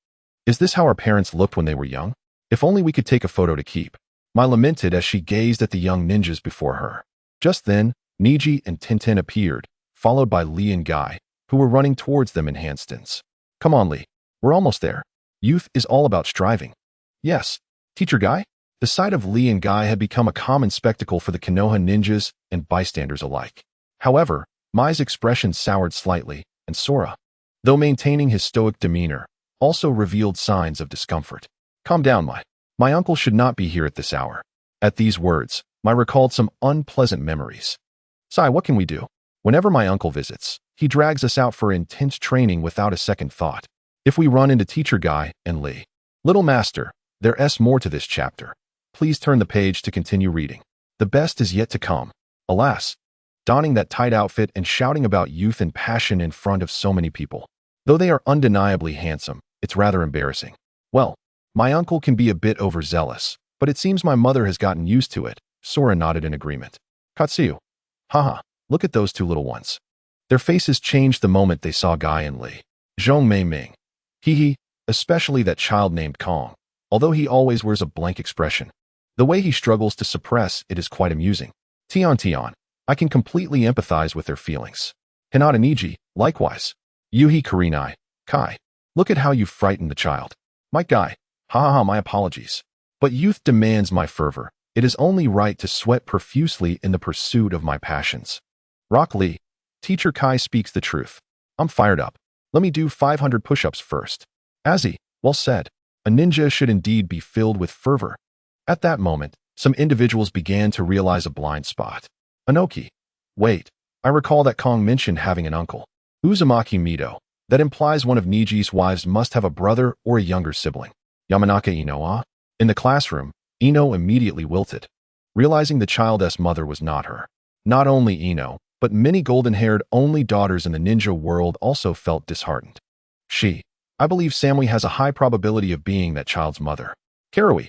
"Is this how our parents looked when they were young? If only we could take a photo to keep," Mai lamented as she gazed at the young ninjas before her. Just then, Niji and Tintin appeared, followed by Lee and Guy, who were running towards them in handstands. Come on, Lee. We're almost there. Youth is all about striving. Yes. Teacher Guy? The sight of Lee and Guy had become a common spectacle for the Konoha ninjas and bystanders alike. However, Mai's expression soured slightly, and Sora, though maintaining his stoic demeanor, also revealed signs of discomfort. Calm down, Mai. My uncle should not be here at this hour. At these words, Mai recalled some unpleasant memories. Sai, what can we do? Whenever my uncle visits, he drags us out for intense training without a second thought. If we run into Teacher Guy and Lee. Little Master, there's more to this chapter. Please turn the page to continue reading. The best is yet to come. Alas. Donning that tight outfit and shouting about youth and passion in front of so many people. Though they are undeniably handsome, it's rather embarrassing. Well, my uncle can be a bit overzealous, but it seems my mother has gotten used to it. Sora nodded in agreement. Katsuyu. Haha, look at those two little ones. Their faces changed the moment they saw Guy and Lee. Zhong Mei Ming. Hee, especially that child named Kong, although he always wears a blank expression. The way he struggles to suppress it is quite amusing. Tian, I can completely empathize with their feelings. Hinata Niji, likewise. Yuhi Kurinai, Kai. Look at how you frightened the child. My Guy, my apologies. But youth demands my fervor. It is only right to sweat profusely in the pursuit of my passions. Rock Lee, Teacher Kai speaks the truth. I'm fired up. Let me do 500 push-ups first. Azzy, well said. A ninja should indeed be filled with fervor. At that moment, some individuals began to realize a blind spot. Anoki. Wait, I recall that Kong mentioned having an uncle. Uzumaki Mido. That implies one of Niji's wives must have a brother or a younger sibling. Yamanaka Inoa. In the classroom, Ino immediately wilted, realizing the child's mother was not her. Not only Ino, but many golden-haired only daughters in the ninja world also felt disheartened. I believe Samui has a high probability of being that child's mother. Karui.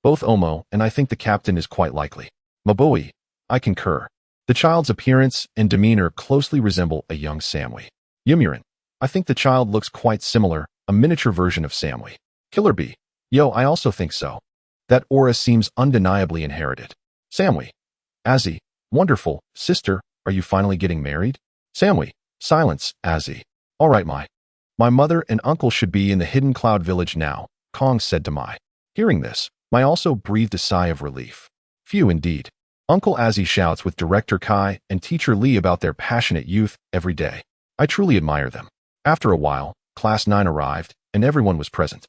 Both Omo, and I think the captain is quite likely. Mabui. I concur. The child's appearance and demeanor closely resemble a young Samui. Yumurin. I think the child looks quite similar, a miniature version of Samui. Killer Bee. Yo, I also think so. That aura seems undeniably inherited. Samui. Azzy. Wonderful. Sister, are you finally getting married? Samui. Silence, Azzy. All right, Mai. My mother and uncle should be in the Hidden Cloud Village now, Kong said to Mai. Hearing this, Mai also breathed a sigh of relief. Phew indeed. Uncle Azzy shouts with Director Kai and Teacher Lee about their passionate youth every day. I truly admire them. After a while, Class 9 arrived, and everyone was present.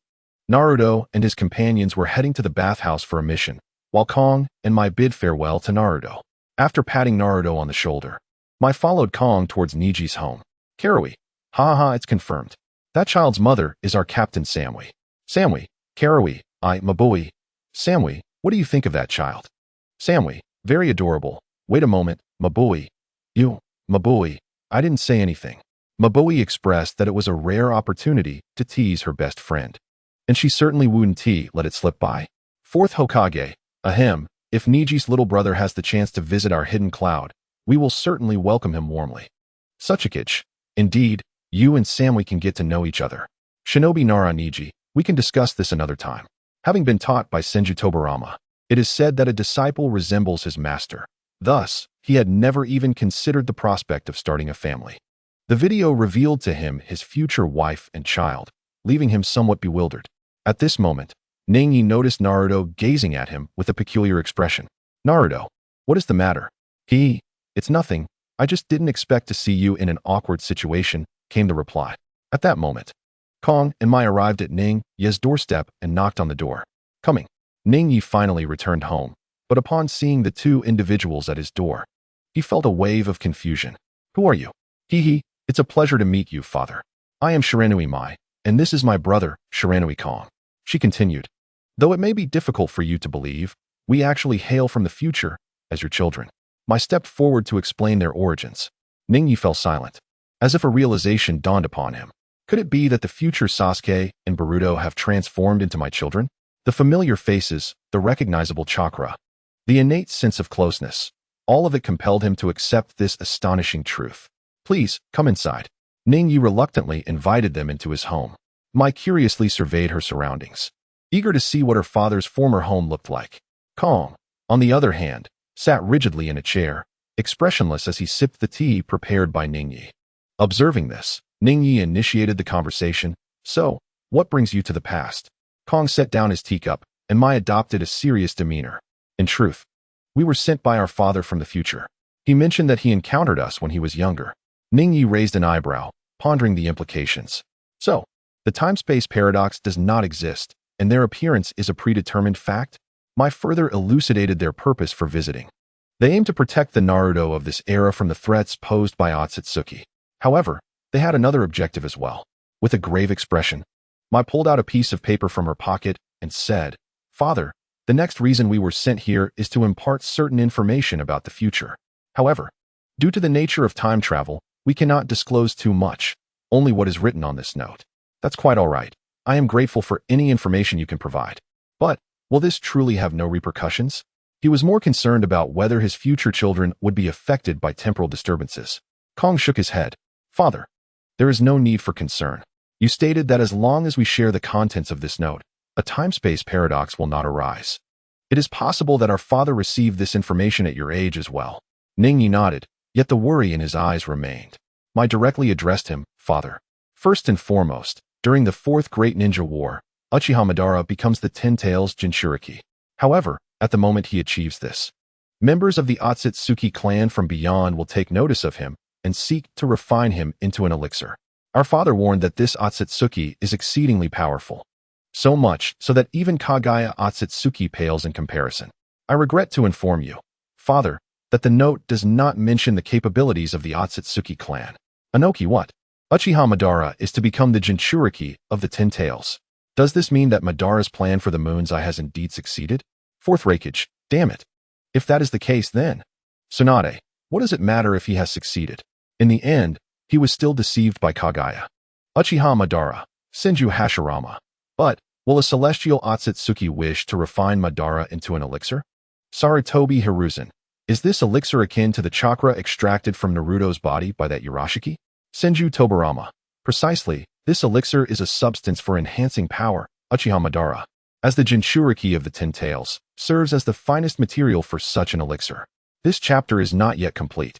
Naruto and his companions were heading to the bathhouse for a mission, while Kong and Mai bid farewell to Naruto. After patting Naruto on the shoulder, Mai followed Kong towards Niji's home. Karui. It's confirmed. That child's mother is our Captain Samui. Samui. Karui. Mabui. Samui, what do you think of that child? Samui. Very adorable. Wait a moment, Mabui. Mabui. I didn't say anything. Mabui expressed that it was a rare opportunity to tease her best friend. And she certainly wouldn't let it slip by. Fourth Hokage. Ahem. If Niji's little brother has the chance to visit our hidden cloud, we will certainly welcome him warmly. Suchikage. Indeed, you and Samui can get to know each other. Shinobi Nara Niji, we can discuss this another time. Having been taught by Senju Tobirama, it is said that a disciple resembles his master. Thus, he had never even considered the prospect of starting a family. The video revealed to him his future wife and child, leaving him somewhat bewildered. At this moment, Nangi noticed Naruto gazing at him with a peculiar expression. Naruto, what is the matter? It's nothing. I just didn't expect to see you in an awkward situation, came the reply. At that moment, Kong and Mai arrived at Ning Ye's doorstep and knocked on the door. Coming. Ning Ye finally returned home, but upon seeing the two individuals at his door, he felt a wave of confusion. Who are you? It's a pleasure to meet you, father. I am Shiranui Mai, and this is my brother, Shiranui Kong. She continued. Though it may be difficult for you to believe, we actually hail from the future as your children. Mai stepped forward to explain their origins. Ning Ye fell silent, as if a realization dawned upon him. Could it be that the future Sasuke and Boruto have transformed into my children? The familiar faces, the recognizable chakra, the innate sense of closeness, all of it compelled him to accept this astonishing truth. Please, come inside. Ning Yi reluctantly invited them into his home. Mai curiously surveyed her surroundings, eager to see what her father's former home looked like. Kong, on the other hand, sat rigidly in a chair, expressionless as he sipped the tea prepared by Ning Yi. Observing this, Ningyi initiated the conversation. So, what brings you to the past? Kong set down his teacup, and Mai adopted a serious demeanor. In truth, we were sent by our father from the future. He mentioned that he encountered us when he was younger. Ningyi raised an eyebrow, pondering the implications. So, the time-space paradox does not exist, and their appearance is a predetermined fact? Mai further elucidated their purpose for visiting. They aim to protect the Naruto of this era from the threats posed by Otsutsuki. However, they had another objective as well. With a grave expression, Mai pulled out a piece of paper from her pocket and said, "Father, the next reason we were sent here is to impart certain information about the future. However, due to the nature of time travel, we cannot disclose too much, only what is written on this note." "That's quite all right. I am grateful for any information you can provide. But, will this truly have no repercussions?" He was more concerned about whether his future children would be affected by temporal disturbances. Kong shook his head. "Father, there is no need for concern. You stated that as long as we share the contents of this note, a time-space paradox will not arise. It is possible that our father received this information at your age as well." Ningyi nodded, yet the worry in his eyes remained. Mai directly addressed him, "Father. First and foremost, during the Fourth Great Ninja War, Uchiha Madara becomes the Ten Tails Jinchuriki. However, at the moment he achieves this, members of the Otsutsuki clan from beyond will take notice of him and seek to refine him into an elixir. Our father warned that this Otsutsuki is exceedingly powerful. So much so that even Kagaya Otsutsuki pales in comparison. I regret to inform you, Father, that the note does not mention the capabilities of the Otsutsuki clan. Anoki what? Uchiha Madara is to become the Jinchuriki of the Ten Tails. Does this mean that Madara's plan for the Moon's Eye has indeed succeeded? Fourth Raikage, damn it. If that is the case then, Tsunade, what does it matter if he has succeeded? In the end, he was still deceived by Kagaya. Uchiha Madara, Senju Hashirama. But, will a celestial Otsutsuki wish to refine Madara into an elixir? Sarutobi Hiruzen, is this elixir akin to the chakra extracted from Naruto's body by that Urashiki? Senju Tobirama, precisely, this elixir is a substance for enhancing power. Uchiha Madara, as the Jinchuriki of the Ten Tails, serves as the finest material for such an elixir. This chapter is not yet complete.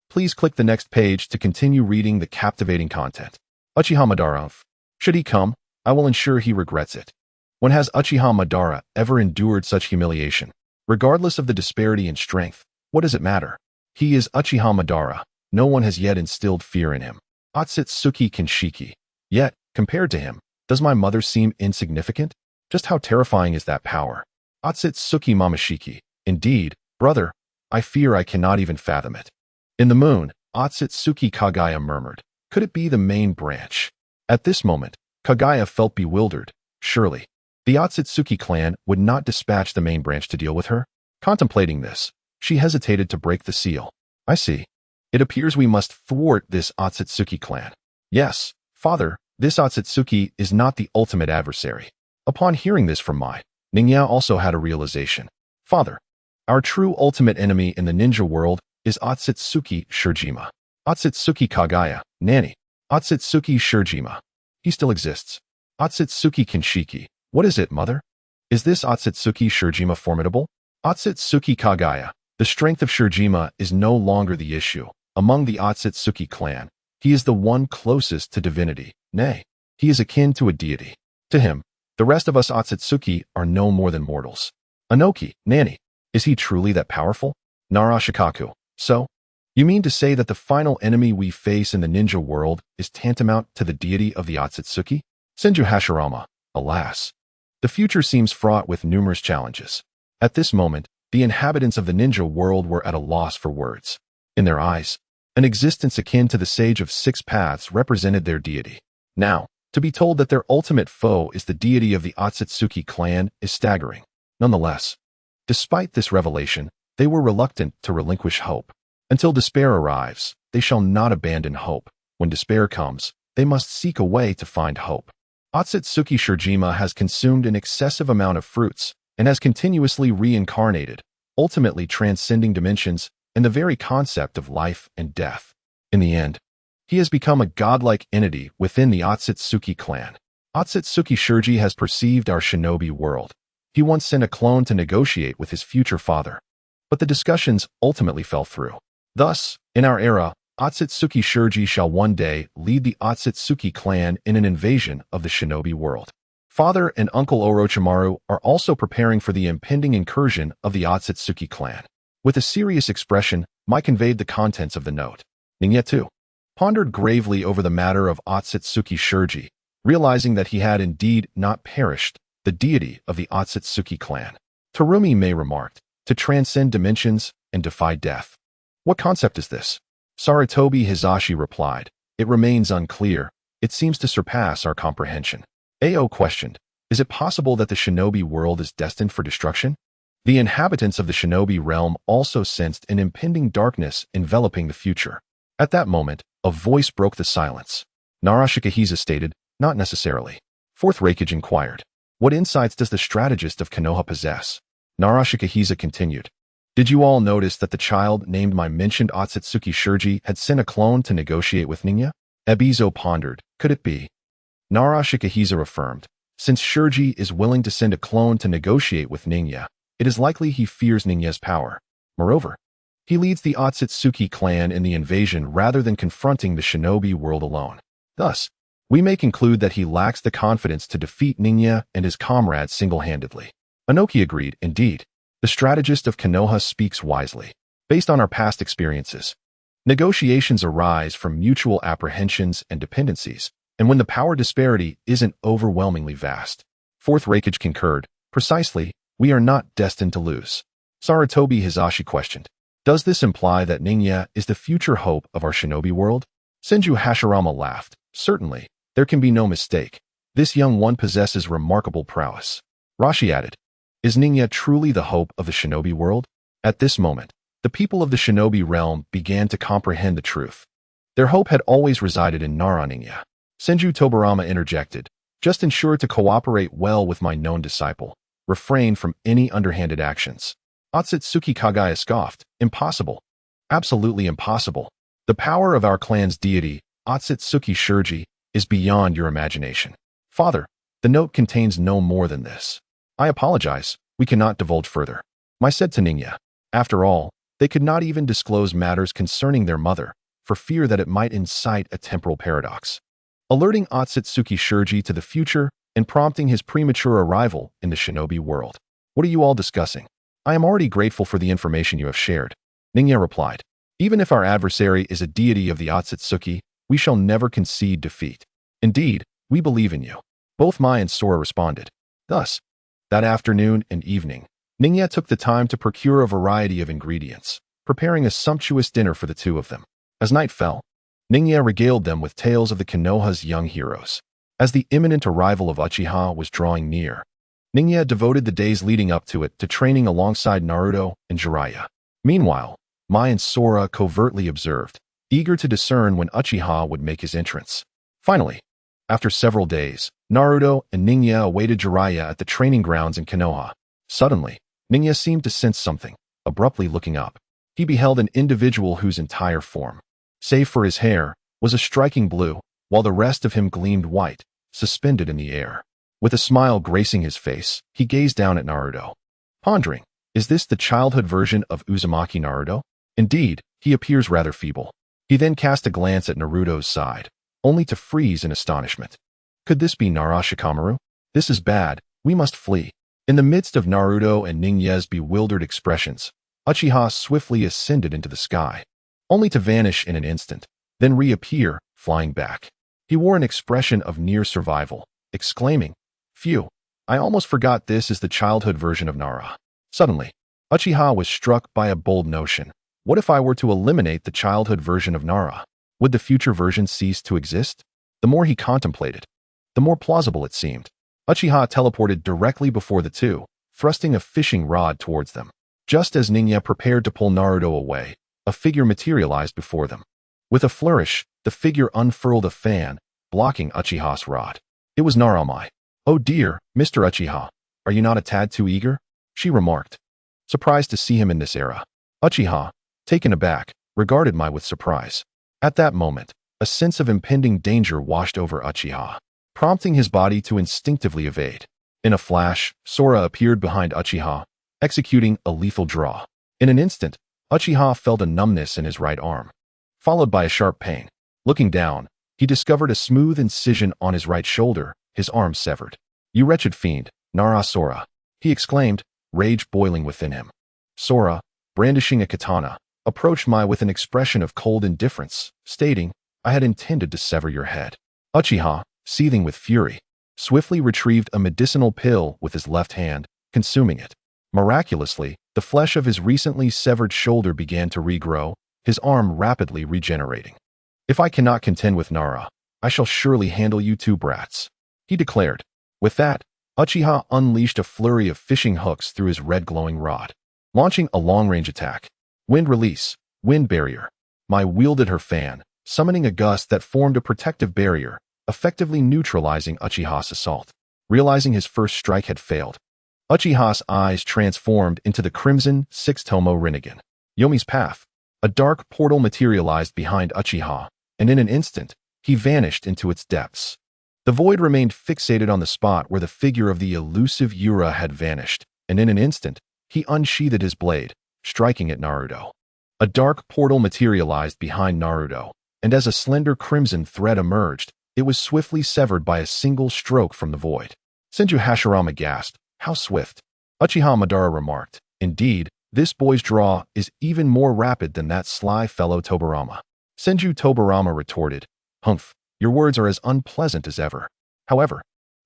Please click the next page to continue reading the captivating content. Uchiha Madara, should he come, I will ensure he regrets it. When has Uchiha Madara ever endured such humiliation? Regardless of the disparity in strength, what does it matter? He is Uchiha Madara. No one has yet instilled fear in him. Otsutsuki Kinshiki. Yet, compared to him, does my mother seem insignificant? Just how terrifying is that power? Otsutsuki Mamashiki. Indeed, brother, I fear I cannot even fathom it. In the moon, Otsutsuki Kagaya murmured. Could it be the main branch? At this moment, Kagaya felt bewildered. Surely, the Otsutsuki clan would not dispatch the main branch to deal with her? Contemplating this, she hesitated to break the seal. I see. It appears we must thwart this Otsutsuki clan. Yes, father, this Otsutsuki is not the ultimate adversary. Upon hearing this from Mai, Ningya also had a realization. Father, our true ultimate enemy in the ninja world is Otsutsuki Shirjima. Otsutsuki Kagaya, Nani. Otsutsuki Shirjima. He still exists. Otsutsuki Kinshiki. What is it, mother? Is this Otsutsuki Shirjima formidable? Otsutsuki Kagaya. The strength of Shirjima is no longer the issue. Among the Otsutsuki clan, he is the one closest to divinity. Nay, he is akin to a deity. To him, the rest of us Otsutsuki are no more than mortals. Anoki, Nani, is he truly that powerful? Narashikaku. So, you mean to say that the final enemy we face in the ninja world is tantamount to the deity of the Otsutsuki? Senju Hashirama. Alas, the future seems fraught with numerous challenges. At this moment, the inhabitants of the ninja world were at a loss for words. In their eyes, an existence akin to the Sage of Six Paths represented their deity. Now, to be told that their ultimate foe is the deity of the Otsutsuki clan is staggering. Nonetheless, despite this revelation, they were reluctant to relinquish hope. Until despair arrives, they shall not abandon hope. When despair comes, they must seek a way to find hope. Otsutsuki Shirjima has consumed an excessive amount of fruits and has continuously reincarnated, ultimately transcending dimensions and the very concept of life and death. In the end, he has become a godlike entity within the Otsutsuki clan. Otsutsuki Shirji has perceived our shinobi world. He once sent a clone to negotiate with his future father, but the discussions ultimately fell through. Thus, in our era, Otsutsuki Shurji shall one day lead the Otsutsuki clan in an invasion of the shinobi world. Father and Uncle Orochimaru are also preparing for the impending incursion of the Otsutsuki clan. With a serious expression, Mai conveyed the contents of the note. Ningya, too, pondered gravely over the matter of Otsutsuki Shurji, realizing that he had indeed not perished, the deity of the Otsutsuki clan. Terumi Mei remarked, to transcend dimensions and defy death. What concept is this? Sarutobi Hizashi replied, it remains unclear. It seems to surpass our comprehension. Ao questioned, is it possible that the shinobi world is destined for destruction? The inhabitants of the shinobi realm also sensed an impending darkness enveloping the future. At that moment, a voice broke the silence. Narashikahiza stated, not necessarily. Fourth Raikage inquired, what insights does the strategist of Konoha possess? Narashikahiza continued, did you all notice that the child named my mentioned Otsutsuki Shurji had sent a clone to negotiate with Ningya? Ebizo pondered, could it be? Narashikahiza affirmed, since Shurji is willing to send a clone to negotiate with Ningya, it is likely he fears Ningya's power. Moreover, he leads the Otsutsuki clan in the invasion rather than confronting the shinobi world alone. Thus, we may conclude that he lacks the confidence to defeat Ningya and his comrades single-handedly. Anoki agreed, indeed. The strategist of Konoha speaks wisely. Based on our past experiences, negotiations arise from mutual apprehensions and dependencies, and when the power disparity isn't overwhelmingly vast. Fourth Raikage concurred, precisely, we are not destined to lose. Sarutobi Hizashi questioned, does this imply that Ningya is the future hope of our shinobi world? Senju Hashirama laughed, certainly, there can be no mistake. This young one possesses remarkable prowess. Rashi added, is Ningya truly the hope of the shinobi world? At this moment, the people of the shinobi realm began to comprehend the truth. Their hope had always resided in Nara Ningya. Senju Tobirama interjected, just ensure to cooperate well with my known disciple. Refrain from any underhanded actions. Otsutsuki Kagaya scoffed, impossible. Absolutely impossible. The power of our clan's deity, Otsutsuki Shurji, is beyond your imagination. Father, the note contains no more than this. I apologize, we cannot divulge further. Mai said to Ningya. After all, they could not even disclose matters concerning their mother, for fear that it might incite a temporal paradox, alerting Otsutsuki Shurji to the future and prompting his premature arrival in the shinobi world. What are you all discussing? I am already grateful for the information you have shared. Ningya replied, even if our adversary is a deity of the Otsutsuki, we shall never concede defeat. Indeed, we believe in you. Both Mai and Sora responded. Thus, that afternoon and evening, Ningya took the time to procure a variety of ingredients, preparing a sumptuous dinner for the two of them. As night fell, Ningya regaled them with tales of the Konoha's young heroes. As the imminent arrival of Uchiha was drawing near, Ningya devoted the days leading up to it to training alongside Naruto and Jiraiya. Meanwhile, Mai and Sora covertly observed, eager to discern when Uchiha would make his entrance. Finally, after several days, Naruto and Ningya awaited Jiraiya at the training grounds in Konoha. Suddenly, Ningya seemed to sense something. Abruptly looking up, he beheld an individual whose entire form, save for his hair, was a striking blue, while the rest of him gleamed white, suspended in the air. With a smile gracing his face, he gazed down at Naruto, pondering, is this the childhood version of Uzumaki Naruto? Indeed, he appears rather feeble. He then cast a glance at Naruto's side, only to freeze in astonishment. Could this be Nara Shikamaru? This is bad, we must flee. In the midst of Naruto and Ningya's bewildered expressions, Uchiha swiftly ascended into the sky, only to vanish in an instant, then reappear, flying back. He wore an expression of near survival, exclaiming, phew, I almost forgot this is the childhood version of Nara. Suddenly, Uchiha was struck by a bold notion. What if I were to eliminate the childhood version of Nara? Would the future version cease to exist? The more he contemplated, the more plausible it seemed. Uchiha teleported directly before the two, thrusting a fishing rod towards them. Just as Ningya prepared to pull Naruto away, a figure materialized before them. With a flourish, the figure unfurled a fan, blocking Uchiha's rod. It was Naramai. Oh dear, Mr. Uchiha, are you not a tad too eager? She remarked, surprised to see him in this era. Uchiha, taken aback, regarded Mai with surprise. At that moment, a sense of impending danger washed over Uchiha, prompting his body to instinctively evade. In a flash, Sora appeared behind Uchiha, executing a lethal draw. In an instant, Uchiha felt a numbness in his right arm. followed by a sharp pain. Looking down, he discovered a smooth incision on his right shoulder, his arm severed. "You wretched fiend, Nara Sora!" he exclaimed, rage boiling within him. Sora, brandishing a katana, approached Mai with an expression of cold indifference, stating, "I had intended to sever your head." Uchiha, seething with fury, swiftly retrieved a medicinal pill with his left hand, consuming it. Miraculously, the flesh of his recently severed shoulder began to regrow, his arm rapidly regenerating. "If I cannot contend with Nara, I shall surely handle you two brats," he declared. With that, Uchiha unleashed a flurry of fishing hooks through his red glowing rod. Launching a long-range attack. Wind release, wind barrier. Mai wielded her fan, summoning a gust that formed a protective barrier, effectively neutralizing Uchiha's assault. Realizing his first strike had failed, Uchiha's eyes transformed into the crimson six-tomo Rinnegan. Yomi's path. A dark portal materialized behind Uchiha, and in an instant, he vanished into its depths. The void remained fixated on the spot where the figure of the elusive Yura had vanished, and in an instant, he unsheathed his blade, striking at Naruto. A dark portal materialized behind Naruto, and as a slender crimson thread emerged, it was swiftly severed by a single stroke from the void. Senju Hashirama gasped, "How swift?" Uchiha Madara remarked, "Indeed, this boy's draw is even more rapid than that sly fellow Tobirama." Senju Tobirama retorted, "Humph, your words are as unpleasant as ever. However,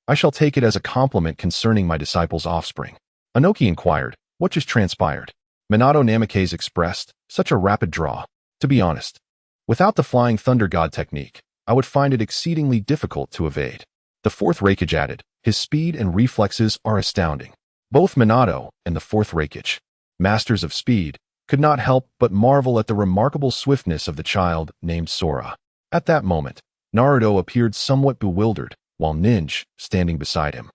I shall take it as a compliment concerning my disciple's offspring." Anoki inquired, "What just transpired?" Minato Namikaze expressed, "Such a rapid draw. To be honest, without the Flying Thunder God technique, I would find it exceedingly difficult to evade." The fourth Raikage added, "His speed and reflexes are astounding." Both Minato and the fourth Raikage, masters of speed, could not help but marvel at the remarkable swiftness of the child named Sora. At that moment, Naruto appeared somewhat bewildered, while Ninja, standing beside him,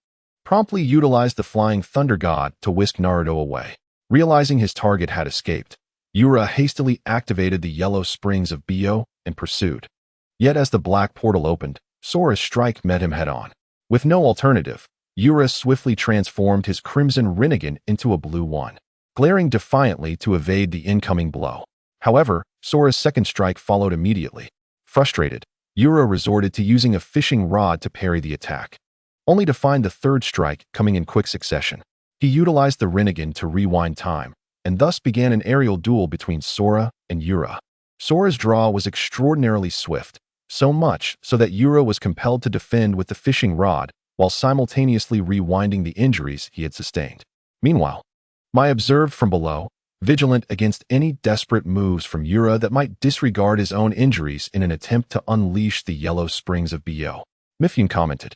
promptly utilized the Flying Thunder God to whisk Naruto away. Realizing his target had escaped, Yura hastily activated the yellow springs of Bio and pursued. Yet as the black portal opened, Sora's strike met him head-on. With no alternative, Yura swiftly transformed his crimson Rinnegan into a blue one, glaring defiantly to evade the incoming blow. However, Sora's second strike followed immediately. Frustrated, Yura resorted to using a fishing rod to parry the attack, only to find the third strike coming in quick succession. He utilized the Rinnegan to rewind time, and thus began an aerial duel between Sora and Yura. Sora's draw was extraordinarily swift, so much so that Yura was compelled to defend with the fishing rod while simultaneously rewinding the injuries he had sustained. Meanwhile, Mai observed from below, vigilant against any desperate moves from Yura that might disregard his own injuries in an attempt to unleash the yellow springs of Bio. Mifune commented,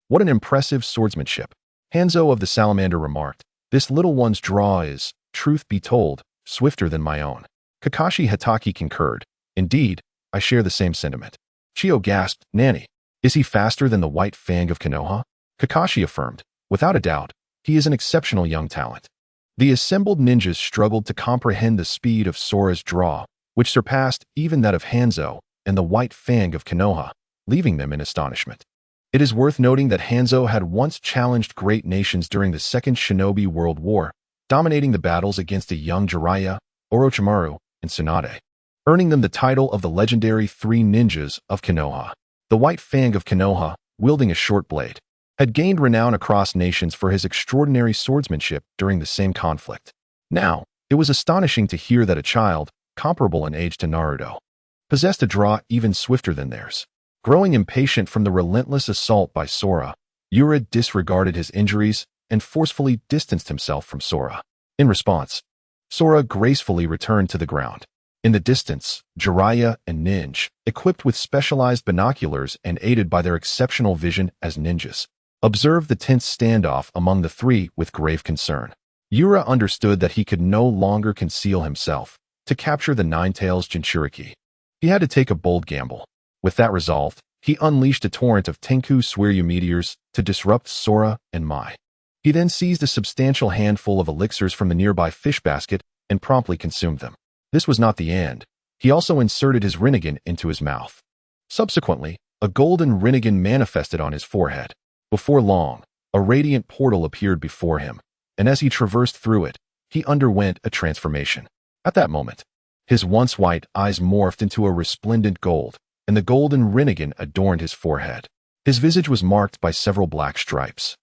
"What an impressive swordsmanship." Hanzo of the Salamander remarked, "This little one's draw is, truth be told, swifter than my own." Kakashi Hatake concurred, "Indeed, I share the same sentiment." Chio gasped, "Nani, is he faster than the White Fang of Konoha?" Kakashi affirmed, "Without a doubt, he is an exceptional young talent." The assembled ninjas struggled to comprehend the speed of Sora's draw, which surpassed even that of Hanzo and the White Fang of Konoha, leaving them in astonishment. It is worth noting that Hanzo had once challenged great nations during the Second Shinobi World War, dominating the battles against the young Jiraiya, Orochimaru, and Tsunade, earning them the title of the legendary Three Ninjas of Konoha. The White Fang of Konoha, wielding a short blade, had gained renown across nations for his extraordinary swordsmanship during the same conflict. Now, it was astonishing to hear that a child, comparable in age to Naruto, possessed a draw even swifter than theirs. Growing impatient from the relentless assault by Sora, Yura disregarded his injuries and forcefully distanced himself from Sora. In response, Sora gracefully returned to the ground. In the distance, Jiraiya and Ninja, equipped with specialized binoculars and aided by their exceptional vision as ninjas, observed the tense standoff among the three with grave concern. Yura understood that he could no longer conceal himself to capture the Nine-Tails Jinchuriki. He had to take a bold gamble. With that resolved, he unleashed a torrent of Tenku Suiryu meteors to disrupt Sora and Mai. He then seized a substantial handful of elixirs from the nearby fish basket and promptly consumed them. This was not the end. He also inserted his Rinnegan into his mouth. Subsequently, a golden Rinnegan manifested on his forehead. Before long, a radiant portal appeared before him, and as he traversed through it, he underwent a transformation. At that moment, His once white eyes morphed into a resplendent gold, and the golden rinnegan adorned his forehead. His visage was marked by several black stripes,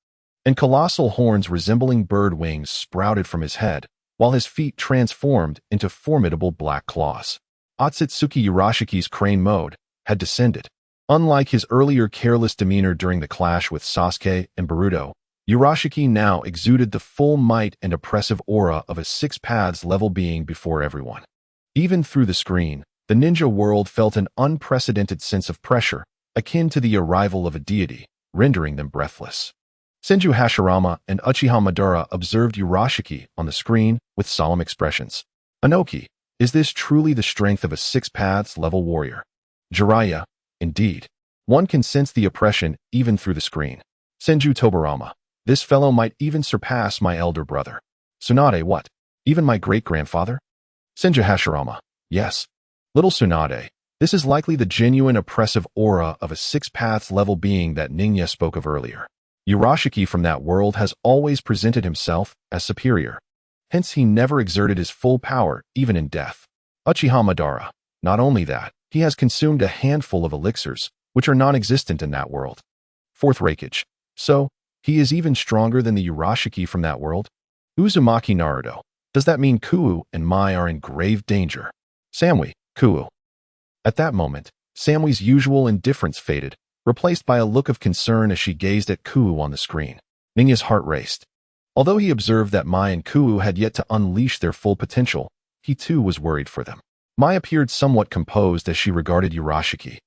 and colossal horns resembling bird wings sprouted from his head, while his feet transformed into formidable black claws. Otsutsuki Urashiki's crane mode had descended. Unlike his earlier careless demeanor during the clash with Sasuke and Boruto, Urashiki now exuded the full might and oppressive aura of a Six Paths level being before everyone. Even through the screen, the ninja world felt an unprecedented sense of pressure, akin to the arrival of a deity, rendering them breathless. Senju Hashirama and Uchiha Madara observed Urashiki on the screen with solemn expressions. Anoki, is this truly the strength of a Six Paths level warrior? Jiraiya, indeed. One can sense the oppression even through the screen. Senju Tobirama, this fellow might even surpass my elder brother. Tsunade, what? Even my great-grandfather? Senju Hashirama, yes. Little Tsunade, this is likely the genuine oppressive aura of a Six Paths level being that Ningya spoke of earlier. Urashiki from that world has always presented himself as superior. Hence he never exerted his full power, even in death. Uchiha Madara, not only that, he has consumed a handful of elixirs, which are non-existent in that world. Fourth Reikage. So, he is even stronger than the Urashiki from that world? Uzumaki Naruto. Does that mean Kuu and Mai are in grave danger? Samui, Kuu. At that moment, Samui's usual indifference faded, replaced by a look of concern as she gazed at Kuu on the screen. Ningya's heart raced. Although he observed that Mai and Kuu had yet to unleash their full potential, he too was worried for them. Mai appeared somewhat composed as she regarded Urashiki,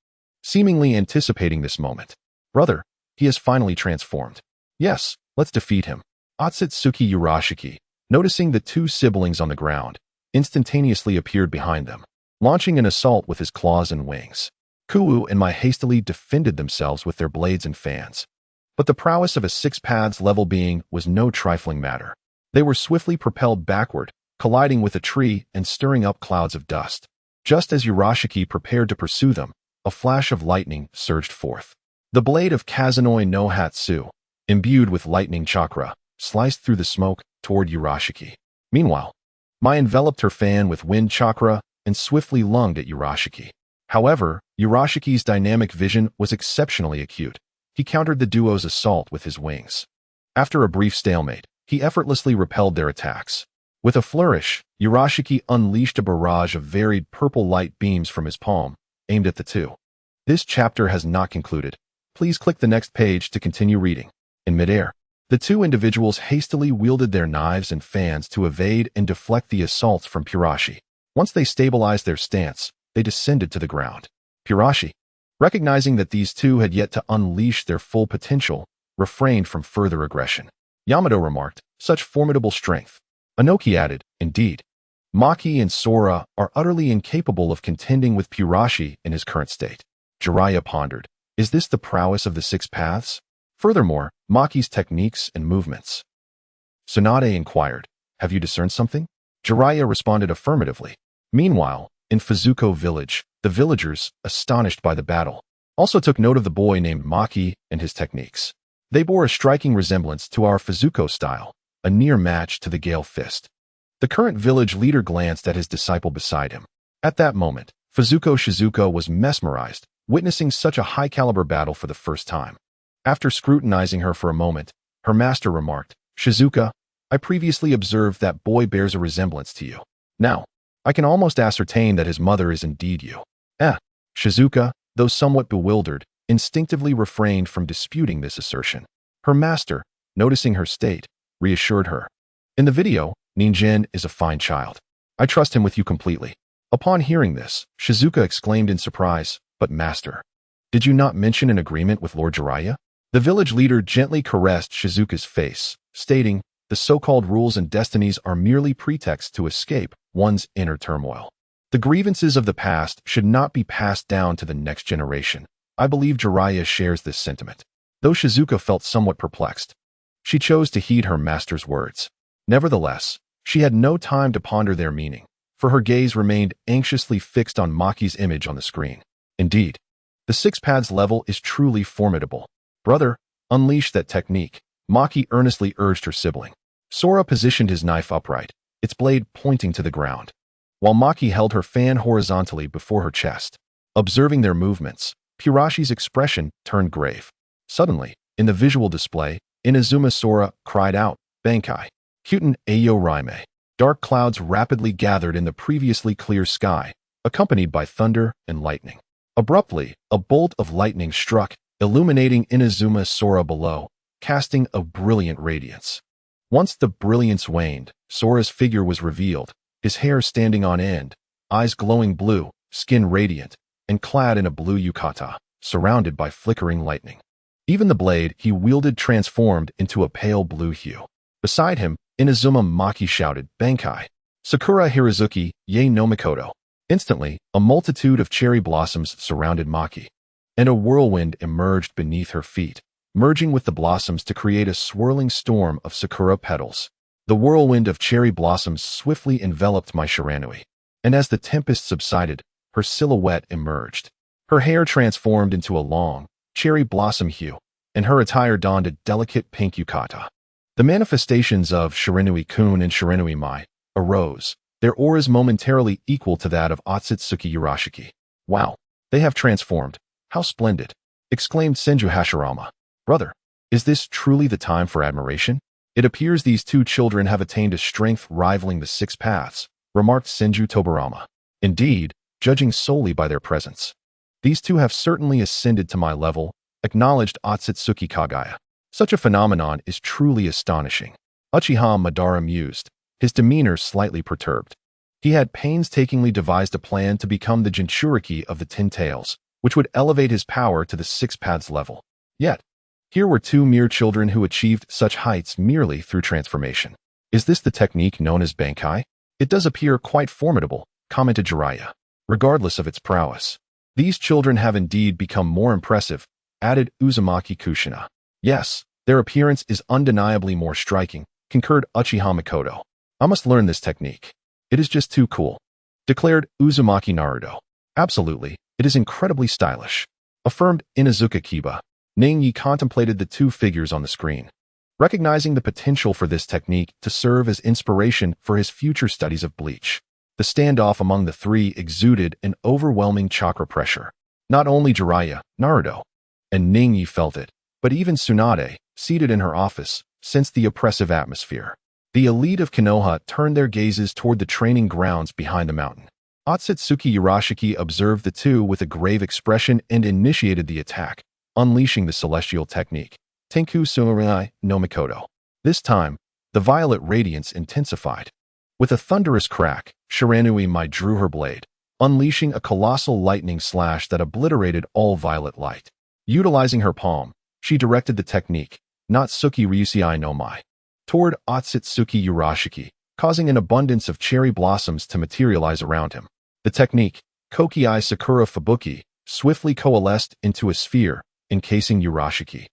seemingly anticipating this moment. Brother, he has finally transformed. Yes, let's defeat him. Otsutsuki Urashiki, noticing the two siblings on the ground, instantaneously appeared behind them, launching an assault with his claws and wings. Kuu and Mai hastily defended themselves with their blades and fans. But the prowess of a Six Paths level being was no trifling matter. They were swiftly propelled backward, colliding with a tree and stirring up clouds of dust. Just as Urashiki prepared to pursue them, a flash of lightning surged forth. The blade of Kazunoi no Hatsu, imbued with lightning chakra, sliced through the smoke toward Urashiki. Meanwhile, Mai enveloped her fan with wind chakra and swiftly lunged at Urashiki. However, Urashiki's dynamic vision was exceptionally acute. He countered the duo's assault with his wings. After a brief stalemate, he effortlessly repelled their attacks. With a flourish, Urashiki unleashed a barrage of varied purple light beams from his palm, aimed at the two. This chapter has not concluded. Please click the next page to continue reading. In midair, the two individuals hastily wielded their knives and fans to evade and deflect the assaults from Purashi. Once they stabilized their stance, they descended to the ground. Purashi, recognizing that these two had yet to unleash their full potential, refrained from further aggression. Yamato remarked, such formidable strength. Anoki added, indeed. Maki and Sora are utterly incapable of contending with Purashi in his current state. Jiraiya pondered, is this the prowess of the Six Paths? Furthermore, Maki's techniques and movements. Tsunade inquired, have you discerned something? Jiraiya responded affirmatively. Meanwhile, in Fuzuko village, the villagers, astonished by the battle, also took note of the boy named Maki and his techniques. They bore a striking resemblance to our Fuzuko style, a near match to the Gale Fist. The current village leader glanced at his disciple beside him. At that moment, Fuzuko Shizuko was mesmerized, witnessing such a high-caliber battle for the first time. After scrutinizing her for a moment, her master remarked, Shizuka, I previously observed that boy bears a resemblance to you. Now, I can almost ascertain that his mother is indeed you. Shizuka, though somewhat bewildered, instinctively refrained from disputing this assertion. Her master, noticing her state, reassured her. In the video, Ninjin is a fine child. I trust him with you completely. Upon hearing this, Shizuka exclaimed in surprise, but master, did you not mention an agreement with Lord Jiraiya? The village leader gently caressed Shizuka's face, stating, the so-called rules and destinies are merely pretexts to escape one's inner turmoil. The grievances of the past should not be passed down to the next generation. I believe Jiraiya shares this sentiment. Though Shizuka felt somewhat perplexed, she chose to heed her master's words. Nevertheless, she had no time to ponder their meaning, for her gaze remained anxiously fixed on Maki's image on the screen. Indeed, the Six Paths level is truly formidable. Brother, unleash that technique, Maki earnestly urged her sibling. Sora positioned his knife upright, its blade pointing to the ground. while Maki held her fan horizontally before her chest. Observing their movements, Purashi's expression turned grave. Suddenly, in the visual display, Inazuma Sora cried out, "Bankai! Kyuten Ayo Raime!" Dark clouds rapidly gathered in the previously clear sky, accompanied by thunder and lightning. Abruptly, a bolt of lightning struck, illuminating Inazuma Sora below, casting a brilliant radiance. Once the brilliance waned, Sora's figure was revealed, his hair standing on end, eyes glowing blue, skin radiant, and clad in a blue yukata, surrounded by flickering lightning. Even the blade he wielded transformed into a pale blue hue. Beside him, Inazuma Maki shouted, "Bankai! Sakura Hirazuki, ye no Mikoto!" Instantly, a multitude of cherry blossoms surrounded Maki, and a whirlwind emerged beneath her feet, merging with the blossoms to create a swirling storm of sakura petals. The whirlwind of cherry blossoms swiftly enveloped Mai Shiranui, and as the tempest subsided, her silhouette emerged. Her hair transformed into a long, cherry blossom hue, and her attire donned a delicate pink yukata. The manifestations of Shiranui-kun and Shiranui-mai arose, their auras momentarily equal to that of Otsutsuki Urashiki. "Wow, they have transformed. How splendid!" exclaimed Senju Hashirama. "Brother, is this truly the time for admiration? It appears these two children have attained a strength rivaling the six paths," remarked Senju Tobirama. "Indeed, judging solely by their presence, these two have certainly ascended to my level," acknowledged Otsutsuki Kagaya. "Such a phenomenon is truly astonishing." Uchiha Madara mused, his demeanor slightly perturbed. He had painstakingly devised a plan to become the Jinchuriki of the Ten Tails, which would elevate his power to the Six Paths level. Yet, here were two mere children who achieved such heights merely through transformation. "Is this the technique known as Bankai? It does appear quite formidable," commented Jiraiya. "Regardless of its prowess, these children have indeed become more impressive," added Uzumaki Kushina. "Yes, their appearance is undeniably more striking," concurred Uchiha Mikoto. "I must learn this technique. It is just too cool," declared Uzumaki Naruto. "Absolutely, it is incredibly stylish," affirmed Inuzuka Kiba. Ningyi contemplated the two figures on the screen, recognizing the potential for this technique to serve as inspiration for his future studies of Bleach. The standoff among the three exuded an overwhelming chakra pressure. Not only Jiraiya, Naruto, and Ningyi felt it, but even Tsunade, seated in her office, sensed the oppressive atmosphere. The elite of Konoha turned their gazes toward the training grounds behind the mountain. Otsutsuki Urashiki observed the two with a grave expression and initiated the attack, unleashing the celestial technique, Tenku Sumarai no Mikoto. This time, the violet radiance intensified. With a thunderous crack, Shiranui-mai drew her blade, unleashing a colossal lightning slash that obliterated all violet light. Utilizing her palm, she directed the technique, Natsuki Ryusei no Mai, toward Otsutsuki Urashiki, causing an abundance of cherry blossoms to materialize around him. The technique, Kokei Sakura Fubuki, swiftly coalesced into a sphere, encasing Urashiki,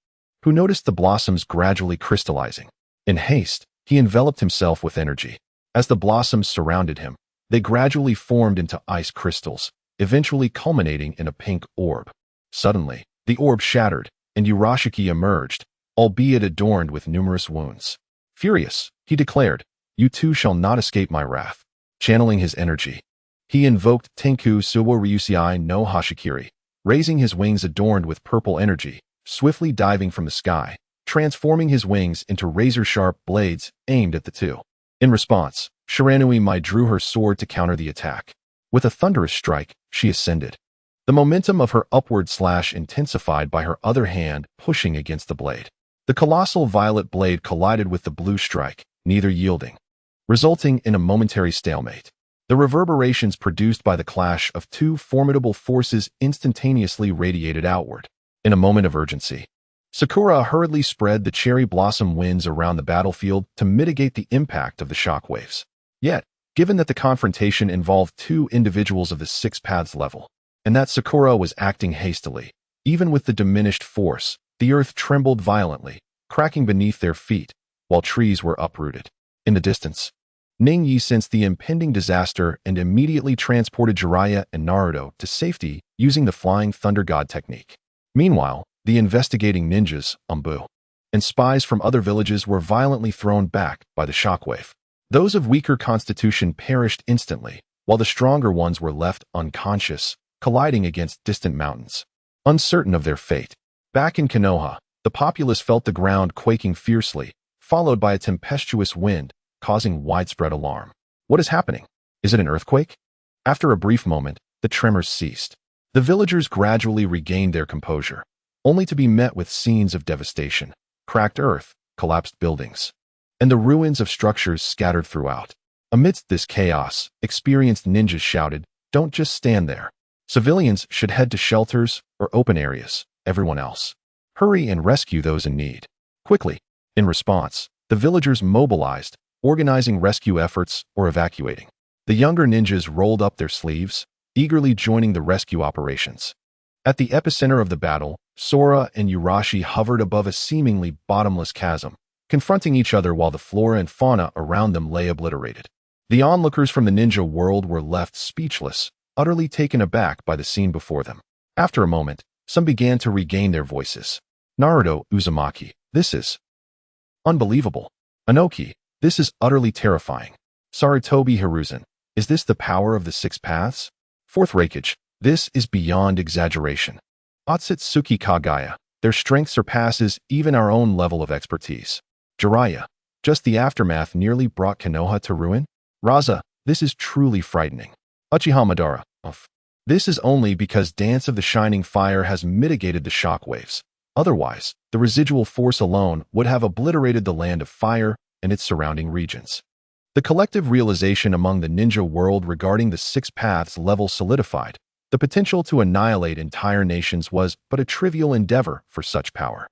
who noticed the blossoms gradually crystallizing. In haste, he enveloped himself with energy. As the blossoms surrounded him, they gradually formed into ice crystals, eventually culminating in a pink orb. Suddenly, the orb shattered, and Urashiki emerged, albeit adorned with numerous wounds. Furious, he declared, "You two shall not escape my wrath." Channeling his energy, he invoked Tenku Suwa Ryusei no Hashikiri, raising his wings adorned with purple energy, swiftly diving from the sky, transforming his wings into razor-sharp blades aimed at the two. In response, Shiranui-mai drew her sword to counter the attack. With a thunderous strike, she ascended. The momentum of her upward slash intensified by her other hand pushing against the blade. The colossal violet blade collided with the blue strike, neither yielding, resulting in a momentary stalemate. The reverberations produced by the clash of two formidable forces instantaneously radiated outward. In a moment of urgency, Sakura hurriedly spread the cherry blossom winds around the battlefield to mitigate the impact of the shockwaves. Yet, given that the confrontation involved two individuals of the Six Paths level, and that Sakura was acting hastily, even with the diminished force, the earth trembled violently, cracking beneath their feet, while trees were uprooted. In the distance, Ningyi sensed the impending disaster and immediately transported Jiraiya and Naruto to safety using the Flying Thunder God technique. Meanwhile, the investigating ninjas, Umbu, and spies from other villages were violently thrown back by the shockwave. Those of weaker constitution perished instantly, while the stronger ones were left unconscious, colliding against distant mountains. Uncertain of their fate. Back in Konoha, the populace felt the ground quaking fiercely, followed by a tempestuous wind, causing widespread alarm. What is happening? Is it an earthquake? After a brief moment, the tremors ceased. The villagers gradually regained their composure, only to be met with scenes of devastation, cracked earth, collapsed buildings, and the ruins of structures scattered throughout. Amidst this chaos, experienced ninjas shouted, "Don't just stand there. Civilians should head to shelters or open areas. Everyone else, hurry and rescue those in need." Quickly. In response, the villagers mobilized, organizing rescue efforts or evacuating. The younger ninjas rolled up their sleeves, eagerly joining the rescue operations. At the epicenter of the battle, Sora and Urashi hovered above a seemingly bottomless chasm, confronting each other while the flora and fauna around them lay obliterated. The onlookers from the ninja world were left speechless, utterly taken aback by the scene before them. After a moment, some began to regain their voices. Naruto Uzumaki, this is unbelievable. Anoki, this is utterly terrifying. Sarutobi Hiruzen, is this the power of the six paths? Fourth Reikage, this is beyond exaggeration. Otsutsuki Kagaya, their strength surpasses even our own level of expertise. Jiraiya, just the aftermath nearly brought Konoha to ruin? Raza, this is truly frightening. Uchiha Madara, this is only because Dance of the Shining Fire has mitigated the shockwaves. Otherwise, the residual force alone would have obliterated the Land of Fire and its surrounding regions. The collective realization among the ninja world regarding the six paths level solidified. The potential to annihilate entire nations was but a trivial endeavor for such power.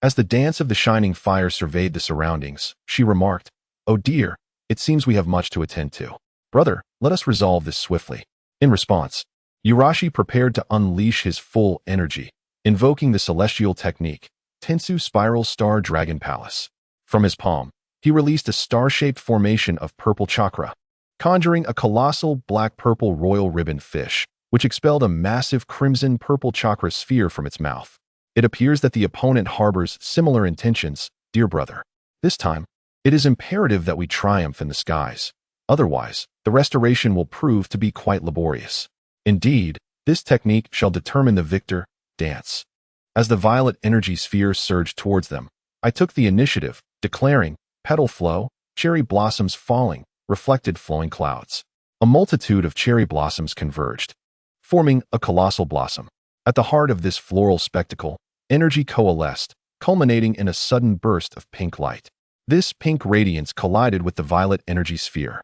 As the Dance of the Shining Fire surveyed the surroundings, she remarked, "Oh dear, it seems we have much to attend to. Brother, let us resolve this swiftly." In response, Urashi prepared to unleash his full energy, invoking the celestial technique, Tensu Spiral Star Dragon Palace. From his palm, he released a star-shaped formation of purple chakra, conjuring a colossal black-purple royal ribbon fish, which expelled a massive crimson-purple chakra sphere from its mouth. It appears that the opponent harbors similar intentions, dear brother. This time, it is imperative that we triumph in the skies. Otherwise, the restoration will prove to be quite laborious. Indeed, this technique shall determine the victor. Dance. As the violet energy sphere surged towards them, I took the initiative, declaring, petal flow, cherry blossoms falling, reflected flowing clouds. A multitude of cherry blossoms converged, forming a colossal blossom. At the heart of this floral spectacle, energy coalesced, culminating in a sudden burst of pink light. This pink radiance collided with the violet energy sphere.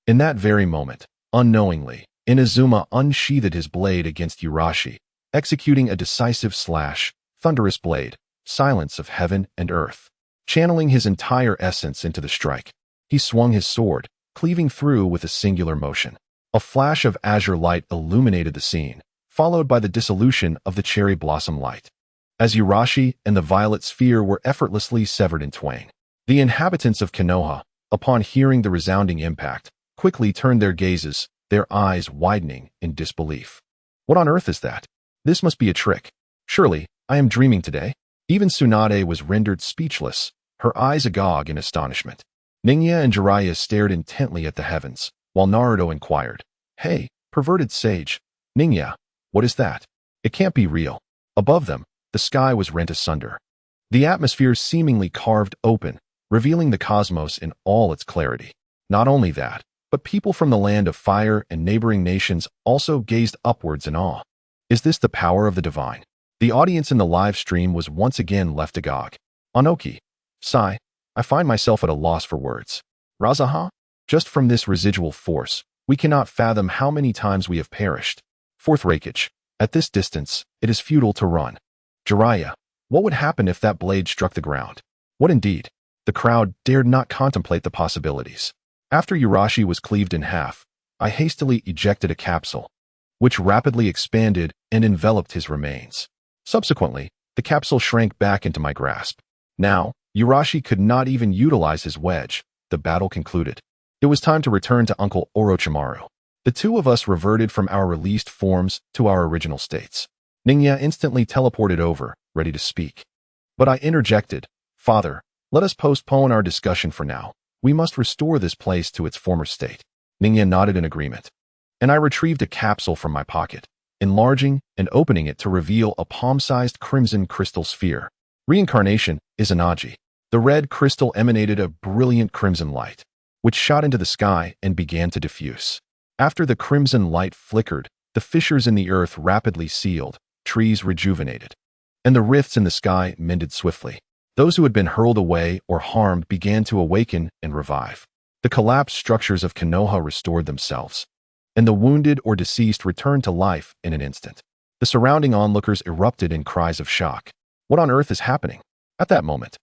In that very moment, unknowingly, Inazuma unsheathed his blade against Urashi, executing a decisive slash, thunderous blade, silence of heaven and earth. Channeling his entire essence into the strike, he swung his sword, cleaving through with a singular motion. A flash of azure light illuminated the scene, followed by the dissolution of the cherry blossom light. As Urashi and the violet sphere were effortlessly severed in twain, the inhabitants of Konoha, upon hearing the resounding impact, quickly turned their gazes, their eyes widening in disbelief. What on earth is that? This must be a trick. Surely, I am dreaming today. Even Tsunade was rendered speechless, her eyes agog in astonishment. Ningya and Jiraiya stared intently at the heavens, while Naruto inquired, "Hey, perverted sage, Ningya, what is that? It can't be real." Above them, the sky was rent asunder. The atmosphere seemingly carved open, revealing the cosmos in all its clarity. Not only that, but people from the Land of Fire and neighboring nations also gazed upwards in awe. Is this the power of the divine? The audience in the live stream was once again left agog. Anoki. Sigh. I find myself at a loss for words. Razaha? Just from this residual force, we cannot fathom how many times we have perished. Fourth Reikage. At this distance, it is futile to run. Jiraiya. What would happen if that blade struck the ground? What indeed? The crowd dared not contemplate the possibilities. After Urashi was cleaved in half, I hastily ejected a capsule, which rapidly expanded and enveloped his remains. Subsequently, the capsule shrank back into my grasp. Now, Urashi could not even utilize his wedge. The battle concluded. It was time to return to Uncle Orochimaru. The two of us reverted from our released forms to our original states. Ningya instantly teleported over, ready to speak. But I interjected, "Father, let us postpone our discussion for now. We must restore this place to its former state." Ningya nodded in agreement. and I retrieved a capsule from my pocket, enlarging and opening it to reveal a palm-sized crimson crystal sphere. Reincarnation Izanagi. The red crystal emanated a brilliant crimson light, which shot into the sky and began to diffuse. After the crimson light flickered, the fissures in the earth rapidly sealed, trees rejuvenated, and the rifts in the sky mended swiftly. Those who had been hurled away or harmed began to awaken and revive. The collapsed structures of Konoha restored themselves, and the wounded or deceased returned to life in an instant. The surrounding onlookers erupted in cries of shock. What on earth is happening? At that moment,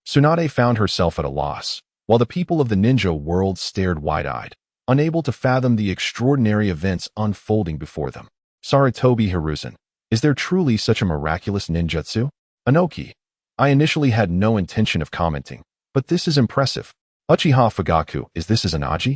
Tsunade found herself at a loss, while the people of the ninja world stared wide-eyed, unable to fathom the extraordinary events unfolding before them. Sarutobi Hiruzen, is there truly such a miraculous ninjutsu? Anoki, I initially had no intention of commenting, but this is impressive. Uchiha Fugaku, is this Izanagi?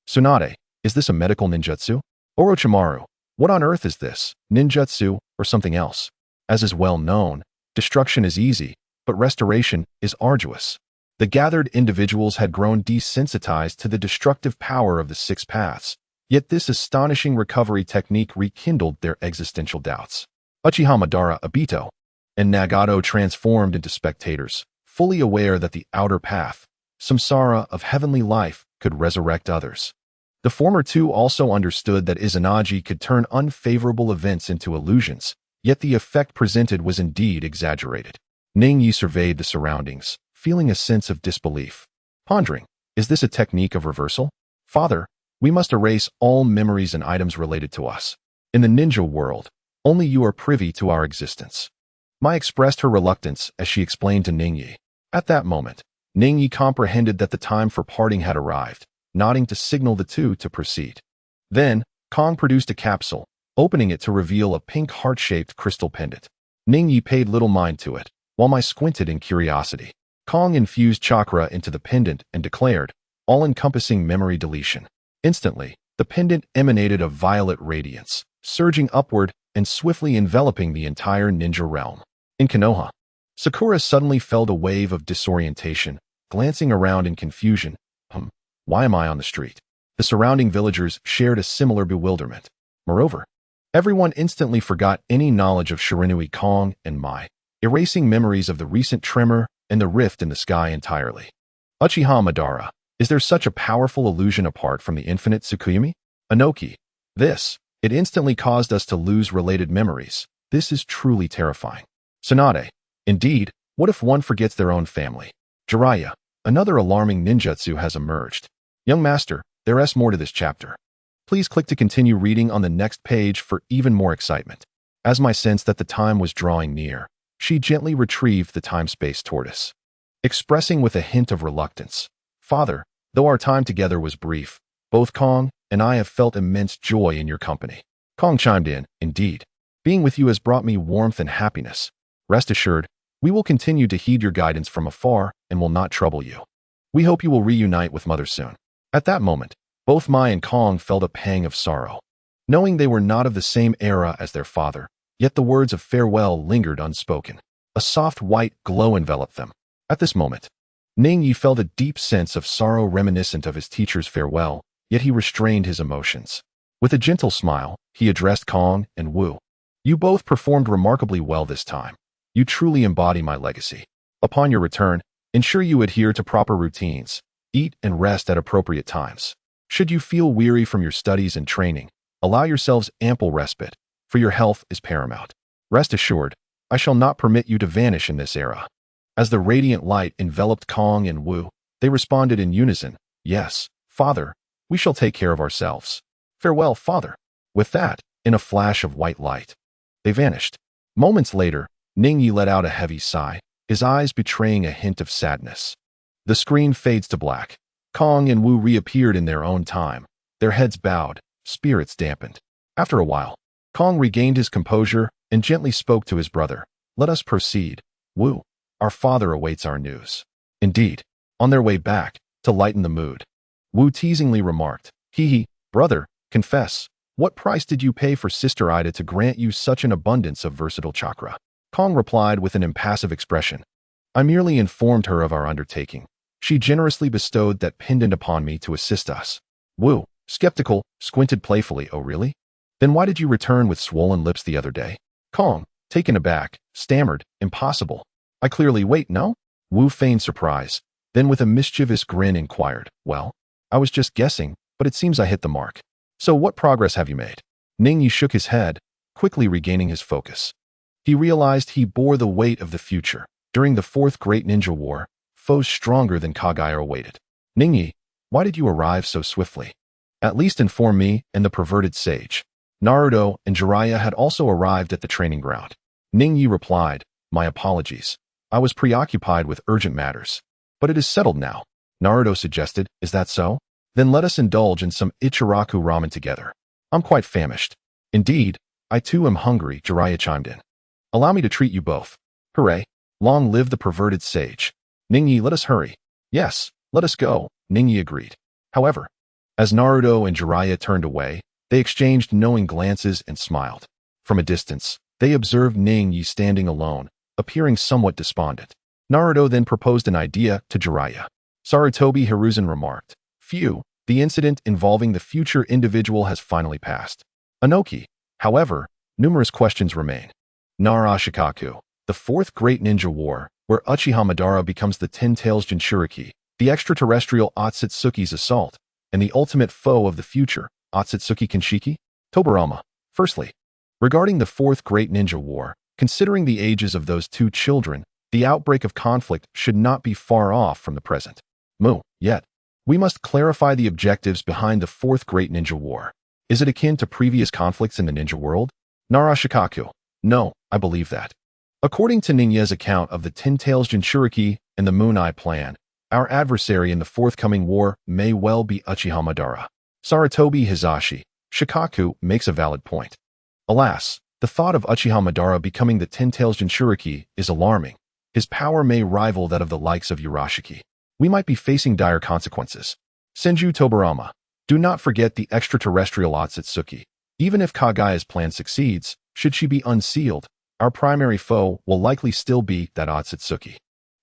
Tsunade, is this a medical ninjutsu? Orochimaru, what on earth is this, ninjutsu or something else? As is well known, destruction is easy, but restoration is arduous. The gathered individuals had grown desensitized to the destructive power of the six paths, yet this astonishing recovery technique rekindled their existential doubts. Uchiha Madara Obito and Nagato transformed into spectators, fully aware that the outer path, samsara of heavenly life, could resurrect others. The former two also understood that Izanagi could turn unfavorable events into illusions, yet the effect presented was indeed exaggerated. Ningyi surveyed the surroundings, feeling a sense of disbelief. Pondering, is this a technique of reversal? Father, we must erase all memories and items related to us. In the ninja world, only you are privy to our existence. Mai expressed her reluctance as she explained to Ningyi. At that moment, Ningyi comprehended that the time for parting had arrived, nodding to signal the two to proceed. Then, Kong produced a capsule, opening it to reveal a pink heart-shaped crystal pendant. Ningyi paid little mind to it, while Mai squinted in curiosity. Kong infused chakra into the pendant and declared, all-encompassing memory deletion. Instantly, the pendant emanated a violet radiance, surging upward and swiftly enveloping the entire ninja realm. In Konoha, Sakura suddenly felt a wave of disorientation, glancing around in confusion. Why am I on the street? The surrounding villagers shared a similar bewilderment. Moreover, everyone instantly forgot any knowledge of Shiranui Kong and Mai, erasing memories of the recent tremor and the rift in the sky entirely. Uchiha Madara, is there such a powerful illusion apart from the infinite Tsukuyumi? Anoki, it instantly caused us to lose related memories. This is truly terrifying. Tsunade, indeed, what if one forgets their own family? Jiraiya, another alarming ninjutsu has emerged. Young master, there is more to this chapter. Please click to continue reading on the next page for even more excitement. As Mai sensed that the time was drawing near, she gently retrieved the time-space tortoise, expressing with a hint of reluctance, Father, though our time together was brief, both Kong and I have felt immense joy in your company. Kong chimed in, indeed. Being with you has brought me warmth and happiness. Rest assured, we will continue to heed your guidance from afar and will not trouble you. We hope you will reunite with Mother soon. At that moment, both Mai and Kong felt a pang of sorrow. Knowing they were not of the same era as their father, yet the words of farewell lingered unspoken. A soft white glow enveloped them. At this moment, Ningyi felt a deep sense of sorrow reminiscent of his teacher's farewell, yet he restrained his emotions. With a gentle smile, he addressed Kong and Wu. You both performed remarkably well this time. You truly embody my legacy. Upon your return, ensure you adhere to proper routines, eat and rest at appropriate times. Should you feel weary from your studies and training, allow yourselves ample respite, for your health is paramount. Rest assured, I shall not permit you to vanish in this era. As the radiant light enveloped Kong and Wu, they responded in unison, Yes, Father, we shall take care of ourselves. Farewell, Father. With that, in a flash of white light, they vanished. Moments later, Ningyi let out a heavy sigh, his eyes betraying a hint of sadness. The screen fades to black. Kong and Wu reappeared in their own time, their heads bowed, spirits dampened. After a while, Kong regained his composure and gently spoke to his brother. Let us proceed. Wu, our father awaits our news. Indeed, on their way back, to lighten the mood, Wu teasingly remarked, brother, confess, what price did you pay for Sister Ida to grant you such an abundance of versatile chakra? Kong replied with an impassive expression. I merely informed her of our undertaking. She generously bestowed that pendant upon me to assist us. Wu, Skeptical, squinted playfully. Oh really? Then why did you return with swollen lips the other day? Kong, taken aback, stammered, impossible. I clearly wait, no? Wu feigned surprise, then with a mischievous grin inquired, well, I was just guessing, but it seems I hit the mark. So what progress have you made? Ningyi shook his head, quickly regaining his focus. He realized he bore the weight of the future. During the Fourth Great Ninja War, foes stronger than Kagaya awaited. Ningyi, why did you arrive so swiftly? At least inform me and the perverted sage. Naruto and Jiraiya had also arrived at the training ground. Ningyi replied, my apologies. I was preoccupied with urgent matters. But it is settled now. Naruto suggested, is that so? Then let us indulge in some Ichiraku ramen together. I'm quite famished. Indeed, I too am hungry, Jiraiya chimed in. Allow me to treat you both. Hooray. Long live the perverted sage. Ningyi, let us hurry. Yes, let us go, Ningyi agreed. However, as Naruto and Jiraiya turned away, they exchanged knowing glances and smiled. From a distance, they observed Ningyi standing alone, appearing somewhat despondent. Naruto then proposed an idea to Jiraiya. Sarutobi Hiruzen remarked, phew, the incident involving the future individual has finally passed. Anoki, however, numerous questions remain. Nara Shikaku, the Fourth Great Ninja War, where Uchiha Madara becomes the Ten Tails Jinchuriki, the extraterrestrial Otsutsuki's assault, and the ultimate foe of the future, Otsutsuki Kinshiki? Tobirama. Firstly, regarding the Fourth Great Ninja War, considering the ages of those two children, the outbreak of conflict should not be far off from the present. Yet, we must clarify the objectives behind the Fourth Great Ninja War. Is it akin to previous conflicts in the ninja world? Nara Shikaku. No, I believe that. According to Ninya's account of the Ten Tails Jinchuriki and the Moon Eye Plan, our adversary in the forthcoming war may well be Uchiha Madara. Sarutobi Hizashi, Shikaku makes a valid point. Alas, the thought of Uchiha Madara becoming the Ten Tails Jinchuriki is alarming. His power may rival that of the likes of Urashiki. We might be facing dire consequences. Senju Tobirama, do not forget the extraterrestrial Otsutsuki. Even if Kagaya's plan succeeds, should she be unsealed, our primary foe will likely still be that Otsutsuki.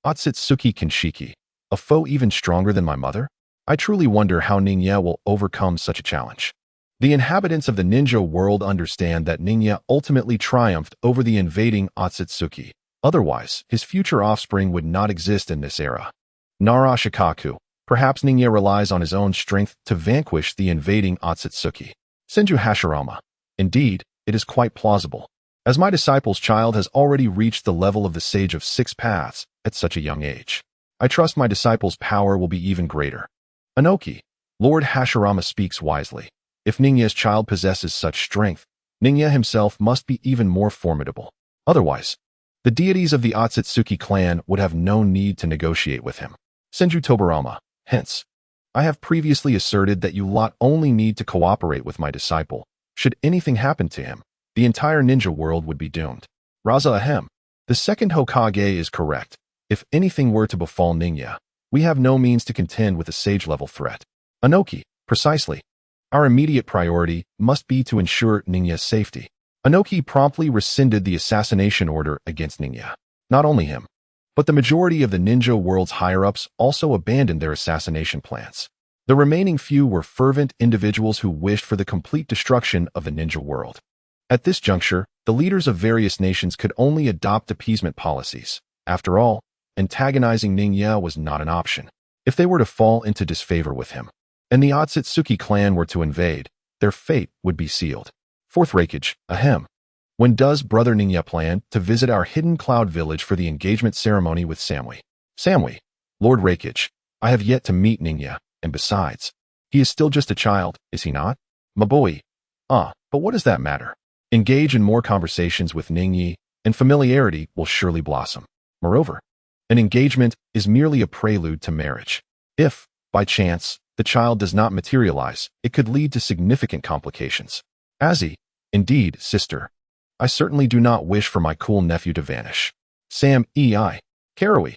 Otsutsuki Kinshiki, a foe even stronger than my mother? I truly wonder how Ninya will overcome such a challenge. The inhabitants of the ninja world understand that Ninya ultimately triumphed over the invading Otsutsuki. Otherwise, his future offspring would not exist in this era. Nara Shikaku, perhaps Ninya relies on his own strength to vanquish the invading Otsutsuki. Senju Hashirama, indeed, it is quite plausible. As my disciple's child has already reached the level of the Sage of Six Paths at such a young age, I trust my disciple's power will be even greater. Anoki, Lord Hashirama speaks wisely. If Ninya's child possesses such strength, Ninya himself must be even more formidable. Otherwise, the deities of the Otsutsuki clan would have no need to negotiate with him. Senju Tobirama, hence, I have previously asserted that you lot only need to cooperate with my disciple. Should anything happen to him, the entire ninja world would be doomed. Raza Ahem, the second Hokage is correct. If anything were to befall Ninya, we have no means to contend with a sage-level threat. Anoki, precisely. Our immediate priority must be to ensure Ninya's safety. Anoki promptly rescinded the assassination order against Ninya. Not only him, but the majority of the ninja world's higher-ups also abandoned their assassination plans. The remaining few were fervent individuals who wished for the complete destruction of the ninja world. At this juncture, the leaders of various nations could only adopt appeasement policies. After all, antagonizing Ninya was not an option. If they were to fall into disfavor with him, and the Otsutsuki clan were to invade, their fate would be sealed. Fourth Raikage, ahem. When does Brother Ninya plan to visit our hidden cloud village for the engagement ceremony with Samui? Samui, Lord Raikage, I have yet to meet Ninya, and besides, he is still just a child, is he not? My boy. But what does that matter? Engage in more conversations with Ningyi, and familiarity will surely blossom. Moreover, an engagement is merely a prelude to marriage. If, by chance, the child does not materialize, it could lead to significant complications. Azzy, indeed, sister. I certainly do not wish for my cool nephew to vanish. Sam E.I. Karui.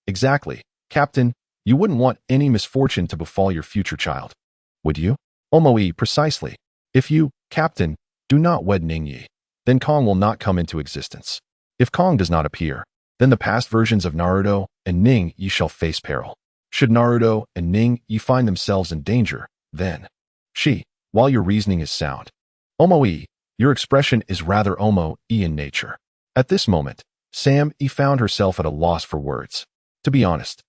Exactly. Captain, you wouldn't want any misfortune to befall your future child. Would you? Omoi, precisely. If you, Captain, do not wed Ningyi, then Kong will not come into existence. If Kong does not appear, then the past versions of Naruto and Ningyi shall face peril. Should Naruto and Ningyi find themselves in danger, then. She, while your reasoning is sound. Omo-e, your expression is rather omo-e in nature. At this moment, Sam-e found herself at a loss for words. To be honest,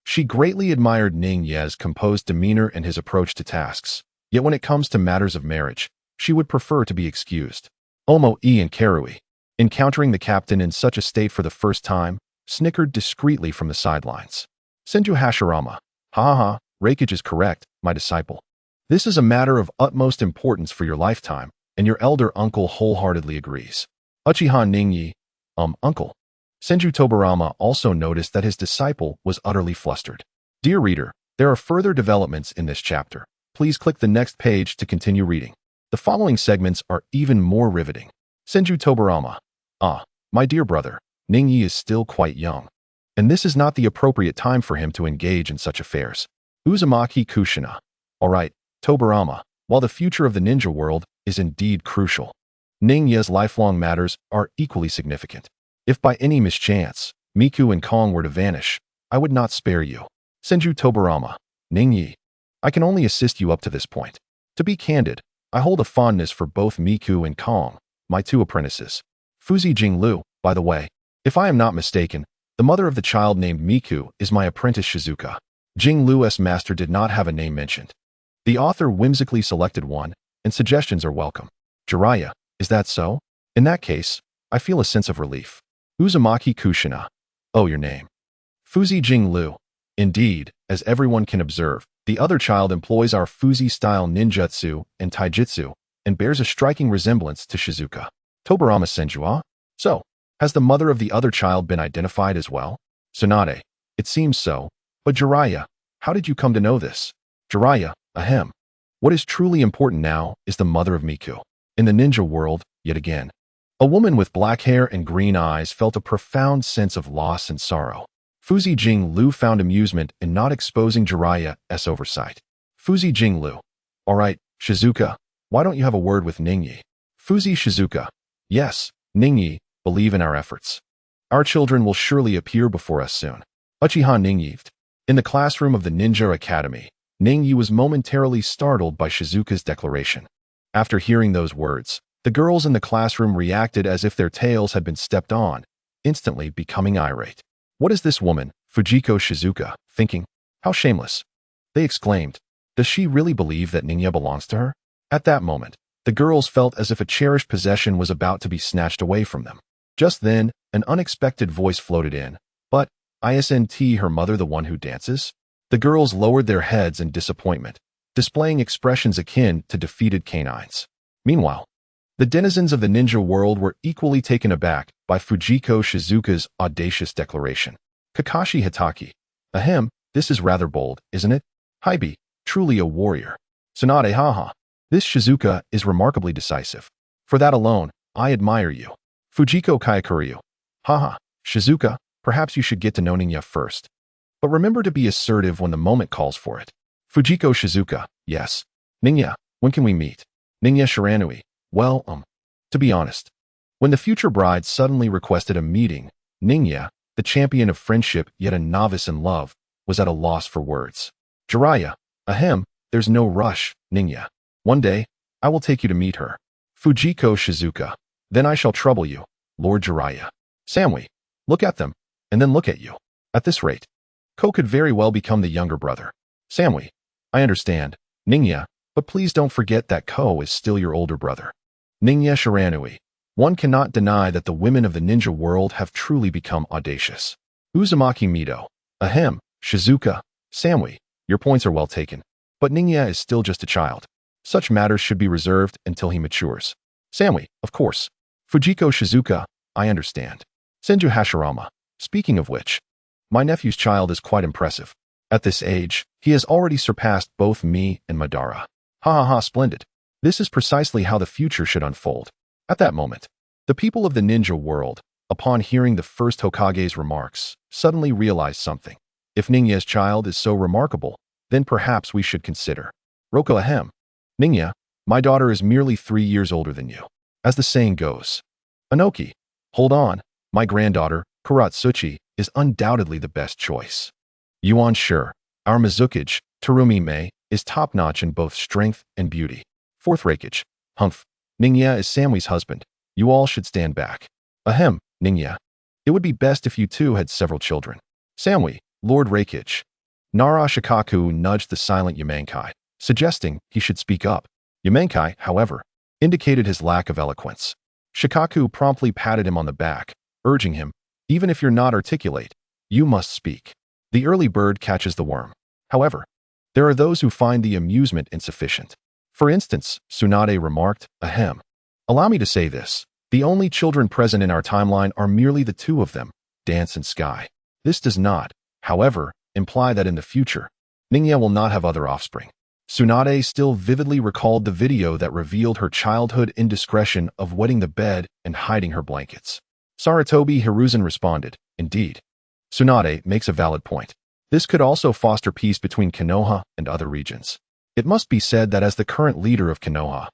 she greatly admired Ning Ye's composed demeanor and his approach to tasks, yet when it comes to matters of marriage, she would prefer to be excused. Omo-e and Karui, encountering the captain in such a state for the first time, snickered discreetly from the sidelines. Senju Hashirama, ha, Reikage is correct, my disciple. This is a matter of utmost importance for your lifetime, and your elder uncle wholeheartedly agrees. Uchiha Ningyi, uncle. Senju Tobirama also noticed that his disciple was utterly flustered. Dear reader, there are further developments in this chapter. Please click the next page to continue reading. The following segments are even more riveting. Senju Tobirama, my dear brother, Ningyi is still quite young, and this is not the appropriate time for him to engage in such affairs. Uzumaki Kushina. Alright, Tobirama, while the future of the ninja world is indeed crucial, Ningya's lifelong matters are equally significant. If by any mischance, Miku and Kong were to vanish, I would not spare you. Senju Tobirama, Ningyi. I can only assist you up to this point. To be candid, I hold a fondness for both Miku and Kong, my two apprentices. Fuzi Jinglu, by the way, if I am not mistaken, the mother of the child named Miku is my apprentice Shizuka. Jinglu's master did not have a name mentioned. The author whimsically selected one, and suggestions are welcome. Jiraiya, is that so? In that case, I feel a sense of relief. Uzumaki Kushina. Oh, your name. Fuzi Jinglu. Indeed, as everyone can observe, the other child employs our Fuzi-style ninjutsu and taijutsu, and bears a striking resemblance to Shizuka. Tobirama Senjua? So, has the mother of the other child been identified as well? Tsunade. It seems so, but Jiraiya, how did you come to know this? Jiraiya, ahem. What is truly important now is the mother of Miku. In the ninja world, yet again, a woman with black hair and green eyes felt a profound sense of loss and sorrow. Fuzi Jinglu found amusement in not exposing Jiraiya's oversight. Fuzi Jinglu. Alright, Shizuka, why don't you have a word with Ningyi? Fuzi Shizuka. Yes, Ningyi, believe in our efforts. Our children will surely appear before us soon. Uchiha Ningyi. In the classroom of the Ninja Academy, Ningyi was momentarily startled by Shizuka's declaration. After hearing those words, the girls in the classroom reacted as if their tails had been stepped on, instantly becoming irate. What is this woman, Fujiko Shizuka, thinking? How shameless! They exclaimed. Does she really believe that Ningya belongs to her? At that moment, the girls felt as if a cherished possession was about to be snatched away from them. Just then, an unexpected voice floated in. But, isn't her mother the one who dances? The girls lowered their heads in disappointment, displaying expressions akin to defeated canines. Meanwhile, the denizens of the ninja world were equally taken aback by Fujiko Shizuka's audacious declaration. Kakashi Hatake. Ahem, this is rather bold, isn't it? Hybe, truly a warrior. Tsunade haha. This Shizuka is remarkably decisive. For that alone, I admire you. Fujiko Kyakuryu. Haha, Shizuka, perhaps you should get to know Ningya first. But remember to be assertive when the moment calls for it. Fujiko Shizuka. Yes. Ningya, when can we meet? Ningya Shiranui. Well, to be honest, when the future bride suddenly requested a meeting, Ningya, the champion of friendship yet a novice in love, was at a loss for words. Jiraiya, ahem, there's no rush, Ningya. One day, I will take you to meet her. Fujiko Shizuka. Then I shall trouble you, Lord Jiraiya. Samui, look at them, and then look at you. At this rate, Ko could very well become the younger brother. Samui, I understand, Ningya, but please don't forget that Ko is still your older brother. Ningya Shiranui. One cannot deny that the women of the ninja world have truly become audacious. Uzumaki Mido. Ahem, Shizuka, Samui, your points are well taken. But Ningya is still just a child. Such matters should be reserved until he matures. Samui, of course. Fujiko Shizuka, I understand. Senju Hashirama. Speaking of which, my nephew's child is quite impressive. At this age, he has already surpassed both me and Madara. Ha, splendid. This is precisely how the future should unfold. At that moment, the people of the ninja world, upon hearing the first Hokage's remarks, suddenly realized something. If Ningya's child is so remarkable, then perhaps we should consider. Roko ahem. Ningya, my daughter is merely 3 years older than you. As the saying goes. Anoki, hold on, my granddaughter, Kuratsuchi, is undoubtedly the best choice. Yuan sure, our Mizukage, Terumi Mei, is top-notch in both strength and beauty. Fourth Raikage. Humph. Ningya is Samwi's husband. You all should stand back. Ahem, Ningya. It would be best if you two had several children. Samwi, Lord Raikage. Nara Shikaku nudged the silent Yamankei, suggesting he should speak up. Yamankei, however, indicated his lack of eloquence. Shikaku promptly patted him on the back, urging him, even if you're not articulate, you must speak. The early bird catches the worm. However, there are those who find the amusement insufficient. For instance, Tsunade remarked, ahem. Allow me to say this. The only children present in our timeline are merely the two of them, Dance and Sky. This does not, however, imply that in the future, Ningya will not have other offspring. Tsunade still vividly recalled the video that revealed her childhood indiscretion of wetting the bed and hiding her blankets. Sarutobi Hiruzen responded, indeed. Tsunade makes a valid point. This could also foster peace between Konoha and other regions. It must be said that as the current leader of Konoha,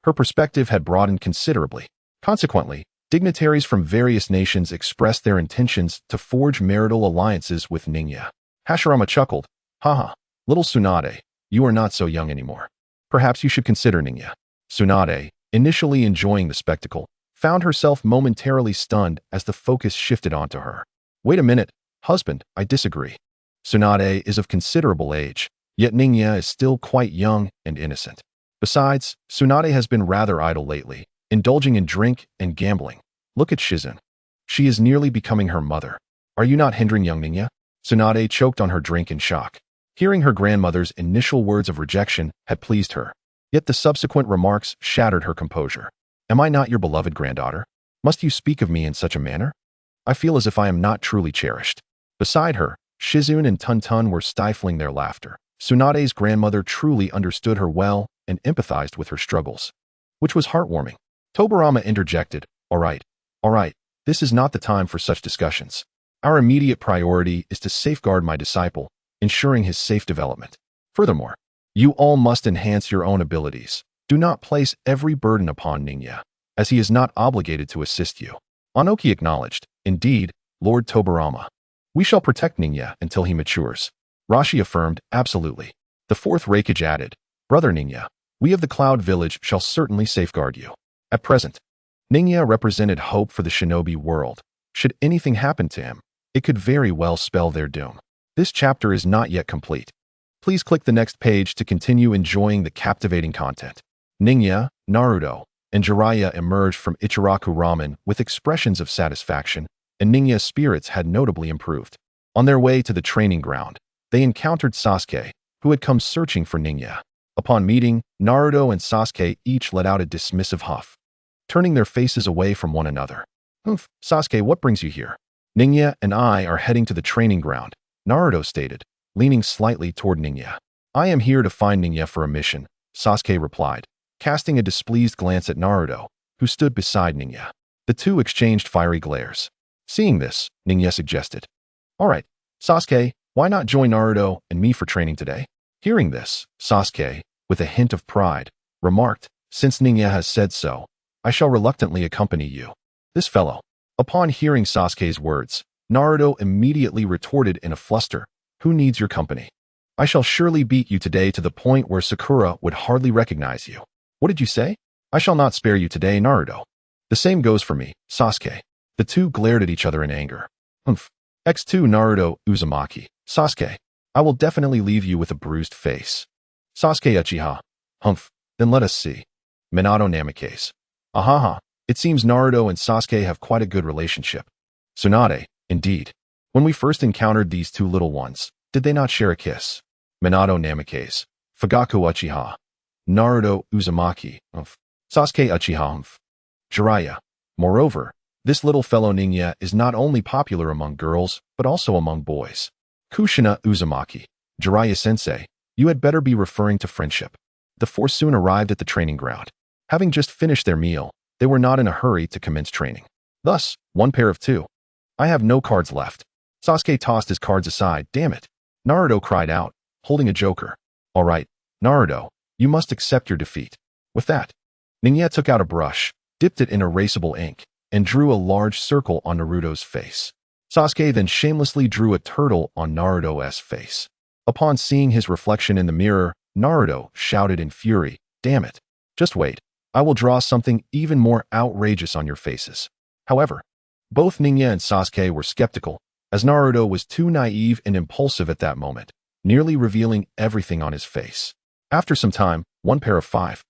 her perspective had broadened considerably. Consequently, dignitaries from various nations expressed their intentions to forge marital alliances with Ningya. Hashirama chuckled, haha, little Tsunade, you are not so young anymore. Perhaps you should consider Ningya. Tsunade, initially enjoying the spectacle, found herself momentarily stunned as the focus shifted onto her. Wait a minute, husband, I disagree. Tsunade is of considerable age, yet Ningya is still quite young and innocent. Besides, Tsunade has been rather idle lately, indulging in drink and gambling. Look at Shizun. She is nearly becoming her mother. Are you not hindering young Ningya? Tsunade choked on her drink in shock. Hearing her grandmother's initial words of rejection had pleased her, yet the subsequent remarks shattered her composure. Am I not your beloved granddaughter? Must you speak of me in such a manner? I feel as if I am not truly cherished. Beside her, Shizun and Tuntun were stifling their laughter. Tsunade's grandmother truly understood her well and empathized with her struggles, which was heartwarming. Tobirama interjected, all right, this is not the time for such discussions. Our immediate priority is to safeguard my disciple, ensuring his safe development. Furthermore, you all must enhance your own abilities. Do not place every burden upon Ningya, as he is not obligated to assist you. Anoki acknowledged, indeed, Lord Tobirama. We shall protect Ningya until he matures. Rashi affirmed, absolutely. The fourth Raikage added, Brother Ningya, we of the Cloud Village shall certainly safeguard you. At present, Ningya represented hope for the shinobi world. Should anything happen to him, it could very well spell their doom. This chapter is not yet complete. Please click the next page to continue enjoying the captivating content. Ningya, Naruto, and Jiraiya emerged from Ichiraku Ramen with expressions of satisfaction, and Ningya's spirits had notably improved. On their way to the training ground, they encountered Sasuke, who had come searching for Ningya. Upon meeting, Naruto and Sasuke each let out a dismissive huff, turning their faces away from one another. Humph, Sasuke, what brings you here? Ningya and I are heading to the training ground, Naruto stated, leaning slightly toward Ningya. I am here to find Ningya for a mission, Sasuke replied, casting a displeased glance at Naruto, who stood beside Ningya. The two exchanged fiery glares. Seeing this, Ningya suggested, all right, Sasuke, why not join Naruto and me for training today? Hearing this, Sasuke, with a hint of pride, remarked, since Ningya has said so, I shall reluctantly accompany you. This fellow. Upon hearing Sasuke's words, Naruto immediately retorted in a fluster, who needs your company? I shall surely beat you today to the point where Sakura would hardly recognize you. What did you say? I shall not spare you today, Naruto. The same goes for me, Sasuke. The two glared at each other in anger. Humph. X2 Naruto Uzumaki. Sasuke. I will definitely leave you with a bruised face. Sasuke Uchiha. Humph. Then let us see. Minato Namikaze. Ahaha. It seems Naruto and Sasuke have quite a good relationship. Tsunade. Indeed. When we first encountered these two little ones, did they not share a kiss? Minato Namikaze. Fugaku Uchiha. Naruto Uzumaki. Humph. Sasuke Uchiha. Humph. Jiraiya. Moreover, this little fellow Ningya is not only popular among girls, but also among boys. Kushina Uzumaki. Jiraiya-sensei, you had better be referring to friendship. The four soon arrived at the training ground. Having just finished their meal, they were not in a hurry to commence training. Thus, one pair of two. I have no cards left. Sasuke tossed his cards aside. Damn it. Naruto cried out, holding a joker. All right, Naruto, you must accept your defeat. With that, Ningya took out a brush, dipped it in erasable ink, and drew a large circle on Naruto's face. Sasuke then shamelessly drew a turtle on Naruto's face. Upon seeing his reflection in the mirror, Naruto shouted in fury. Damn it. Just wait. I will draw something even more outrageous on your faces. However, both Ninja and Sasuke were skeptical, as Naruto was too naive and impulsive at that moment, nearly revealing everything on his face. After some time, 1 pair of 5.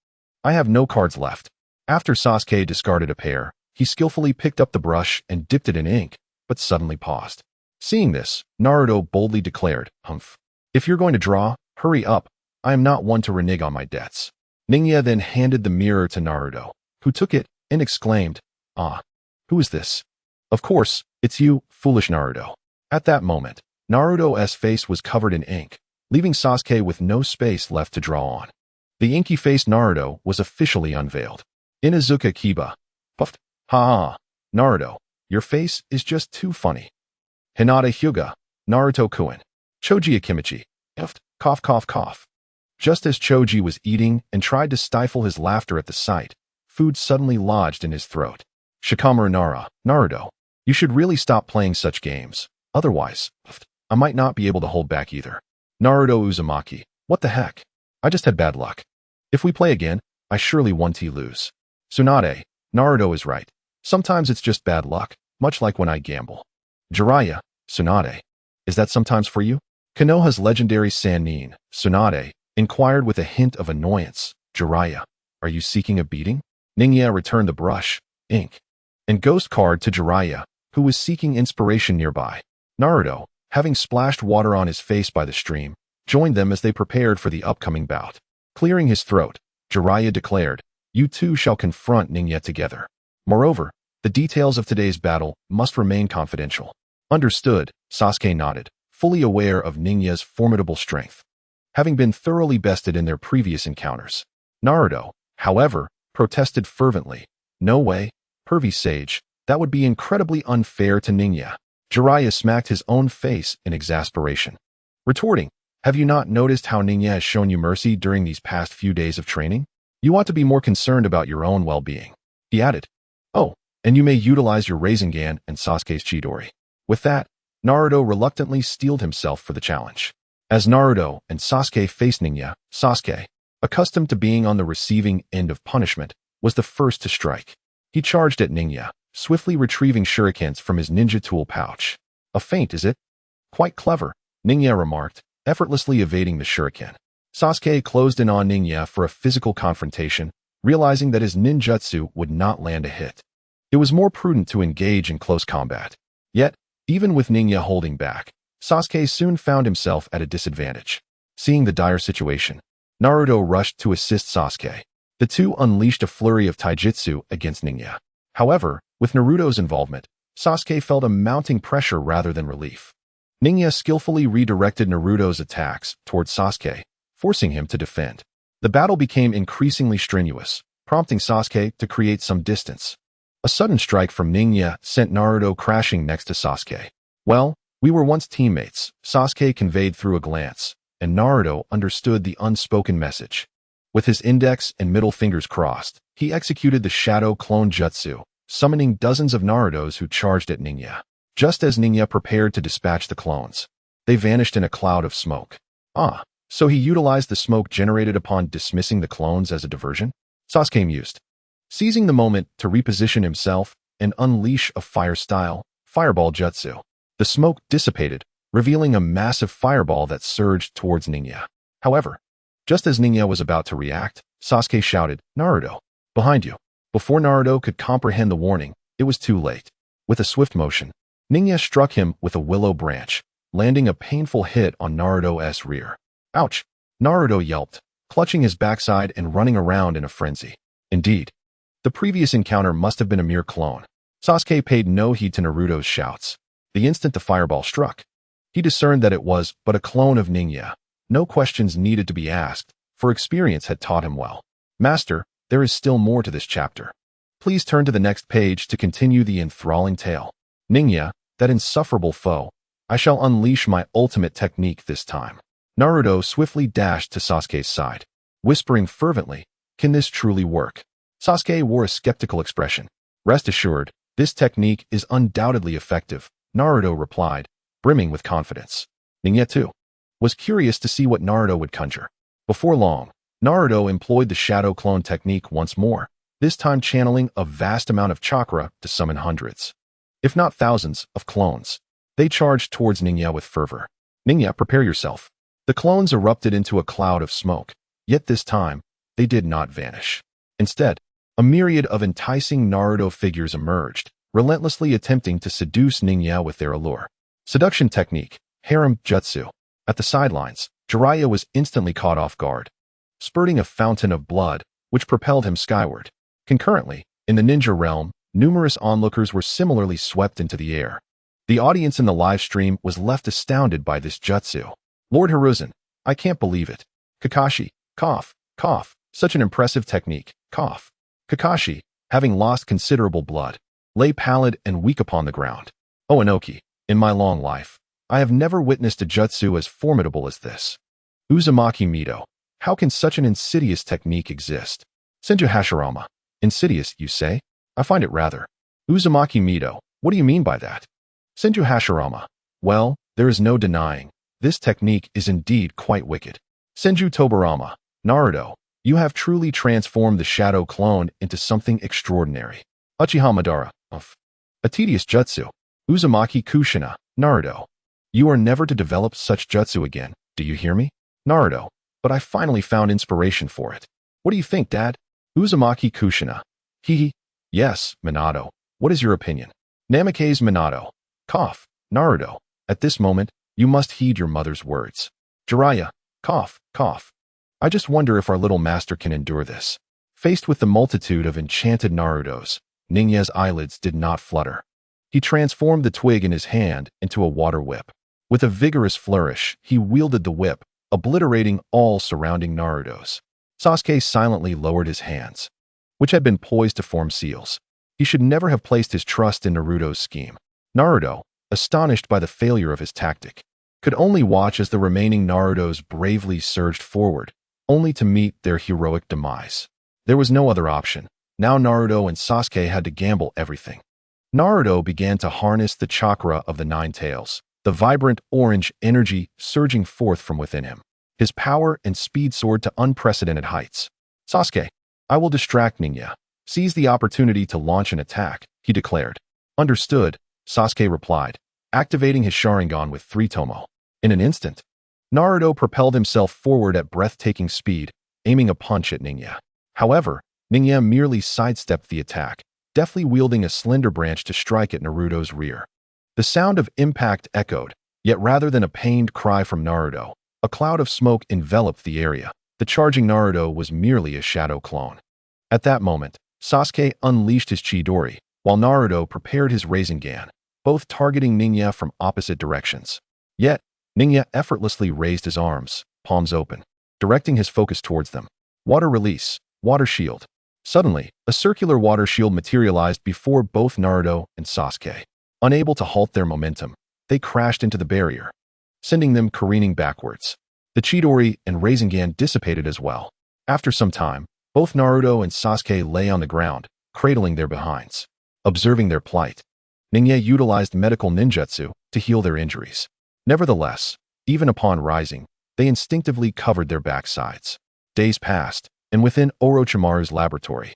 I have no cards left. After Sasuke discarded a pair, he skillfully picked up the brush and dipped it in ink, but suddenly paused. Seeing this, Naruto boldly declared, Humph. If you're going to draw, hurry up. I am not one to renege on my debts. Ninja then handed the mirror to Naruto, who took it and exclaimed, Ah, who is this? Of course, it's you, foolish Naruto. At that moment, Naruto's face was covered in ink, leaving Sasuke with no space left to draw on. The inky-faced Naruto was officially unveiled. Inuzuka Kiba puffed, Ha ha, Naruto, your face is just too funny. Hinata Hyuga, Naruto-kun. Choji Akimichi, puffed, cough cough cough. Just as Choji was eating and tried to stifle his laughter at the sight, food suddenly lodged in his throat. Shikamaru Nara, Naruto, you should really stop playing such games. Otherwise, I might not be able to hold back either. Naruto Uzumaki, what the heck? I just had bad luck. If we play again, I surely 1t lose. Tsunade, Naruto is right. Sometimes it's just bad luck, much like when I gamble. Jiraiya, Tsunade, is that sometimes for you? Konoha's legendary Sannin, Tsunade, inquired with a hint of annoyance. Jiraiya, are you seeking a beating? Ninja returned the brush, ink, and ghost card to Jiraiya, who was seeking inspiration nearby. Naruto, having splashed water on his face by the stream, joined them as they prepared for the upcoming bout. Clearing his throat, Jiraiya declared, You two shall confront Ninja together. Moreover, the details of today's battle must remain confidential. Understood, Sasuke nodded, fully aware of Ninja's formidable strength, having been thoroughly bested in their previous encounters. Naruto, however, protested fervently. No way, pervy sage, that would be incredibly unfair to Ninja. Jiraiya smacked his own face in exasperation, retorting, Have you not noticed how Ninja has shown you mercy during these past few days of training? You ought to be more concerned about your own well-being. He added, Oh, and you may utilize your Rasengan and Sasuke's Chidori. With that, Naruto reluctantly steeled himself for the challenge. As Naruto and Sasuke faced Ninja, Sasuke, accustomed to being on the receiving end of punishment, was the first to strike. He charged at Ninja, swiftly retrieving shurikens from his ninja tool pouch. A feint, is it? Quite clever, Ninja remarked, effortlessly evading the shuriken. Sasuke closed in on Ninja for a physical confrontation, realizing that his ninjutsu would not land a hit. It was more prudent to engage in close combat. Yet, even with Ninja holding back, Sasuke soon found himself at a disadvantage. Seeing the dire situation, Naruto rushed to assist Sasuke. The two unleashed a flurry of taijutsu against Ninja. However, with Naruto's involvement, Sasuke felt a mounting pressure rather than relief. Ninja skillfully redirected Naruto's attacks towards Sasuke, forcing him to defend. The battle became increasingly strenuous, prompting Sasuke to create some distance. A sudden strike from Ninja sent Naruto crashing next to Sasuke. Well, we were once teammates, Sasuke conveyed through a glance, and Naruto understood the unspoken message. With his index and middle fingers crossed, he executed the Shadow Clone Jutsu, summoning dozens of Narutos who charged at Ninja. Just as Ninja prepared to dispatch the clones, they vanished in a cloud of smoke. Ah, so he utilized the smoke generated upon dismissing the clones as a diversion? Sasuke mused, seizing the moment to reposition himself and unleash a fire-style fireball jutsu. The smoke dissipated, revealing a massive fireball that surged towards Ninja. However, just as Ninja was about to react, Sasuke shouted, Naruto, behind you. Before Naruto could comprehend the warning, it was too late. With a swift motion, Ninja struck him with a willow branch, landing a painful hit on Naruto's rear. Ouch! Naruto yelped, clutching his backside and running around in a frenzy. Indeed, the previous encounter must have been a mere clone. Sasuke paid no heed to Naruto's shouts. The instant the fireball struck, he discerned that it was but a clone of Ninja. No questions needed to be asked, for experience had taught him well. Master, there is still more to this chapter. Please turn to the next page to continue the enthralling tale. Ninja, that insufferable foe, I shall unleash my ultimate technique this time. Naruto swiftly dashed to Sasuke's side, whispering fervently, Can this truly work? Sasuke wore a skeptical expression. Rest assured, this technique is undoubtedly effective, Naruto replied, brimming with confidence. Ninja too was curious to see what Naruto would conjure. Before long, Naruto employed the shadow clone technique once more, this time channeling a vast amount of chakra to summon hundreds, if not thousands, of clones. They charged towards Ningya with fervor. Ningya, prepare yourself. The clones erupted into a cloud of smoke, yet this time, they did not vanish. Instead, a myriad of enticing Naruto figures emerged, relentlessly attempting to seduce Ningya with their allure. Seduction technique, harem jutsu. At the sidelines, Jiraiya was instantly caught off guard, spurting a fountain of blood, which propelled him skyward. Concurrently, in the ninja realm, numerous onlookers were similarly swept into the air. The audience in the live stream was left astounded by this jutsu. Lord Hiruzen, I can't believe it. Kakashi, cough, cough, such an impressive technique, cough. Kakashi, having lost considerable blood, lay pallid and weak upon the ground. Oh Inoki, in my long life, I have never witnessed a jutsu as formidable as this. Uzumaki Mido, how can such an insidious technique exist? Senju Hashirama, insidious, you say? I find it rather. Uzumaki Mido, what do you mean by that? Senju Hashirama, well, there is no denying, this technique is indeed quite wicked. Senju Tobirama, Naruto, you have truly transformed the shadow clone into something extraordinary. Uchiha Madara, a tedious jutsu. Uzumaki Kushina, Naruto, you are never to develop such jutsu again, do you hear me? Naruto, but I finally found inspiration for it. What do you think, Dad? Uzumaki Kushina, hehe. Yes, Minato, what is your opinion? Namikaze Minato, cough. Naruto, at this moment, you must heed your mother's words. Jiraiya, cough, cough. I just wonder if our little master can endure this. Faced with the multitude of enchanted Narutos, Ningya's eyelids did not flutter. He transformed the twig in his hand into a water whip. With a vigorous flourish, he wielded the whip, obliterating all surrounding Narutos. Sasuke silently lowered his hands, which had been poised to form seals. He should never have placed his trust in Naruto's scheme. Naruto, astonished by the failure of his tactic, could only watch as the remaining Narutos bravely surged forward, only to meet their heroic demise. There was no other option. Now Naruto and Sasuke had to gamble everything. Naruto began to harness the chakra of the Nine Tails, the vibrant orange energy surging forth from within him. His power and speed soared to unprecedented heights. Sasuke, I will distract Ningya. Seize the opportunity to launch an attack, he declared. Understood, Sasuke replied, activating his Sharingan with 3 tomo. In an instant, Naruto propelled himself forward at breathtaking speed, aiming a punch at Ningya. However, Ningya merely sidestepped the attack, deftly wielding a slender branch to strike at Naruto's rear. The sound of impact echoed, yet rather than a pained cry from Naruto, a cloud of smoke enveloped the area. The charging Naruto was merely a shadow clone. At that moment, Sasuke unleashed his Chidori, while Naruto prepared his Rasengan, both targeting Ningya from opposite directions. Yet, Ningya effortlessly raised his arms, palms open, directing his focus towards them. Water release, water shield. Suddenly, a circular water shield materialized before both Naruto and Sasuke. Unable to halt their momentum, they crashed into the barrier, sending them careening backwards. The Chidori and Rasengan dissipated as well. After some time, both Naruto and Sasuke lay on the ground, cradling their behinds. Observing their plight, Ningya utilized medical ninjutsu to heal their injuries. Nevertheless, even upon rising, they instinctively covered their backsides. Days passed, and within Orochimaru's laboratory,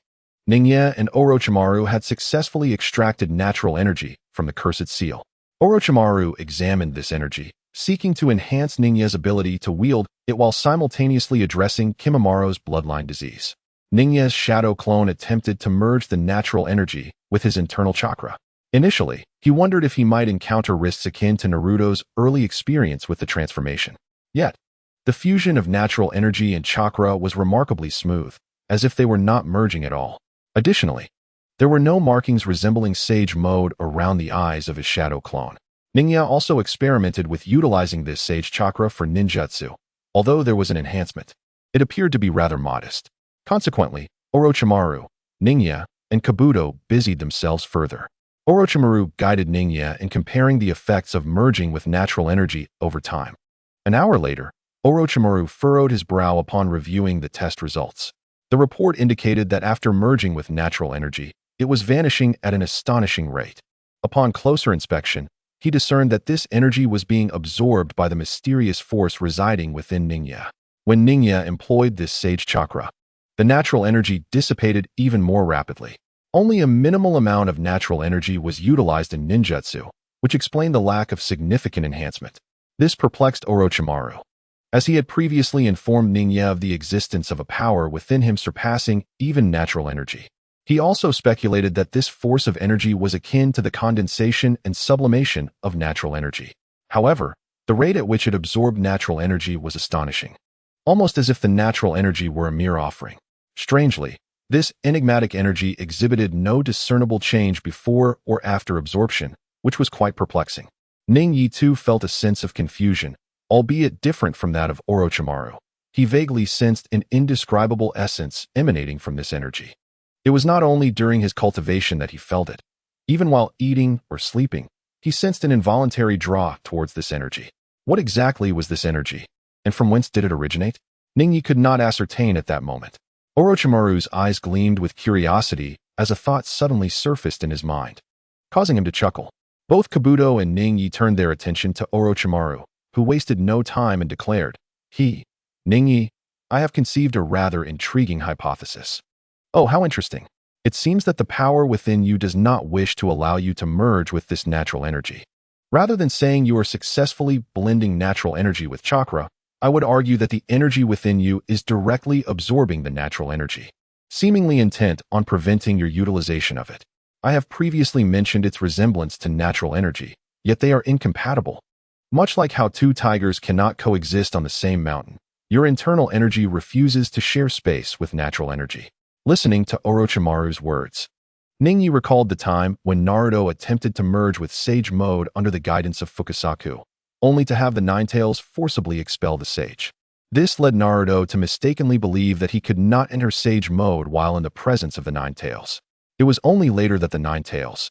Ningya and Orochimaru had successfully extracted natural energy from the cursed seal. Orochimaru examined this energy, seeking to enhance Ningya's ability to wield it while simultaneously addressing Kimimara's bloodline disease. Ningya's shadow clone attempted to merge the natural energy with his internal chakra. Initially, he wondered if he might encounter risks akin to Naruto's early experience with the transformation. Yet, the fusion of natural energy and chakra was remarkably smooth, as if they were not merging at all. Additionally, there were no markings resembling Sage Mode around the eyes of his shadow clone. Ningya also experimented with utilizing this Sage Chakra for ninjutsu. Although there was an enhancement, it appeared to be rather modest. Consequently, Orochimaru, Ningya, and Kabuto busied themselves further. Orochimaru guided Ningya in comparing the effects of merging with natural energy over time. An hour later, Orochimaru furrowed his brow upon reviewing the test results. The report indicated that after merging with natural energy, it was vanishing at an astonishing rate. Upon closer inspection, he discerned that this energy was being absorbed by the mysterious force residing within Ningya. When Ningya employed this sage chakra, the natural energy dissipated even more rapidly. Only a minimal amount of natural energy was utilized in ninjutsu, which explained the lack of significant enhancement. This perplexed Orochimaru, as he had previously informed Ningya of the existence of a power within him surpassing even natural energy. He also speculated that this force of energy was akin to the condensation and sublimation of natural energy. However, the rate at which it absorbed natural energy was astonishing, almost as if the natural energy were a mere offering. Strangely, this enigmatic energy exhibited no discernible change before or after absorption, which was quite perplexing. Ningyi too felt a sense of confusion, albeit different from that of Orochimaru. He vaguely sensed an indescribable essence emanating from this energy. It was not only during his cultivation that he felt it. Even while eating or sleeping, he sensed an involuntary draw towards this energy. What exactly was this energy, and from whence did it originate? Ningyi could not ascertain at that moment. Orochimaru's eyes gleamed with curiosity as a thought suddenly surfaced in his mind, causing him to chuckle. Both Kabuto and Ningyi turned their attention to Orochimaru, who wasted no time and declared, Ningyi, I have conceived a rather intriguing hypothesis. Oh, how interesting. It seems that the power within you does not wish to allow you to merge with this natural energy. Rather than saying you are successfully blending natural energy with chakra, I would argue that the energy within you is directly absorbing the natural energy, seemingly intent on preventing your utilization of it. I have previously mentioned its resemblance to natural energy, yet they are incompatible. Much like how two tigers cannot coexist on the same mountain, your internal energy refuses to share space with natural energy. Listening to Orochimaru's words, Ningyi recalled the time when Naruto attempted to merge with Sage Mode under the guidance of Fukasaku, only to have the Ninetales forcibly expel the Sage. This led Naruto to mistakenly believe that he could not enter Sage Mode while in the presence of the Ninetales. It was only later that the Ninetales,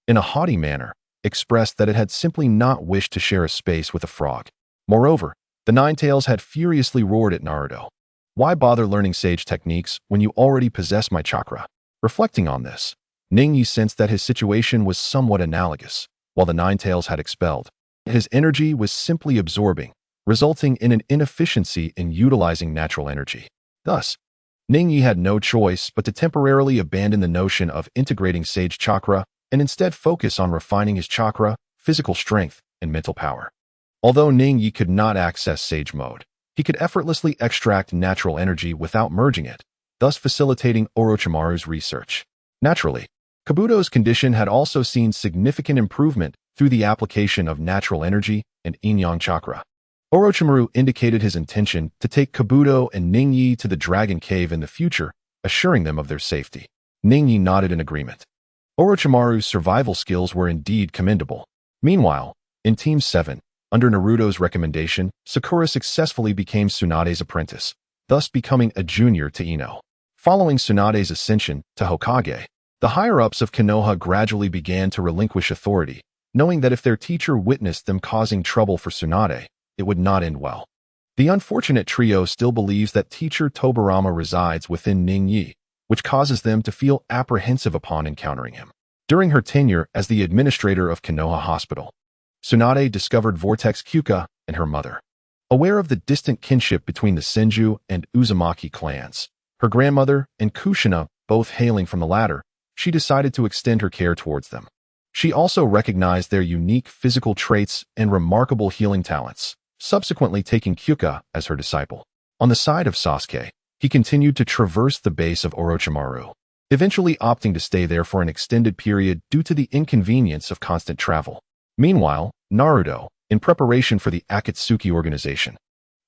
in a haughty manner, expressed that it had simply not wished to share a space with a frog. Moreover, the Ninetales had furiously roared at Naruto. Why bother learning sage techniques when you already possess my chakra? Reflecting on this, Ningyi sensed that his situation was somewhat analogous. While the Ninetales had expelled, his energy was simply absorbing, resulting in an inefficiency in utilizing natural energy. Thus, Ningyi had no choice but to temporarily abandon the notion of integrating sage chakra and instead focus on refining his chakra, physical strength, and mental power. Although Ningyi could not access sage mode, he could effortlessly extract natural energy without merging it, thus facilitating Orochimaru's research. Naturally, Kabuto's condition had also seen significant improvement through the application of natural energy and yin-yang chakra. Orochimaru indicated his intention to take Kabuto and Ningyi to the Dragon Cave in the future, assuring them of their safety. Ningyi nodded in agreement. Orochimaru's survival skills were indeed commendable. Meanwhile, in Team 7, under Naruto's recommendation, Sakura successfully became Tsunade's apprentice, thus becoming a junior to Ino. Following Tsunade's ascension to Hokage, the higher-ups of Konoha gradually began to relinquish authority, knowing that if their teacher witnessed them causing trouble for Tsunade, it would not end well. The unfortunate trio still believes that teacher Tobirama resides within Ningyi, which causes them to feel apprehensive upon encountering him. During her tenure as the administrator of Konoha Hospital, Tsunade discovered Vortex Kyuka and her mother. Aware of the distant kinship between the Senju and Uzumaki clans, her grandmother and Kushina both hailing from the latter, she decided to extend her care towards them. She also recognized their unique physical traits and remarkable healing talents, subsequently taking Kyuka as her disciple. On the side of Sasuke, he continued to traverse the base of Orochimaru, eventually opting to stay there for an extended period due to the inconvenience of constant travel. Meanwhile, Naruto, in preparation for the Akatsuki organization,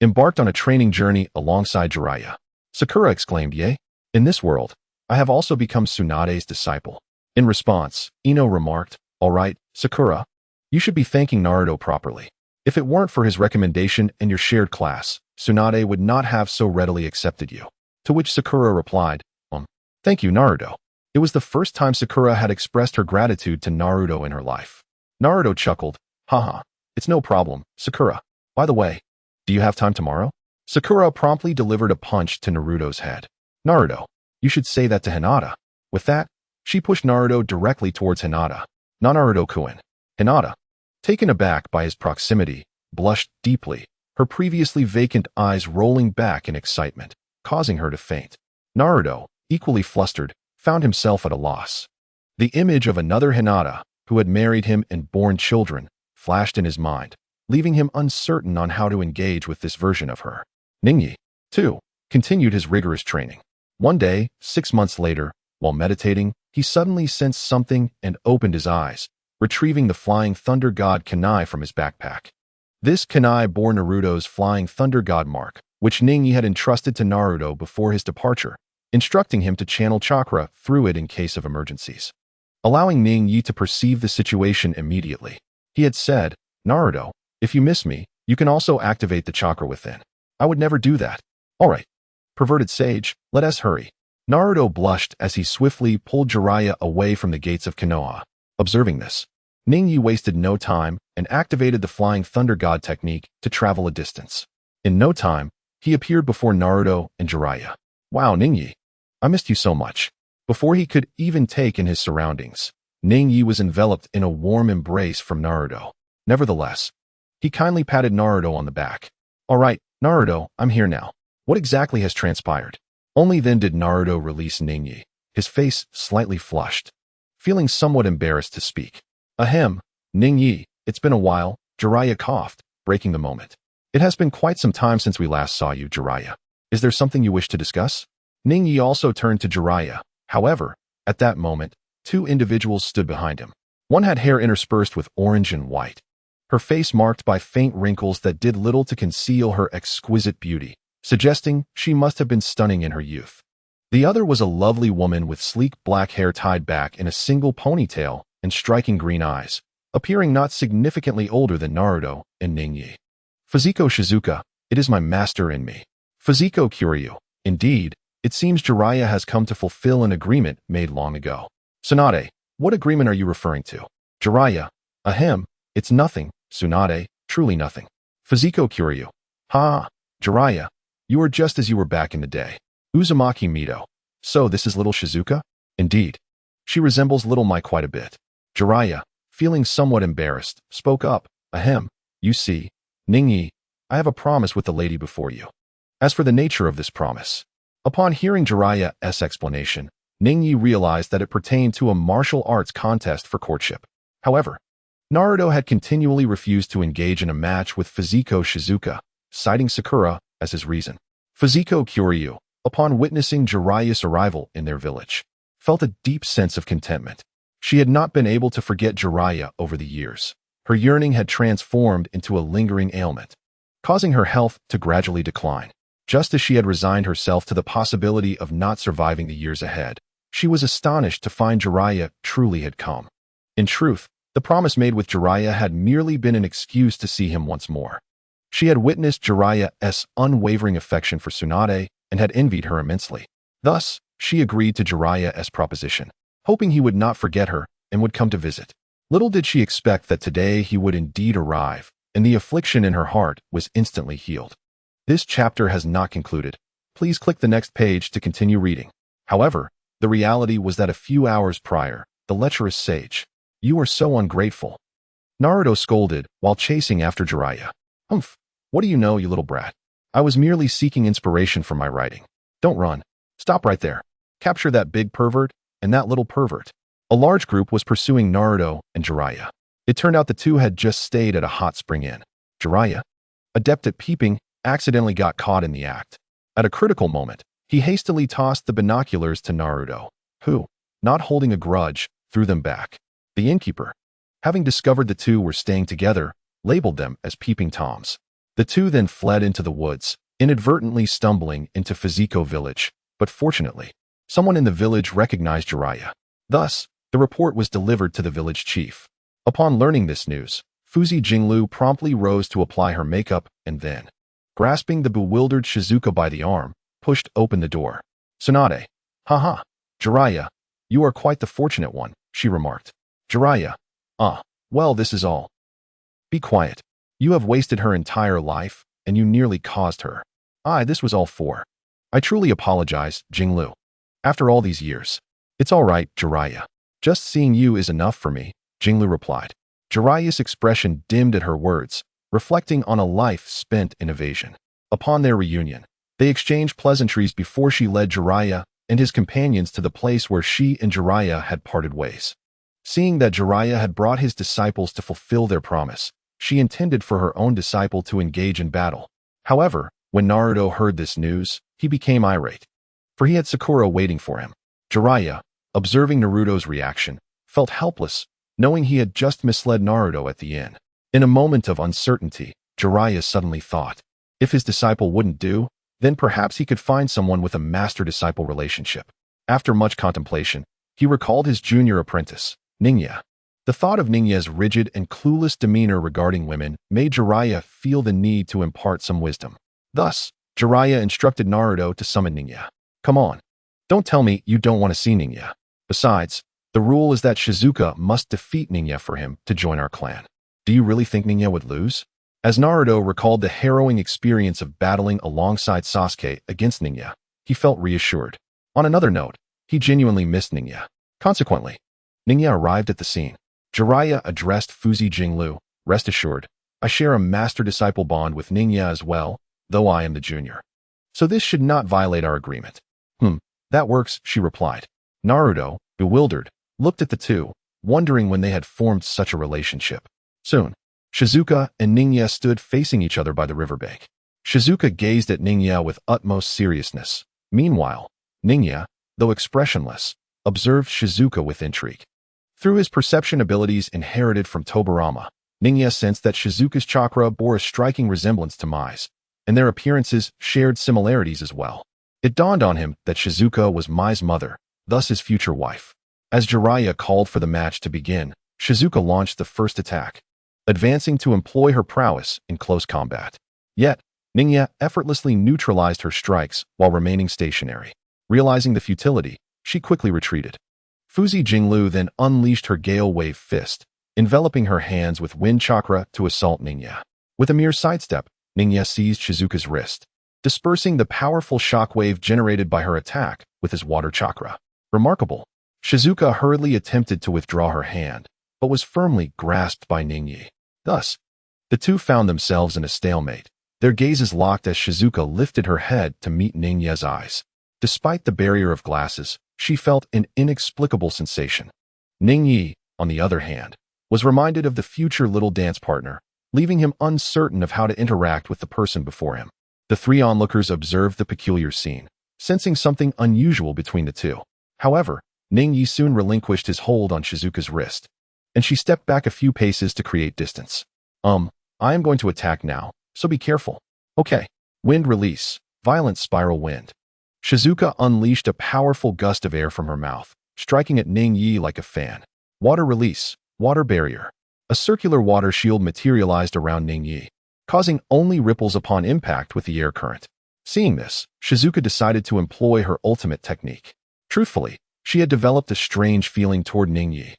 embarked on a training journey alongside Jiraiya. Sakura exclaimed, "Yay! In this world, I have also become Tsunade's disciple." In response, Ino remarked, "All right, Sakura, you should be thanking Naruto properly. If it weren't for his recommendation and your shared class, Tsunade would not have so readily accepted you." To which Sakura replied, "Thank you, Naruto." It was the first time Sakura had expressed her gratitude to Naruto in her life. Naruto chuckled, "Haha, it's no problem, Sakura. By the way, do you have time tomorrow?" Sakura promptly delivered a punch to Naruto's head. "Naruto, you should say that to Hinata." With that, she pushed Naruto directly towards Hinata. "Na Naruto-kun." Hinata, taken aback by his proximity, blushed deeply, her previously vacant eyes rolling back in excitement, causing her to faint. Naruto, equally flustered, found himself at a loss. The image of another Hinata, who had married him and borne children, flashed in his mind, leaving him uncertain on how to engage with this version of her. Ningyi, too, continued his rigorous training. One day, 6 months later, while meditating, he suddenly sensed something and opened his eyes, retrieving the Flying Thunder God kunai from his backpack. This kunai bore Naruto's Flying Thunder God mark, which Ningyi had entrusted to Naruto before his departure, instructing him to channel chakra through it in case of emergencies. Allowing Ningyi to perceive the situation immediately, he had said, "Naruto, if you miss me, you can also activate the chakra within." "I would never do that." "All right. Perverted sage, let us hurry." Naruto blushed as he swiftly pulled Jiraiya away from the gates of Konoha. Observing this, Ningyi wasted no time and activated the Flying Thunder God technique to travel a distance. In no time, he appeared before Naruto and Jiraiya. "Wow, Ningyi, I missed you so much." Before he could even take in his surroundings, Ningyi was enveloped in a warm embrace from Naruto. Nevertheless, he kindly patted Naruto on the back. "All right, Naruto, I'm here now. What exactly has transpired?" Only then did Naruto release Ningyi, his face slightly flushed, feeling somewhat embarrassed to speak. "Ahem, Ningyi, it's been a while," Jiraiya coughed, breaking the moment. "It has been quite some time since we last saw you, Jiraiya. Is there something you wish to discuss?" Ningyi also turned to Jiraiya. However, at that moment, 2 individuals stood behind him. One had hair interspersed with orange and white, her face marked by faint wrinkles that did little to conceal her exquisite beauty, suggesting she must have been stunning in her youth. The other was a lovely woman with sleek black hair tied back in a single ponytail and striking green eyes, appearing not significantly older than Naruto and Ningyi. "Fuziko Shizuka, it is my master in me. Fuziko Kiryu. Indeed, it seems Jiraiya has come to fulfill an agreement made long ago." "Tsunade, what agreement are you referring to?" Jiraiya. "Ahem, it's nothing, Tsunade, truly nothing." "Fuziko Kiryu. Ha! Jiraiya, you are just as you were back in the day. Uzumaki Mito. So this is little Shizuka?" "Indeed. She resembles little Mai quite a bit." Jiraiya, feeling somewhat embarrassed, spoke up. "Ahem, you see, Ningyi, I have a promise with the lady before you." As for the nature of this promise, upon hearing Jiraiya's explanation, Ningyi realized that it pertained to a martial arts contest for courtship. However, Naruto had continually refused to engage in a match with Fuziko Shizuka, citing Sakura as his reason. Fuziko Kiryu, upon witnessing Jiraiya's arrival in their village, felt a deep sense of contentment. She had not been able to forget Jiraiya over the years. Her yearning had transformed into a lingering ailment, causing her health to gradually decline. Just as she had resigned herself to the possibility of not surviving the years ahead, she was astonished to find Jiraiya truly had come. In truth, the promise made with Jiraiya had merely been an excuse to see him once more. She had witnessed Jiraiya's unwavering affection for Tsunade and had envied her immensely. Thus, she agreed to Jiraiya's proposition, hoping he would not forget her and would come to visit. Little did she expect that today he would indeed arrive, and the affliction in her heart was instantly healed. This chapter has not concluded. Please click the next page to continue reading. However, the reality was that a few hours prior, the lecherous sage. "You are so ungrateful," Naruto scolded while chasing after Jiraiya. "Humph, what do you know, you little brat? I was merely seeking inspiration for my writing." "Don't run. Stop right there. Capture that big pervert and that little pervert." A large group was pursuing Naruto and Jiraiya. It turned out the two had just stayed at a hot spring inn. Jiraiya, adept at peeping, accidentally got caught in the act. At a critical moment, he hastily tossed the binoculars to Naruto, who, not holding a grudge, threw them back. The innkeeper, having discovered the two were staying together, labeled them as peeping toms. The two then fled into the woods, inadvertently stumbling into Fuziko village, but fortunately, someone in the village recognized Jiraiya. Thus, the report was delivered to the village chief. Upon learning this news, Fuzi Jinglu promptly rose to apply her makeup and then, grasping the bewildered Shizuka by the arm, pushed open the door. "Tsunade. Haha, Jiraiya, you are quite the fortunate one," she remarked. Jiraiya. Well, this is all." "Be quiet. You have wasted her entire life, and you nearly caused her." This was all for." "I truly apologize, Jinglu. After all these years." "It's all right, Jiraiya. Just seeing you is enough for me," Jinglu replied. Jiraiya's expression dimmed at her words, reflecting on a life spent in evasion. Upon their reunion, they exchanged pleasantries before she led Jiraiya and his companions to the place where she and Jiraiya had parted ways. Seeing that Jiraiya had brought his disciples to fulfill their promise, she intended for her own disciple to engage in battle. However, when Naruto heard this news, he became irate, for he had Sakura waiting for him. Jiraiya, observing Naruto's reaction, felt helpless, knowing he had just misled Naruto at the inn. In a moment of uncertainty, Jiraiya suddenly thought, if his disciple wouldn't do, then perhaps he could find someone with a master-disciple relationship. After much contemplation, he recalled his junior apprentice, Ningya. The thought of Ningya's rigid and clueless demeanor regarding women made Jiraiya feel the need to impart some wisdom. Thus, Jiraiya instructed Naruto to summon Ningya. Come on. Don't tell me you don't want to see Ningya. Besides, the rule is that Shizuka must defeat Ningya for him to join our clan. Do you really think Ningya would lose? As Naruto recalled the harrowing experience of battling alongside Sasuke against Ningya, he felt reassured. On another note, he genuinely missed Ningya. Consequently, Ningya arrived at the scene. Jiraiya addressed Fuzi Jinglu, rest assured, I share a master-disciple bond with Ningya as well, though I am the junior. So this should not violate our agreement. That works, she replied. Naruto, bewildered, looked at the two, wondering when they had formed such a relationship. Soon, Shizuka and Ningya stood facing each other by the riverbank. Shizuka gazed at Ningya with utmost seriousness. Meanwhile, Ningya, though expressionless, observed Shizuka with intrigue. Through his perception abilities inherited from Tobirama, Ningya sensed that Shizuka's chakra bore a striking resemblance to Mai's, and their appearances shared similarities as well. It dawned on him that Shizuka was Mai's mother, thus his future wife. As Jiraiya called for the match to begin, Shizuka launched the first attack, advancing to employ her prowess in close combat. Yet, Ningya effortlessly neutralized her strikes while remaining stationary. Realizing the futility, she quickly retreated. Fuzi Jinglu then unleashed her Gale Wave fist, enveloping her hands with wind chakra to assault Ningya. With a mere sidestep, Ningya seized Shizuka's wrist, dispersing the powerful shockwave generated by her attack with his water chakra. Remarkable. Shizuka hurriedly attempted to withdraw her hand, but was firmly grasped by Ningyi. Thus, the two found themselves in a stalemate, their gazes locked as Shizuka lifted her head to meet Ningya's eyes. Despite the barrier of glasses, she felt an inexplicable sensation. Ningyi, on the other hand, was reminded of the future little dance partner, leaving him uncertain of how to interact with the person before him. The three onlookers observed the peculiar scene, sensing something unusual between the two. However, Ningyi soon relinquished his hold on Shizuka's wrist, and she stepped back a few paces to create distance. I am going to attack now, so be careful. Okay. Wind release. Violent spiral wind. Shizuka unleashed a powerful gust of air from her mouth, striking at Ningyi like a fan. Water release. Water barrier. A circular water shield materialized around Ningyi, causing only ripples upon impact with the air current. Seeing this, Shizuka decided to employ her ultimate technique. Truthfully, she had developed a strange feeling toward Ningyi,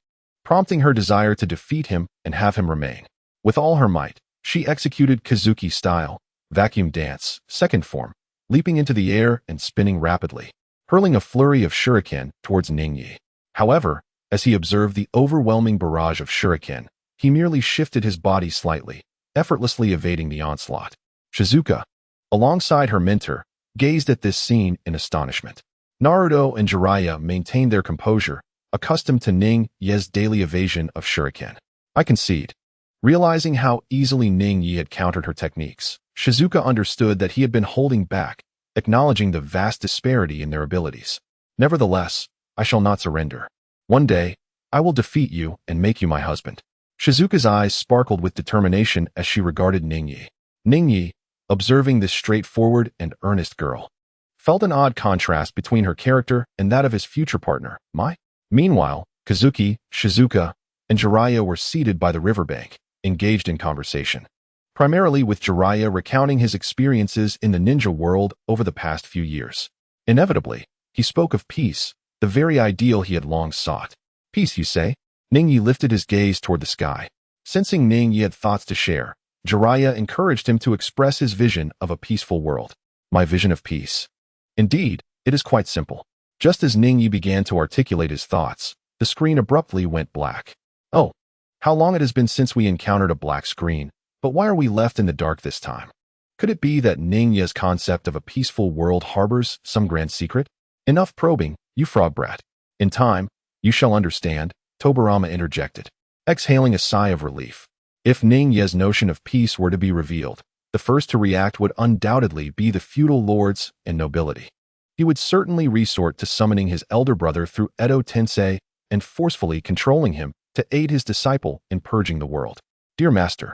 prompting her desire to defeat him and have him remain. With all her might, she executed Kazuki-style, vacuum dance, second form, leaping into the air and spinning rapidly, hurling a flurry of shuriken towards Ningyi. However, as he observed the overwhelming barrage of shuriken, he merely shifted his body slightly, effortlessly evading the onslaught. Shizuka, alongside her mentor, gazed at this scene in astonishment. Naruto and Jiraiya maintained their composure, accustomed to Ningya's daily evasion of shuriken. I concede. Realizing how easily Ningyi had countered her techniques, Shizuka understood that he had been holding back, acknowledging the vast disparity in their abilities. Nevertheless, I shall not surrender. One day, I will defeat you and make you my husband. Shizuka's eyes sparkled with determination as she regarded Ningyi. Ningyi, observing this straightforward and earnest girl, felt an odd contrast between her character and that of his future partner, Mai. Meanwhile, Kazuki, Shizuka, and Jiraiya were seated by the riverbank, engaged in conversation, primarily with Jiraiya recounting his experiences in the ninja world over the past few years. Inevitably, he spoke of peace, the very ideal he had long sought. Peace, you say? Ningyi lifted his gaze toward the sky. Sensing Ningyi had thoughts to share, Jiraiya encouraged him to express his vision of a peaceful world. My vision of peace. Indeed, it is quite simple. Just as Ningyi began to articulate his thoughts, the screen abruptly went black. Oh, how long it has been since we encountered a black screen, But why are we left in the dark this time? Could it be that Ningya's concept of a peaceful world harbors some grand secret? Enough probing, you frog brat. In time, you shall understand, Tobirama interjected, exhaling a sigh of relief. If Ningya's notion of peace were to be revealed, the first to react would undoubtedly be the feudal lords and nobility. He would certainly resort to summoning his elder brother through Edo Tensei and forcefully controlling him to aid his disciple in purging the world. Dear Master,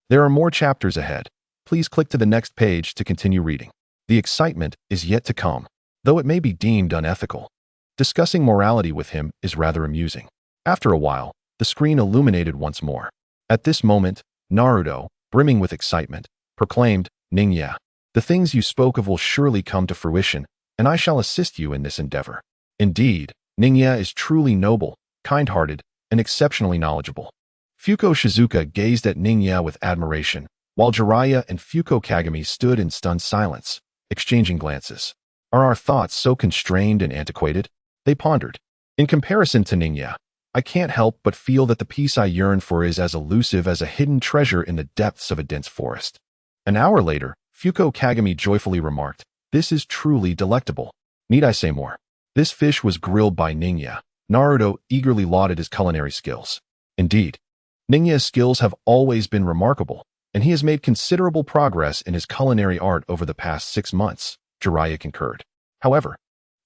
there are more chapters ahead. Please click to the next page to continue reading. The excitement is yet to come, though it may be deemed unethical. Discussing morality with him is rather amusing. After a while, the screen illuminated once more. At this moment, Naruto, brimming with excitement, proclaimed, Ningya, the things you spoke of will surely come to fruition, and I shall assist you in this endeavor. Indeed, Ningya is truly noble, kind-hearted, and exceptionally knowledgeable. Fuko Shizuka gazed at Ningya with admiration, while Jiraiya and Fuko Kagami stood in stunned silence, exchanging glances. Are our thoughts so constrained and antiquated? They pondered. In comparison to Ningya, I can't help but feel that the peace I yearn for is as elusive as a hidden treasure in the depths of a dense forest. An hour later, Fuko Kagami joyfully remarked, this is truly delectable. Need I say more? This fish was grilled by Ningya. Naruto eagerly lauded his culinary skills. Indeed, Ningya's skills have always been remarkable, and he has made considerable progress in his culinary art over the past 6 months, Jiraiya concurred. However,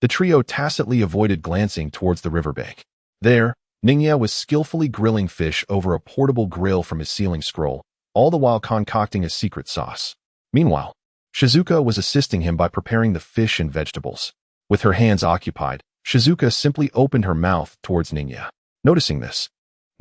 the trio tacitly avoided glancing towards the riverbank. There, Ningya was skillfully grilling fish over a portable grill from his ceiling scroll, all the while concocting a secret sauce. Meanwhile, Shizuka was assisting him by preparing the fish and vegetables. With her hands occupied, Shizuka simply opened her mouth towards Ningya. Noticing this,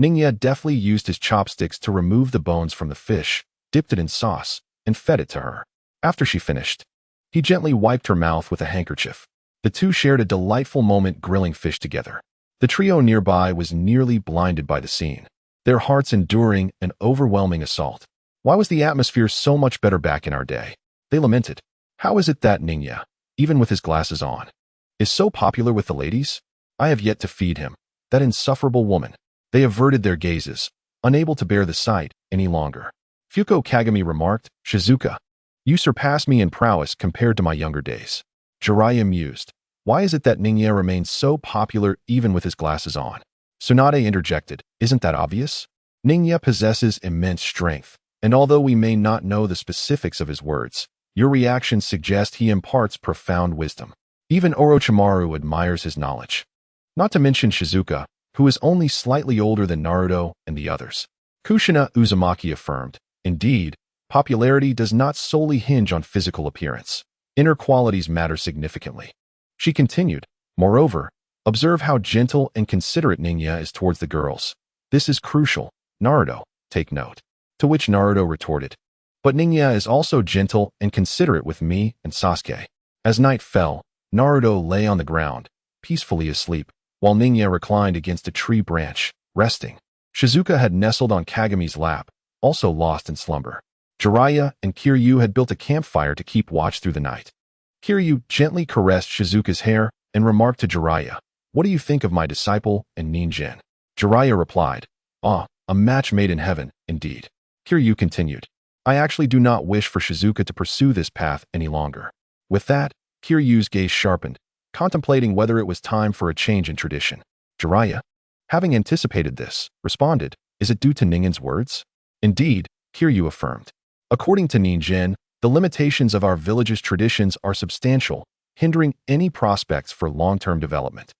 Ningya deftly used his chopsticks to remove the bones from the fish, dipped it in sauce, and fed it to her. After she finished, he gently wiped her mouth with a handkerchief. The two shared a delightful moment grilling fish together. The trio nearby was nearly blinded by the scene, their hearts enduring an overwhelming assault. Why was the atmosphere so much better back in our day? They lamented. How is it that Ningya, even with his glasses on, is so popular with the ladies? I have yet to feed him. That insufferable woman. They averted their gazes, unable to bear the sight any longer. Fuko Kagami remarked, Shizuka, you surpass me in prowess compared to my younger days. Jiraiya mused. Why is it that Ningya remains so popular even with his glasses on? Tsunade interjected. Isn't that obvious? Ningya possesses immense strength, and although we may not know the specifics of his words, your reactions suggest he imparts profound wisdom. Even Orochimaru admires his knowledge. Not to mention Shizuka, who is only slightly older than Naruto and the others. Kushina Uzumaki affirmed, indeed, popularity does not solely hinge on physical appearance. Inner qualities matter significantly. She continued, moreover, observe how gentle and considerate Ningya is towards the girls. This is crucial. Naruto, take note. To which Naruto retorted, but Ningya is also gentle and considerate with me and Sasuke. As night fell, Naruto lay on the ground, peacefully asleep, while Ningya reclined against a tree branch, resting. Shizuka had nestled on Kagami's lap, also lost in slumber. Jiraiya and Kiryu had built a campfire to keep watch through the night. Kiryu gently caressed Shizuka's hair and remarked to Jiraiya, what do you think of my disciple and Ninjin? Jiraiya replied, ah, a match made in heaven, indeed. Kiryu continued, I actually do not wish for Shizuka to pursue this path any longer. With that, Kiryu's gaze sharpened, contemplating whether it was time for a change in tradition. Jiraiya, having anticipated this, responded, is it due to Ningin's words? Indeed, Kiryu affirmed. According to Ninjin, the limitations of our village's traditions are substantial, hindering any prospects for long-term development.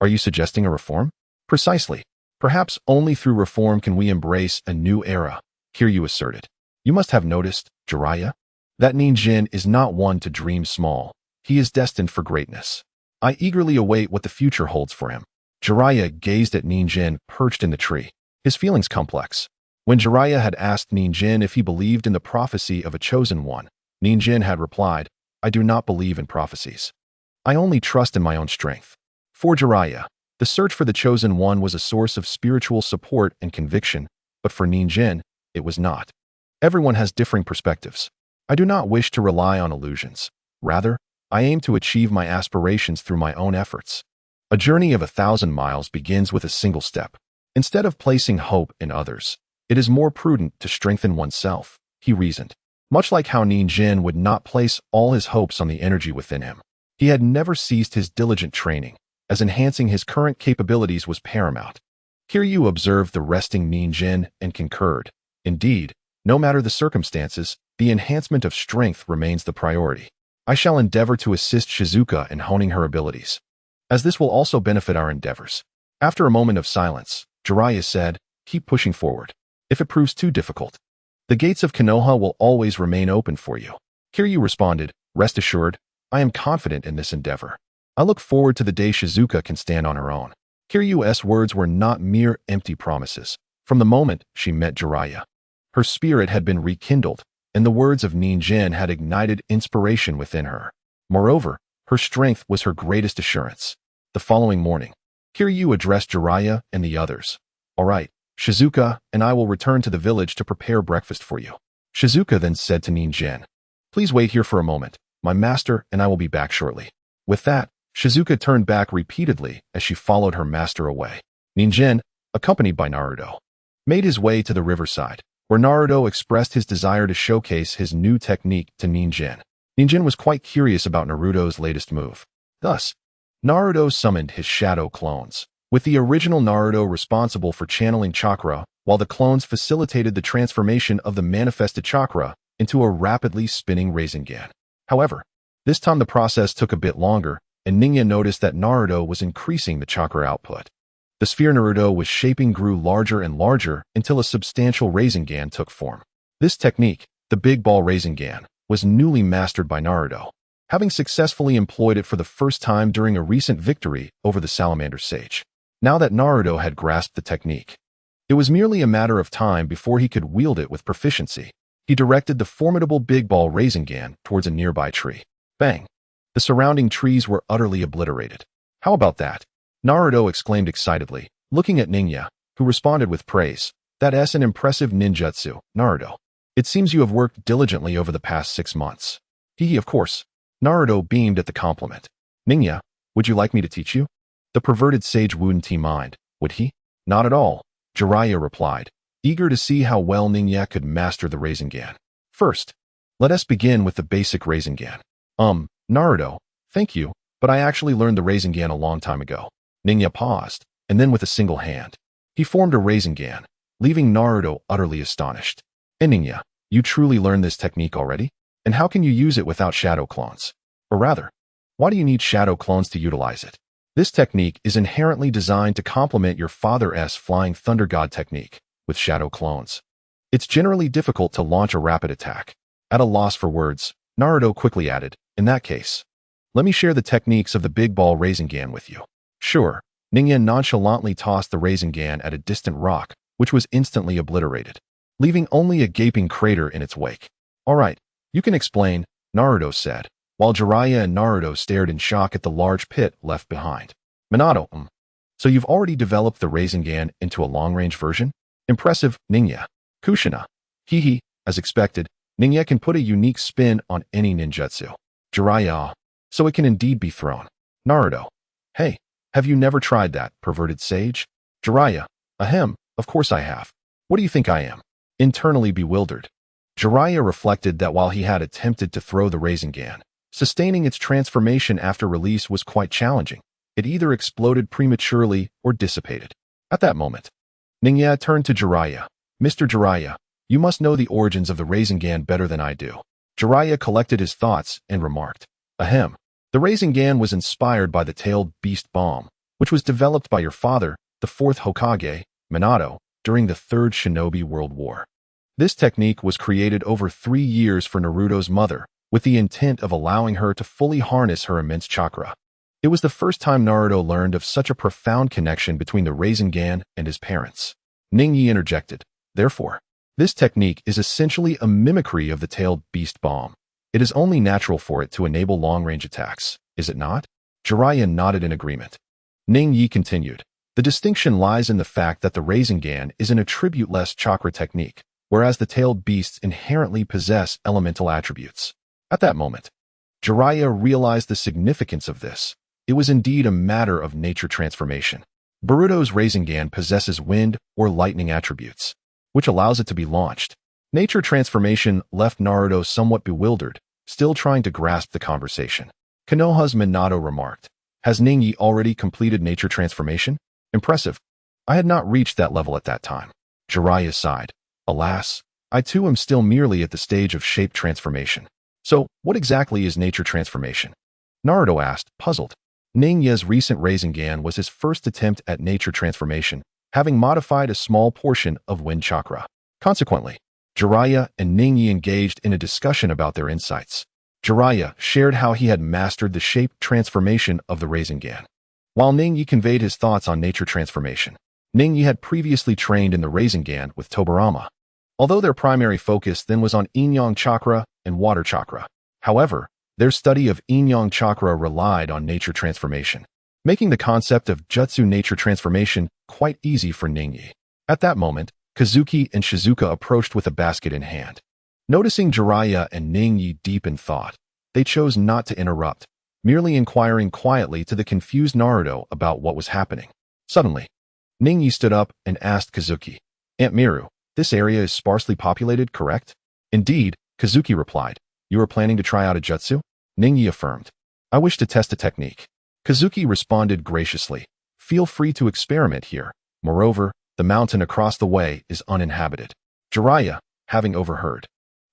Are you suggesting a reform? Precisely. Perhaps only through reform can we embrace a new era, Kiryu asserted. You must have noticed, Jiraiya, that Ninjin is not one to dream small. He is destined for greatness. I eagerly await what the future holds for him. Jiraiya gazed at Ninjin perched in the tree, his feelings complex. When Jiraiya had asked Ninjin if he believed in the prophecy of a chosen one, Ninjin had replied, I do not believe in prophecies. I only trust in my own strength. For Jiraiya, the search for the chosen one was a source of spiritual support and conviction, but for Ninjin, it was not. Everyone has differing perspectives. I do not wish to rely on illusions. Rather, I aim to achieve my aspirations through my own efforts. A journey of 1,000 miles begins with a single step. Instead of placing hope in others, it is more prudent to strengthen oneself. he reasoned. Much like how Nin Jin would not place all his hopes on the energy within him, he had never ceased his diligent training, as enhancing his current capabilities was paramount. Kiryu observed the resting Nin Jin and concurred. Indeed, no matter the circumstances, the enhancement of strength remains the priority. I shall endeavor to assist Shizuka in honing her abilities, as this will also benefit our endeavors. After a moment of silence, Jiraiya said, keep pushing forward. If it proves too difficult, the gates of Konoha will always remain open for you. Kiryu responded, rest assured, I am confident in this endeavor. I look forward to the day Shizuka can stand on her own. Kiryu's words were not mere empty promises. From the moment she met Jiraiya, her spirit had been rekindled, and the words of Nin Jin had ignited inspiration within her. Moreover, her strength was her greatest assurance. The following morning, Kiryu addressed Jiraiya and the others. All right, Shizuka and I will return to the village to prepare breakfast for you. Shizuka then said to Nin Jin, please wait here for a moment. My master and I will be back shortly. With that, Shizuka turned back repeatedly as she followed her master away. Nin Jin, accompanied by Naruto, made his way to the riverside, where Naruto expressed his desire to showcase his new technique to Nin Jin. Nin Jin was quite curious about Naruto's latest move. Thus, Naruto summoned his shadow clones, with the original Naruto responsible for channeling chakra, while the clones facilitated the transformation of the manifested chakra into a rapidly spinning Rasengan. However, this time the process took a bit longer, and Ninja noticed that Naruto was increasing the chakra output. The sphere Naruto was shaping grew larger and larger until a substantial Rasengan took form. This technique, the Big Ball Rasengan, was newly mastered by Naruto, having successfully employed it for the first time during a recent victory over the Salamander Sage. Now that Naruto had grasped the technique, it was merely a matter of time before he could wield it with proficiency. He directed the formidable Big Ball Rasengan towards a nearby tree. Bang! The surrounding trees were utterly obliterated. How about that? Naruto exclaimed excitedly, looking at Ninja, who responded with praise. That's an impressive ninjutsu, Naruto. It seems you have worked diligently over the past 6 months. Of course. Naruto beamed at the compliment. Ninja, would you like me to teach you? The perverted sage wouldn't mind, would he? Not at all, Jiraiya replied, eager to see how well Ninja could master the Rasengan. First, let us begin with the basic Rasengan. Naruto, thank you, but I actually learned the Rasengan a long time ago. Ninja paused, and then with a single hand, he formed a Rasengan, leaving Naruto utterly astonished. And Ninja, you truly learned this technique already? And how can you use it without shadow clones? Or rather, why do you need shadow clones to utilize it? This technique is inherently designed to complement your father's Flying Thunder God technique with shadow clones. It's generally difficult to launch a rapid attack. At a loss for words, Naruto quickly added, in that case, let me share the techniques of the Big Ball Rasengan with you. Sure, Ninja nonchalantly tossed the Rasengan at a distant rock, which was instantly obliterated, leaving only a gaping crater in its wake. All right, you can explain, Naruto said, while Jiraiya and Naruto stared in shock at the large pit left behind. Minato, so you've already developed the Rasengan into a long-range version? Impressive, Ninja. Kushina. As expected, Ninja can put a unique spin on any ninjutsu. Jiraiya, so it can indeed be thrown. Naruto. Hey, have you never tried that, perverted sage? Jiraiya. Ahem, of course I have. What do you think I am? Internally bewildered, Jiraiya reflected that while he had attempted to throw the Rasengan, sustaining its transformation after release was quite challenging. It either exploded prematurely or dissipated. At that moment, Ninja turned to Jiraiya. Mr. Jiraiya, you must know the origins of the Rasengan better than I do. Jiraiya collected his thoughts and remarked, Ahem. The Rasengan was inspired by the tailed beast bomb, which was developed by your father, the 4th Hokage, Minato, during the 3rd Shinobi World War. This technique was created over 3 years for Naruto's mother, with the intent of allowing her to fully harness her immense chakra. It was the first time Naruto learned of such a profound connection between the Rasengan and his parents. Ningyi interjected, therefore, this technique is essentially a mimicry of the tailed beast bomb. It is only natural for it to enable long-range attacks, is it not? Jiraiya nodded in agreement. Ningyi continued, the distinction lies in the fact that the Rasengan is an attribute-less chakra technique, whereas the tailed beasts inherently possess elemental attributes. At that moment, Jiraiya realized the significance of this. It was indeed a matter of nature transformation. Boruto's Rasengan possesses wind or lightning attributes, which allows it to be launched. Nature transformation left Naruto somewhat bewildered, still trying to grasp the conversation. Konoha's Minato remarked, "Has Ningyi already completed nature transformation? Impressive. I had not reached that level at that time." Jiraiya sighed. "Alas, I too am still merely at the stage of shape transformation." "So, what exactly is nature transformation?" Naruto asked, puzzled. Ningya's recent Rasengan was his first attempt at nature transformation, having modified a small portion of wind chakra. Consequently, Jiraiya and Ningyi engaged in a discussion about their insights. Jiraiya shared how he had mastered the shape transformation of the Rasengan, while Ningyi conveyed his thoughts on nature transformation. Ningyi had previously trained in the Rasengan with Tobirama, although their primary focus then was on Yin Yang chakra and water chakra. However, their study of Yin Yang chakra relied on nature transformation, making the concept of jutsu nature transformation quite easy for Ningyi. At that moment, Kazuki and Shizuka approached with a basket in hand. Noticing Jiraiya and Ningyi deep in thought, they chose not to interrupt, merely inquiring quietly to the confused Naruto about what was happening. Suddenly, Ningyi stood up and asked Kazuki, "Aunt Miru, this area is sparsely populated, correct?" "Indeed," Kazuki replied. "You are planning to try out a jutsu?" Ningyi affirmed. "I wish to test a technique." Kazuki responded graciously, "Feel free to experiment here. Moreover, the mountain across the way is uninhabited." Jiraiya, having overheard,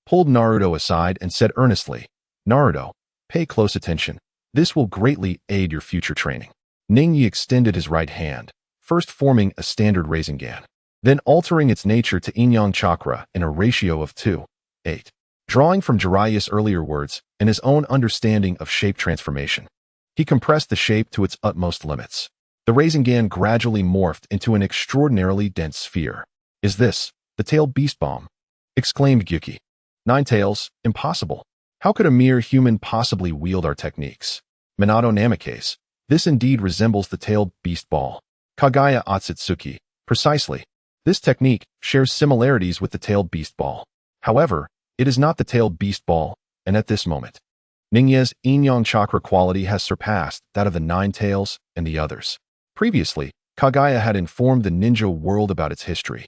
pulled Naruto aside and said earnestly, "Naruto, pay close attention. This will greatly aid your future training." Ningyi extended his right hand, first forming a standard Rasengan, then altering its nature to Yin Yang chakra in a ratio of 2:8. Drawing from Jiraiya's earlier words and his own understanding of shape transformation, he compressed the shape to its utmost limits. The Rasengan gradually morphed into an extraordinarily dense sphere. "Is this the tailed beast bomb?" exclaimed Gyuki. "Nine tails, impossible. How could a mere human possibly wield our techniques?" Minato Namikaze, "This indeed resembles the tailed beast ball." Kagaya Otsutsuki, "Precisely. This technique shares similarities with the tailed beast ball. However, it is not the tailed beast ball, and at this moment, Ningya's Yin Yang chakra quality has surpassed that of the nine tails and the others." Previously, Kagaya had informed the ninja world about its history,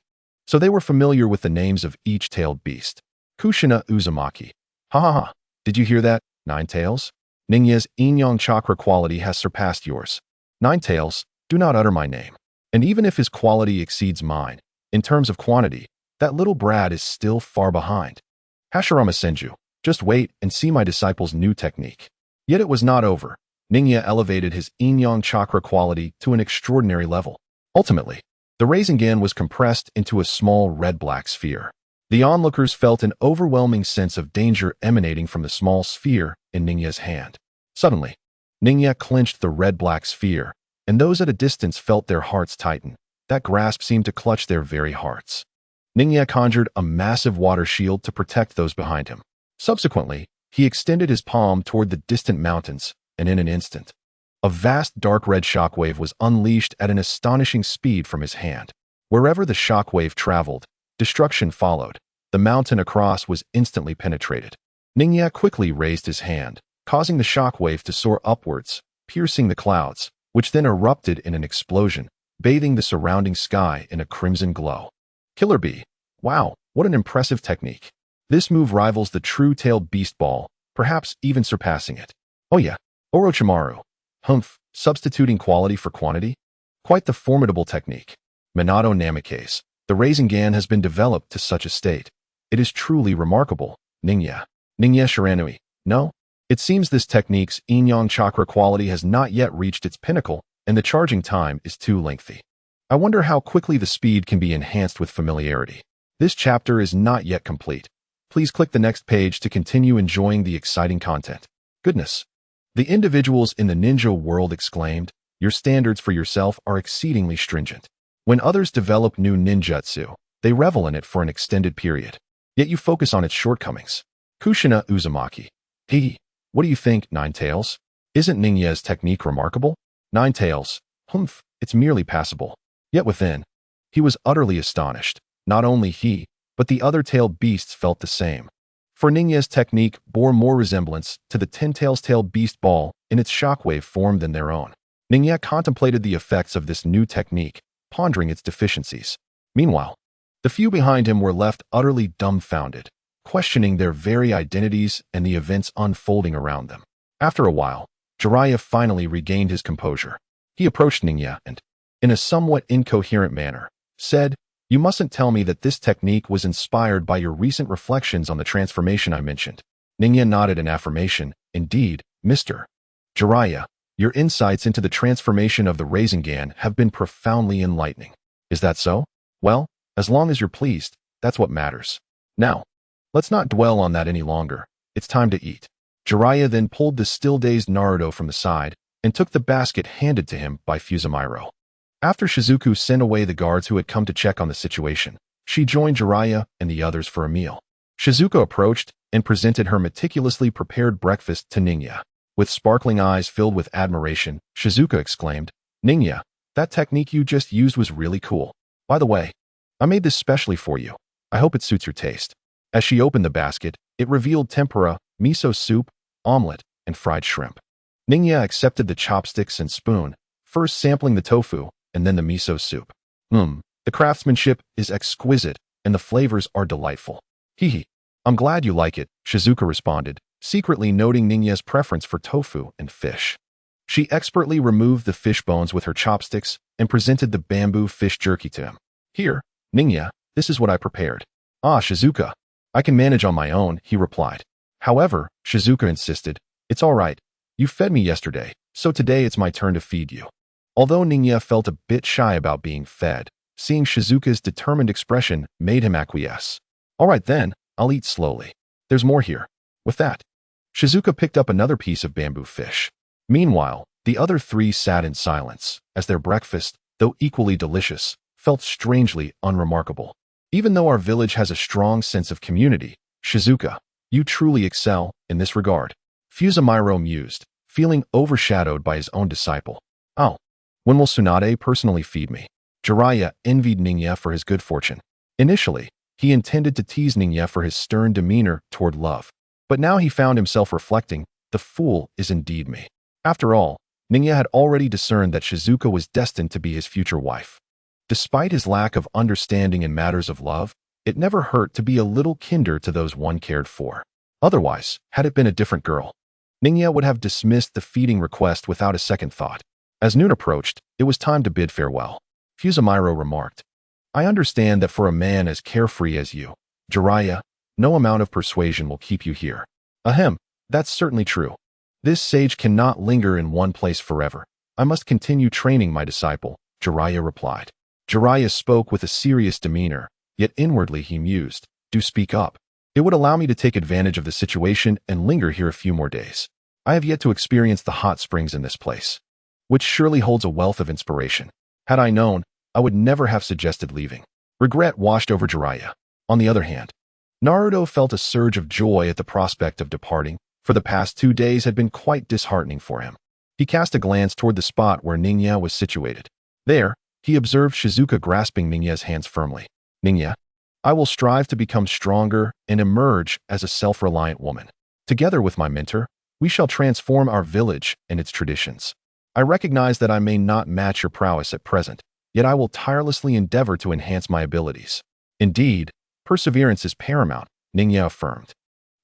so they were familiar with the names of each tailed beast. Kushina Uzumaki, "Ha ha ha, did you hear that, Nine Tails? Ningya's Yin Yang chakra quality has surpassed yours. Nine Tails, do not utter my name. And even if his quality exceeds mine, in terms of quantity, that little brat is still far behind. Hashirama Senju, just wait and see my disciple's new technique." Yet it was not over. Ningya elevated his Yin Yang chakra quality to an extraordinary level. Ultimately, the Rasengan was compressed into a small red-black sphere. The onlookers felt an overwhelming sense of danger emanating from the small sphere in Ningya's hand. Suddenly, Ningya clenched the red-black sphere, and those at a distance felt their hearts tighten. That grasp seemed to clutch their very hearts. Ningya conjured a massive water shield to protect those behind him. Subsequently, he extended his palm toward the distant mountains, and in an instant, a vast dark red shockwave was unleashed at an astonishing speed from his hand. Wherever the shockwave traveled, destruction followed. The mountain across was instantly penetrated. Ningya quickly raised his hand, causing the shockwave to soar upwards, piercing the clouds, which then erupted in an explosion, bathing the surrounding sky in a crimson glow. Killer Bee. Wow, what an impressive technique. This move rivals the true tailed beast ball, perhaps even surpassing it. Oh yeah, Orochimaru. Humph, substituting quality for quantity? Quite the formidable technique. Minato Namikaze. The Rasengan has been developed to such a state. It is truly remarkable. Ningya. Ningya Shiranui. No? It seems this technique's Yin Yang chakra quality has not yet reached its pinnacle, and the charging time is too lengthy. I wonder how quickly the speed can be enhanced with familiarity. This chapter is not yet complete. Please click the next page to continue enjoying the exciting content. Goodness. The individuals in the ninja world exclaimed, "Your standards for yourself are exceedingly stringent. When others develop new ninjutsu, they revel in it for an extended period. Yet you focus on its shortcomings." Kushina Uzumaki. "Hee, what do you think, Nine Tails? Isn't Ningya's technique remarkable?" Nine Tails. "Humph, it's merely passable." Yet within, he was utterly astonished. Not only he, but the other tailed beasts felt the same. For Ningya's technique bore more resemblance to the Ten-Tails tailed beast ball in its shockwave form than their own. Ningya contemplated the effects of this new technique, pondering its deficiencies. Meanwhile, The few behind him were left utterly dumbfounded, questioning their very identities and the events unfolding around them. After a while, Jiraiya finally regained his composure. He approached Ningya and, in a somewhat incoherent manner, said, "You mustn't tell me that this technique was inspired by your recent reflections on the transformation I mentioned." Ningya nodded in affirmation. "Indeed, Mr. Jiraiya, your insights into the transformation of the Rasengan have been profoundly enlightening. Is that so? Well, as long as you're pleased, that's what matters. Now, let's not dwell on that any longer. It's time to eat." Jiraiya then pulled the still-dazed Naruto from the side and took the basket handed to him by Fusamairo. After Shizuku sent away the guards who had come to check on the situation, she joined Jiraiya and the others for a meal. Shizuku approached and presented her meticulously prepared breakfast to Ningya. With sparkling eyes filled with admiration, Shizuku exclaimed, "Ningya, that technique you just used was really cool. By the way, I made this specially for you. I hope it suits your taste." As she opened the basket, it revealed tempura, miso soup, omelette, and fried shrimp. Ningya accepted the chopsticks and spoon, first sampling the tofu and then the miso soup. The craftsmanship is exquisite and the flavors are delightful. Hee. I'm glad you like it, Shizuka responded, secretly noting Ningya's preference for tofu and fish. She expertly removed the fish bones with her chopsticks and presented the bamboo fish jerky to him. "Here, Ningya, this is what I prepared." "Ah, Shizuka, I can manage on my own," he replied. However, Shizuka insisted, "It's all right. You fed me yesterday, so today it's my turn to feed you." Although Ningya felt a bit shy about being fed, seeing Shizuka's determined expression made him acquiesce. "All right then, I'll eat slowly. There's more here." With that, Shizuka picked up another piece of bamboo fish. Meanwhile, the other three sat in silence, as their breakfast, though equally delicious, felt strangely unremarkable. "Even though our village has a strong sense of community, Shizuka, you truly excel in this regard," Fusamairo mused, feeling overshadowed by his own disciple. "Oh, when will Tsunade personally feed me?" Jiraiya envied Ningya for his good fortune. Initially, he intended to tease Ningya for his stern demeanor toward love. But now he found himself reflecting, the fool is indeed me. After all, Ningya had already discerned that Shizuka was destined to be his future wife. Despite his lack of understanding in matters of love, it never hurt to be a little kinder to those one cared for. Otherwise, had it been a different girl, Ningya would have dismissed the feeding request without a second thought. As noon approached, it was time to bid farewell. Fusamairo remarked, "I understand that for a man as carefree as you, Jiraiya, no amount of persuasion will keep you here." "Ahem, that's certainly true. This sage cannot linger in one place forever. I must continue training my disciple," Jiraiya replied. Jiraiya spoke with a serious demeanor, yet inwardly he mused, "Do speak up. It would allow me to take advantage of the situation and linger here a few more days. I have yet to experience the hot springs in this place, which surely holds a wealth of inspiration. Had I known, I would never have suggested leaving." Regret washed over Jiraiya. On the other hand, Naruto felt a surge of joy at the prospect of departing, for the past 2 days had been quite disheartening for him. He cast a glance toward the spot where Ningya was situated. There, he observed Shizuka grasping Ningya's hands firmly. "Ningya, I will strive to become stronger and emerge as a self-reliant woman. Together with my mentor, we shall transform our village and its traditions. I recognize that I may not match your prowess at present, yet I will tirelessly endeavor to enhance my abilities." "Indeed, perseverance is paramount," Ningya affirmed.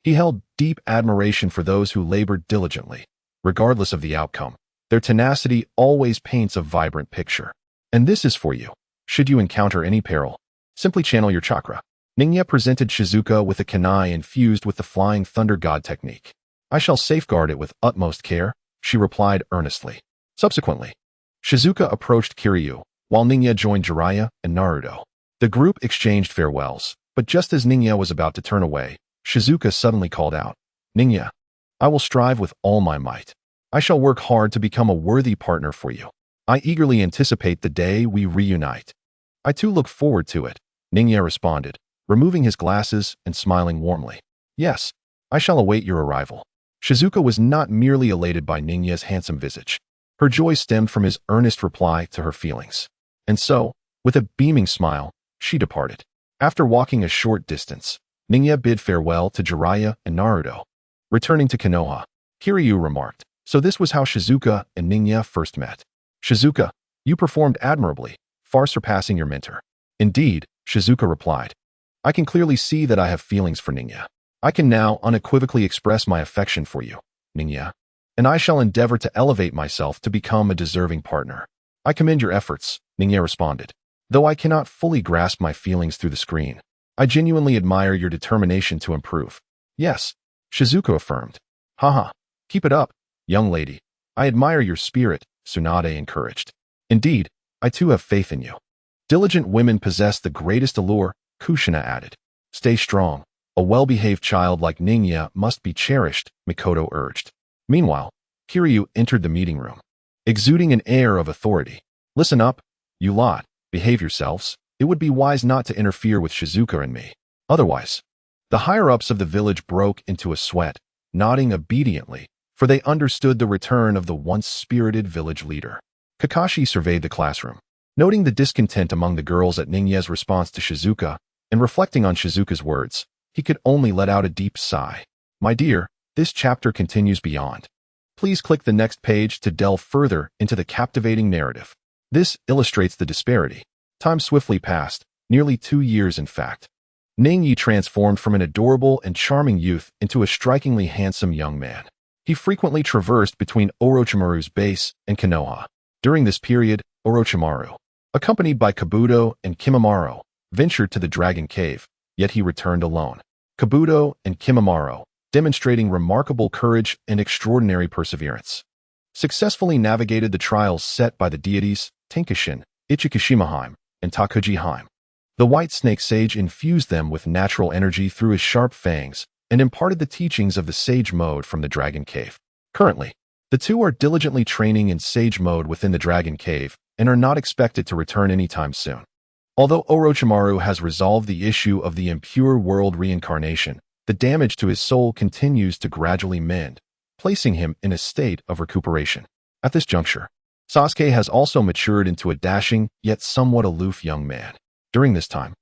He held deep admiration for those who labored diligently. Regardless of the outcome, their tenacity always paints a vibrant picture. "And this is for you. Should you encounter any peril, simply channel your chakra." Ningya presented Shizuka with a kunai infused with the Flying Thunder God technique. "I shall safeguard it with utmost care," she replied earnestly. Subsequently, Shizuka approached Kiryu, while Ningya joined Jiraiya and Naruto. The group exchanged farewells, but just as Ningya was about to turn away, Shizuka suddenly called out, "Ningya, I will strive with all my might. I shall work hard to become a worthy partner for you. I eagerly anticipate the day we reunite." "I too look forward to it," Ningya responded, removing his glasses and smiling warmly. "Yes, I shall await your arrival." Shizuka was not merely elated by Ningya's handsome visage. Her joy stemmed from his earnest reply to her feelings. And so, with a beaming smile, she departed. After walking a short distance, Ningya bid farewell to Jiraiya and Naruto. Returning to Konoha, Kiryu remarked, "So this was how Shizuka and Ningya first met. Shizuka, you performed admirably, far surpassing your mentor." "Indeed, Shizuka replied. I can clearly see that I have feelings for Ningya. I can now unequivocally express my affection for you, Ningya, and I shall endeavor to elevate myself to become a deserving partner. I commend your efforts, Ningya responded. Though I cannot fully grasp my feelings through the screen, I genuinely admire your determination to improve. Yes, Shizuka affirmed. Haha, keep it up, young lady. I admire your spirit, Tsunade encouraged. Indeed, I too have faith in you. Diligent women possess the greatest allure, Kushina added. Stay strong. A well-behaved child like Ningya must be cherished, Mikoto urged. Meanwhile, Kiryu entered the meeting room, exuding an air of authority. Listen up, you lot. Behave yourselves. It would be wise not to interfere with Shizuka and me. Otherwise, the higher-ups of the village broke into a sweat, nodding obediently, for they understood the return of the once-spirited village leader. Kakashi surveyed the classroom, noting the discontent among the girls at Ningya's response to Shizuka, and reflecting on Shizuka's words, he could only let out a deep sigh. My dear, this chapter continues beyond. Please click the next page to delve further into the captivating narrative. This illustrates the disparity. Time swiftly passed, nearly 2 years in fact. Ningyi transformed from an adorable and charming youth into a strikingly handsome young man. He frequently traversed between Orochimaru's base and Konoha. During this period, Orochimaru, accompanied by Kabuto and Kimimaro, ventured to the Dragon Cave, yet he returned alone. Kabuto and Kimimaro, demonstrating remarkable courage and extraordinary perseverance, successfully navigated the trials set by the deities Tenkashin, Ichikishimaheim, and Takujiheim. The White Snake Sage infused them with natural energy through his sharp fangs and imparted the teachings of the Sage Mode from the Dragon Cave. Currently, the two are diligently training in Sage Mode within the Dragon Cave and are not expected to return anytime soon. Although Orochimaru has resolved the issue of the impure world reincarnation, the damage to his soul continues to gradually mend, placing him in a state of recuperation. At this juncture, Sasuke has also matured into a dashing, yet somewhat aloof young man. During this time,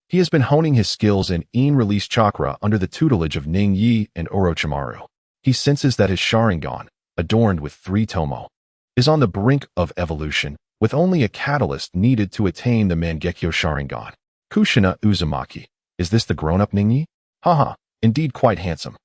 he has been honing his skills in In-Release Chakra under the tutelage of Ning Yi and Orochimaru. He senses that his Sharingan, adorned with 3 tomo, is on the brink of evolution, with only a catalyst needed to attain the Mangekyo Sharingan. Kushina Uzumaki. Is this the grown-up Ningyi? Haha, indeed quite handsome.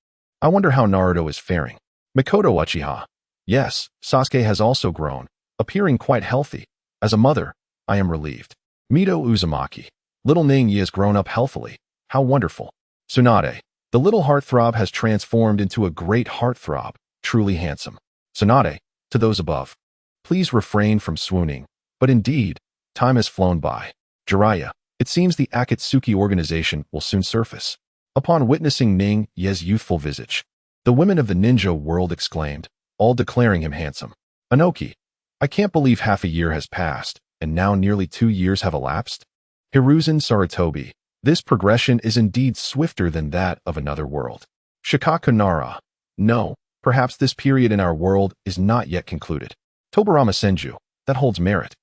I wonder how Naruto is faring. Mikoto Uchiha. Yes, Sasuke has also grown, appearing quite healthy. As a mother, I am relieved. Mito Uzumaki. Little Ningyi has grown up healthily. How wonderful. Tsunade. The little heartthrob has transformed into a great heartthrob, truly handsome. Tsunade. To those above, please refrain from swooning, but indeed, time has flown by. Jiraiya. It seems the Akatsuki organization will soon surface. Upon witnessing Ning Ye's youthful visage, the women of the ninja world exclaimed, all declaring him handsome. Anoki. I can't believe half a year has passed, and now nearly 2 years have elapsed. Hiruzen Sarutobi. This progression is indeed swifter than that of another world. Shikaku Nara. No, perhaps this period in our world is not yet concluded. Tobirama Senju. That holds merit.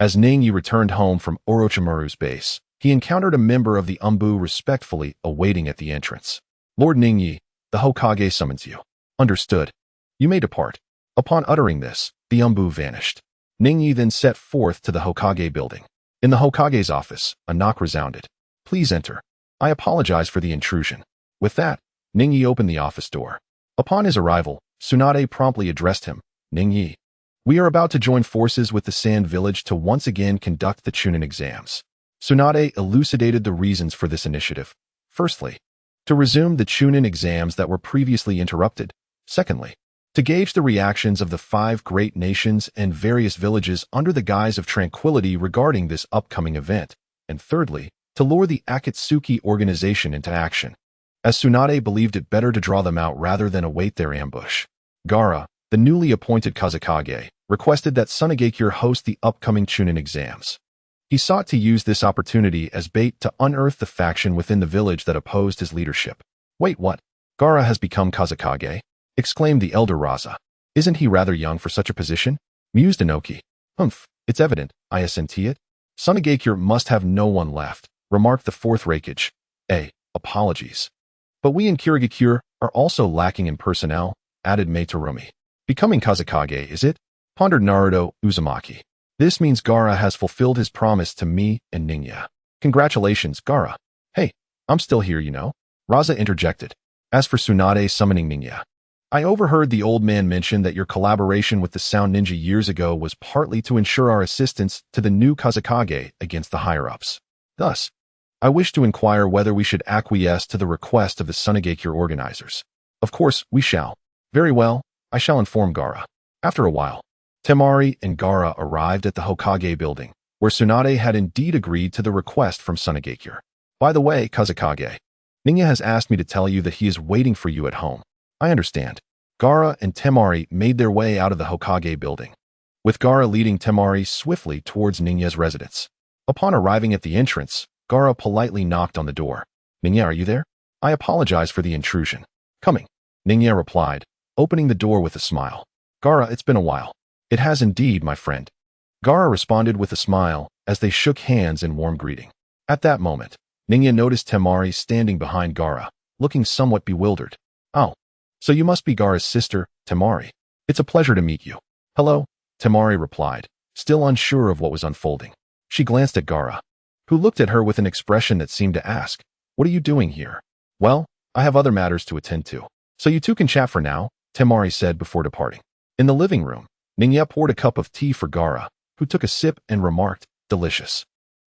As Ningyi returned home from Orochimaru's base, he encountered a member of the Umbu respectfully awaiting at the entrance. Lord Ningyi, the Hokage summons you. Understood. You may depart. Upon uttering this, the Umbu vanished. Ningyi then set forth to the Hokage building. In the Hokage's office, a knock resounded. Please enter. I apologize for the intrusion. With that, Ningyi opened the office door. Upon his arrival, Tsunade promptly addressed him. Ningyi. We are about to join forces with the Sand Village to once again conduct the Chunin exams. Tsunade elucidated the reasons for this initiative. Firstly, to resume the Chunin exams that were previously interrupted. Secondly, to gauge the reactions of the 5 great nations and various villages under the guise of tranquility regarding this upcoming event. And thirdly, to lure the Akatsuki organization into action, as Tsunade believed it better to draw them out rather than await their ambush. Gaara, the newly appointed Kazekage, requested that Tsunade host the upcoming Chunin exams. He sought to use this opportunity as bait to unearth the faction within the village that opposed his leadership. Wait, what? Gaara has become Kazekage? Exclaimed the elder Raza. Isn't he rather young for such a position? Mused Inoki. Humph, it's evident, I assent it. Tsunade must have no one left, remarked the 4th Raikage. Apologies. But we in Kirigakure are also lacking in personnel, added Meitorumi. Becoming Kazekage, is it? Pondered Naruto Uzumaki. This means Gaara has fulfilled his promise to me and Ningya. Congratulations, Gaara. Hey, I'm still here, you know. Raza interjected. As for Tsunade summoning Ninja, I overheard the old man mention that your collaboration with the Sound Ninja years ago was partly to ensure our assistance to the new Kazekage against the higher-ups. Thus, I wish to inquire whether we should acquiesce to the request of the Sunagakure organizers. Of course, we shall. Very well, I shall inform Gaara. After a while, Temari and Gaara arrived at the Hokage building, where Tsunade had indeed agreed to the request from Sunagakure. By the way, Kazekage, Ninja has asked me to tell you that he is waiting for you at home. I understand. Gaara and Temari made their way out of the Hokage building, with Gaara leading Temari swiftly towards Ninja's residence. Upon arriving at the entrance, Gaara politely knocked on the door. Ninja, are you there? I apologize for the intrusion. Coming. Ninja replied, opening the door with a smile. Gaara, it's been a while. It has indeed, my friend. Gaara responded with a smile as they shook hands in warm greeting. At that moment, Ninja noticed Temari standing behind Gaara, looking somewhat bewildered. Oh, so you must be Gaara's sister, Temari. It's a pleasure to meet you. Hello, Temari replied, still unsure of what was unfolding. She glanced at Gaara, who looked at her with an expression that seemed to ask, what are you doing here? Well, I have other matters to attend to. So you two can chat for now, Temari said before departing. In the living room, Ninja poured a cup of tea for Gaara, who took a sip and remarked, delicious.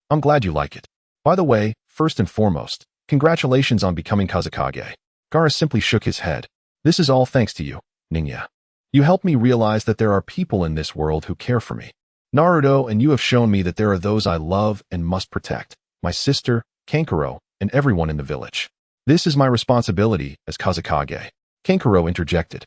I'm glad you like it. By the way, first and foremost, congratulations on becoming Kazekage. Gaara simply shook his head. This is all thanks to you, Ninja. You helped me realize that there are people in this world who care for me. Naruto, and you have shown me that there are those I love and must protect. My sister, Kankuro, and everyone in the village. This is my responsibility as Kazekage. Kankuro interjected.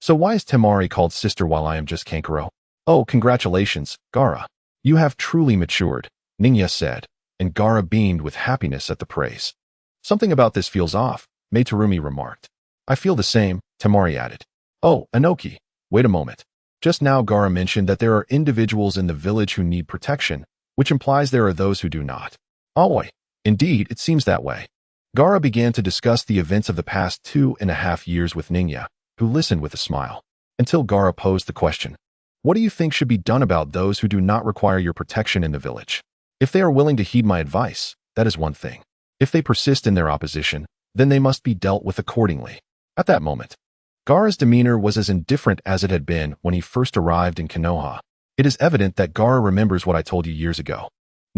So why is Temari called sister while I am just Kankuro? Oh, congratulations, Gaara. You have truly matured, Ninja said, and Gaara beamed with happiness at the praise. Something about this feels off, Meitarumi remarked. I feel the same, Temari added. Oh, Anoki, wait a moment. Just now Gaara mentioned that there are individuals in the village who need protection, which implies there are those who do not. Aoi, indeed, it seems that way. Gaara began to discuss the events of the past 2.5 years with Ninja, who listened with a smile, until Gaara posed the question. What do you think should be done about those who do not require your protection in the village? If they are willing to heed my advice, that is one thing. If they persist in their opposition, then they must be dealt with accordingly. At that moment, Gaara's demeanor was as indifferent as it had been when he first arrived in Konoha. It is evident that Gaara remembers what I told you years ago.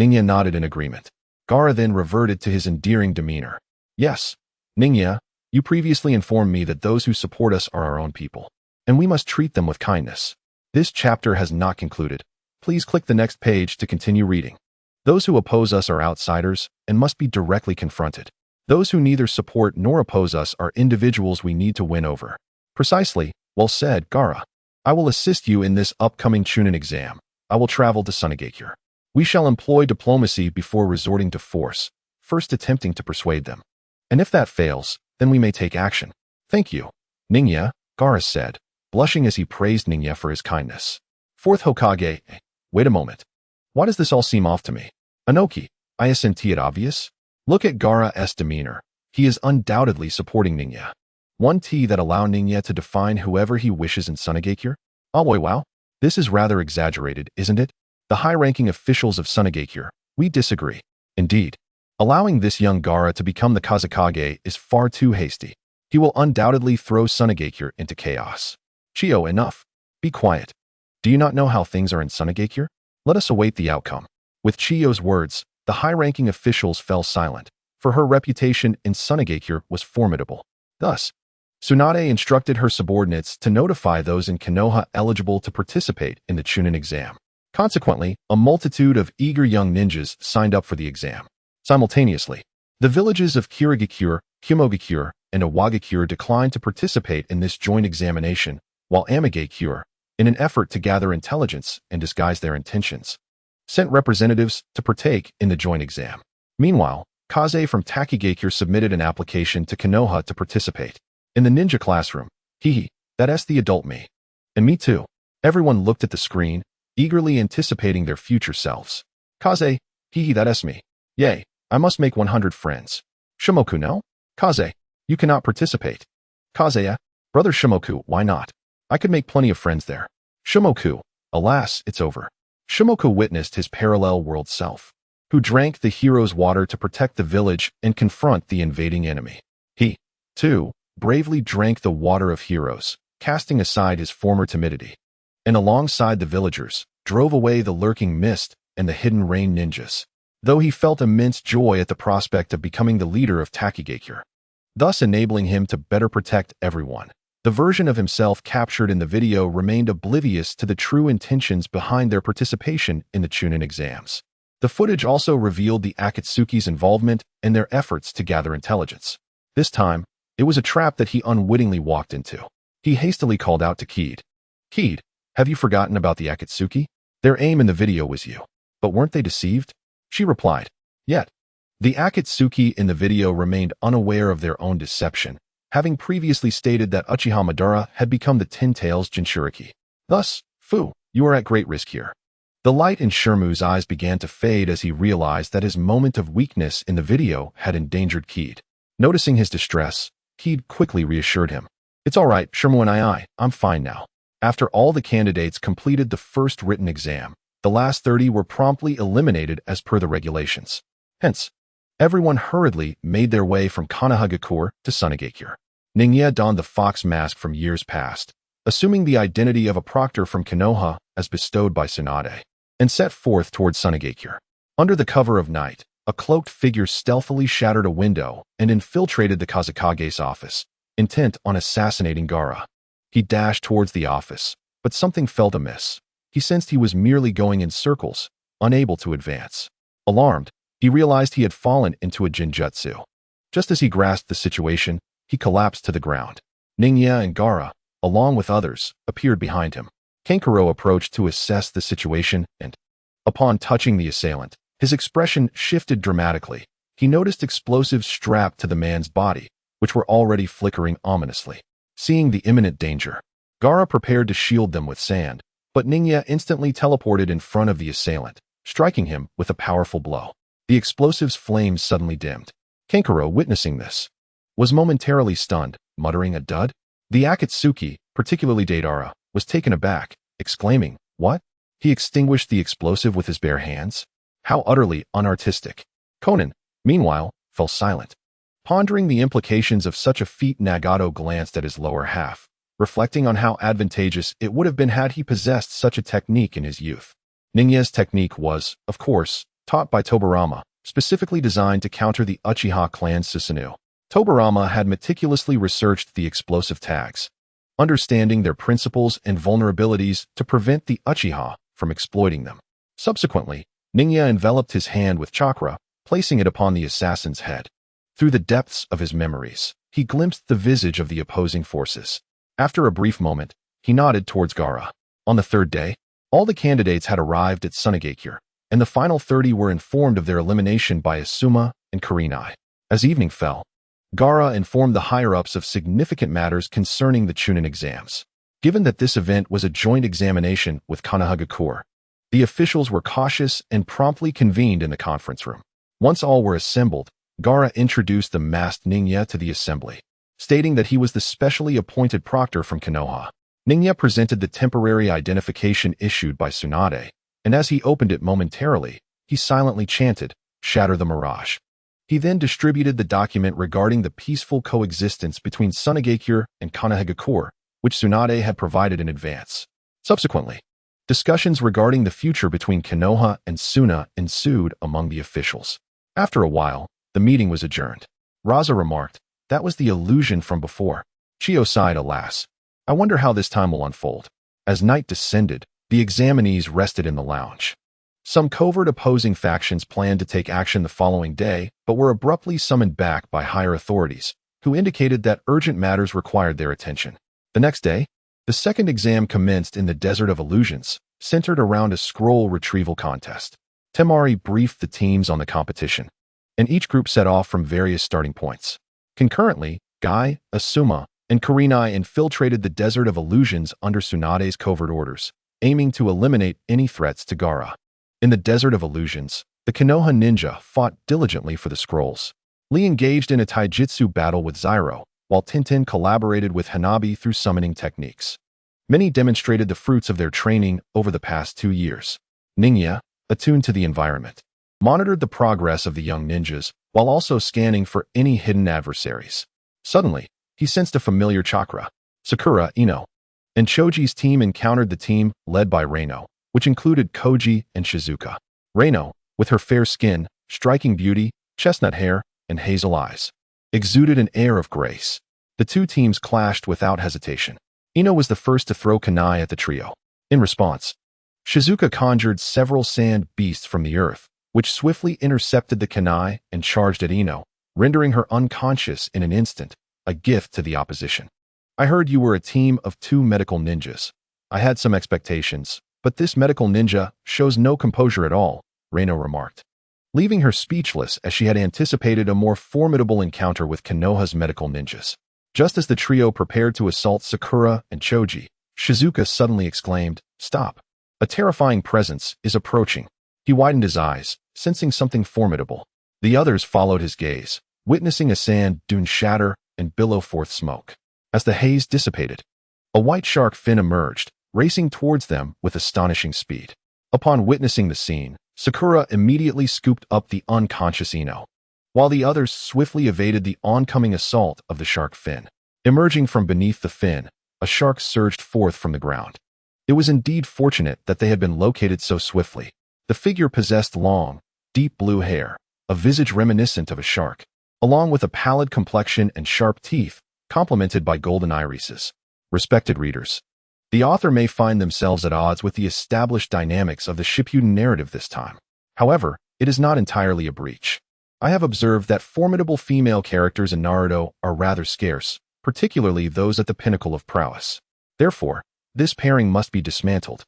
Ninja nodded in agreement. Gaara then reverted to his endearing demeanor. Yes, Ninja, you previously informed me that those who support us are our own people, and we must treat them with kindness. This chapter has not concluded. Please click the next page to continue reading. Those who oppose us are outsiders and must be directly confronted. Those who neither support nor oppose us are individuals we need to win over. Precisely, well said, Gaara. I will assist you in this upcoming Chunin exam. I will travel to Sunagakure. We shall employ diplomacy before resorting to force, first attempting to persuade them. And if that fails, then we may take action. Thank you, Ninja, Gaara said, blushing as he praised Ninja for his kindness. Fourth Hokage, wait a moment. Why does this all seem off to me? Anoki, isn't it obvious? Look at Gaara's demeanor. He is undoubtedly supporting Ninja. One T that allow Ninja to define whoever he wishes in Sunagakure? Aoi, wow. This is rather exaggerated, isn't it? The high-ranking officials of Sunagakure, we disagree. Indeed, allowing this young Gaara to become the Kazekage is far too hasty. He will undoubtedly throw Sunagakure into chaos. Chiyo, enough. Be quiet. Do you not know how things are in Sunagakure? Let us await the outcome. With Chiyo's words, the high-ranking officials fell silent, for her reputation in Sunagakure was formidable. Thus, Tsunade instructed her subordinates to notify those in Konoha eligible to participate in the Chunin exam. Consequently, a multitude of eager young ninjas signed up for the exam. Simultaneously, the villages of Kirigakure, Himogakure, and Iwagakure declined to participate in this joint examination, while Amigakure, in an effort to gather intelligence and disguise their intentions, sent representatives to partake in the joint exam. Meanwhile, Kaze from Takigakure submitted an application to Konoha to participate. In the ninja classroom, that's the adult me. And me too. Everyone looked at the screen, eagerly anticipating their future selves. Kaze, that's me. Yay, I must make 100 friends. Shimoku, no? Kaze, you cannot participate. Kaze, brother Shimoku, why not? I could make plenty of friends there. Shimoku, alas, it's over. Shimoku witnessed his parallel world self, who drank the hero's water to protect the village and confront the invading enemy. He, too, bravely drank the water of heroes, casting aside his former timidity, and alongside the villagers, drove away the lurking mist and the hidden rain ninjas, though he felt immense joy at the prospect of becoming the leader of Takegakure, thus enabling him to better protect everyone. The version of himself captured in the video remained oblivious to the true intentions behind their participation in the Chunin exams. The footage also revealed the Akatsuki's involvement and their efforts to gather intelligence. This time, it was a trap that he unwittingly walked into. He hastily called out to Keed. "Keed, have you forgotten about the Akatsuki? Their aim in the video was you. But weren't they deceived?" She replied, "Yet." The Akatsuki in the video remained unaware of their own deception, having previously stated that Uchiha Madara had become the Ten Tails Jinchuriki. Thus, Fu, you are at great risk here. The light in Shermu's eyes began to fade as he realized that his moment of weakness in the video had endangered Keed. Noticing his distress, Keed quickly reassured him. "It's all right, Shermu and I'm fine now." After all the candidates completed the first written exam, the last 30 were promptly eliminated as per the regulations. Hence, everyone hurriedly made their way from Konoha to Sunagakure. Ningya donned the fox mask from years past, assuming the identity of a proctor from Konoha as bestowed by Tsunade, and set forth towards Sunagakure. Under the cover of night, a cloaked figure stealthily shattered a window and infiltrated the Kazakage's office, intent on assassinating Gaara. He dashed towards the office, but something felt amiss. He sensed he was merely going in circles, unable to advance. Alarmed, he realized he had fallen into a jinjutsu. Just as he grasped the situation, he collapsed to the ground. Ningya and Gaara, along with others, appeared behind him. Kankuro approached to assess the situation and, upon touching the assailant, his expression shifted dramatically. He noticed explosives strapped to the man's body, which were already flickering ominously. Seeing the imminent danger, Gaara prepared to shield them with sand, but Ningya instantly teleported in front of the assailant, striking him with a powerful blow. The explosive's flames suddenly dimmed. Kankuro, witnessing this, was momentarily stunned, muttering a dud. The Akatsuki, particularly Deidara, was taken aback, exclaiming, "What?" He extinguished the explosive with his bare hands? How utterly unartistic. Conan, meanwhile, fell silent. Pondering the implications of such a feat, Nagato glanced at his lower half, reflecting on how advantageous it would have been had he possessed such a technique in his youth. Ningya's technique was, of course, taught by Tobirama, specifically designed to counter the Uchiha clan's Susanoo. Tobirama had meticulously researched the explosive tags, understanding their principles and vulnerabilities to prevent the Uchiha from exploiting them. Subsequently, Ningya enveloped his hand with chakra, placing it upon the assassin's head. Through the depths of his memories, he glimpsed the visage of the opposing forces. After a brief moment, he nodded towards Gaara. On the third day, all the candidates had arrived at Sunagakure, and the final 30 were informed of their elimination by Asuma and Kurenai. As evening fell, Gaara informed the higher-ups of significant matters concerning the Chunin exams. Given that this event was a joint examination with Konoha, the officials were cautious and promptly convened in the conference room. Once all were assembled, Gaara introduced the masked Ningya to the assembly, stating that he was the specially appointed proctor from Konoha. Ningya presented the temporary identification issued by Tsunade, and as he opened it momentarily, he silently chanted, "Shatter the mirage." He then distributed the document regarding the peaceful coexistence between Sunagakure and Konoha, which Tsunade had provided in advance. Subsequently, discussions regarding the future between Konoha and Suna ensued among the officials. After a while, the meeting was adjourned. Raza remarked, "That was the illusion from before." Chio sighed, "Alas, I wonder how this time will unfold." As night descended, the examinees rested in the lounge. Some covert opposing factions planned to take action the following day, but were abruptly summoned back by higher authorities, who indicated that urgent matters required their attention. The next day, the second exam commenced in the Desert of Illusions, centered around a scroll retrieval contest. Temari briefed the teams on the competition, and each group set off from various starting points. Concurrently, Guy, Asuma, and Kurenai infiltrated the Desert of Illusions under Tsunade's covert orders, aiming to eliminate any threats to Gaara. In the Desert of Illusions, the Konoha ninja fought diligently for the scrolls. Lee engaged in a taijutsu battle with Zyro, while Tintin collaborated with Hanabi through summoning techniques. Many demonstrated the fruits of their training over the past 2 years. Ningya, attuned to the environment, monitored the progress of the young ninjas while also scanning for any hidden adversaries. Suddenly, he sensed a familiar chakra. Sakura, Ino, and Choji's team encountered the team led by Reino, which included Koji and Shizuka. Reino, with her fair skin, striking beauty, chestnut hair, and hazel eyes, exuded an air of grace. The two teams clashed without hesitation. Ino was the first to throw kunai at the trio. In response, Shizuka conjured several sand beasts from the earth, which swiftly intercepted the kunai and charged at Ino, rendering her unconscious in an instant, a gift to the opposition. I heard you were a team of 2 medical ninjas. I had some expectations, but this medical ninja shows no composure at all, Reino remarked, leaving her speechless as she had anticipated a more formidable encounter with Konoha's medical ninjas. Just as the trio prepared to assault Sakura and Choji, Shizuka suddenly exclaimed, "Stop! A terrifying presence is approaching." He widened his eyes, sensing something formidable. The others followed his gaze, witnessing a sand dune shatter and billow forth smoke. As the haze dissipated, a white shark fin emerged, racing towards them with astonishing speed. Upon witnessing the scene, Sakura immediately scooped up the unconscious Ino, while the others swiftly evaded the oncoming assault of the shark fin. Emerging from beneath the fin, a shark surged forth from the ground. It was indeed fortunate that they had been located so swiftly. The figure possessed long, deep blue hair, a visage reminiscent of a shark, along with a pallid complexion and sharp teeth, complemented by golden irises. Respected readers, the author may find themselves at odds with the established dynamics of the Shippuden narrative this time. However, it is not entirely a breach. I have observed that formidable female characters in Naruto are rather scarce, particularly those at the pinnacle of prowess. Therefore, this pairing must be dismantled,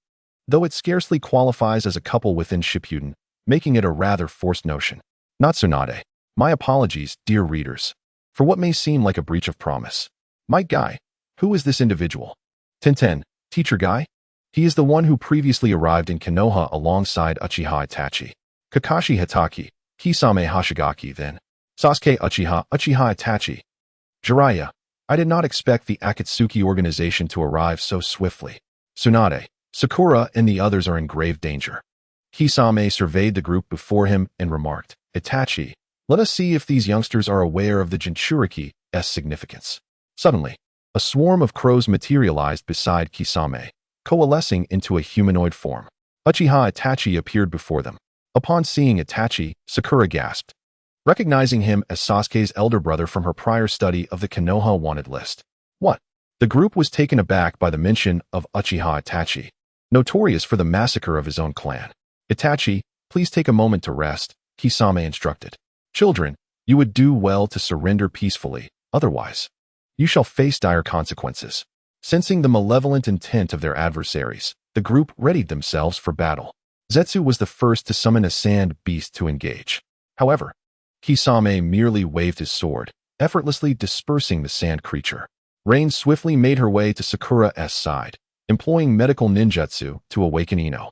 though it scarcely qualifies as a couple within Shippuden, making it a rather forced notion. Not Tsunade. My apologies, dear readers, for what may seem like a breach of promise. My guy, who is this individual? Tenten, teacher guy? He is the one who previously arrived in Konoha alongside Uchiha Itachi, Kakashi Hatake, Kisame Hashigaki then, Sasuke Uchiha Itachi. Jiraiya, I did not expect the Akatsuki organization to arrive so swiftly. Tsunade, Sakura and the others are in grave danger. Kisame surveyed the group before him and remarked, Itachi, let us see if these youngsters are aware of the Jinchuriki's significance. Suddenly, a swarm of crows materialized beside Kisame, coalescing into a humanoid form. Uchiha Itachi appeared before them. Upon seeing Itachi, Sakura gasped, recognizing him as Sasuke's elder brother from her prior study of the Konoha wanted list. What? The group was taken aback by the mention of Uchiha Itachi, notorious for the massacre of his own clan. Itachi, please take a moment to rest, Kisame instructed. Children, you would do well to surrender peacefully, otherwise, you shall face dire consequences. Sensing the malevolent intent of their adversaries, the group readied themselves for battle. Zetsu was the first to summon a sand beast to engage. However, Kisame merely waved his sword, effortlessly dispersing the sand creature. Rain swiftly made her way to Sakura's side, employing medical ninjutsu to awaken Ino.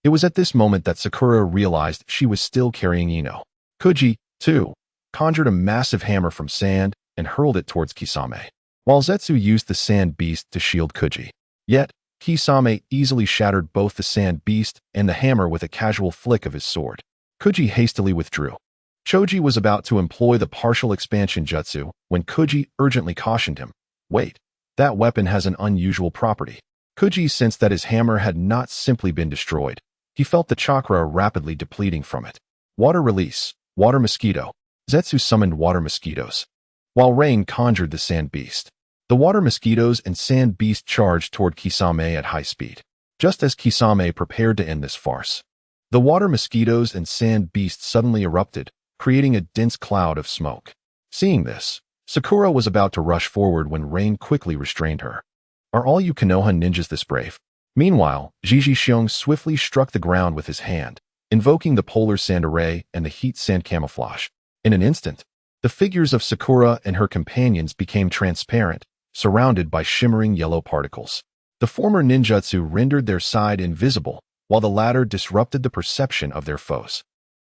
It was at this moment that Sakura realized she was still carrying Ino. Koji, too, conjured a massive hammer from sand and hurled it towards Kisame, while Zetsu used the sand beast to shield Koji. Yet, Kisame easily shattered both the sand beast and the hammer with a casual flick of his sword. Koji hastily withdrew. Choji was about to employ the partial expansion jutsu when Koji urgently cautioned him, wait, that weapon has an unusual property. Koji sensed that his hammer had not simply been destroyed. He felt the chakra rapidly depleting from it. Water release, water mosquito. Zetsu summoned water mosquitoes, while Rain conjured the sand beast. The water mosquitoes and sand beast charged toward Kisame at high speed. Just as Kisame prepared to end this farce, the water mosquitoes and sand beast suddenly erupted, creating a dense cloud of smoke. Seeing this, Sakura was about to rush forward when Rain quickly restrained her. Are all you Konoha ninjas this brave? Meanwhile, Jiji Xiong swiftly struck the ground with his hand, invoking the polar sand array and the heat sand camouflage. In an instant, the figures of Sakura and her companions became transparent, surrounded by shimmering yellow particles. The former ninjutsu rendered their side invisible, while the latter disrupted the perception of their foes.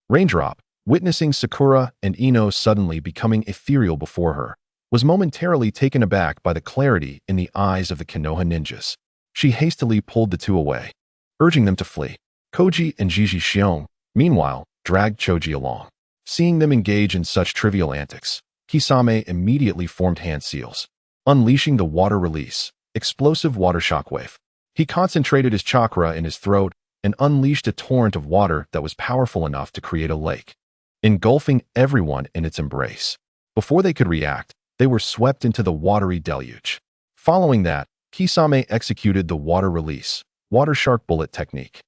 Raindrop, witnessing Sakura and Ino suddenly becoming ethereal before her, was momentarily taken aback by the clarity in the eyes of the Konoha ninjas. She hastily pulled the two away, urging them to flee. Koji and Jiji Xiong, meanwhile, dragged Choji along. Seeing them engage in such trivial antics, Kisame immediately formed hand seals, unleashing the water release, explosive water shockwave. He concentrated his chakra in his throat and unleashed a torrent of water that was powerful enough to create a lake, engulfing everyone in its embrace. Before they could react, they were swept into the watery deluge. Following that, Kisame executed the water release, water shark bullet technique,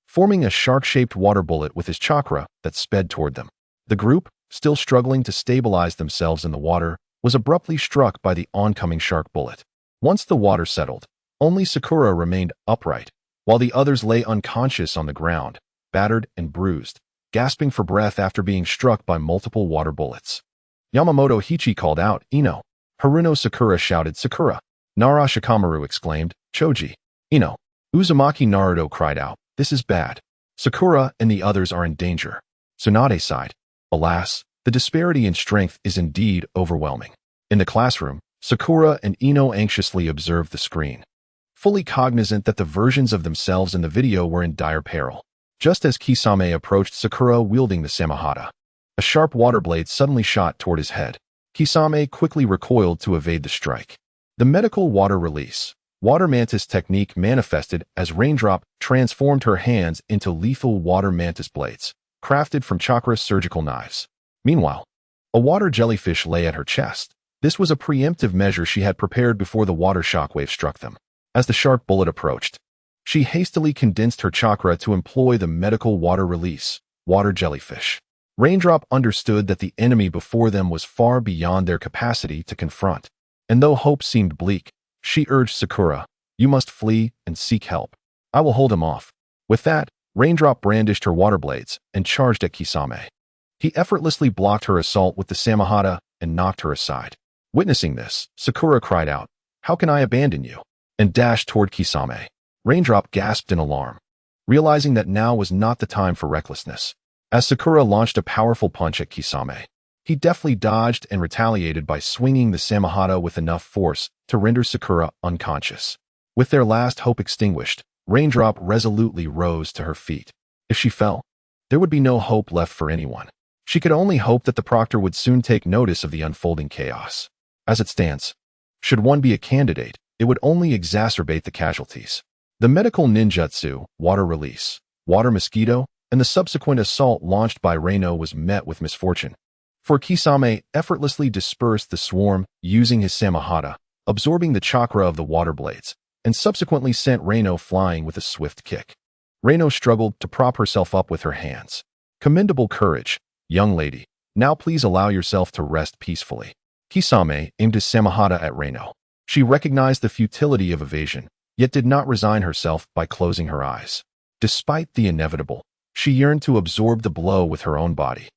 forming a shark-shaped water bullet with his chakra that sped toward them. The group, still struggling to stabilize themselves in the water, was abruptly struck by the oncoming shark bullet. Once the water settled, only Sakura remained upright, while the others lay unconscious on the ground, battered and bruised, gasping for breath after being struck by multiple water bullets. Yamamoto Hichi called out, "Ino!" Haruno Sakura shouted, "Sakura!" Nara Shikamaru exclaimed, "Choji!" "Ino!" Uzumaki Naruto cried out, "This is bad. Sakura and the others are in danger." Tsunade sighed. Alas, the disparity in strength is indeed overwhelming. In the classroom, Sakura and Ino anxiously observed the screen, fully cognizant that the versions of themselves in the video were in dire peril. Just as Kisame approached Sakura wielding the Samahata, a sharp water blade suddenly shot toward his head. Kisame quickly recoiled to evade the strike. The medical water release, water mantis technique manifested as Raindrop transformed her hands into lethal water mantis blades, crafted from chakra surgical knives. Meanwhile, a water jellyfish lay at her chest. This was a preemptive measure she had prepared before the water shockwave struck them. As the sharp bullet approached, she hastily condensed her chakra to employ the medical water release, water jellyfish. Raindrop understood that the enemy before them was far beyond their capacity to confront. And though hope seemed bleak, she urged Sakura, "You must flee and seek help. I will hold him off." With that, Raindrop brandished her water blades and charged at Kisame. He effortlessly blocked her assault with the Samahata and knocked her aside. Witnessing this, Sakura cried out, "How can I abandon you?" and dashed toward Kisame. Raindrop gasped in alarm, realizing that now was not the time for recklessness. As Sakura launched a powerful punch at Kisame, he deftly dodged and retaliated by swinging the Samahata with enough force to render Sakura unconscious. With their last hope extinguished, Raindrop resolutely rose to her feet. If she fell, there would be no hope left for anyone. She could only hope that the proctor would soon take notice of the unfolding chaos. As it stands, should one be a candidate, it would only exacerbate the casualties. The medical ninjutsu, water release, water mosquito, and the subsequent assault launched by Reino was met with misfortune. For Kisame effortlessly dispersed the swarm using his Samahata, absorbing the chakra of the water blades, and subsequently sent Reino flying with a swift kick. Reino struggled to prop herself up with her hands. "Commendable courage, young lady. Now please allow yourself to rest peacefully." Kisame aimed his Samahata at Reino. She recognized the futility of evasion, yet did not resign herself by closing her eyes. Despite the inevitable, she yearned to absorb the blow with her own body,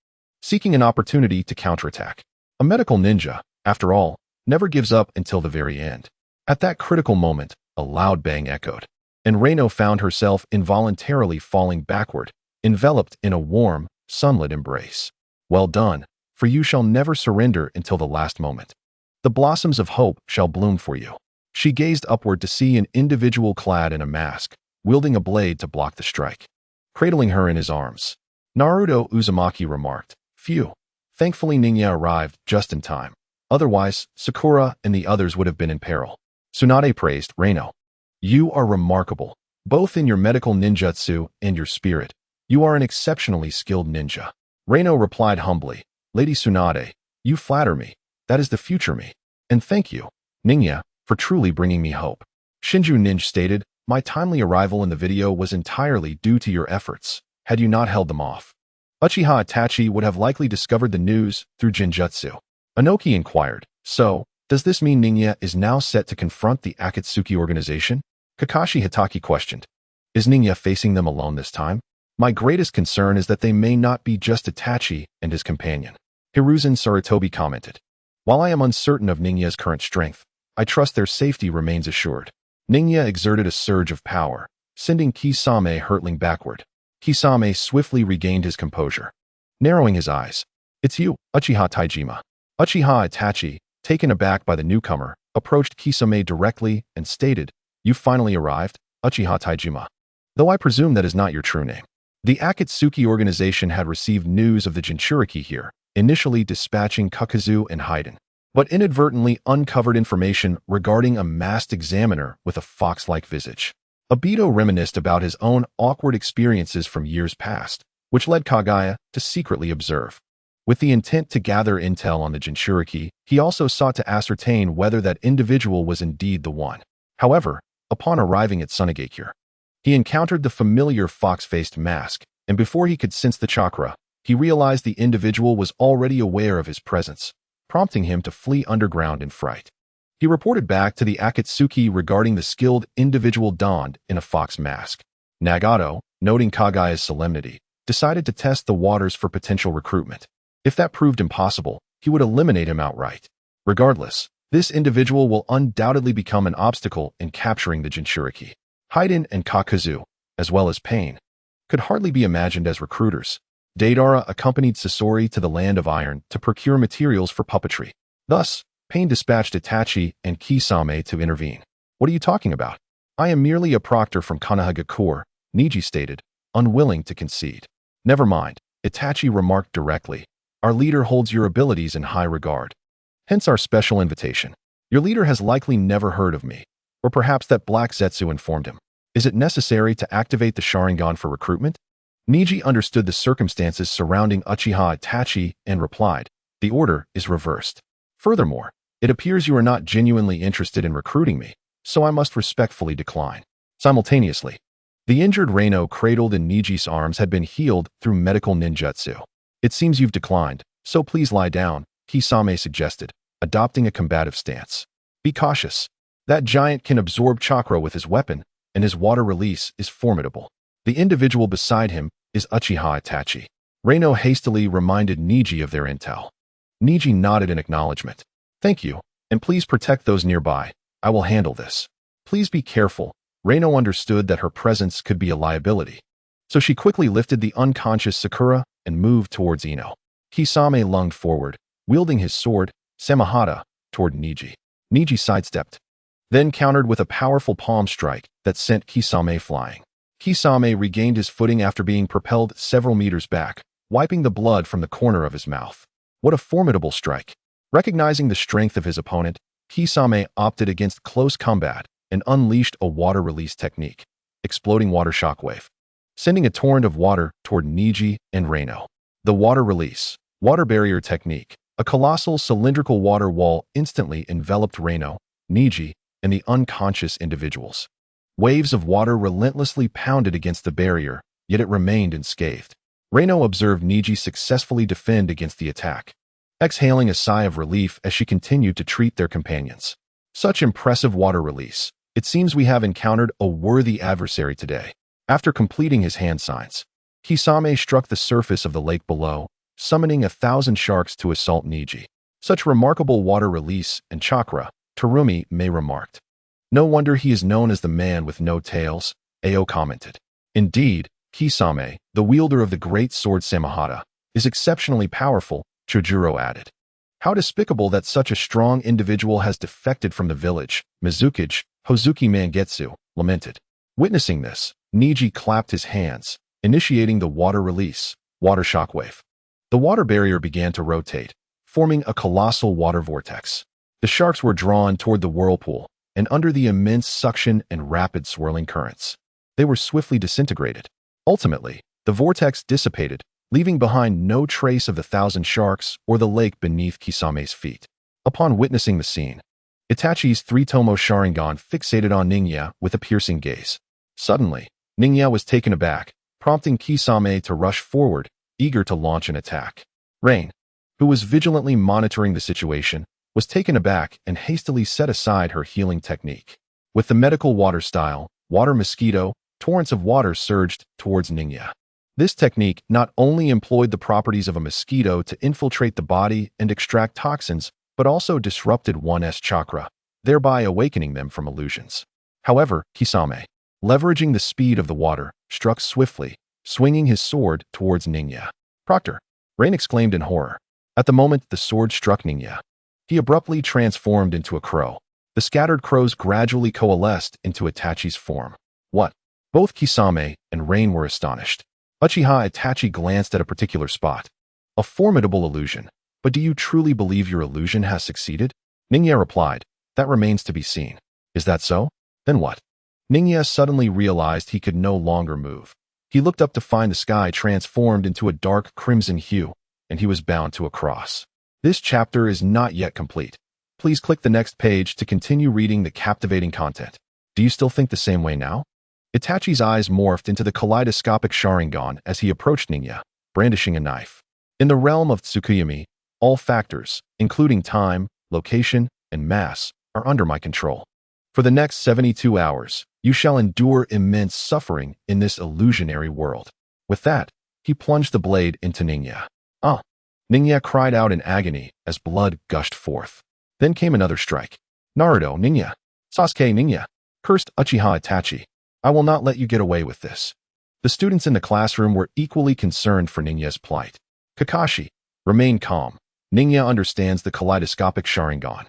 seeking an opportunity to counterattack. A medical ninja, after all, never gives up until the very end. At that critical moment, a loud bang echoed, and Reino found herself involuntarily falling backward, enveloped in a warm, sunlit embrace. "Well done, for you shall never surrender until the last moment. The blossoms of hope shall bloom for you." She gazed upward to see an individual clad in a mask, wielding a blade to block the strike. Cradling her in his arms, Naruto Uzumaki remarked, "Phew, thankfully Ninya arrived just in time. Otherwise, Sakura and the others would have been in peril." Tsunade praised Reino. "You are remarkable, both in your medical ninjutsu and your spirit. You are an exceptionally skilled ninja." Reino replied humbly, "Lady Tsunade, you flatter me. That is the future me. And thank you, Ninya, for truly bringing me hope." Shinju Ninja stated, "My timely arrival in the video was entirely due to your efforts. Had you not held them off, Uchiha Itachi would have likely discovered the news through Jinjutsu." Anoki inquired, "So, does this mean Ninya is now set to confront the Akatsuki organization?" Kakashi Hatake questioned, "Is Ninya facing them alone this time? My greatest concern is that they may not be just Itachi and his companion." Hiruzen Sarutobi commented, "While I am uncertain of Ninya's current strength, I trust their safety remains assured." Ninya exerted a surge of power, sending Kisame hurtling backward. Kisame swiftly regained his composure, narrowing his eyes. "It's you, Uchiha Taijima." Uchiha Itachi, taken aback by the newcomer, approached Kisame directly and stated, "You finally arrived, Uchiha Taijima. Though I presume that is not your true name." The Akatsuki organization had received news of the Jinchuriki here, initially dispatching Kakazu and Haiden, but inadvertently uncovered information regarding a masked examiner with a fox-like visage. Obito reminisced about his own awkward experiences from years past, which led Kagaya to secretly observe. With the intent to gather intel on the Jinchuriki, he also sought to ascertain whether that individual was indeed the one. However, upon arriving at Sunagakure, he encountered the familiar fox-faced mask, and before he could sense the chakra, he realized the individual was already aware of his presence, prompting him to flee underground in fright. He reported back to the Akatsuki regarding the skilled individual donned in a fox mask. Nagato, noting Kagaya's solemnity, decided to test the waters for potential recruitment. If that proved impossible, he would eliminate him outright. Regardless, this individual will undoubtedly become an obstacle in capturing the Jinchuriki. Haiden and Kakazu, as well as Pain, could hardly be imagined as recruiters. Deidara accompanied Sasori to the Land of Iron to procure materials for puppetry. Thus, Pain dispatched Itachi and Kisame to intervene. "What are you talking about? I am merely a proctor from Konoha Gakure," Niji stated, unwilling to concede. "Never mind," Itachi remarked directly. "Our leader holds your abilities in high regard. Hence our special invitation. Your leader has likely never heard of me, or perhaps that Black Zetsu informed him. Is it necessary to activate the Sharingan for recruitment?" Niji understood the circumstances surrounding Uchiha Itachi and replied, "The order is reversed. Furthermore, it appears you are not genuinely interested in recruiting me, so I must respectfully decline." Simultaneously, the injured Reino cradled in Niji's arms had been healed through medical ninjutsu. "It seems you've declined, so please lie down," Kisame suggested, adopting a combative stance. "Be cautious. That giant can absorb chakra with his weapon, and his water release is formidable." The individual beside him is Uchiha Itachi. Reino hastily reminded Niji of their intel. Niji nodded in acknowledgement. "Thank you, and please protect those nearby. I will handle this." "Please be careful." Reino understood that her presence could be a liability, so she quickly lifted the unconscious Sakura and moved towards Ino. Kisame lunged forward, wielding his sword, Samahata, toward Niji. Niji sidestepped, then countered with a powerful palm strike that sent Kisame flying. Kisame regained his footing after being propelled several meters back, wiping the blood from the corner of his mouth. What a formidable strike! Recognizing the strength of his opponent, Kisame opted against close combat and unleashed a water release technique, exploding water shockwave, sending a torrent of water toward Niji and Reino. The water release, water barrier technique, a colossal cylindrical water wall instantly enveloped Reino, Niji, and the unconscious individuals. Waves of water relentlessly pounded against the barrier, yet it remained unscathed. Reino observed Niji successfully defend against the attack, exhaling a sigh of relief as she continued to treat their companions. Such impressive water release. It seems we have encountered a worthy adversary today. After completing his hand signs, Kisame struck the surface of the lake below, summoning 1,000 sharks to assault Niji. Such remarkable water release and chakra, Terumi May remarked. "No wonder he is known as the man with no tails," Ao commented. "Indeed, Kisame, the wielder of the great sword Samahata, is exceptionally powerful," Chojuro added. "How despicable that such a strong individual has defected from the village," Mizukage, Hozuki Mangetsu, lamented. Witnessing this, Niji clapped his hands, initiating the water release, water shockwave. The water barrier began to rotate, forming a colossal water vortex. The sharks were drawn toward the whirlpool, and under the immense suction and rapid swirling currents, they were swiftly disintegrated. Ultimately, the vortex dissipated, leaving behind no trace of the 1,000 sharks or the lake beneath Kisame's feet. Upon witnessing the scene, Itachi's three-tomo Sharingan fixated on Ningya with a piercing gaze. Suddenly, Ningya was taken aback, prompting Kisame to rush forward, eager to launch an attack. Rain, who was vigilantly monitoring the situation, was taken aback and hastily set aside her healing technique. With the medical water style, water mosquito, torrents of water surged towards Ningya. This technique not only employed the properties of a mosquito to infiltrate the body and extract toxins, but also disrupted one's chakra, thereby awakening them from illusions. However, Kisame, leveraging the speed of the water, struck swiftly, swinging his sword towards Ningya. "Proctor!" Rain exclaimed in horror. At the moment the sword struck Ningya, he abruptly transformed into a crow. The scattered crows gradually coalesced into Itachi's form. "What?" Both Kisame and Rain were astonished. Uchiha Itachi glanced at a particular spot. A formidable illusion. But do you truly believe your illusion has succeeded? Ningya replied, that remains to be seen. Is that so? Then what? Ningya suddenly realized he could no longer move. He looked up to find the sky transformed into a dark crimson hue, and he was bound to a cross. This chapter is not yet complete. Please click the next page to continue reading the captivating content. Do you still think the same way now? Itachi's eyes morphed into the kaleidoscopic Sharingan as he approached Ningya, brandishing a knife. In the realm of Tsukuyomi, all factors, including time, location, and mass, are under my control. For the next 72 hours, you shall endure immense suffering in this illusionary world. With that, he plunged the blade into Ningya. Ah! Ningya cried out in agony as blood gushed forth. Then came another strike. Naruto, Ningya. Sasuke, Ningya. Cursed Uchiha Itachi. I will not let you get away with this. The students in the classroom were equally concerned for Ningya's plight. Kakashi, remain calm. Ningya understands the kaleidoscopic Sharingan,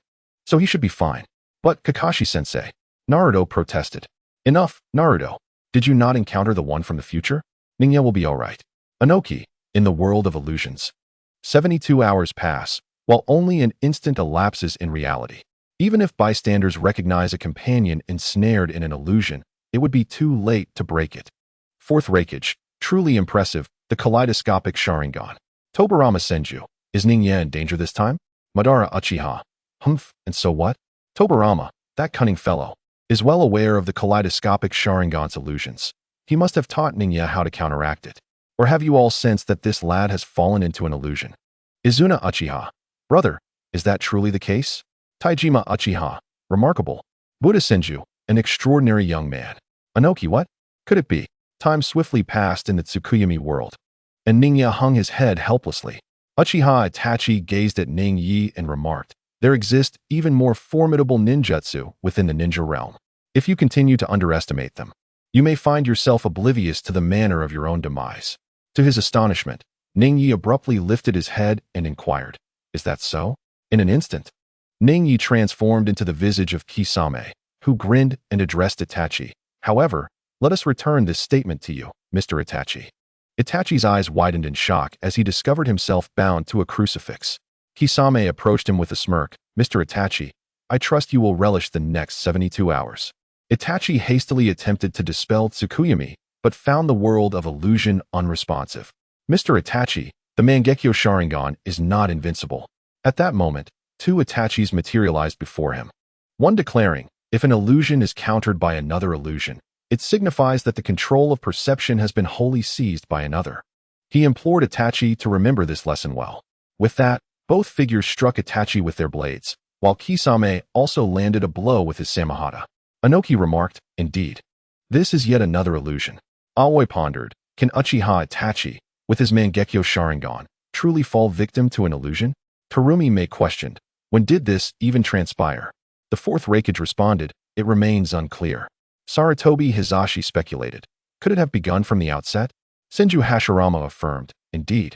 so he should be fine. But Kakashi-sensei, Naruto protested. Enough, Naruto. Did you not encounter the one from the future? Ningya will be all right. Anoki, in the world of illusions. 72 hours pass, while only an instant elapses in reality. Even if bystanders recognize a companion ensnared in an illusion, it would be too late to break it. Fourth Reikage, truly impressive, the kaleidoscopic Sharingan. Tobirama Senju, is Ningya in danger this time? Madara Uchiha, humph, and so what? Tobirama, that cunning fellow, is well aware of the kaleidoscopic Sharingan's illusions. He must have taught Ningya how to counteract it. Or have you all sensed that this lad has fallen into an illusion? Izuna Uchiha, brother, is that truly the case? Taijima Uchiha, remarkable. Buddha Senju, an extraordinary young man. Anoki, what? Could it be? Time swiftly passed in the Tsukuyomi world, and Ningya hung his head helplessly. Uchiha Itachi gazed at Ning Yi and remarked, there exist even more formidable ninjutsu within the ninja realm. If you continue to underestimate them, you may find yourself oblivious to the manner of your own demise. To his astonishment, Ning Yi abruptly lifted his head and inquired, is that so? In an instant, Ning Yi transformed into the visage of Kisame, who grinned and addressed Itachi. However, let us return this statement to you, Mr. Itachi. Itachi's eyes widened in shock as he discovered himself bound to a crucifix. Kisame approached him with a smirk. Mr. Itachi, I trust you will relish the next 72 hours. Itachi hastily attempted to dispel Tsukuyomi, but found the world of illusion unresponsive. Mr. Itachi, the Mangekyo Sharingan is not invincible. At that moment, two Itachis materialized before him. One declaring, if an illusion is countered by another illusion, it signifies that the control of perception has been wholly seized by another. He implored Itachi to remember this lesson well. With that, both figures struck Itachi with their blades, while Kisame also landed a blow with his Samehada. Anoki remarked, indeed. This is yet another illusion. Aoi pondered, can Uchiha Itachi, with his Mangekyo Sharingan, truly fall victim to an illusion? Terumi May questioned, when did this even transpire? The fourth Reikage responded, it remains unclear. Saratobi Hizashi speculated, could it have begun from the outset? Senju Hashirama affirmed, indeed.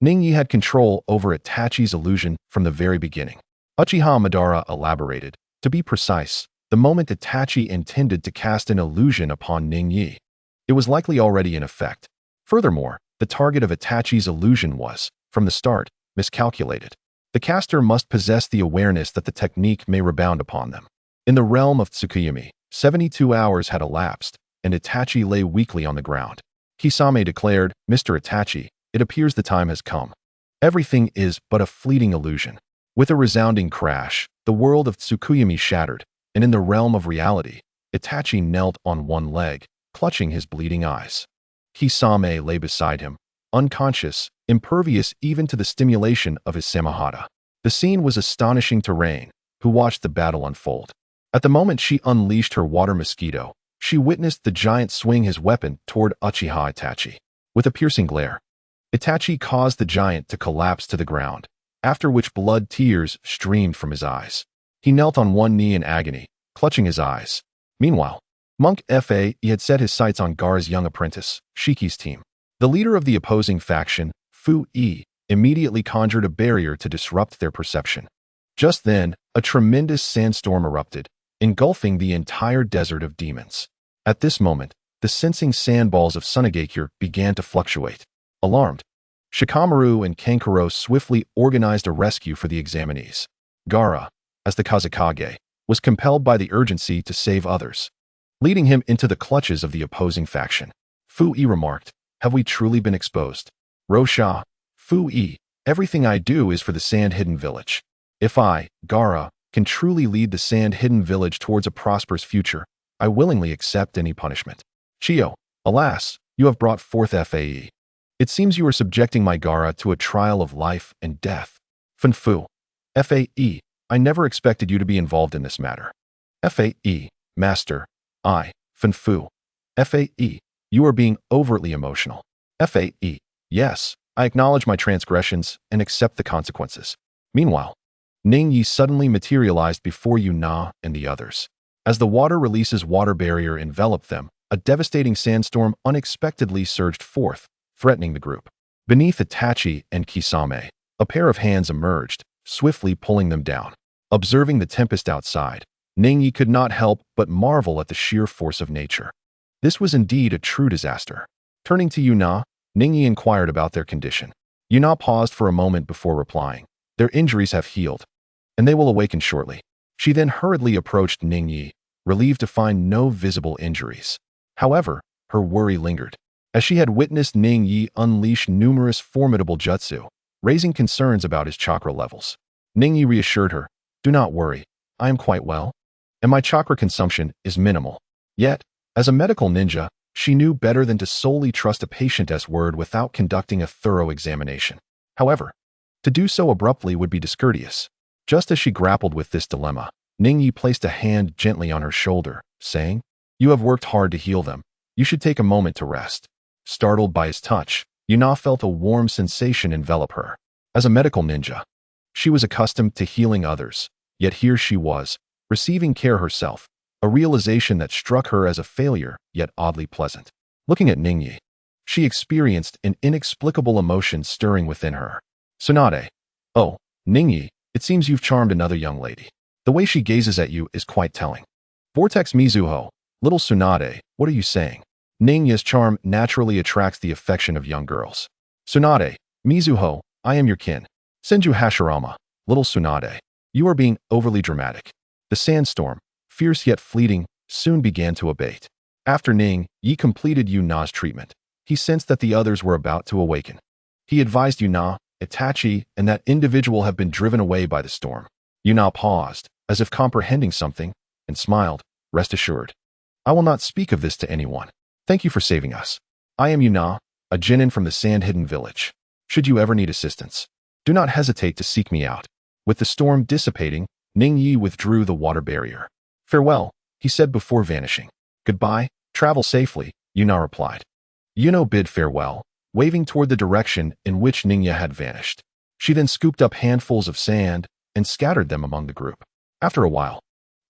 Ning Yi had control over Itachi's illusion from the very beginning. Uchiha Madara elaborated, to be precise, the moment Itachi intended to cast an illusion upon Ning Yi, it was likely already in effect. Furthermore, the target of Itachi's illusion was, from the start, miscalculated. The caster must possess the awareness that the technique may rebound upon them. In the realm of Tsukuyomi, 72 hours had elapsed, and Itachi lay weakly on the ground. Kisame declared, Mr. Itachi, it appears the time has come. Everything is but a fleeting illusion. With a resounding crash, the world of Tsukuyomi shattered, and in the realm of reality, Itachi knelt on one leg, clutching his bleeding eyes. Kisame lay beside him, unconscious, impervious even to the stimulation of his Samehada. The scene was astonishing to Rain, who watched the battle unfold. At the moment she unleashed her water mosquito, she witnessed the giant swing his weapon toward Uchiha Itachi. With a piercing glare, Itachi caused the giant to collapse to the ground, after which blood tears streamed from his eyes. He knelt on one knee in agony, clutching his eyes. Meanwhile, Monk Fa had set his sights on Gar's young apprentice, Shiki's team. The leader of the opposing faction, Fu Yi, immediately conjured a barrier to disrupt their perception. Just then, a tremendous sandstorm erupted, engulfing the entire desert of demons. At this moment, the sensing sandballs of Sunagakure began to fluctuate. Alarmed, Shikamaru and Kankuro swiftly organized a rescue for the examinees. Gaara, as the Kazekage, was compelled by the urgency to save others, leading him into the clutches of the opposing faction. Fu-I remarked, "Have we truly been exposed?" Rosha, "Fu-I, everything I do is for the Sand-Hidden Village. If I, Gaara, can truly lead the Sand-Hidden Village towards a prosperous future, I willingly accept any punishment." Chio, "Alas, you have brought forth Fae. It seems you are subjecting my Gaara to a trial of life and death." Funfu, "Fae, I never expected you to be involved in this matter." Fae, "Master, Funfu, Fae, you are being overtly emotional." Fae, "Yes, I acknowledge my transgressions and accept the consequences." Meanwhile, Ning Yi suddenly materialized before Yuna and the others. As the water releases water barrier enveloped them, a devastating sandstorm unexpectedly surged forth, threatening the group. Beneath Itachi and Kisame, a pair of hands emerged, swiftly pulling them down. Observing the tempest outside, Ning Yi could not help but marvel at the sheer force of nature. This was indeed a true disaster. Turning to Yuna, Ning Yi inquired about their condition. Yuna paused for a moment before replying. "Their injuries have healed, and they will awaken shortly." She then hurriedly approached Ning Yi, relieved to find no visible injuries. However, her worry lingered, as she had witnessed Ning Yi unleash numerous formidable jutsu, raising concerns about his chakra levels. Ning Yi reassured her, "Do not worry, I am quite well, and my chakra consumption is minimal." Yet, as a medical ninja, she knew better than to solely trust a patient's word without conducting a thorough examination. However, to do so abruptly would be discourteous. Just as she grappled with this dilemma, Ning Yi placed a hand gently on her shoulder, saying, "You have worked hard to heal them. You should take a moment to rest." Startled by his touch, Yuna felt a warm sensation envelop her. As a medical ninja, she was accustomed to healing others, yet here she was, receiving care herself, a realization that struck her as a failure, yet oddly pleasant. Looking at Ning Yi, she experienced an inexplicable emotion stirring within her. Tsunade, "Oh, Ning Yi, it seems you've charmed another young lady. The way she gazes at you is quite telling." Vortex Mizuho, "Little Tsunade, what are you saying?" Ning Yi's charm naturally attracts the affection of young girls. Tsunade, "Mizuho, I am your kin." Senju Hashirama, "Little Tsunade, you are being overly dramatic." The sandstorm, fierce yet fleeting, soon began to abate. After Ning Yi completed Yuna's treatment, he sensed that the others were about to awaken. He advised Yuna, Itachi, and that individual have been driven away by the storm. Yuna paused, as if comprehending something, and smiled, "Rest assured, I will not speak of this to anyone. Thank you for saving us. I am Yuna, a genin from the Sand-Hidden Village. Should you ever need assistance, do not hesitate to seek me out." With the storm dissipating, Ning Yi withdrew the water barrier. "Farewell," he said before vanishing. "Goodbye, travel safely," Yuna replied. Yuno bid farewell, waving toward the direction in which Ning Yi had vanished. She then scooped up handfuls of sand and scattered them among the group. After a while,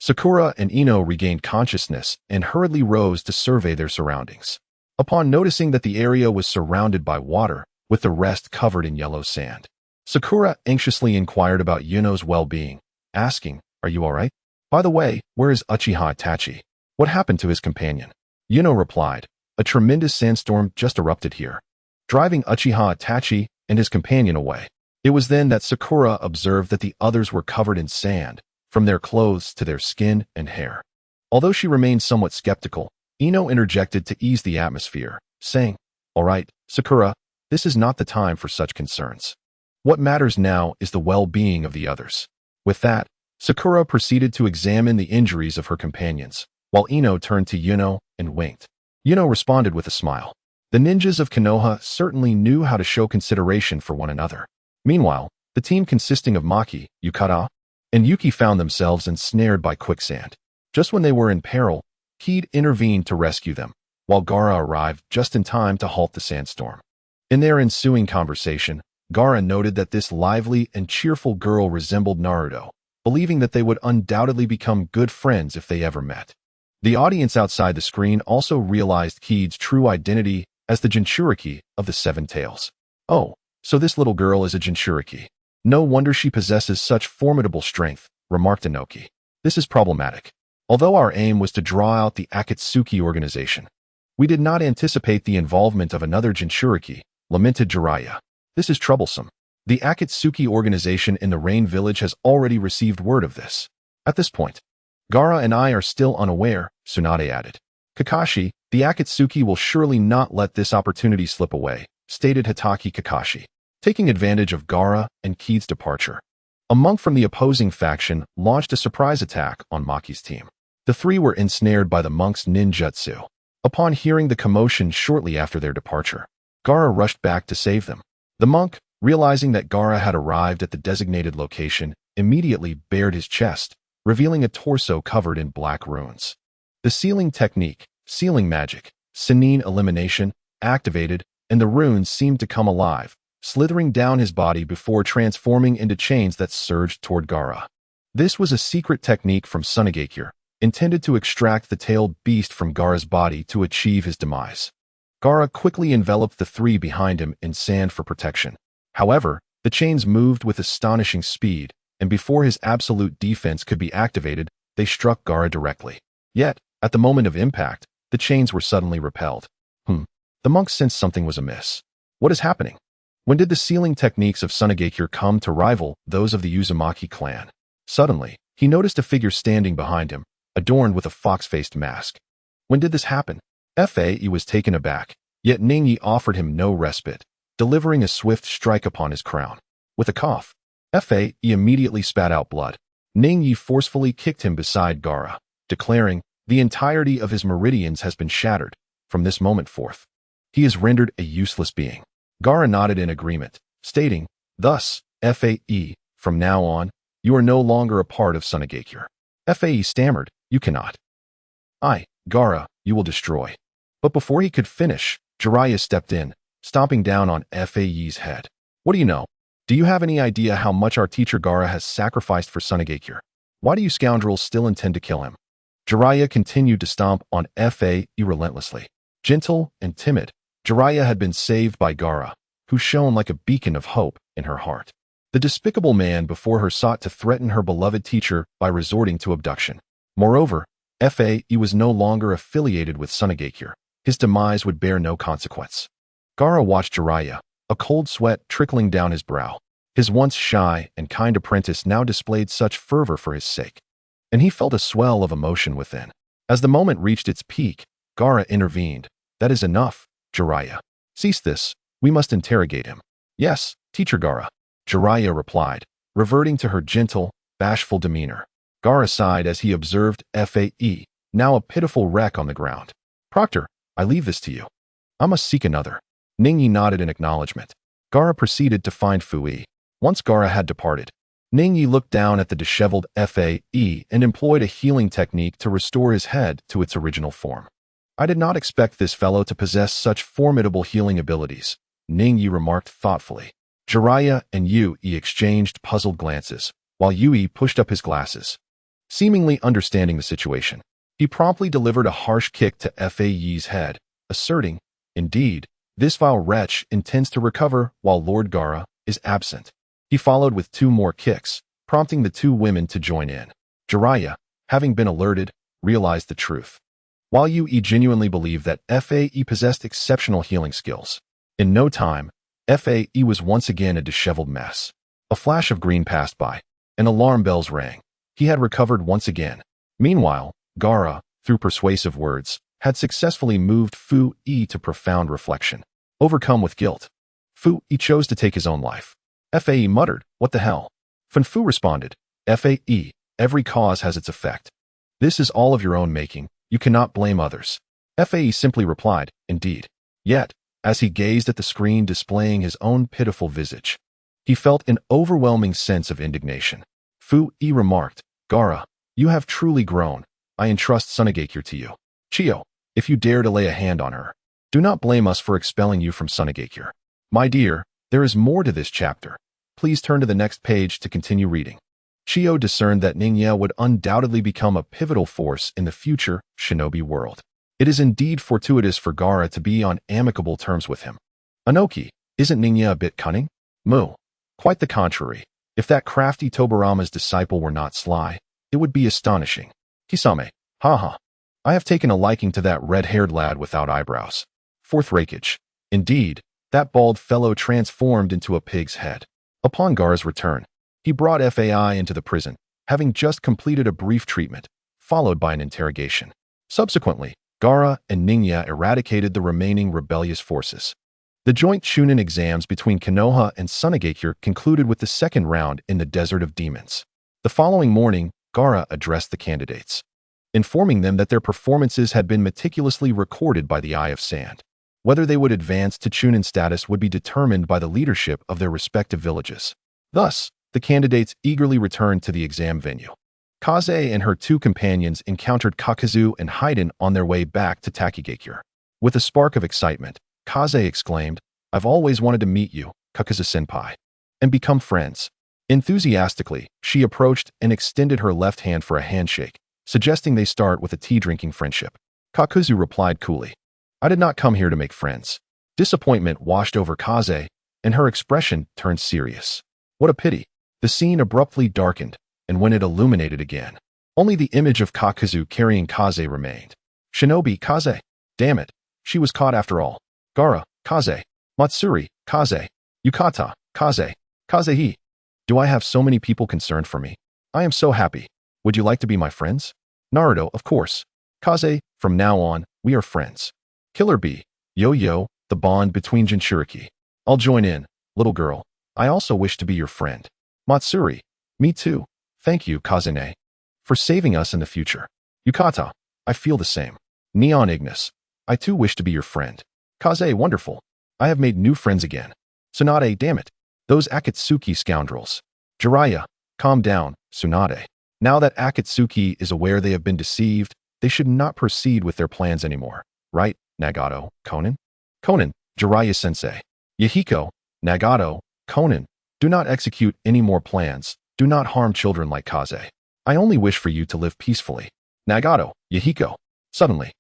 Sakura and Ino regained consciousness and hurriedly rose to survey their surroundings. Upon noticing that the area was surrounded by water, with the rest covered in yellow sand, Sakura anxiously inquired about Yuno's well-being, asking, "Are you all right? By the way, where is Uchiha Itachi? What happened to his companion?" Yuno replied, "A tremendous sandstorm just erupted here, driving Uchiha Itachi and his companion away." It was then that Sakura observed that the others were covered in sand, from their clothes to their skin and hair. Although she remained somewhat skeptical, Ino interjected to ease the atmosphere, saying, "All right, Sakura, this is not the time for such concerns. What matters now is the well-being of the others." With that, Sakura proceeded to examine the injuries of her companions, while Ino turned to Yuno and winked. Yuno responded with a smile. The ninjas of Konoha certainly knew how to show consideration for one another. Meanwhile, the team consisting of Maki, Yukata, and Yuki found themselves ensnared by quicksand. Just when they were in peril, Heed intervened to rescue them, while Gaara arrived just in time to halt the sandstorm. In their ensuing conversation, Gaara noted that this lively and cheerful girl resembled Naruto, believing that they would undoubtedly become good friends if they ever met. The audience outside the screen also realized Heed's true identity as the Jinchuriki of the Seven Tails. "Oh, so this little girl is a Jinchuriki. No wonder she possesses such formidable strength," remarked Inoki. "This is problematic. Although our aim was to draw out the Akatsuki organization, We did not anticipate the involvement of another Jinchuriki, lamented Jiraiya. This is troublesome. The Akatsuki organization in the Rain Village has already received word of this. At this point, Gaara and I are still unaware, Tsunade added. Kakashi, the Akatsuki will surely not let this opportunity slip away, stated Hatake Kakashi, taking advantage of Gaara and Kide's departure. A monk from the opposing faction launched a surprise attack on Maki's team. The three were ensnared by the monk's ninjutsu. Upon hearing the commotion shortly after their departure, Gaara rushed back to save them. The monk, realizing that Gaara had arrived at the designated location, immediately bared his chest, revealing a torso covered in black runes. The sealing technique, sealing magic, Sannin elimination, activated, and the runes seemed to come alive, slithering down his body before transforming into chains that surged toward Gaara. This was a secret technique from Sunagakure, intended to extract the tailed beast from Gaara's body to achieve his demise. Gaara quickly enveloped the three behind him in sand for protection. However, the chains moved with astonishing speed, and before his absolute defense could be activated, they struck Gaara directly. Yet, at the moment of impact, the chains were suddenly repelled. The monk sensed something was amiss. What is happening? When did the sealing techniques of Sunagakure come to rival those of the Uzumaki clan? Suddenly, he noticed a figure standing behind him, adorned with a fox-faced mask. When did this happen? Fae was taken aback, yet Ningyi offered him no respite, delivering a swift strike upon his crown. With a cough, Fae immediately spat out blood. Ningyi forcefully kicked him beside Gaara, declaring, "The entirety of his meridians has been shattered. From this moment forth, he is rendered a useless being." Gaara nodded in agreement, stating, "Thus, Fae, from now on, you are no longer a part of Sunagakure." Fae stammered, "You cannot." Gaara, you will destroy." But before he could finish, Jiraiya stepped in, stomping down on Fae's head. "What do you know? Do you have any idea how much our teacher Gaara has sacrificed for Sunagakure? Why do you scoundrels still intend to kill him?" Jiraiya continued to stomp on Fae relentlessly. Gentle and timid, Jiraiya had been saved by Gaara, who shone like a beacon of hope in her heart. The despicable man before her sought to threaten her beloved teacher by resorting to abduction. Moreover, Fae was no longer affiliated with Sunagakure. His demise would bear no consequence. Gaara watched Jiraiya, a cold sweat trickling down his brow. His once shy and kind apprentice now displayed such fervor for his sake, and he felt a swell of emotion within. As the moment reached its peak, Gaara intervened. "That is enough, Jiraiya. Cease this. We must interrogate him." "Yes, teacher Gaara," Jiraiya replied, reverting to her gentle, bashful demeanor. Gaara sighed as he observed Fae, now a pitiful wreck on the ground. "Proctor, I leave this to you. I must seek another." Ningyi nodded in acknowledgement. Gaara proceeded to find Fui. Once Gaara had departed, Ningyi looked down at the disheveled Fae and employed a healing technique to restore his head to its original form. "I did not expect this fellow to possess such formidable healing abilities," Ningyi remarked thoughtfully. Jiraiya and Yui exchanged puzzled glances, while Yui pushed up his glasses. Seemingly understanding the situation, he promptly delivered a harsh kick to Fae's head, asserting, "Indeed, this vile wretch intends to recover while Lord Gaara is absent." He followed with 2 more kicks, prompting the 2 women to join in. Jiraiya, having been alerted, realized the truth. While Yui genuinely believed that Fae possessed exceptional healing skills, in no time, Fae was once again a disheveled mess. A flash of green passed by, and alarm bells rang. He had recovered once again. Meanwhile, Gaara, through persuasive words, had successfully moved Fu-I to profound reflection. Overcome with guilt, Fu-I chose to take his own life. Fae muttered, "What the hell?" Fu responded, "Fae, every cause has its effect. This is all of your own making. You cannot blame others." Fae simply replied, "Indeed." Yet, as he gazed at the screen displaying his own pitiful visage, he felt an overwhelming sense of indignation. Fu-I remarked, "Gaara, you have truly grown. I entrust Sunagakure to you. Chiyo, if you dare to lay a hand on her, do not blame us for expelling you from Sunagakure." My dear, there is more to this chapter. Please turn to the next page to continue reading. Chiyo discerned that Ningye would undoubtedly become a pivotal force in the future shinobi world. It is indeed fortuitous for Gaara to be on amicable terms with him. Anoki, isn't Ningye a bit cunning? Mu. Quite the contrary. If that crafty Tobirama's disciple were not sly, it would be astonishing. Kisame. Haha. I have taken a liking to that red-haired lad without eyebrows. Fourth Rakage. Indeed, that bald fellow transformed into a pig's head. Upon Gaara's return, he brought FAI into the prison, having just completed a brief treatment, followed by an interrogation. Subsequently, Gaara and Ningya eradicated the remaining rebellious forces. The joint Chunin exams between Konoha and Sunagakure concluded with the second round in the Desert of Demons. The following morning, Gaara addressed the candidates, informing them that their performances had been meticulously recorded by the Eye of Sand. Whether they would advance to Chunin status would be determined by the leadership of their respective villages. Thus, the candidates eagerly returned to the exam venue. Kaze and her two companions encountered Kakazu and Haiden on their way back to Takigakure. With a spark of excitement, Kaze exclaimed, "I've always wanted to meet you, Kakazu-senpai, and become friends." Enthusiastically, she approached and extended her left hand for a handshake, suggesting they start with a tea-drinking friendship. Kakazu replied coolly, "I did not come here to make friends." Disappointment washed over Kaze, and her expression turned serious. What a pity. The scene abruptly darkened, and when it illuminated again, only the image of Kakazu carrying Kaze remained. Shinobi Kaze. Damn it. She was caught after all. Gaara, Kaze. Matsuri, Kaze. Yukata, Kaze. Kazehi. Do I have so many people concerned for me? I am so happy. Would you like to be my friends? Naruto, of course. Kaze, from now on, we are friends. Killer Bee. Yo-Yo, the bond between Jinchuriki. I'll join in, little girl. I also wish to be your friend. Matsuri. Me too. Thank you, Kazune, for saving us in the future. Yukata. I feel the same. Neon Ignis. I too wish to be your friend. Kaze, wonderful. I have made new friends again. Tsunade, damn it. Those Akatsuki scoundrels. Jiraiya. Calm down, Tsunade. Now that Akatsuki is aware they have been deceived, they should not proceed with their plans anymore. Right, Nagato, Konan? Konan, Jiraiya-sensei. Yahiko, Nagato, Konan. Do not execute any more plans. Do not harm children like Kaze. I only wish for you to live peacefully. Nagato, Yahiko. Suddenly,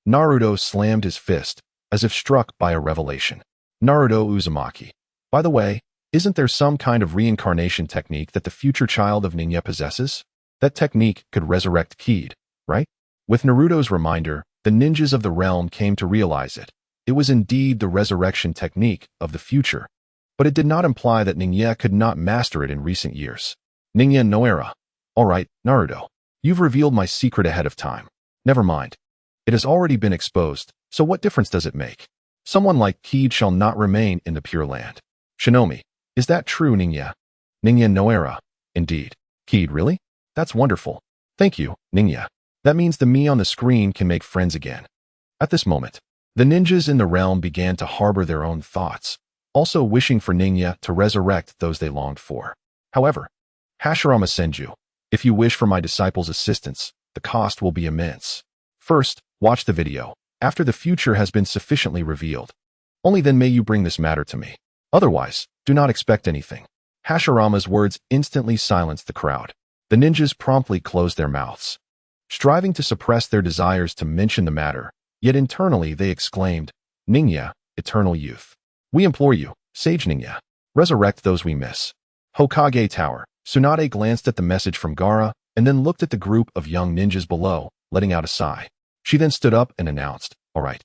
Naruto slammed his fist, as if struck by a revelation. Naruto Uzumaki. By the way, isn't there some kind of reincarnation technique that the future child of Ningya possesses? That technique could resurrect Kid, right? With Naruto's reminder, the ninjas of the realm came to realize it. It was indeed the resurrection technique of the future. But it did not imply that Ningya could not master it in recent years. Ningya Noera. Alright, Naruto. You've revealed my secret ahead of time. Never mind. It has already been exposed, so what difference does it make? Someone like Kid shall not remain in the Pure Land. Shinomi. Is that true, Ningya? Ningya Noera. Indeed. Kid, really? That's wonderful. Thank you, Ningya. That means the me on the screen can make friends again. At this moment, the ninjas in the realm began to harbor their own thoughts, also wishing for Ningya to resurrect those they longed for. However, Hashirama Senju, if you wish for my disciples' assistance, the cost will be immense. First, watch the video. After the future has been sufficiently revealed, only then may you bring this matter to me. Otherwise, do not expect anything. Hashirama's words instantly silenced the crowd. The ninjas promptly closed their mouths, striving to suppress their desires to mention the matter, yet internally they exclaimed, Ningya, eternal youth. We implore you, Sage Ningya, resurrect those we miss. Hokage Tower. Tsunade glanced at the message from Gaara and then looked at the group of young ninjas below, letting out a sigh. She then stood up and announced, All right,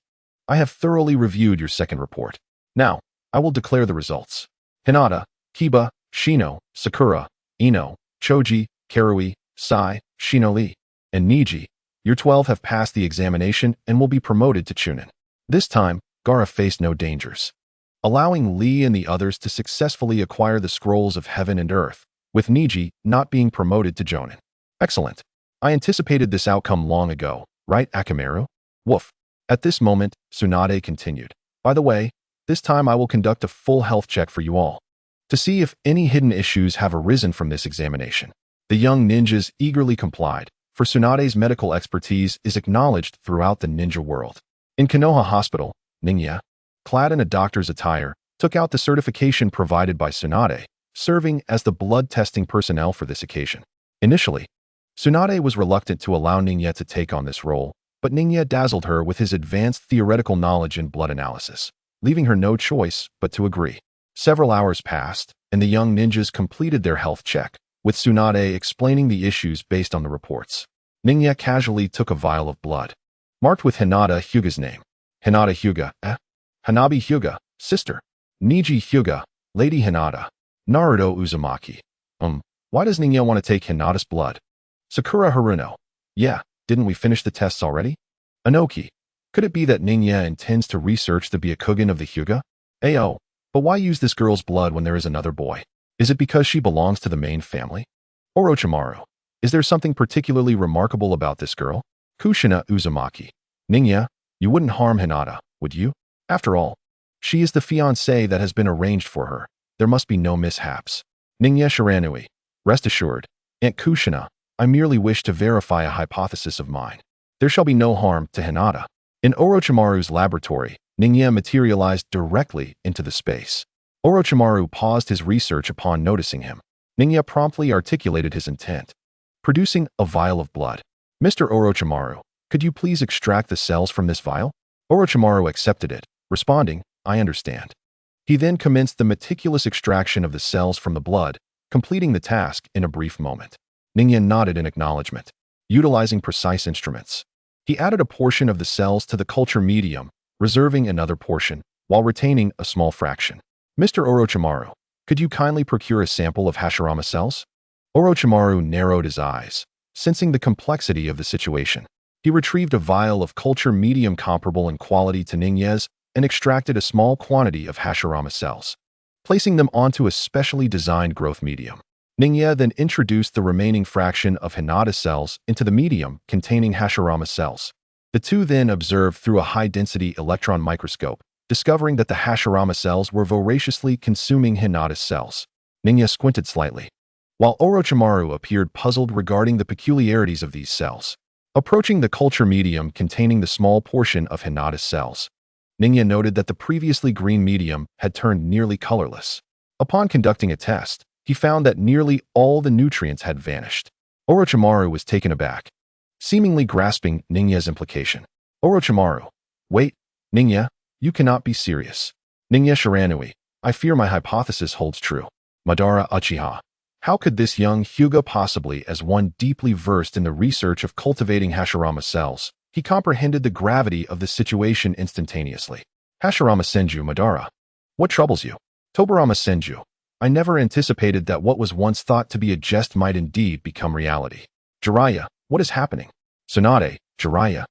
I have thoroughly reviewed your second report. Now, I will declare the results. Hinata, Kiba, Shino, Sakura, Ino, Choji, Karui, Sai, Shinoli, and Niji, your 12 have passed the examination and will be promoted to Chunin. This time, Gaara faced no dangers, allowing Lee and the others to successfully acquire the scrolls of heaven and earth, with Niji not being promoted to Jonin. Excellent. I anticipated this outcome long ago, right, Akamaru? Woof. At this moment, Tsunade continued. By the way, this time I will conduct a full health check for you all, to see if any hidden issues have arisen from this examination. The young ninjas eagerly complied, for Tsunade's medical expertise is acknowledged throughout the ninja world. In Konoha Hospital, Ningya, clad in a doctor's attire, took out the certification provided by Tsunade, serving as the blood testing personnel for this occasion. Initially, Tsunade was reluctant to allow Ningya to take on this role, but Ningya dazzled her with his advanced theoretical knowledge in blood analysis, leaving her no choice but to agree. Several hours passed, and the young ninjas completed their health check, with Tsunade explaining the issues based on the reports. Ningya casually took a vial of blood, marked with Hinata Hyuga's name. Hinata Hyuga, Hanabi Hyuga, sister. Niji Hyuga, Lady Hinata. Naruto Uzumaki. Why does Ningya want to take Hinata's blood? Sakura Haruno. Yeah, didn't we finish the tests already? Anoki. Could it be that Ningya intends to research the Byakugan of the Hyuga? Ayo, but why use this girl's blood when there is another boy? Is it because she belongs to the main family? Orochimaru. Is there something particularly remarkable about this girl? Kushina Uzumaki. Ningya, you wouldn't harm Hinata, would you? After all, she is the fiancée that has been arranged for her. There must be no mishaps. Ningya Shiranui. Rest assured, Aunt Kushina, I merely wish to verify a hypothesis of mine. There shall be no harm to Hinata. In Orochimaru's laboratory, Ningya materialized directly into the space. Orochimaru paused his research upon noticing him. Ningya promptly articulated his intent. Producing a vial of blood. Mr. Orochimaru, could you please extract the cells from this vial? Orochimaru accepted it, responding, I understand. He then commenced the meticulous extraction of the cells from the blood, completing the task in a brief moment. Ningya nodded in acknowledgement, utilizing precise instruments. He added a portion of the cells to the culture medium, reserving another portion, while retaining a small fraction. Mr. Orochimaru, could you kindly procure a sample of Hashirama cells? Orochimaru narrowed his eyes, sensing the complexity of the situation. He retrieved a vial of culture medium comparable in quality to Ningya's and extracted a small quantity of Hashirama cells, placing them onto a specially designed growth medium. Ningya then introduced the remaining fraction of Hinata cells into the medium containing Hashirama cells. The two then observed through a high-density electron microscope, discovering that the Hashirama cells were voraciously consuming Hinata's cells. Ningya squinted slightly, while Orochimaru appeared puzzled regarding the peculiarities of these cells. Approaching the culture medium containing the small portion of Hinata's cells, Ningya noted that the previously green medium had turned nearly colorless. Upon conducting a test, he found that nearly all the nutrients had vanished. Orochimaru was taken aback, seemingly grasping Ningya's implication. Orochimaru. Wait, Ningya, you cannot be serious. Ningya Shiranui. I fear my hypothesis holds true. Madara Uchiha. How could this young Hyuga possibly, as one deeply versed in the research of cultivating Hashirama cells, he comprehended the gravity of the situation instantaneously. Hashirama Senju Madara. What troubles you? Tobirama Senju. I never anticipated that what was once thought to be a jest might indeed become reality. Jiraiya, what is happening? Tsunade, Jiraiya.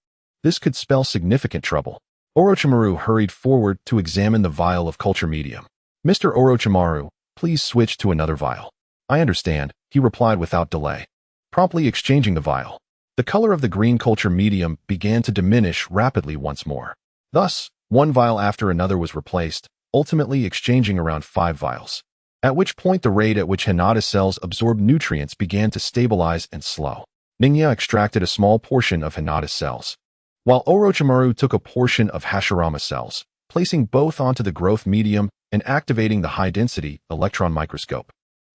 This could spell significant trouble. Orochimaru hurried forward to examine the vial of culture medium. Mr. Orochimaru, please switch to another vial. I understand, he replied without delay, promptly exchanging the vial. The color of the green culture medium began to diminish rapidly once more. Thus, one vial after another was replaced, ultimately exchanging around 5 vials. At which point the rate at which Hinata cells absorbed nutrients began to stabilize and slow. Ningya extracted a small portion of Hinata cells, while Orochimaru took a portion of Hashirama cells, placing both onto the growth medium and activating the high-density electron microscope.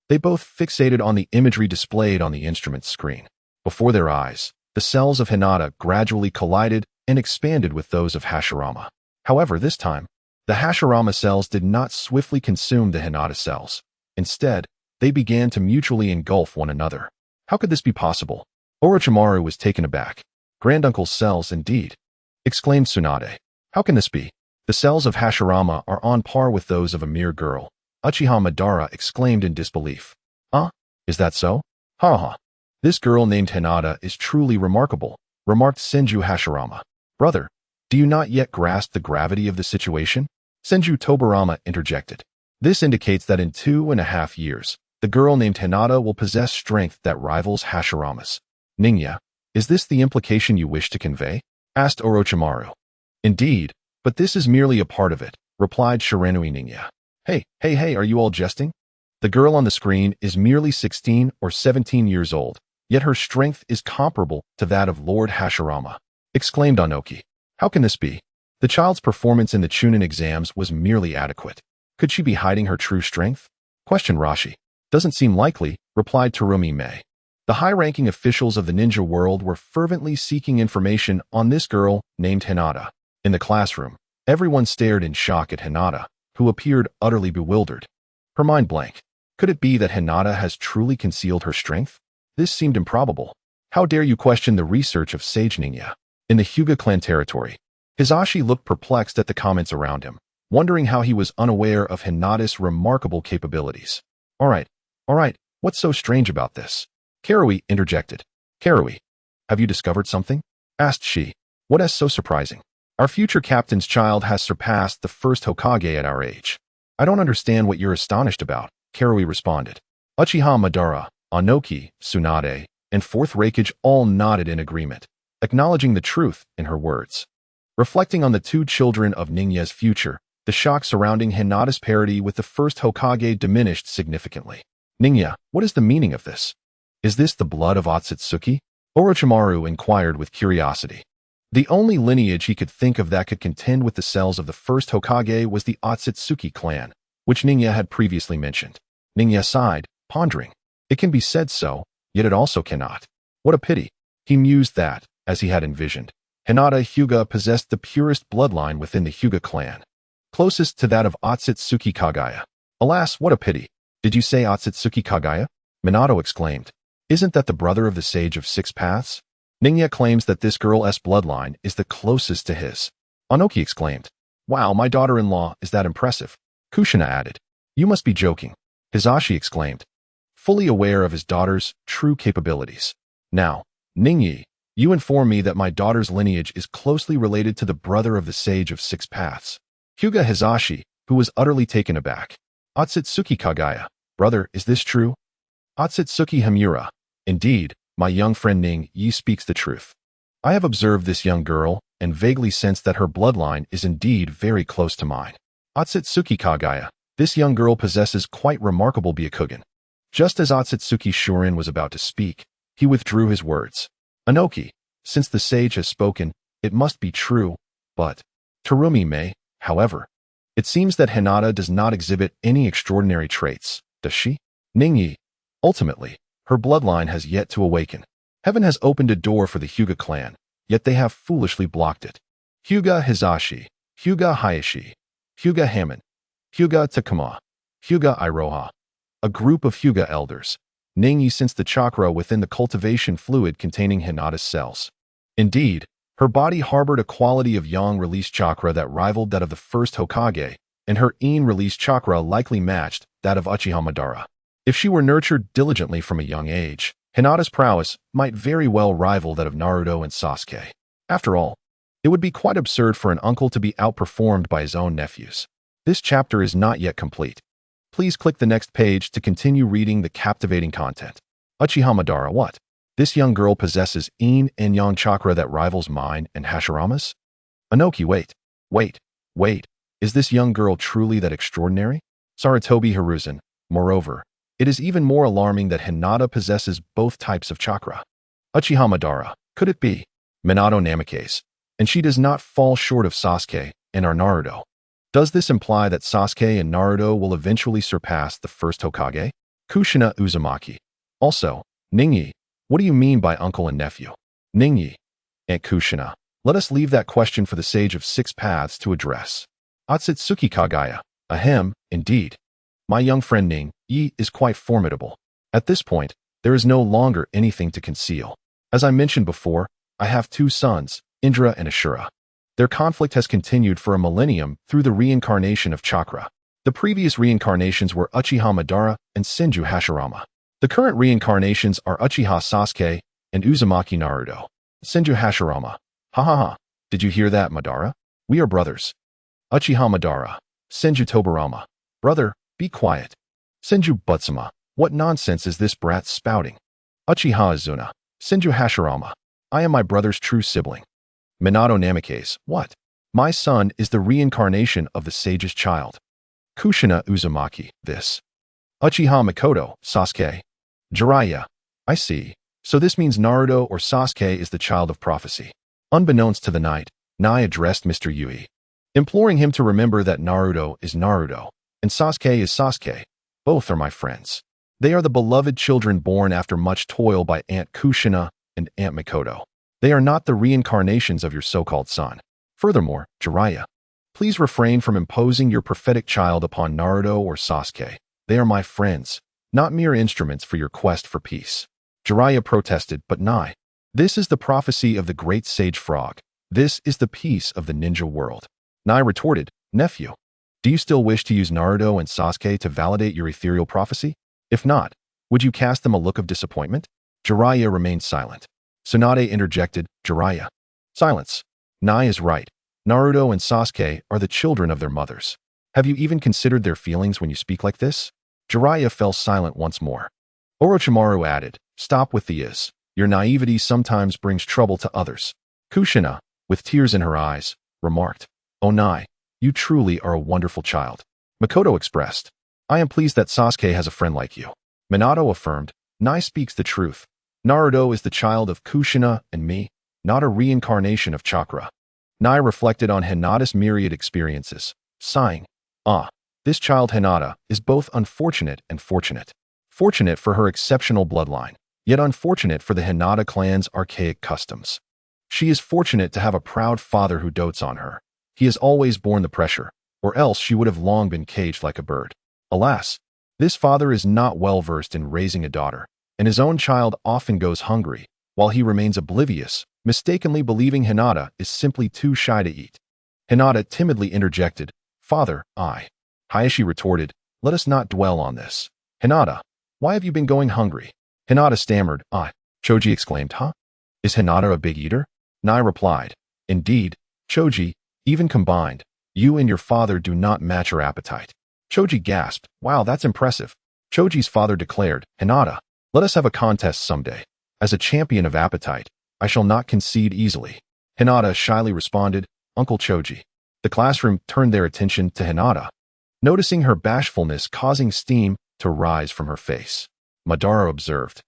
They both fixated on the imagery displayed on the instrument screen. Before their eyes, the cells of Hinata gradually collided and expanded with those of Hashirama. However, this time, the Hashirama cells did not swiftly consume the Hinata cells. Instead, they began to mutually engulf one another. How could this be possible? Orochimaru was taken aback. Granduncle's cells, indeed, exclaimed Tsunade. How can this be? The cells of Hashirama are on par with those of a mere girl. Uchiha Madara exclaimed in disbelief. Is that so? Ha. This girl named Hinata is truly remarkable, remarked Senju Hashirama. Brother, do you not yet grasp the gravity of the situation? Senju Tobirama interjected. This indicates that in 2.5 years, the girl named Hinata will possess strength that rivals Hashirama's. Ningya, is this the implication you wish to convey? Asked Orochimaru. Indeed, but this is merely a part of it, replied Shiranui Ningya. Hey, are you all jesting? The girl on the screen is merely 16 or 17 years old, yet her strength is comparable to that of Lord Hashirama, exclaimed Anoki. How can this be? The child's performance in the Chunin exams was merely adequate. Could she be hiding her true strength? Questioned Rashi. Doesn't seem likely, replied Terumi Mei. The high-ranking officials of the ninja world were fervently seeking information on this girl named Hinata. In the classroom, everyone stared in shock at Hinata, who appeared utterly bewildered. Her mind blank. Could it be that Hinata has truly concealed her strength? This seemed improbable. How dare you question the research of Sage Ningya? In the Hyuga clan territory, Hisashi looked perplexed at the comments around him, wondering how he was unaware of Hinata's remarkable capabilities. All right, what's so strange about this? Karui interjected. Karui, have you discovered something? Asked she. What is so surprising? Our future captain's child has surpassed the first Hokage at our age. I don't understand what you're astonished about, Karui responded. Uchiha Madara, Anoki, Tsunade, and Fourth Raikage all nodded in agreement, acknowledging the truth in her words. Reflecting on the two children of Ninya's future, the shock surrounding Hinata's parity with the first Hokage diminished significantly. Ninya, what is the meaning of this? Is this the blood of Otsutsuki? Orochimaru inquired with curiosity. The only lineage he could think of that could contend with the cells of the first Hokage was the Otsutsuki clan, which Ninya had previously mentioned. Ninya sighed, pondering. It can be said so, yet it also cannot. What a pity. He mused that, as he had envisioned, Hinata Hyuga possessed the purest bloodline within the Hyuga clan, closest to that of Otsutsuki Kagaya. Alas, what a pity. Did you say Otsutsuki Kagaya? Minato exclaimed. Isn't that the brother of the Sage of Six Paths? Ninya claims that this girl's bloodline is the closest to his. Anoki exclaimed. Wow, my daughter-in-law is that impressive. Kushina added. You must be joking. Hisashi exclaimed, fully aware of his daughter's true capabilities. Now, Ningyi, you inform me that my daughter's lineage is closely related to the brother of the Sage of Six Paths. Hyuga Hisashi, who was utterly taken aback. Otsutsuki Kagaya, brother, is this true? Otsutsuki Himura, indeed, my young friend Ning Yi speaks the truth. I have observed this young girl and vaguely sensed that her bloodline is indeed very close to mine. Otsutsuki Kagaya, this young girl possesses quite remarkable Byakugan. Just as Otsutsuki Shurin was about to speak, he withdrew his words. Anoki, since the sage has spoken, it must be true, but Terumi may, however. It seems that Hinata does not exhibit any extraordinary traits, does she? Ningyi, ultimately, her bloodline has yet to awaken. Heaven has opened a door for the Hyuga clan, yet they have foolishly blocked it. Hyuga Hisashi, Hyuga Hayashi, Hyuga Hamon, Hyuga Takuma, Hyuga Iroha, a group of Hyuga elders. Ningyi sensed the chakra within the cultivation fluid containing Hinata's cells. Indeed, her body harbored a quality of yang-release chakra that rivaled that of the first Hokage, and her yin-release chakra likely matched that of Uchiha Madara. If she were nurtured diligently from a young age, Hinata's prowess might very well rival that of Naruto and Sasuke. After all, it would be quite absurd for an uncle to be outperformed by his own nephews. This chapter is not yet complete. Please click the next page to continue reading the captivating content. Uchiha Madara, what? This young girl possesses yin and yang chakra that rivals mine and Hashirama's? Anoki, wait. Is this young girl truly that extraordinary? Sarutobi Hiruzen, moreover, it is even more alarming that Hinata possesses both types of chakra. Uchiha Madara, could it be? Minato Namikaze, and she does not fall short of Sasuke and our Naruto. Does this imply that Sasuke and Naruto will eventually surpass the first Hokage? Kushina Uzumaki. Also, Ningyi, what do you mean by uncle and nephew? Ningyi, Aunt Kushina, let us leave that question for the Sage of Six Paths to address. Otsutsuki Kagaya, ahem, indeed. My young friend Ning Yi is quite formidable. At this point, there is no longer anything to conceal. As I mentioned before, I have two sons, Indra and Ashura. Their conflict has continued for a millennium through the reincarnation of chakra. The previous reincarnations were Uchiha Madara and Senju Hashirama. The current reincarnations are Uchiha Sasuke and Uzumaki Naruto. Senju Hashirama. Ha. Did you hear that, Madara? We are brothers. Uchiha Madara. Senju Tobirama. Brother, be quiet. Senju Butsuma. What nonsense is this brat spouting? Uchiha Azuna. Senju Hashirama. I am my brother's true sibling. Minato Namikaze. What? My son is the reincarnation of the sage's child. Kushina Uzumaki. This. Uchiha Mikoto. Sasuke. Jiraiya. I see. So this means Naruto or Sasuke is the child of prophecy. Unbeknownst to the night, Nai addressed Mr. Yui, imploring him to remember that Naruto is Naruto, and Sasuke is Sasuke. Both are my friends. They are the beloved children born after much toil by Aunt Kushina and Aunt Mikoto. They are not the reincarnations of your so-called son. Furthermore, Jiraiya, please refrain from imposing your prophetic child upon Naruto or Sasuke. They are my friends, not mere instruments for your quest for peace. Jiraiya protested, but Nai, This is the prophecy of the great sage frog. This is the peace of the ninja world. Nai retorted, nephew, do you still wish to use Naruto and Sasuke to validate your ethereal prophecy? If not, would you cast them a look of disappointment? Jiraiya remained silent. Tsunade interjected, Jiraiya. Silence. Nai is right. Naruto and Sasuke are the children of their mothers. Have you even considered their feelings when you speak like this? Jiraiya fell silent once more. Orochimaru added, stop with the is. Your naivety sometimes brings trouble to others. Kushina, with tears in her eyes, remarked, Oh Nai, you truly are a wonderful child. Makoto expressed, I am pleased that Sasuke has a friend like you. Minato affirmed, Nai speaks the truth. Naruto is the child of Kushina and me, not a reincarnation of chakra. Nai reflected on Hinata's myriad experiences, sighing, this child Hinata is both unfortunate and fortunate. Fortunate for her exceptional bloodline, yet unfortunate for the Hinata clan's archaic customs. She is fortunate to have a proud father who dotes on her. He has always borne the pressure, or else she would have long been caged like a bird. Alas, this father is not well versed in raising a daughter, and his own child often goes hungry, while he remains oblivious, mistakenly believing Hinata is simply too shy to eat. Hinata timidly interjected, Father, Hayashi retorted, let us not dwell on this. Hinata, why have you been going hungry? Hinata stammered, Choji exclaimed, huh? Is Hinata a big eater? Nai replied, Indeed, Choji, even combined, you and your father do not match her appetite. Choji gasped, wow, that's impressive. Choji's father declared, Hinata, let us have a contest someday. As a champion of appetite, I shall not concede easily. Hinata shyly responded, Uncle Choji. The classroom turned their attention to Hinata, noticing her bashfulness causing steam to rise from her face. Madara observed,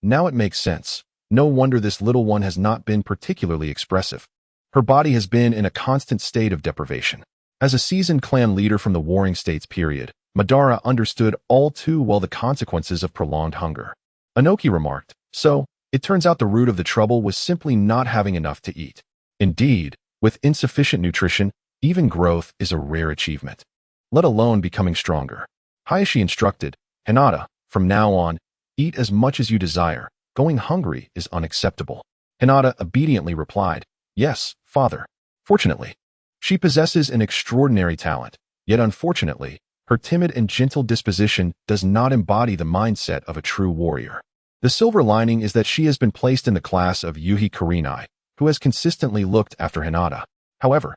now it makes sense. No wonder this little one has not been particularly expressive. Her body has been in a constant state of deprivation. As a seasoned clan leader from the Warring States period, Madara understood all too well the consequences of prolonged hunger. Inoki remarked, so, it turns out the root of the trouble was simply not having enough to eat. Indeed, with insufficient nutrition, even growth is a rare achievement, let alone becoming stronger. Hayashi instructed, Hinata, from now on, eat as much as you desire. Going hungry is unacceptable. Hinata obediently replied, Yes, father. Fortunately, she possesses an extraordinary talent, yet unfortunately, her timid and gentle disposition does not embody the mindset of a true warrior. The silver lining is that she has been placed in the class of Yuhi Kurenai, who has consistently looked after Hinata. However,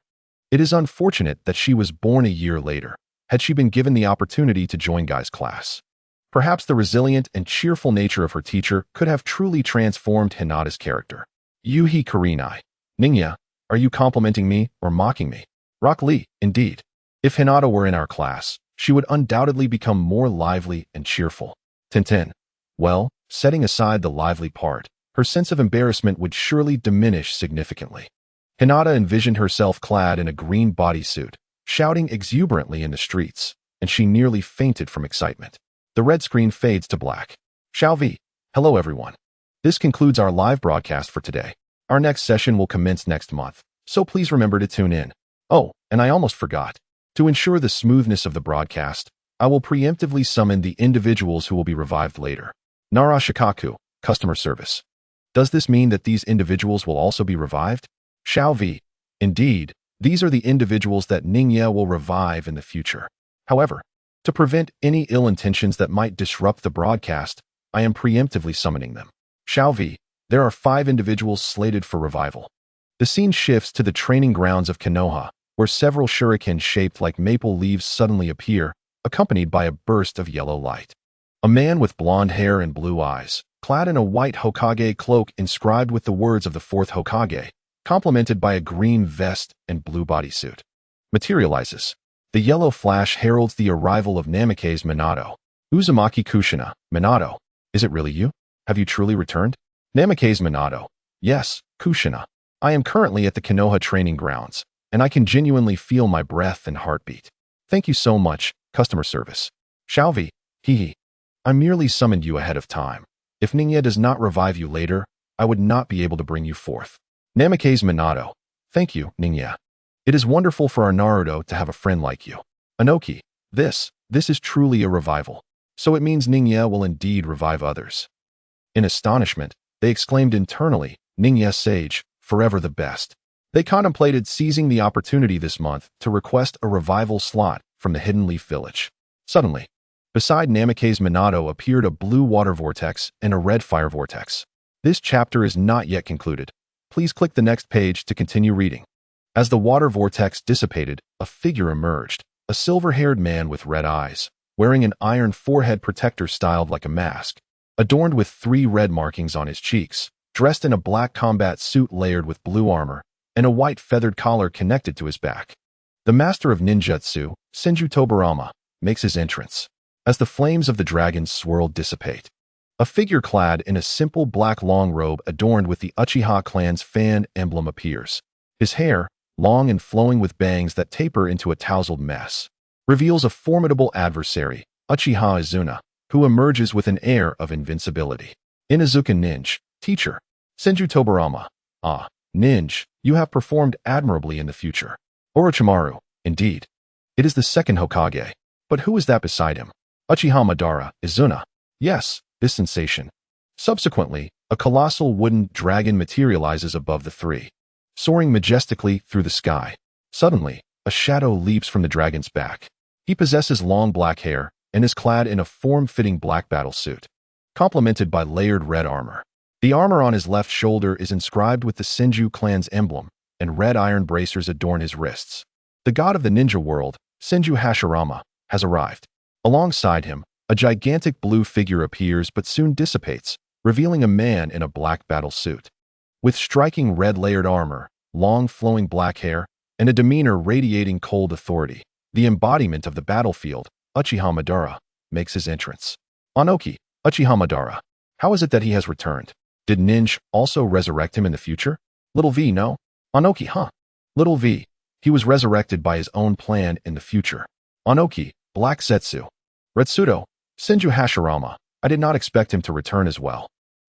it is unfortunate that she was born a year later, had she been given the opportunity to join Guy's class. Perhaps the resilient and cheerful nature of her teacher could have truly transformed Hinata's character. Yuhi Kurenai. Ningya, are you complimenting me or mocking me? Rock Lee, indeed. If Hinata were in our class, she would undoubtedly become more lively and cheerful. Tintin. Well, setting aside the lively part, her sense of embarrassment would surely diminish significantly. Hinata envisioned herself clad in a green bodysuit, shouting exuberantly in the streets, and she nearly fainted from excitement. The red screen fades to black. Xiao hello everyone. This concludes our live broadcast for today. Our next session will commence next month, so please remember to tune in. Oh, and I almost forgot. To ensure the smoothness of the broadcast, I will preemptively summon the individuals who will be revived later. Nara Shikaku, customer service. Does this mean that these individuals will also be revived? Xiao indeed, these are the individuals that Ningya will revive in the future. However, to prevent any ill intentions that might disrupt the broadcast, I am preemptively summoning them. Xiao there are 5 individuals slated for revival. The scene shifts to the training grounds of Konoha, where several shurikens shaped like maple leaves suddenly appear, accompanied by a burst of yellow light. A man with blonde hair and blue eyes, clad in a white Hokage cloak inscribed with the words of the 4th Hokage, complemented by a green vest and blue bodysuit, materializes. The yellow flash heralds the arrival of Namake's Minato. Uzumaki Kushina, Minato, is it really you? Have you truly returned? Namake's Minato, yes, Kushina. I am currently at the Konoha training grounds, and I can genuinely feel my breath and heartbeat. Thank you so much, customer service. Xiao I merely summoned you ahead of time. If Ningya does not revive you later, I would not be able to bring you forth. Namake's Minato, thank you, Ningya. It is wonderful for our Naruto to have a friend like you. Inoki, this is truly a revival. So it means Ningya will indeed revive others. In astonishment, They exclaimed internally, Ningya sage, forever the best. They contemplated seizing the opportunity this month to request a revival slot from the Hidden Leaf Village. Suddenly, beside Namake's Minato appeared a blue water vortex and a red fire vortex. This chapter is not yet concluded. Please click the next page to continue reading. As the water vortex dissipated, a figure emerged, a silver-haired man with red eyes, wearing an iron forehead protector styled like a mask, adorned with 3 red markings on his cheeks, dressed in a black combat suit layered with blue armor, and a white feathered collar connected to his back. The master of ninjutsu, Senju Tobirama, makes his entrance. As the flames of the dragon swirl dissipate, a figure clad in a simple black long robe adorned with the Uchiha clan's fan emblem appears. His hair, long and flowing with bangs that taper into a tousled mess, reveals a formidable adversary, Uchiha Izuna, who emerges with an air of invincibility. Inuzuka Ninja, teacher. Senju Tobirama. Ah, Ninja, you have performed admirably in the future. Orochimaru, indeed. It is the second Hokage. But who is that beside him? Uchiha Madara, Izuna. Yes, this sensation. Subsequently, a colossal wooden dragon materializes above the 3, soaring majestically through the sky. Suddenly, a shadow leaps from the dragon's back. He possesses long black hair and is clad in a form-fitting black battle suit, complemented by layered red armor. The armor on his left shoulder is inscribed with the Senju clan's emblem, and red iron bracers adorn his wrists. The god of the ninja world, Senju Hashirama, has arrived. Alongside him, a gigantic blue figure appears but soon dissipates, revealing a man in a black battle suit. With striking red layered armor, long flowing black hair, and a demeanor radiating cold authority, the embodiment of the battlefield, Uchiha Madara, makes his entrance. Anoki, Uchiha Madara. How is it that he has returned? Did Ninja also resurrect him in the future? Little V, no? Anoki, huh? Little V. He was resurrected by his own plan in the future. Anoki, Black Setsu. Retsudo, Senju Hashirama. I did not expect him to return as well.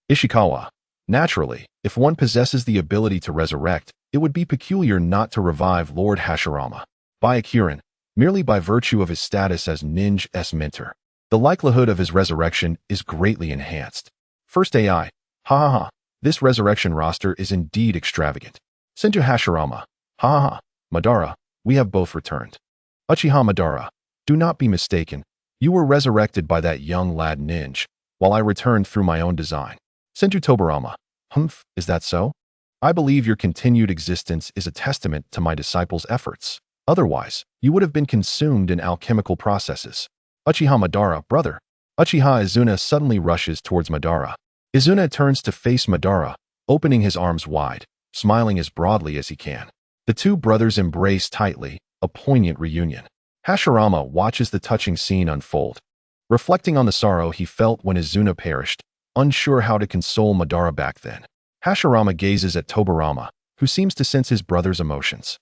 Ishikawa. Naturally, if one possesses the ability to resurrect, it would be peculiar not to revive Lord Hashirama. Byakuren, merely by virtue of his status as Ninja's mentor. The likelihood of his resurrection is greatly enhanced. First AI. Ha ha ha. This resurrection roster is indeed extravagant. Senju Hashirama. Ha ha ha. Madara, we have both returned. Uchiha Madara. Do not be mistaken. You were resurrected by that young lad Ninja, while I returned through my own design. Senju Tobirama. Humph, is that so? I believe your continued existence is a testament to my disciples' efforts. Otherwise, you would have been consumed in alchemical processes. Uchiha Madara, brother. Uchiha Izuna suddenly rushes towards Madara. Izuna turns to face Madara, opening his arms wide, smiling as broadly as he can. The two brothers embrace tightly, a poignant reunion. Hashirama watches the touching scene unfold, reflecting on the sorrow he felt when Izuna perished, unsure how to console Madara back then. Hashirama gazes at Tobirama, who seems to sense his brother's emotions.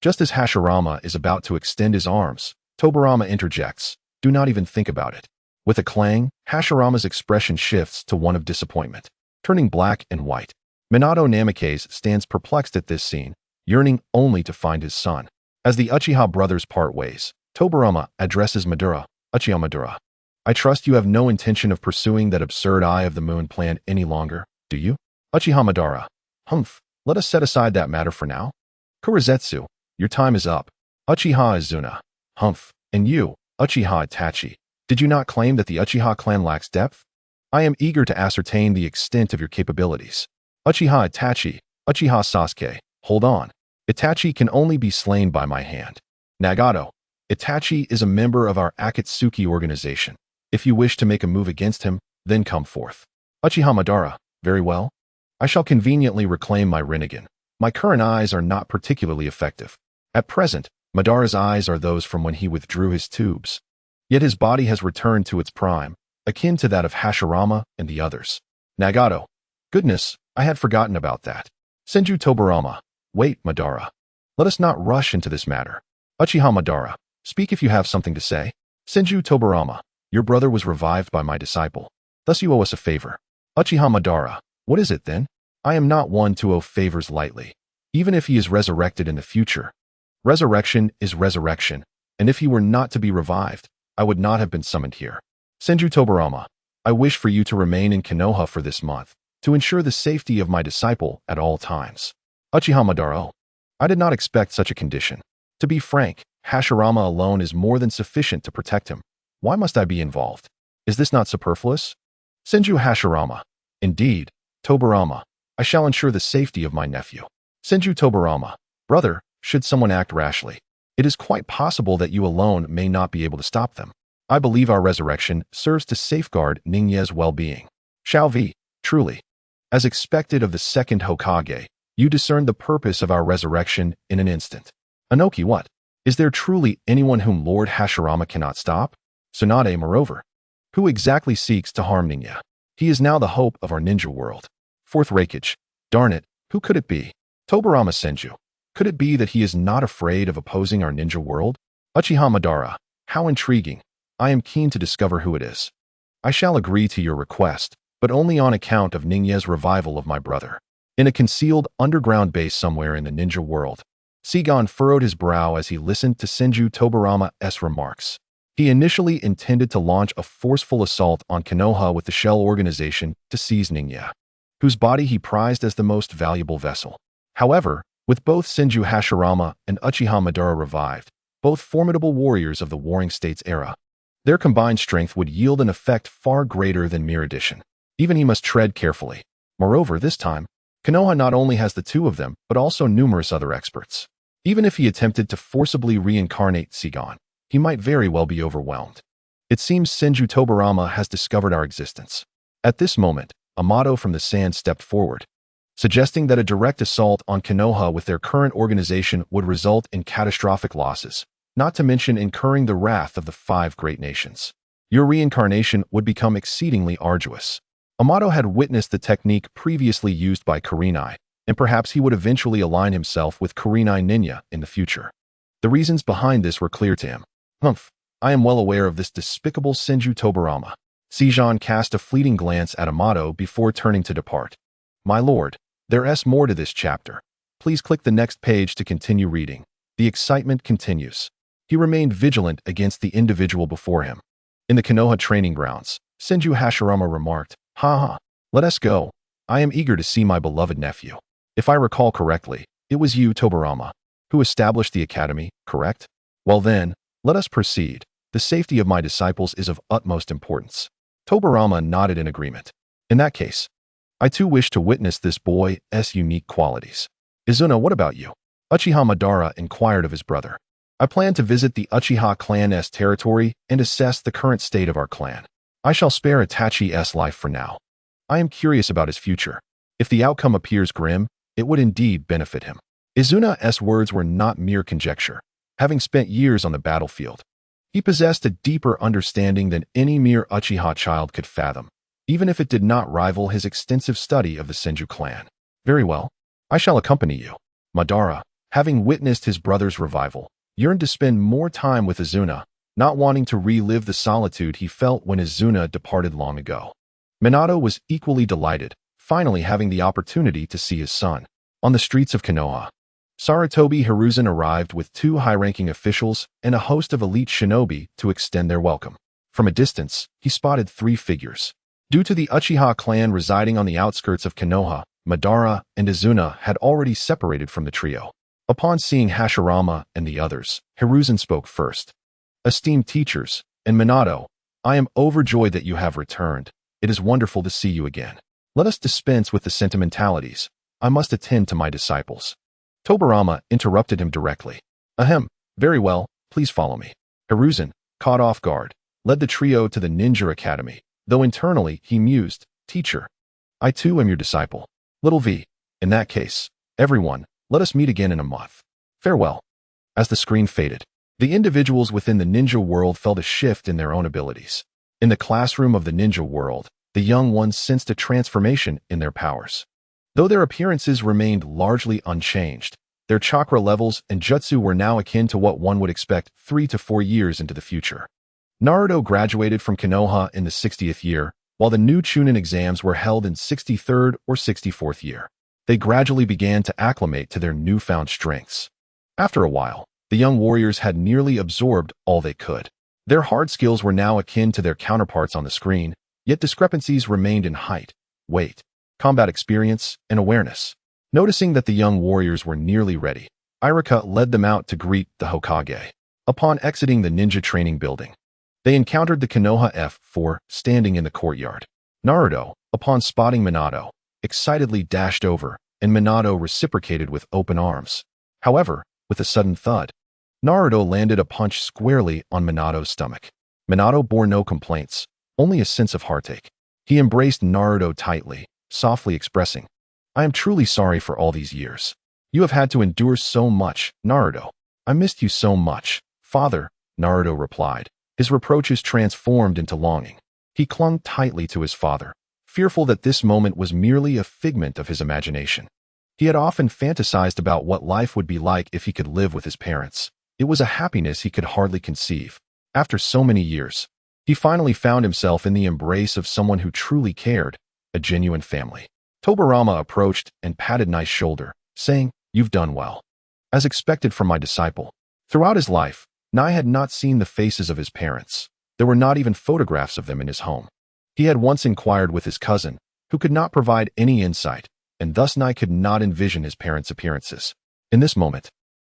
Just as Hashirama is about to extend his arms, Tobirama interjects, "Do not even think about it." With a clang, Hashirama's expression shifts to one of disappointment, turning black and white. Minato Namikaze stands perplexed at this scene, yearning only to find his son. As the Uchiha brothers part ways, Tobirama addresses Madara. Uchiha Madara. I trust you have no intention of pursuing that absurd Eye of the Moon plan any longer, do you? Uchiha Madara. Humph, let us set aside that matter for now. Kurizetsu, your time is up. Uchiha Izuna. Humph, and you, Uchiha Itachi. Did you not claim that the Uchiha clan lacks depth? I am eager to ascertain the extent of your capabilities. Uchiha Itachi, Uchiha Sasuke, hold on. Itachi can only be slain by my hand. Nagato, Itachi is a member of our Akatsuki organization. If you wish to make a move against him, then come forth. Uchiha Madara, very well. I shall conveniently reclaim my Rinnegan. My current eyes are not particularly effective. At present, Madara's eyes are those from when he withdrew his tubes. Yet his body has returned to its prime, akin to that of Hashirama and the others. Nagato, goodness, I had forgotten about that. Senju Tobirama, wait, Madara. Let us not rush into this matter. Uchiha Madara, speak if you have something to say. Senju Tobirama, your brother was revived by my disciple. Thus you owe us a favor. Uchiha Madara, what is it then? I am not one to owe favors lightly, even if he is resurrected in the future. Resurrection is resurrection, and if he were not to be revived, I would not have been summoned here. Senju Tobirama, I wish for you to remain in Konoha for this month, to ensure the safety of my disciple at all times. Uchiha Madara. I did not expect such a condition. To be frank, Hashirama alone is more than sufficient to protect him. Why must I be involved? Is this not superfluous? Senju Hashirama. Indeed, Tobirama. I shall ensure the safety of my nephew. Senju Tobirama. Brother, should someone act rashly, it is quite possible that you alone may not be able to stop them. I believe our resurrection serves to safeguard Ningya's well-being. Shall vi, truly. As expected of the second Hokage, you discerned the purpose of our resurrection in an instant. Anoki, what? Is there truly anyone whom Lord Hashirama cannot stop? Tsunade, moreover. Who exactly seeks to harm Ningya? He is now the hope of our ninja world. Fourth Raikage. Darn it, who could it be? Tobirama Senju. Could it be that he is not afraid of opposing our ninja world? Uchiha Madara. How intriguing. I am keen to discover who it is. I shall agree to your request, but only on account of Ningya's revival of my brother. In a concealed underground base somewhere in the ninja world. Sigon furrowed his brow as he listened to Senju Tobirama's remarks. He initially intended to launch a forceful assault on Konoha with the Shell organization to seize Ningya, whose body he prized as the most valuable vessel. However, with both Senju Hashirama and Uchiha Madara revived, both formidable warriors of the Warring States era, their combined strength would yield an effect far greater than mere addition. Even he must tread carefully. Moreover, this time, Konoha not only has the two of them, but also numerous other experts. Even if he attempted to forcibly reincarnate Sigon, he might very well be overwhelmed. It seems Senju Tobirama has discovered our existence. At this moment, Amato from the sand stepped forward, suggesting that a direct assault on Konoha with their current organization would result in catastrophic losses, not to mention incurring the wrath of the 5 great nations. Your reincarnation would become exceedingly arduous. Amato had witnessed the technique previously used by Kurenai, and perhaps he would eventually align himself with Kurenai Ninja in the future. The reasons behind this were clear to him. Humph, I am well aware of this despicable Senju Tobirama. Sijon cast a fleeting glance at Amato before turning to depart. My lord, there's more to this chapter. Please click the next page to continue reading. The excitement continues. He remained vigilant against the individual before him. In the Konoha training grounds, Senju Hashirama remarked, "Ha, let us go. I am eager to see my beloved nephew. If I recall correctly, it was you, Tobirama, who established the academy, correct? Well then, let us proceed. The safety of my disciples is of utmost importance." Tobirama nodded in agreement. In that case, I too wish to witness this boy's unique qualities. Izuna, what about you? Uchiha Madara inquired of his brother. I plan to visit the Uchiha clan's territory and assess the current state of our clan. I shall spare Itachi's life for now. I am curious about his future. If the outcome appears grim, it would indeed benefit him. Izuna's words were not mere conjecture. Having spent years on the battlefield, he possessed a deeper understanding than any mere Uchiha child could fathom, even if it did not rival his extensive study of the Senju clan. Very well, I shall accompany you. Madara, having witnessed his brother's revival, yearned to spend more time with Izuna, not wanting to relive the solitude he felt when Izuna departed long ago. Minato was equally delighted, finally having the opportunity to see his son. On the streets of Konoha, Sarutobi Hiruzen arrived with 2 high-ranking officials and a host of elite shinobi to extend their welcome. From a distance, he spotted 3 figures. Due to the Uchiha clan residing on the outskirts of Konoha, Madara and Izuna had already separated from the trio. Upon seeing Hashirama and the others, Hiruzen spoke first. Esteemed teachers, and Minato, I am overjoyed that you have returned. It is wonderful to see you again. Let us dispense with the sentimentalities. I must attend to my disciples. Tobirama interrupted him directly. Ahem, very well, please follow me. Hiruzen, caught off guard, led the trio to the Ninja Academy, though internally he mused, Teacher, I too am your disciple. Little V, in that case, everyone, let us meet again in a month. Farewell. As the screen faded, the individuals within the ninja world felt a shift in their own abilities. In the classroom of the ninja world, the young ones sensed a transformation in their powers. Though their appearances remained largely unchanged, their chakra levels and jutsu were now akin to what one would expect 3 to 4 years into the future. Naruto graduated from Konoha in the 60th year, while the new Chunin exams were held in 63rd or 64th year. They gradually began to acclimate to their newfound strengths. After a while, the young warriors had nearly absorbed all they could. Their hard skills were now akin to their counterparts on the screen, yet discrepancies remained in height, weight, combat experience, and awareness. Noticing that the young warriors were nearly ready, Irika led them out to greet the Hokage. Upon exiting the ninja training building, they encountered the Konoha F4 standing in the courtyard. Naruto, upon spotting Minato, excitedly dashed over, and Minato reciprocated with open arms. However, with a sudden thud, Naruto landed a punch squarely on Minato's stomach. Minato bore no complaints, only a sense of heartache. He embraced Naruto tightly, softly expressing, "I am truly sorry for all these years. You have had to endure so much, Naruto. I missed you so much, father," Naruto replied. His reproaches transformed into longing. He clung tightly to his father, fearful that this moment was merely a figment of his imagination. He had often fantasized about what life would be like if he could live with his parents. It was a happiness he could hardly conceive. After so many years, he finally found himself in the embrace of someone who truly cared, a genuine family. Tobirama approached and patted Nai's shoulder, saying, "You've done well. As expected from my disciple." Throughout his life, Nai had not seen the faces of his parents. There were not even photographs of them in his home. He had once inquired with his cousin, who could not provide any insight, and thus Nai could not envision his parents' appearances. In this moment,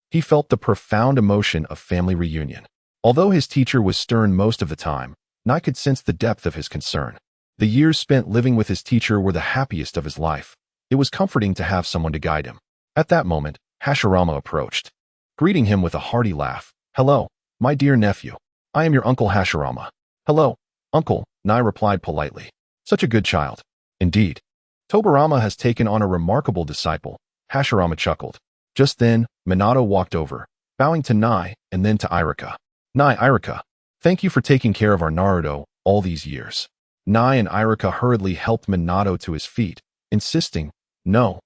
he felt the profound emotion of family reunion. Although his teacher was stern most of the time, Nai could sense the depth of his concern. The years spent living with his teacher were the happiest of his life. It was comforting to have someone to guide him. At that moment, Hashirama approached, greeting him with a hearty laugh. "Hello, my dear nephew. I am your Uncle Hashirama." "Hello, Uncle," Nai replied politely. "Such a good child." "Indeed. Tobirama has taken on a remarkable disciple," Hashirama chuckled. Just then, Minato walked over, bowing to Nai and then to Irika. "Nai, Irika, thank you for taking care of our Naruto all these years." Nai and Irika hurriedly helped Minato to his feet, insisting, No,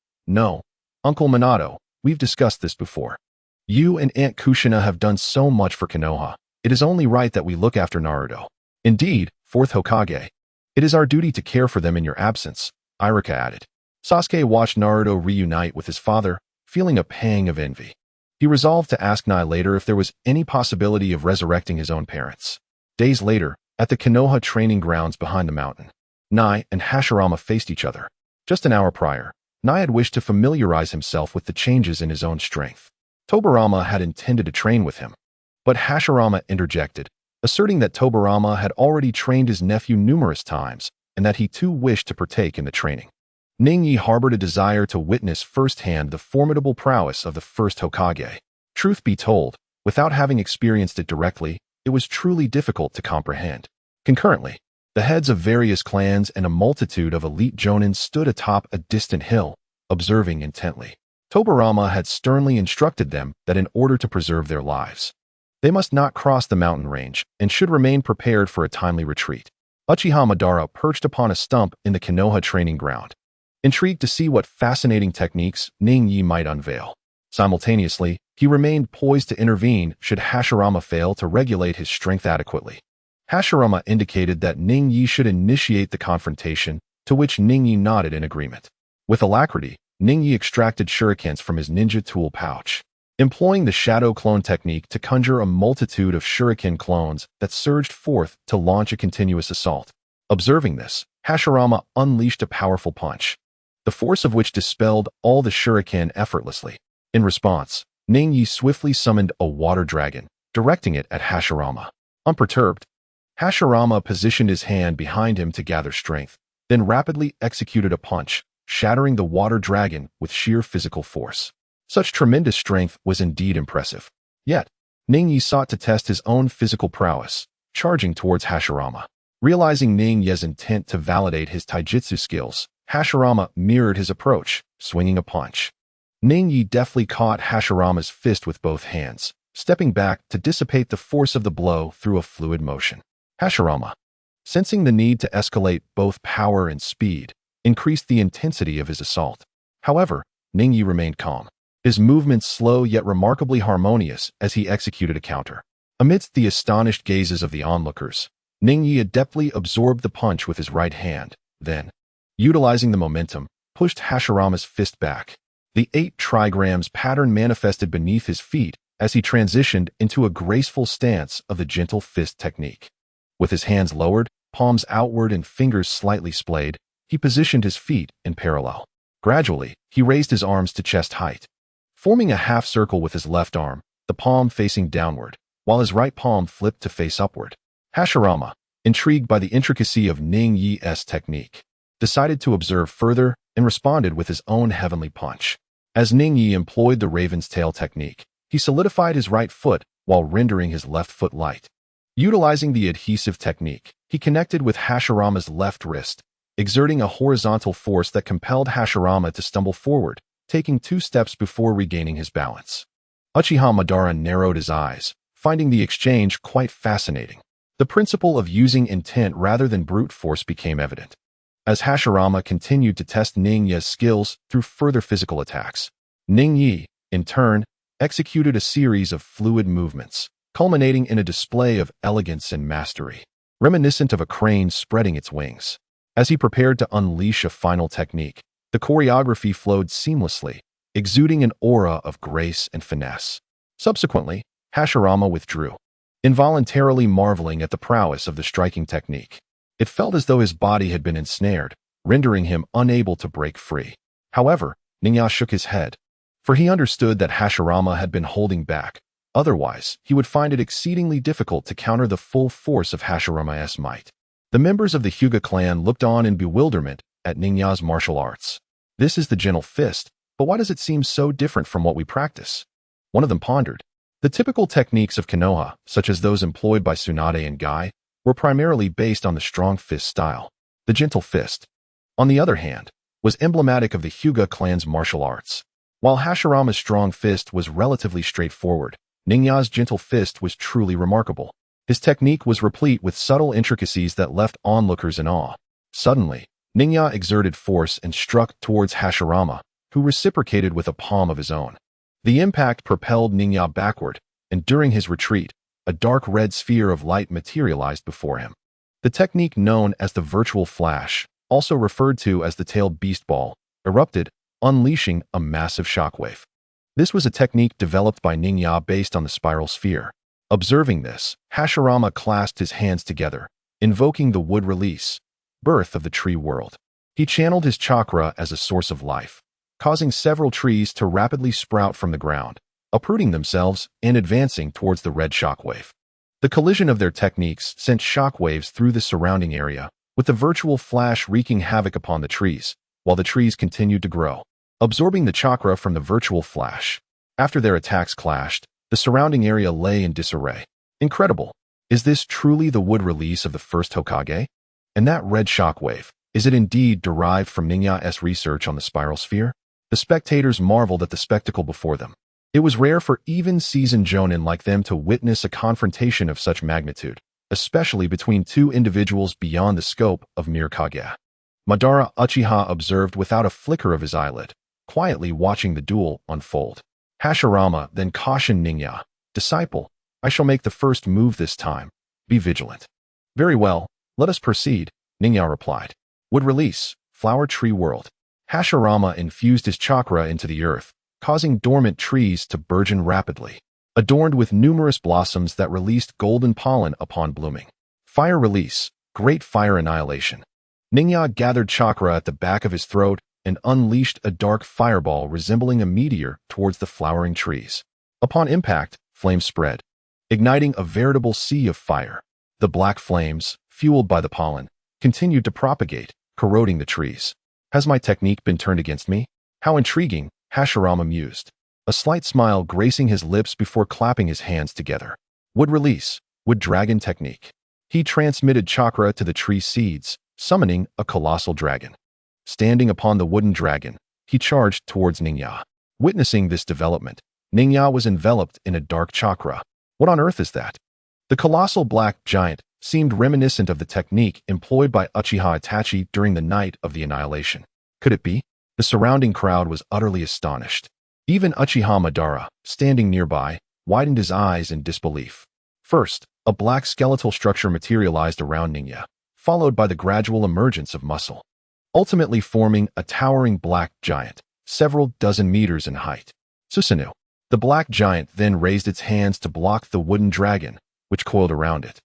Uncle Minato, we've discussed this before. You and Aunt Kushina have done so much for Konoha. It is only right that we look after Naruto." "Indeed, fourth Hokage. It is our duty to care for them in your absence," Irika added. Sasuke watched Naruto reunite with his father, feeling a pang of envy. He resolved to ask Nai later if there was any possibility of resurrecting his own parents. Days later, at the Konoha training grounds behind the mountain, Nai and Hashirama faced each other. Just an hour prior, Nai had wished to familiarize himself with the changes in his own strength. Tobirama had intended to train with him, but Hashirama interjected, asserting that Tobirama had already trained his nephew numerous times and that he too wished to partake in the training. Ningyi harbored a desire to witness firsthand the formidable prowess of the first Hokage. Truth be told, without having experienced it directly, it was truly difficult to comprehend. Concurrently, the heads of various clans and a multitude of elite jonin stood atop a distant hill, observing intently. Tobirama had sternly instructed them that in order to preserve their lives, they must not cross the mountain range and should remain prepared for a timely retreat. Uchiha Madara perched upon a stump in the Konoha training ground, intrigued to see what fascinating techniques Ningyi might unveil. Simultaneously, he remained poised to intervene should Hashirama fail to regulate his strength adequately. Hashirama indicated that Ningyi should initiate the confrontation, to which Ningyi nodded in agreement. With alacrity, Ningyi extracted shurikens from his ninja tool pouch, employing the shadow clone technique to conjure a multitude of shuriken clones that surged forth to launch a continuous assault. Observing this, Hashirama unleashed a powerful punch, the force of which dispelled all the shuriken effortlessly. In response, Ningyi swiftly summoned a water dragon, directing it at Hashirama. Unperturbed, Hashirama positioned his hand behind him to gather strength, then rapidly executed a punch, shattering the water dragon with sheer physical force. Such tremendous strength was indeed impressive. Yet, Ningyi sought to test his own physical prowess, charging towards Hashirama. Realizing Ningyi's intent to validate his taijutsu skills, Hashirama mirrored his approach, swinging a punch. Ningyi deftly caught Hashirama's fist with both hands, stepping back to dissipate the force of the blow through a fluid motion. Hashirama, sensing the need to escalate both power and speed, increased the intensity of his assault. However, Ningyi remained calm, his movements slow yet remarkably harmonious as he executed a counter. Amidst the astonished gazes of the onlookers, Ningyi adeptly absorbed the punch with his right hand, then, utilizing the momentum, pushed Hashirama's fist back. The 8 trigrams pattern manifested beneath his feet as he transitioned into a graceful stance of the gentle fist technique. With his hands lowered, palms outward and fingers slightly splayed, he positioned his feet in parallel. Gradually, he raised his arms to chest height, forming a half circle with his left arm, the palm facing downward, while his right palm flipped to face upward. Hashirama, intrigued by the intricacy of Ning Yi's technique, decided to observe further and responded with his own heavenly punch. As Ning Yi employed the raven's tail technique, he solidified his right foot while rendering his left foot light. Utilizing the adhesive technique, he connected with Hashirama's left wrist, exerting a horizontal force that compelled Hashirama to stumble forward, taking 2 steps before regaining his balance. Uchiha Madara narrowed his eyes, finding the exchange quite fascinating. The principle of using intent rather than brute force became evident, as Hashirama continued to test Ning Yi's skills through further physical attacks. Ning Yi, in turn, executed a series of fluid movements, culminating in a display of elegance and mastery, reminiscent of a crane spreading its wings. As he prepared to unleash a final technique, the choreography flowed seamlessly, exuding an aura of grace and finesse. Subsequently, Hashirama withdrew, involuntarily marveling at the prowess of the striking technique. It felt as though his body had been ensnared, rendering him unable to break free. However, Ningya shook his head, for he understood that Hashirama had been holding back. Otherwise, he would find it exceedingly difficult to counter the full force of Hashirama's might. The members of the Hyuga clan looked on in bewilderment at Ningya's martial arts. This is the gentle fist, but why does it seem so different from what we practice? One of them pondered. The typical techniques of Konoha, such as those employed by Tsunade and Guy, were primarily based on the strong fist style. The gentle fist, on the other hand, was emblematic of the Hyuga clan's martial arts. While Hashirama's strong fist was relatively straightforward, Ningya's gentle fist was truly remarkable. His technique was replete with subtle intricacies that left onlookers in awe. Suddenly, Ningya exerted force and struck towards Hashirama, who reciprocated with a palm of his own. The impact propelled Ningya backward, and during his retreat, a dark red sphere of light materialized before him. The technique known as the virtual flash, also referred to as the tailed beast ball, erupted, unleashing a massive shockwave. This was a technique developed by Ningya based on the spiral sphere. Observing this, Hashirama clasped his hands together, invoking the wood release, birth of the tree world. He channeled his chakra as a source of life, causing several trees to rapidly sprout from the ground, uprooting themselves and advancing towards the red shockwave. The collision of their techniques sent shockwaves through the surrounding area, with the virtual flash wreaking havoc upon the trees, while the trees continued to grow, absorbing the chakra from the virtual flash. After their attacks clashed, the surrounding area lay in disarray. Incredible! Is this truly the wood release of the first Hokage? And that red shockwave, is it indeed derived from Ningya's research on the spiral sphere? The spectators marveled at the spectacle before them. It was rare for even seasoned jonin like them to witness a confrontation of such magnitude, especially between two individuals beyond the scope of mere Kage. Madara Uchiha observed without a flicker of his eyelid, quietly watching the duel unfold. Hashirama then cautioned Ningya, "Disciple, I shall make the first move this time. Be vigilant." "Very well, let us proceed," Ningya replied. Would release, flower tree world. Hashirama infused his chakra into the earth, causing dormant trees to burgeon rapidly, adorned with numerous blossoms that released golden pollen upon blooming. Fire release, great fire annihilation. Ningya gathered chakra at the back of his throat and unleashed a dark fireball resembling a meteor towards the flowering trees. Upon impact, flames spread, igniting a veritable sea of fire. The black flames, fueled by the pollen, continued to propagate, corroding the trees. "Has my technique been turned against me? How intriguing," Hashirama mused, a slight smile gracing his lips before clapping his hands together. Wood release, wood dragon technique. He transmitted chakra to the tree seeds, summoning a colossal dragon. Standing upon the wooden dragon, he charged towards Ningya. Witnessing this development, Ningya was enveloped in a dark chakra. What on earth is that? The colossal black giant seemed reminiscent of the technique employed by Uchiha Itachi during the night of the annihilation. Could it be? The surrounding crowd was utterly astonished. Even Uchiha Madara, standing nearby, widened his eyes in disbelief. First, a black skeletal structure materialized around Ningya, followed by the gradual emergence of muscle, ultimately forming a towering black giant, several dozen meters in height. Susanoo. The black giant then raised its hands to block the wooden dragon, which coiled around it,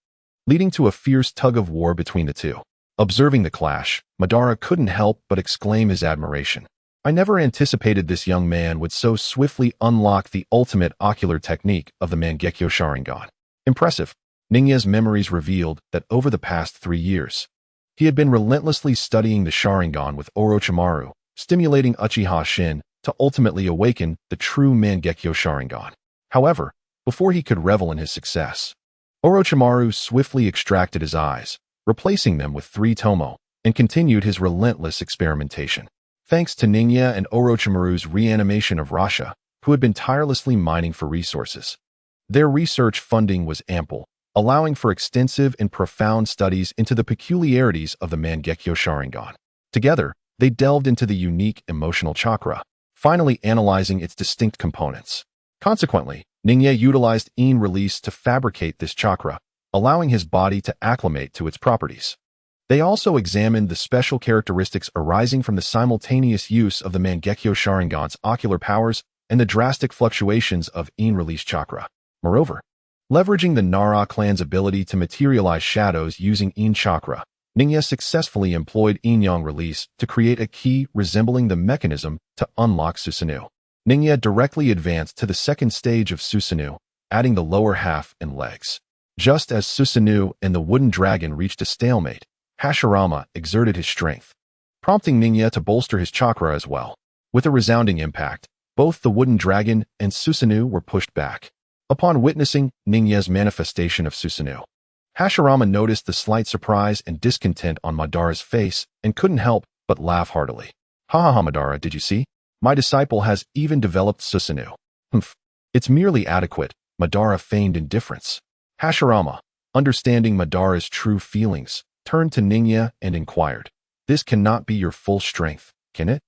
leading to a fierce tug-of-war between the two. Observing the clash, Madara couldn't help but exclaim his admiration. I never anticipated this young man would so swiftly unlock the ultimate ocular technique of the Mangekyo Sharingan. Impressive. Ninya's memories revealed that over the past 3 years, he had been relentlessly studying the Sharingan with Orochimaru, stimulating Uchiha Shin to ultimately awaken the true Mangekyo Sharingan. However, before he could revel in his success, Orochimaru swiftly extracted his eyes, replacing them with 3 Tomo, and continued his relentless experimentation. Thanks to Ninya and Orochimaru's reanimation of Rasha, who had been tirelessly mining for resources, their research funding was ample, allowing for extensive and profound studies into the peculiarities of the Mangekyo Sharingan. Together, they delved into the unique emotional chakra, finally analyzing its distinct components. Consequently, Ninya utilized Yin release to fabricate this chakra, allowing his body to acclimate to its properties. They also examined the special characteristics arising from the simultaneous use of the Mangekyo Sharingan's ocular powers and the drastic fluctuations of Yin release chakra. Moreover, leveraging the Nara clan's ability to materialize shadows using Yin chakra, Ninya successfully employed Yin Yang release to create a key resembling the mechanism to unlock Susanoo. Ninya directly advanced to the second stage of Susanoo, adding the lower half and legs. Just as Susanoo and the wooden dragon reached a stalemate, Hashirama exerted his strength, prompting Ninya to bolster his chakra as well. With a resounding impact, both the wooden dragon and Susanoo were pushed back. Upon witnessing Ninya's manifestation of Susanoo, Hashirama noticed the slight surprise and discontent on Madara's face and couldn't help but laugh heartily. Ha ha ha, Madara, did you see? My disciple has even developed Susanoo. Humph. It's merely adequate, Madara feigned indifference. Hashirama, understanding Madara's true feelings, turned to Ninya and inquired, "This cannot be your full strength, can it?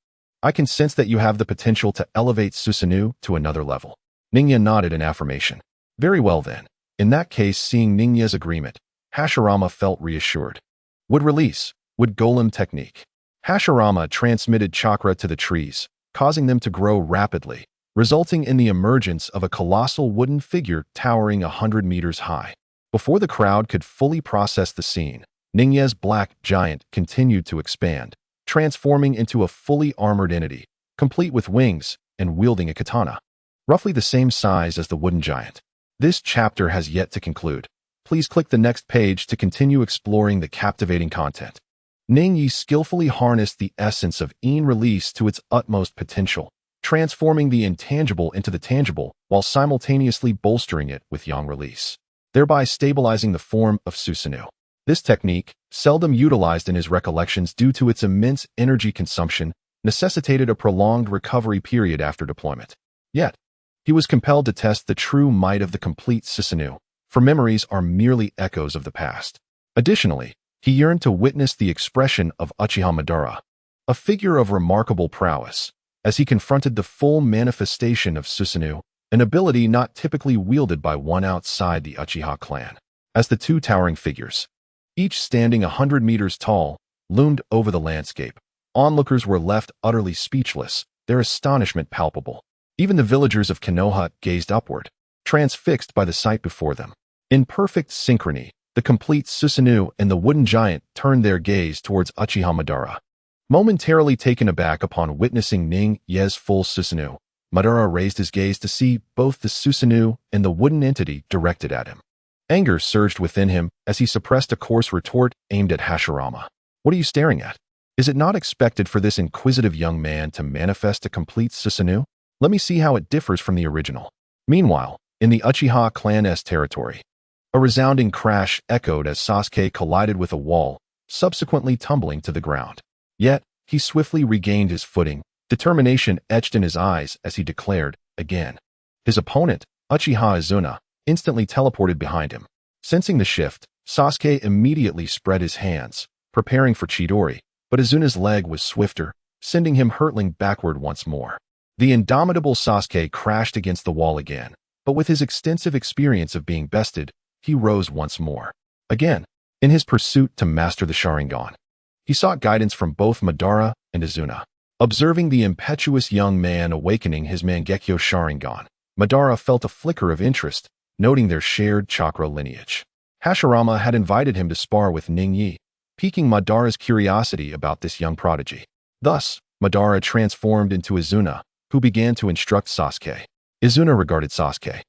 I can sense that you have the potential to elevate Susanoo to another level." Ninya nodded in affirmation. Very well then. In that case, seeing Ninya's agreement, Hashirama felt reassured. Would release, would golem technique. Hashirama transmitted chakra to the trees, causing them to grow rapidly, resulting in the emergence of a colossal wooden figure towering 100 meters high. Before the crowd could fully process the scene, Ninya's black giant continued to expand, transforming into a fully armored entity, complete with wings and wielding a katana, roughly the same size as the wooden giant. This chapter has yet to conclude. Please click the next page to continue exploring the captivating content. Ning skillfully harnessed the essence of Yin release to its utmost potential, transforming the intangible into the tangible while simultaneously bolstering it with Yang release, thereby stabilizing the form of Susanoo. This technique, seldom utilized in his recollections due to its immense energy consumption, necessitated a prolonged recovery period after deployment. Yet, he was compelled to test the true might of the complete Susanoo, for memories are merely echoes of the past. Additionally, he yearned to witness the expression of Uchiha Madara, a figure of remarkable prowess, as he confronted the full manifestation of Susanoo, an ability not typically wielded by one outside the Uchiha clan. As the 2 towering figures, each standing 100 meters tall, loomed over the landscape, onlookers were left utterly speechless, their astonishment palpable. Even the villagers of Konoha gazed upward, transfixed by the sight before them. In perfect synchrony, the complete Susanoo and the wooden giant turned their gaze towards Uchiha Madara. Momentarily taken aback upon witnessing Ning Ye's full Susanoo, Madara raised his gaze to see both the Susanoo and the wooden entity directed at him. Anger surged within him as he suppressed a coarse retort aimed at Hashirama. What are you staring at? Is it not expected for this inquisitive young man to manifest a complete Susanoo? Let me see how it differs from the original. Meanwhile, in the Uchiha clan's territory, a resounding crash echoed as Sasuke collided with a wall, subsequently tumbling to the ground. Yet, he swiftly regained his footing, determination etched in his eyes as he declared, again. His opponent, Uchiha Izuna, instantly teleported behind him. Sensing the shift, Sasuke immediately spread his hands, preparing for Chidori, but Izuna's leg was swifter, sending him hurtling backward once more. The indomitable Sasuke crashed against the wall again, but with his extensive experience of being bested, he rose once more. Again, in his pursuit to master the Sharingan, he sought guidance from both Madara and Izuna. Observing the impetuous young man awakening his Mangekyo Sharingan, Madara felt a flicker of interest, noting their shared chakra lineage. Hashirama had invited him to spar with Ning Yi, piquing Madara's curiosity about this young prodigy. Thus, Madara transformed into Izuna, who began to instruct Sasuke. Izuna regarded Sasuke,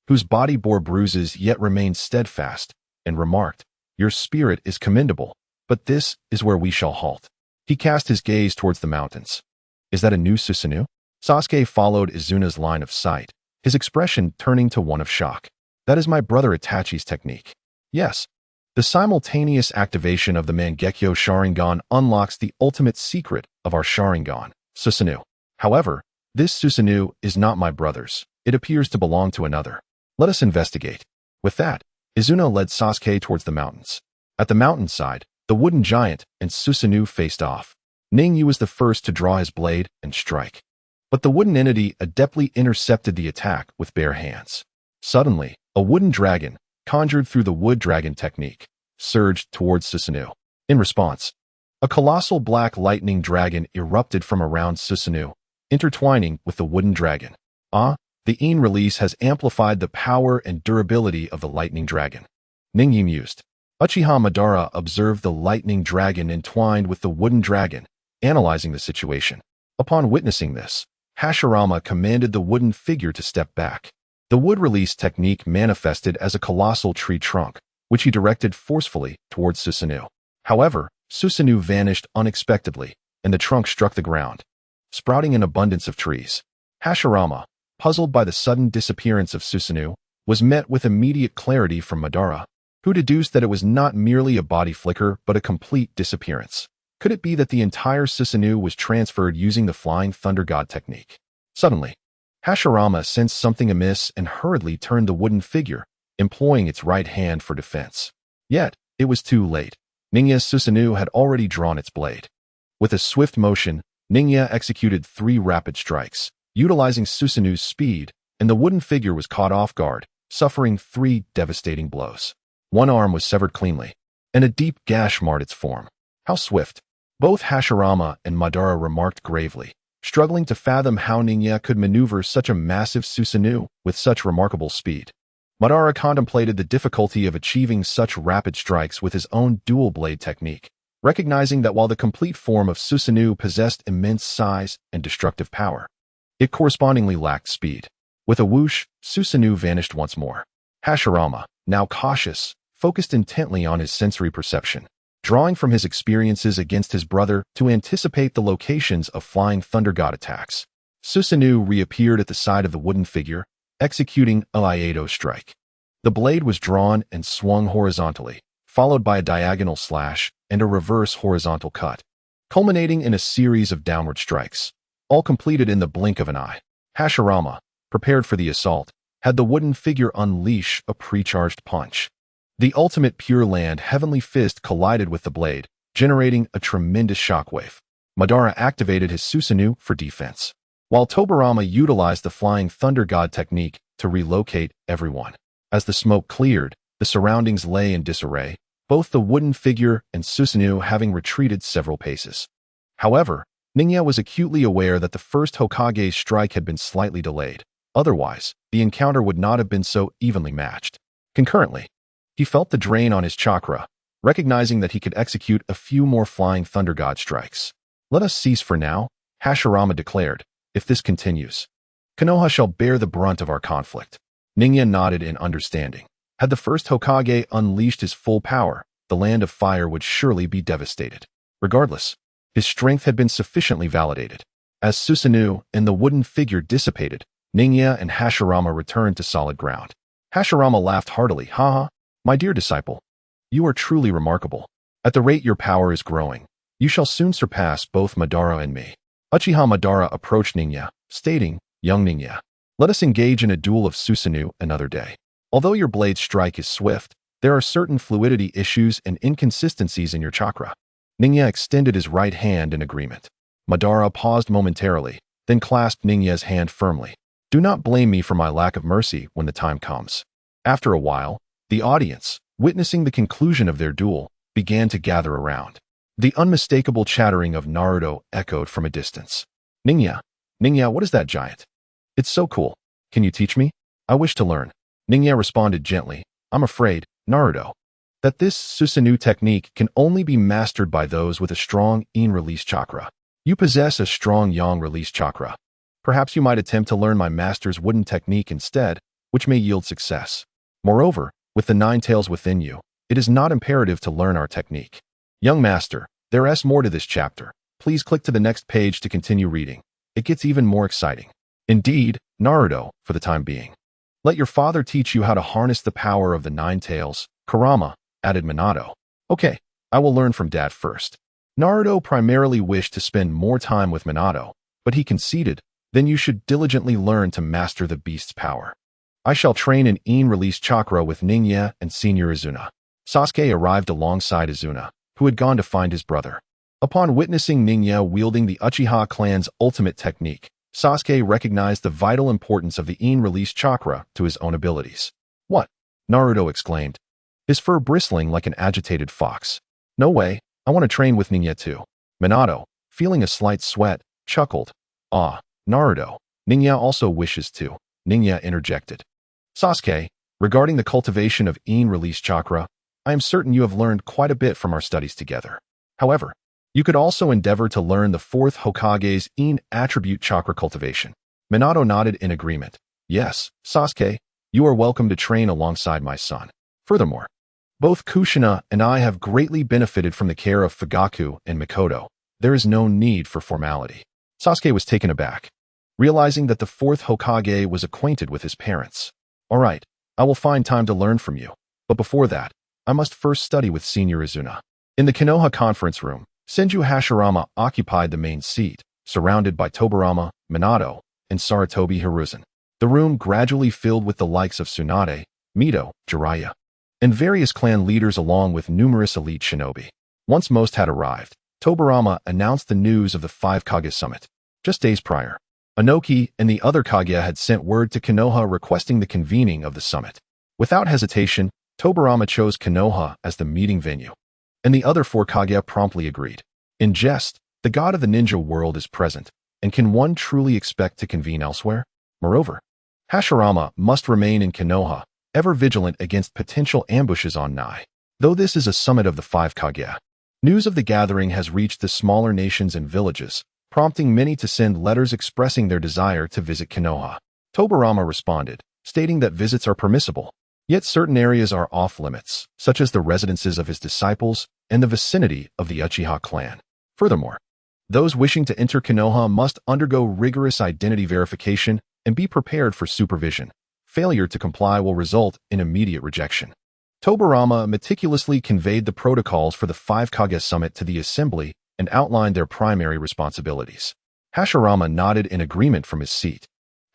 whose body bore bruises yet remained steadfast, and remarked, "Your spirit is commendable, but this is where we shall halt." He cast his gaze towards the mountains. "Is that a new Susanoo?" Sasuke followed Izuna's line of sight, his expression turning to one of shock. "That is my brother Itachi's technique." Yes, the simultaneous activation of the Mangekyo Sharingan unlocks the ultimate secret of our Sharingan, Susanoo. However, this Susanoo is not my brother's. It appears to belong to another. Let us investigate. With that, Izuna led Sasuke towards the mountains. At the mountainside, the wooden giant and Susanoo faced off. Ningyu was the first to draw his blade and strike. But the wooden entity adeptly intercepted the attack with bare hands. Suddenly, a wooden dragon, conjured through the wood dragon technique, surged towards Susanoo. In response, a colossal black lightning dragon erupted from around Susanoo, intertwining with the wooden dragon. The Ein release has amplified the power and durability of the lightning dragon. Ningyu mused. Uchiha Madara observed the lightning dragon entwined with the wooden dragon, analyzing the situation. Upon witnessing this, Hashirama commanded the wooden figure to step back. The wood release technique manifested as a colossal tree trunk, which he directed forcefully towards Susanoo. However, Susanoo vanished unexpectedly, and the trunk struck the ground, sprouting an abundance of trees. Hashirama, puzzled by the sudden disappearance of Susanoo, was met with immediate clarity from Madara, who deduced that it was not merely a body flicker but a complete disappearance. Could it be that the entire Susanoo was transferred using the Flying Thunder God technique? Suddenly, Hashirama sensed something amiss and hurriedly turned the wooden figure, employing its right hand for defense. Yet, it was too late. Ninya's Susanoo had already drawn its blade. With a swift motion, Ninya executed 3 rapid strikes, utilizing Susanoo's speed, and the wooden figure was caught off guard, suffering 3 devastating blows. One arm was severed cleanly, and a deep gash marred its form. How swift! Both Hashirama and Madara remarked gravely, struggling to fathom how Ninya could maneuver such a massive Susanoo with such remarkable speed. Madara contemplated the difficulty of achieving such rapid strikes with his own dual blade technique, recognizing that while the complete form of Susanoo possessed immense size and destructive power, it correspondingly lacked speed. With a whoosh, Susanoo vanished once more. Hashirama, now cautious, focused intently on his sensory perception, drawing from his experiences against his brother to anticipate the locations of Flying Thunder God attacks. Susanoo reappeared at the side of the wooden figure, executing a Iaedo strike. The blade was drawn and swung horizontally, followed by a diagonal slash and a reverse horizontal cut, culminating in a series of downward strikes, all completed in the blink of an eye. Hashirama, prepared for the assault, had the wooden figure unleash a pre-charged punch. The ultimate Pure Land Heavenly Fist collided with the blade, generating a tremendous shockwave. Madara activated his Susanoo for defense, while Tobirama utilized the Flying Thunder God technique to relocate everyone. As the smoke cleared, the surroundings lay in disarray, both the wooden figure and Susanoo having retreated several paces. However, Ninya was acutely aware that the first Hokage's strike had been slightly delayed. Otherwise, the encounter would not have been so evenly matched. Concurrently, he felt the drain on his chakra, recognizing that he could execute a few more Flying Thunder God strikes. "Let us cease for now," Hashirama declared. "If this continues, Konoha shall bear the brunt of our conflict." Ninya nodded in understanding. Had the first Hokage unleashed his full power, the Land of Fire would surely be devastated. Regardless, his strength had been sufficiently validated. As Susanoo and the wooden figure dissipated, Ninya and Hashirama returned to solid ground. Hashirama laughed heartily. "Ha! My dear disciple, you are truly remarkable. At the rate your power is growing, you shall soon surpass both Madara and me." Uchiha Madara approached Ninya, stating, "Young Ninya, let us engage in a duel of Susanoo another day. Although your blade strike is swift, there are certain fluidity issues and inconsistencies in your chakra." Ninya extended his right hand in agreement. Madara paused momentarily, then clasped Ninya's hand firmly. "Do not blame me for my lack of mercy when the time comes." After a while, the audience, witnessing the conclusion of their duel, began to gather around. The unmistakable chattering of Naruto echoed from a distance. Ninya, what is that giant? It's so cool. Can you teach me? I wish to learn." Ninya responded gently, "I'm afraid, Naruto, that this Susanoo technique can only be mastered by those with a strong yin release chakra. You possess a strong yang release chakra. Perhaps you might attempt to learn my master's wooden technique instead, which may yield success. Moreover, with the 9 tails within you, it is not imperative to learn our technique. Young master, there is more to this chapter. Please click to the next page to continue reading. It gets even more exciting. Indeed, Naruto, for the time being. Let your father teach you how to harness the power of the 9 tails, Kurama, added Minato. Okay, I will learn from dad first. Naruto primarily wished to spend more time with Minato, but he conceded, then you should diligently learn to master the beast's power. I shall train an yin release chakra with Ningya and Senior Izuna. Sasuke arrived alongside Izuna, who had gone to find his brother. Upon witnessing Ningya wielding the Uchiha clan's ultimate technique, Sasuke recognized the vital importance of the yin release chakra to his own abilities. What? Naruto exclaimed, his fur bristling like an agitated fox. No way, I want to train with Ningya too. Minato, feeling a slight sweat, chuckled. Ah, Naruto, Ningya also wishes to. Ningya interjected. Sasuke, regarding the cultivation of yin release chakra, I am certain you have learned quite a bit from our studies together. However, you could also endeavor to learn the 4th Hokage's yin attribute chakra cultivation. Minato nodded in agreement. Yes, Sasuke, you are welcome to train alongside my son. Furthermore, both Kushina and I have greatly benefited from the care of Fugaku and Mikoto. There is no need for formality. Sasuke was taken aback, realizing that the 4th Hokage was acquainted with his parents. All right, I will find time to learn from you. But before that, I must first study with Senior Izuna. In the Konoha conference room, Senju Hashirama occupied the main seat, surrounded by Tobirama, Minato, and Sarutobi Hiruzen. The room gradually filled with the likes of Tsunade, Mito, Jiraiya, and various clan leaders along with numerous elite shinobi. Once most had arrived, Tobirama announced the news of the 5 Kage summit. Just days prior, Inoki and the other Kage had sent word to Konoha requesting the convening of the summit. Without hesitation, Tobirama chose Konoha as the meeting venue, and the other 4 Kage promptly agreed. In jest, the god of the ninja world is present, and can one truly expect to convene elsewhere? Moreover, Hashirama must remain in Konoha, ever vigilant against potential ambushes on Nai. Though this is a summit of the 5 Kage, news of the gathering has reached the smaller nations and villages, prompting many to send letters expressing their desire to visit Konoha. Tobirama responded, stating that visits are permissible, yet certain areas are off-limits, such as the residences of his disciples and the vicinity of the Uchiha clan. Furthermore, those wishing to enter Konoha must undergo rigorous identity verification and be prepared for supervision. Failure to comply will result in immediate rejection. Tobirama meticulously conveyed the protocols for the 5 Kage summit to the assembly and outlined their primary responsibilities. Hashirama nodded in agreement from his seat.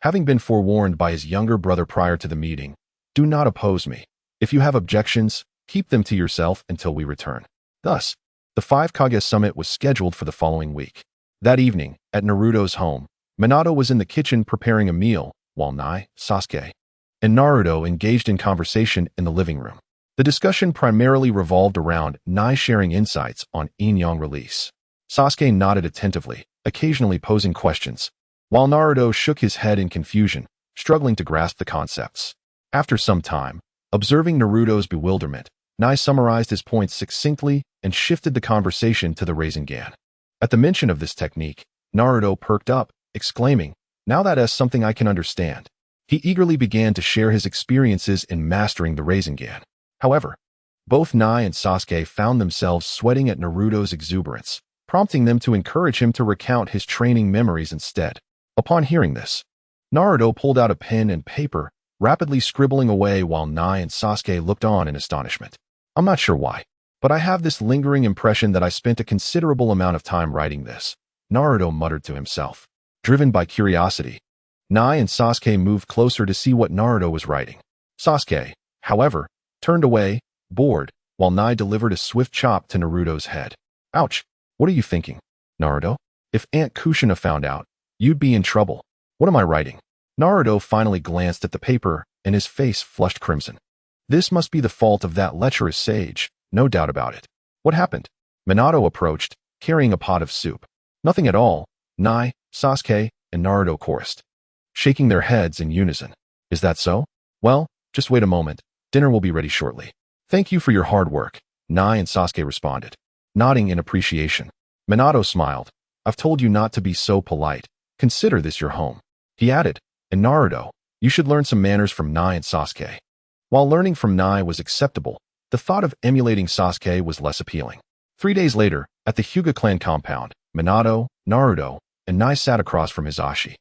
Having been forewarned by his younger brother prior to the meeting, do not oppose me. If you have objections, keep them to yourself until we return. Thus, the 5 Kage summit was scheduled for the following week. That evening, at Naruto's home, Minato was in the kitchen preparing a meal, while Nai, Sasuke, and Naruto engaged in conversation in the living room. The discussion primarily revolved around Nai sharing insights on yin yang release. Sasuke nodded attentively, occasionally posing questions, while Naruto shook his head in confusion, struggling to grasp the concepts. After some time, observing Naruto's bewilderment, Nai summarized his points succinctly and shifted the conversation to the Rasengan. At the mention of this technique, Naruto perked up, exclaiming, "Now that is something I can understand." He eagerly began to share his experiences in mastering the Rasengan. However, both Nai and Sasuke found themselves sweating at Naruto's exuberance, prompting them to encourage him to recount his training memories instead. Upon hearing this, Naruto pulled out a pen and paper, rapidly scribbling away while Nai and Sasuke looked on in astonishment. I'm not sure why, but I have this lingering impression that I spent a considerable amount of time writing this, Naruto muttered to himself. Driven by curiosity, Nai and Sasuke moved closer to see what Naruto was writing. Sasuke, however, turned away, bored, while Nai delivered a swift chop to Naruto's head. Ouch, what are you thinking, Naruto? If Aunt Kushina found out, you'd be in trouble. What am I writing? Naruto finally glanced at the paper, and his face flushed crimson. This must be the fault of that lecherous sage, no doubt about it. What happened? Minato approached, carrying a pot of soup. Nothing at all, Nai, Sasuke, and Naruto chorused, shaking their heads in unison. Is that so? Well, just wait a moment. Dinner will be ready shortly. Thank you for your hard work, Nai and Sasuke responded, nodding in appreciation. Minato smiled. I've told you not to be so polite. Consider this your home. He added, and Naruto, you should learn some manners from Nai and Sasuke. While learning from Nai was acceptable, the thought of emulating Sasuke was less appealing. 3 days later, at the Hyuga clan compound, Minato, Naruto, and Nai sat across from Hisashi,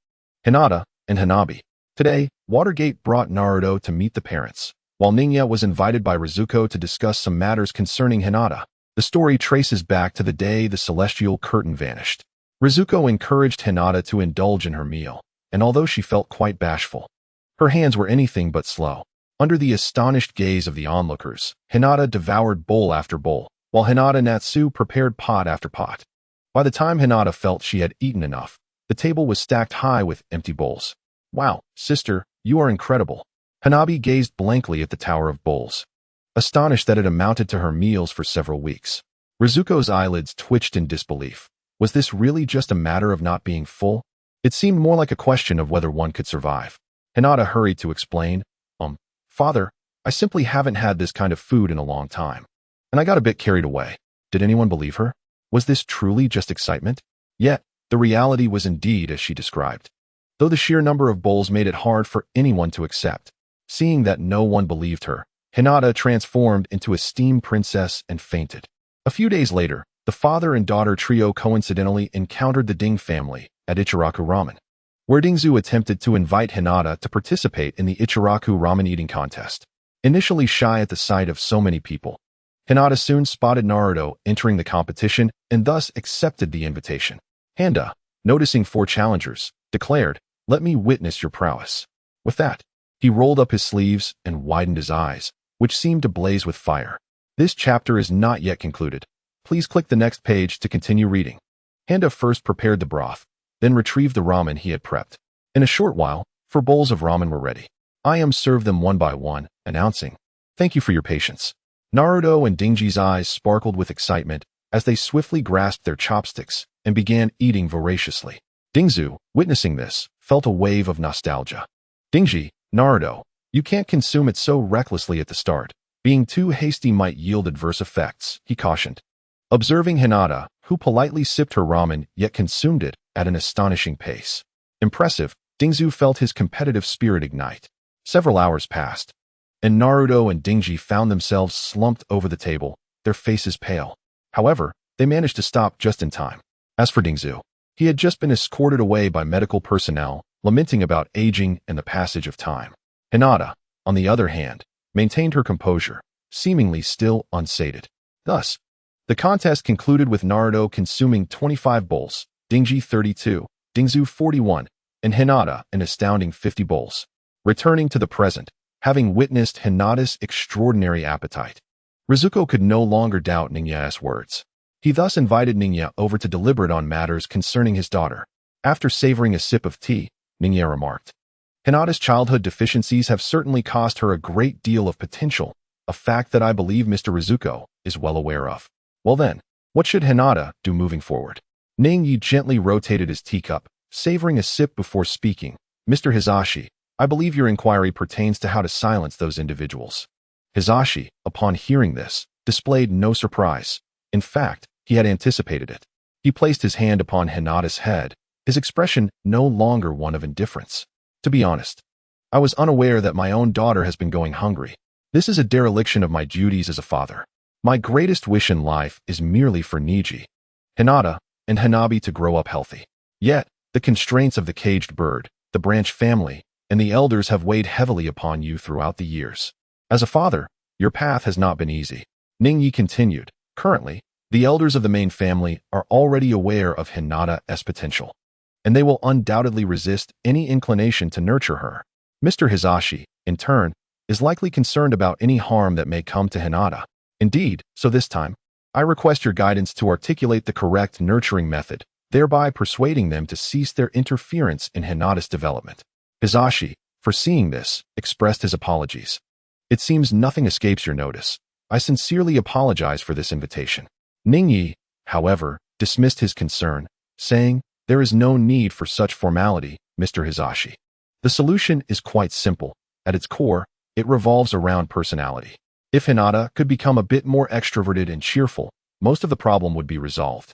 Hinata, and Hanabi. Today, Watergate brought Naruto to meet the parents, while Ninya was invited by Rizuko to discuss some matters concerning Hinata. The story traces back to the day the celestial curtain vanished. Rizuko encouraged Hinata to indulge in her meal, and although she felt quite bashful, her hands were anything but slow. Under the astonished gaze of the onlookers, Hinata devoured bowl after bowl, while Hinata Natsu prepared pot after pot. By the time Hinata felt she had eaten enough, the table was stacked high with empty bowls. Wow, sister, you are incredible. Hanabi gazed blankly at the tower of bowls, astonished that it amounted to her meals for several weeks. Rizuko's eyelids twitched in disbelief. Was this really just a matter of not being full? It seemed more like a question of whether one could survive. Hinata hurried to explain, Father, I simply haven't had this kind of food in a long time. And I got a bit carried away. Did anyone believe her? Was this truly just excitement? Yet, the reality was indeed as she described. Though the sheer number of bowls made it hard for anyone to accept. Seeing that no one believed her, Hinata transformed into a steam princess and fainted. A few days later, the father and daughter trio coincidentally encountered the Ding family at Ichiraku Ramen, where Dingzu attempted to invite Hinata to participate in the Ichiraku ramen eating contest. Initially shy at the sight of so many people, Hinata soon spotted Naruto entering the competition and thus accepted the invitation. Handa, noticing 4 challengers, declared, "Let me witness your prowess." With that, he rolled up his sleeves and widened his eyes, which seemed to blaze with fire. This chapter is not yet concluded. Please click the next page to continue reading. Handa first prepared the broth, then retrieved the ramen he had prepped. In a short while, 4 bowls of ramen were ready. Ayam served them one by one, announcing, "Thank you for your patience." Naruto and Dingji's eyes sparkled with excitement as they swiftly grasped their chopsticks and began eating voraciously. Dingzu, witnessing this, felt a wave of nostalgia. Dingji, Naruto, you can't consume it so recklessly at the start. Being too hasty might yield adverse effects, he cautioned. Observing Hinata, who politely sipped her ramen yet consumed it at an astonishing pace. Impressive, Dingzu felt his competitive spirit ignite. Several hours passed, and Naruto and Dingji found themselves slumped over the table, their faces pale. However, they managed to stop just in time. As for Dingzu, he had just been escorted away by medical personnel, lamenting about aging and the passage of time. Hinata, on the other hand, maintained her composure, seemingly still unsated. Thus, the contest concluded with Naruto consuming 25 bowls, Dingji 32, Dingzu 41, and Hinata an astounding 50 bowls. Returning to the present, having witnessed Hinata's extraordinary appetite, Rizuko could no longer doubt Ninya's words. He thus invited Ninya over to deliberate on matters concerning his daughter. After savoring a sip of tea, Ninya remarked, Hinata's childhood deficiencies have certainly cost her a great deal of potential, a fact that I believe Mr. Rizuko is well aware of. Well then, what should Hinata do moving forward? Ningyi gently rotated his teacup, savoring a sip before speaking. Mr. Hisashi, I believe your inquiry pertains to how to silence those individuals. Hisashi, upon hearing this, displayed no surprise. In fact, he had anticipated it. He placed his hand upon Hinata's head, his expression no longer one of indifference. To be honest, I was unaware that my own daughter has been going hungry. This is a dereliction of my duties as a father. My greatest wish in life is merely for Niji, Hinata, and Hanabi to grow up healthy. Yet, the constraints of the caged bird, the branch family, and the elders have weighed heavily upon you throughout the years. As a father, your path has not been easy. Ningyi continued, currently, the elders of the main family are already aware of Hinata's potential, and they will undoubtedly resist any inclination to nurture her. Mr. Hisashi, in turn, is likely concerned about any harm that may come to Hinata. Indeed, so this time, I request your guidance to articulate the correct nurturing method, thereby persuading them to cease their interference in Hinata's development. Hisashi, foreseeing this, expressed his apologies. It seems nothing escapes your notice. I sincerely apologize for this invitation. Ningyi, however, dismissed his concern, saying, there is no need for such formality, Mr. Hisashi. The solution is quite simple. At its core, it revolves around personality. If Hinata could become a bit more extroverted and cheerful, most of the problem would be resolved.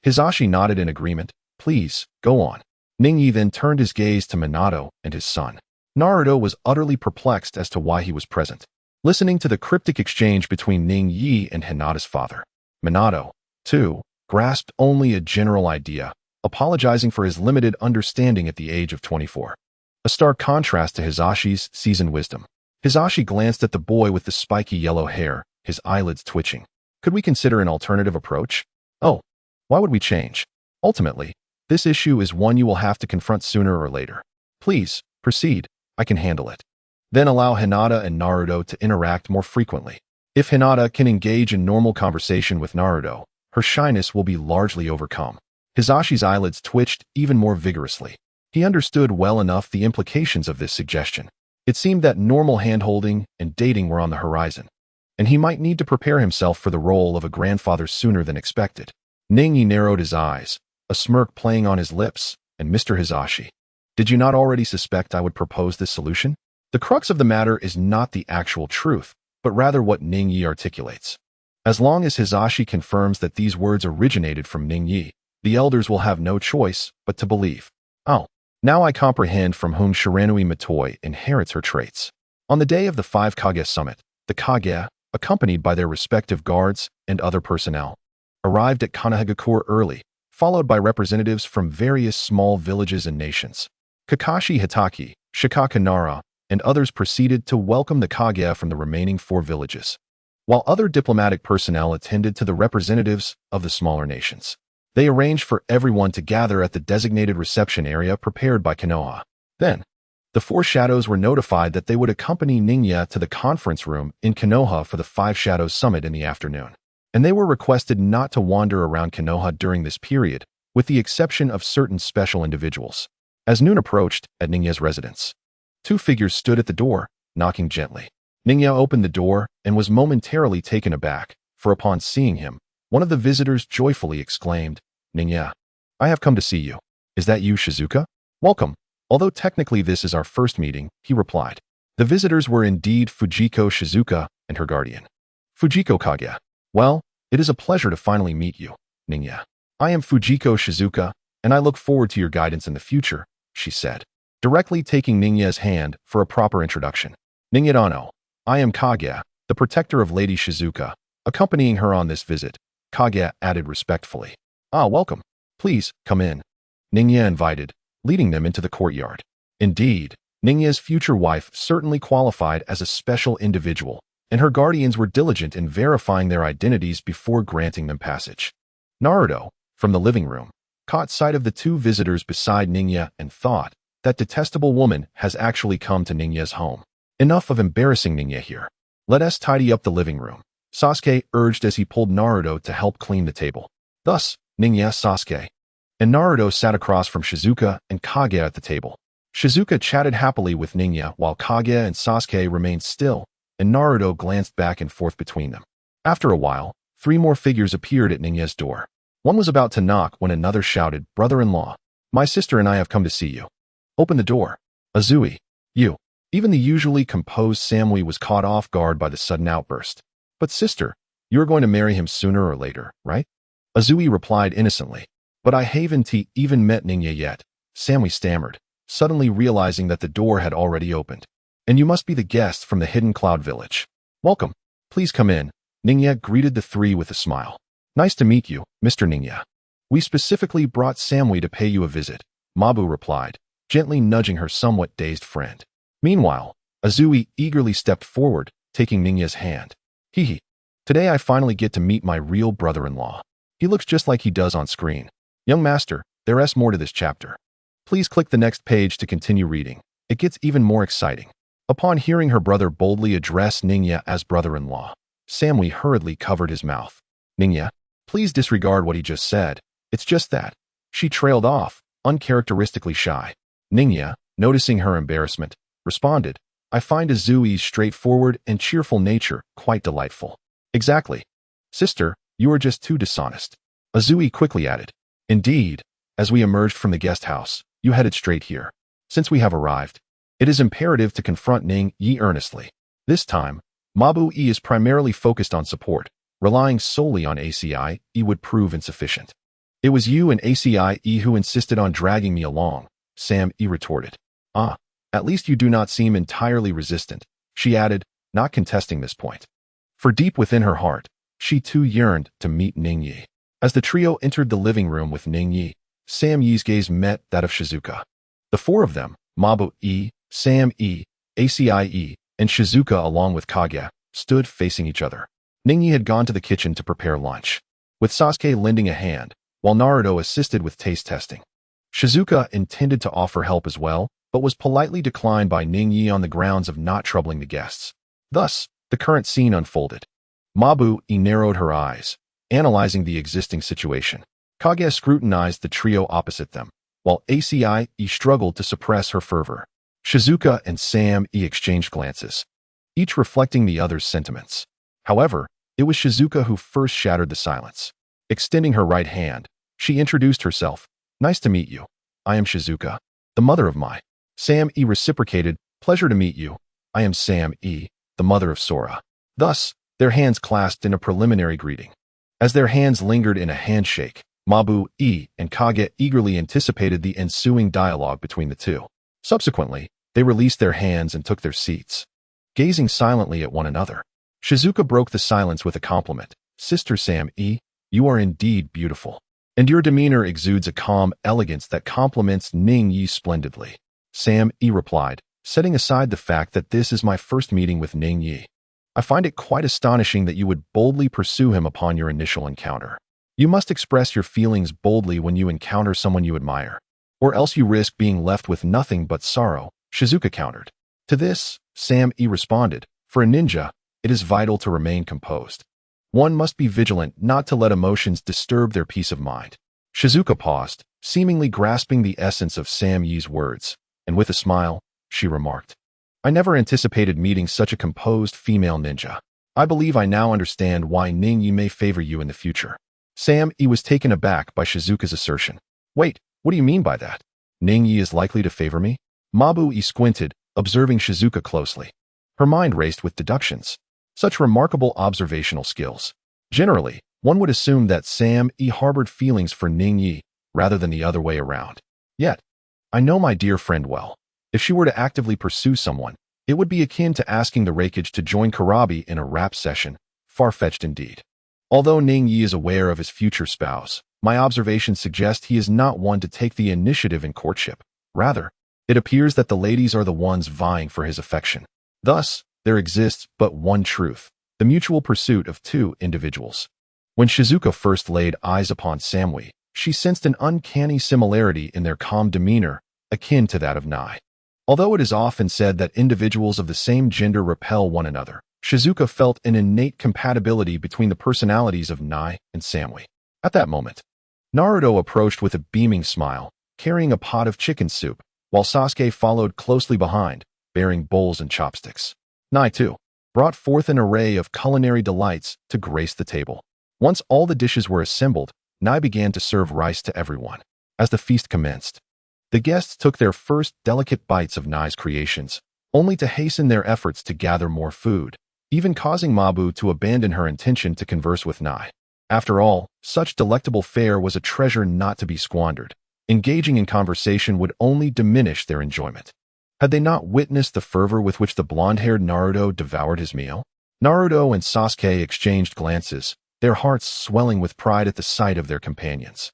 Hisashi nodded in agreement. Please, go on. Ningyi then turned his gaze to Minato and his son. Naruto was utterly perplexed as to why he was present, listening to the cryptic exchange between Ningyi and Hinata's father. Minato, too, grasped only a general idea, apologizing for his limited understanding at the age of 24. A stark contrast to Hisashi's seasoned wisdom. Hisashi glanced at the boy with the spiky yellow hair, his eyelids twitching. Could we consider an alternative approach? Oh, why would we change? Ultimately, this issue is one you will have to confront sooner or later. Please, proceed. I can handle it. Then allow Hinata and Naruto to interact more frequently. If Hinata can engage in normal conversation with Naruto, her shyness will be largely overcome. Hisashi's eyelids twitched even more vigorously. He understood well enough the implications of this suggestion. It seemed that normal hand-holding and dating were on the horizon, and he might need to prepare himself for the role of a grandfather sooner than expected. Ningyi narrowed his eyes, a smirk playing on his lips, and Mr. Hisashi, did you not already suspect I would propose this solution? The crux of the matter is not the actual truth, but rather what Ningyi articulates. As long as Hisashi confirms that these words originated from Ningyi, the elders will have no choice but to believe. Oh, now I comprehend from whom Shiranui Matoi inherits her traits. On the day of the 5 Kage summit, the Kage, accompanied by their respective guards and other personnel, arrived at Konohagakure early, followed by representatives from various small villages and nations. Kakashi Hatake, Shikaka Nara, and others proceeded to welcome the Kage from the remaining 4 villages, while other diplomatic personnel attended to the representatives of the smaller nations. They arranged for everyone to gather at the designated reception area prepared by Konoha. Then, the 4 shadows were notified that they would accompany Ningya to the conference room in Konoha for the 5 Shadows Summit in the afternoon, and they were requested not to wander around Konoha during this period, with the exception of certain special individuals. As noon approached at Ningya's residence, 2 figures stood at the door, knocking gently. Ningya opened the door and was momentarily taken aback, for upon seeing him, one of the visitors joyfully exclaimed, Ningya, I have come to see you. Is that you, Shizuka? Welcome. Although technically this is our first meeting, he replied. The visitors were indeed Fujiko Shizuka and her guardian. Fujiko Kage. Well, it is a pleasure to finally meet you, Ningya. I am Fujiko Shizuka, and I look forward to your guidance in the future, she said, directly taking Ningya's hand for a proper introduction. Ningya Dano, I am Kage, the protector of Lady Shizuka, accompanying her on this visit, Kage added respectfully. Ah, welcome. Please, come in. Ningya invited, leading them into the courtyard. Indeed, Ningya's future wife certainly qualified as a special individual, and her guardians were diligent in verifying their identities before granting them passage. Naruto, from the living room, caught sight of the 2 visitors beside Ningya and thought, that detestable woman has actually come to Ningya's home. Enough of embarrassing Ningya here. Let us tidy up the living room, Sasuke urged as he pulled Naruto to help clean the table. Thus, Ningya, Sasuke, and Naruto sat across from Shizuka and Kage at the table. Shizuka chatted happily with Ningya while Kage and Sasuke remained still, and Naruto glanced back and forth between them. After a while, 3 more figures appeared at Ningya's door. One was about to knock when another shouted, Brother-in-law, my sister and I have come to see you. Open the door. Azui, you. Even the usually composed Samui was caught off guard by the sudden outburst. But sister, you're going to marry him sooner or later, right? Azui replied innocently. But I haven't even met Ningya yet, Samui stammered, suddenly realizing that the door had already opened. And you must be the guest from the Hidden Cloud Village. Welcome. Please come in. Ningya greeted the 3 with a smile. Nice to meet you, Mr. Ningya. We specifically brought Samui to pay you a visit, Mabu replied, gently nudging her somewhat dazed friend. Meanwhile, Azui eagerly stepped forward, taking Ningya's hand. Hee. Today I finally get to meet my real brother-in-law. He looks just like he does on screen. Young master, there's more to this chapter. Please click the next page to continue reading. It gets even more exciting. Upon hearing her brother boldly address Ningya as brother-in-law, Samui hurriedly covered his mouth. Ningya, please disregard what he just said. It's just that. She trailed off, uncharacteristically shy. Ningya, noticing her embarrassment, responded, I find Azui's straightforward and cheerful nature quite delightful. Exactly. Sister, you are just too dishonest. Azui quickly added. Indeed, as we emerged from the guest house, you headed straight here. Since we have arrived, it is imperative to confront Ning Yi earnestly. This time, Mabu-e is primarily focused on support. Relying solely on ACI-e would prove insufficient. It was you and ACI-e who insisted on dragging me along, Sam-e retorted. Ah, at least you do not seem entirely resistant, she added, not contesting this point. For deep within her heart, she too yearned to meet Ningyi. As the trio entered the living room with Ningyi, Sam-e's gaze met that of Shizuka. The four of them, Mabu-e, Sam-e, ACI-e, and Shizuka along with Kage, stood facing each other. Ningyi had gone to the kitchen to prepare lunch, with Sasuke lending a hand, while Naruto assisted with taste testing. Shizuka intended to offer help as well, but was politely declined by Ningyi on the grounds of not troubling the guests. Thus, the current scene unfolded. Mabu-e narrowed her eyes, analyzing the existing situation. Kage scrutinized the trio opposite them, while ACI-e struggled to suppress her fervor. Shizuka and Sam-e exchanged glances, each reflecting the other's sentiments. However, it was Shizuka who first shattered the silence. Extending her right hand, she introduced herself. Nice to meet you. I am Shizuka, the mother of Mai. Sam-e reciprocated. Pleasure to meet you. I am Sam-e, the mother of Sora. Thus, their hands clasped in a preliminary greeting. As their hands lingered in a handshake, Mabu-e and Kage eagerly anticipated the ensuing dialogue between the two. Subsequently, they released their hands and took their seats, gazing silently at one another. Shizuka broke the silence with a compliment. Sister Sam-e, you are indeed beautiful, and your demeanor exudes a calm elegance that complements Ningyi splendidly. Sam-e replied, setting aside the fact that this is my first meeting with Ningyi. I find it quite astonishing that you would boldly pursue him upon your initial encounter. You must express your feelings boldly when you encounter someone you admire, or else you risk being left with nothing but sorrow, Shizuka countered. To this, Sam-e responded, for a ninja, it is vital to remain composed. One must be vigilant not to let emotions disturb their peace of mind. Shizuka paused, seemingly grasping the essence of Sam-e's words, and with a smile, she remarked, I never anticipated meeting such a composed female ninja. I believe I now understand why Ningyi may favor you in the future. Sam-e was taken aback by Shizuka's assertion. Wait, what do you mean by that? Ningyi is likely to favor me? Mabu-e squinted, observing Shizuka closely. Her mind raced with deductions. Such remarkable observational skills. Generally, one would assume that Sam-e harbored feelings for Ningyi rather than the other way around. Yet, I know my dear friend well. If she were to actively pursue someone, it would be akin to asking the Raikage to join Karabi in a rap session. Far-fetched indeed. Although Ningyi is aware of his future spouse, my observations suggest he is not one to take the initiative in courtship. Rather, it appears that the ladies are the ones vying for his affection. Thus, there exists but one truth, the mutual pursuit of two individuals. When Shizuka first laid eyes upon Samui, she sensed an uncanny similarity in their calm demeanor, akin to that of Nai. Although it is often said that individuals of the same gender repel one another, Shizuka felt an innate compatibility between the personalities of Nai and Samui. At that moment, Naruto approached with a beaming smile, carrying a pot of chicken soup, while Sasuke followed closely behind, bearing bowls and chopsticks. Nai, too, brought forth an array of culinary delights to grace the table. Once all the dishes were assembled, Nai began to serve rice to everyone. As the feast commenced, the guests took their first delicate bites of Nai's creations, only to hasten their efforts to gather more food, even causing Mabu to abandon her intention to converse with Nai. After all, such delectable fare was a treasure not to be squandered. Engaging in conversation would only diminish their enjoyment. Had they not witnessed the fervor with which the blonde-haired Naruto devoured his meal? Naruto and Sasuke exchanged glances, their hearts swelling with pride at the sight of their companions,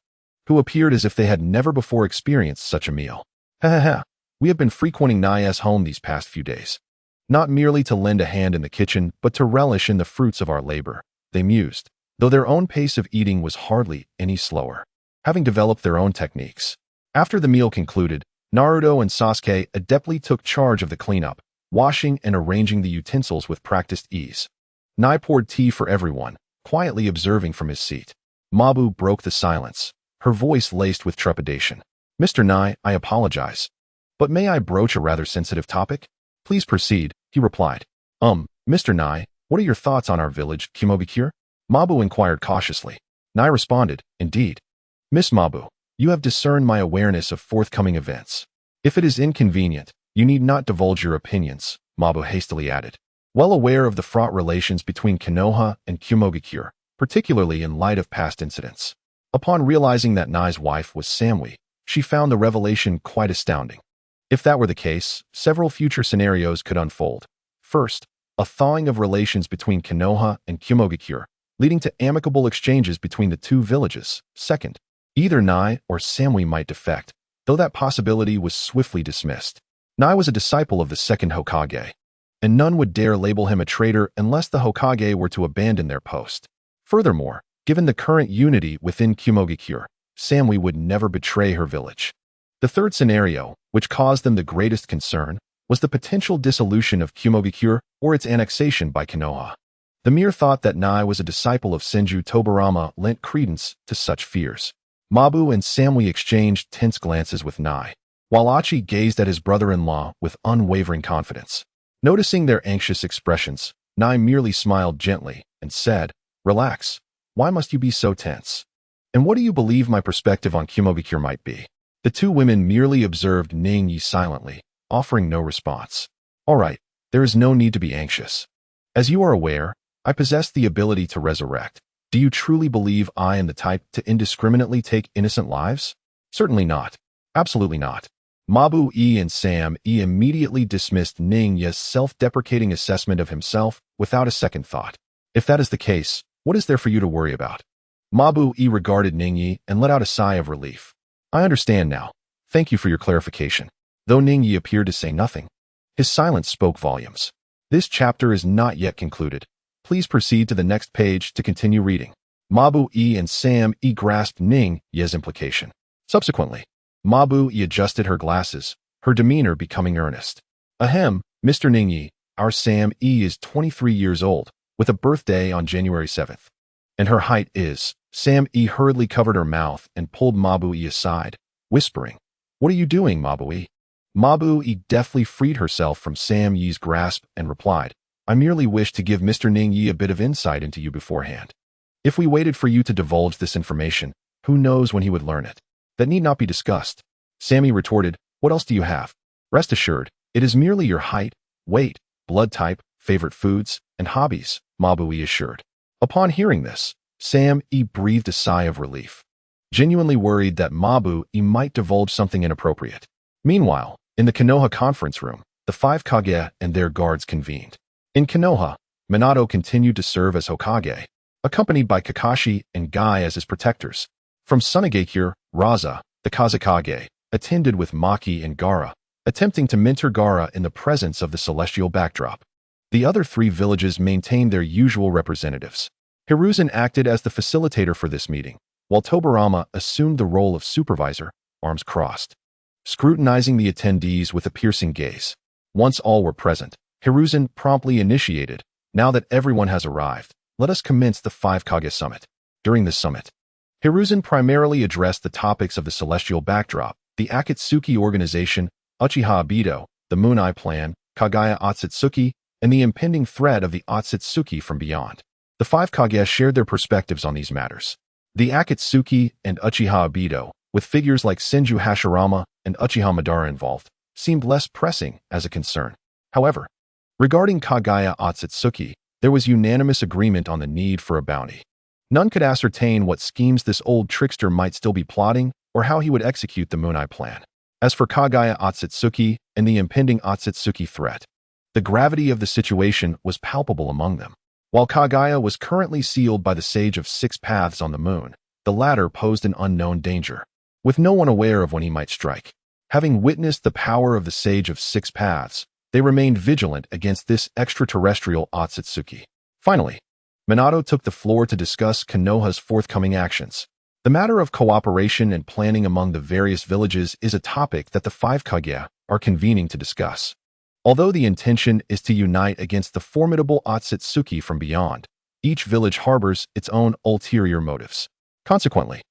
who appeared as if they had never before experienced such a meal. Ha ha ha, we have been frequenting Nai's home these past few days. Not merely to lend a hand in the kitchen, but to relish in the fruits of our labor, they mused, though their own pace of eating was hardly any slower, having developed their own techniques. After the meal concluded, Naruto and Sasuke adeptly took charge of the cleanup, washing and arranging the utensils with practiced ease. Nai poured tea for everyone, quietly observing from his seat. Mabu broke the silence, her voice laced with trepidation. Mr. Nai, I apologize, but may I broach a rather sensitive topic? Please proceed, he replied. Mr. Nai, what are your thoughts on our village, Kimobikure? Mabu inquired cautiously. Nai responded, indeed. Miss Mabu, you have discerned my awareness of forthcoming events. If it is inconvenient, you need not divulge your opinions, Mabu hastily added. Well aware of the fraught relations between Konoha and Kumogakure, particularly in light of past incidents. Upon realizing that Nai's wife was Samui, she found the revelation quite astounding. If that were the case, several future scenarios could unfold. First, a thawing of relations between Konoha and Kumogakure, leading to amicable exchanges between the two villages. Second, either Nai or Samui might defect, though that possibility was swiftly dismissed. Nai was a disciple of the second Hokage, and none would dare label him a traitor unless the Hokage were to abandon their post. Furthermore, given the current unity within Kumogakure, Samui would never betray her village. The third scenario, which caused them the greatest concern, was the potential dissolution of Kumogakure or its annexation by Konoha. The mere thought that Nai was a disciple of Senju Tobirama lent credence to such fears. Mabu and Samui exchanged tense glances with Nai, while Achi gazed at his brother-in-law with unwavering confidence. Noticing their anxious expressions, Nai merely smiled gently and said, "Relax. Why must you be so tense? And what do you believe my perspective on Kumogakure might be?" The two women merely observed Ning-yi silently, offering no response. "All right, there is no need to be anxious. As you are aware, I possess the ability to resurrect. Do you truly believe I am the type to indiscriminately take innocent lives? Certainly not. Absolutely not." Mabu-e and Sam-e immediately dismissed Ning-yi's self-deprecating assessment of himself without a second thought. "If that is the case, what is there for you to worry about?" Mabu-e regarded Ning-yi and let out a sigh of relief. "I understand now. Thank you for your clarification." Though Ning-yi appeared to say nothing, his silence spoke volumes. This chapter is not yet concluded. Please proceed to the next page to continue reading. Mabu-e and Sam-e grasped Ning-yi's implication. Subsequently, Mabu-e adjusted her glasses, her demeanor becoming earnest. "Ahem, Mr. Ning-yi, our Sam-e is 23 years old, with a birthday on January 7th. And her height is..." Sam-e hurriedly covered her mouth and pulled Mabu-e aside, whispering, "What are you doing, Mabu-e?" Mabu-e deftly freed herself from Sam-yi's grasp and replied, "I merely wish to give Mr. Ning-yi a bit of insight into you beforehand. If we waited for you to divulge this information, who knows when he would learn it? That need not be discussed." Sammy retorted, "What else do you have? Rest assured, it is merely your height, weight, blood type, favorite foods, and hobbies," Mabu-e assured. Upon hearing this, Sam-e breathed a sigh of relief, genuinely worried that Mabu-e might divulge something inappropriate. Meanwhile, in the Konoha conference room, the five Kage and their guards convened. In Konoha, Minato continued to serve as Hokage, accompanied by Kakashi and Guy as his protectors. From Sunagakure, Raza, the Kazekage, attended with Maki and Gaara, attempting to mentor Gaara in the presence of the celestial backdrop. The other three villages maintained their usual representatives. Hiruzen acted as the facilitator for this meeting, while Tobirama assumed the role of supervisor, arms crossed, scrutinizing the attendees with a piercing gaze. Once all were present, Hiruzen promptly initiated, "Now that everyone has arrived, let us commence the Five Kage Summit." During the summit, Hiruzen primarily addressed the topics of the celestial backdrop, the Akatsuki organization, Uchiha Abido, the Moon Eye Plan, Kagaya Otsutsuki, and the impending threat of the Otsutsuki from beyond. The five Kage shared their perspectives on these matters. The Akatsuki and Uchiha Abido, with figures like Senju Hashirama and Uchiha Madara involved, seemed less pressing as a concern. However, regarding Kagaya Otsutsuki, there was unanimous agreement on the need for a bounty. None could ascertain what schemes this old trickster might still be plotting or how he would execute the Moon Eye Plan. As for Kagaya Otsutsuki and the impending Otsutsuki threat, the gravity of the situation was palpable among them. While Kagaya was currently sealed by the Sage of Six Paths on the moon, the latter posed an unknown danger, with no one aware of when he might strike. Having witnessed the power of the Sage of Six Paths, they remained vigilant against this extraterrestrial Otsutsuki. Finally, Minato took the floor to discuss Konoha's forthcoming actions. The matter of cooperation and planning among the various villages is a topic that the five Kage are convening to discuss. Although the intention is to unite against the formidable Otsutsuki from beyond, each village harbors its own ulterior motives. Consequently,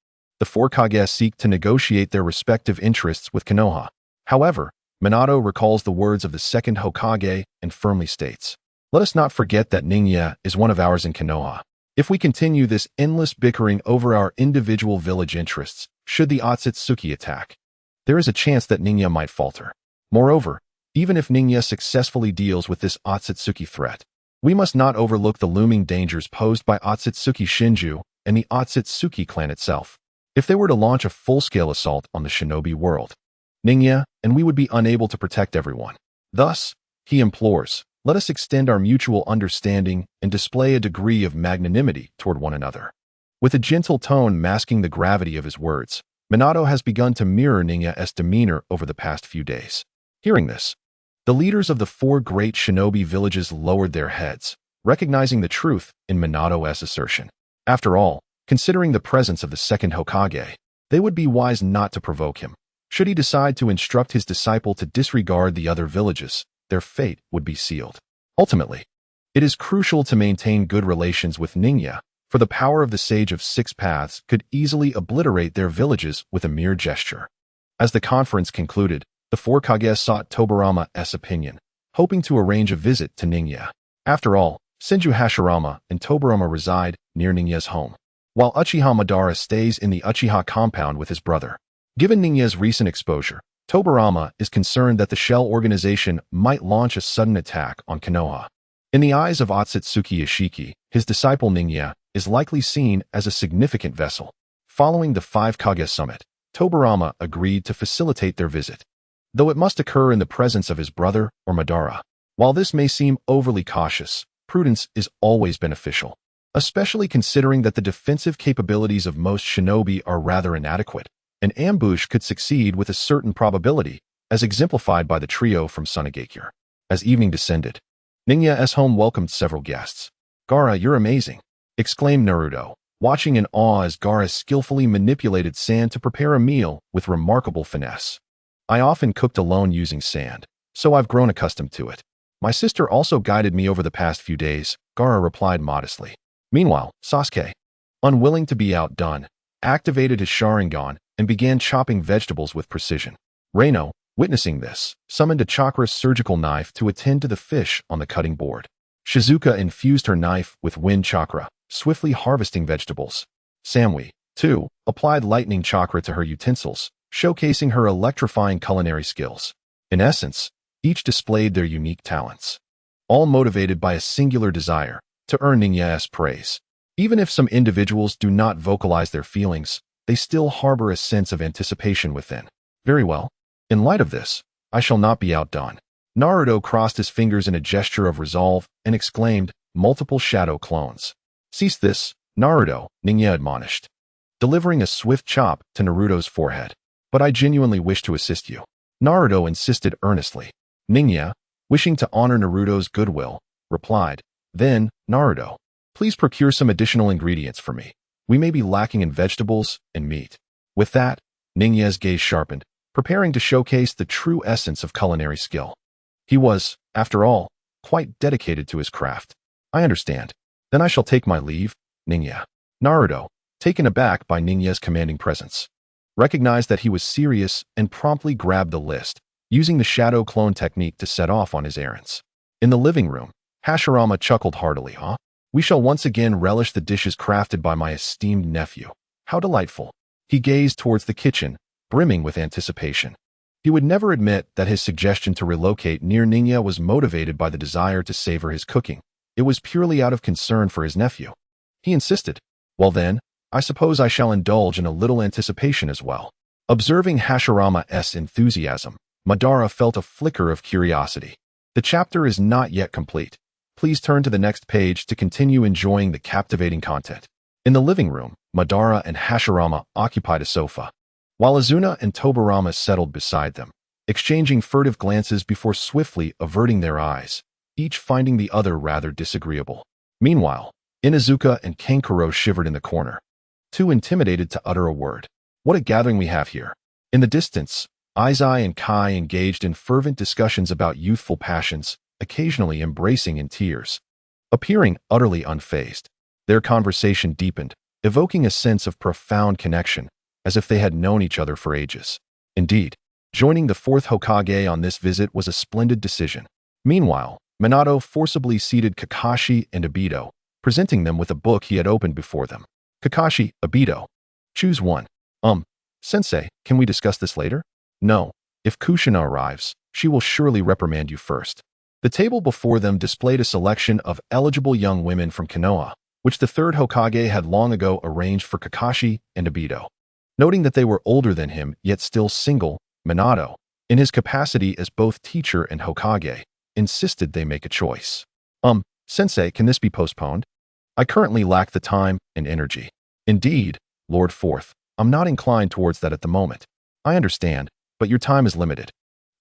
the four Kage seek to negotiate their respective interests with Konoha. However, Minato recalls the words of the second Hokage and firmly states, "Let us not forget that Ning-ya is one of ours in Konoha. If we continue this endless bickering over our individual village interests, should the Otsutsuki attack, there is a chance that Ning-ya might falter. Moreover, even if Ning-ya successfully deals with this Otsutsuki threat, We must not overlook the looming dangers posed by Otsutsuki Shinju and the Otsutsuki clan itself. If they were to launch a full-scale assault on the shinobi world, Ningya and we would be unable to protect everyone. Thus, he implores, let us extend our mutual understanding and display a degree of magnanimity toward one another. With a gentle tone masking the gravity of his words, Minato has begun to mirror Ningya's demeanor over the past few days. Hearing this, the leaders of the 4 great shinobi villages lowered their heads, recognizing the truth in Minato's assertion. After all, considering the presence of the second Hokage, they would be wise not to provoke him. Should he decide to instruct his disciple to disregard the other villages, their fate would be sealed. Ultimately, it is crucial to maintain good relations with Ningya, for the power of the Sage of Six Paths could easily obliterate their villages with a mere gesture. As the conference concluded, the 4 Kages sought Tobirama's opinion, hoping to arrange a visit to Ningya. After all, Senju Hashirama and Tobirama reside near Ningya's home, while Uchiha Madara stays in the Uchiha compound with his brother. Given Ningya's recent exposure, Tobirama is concerned that the Shell organization might launch a sudden attack on Konoha. In the eyes of Otsutsuki Ishiki, his disciple Ningya is likely seen as a significant vessel. Following the 5 Kage summit, Tobirama agreed to facilitate their visit, though it must occur in the presence of his brother or Madara. While this may seem overly cautious, prudence is always beneficial, especially considering that the defensive capabilities of most shinobi are rather inadequate. An ambush could succeed with a certain probability, as exemplified by the trio from Sunagakure. As evening descended, Ningya's home welcomed several guests. "Gaara, you're amazing," exclaimed Naruto, watching in awe as Gaara skillfully manipulated sand to prepare a meal with remarkable finesse. "I often cooked alone using sand, so I've grown accustomed to it. My sister also guided me over the past few days," Gaara replied modestly. Meanwhile, Sasuke, unwilling to be outdone, activated his Sharingan and began chopping vegetables with precision. Reino, witnessing this, summoned a chakra surgical knife to attend to the fish on the cutting board. Shizuka infused her knife with wind chakra, swiftly harvesting vegetables. Samui, too, applied lightning chakra to her utensils, showcasing her electrifying culinary skills. In essence, each displayed their unique talents, all motivated by a singular desire to earn Ningya's praise. Even if some individuals do not vocalize their feelings, they still harbor a sense of anticipation within. Very well. In light of this, I shall not be outdone. Naruto crossed his fingers in a gesture of resolve and exclaimed, "Multiple shadow clones." "Cease this, Naruto," Ningya admonished, delivering a swift chop to Naruto's forehead. "But I genuinely wish to assist you," Naruto insisted earnestly. Ningya, wishing to honor Naruto's goodwill, replied, "Then, Naruto, please procure some additional ingredients for me. We may be lacking in vegetables and meat." With that, Ningya's gaze sharpened, preparing to showcase the true essence of culinary skill. He was, after all, quite dedicated to his craft. "I understand. Then I shall take my leave, Ningya." Naruto, taken aback by Ningya's commanding presence, recognized that he was serious and promptly grabbed the list, using the shadow clone technique to set off on his errands. In the living room, Hashirama chuckled heartily. "Huh? We shall once again relish the dishes crafted by my esteemed nephew. How delightful." He gazed towards the kitchen, brimming with anticipation. He would never admit that his suggestion to relocate near Ningya was motivated by the desire to savor his cooking. It was purely out of concern for his nephew. He insisted, "Well then, I suppose I shall indulge in a little anticipation as well." Observing Hashirama's enthusiasm, Madara felt a flicker of curiosity. The chapter is not yet complete. Please turn to the next page to continue enjoying the captivating content. In the living room, Madara and Hashirama occupied a sofa, while Azuna and Tobirama settled beside them, exchanging furtive glances before swiftly averting their eyes, each finding the other rather disagreeable. Meanwhile, Inuzuka and Kankuro shivered in the corner, too intimidated to utter a word. What a gathering we have here. In the distance, Izai and Kai engaged in fervent discussions about youthful passions, occasionally embracing in tears. Appearing utterly unfazed, their conversation deepened, evoking a sense of profound connection, as if they had known each other for ages. Indeed, joining the 4th Hokage on this visit was a splendid decision. Meanwhile, Minato forcibly seated Kakashi and Obito, presenting them with a book he had opened before them. "Kakashi, Obito. Choose one." Sensei, can we discuss this later?" "No. If Kushina arrives, she will surely reprimand you first." The table before them displayed a selection of eligible young women from Konoha, which the third Hokage had long ago arranged for Kakashi and Obito. Noting that they were older than him, yet still single, Minato, in his capacity as both teacher and Hokage, insisted they make a choice. Sensei, can this be postponed? I currently lack the time and energy. Indeed, Lord Fourth, I'm not inclined towards that at the moment. I understand, but your time is limited.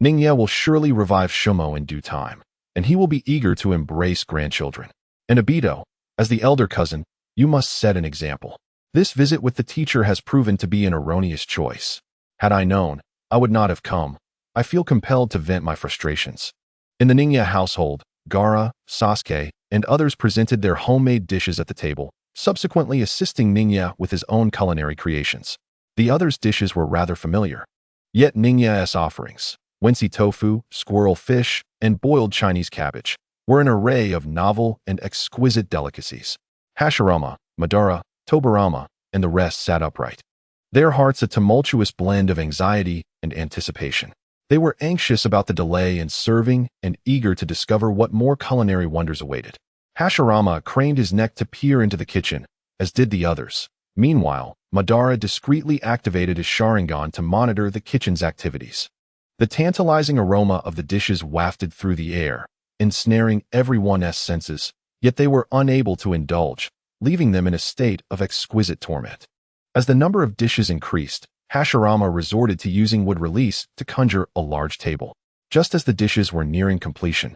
Ningya will surely revive Shumo in due time, and he will be eager to embrace grandchildren. And Obito, as the elder cousin, you must set an example. This visit with the teacher has proven to be an erroneous choice. Had I known, I would not have come. I feel compelled to vent my frustrations. In the Ningya household, Gaara, Sasuke, and others presented their homemade dishes at the table, subsequently assisting Ningya with his own culinary creations. The others' dishes were rather familiar. Yet Ningya's offerings, Wensi tofu, squirrel fish, and boiled Chinese cabbage, were an array of novel and exquisite delicacies. Hashirama, Madara, Tobirama, and the rest sat upright, their hearts a tumultuous blend of anxiety and anticipation. They were anxious about the delay in serving and eager to discover what more culinary wonders awaited. Hashirama craned his neck to peer into the kitchen, as did the others. Meanwhile, Madara discreetly activated his Sharingan to monitor the kitchen's activities. The tantalizing aroma of the dishes wafted through the air, ensnaring everyone's senses, yet they were unable to indulge, leaving them in a state of exquisite torment. As the number of dishes increased, Hashirama resorted to using wood release to conjure a large table. Just as the dishes were nearing completion,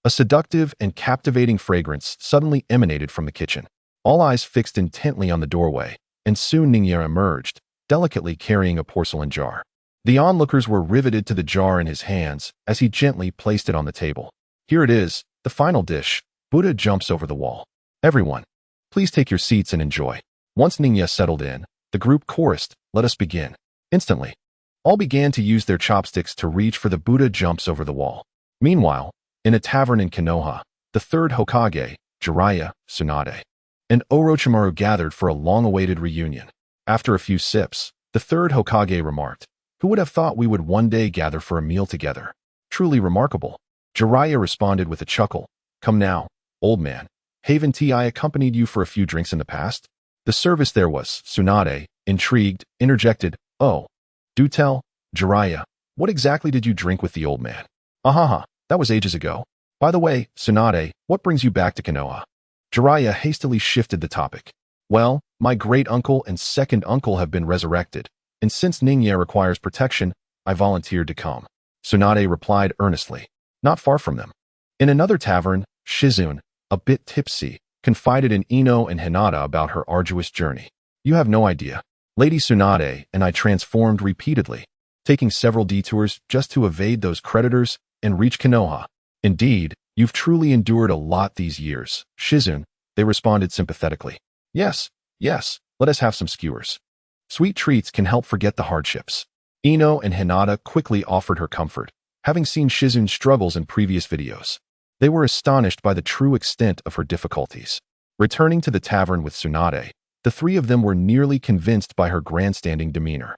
a seductive and captivating fragrance suddenly emanated from the kitchen. All eyes fixed intently on the doorway, and soon Ningya emerged, delicately carrying a porcelain jar. The onlookers were riveted to the jar in his hands as he gently placed it on the table. Here it is, the final dish. Buddha jumps over the wall. Everyone, please take your seats and enjoy. Once Ningya settled in, the group chorused, "Let us begin." Instantly, all began to use their chopsticks to reach for the Buddha jumps over the wall. Meanwhile, in a tavern in Konoha, the third Hokage, Jiraiya, Tsunade, and Orochimaru gathered for a long-awaited reunion. After a few sips, the third Hokage remarked, "Who would have thought we would one day gather for a meal together? Truly remarkable." Jiraiya responded with a chuckle, "Come now, old man. Haven't I accompanied you for a few drinks in the past?" The service there was, Tsunade, intrigued, interjected, "Oh, do tell, Jiraiya, what exactly did you drink with the old man?" "Ahaha, that was ages ago. By the way, Tsunade, what brings you back to Konoha?" Jiraiya hastily shifted the topic. "Well, my great-uncle and second uncle have been resurrected, and since Ningya requires protection, I volunteered to come." Tsunade replied earnestly. Not far from them, in another tavern, Shizune, a bit tipsy, confided in Ino and Hinata about her arduous journey. "You have no idea. Lady Tsunade and I transformed repeatedly, taking several detours just to evade those creditors and reach Konoha. Indeed, you've truly endured a lot these years, Shizune," they responded sympathetically. Yes, let us have some skewers. Sweet treats can help forget the hardships." Ino and Hinata quickly offered her comfort, having seen Shizune's struggles in previous videos. They were astonished by the true extent of her difficulties. Returning to the tavern with Tsunade, the three of them were nearly convinced by her grandstanding demeanor.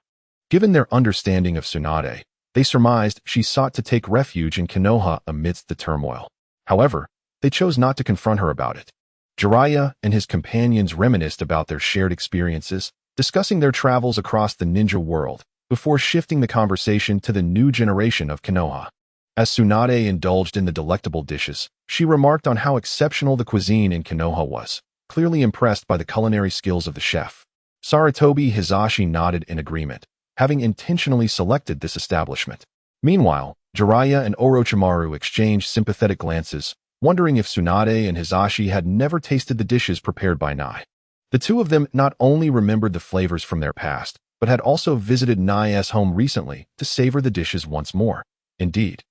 Given their understanding of Tsunade, they surmised she sought to take refuge in Konoha amidst the turmoil. However, they chose not to confront her about it. Jiraiya and his companions reminisced about their shared experiences, discussing their travels across the ninja world, before shifting the conversation to the new generation of Konoha. As Tsunade indulged in the delectable dishes, she remarked on how exceptional the cuisine in Konoha was, clearly impressed by the culinary skills of the chef. Saratobi Hizashi nodded in agreement, having intentionally selected this establishment. Meanwhile, Jiraiya and Orochimaru exchanged sympathetic glances, wondering if Tsunade and Hizashi had never tasted the dishes prepared by Nai. The two of them not only remembered the flavors from their past, but had also visited Nai's home recently to savor the dishes once more. Indeed,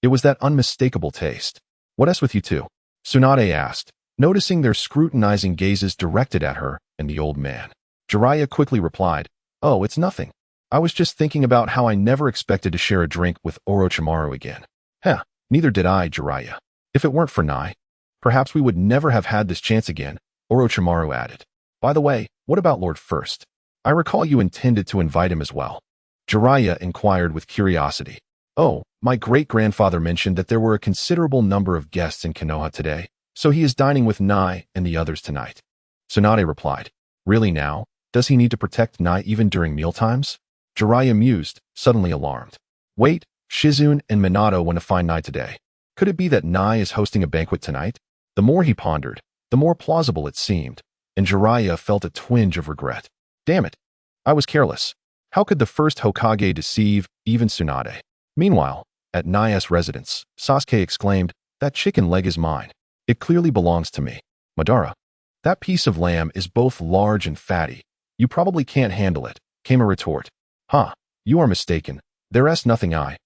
it was that unmistakable taste. "What else with you two?" Tsunade asked, noticing their scrutinizing gazes directed at her and the old man. Jiraiya quickly replied, "Oh, it's nothing. I was just thinking about how I never expected to share a drink with Orochimaru again." Neither did I, Jiraiya. "If it weren't for Nai, perhaps we would never have had this chance again," Orochimaru added. "By the way, what about Lord First? I recall you intended to invite him as well." Jiraiya inquired with curiosity. "Oh, My great-grandfather mentioned that there were a considerable number of guests in Konoha today, so he is dining with Nai and the others tonight. Tsunade replied, Really now? Does he need to protect Nai even during mealtimes? Jiraiya mused, suddenly alarmed. Wait, Shizune and Minato went to find Nai today. Could it be that Nai is hosting a banquet tonight? The more he pondered, the more plausible it seemed, and Jiraiya felt a twinge of regret. Damn it! I was careless. How could the first Hokage deceive even Tsunade? Meanwhile, at Nai's residence, Sasuke exclaimed, That chicken leg is mine. It clearly belongs to me. Madara. That piece of lamb is both large and fatty. You probably can't handle it, came a retort. You are mistaken. There's nothing Uchiha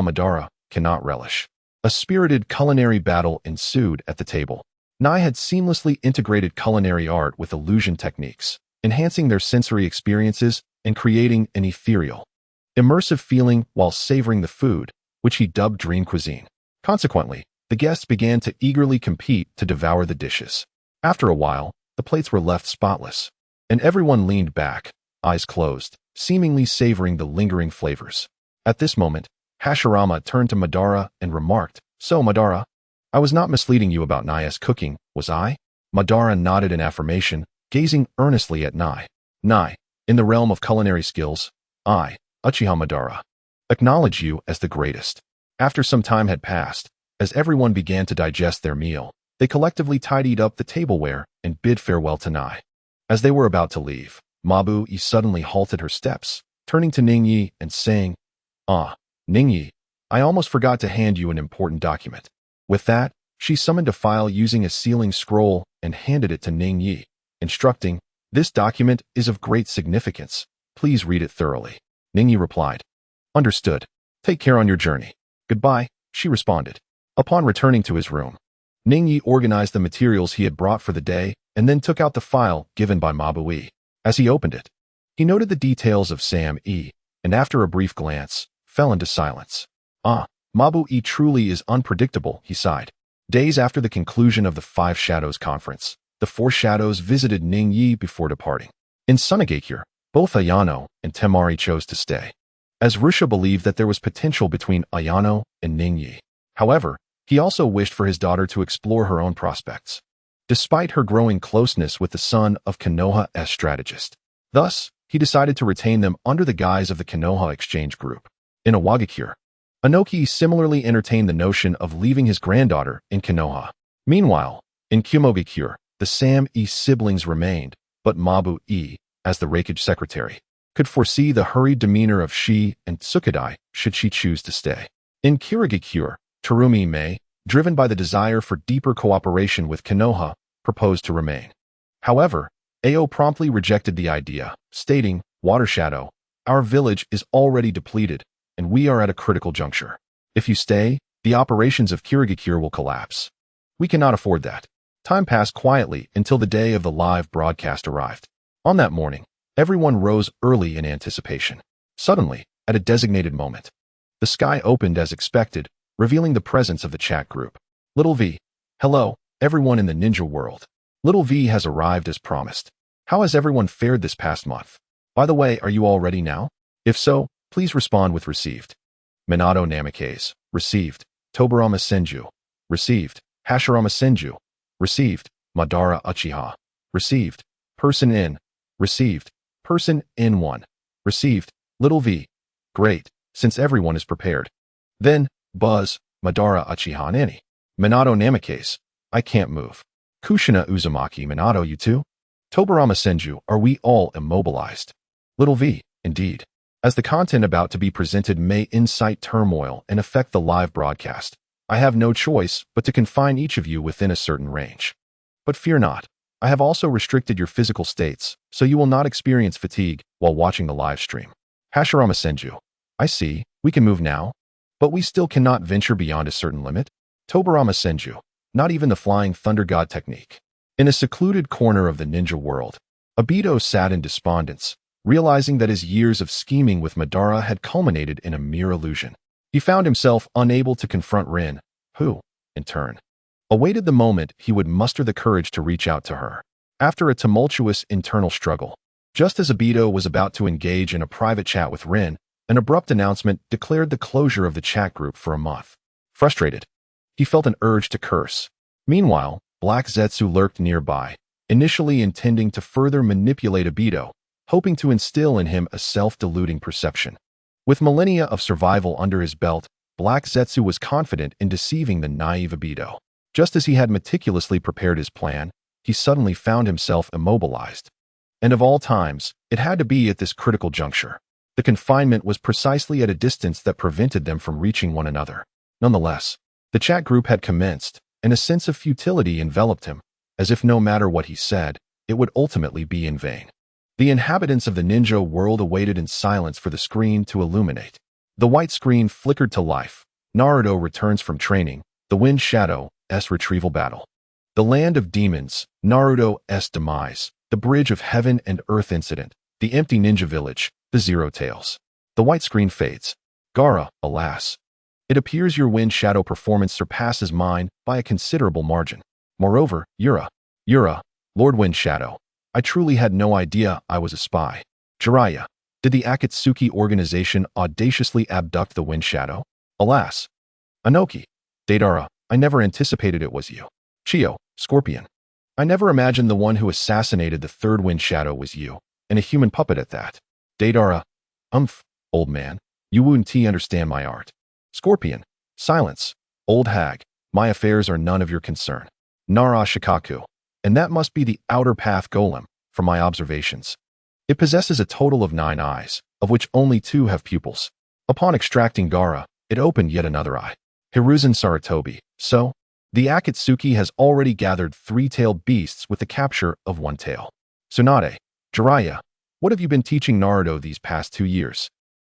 Madara, cannot relish. A spirited culinary battle ensued at the table. Nai had seamlessly integrated culinary art with illusion techniques, enhancing their sensory experiences and creating an ethereal, immersive feeling while savoring the food, which he dubbed dream cuisine. Consequently, the guests began to eagerly compete to devour the dishes. After a while, the plates were left spotless, and everyone leaned back, eyes closed, seemingly savoring the lingering flavors. At this moment, Hashirama turned to Madara and remarked, So, Madara, I was not misleading you about Nai's cooking, was I? Madara nodded in affirmation, gazing earnestly at Nai. Nai, in the realm of culinary skills, I, Uchiha Madara, acknowledge you as the greatest. After some time had passed, as everyone began to digest their meal, they collectively tidied up the tableware and bid farewell to Nai. As they were about to leave, Mabu-i suddenly halted her steps, turning to Ningyi and saying, Ningyi, I almost forgot to hand you an important document. With that, she summoned a file using a sealing scroll and handed it to Ningyi, instructing, This document is of great significance. Please read it thoroughly. Ningyi replied, Understood. Take care on your journey. Goodbye, she responded. Upon returning to his room, Ningyi organized the materials he had brought for the day and then took out the file given by Mabu-i. As he opened it, he noted the details of Sam-e, and after a brief glance, fell into silence. Mabu-i truly is unpredictable, he sighed. Days after the conclusion of the Five Shadows conference, the Four Shadows visited Ningyi before departing. In Sunagakure, both Ayano and Temari chose to stay, as Rusha believed that there was potential between Ayano and Ningyi. However, he also wished for his daughter to explore her own prospects, despite her growing closeness with the son of Konoha's strategist. Thus, he decided to retain them under the guise of the Konoha exchange group. In Awagakure, Inoki similarly entertained the notion of leaving his granddaughter in Konoha. Meanwhile, in Kumogakure, the Sam-e siblings remained, but Mabu-i, as the Reikage secretary, could foresee the hurried demeanor of she and Tsukadai should she choose to stay. In Kirigakure, Terumi-mei, driven by the desire for deeper cooperation with Konoha, proposed to remain. However, Ao promptly rejected the idea, stating, Water Shadow, our village is already depleted, and we are at a critical juncture. If you stay, the operations of Kirigakure will collapse. We cannot afford that. Time passed quietly until the day of the live broadcast arrived. On that morning, everyone rose early in anticipation. Suddenly, at a designated moment, the sky opened as expected, revealing the presence of the chat group. Little V. Hello, everyone in the ninja world. Little V has arrived as promised. How has everyone fared this past month? By the way, are you all ready now? If so, please respond with received. Minato Namikaze, received. Tobirama Senju, received. Hashirama Senju, received. Madara Uchiha, received. Person in, received. Person in 1, received. Little V, great, since everyone is prepared. Then, Buzz, Madara Uchiha Nani. Minato Namikaze, I can't move. Kushina Uzumaki Minato, you too? Tobirama Senju, are we all immobilized? Little V, indeed. As the content about to be presented may incite turmoil and affect the live broadcast, I have no choice but to confine each of you within a certain range. But fear not, I have also restricted your physical states, so you will not experience fatigue while watching the live stream. Hashirama Senju, I see, we can move now, but we still cannot venture beyond a certain limit. Tobirama Senju, not even the flying thunder god technique. In a secluded corner of the ninja world, Obito sat in despondence, realizing that his years of scheming with Madara had culminated in a mere illusion. He found himself unable to confront Rin, who, in turn, awaited the moment he would muster the courage to reach out to her. After a tumultuous internal struggle, just as Obito was about to engage in a private chat with Rin, An abrupt announcement declared the closure of the chat group for a month. Frustrated, he felt an urge to curse. Meanwhile, Black Zetsu lurked nearby, initially intending to further manipulate Obito, hoping to instill in him a self-deluding perception. With millennia of survival under his belt, Black Zetsu was confident in deceiving the naive Obito. Just as he had meticulously prepared his plan, he suddenly found himself immobilized. And of all times, it had to be at this critical juncture. The confinement was precisely at a distance that prevented them from reaching one another. Nonetheless, the chat group had commenced, and a sense of futility enveloped him, as if no matter what he said, it would ultimately be in vain. The inhabitants of the ninja world awaited in silence for the screen to illuminate. The white screen flickered to life. Naruto returns from training, the Wind Shadow's retrieval battle. The land of demons, Naruto's demise, the bridge of heaven and earth incident, the empty ninja village, the Zero Tails. The white screen fades. Gaara, alas. It appears your Wind Shadow performance surpasses mine by a considerable margin. Moreover, Yura, Lord Wind Shadow, I truly had no idea I was a spy. Jiraiya, did the Akatsuki organization audaciously abduct the Wind Shadow? Alas. Anoki, Deidara, I never anticipated it was you. Chio, Scorpion, I never imagined the one who assassinated the third Wind Shadow was you, and a human puppet at that. Deidara, old man, you wouldn't understand my art. Scorpion, silence, old hag, my affairs are none of your concern. Nara Shikaku, and that must be the outer path golem, from my observations. It possesses a total of 9 eyes, of which only 2 have pupils. Upon extracting Gaara, it opened yet another eye. Hiruzen Sarutobi, so? The Akatsuki has already gathered 3-tailed beasts with the capture of 1 tail. Tsunade, Jiraiya, what have you been teaching Naruto these past 2 years?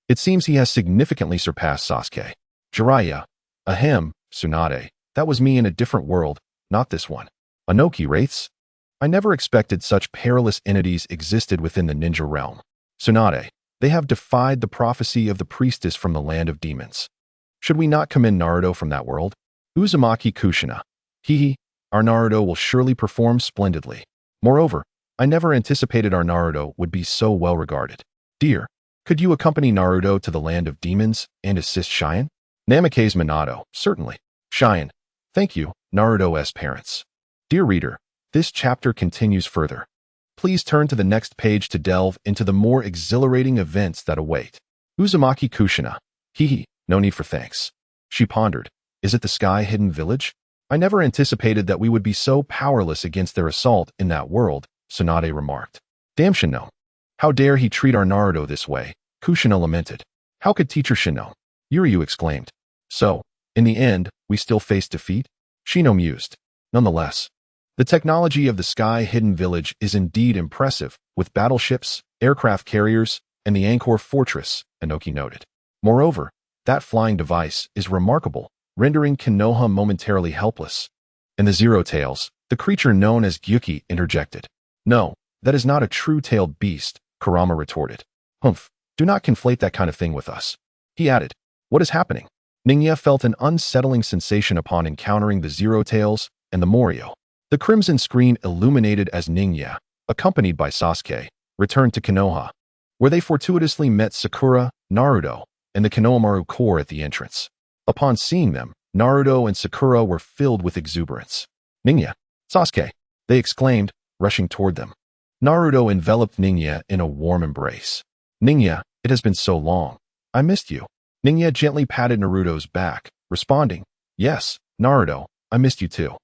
It seems he has significantly surpassed Sasuke. Jiraiya, ahem, Tsunade, that was me in a different world, not this one. Anoki wraiths? I never expected such perilous entities existed within the ninja realm. Tsunade, they have defied the prophecy of the priestess from the land of demons. Should we not commend Naruto from that world? Uzumaki Kushina, our Naruto will surely perform splendidly. Moreover, I never anticipated our Naruto would be so well regarded. Dear, could you accompany Naruto to the land of demons and assist Cheyenne? Namikaze Minato, certainly. Cheyenne, thank you, Naruto's parents. Dear reader, this chapter continues further. Please turn to the next page to delve into the more exhilarating events that await. Uzumaki Kushina, no need for thanks. She pondered, is it the sky-hidden village? I never anticipated that we would be so powerless against their assault in that world, Tsunade remarked. Damn Shino. How dare he treat our Naruto this way? Kushina lamented. How could Teacher Shino? Yuryu exclaimed. So, in the end, we still face defeat? Shino mused. Nonetheless, the technology of the sky-hidden village is indeed impressive, with battleships, aircraft carriers, and the Angkor Fortress, Inoki noted. Moreover, that flying device is remarkable, rendering Konoha momentarily helpless. In the Zero Tails, the creature known as Gyuki interjected. No, that is not a true-tailed beast, Kurama retorted. Humph, do not conflate that kind of thing with us. He added, what is happening? Ningya felt an unsettling sensation upon encountering the Zero Tails and the Morio. The crimson screen illuminated as Ningya, accompanied by Sasuke, returned to Konoha, where they fortuitously met Sakura, Naruto, and the Konohamaru Corps at the entrance. Upon seeing them, Naruto and Sakura were filled with exuberance. Ningya, Sasuke, they exclaimed, rushing toward them. Naruto enveloped Ningya in a warm embrace. Ningya, it has been so long. I missed you. Ningya gently patted Naruto's back, responding, yes, Naruto, I missed you too.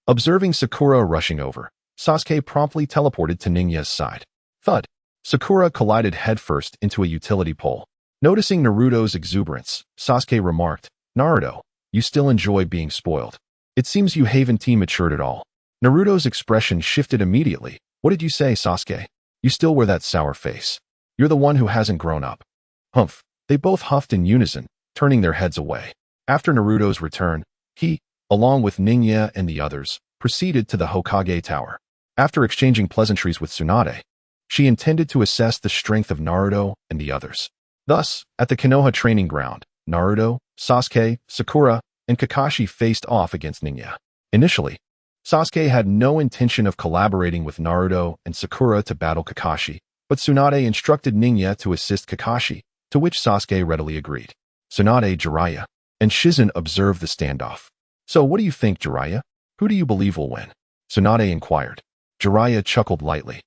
Observing Sakura rushing over, Sasuke promptly teleported to Ningya's side. Thud. Sakura collided headfirst into a utility pole. Noticing Naruto's exuberance, Sasuke remarked, Naruto, you still enjoy being spoiled. It seems you haven't matured at all. Naruto's expression shifted immediately. What did you say, Sasuke? You still wear that sour face. You're the one who hasn't grown up. Humph. They both huffed in unison, turning their heads away. After Naruto's return, he, along with Ningya and the others, proceeded to the Hokage Tower. After exchanging pleasantries with Tsunade, she intended to assess the strength of Naruto and the others. Thus, at the Konoha training ground, Naruto, Sasuke, Sakura, and Kakashi faced off against Ningya. Initially, Sasuke had no intention of collaborating with Naruto and Sakura to battle Kakashi, but Tsunade instructed Ningya to assist Kakashi, to which Sasuke readily agreed. Tsunade, Jiraiya, and Shizen observed the standoff. So what do you think, Jiraiya? Who do you believe will win? Tsunade inquired. Jiraiya chuckled lightly.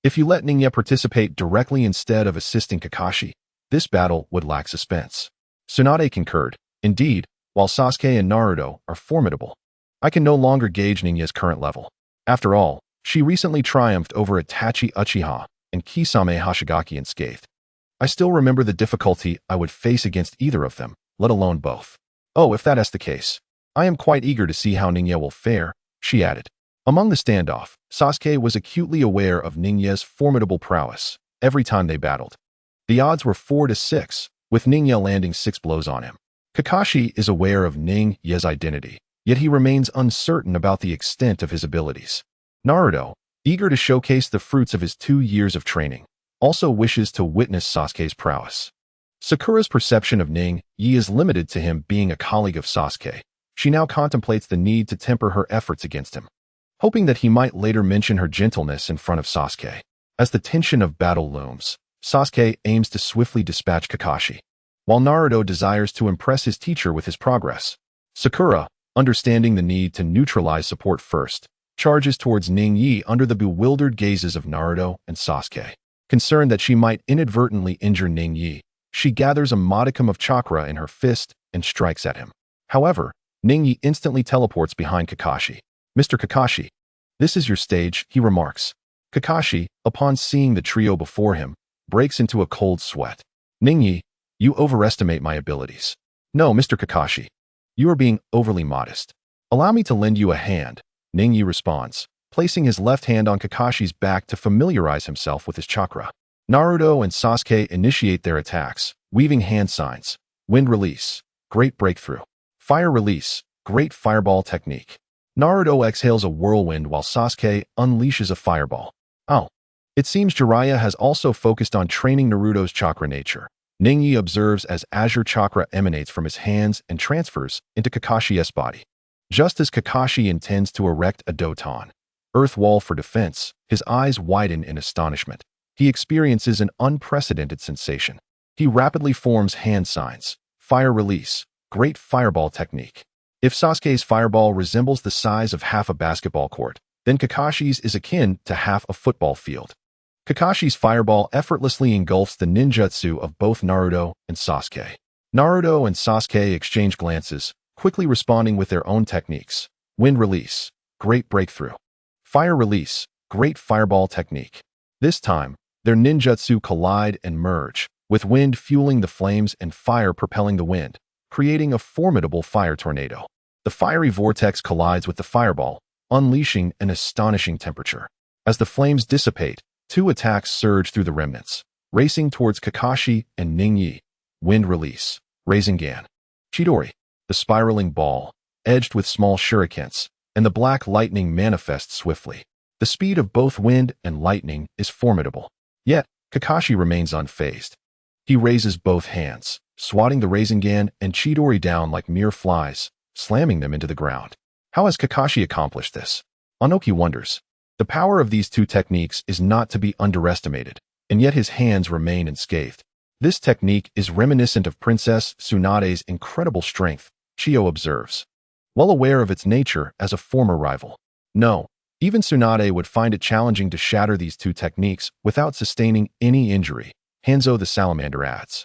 If you let Ningya participate directly instead of assisting Kakashi, this battle would lack suspense. Tsunade concurred. Indeed, while Sasuke and Naruto are formidable, I can no longer gauge Ningya's current level. After all, she recently triumphed over Itachi Uchiha and Kisame Hashigaki unscathed. I still remember the difficulty I would face against either of them, let alone both. Oh, if that is the case, I am quite eager to see how Ningya will fare, she added. Among the standoff, Sasuke was acutely aware of Ningya's formidable prowess every time they battled. The odds were 4-6, with Ningya landing 6 blows on him. Kakashi is aware of Ningya's identity, yet he remains uncertain about the extent of his abilities. Naruto, eager to showcase the fruits of his 2 years of training, also wishes to witness Sasuke's prowess. Sakura's perception of Ning Yi is limited to him being a colleague of Sasuke. She now contemplates the need to temper her efforts against him, hoping that he might later mention her gentleness in front of Sasuke. As the tension of battle looms, Sasuke aims to swiftly dispatch Kakashi, while Naruto desires to impress his teacher with his progress. Sakura, understanding the need to neutralize support first, charges towards Ning Yi under the bewildered gazes of Naruto and Sasuke. Concerned that she might inadvertently injure Ning Yi, she gathers a modicum of chakra in her fist and strikes at him. However, Ning Yi instantly teleports behind Kakashi. Mr. Kakashi, this is your stage, he remarks. Kakashi, upon seeing the trio before him, breaks into a cold sweat. Ning Yi, you overestimate my abilities. No, Mr. Kakashi, you are being overly modest. Allow me to lend you a hand, Ning Yi responds, placing his left hand on Kakashi's back to familiarize himself with his chakra. Naruto and Sasuke initiate their attacks, weaving hand signs. Wind release, great breakthrough. Fire release, great fireball technique. Naruto exhales a whirlwind while Sasuke unleashes a fireball. Oh. It seems Jiraiya has also focused on training Naruto's chakra nature. Ning Yi observes as azure chakra emanates from his hands and transfers into Kakashi's body. Just as Kakashi intends to erect a Doton earth wall for defense, his eyes widen in astonishment. He experiences an unprecedented sensation. He rapidly forms hand signs. Fire release, great fireball technique. If Sasuke's fireball resembles the size of half a basketball court, then Kakashi's is akin to half a football field. Kakashi's fireball effortlessly engulfs the ninjutsu of both Naruto and Sasuke. Naruto and Sasuke exchange glances, quickly responding with their own techniques. Wind release, great breakthrough. Fire release, great fireball technique. This time, their ninjutsu collide and merge, with wind fueling the flames and fire propelling the wind, creating a formidable fire tornado. The fiery vortex collides with the fireball, unleashing an astonishing temperature. As the flames dissipate, 2 attacks surge through the remnants, racing towards Kakashi and Ning Yi. Wind release, Rasengan. Chidori, the spiraling ball, edged with small shurikens, and the black lightning manifests swiftly. The speed of both wind and lightning is formidable. Yet, Kakashi remains unfazed. He raises both hands, swatting the Rasengan and Chidori down like mere flies, slamming them into the ground. How has Kakashi accomplished this? Onoki wonders. The power of these 2 techniques is not to be underestimated, and yet his hands remain unscathed. This technique is reminiscent of Princess Tsunade's incredible strength, Chiyo observes, well aware of its nature as a former rival. No, even Tsunade would find it challenging to shatter these 2 techniques without sustaining any injury, Hanzo the Salamander adds.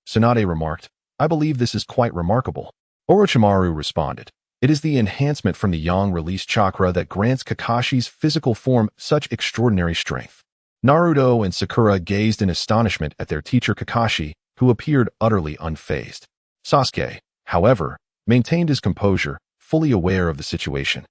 Tsunade remarked, I believe this is quite remarkable. Orochimaru responded, it is the enhancement from the yang release chakra that grants Kakashi's physical form such extraordinary strength. Naruto and Sakura gazed in astonishment at their teacher Kakashi, who appeared utterly unfazed. Sasuke, however, maintained his composure, fully aware of the situation.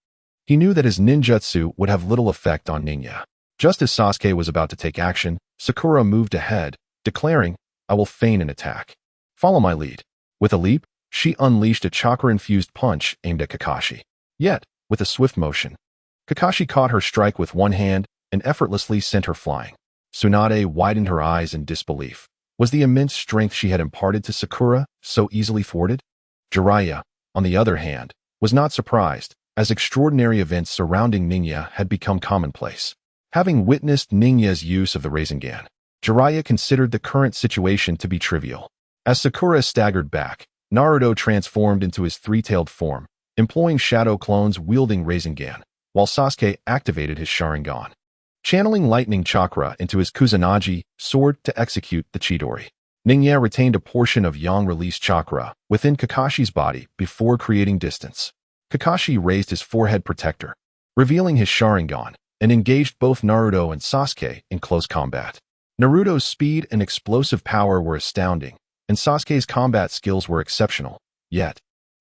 He knew that his ninjutsu would have little effect on Ningya. Just as Sasuke was about to take action, Sakura moved ahead, declaring, I will feign an attack. Follow my lead. With a leap, she unleashed a chakra-infused punch aimed at Kakashi. Yet, with a swift motion, Kakashi caught her strike with one hand and effortlessly sent her flying. Tsunade widened her eyes in disbelief. Was the immense strength she had imparted to Sakura so easily thwarted? Jiraiya, on the other hand, was not surprised, as extraordinary events surrounding Ningya had become commonplace. Having witnessed Ningya's use of the Rasengan, Jiraiya considered the current situation to be trivial. As Sakura staggered back, Naruto transformed into his three-tailed form, employing shadow clones wielding Rasengan, while Sasuke activated his Sharingan, channeling lightning chakra into his Kusanagi sword to execute the Chidori. Ningya retained a portion of yang release chakra within Kakashi's body before creating distance. Kakashi raised his forehead protector, revealing his Sharingan, and engaged both Naruto and Sasuke in close combat. Naruto's speed and explosive power were astounding, and Sasuke's combat skills were exceptional. Yet,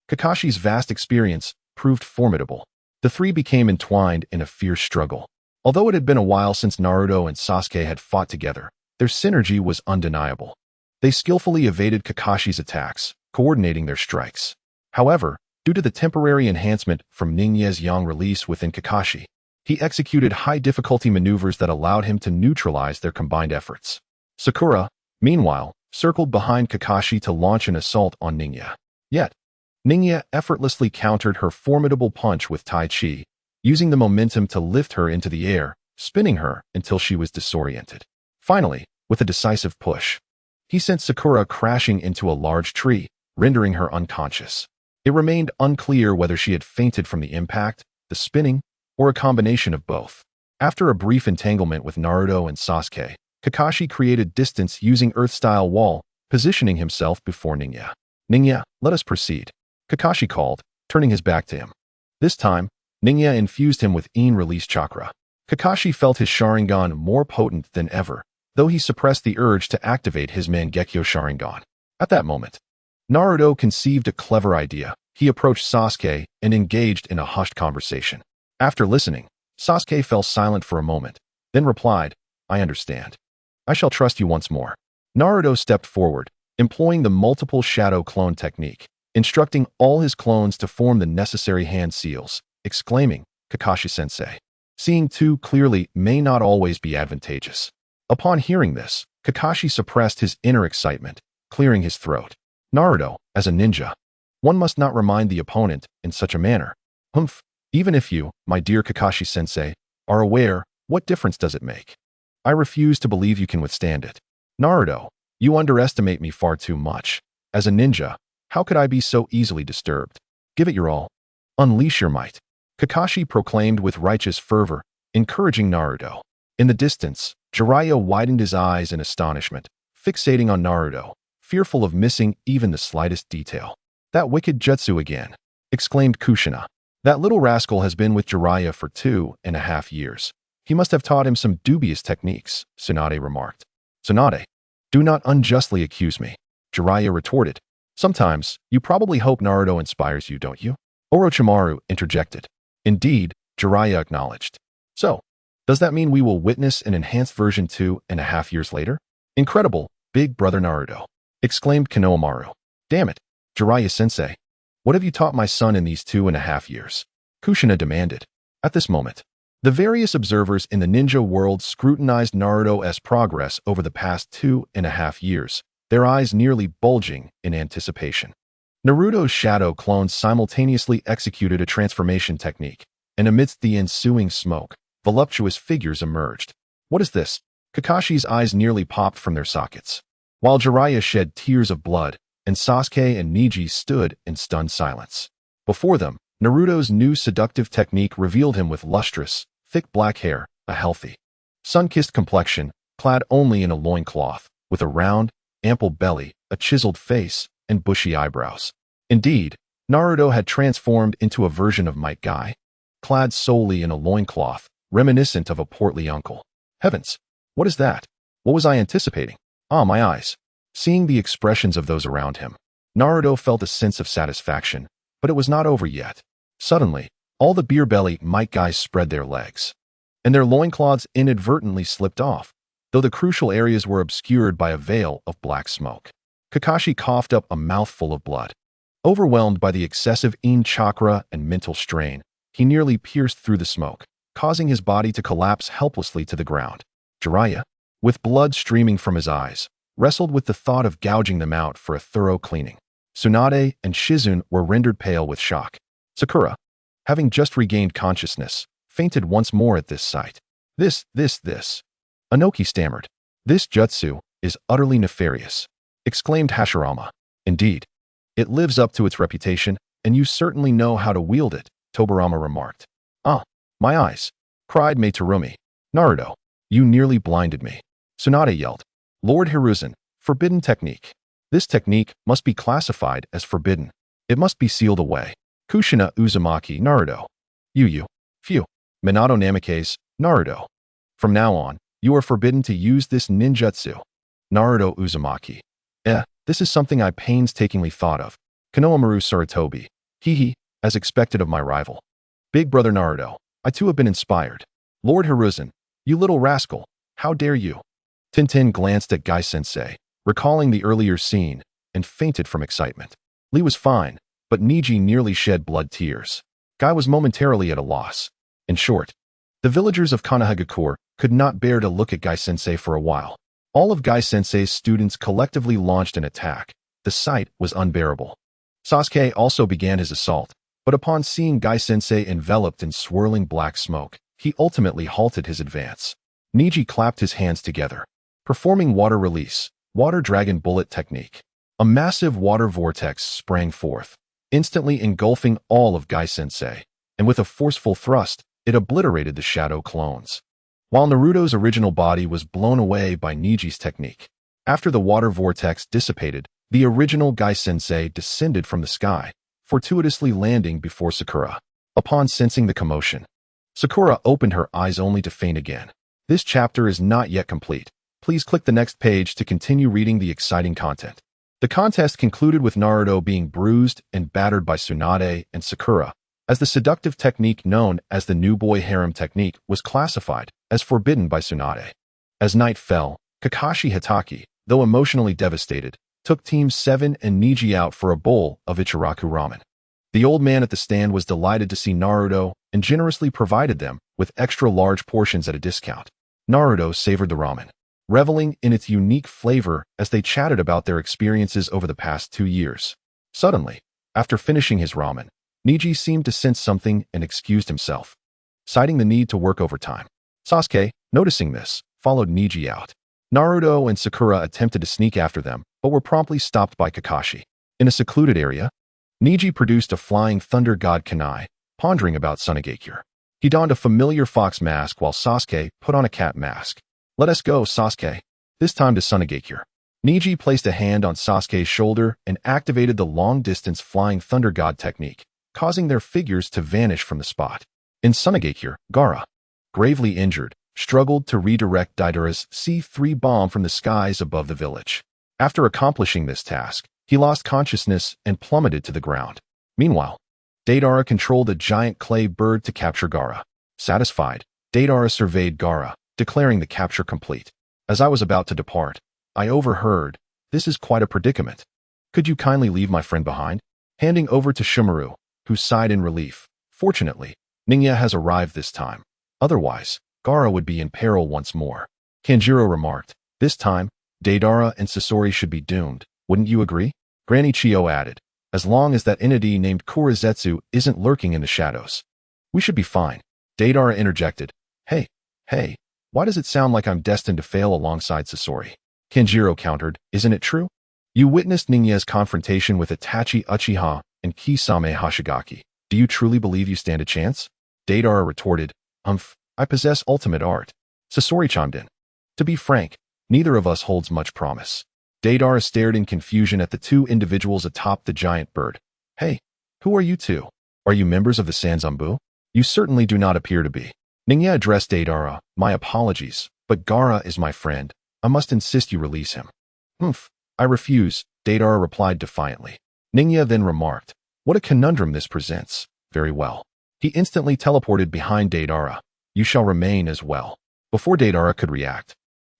Kakashi's vast experience proved formidable. The three became entwined in a fierce struggle. Although it had been a while since Naruto and Sasuke had fought together, their synergy was undeniable. They skillfully evaded Kakashi's attacks, coordinating their strikes. However, due to the temporary enhancement from Ningya's yang release within Kakashi, he executed high-difficulty maneuvers that allowed him to neutralize their combined efforts. Sakura, meanwhile, circled behind Kakashi to launch an assault on Ningya. Yet, Ningya effortlessly countered her formidable punch with Tai Chi, using the momentum to lift her into the air, spinning her until she was disoriented. Finally, with a decisive push, he sent Sakura crashing into a large tree, rendering her unconscious. It remained unclear whether she had fainted from the impact, the spinning, or a combination of both. After a brief entanglement with Naruto and Sasuke, Kakashi created distance using Earth-style wall, positioning himself before Ningya. "Ningya, let us proceed," Kakashi called, turning his back to him. This time, Ningya infused him with Yin release chakra. Kakashi felt his Sharingan more potent than ever, though he suppressed the urge to activate his Mangekyo Sharingan. At that moment, Naruto conceived a clever idea. He approached Sasuke and engaged in a hushed conversation. After listening, Sasuke fell silent for a moment, then replied, "I understand. I shall trust you once more." Naruto stepped forward, employing the multiple shadow clone technique, instructing all his clones to form the necessary hand seals, exclaiming, "Kakashi-sensei. Seeing too clearly may not always be advantageous." Upon hearing this, Kakashi suppressed his inner excitement, clearing his throat. "Naruto, as a ninja, one must not remind the opponent in such a manner. Humph, even if you, my dear Kakashi-sensei, are aware, what difference does it make? I refuse to believe you can withstand it. Naruto, you underestimate me far too much. As a ninja, how could I be so easily disturbed? Give it your all. Unleash your might," Kakashi proclaimed with righteous fervor, encouraging Naruto. In the distance, Jiraiya widened his eyes in astonishment, fixating on Naruto, fearful of missing even the slightest detail. "That wicked jutsu again," exclaimed Kushina. "That little rascal has been with Jiraiya for 2.5 years. He must have taught him some dubious techniques," Tsunade remarked. "Tsunade, do not unjustly accuse me," Jiraiya retorted. "Sometimes, you probably hope Naruto inspires you, don't you?" Orochimaru interjected. "Indeed," Jiraiya acknowledged. "So, does that mean we will witness an enhanced version 2.5 years later? Incredible, big brother Naruto," exclaimed Konohamaru. "Damn it, Jiraiya-sensei. What have you taught my son in these 2.5 years?" Kushina demanded. At this moment, the various observers in the ninja world scrutinized Naruto's progress over the past 2.5 years, their eyes nearly bulging in anticipation. Naruto's shadow clones simultaneously executed a transformation technique, and amidst the ensuing smoke, voluptuous figures emerged. "What is this?" Kakashi's eyes nearly popped from their sockets, while Jiraiya shed tears of blood, and Sasuke and Neji stood in stunned silence. Before them, Naruto's new seductive technique revealed him with lustrous, thick black hair, a healthy, sun-kissed complexion, clad only in a loincloth, with a round, ample belly, a chiseled face, and bushy eyebrows. Indeed, Naruto had transformed into a version of Might Guy, clad solely in a loincloth, reminiscent of a portly uncle. Heavens! What is that? What was I anticipating? Ah, my eyes! Seeing the expressions of those around him, Naruto felt a sense of satisfaction, but it was not over yet. Suddenly, all the beer-belly Might Guys spread their legs, and their loincloths inadvertently slipped off, though the crucial areas were obscured by a veil of black smoke. Kakashi coughed up a mouthful of blood. Overwhelmed by the excessive Yin chakra and mental strain, he nearly pierced through the smoke, causing his body to collapse helplessly to the ground. Jiraiya, with blood streaming from his eyes, wrestled with the thought of gouging them out for a thorough cleaning. Tsunade and Shizune were rendered pale with shock. Sakura, having just regained consciousness, fainted once more at this sight. This. Inoki stammered. "This jutsu is utterly nefarious. exclaimed Hashirama. Indeed, it lives up to its reputation, and you certainly know how to wield it, Tobirama remarked. Ah, my eyes, cried Meitarumi. Naruto, you nearly blinded me. Tsunade yelled. Lord Hiruzen, forbidden technique. This technique must be classified as forbidden. It must be sealed away. Kushina Uzumaki, Naruto. Yu. Phew. Minato Namikaze, Naruto. From now on, you are forbidden to use this ninjutsu. Naruto Uzumaki. This is something I painstakingly thought of. Konohamaru Sarutobi. As expected of my rival. Big brother Naruto, I too have been inspired. Lord Hiruzen, you little rascal, how dare you? Tintin glanced at Gai-sensei, recalling the earlier scene, and fainted from excitement. Lee was fine, but Niji nearly shed blood tears. Gai was momentarily at a loss. In short, the villagers of Konohagakure could not bear to look at Gai-sensei for a while. All of Gai-sensei's students collectively launched an attack. The sight was unbearable. Sasuke also began his assault, but upon seeing Gai-sensei enveloped in swirling black smoke, he ultimately halted his advance. Niji clapped his hands together, performing water release, water dragon bullet technique. A massive water vortex sprang forth, instantly engulfing all of Gai-sensei, and with a forceful thrust, it obliterated the shadow clones. While Naruto's original body was blown away by Niji's technique, after the water vortex dissipated, the original Gai-sensei descended from the sky, fortuitously landing before Sakura. Upon sensing the commotion, Sakura opened her eyes only to faint again. This chapter is not yet complete. Please click the next page to continue reading the exciting content. The contest concluded with Naruto being bruised and battered by Tsunade and Sakura, as the seductive technique known as the New Boy Harem technique was classified as forbidden by Tsunade. As night fell, Kakashi Hatake, though emotionally devastated, took Team 7 and Niji out for a bowl of Ichiraku ramen. The old man at the stand was delighted to see Naruto and generously provided them with extra large portions at a discount. Naruto savored the ramen, reveling in its unique flavor as they chatted about their experiences over the past 2 years. Suddenly, after finishing his ramen, Niji seemed to sense something and excused himself, citing the need to work overtime. Sasuke, noticing this, followed Niji out. Naruto and Sakura attempted to sneak after them, but were promptly stopped by Kakashi. In a secluded area, Niji produced a flying thunder god kunai, pondering about Tsunagakure. He donned a familiar fox mask while Sasuke put on a cat mask. Let us go, Sasuke. This time to Tsunagakure. Niji placed a hand on Sasuke's shoulder and activated the long-distance flying thunder god technique, causing their figures to vanish from the spot. In Tsunagakure, Gaara, gravely injured, struggled to redirect Deidara's C3 bomb from the skies above the village. After accomplishing this task, he lost consciousness and plummeted to the ground. Meanwhile, Deidara controlled a giant clay bird to capture Gaara. Satisfied, Deidara surveyed Gaara, declaring the capture complete. As I was about to depart, I overheard, "This is quite a predicament. Could you kindly leave my friend behind?" Handing over to Shumaru, who sighed in relief. Fortunately, Ninya has arrived this time. Otherwise, Gaara would be in peril once more. Kanjiro remarked, "This time, Deidara and Sasori should be doomed. Wouldn't you agree?" Granny Chio added, "As long as that entity named Kurizetsu isn't lurking in the shadows, we should be fine." Deidara interjected, Hey, why does it sound like I'm destined to fail alongside Sasori?" Kanjiro countered, "Isn't it true? You witnessed Ninya's confrontation with Itachi Uchiha and Kisame Hashigaki. Do you truly believe you stand a chance?" Deidara retorted, I possess ultimate art." Sasori chimed in. "To be frank, neither of us holds much promise." Deidara stared in confusion at the two individuals atop the giant bird. "Hey, who are you two? Are you members of the Sanzanbu? You certainly do not appear to be." Ninya addressed Deidara, "My apologies, but Gaara is my friend. I must insist you release him." I refuse," Deidara replied defiantly. Ninya then remarked, "What a conundrum this presents." "Very well." He instantly teleported behind Deidara. "You shall remain as well." Before Deidara could react,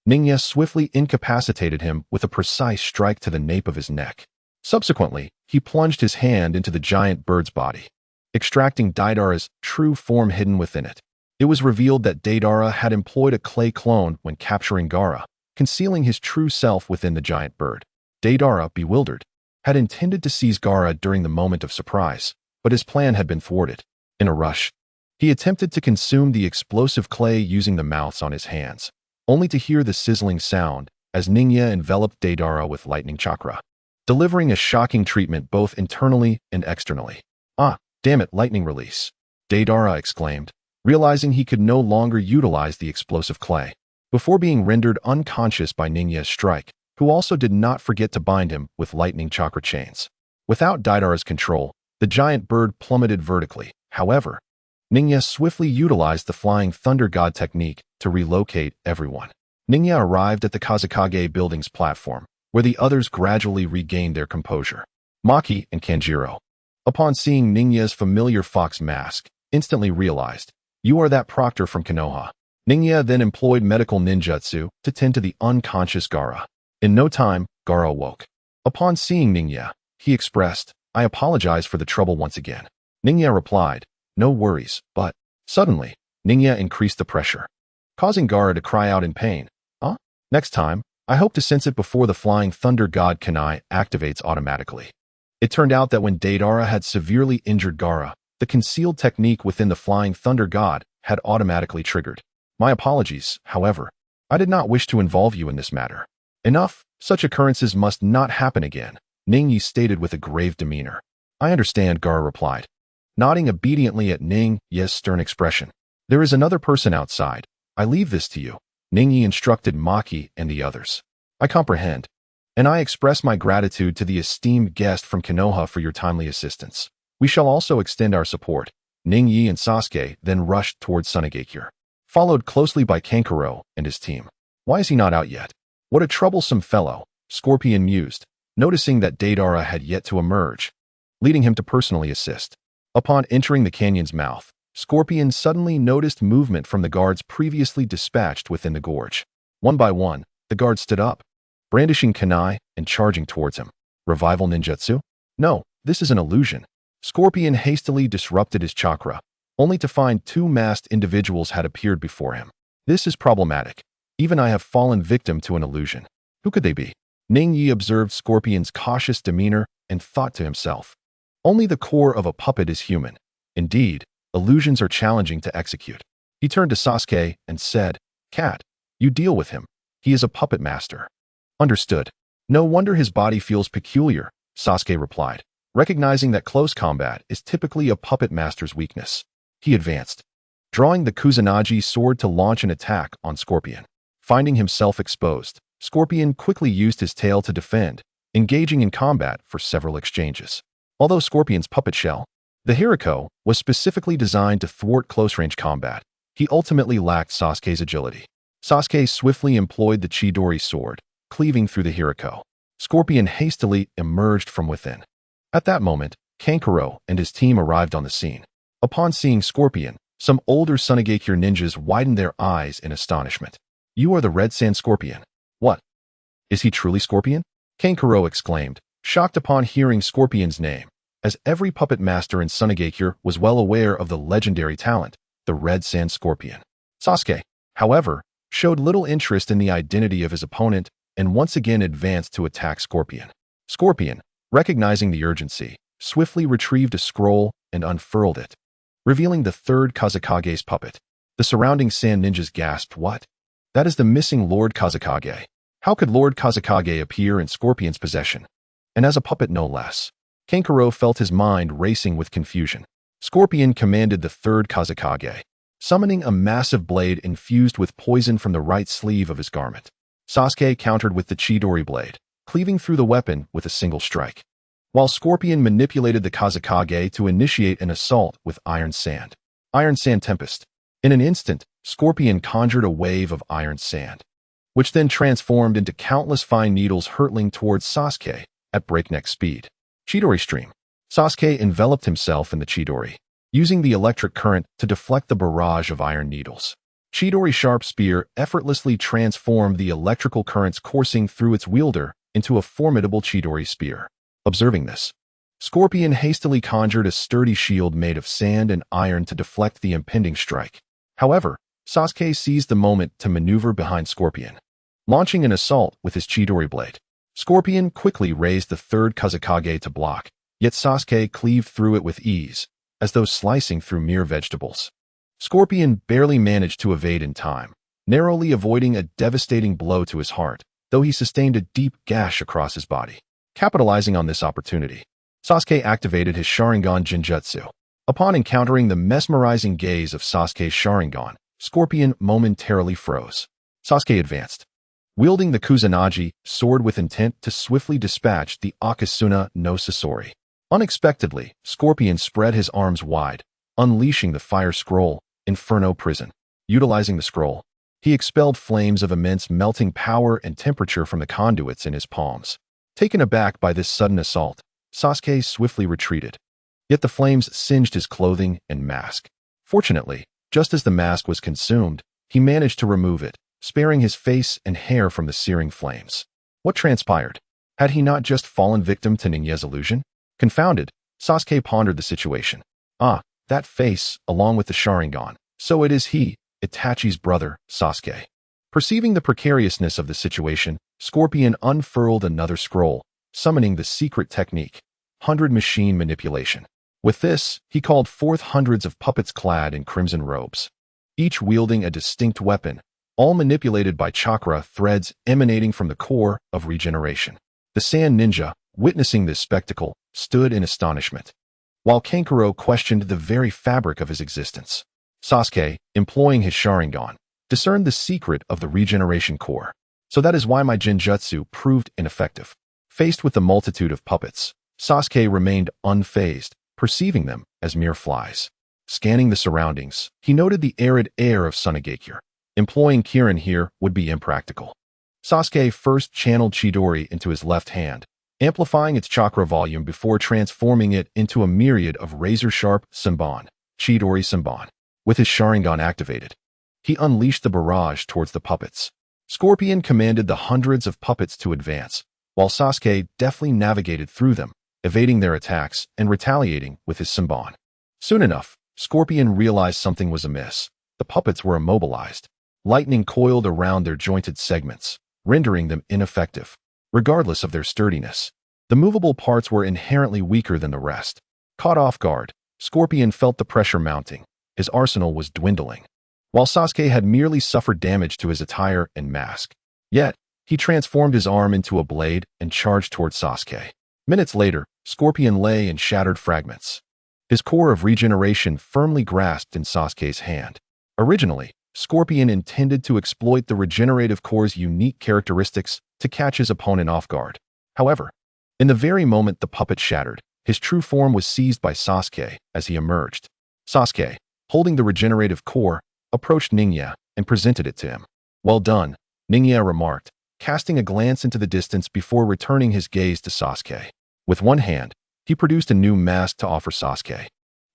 Ninya swiftly incapacitated him with a precise strike to the nape of his neck. Subsequently, he plunged his hand into the giant bird's body, extracting Deidara's true form hidden within it. It was revealed that Deidara had employed a clay clone when capturing Gaara, concealing his true self within the giant bird. Deidara, bewildered, had intended to seize Gaara during the moment of surprise, but his plan had been thwarted. In a rush, he attempted to consume the explosive clay using the mouths on his hands, only to hear the sizzling sound as Ningya enveloped Deidara with lightning chakra, delivering a shocking treatment both internally and externally. "Ah, damn it, lightning release," Deidara exclaimed, realizing he could no longer utilize the explosive clay, before being rendered unconscious by Ningya's strike, who also did not forget to bind him with lightning chakra chains. Without Deidara's control, the giant bird plummeted vertically. However, Ningya swiftly utilized the flying thunder god technique to relocate everyone. Ningya arrived at the Kazekage building's platform, where the others gradually regained their composure. Maki and Kanjiro, upon seeing Ningya's familiar fox mask, instantly realized, "You are that proctor from Konoha." Ningya then employed medical ninjutsu to tend to the unconscious Gaara. In no time, Gaara awoke. Upon seeing Ningya, he expressed, "I apologize for the trouble once again." Ningya replied, "No worries," but suddenly, Ningya increased the pressure, causing Gaara to cry out in pain. "Huh? Next time, I hope to sense it before the flying thunder god Kanai activates automatically." It turned out that when Deidara had severely injured Gaara, the concealed technique within the flying thunder god had automatically triggered. "My apologies, however. I did not wish to involve you in this matter." "Enough, such occurrences must not happen again," Ningyi stated with a grave demeanor. "I understand," Gaara replied, nodding obediently at Ningya's stern expression. "There is another person outside. I leave this to you," Ningyi instructed Maki and the others. "I comprehend, and I express my gratitude to the esteemed guest from Konoha for your timely assistance. We shall also extend our support." Ningyi and Sasuke then rushed towards Sunagakure, followed closely by Kankuro and his team. "Why is he not out yet? What a troublesome fellow," Scorpion mused, noticing that Deidara had yet to emerge, leading him to personally assist. Upon entering the canyon's mouth, Scorpion suddenly noticed movement from the guards previously dispatched within the gorge. One by one, the guards stood up, brandishing kunai and charging towards him. Revival ninjutsu? No, this is an illusion. Scorpion hastily disrupted his chakra, only to find two masked individuals had appeared before him. This is problematic. Even I have fallen victim to an illusion. Who could they be? Ningyi observed Scorpion's cautious demeanor and thought to himself, only the core of a puppet is human. Indeed, illusions are challenging to execute. He turned to Sasuke and said, "Cat, you deal with him. He is a puppet master." "Understood. No wonder his body feels peculiar," Sasuke replied, recognizing that close combat is typically a puppet master's weakness. He advanced, drawing the Kusanagi sword to launch an attack on Scorpion. Finding himself exposed, Scorpion quickly used his tail to defend, engaging in combat for several exchanges. Although Scorpion's puppet shell, the Hiriko, was specifically designed to thwart close-range combat, he ultimately lacked Sasuke's agility. Sasuke swiftly employed the Chidori sword, cleaving through the Hiriko. Scorpion hastily emerged from within. At that moment, Kankuro and his team arrived on the scene. Upon seeing Scorpion, some older Sunagakure ninjas widened their eyes in astonishment. "You are the Red Sand Scorpion. What? Is he truly Scorpion?" Kankuro exclaimed, shocked upon hearing Scorpion's name, as every puppet master in Sunagakure was well aware of the legendary talent, the Red Sand Scorpion. Sasuke, however, showed little interest in the identity of his opponent and once again advanced to attack Scorpion. Scorpion, recognizing the urgency, swiftly retrieved a scroll and unfurled it, revealing the third Kazekage's puppet. The surrounding sand ninjas gasped, "What? That is the missing Lord Kazekage. How could Lord Kazekage appear in Scorpion's possession? And as a puppet no less." Kankuro felt his mind racing with confusion. Scorpion commanded the third Kazekage, summoning a massive blade infused with poison from the right sleeve of his garment. Sasuke countered with the Chidori blade, cleaving through the weapon with a single strike, while Scorpion manipulated the Kazekage to initiate an assault with Iron Sand. Iron Sand Tempest. In an instant, Scorpion conjured a wave of iron sand, which then transformed into countless fine needles hurtling towards Sasuke at breakneck speed. Chidori Stream. Sasuke enveloped himself in the Chidori, using the electric current to deflect the barrage of iron needles. Chidori Sharp Spear effortlessly transformed the electrical currents coursing through its wielder into a formidable Chidori spear. Observing this, Scorpion hastily conjured a sturdy shield made of sand and iron to deflect the impending strike. However, Sasuke seized the moment to maneuver behind Scorpion, launching an assault with his Chidori blade. Scorpion quickly raised the third Kazekage to block, yet Sasuke cleaved through it with ease, as though slicing through mere vegetables. Scorpion barely managed to evade in time, narrowly avoiding a devastating blow to his heart. though he sustained a deep gash across his body. Capitalizing on this opportunity, Sasuke activated his Sharingan Genjutsu. Upon encountering the mesmerizing gaze of Sasuke's Sharingan, Scorpion momentarily froze. Sasuke advanced, wielding the Kusanagi sword with intent to swiftly dispatch the Akasuna no Sasori. Unexpectedly, Scorpion spread his arms wide, unleashing the Fire Scroll, Inferno Prison. Utilizing the scroll, he expelled flames of immense melting power and temperature from the conduits in his palms. Taken aback by this sudden assault, Sasuke swiftly retreated. Yet the flames singed his clothing and mask. Fortunately, just as the mask was consumed, he managed to remove it, sparing his face and hair from the searing flames. What transpired? Had he not just fallen victim to Ninya's illusion? Confounded, Sasuke pondered the situation. Ah, that face, along with the Sharingan. So it is he, Itachi's brother, Sasuke. Perceiving the precariousness of the situation, Scorpion unfurled another scroll, summoning the secret technique, 100 Machine Manipulation. With this, he called forth hundreds of puppets clad in crimson robes, each wielding a distinct weapon, all manipulated by chakra threads emanating from the core of regeneration. The Sand Ninja, witnessing this spectacle, stood in astonishment, while Kankuro questioned the very fabric of his existence. Sasuke, employing his Sharingan, discerned the secret of the regeneration core. So that is why my Genjutsu proved ineffective. Faced with the multitude of puppets, Sasuke remained unfazed, perceiving them as mere flies. Scanning the surroundings, he noted the arid air of Sunagakure. Employing Kirin here would be impractical. Sasuke first channeled Chidori into his left hand, amplifying its chakra volume before transforming it into a myriad of razor-sharp Senbon, Chidori Senbon. With his Sharingan activated, he unleashed the barrage towards the puppets. Scorpion commanded the hundreds of puppets to advance, while Sasuke deftly navigated through them, evading their attacks and retaliating with his Senbon. Soon enough, Scorpion realized something was amiss. The puppets were immobilized. Lightning coiled around their jointed segments, rendering them ineffective. Regardless of their sturdiness, the movable parts were inherently weaker than the rest. Caught off guard, Scorpion felt the pressure mounting. His arsenal was dwindling, while Sasuke had merely suffered damage to his attire and mask. Yet, he transformed his arm into a blade and charged towards Sasuke. Minutes later, Scorpion lay in shattered fragments, his core of regeneration firmly grasped in Sasuke's hand. Originally, Scorpion intended to exploit the regenerative core's unique characteristics to catch his opponent off guard. However, in the very moment the puppet shattered, his true form was seized by Sasuke as he emerged. Sasuke, holding the regenerative core, approached Ninya and presented it to him. Well done, Ninya remarked, casting a glance into the distance before returning his gaze to Sasuke. With one hand, he produced a new mask to offer Sasuke,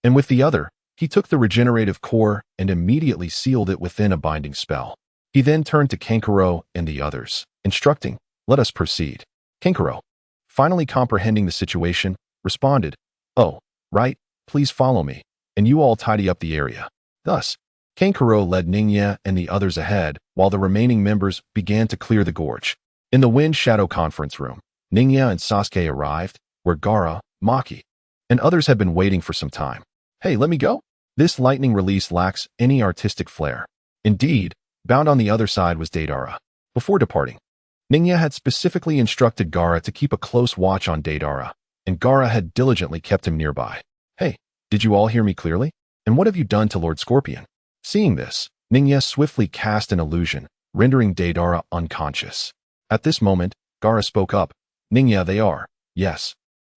and with the other, he took the regenerative core and immediately sealed it within a binding spell. He then turned to Kankuro and the others, instructing, "Let us proceed." Kankuro, finally comprehending the situation, responded, "Oh, right, please follow me, and you all tidy up the area." Thus, Kankuro led Ninya and the others ahead, while the remaining members began to clear the gorge. In the Wind Shadow Conference Room, Ninya and Sasuke arrived, where Gaara, Maki, and others had been waiting for some time. "Hey, let me go." This lightning release lacks any artistic flair. Indeed, bound on the other side was Deidara. Before departing, Ninya had specifically instructed Gaara to keep a close watch on Deidara, and Gaara had diligently kept him nearby. "Hey, did you all hear me clearly? And what have you done to Lord Scorpion?" Seeing this, Ninya swiftly cast an illusion, rendering Deidara unconscious. At this moment, Gaara spoke up. "Ninya, they are, yes.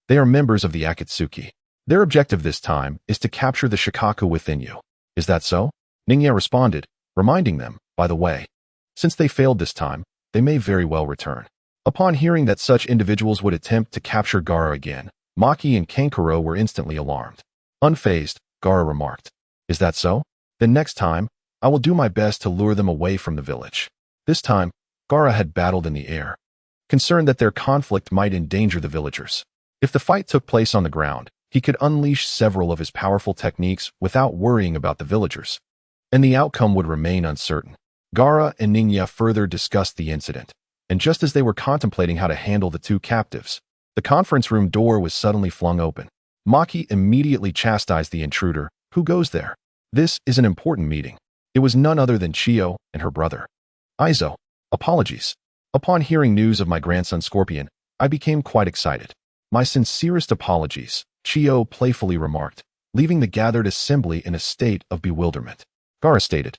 They are members of the Akatsuki. Their objective this time is to capture the Shikaku within you. Is that so?" Ninya responded, reminding them, by the way, since they failed this time, they may very well return. Upon hearing that such individuals would attempt to capture Gaara again, Maki and Kankuro were instantly alarmed. Unfazed, Gaara remarked, "Is that so? Then next time, I will do my best to lure them away from the village." This time, Gaara had battled in the air, concerned that their conflict might endanger the villagers. If the fight took place on the ground, he could unleash several of his powerful techniques without worrying about the villagers, and the outcome would remain uncertain. Gaara and Ninya further discussed the incident, and just as they were contemplating how to handle the two captives, the conference room door was suddenly flung open. Maki immediately chastised the intruder. "Who goes there? This is an important meeting." It was none other than Chio and her brother. "Aizo, apologies." Upon hearing news of my grandson Scorpion, I became quite excited. My sincerest apologies, Chiyo playfully remarked, leaving the gathered assembly in a state of bewilderment. Gaara stated,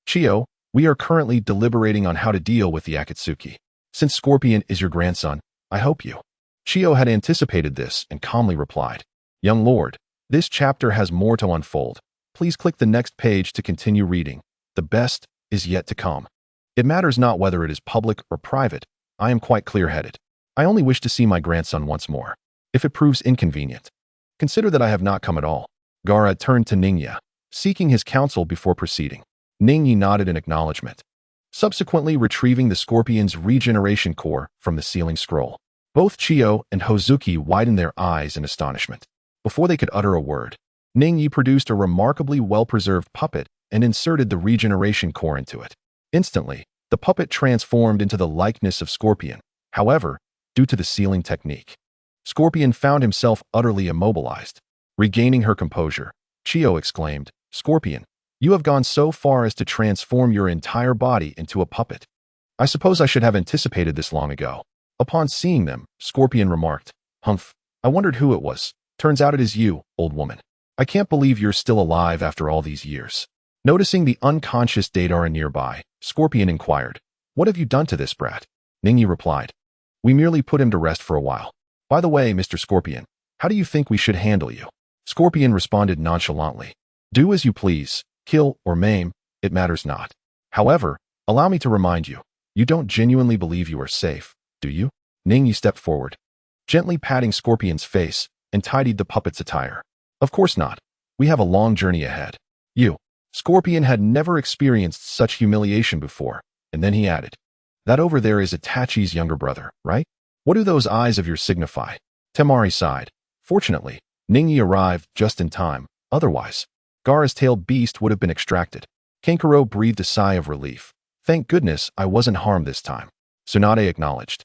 Chiyo, we are currently deliberating on how to deal with the Akatsuki. Since Scorpion is your grandson, I hope you. Chiyo had anticipated this and calmly replied, Young lord, this chapter has more to unfold. Please click the next page to continue reading. The best is yet to come. It matters not whether it is public or private. I am quite clear-headed. I only wish to see my grandson once more. If it proves inconvenient, consider that I have not come at all. Gaara turned to Ningya, seeking his counsel before proceeding. Ningyi nodded in acknowledgement, subsequently retrieving the Scorpion's regeneration core from the sealing scroll. Both Chiyo and Hozuki widened their eyes in astonishment. Before they could utter a word, Ningyi produced a remarkably well-preserved puppet and inserted the regeneration core into it. Instantly, the puppet transformed into the likeness of Scorpion. However, due to the sealing technique, Scorpion found himself utterly immobilized. Regaining her composure, Chiyo exclaimed, Scorpion, you have gone so far as to transform your entire body into a puppet. I suppose I should have anticipated this long ago. Upon seeing them, Scorpion remarked, Humph, I wondered who it was. Turns out it is you, old woman. I can't believe you're still alive after all these years. Noticing the unconscious Deidara nearby, Scorpion inquired, What have you done to this brat? Ningyi replied, We merely put him to rest for a while. By the way, Mr. Scorpion, how do you think we should handle you? Scorpion responded nonchalantly, Do as you please, kill or maim, it matters not. However, allow me to remind you, you don't genuinely believe you are safe, do you? Ningyi stepped forward, gently patting Scorpion's face, and tidied the puppet's attire. Of course not. We have a long journey ahead. You. Scorpion had never experienced such humiliation before, and then he added, That over there is Itachi's younger brother, right? What do those eyes of yours signify? Temari sighed. Fortunately, Ningyi arrived just in time. Otherwise, Gaara's tailed beast would have been extracted. Kankuro breathed a sigh of relief. Thank goodness I wasn't harmed this time. Tsunade acknowledged.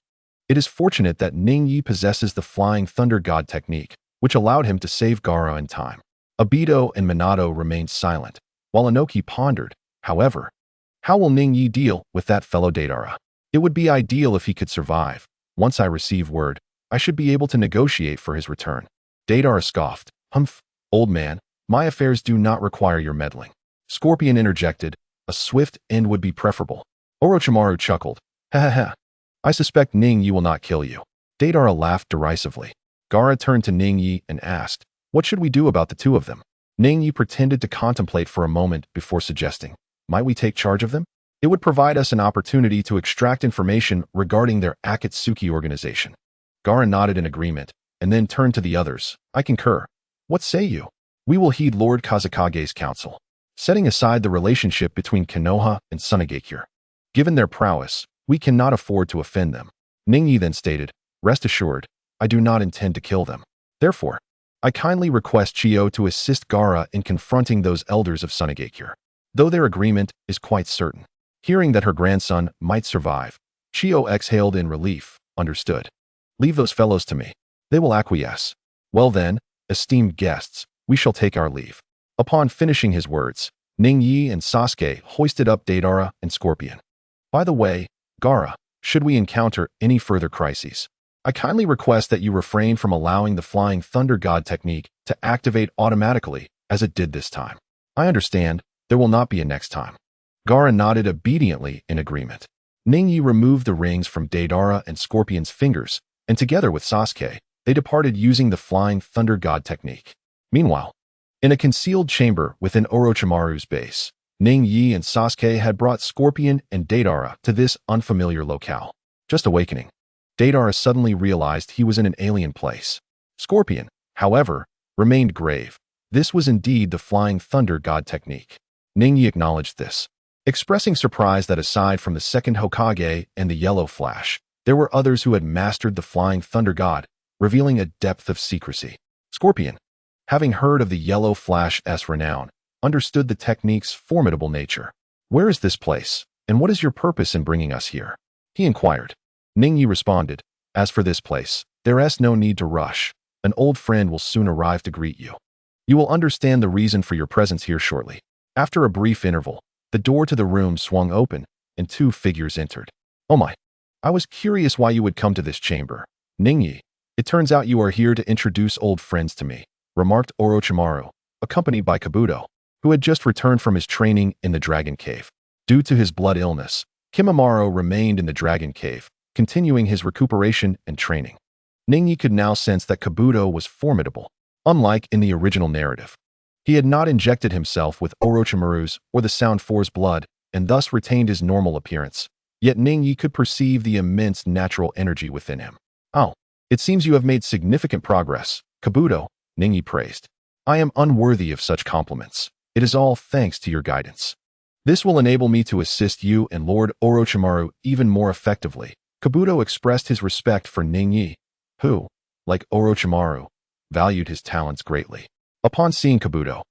It is fortunate that Ningyi possesses the Flying Thunder God technique, which allowed him to save Gaara in time. Obito and Minato remained silent, while Inoki pondered, however, how will Ningyi deal with that fellow Deidara? It would be ideal if he could survive. Once I receive word, I should be able to negotiate for his return. Deidara scoffed. Humph, old man, my affairs do not require your meddling. Scorpion interjected, a swift end would be preferable. Orochimaru chuckled. Ha ha ha. I suspect Ningyi will not kill you. Deidara laughed derisively. Gaara turned to Ningyi and asked, What should we do about the two of them? Ningyi pretended to contemplate for a moment before suggesting, Might we take charge of them? It would provide us an opportunity to extract information regarding their Akatsuki organization. Gaara nodded in agreement, and then turned to the others. I concur. What say you? We will heed Lord Kazekage's counsel, setting aside the relationship between Konoha and Tsunagakure. Given their prowess, we cannot afford to offend them. Ningyi then stated, Rest assured, I do not intend to kill them. Therefore, I kindly request Chiyo to assist Gaara in confronting those elders of Tsunagakure. Though their agreement is quite certain. Hearing that her grandson might survive, Chiyo exhaled in relief. Understood. Leave those fellows to me. They will acquiesce. Well then, esteemed guests, we shall take our leave. Upon finishing his words, Ningyi and Sasuke hoisted up Deidara and Scorpion. By the way, Gaara, should we encounter any further crises, I kindly request that you refrain from allowing the Flying Thunder God technique to activate automatically as it did this time. I understand, there will not be a next time. Gaara nodded obediently in agreement. Ningyi removed the rings from Deidara and Scorpion's fingers, and together with Sasuke, they departed using the Flying Thunder God technique. Meanwhile, in a concealed chamber within Orochimaru's base, Ningyi and Sasuke had brought Scorpion and Deidara to this unfamiliar locale. Just awakening, Deidara suddenly realized he was in an alien place. Scorpion, however, remained grave. This was indeed the Flying Thunder God technique. Ningyi acknowledged this, expressing surprise that aside from the second Hokage and the Yellow Flash, there were others who had mastered the Flying Thunder God, revealing a depth of secrecy. Scorpion, having heard of the Yellow Flash's renown, understood the technique's formidable nature. Where is this place, and what is your purpose in bringing us here? He inquired. Ningyi responded, As for this place, there is no need to rush. An old friend will soon arrive to greet you. You will understand the reason for your presence here shortly. After a brief interval, the door to the room swung open, and two figures entered. Oh my! I was curious why you would come to this chamber. Ningyi, it turns out you are here to introduce old friends to me, remarked Orochimaru, accompanied by Kabuto, who had just returned from his training in the Dragon Cave. Due to his blood illness, Kimimaro remained in the Dragon Cave, continuing his recuperation and training. Ningyi could now sense that Kabuto was formidable, unlike in the original narrative. He had not injected himself with Orochimaru's or the Sound Four's blood and thus retained his normal appearance, yet Ningyi could perceive the immense natural energy within him. Oh, it seems you have made significant progress, Kabuto, Ningyi praised. I am unworthy of such compliments. It is all thanks to your guidance. This will enable me to assist you and Lord Orochimaru even more effectively. Kabuto expressed his respect for Ningyi, who, like Orochimaru, valued his talents greatly. Upon seeing Kabuto,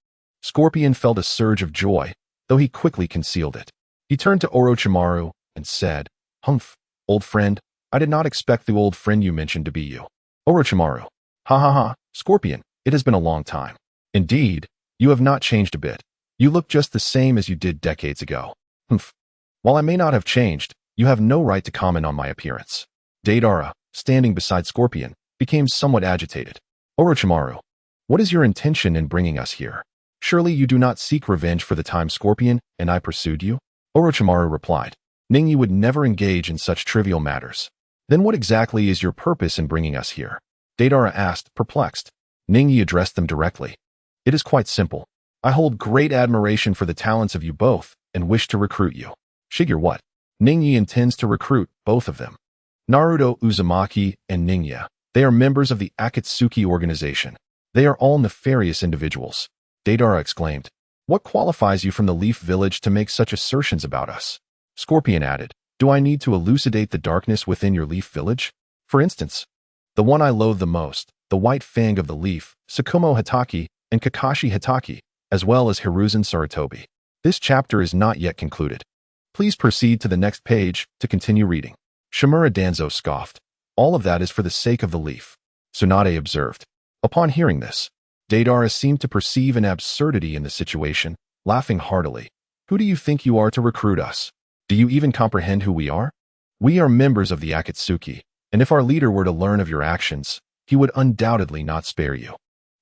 Scorpion felt a surge of joy, though he quickly concealed it. He turned to Orochimaru and said, "Humph, old friend, I did not expect the old friend you mentioned to be you." Orochimaru, "Ha ha ha, Scorpion, it has been a long time. Indeed, you have not changed a bit. You look just the same as you did decades ago." "Humph. While I may not have changed, you have no right to comment on my appearance." Deidara, standing beside Scorpion, became somewhat agitated. "Orochimaru, what is your intention in bringing us here? Surely you do not seek revenge for the time Scorpion and I pursued you?" Orochimaru replied, "Ningyi would never engage in such trivial matters." "Then what exactly is your purpose in bringing us here?" Deidara asked, perplexed. Ningyi addressed them directly. "It is quite simple. I hold great admiration for the talents of you both and wish to recruit you." "Shigeru what?" "Ningyi intends to recruit both of them. Naruto Uzumaki and Ningya. They are members of the Akatsuki organization. They are all nefarious individuals." Deidara exclaimed. "What qualifies you from the Leaf Village to make such assertions about us?" Scorpion added, "Do I need to elucidate the darkness within your Leaf Village? For instance, the one I loathe the most, the White Fang of the Leaf, Tsukumo Hatake, and Kakashi Hatake, as well as Hiruzen Sarutobi. This chapter is not yet concluded. Please proceed to the next page to continue reading." Shimura Danzo scoffed. "All of that is for the sake of the leaf," Tsunade observed. Upon hearing this, Deidara seemed to perceive an absurdity in the situation, laughing heartily. "Who do you think you are to recruit us? Do you even comprehend who we are? We are members of the Akatsuki, and if our leader were to learn of your actions, he would undoubtedly not spare you."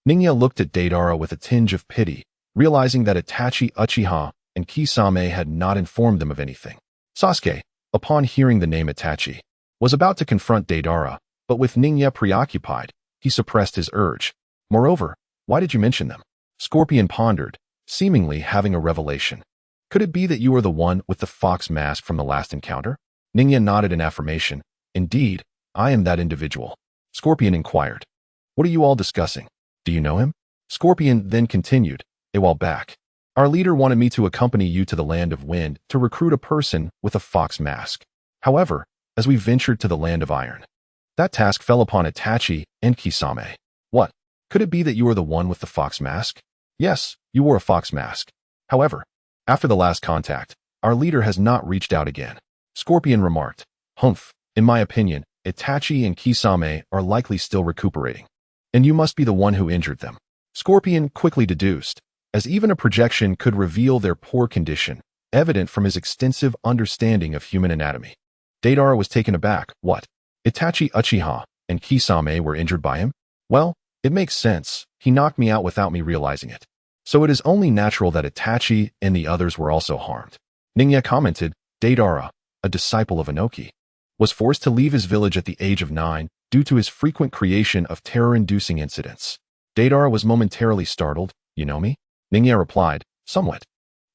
Ningya looked at Deidara with a tinge of pity, realizing that Itachi Uchiha and Kisame had not informed them of anything. Sasuke, upon hearing the name Itachi, was about to confront Deidara, but with Ningya preoccupied, he suppressed his urge. "Moreover, why did you mention them?" Scorpion pondered, seemingly having a revelation. "Could it be that you are the one with the fox mask from the last encounter?" Ningya nodded in affirmation. "Indeed, I am that individual." Scorpion inquired, "What are you all discussing? Do you know him?" Scorpion then continued, "A while back, our leader wanted me to accompany you to the Land of Wind to recruit a person with a fox mask. However, as we ventured to the Land of Iron, that task fell upon Itachi and Kisame." "What? Could it be that you are the one with the fox mask?" "Yes, you wore a fox mask. However, after the last contact, our leader has not reached out again." Scorpion remarked, "Humph, in my opinion, Itachi and Kisame are likely still recuperating, and you must be the one who injured them." Scorpion quickly deduced, as even a projection could reveal their poor condition, evident from his extensive understanding of human anatomy. Deidara was taken aback. "What? Itachi Uchiha and Kisame were injured by him? Well, it makes sense. He knocked me out without me realizing it. So it is only natural that Itachi and the others were also harmed." Ningya commented. Deidara, a disciple of Inoki, was forced to leave his village at the age of 9 due to his frequent creation of terror-inducing incidents. Deidara was momentarily startled. "You know me?" Ningya replied, "Somewhat.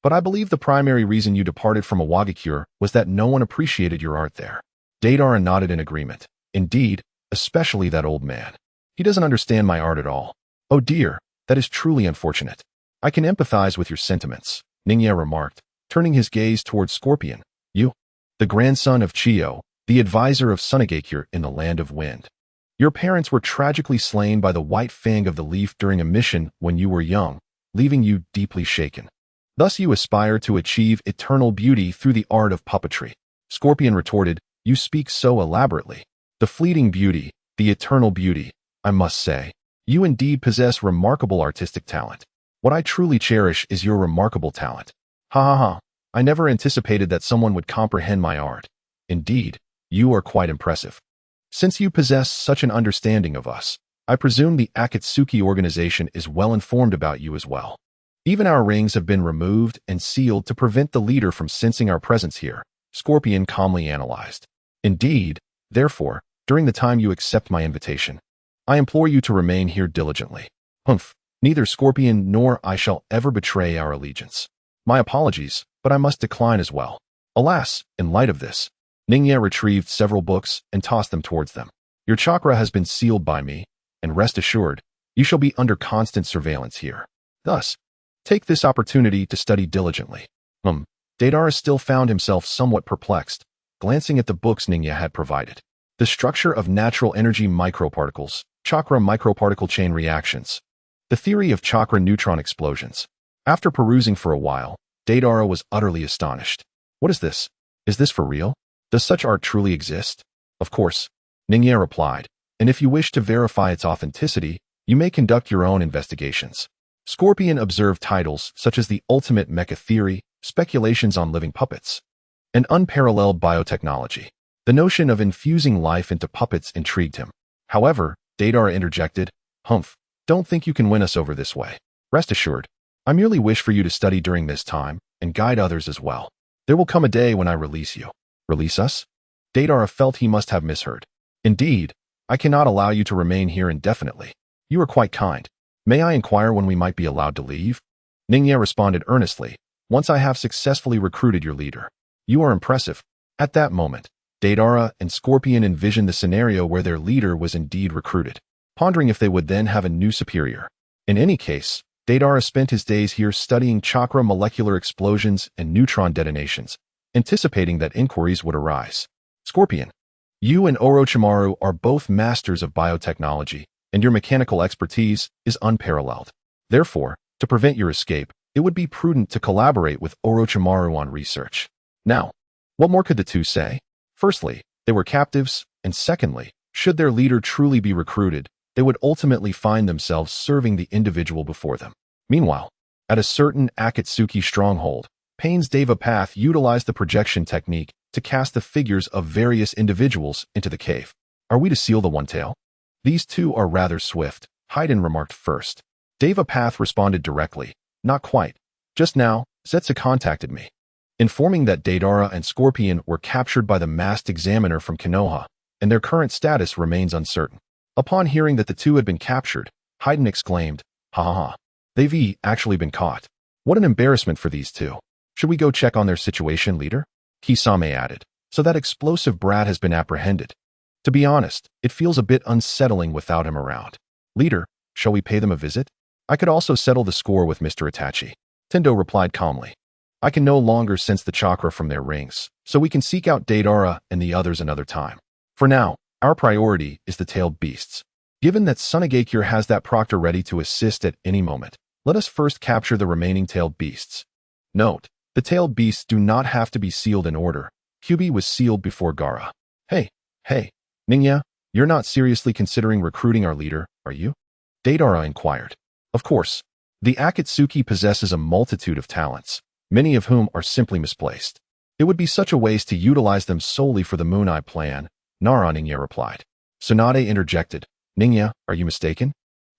But I believe the primary reason you departed from Awagakure was that no one appreciated your art there." Deidara nodded in agreement. "Indeed, especially that old man. He doesn't understand my art at all." "Oh dear, that is truly unfortunate. I can empathize with your sentiments," Ningya remarked, turning his gaze towards Scorpion. "You, the grandson of Chiyo, the advisor of Sunagakure in the Land of Wind. Your parents were tragically slain by the White Fang of the Leaf during a mission when you were young, leaving you deeply shaken. Thus you aspire to achieve eternal beauty through the art of puppetry." Scorpion retorted, "You speak so elaborately. The fleeting beauty, the eternal beauty, I must say. You indeed possess remarkable artistic talent. What I truly cherish is your remarkable talent. Ha ha ha. I never anticipated that someone would comprehend my art. Indeed, You are quite impressive. Since you possess such an understanding of us, I presume the Akatsuki organization is well informed about you as well. Even our rings have been removed and sealed to prevent the leader from sensing our presence here, Scorpion calmly analyzed. Indeed, therefore, during the time you accept my invitation, I implore you to remain here diligently. Humph, neither Scorpion nor I shall ever betray our allegiance. My apologies, but I must decline as well. Alas, in light of this, Ningya retrieved several books and tossed them towards them. Your chakra has been sealed by me, and rest assured, you shall be under constant surveillance here. Thus, take this opportunity to study diligently. Deidara still found himself somewhat perplexed, glancing at the books Ningya had provided. The structure of natural energy microparticles, chakra microparticle chain reactions. The theory of chakra neutron explosions. After perusing for a while, Deidara was utterly astonished. What is this? Is this for real? Does such art truly exist? Of course, Ningya replied, and if you wish to verify its authenticity, you may conduct your own investigations. Scorpion observed titles such as the Ultimate Mecha Theory, Speculations on Living Puppets, and Unparalleled Biotechnology. The notion of infusing life into puppets intrigued him. However, Deidara interjected, Humph, don't think you can win us over this way. Rest assured, I merely wish for you to study during this time and guide others as well. There will come a day when I release you. Release us? Deidara felt he must have misheard. Indeed, I cannot allow you to remain here indefinitely. You are quite kind. May I inquire when we might be allowed to leave? Ningya responded earnestly, once I have successfully recruited your leader. You are impressive. At that moment, Deidara and Scorpion envisioned the scenario where their leader was indeed recruited, pondering if they would then have a new superior. In any case, Deidara spent his days here studying chakra molecular explosions and neutron detonations, anticipating that inquiries would arise. Scorpion, you and Orochimaru are both masters of biotechnology, and your mechanical expertise is unparalleled. Therefore, to prevent your escape, it would be prudent to collaborate with Orochimaru on research. Now, what more could the two say? Firstly, they were captives, and secondly, should their leader truly be recruited, they would ultimately find themselves serving the individual before them. Meanwhile, at a certain Akatsuki stronghold, Pain's Deva Path utilized the projection technique to cast the figures of various individuals into the cave. Are we to seal the one-tail? These two are rather swift, Haydn remarked first. Deva Path responded directly, not quite. Just now, Zetsu contacted me, informing that Deidara and Scorpion were captured by the masked examiner from Konoha, and their current status remains uncertain. Upon hearing that the two had been captured, Haydn exclaimed, ha ha ha, they've actually been caught. What an embarrassment for these two. Should we go check on their situation, leader? Kisame added, so that explosive brat has been apprehended. To be honest, it feels a bit unsettling without him around. Leader, shall we pay them a visit? I could also settle the score with Mr. Itachi. Tendo replied calmly. I can no longer sense the chakra from their rings, so we can seek out Deidara and the others another time. For now, our priority is the tailed beasts. Given that Sunagakure has that proctor ready to assist at any moment, let us first capture the remaining tailed beasts. Note, the tailed beasts do not have to be sealed in order. Kyubi was sealed before Gaara. Hey, Ningya, you're not seriously considering recruiting our leader, are you? Deidara inquired. Of course, the Akatsuki possesses a multitude of talents, many of whom are simply misplaced. It would be such a waste to utilize them solely for the Moon Eye plan, Nara, Ningya replied. Tsunade interjected. Ningya, are you mistaken?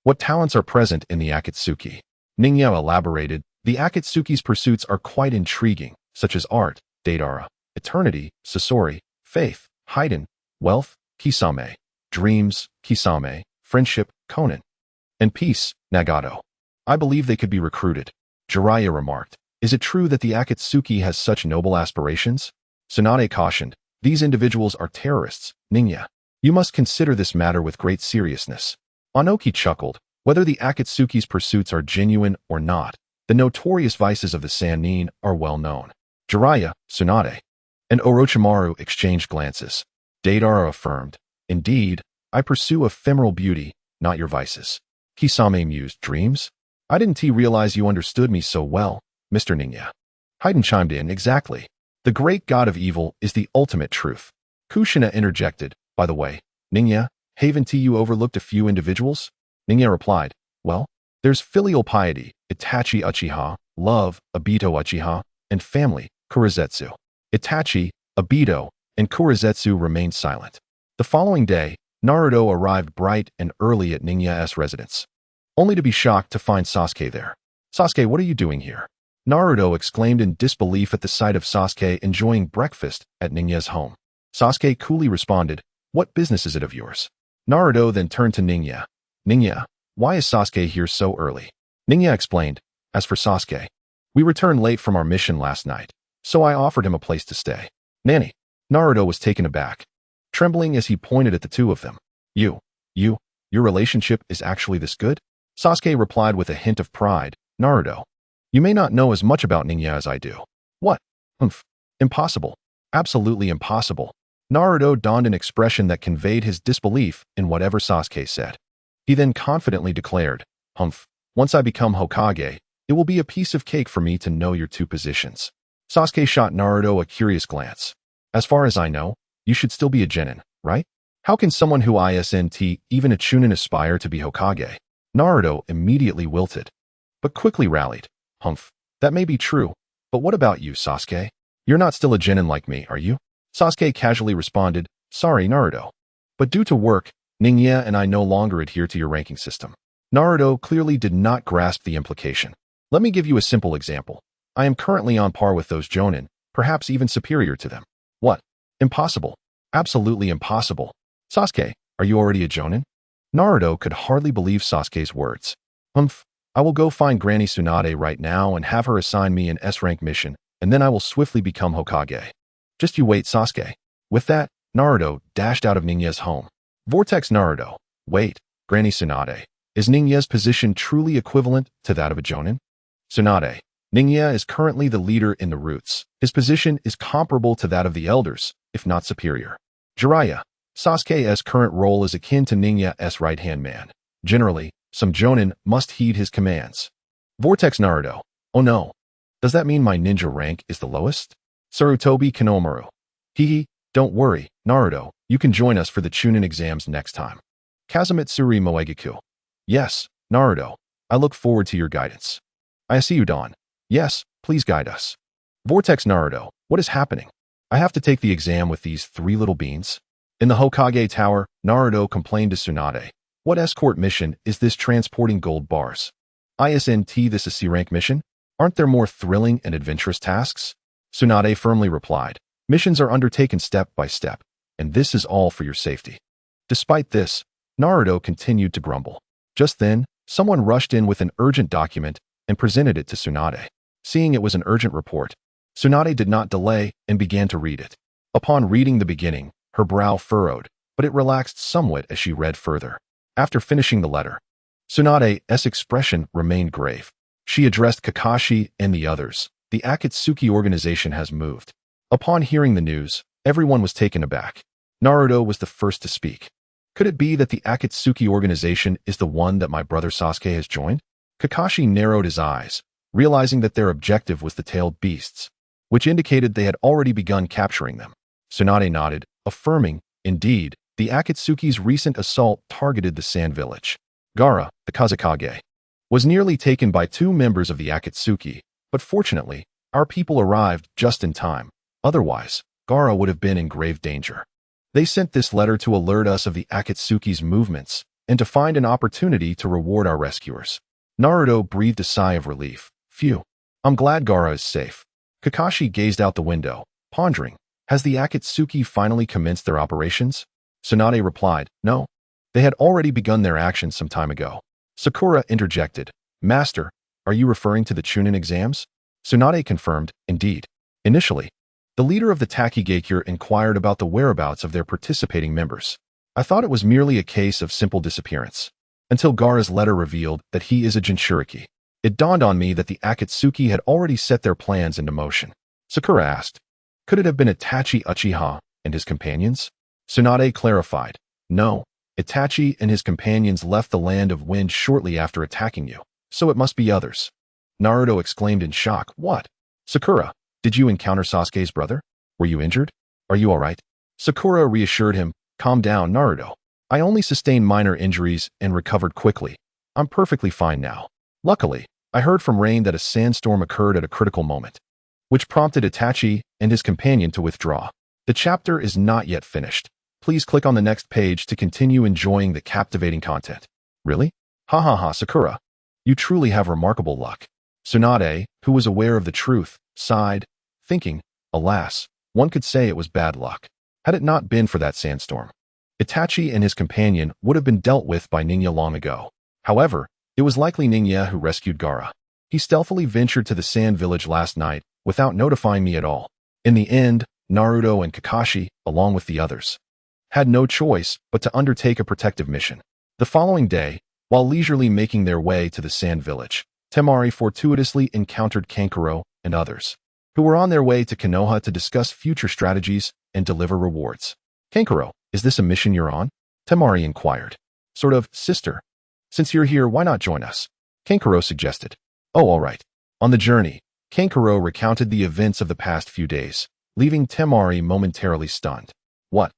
What talents are present in the Akatsuki? Ningya elaborated. The Akatsuki's pursuits are quite intriguing, such as art, Deidara, eternity, Sasori, faith, Haydn, wealth, Kisame, dreams, Kisame, friendship, Konan, and peace, Nagato. I believe they could be recruited. Jiraiya remarked. Is it true that the Akatsuki has such noble aspirations? Tsunade cautioned. These individuals are terrorists, Ningya. You must consider this matter with great seriousness. Anoki chuckled. Whether the Akatsuki's pursuits are genuine or not, the notorious vices of the Sannin are well known. Jiraiya, Tsunade, and Orochimaru exchanged glances. Deidara affirmed. Indeed, I pursue ephemeral beauty, not your vices. Kisame mused. Dreams? I didn't realize you understood me so well, Mr. Ningya. Haydn chimed in. Exactly. The great god of evil is the ultimate truth. Kushina interjected. By the way, Ningya, haven't you overlooked a few individuals? Ningya replied. Well, there's filial piety, Itachi Uchiha, love, Obito Uchiha, and family, Kurizetsu. Itachi, Obito, and Kurizetsu remained silent. The following day, Naruto arrived bright and early at Ninya's residence, only to be shocked to find Sasuke there. "Sasuke, what are you doing here?" Naruto exclaimed in disbelief at the sight of Sasuke enjoying breakfast at Ninya's home. Sasuke coolly responded, "What business is it of yours?" Naruto then turned to Ninya. "Ninya, why is Sasuke here so early?" Ninya explained, "As for Sasuke, we returned late from our mission last night, so I offered him a place to stay." "Nani?" Naruto was taken aback, trembling as he pointed at the two of them. Your relationship is actually this good?" Sasuke replied with a hint of pride, "Naruto, you may not know as much about Ninya as I do." "What? Impossible. Absolutely impossible." Naruto donned an expression that conveyed his disbelief in whatever Sasuke said. He then confidently declared, "Once I become Hokage, it will be a piece of cake for me to know your two positions." Sasuke shot Naruto a curious glance. "As far as I know, you should still be a genin, right? How can someone who isn't even a chunin aspire to be Hokage?" Naruto immediately wilted, but quickly rallied. That may be true, but what about you, Sasuke? You're not still a genin like me, are you?" Sasuke casually responded, "Sorry, Naruto, but due to work, Ninya and I no longer adhere to your ranking system." Naruto clearly did not grasp the implication. "Let me give you a simple example. I am currently on par with those jonin, perhaps even superior to them." "What? Impossible. Absolutely impossible. Sasuke, are you already a jonin?" Naruto could hardly believe Sasuke's words. I will go find Granny Tsunade right now and have her assign me an S-rank mission, and then I will swiftly become Hokage. Just you wait, Sasuke." With that, Naruto dashed out of Ninya's home. Vortex Naruto, wait, Granny Tsunade, is Ninya's position truly equivalent to that of a jonin? Tsunade, Ninya is currently the leader in the roots. His position is comparable to that of the elders, if not superior. Jiraiya, Sasuke's current role is akin to Ninya's right-hand man. Generally, some jonin must heed his commands. Vortex Naruto, oh no. Does that mean my ninja rank is the lowest? Sarutobi Kanomaru. Don't worry, Naruto, you can join us for the Chunin exams next time. Kazumitsuri Moegaku. Yes, Naruto, I look forward to your guidance. I see you, Dawn. Yes, please guide us. Vortex Naruto, what is happening? I have to take the exam with these three little beans? In the Hokage Tower, Naruto complained to Tsunade. What escort mission is this transporting gold bars? Isn't this a C-rank mission? Aren't there more thrilling and adventurous tasks? Tsunade firmly replied, missions are undertaken step by step, and this is all for your safety. Despite this, Naruto continued to grumble. Just then, someone rushed in with an urgent document and presented it to Tsunade. Seeing it was an urgent report, Tsunade did not delay and began to read it. Upon reading the beginning, her brow furrowed, but it relaxed somewhat as she read further. After finishing the letter, Tsunade's expression remained grave. She addressed Kakashi and the others. The Akatsuki organization has moved. Upon hearing the news, everyone was taken aback. Naruto was the first to speak. Could it be that the Akatsuki organization is the one that my brother Sasuke has joined? Kakashi narrowed his eyes, realizing that their objective was the tailed beasts, which indicated they had already begun capturing them. Tsunade nodded, affirming, indeed, the Akatsuki's recent assault targeted the Sand Village. Gaara, the Kazekage, was nearly taken by two members of the Akatsuki, but fortunately, our people arrived just in time. Otherwise, Gaara would have been in grave danger. They sent this letter to alert us of the Akatsuki's movements and to find an opportunity to reward our rescuers. Naruto breathed a sigh of relief. Phew. I'm glad Gaara is safe. Kakashi gazed out the window, pondering, has the Akatsuki finally commenced their operations? Tsunade replied, no. They had already begun their actions some time ago. Sakura interjected, Master, are you referring to the Chunin exams? Tsunade confirmed, indeed. Initially, the leader of the Takigakure inquired about the whereabouts of their participating members. I thought it was merely a case of simple disappearance, until Gaara's letter revealed that he is a Jinchuriki. It dawned on me that the Akatsuki had already set their plans into motion. Sakura asked, could it have been Itachi Uchiha and his companions? Tsunade clarified, no, Itachi and his companions left the Land of Wind shortly after attacking you, so it must be others. Naruto exclaimed in shock, what? Sakura, did you encounter Sasuke's brother? Were you injured? Are you alright? Sakura reassured him, calm down, Naruto. I only sustained minor injuries and recovered quickly. I'm perfectly fine now. Luckily, I heard from Rain that a sandstorm occurred at a critical moment, which prompted Itachi and his companion to withdraw. The chapter is not yet finished. Please click on the next page to continue enjoying the captivating content. Really? Ha ha ha, Sakura. You truly have remarkable luck. Tsunade, who was aware of the truth, sighed, thinking, alas, one could say it was bad luck. Had it not been for that sandstorm, Itachi and his companion would have been dealt with by Ningya long ago. However, it was likely Ningya who rescued Gaara. He stealthily ventured to the sand village last night without notifying me at all. In the end, Naruto and Kakashi, along with the others, had no choice but to undertake a protective mission. The following day, while leisurely making their way to the sand village, Temari fortuitously encountered Kankuro and others, who were on their way to Konoha to discuss future strategies and deliver rewards. Kankuro, is this a mission you're on? Temari inquired. Sort of, sister. Since you're here, why not join us? Kankuro suggested. Oh, all right. On the journey, Kankuro recounted the events of the past few days, leaving Temari momentarily stunned. What?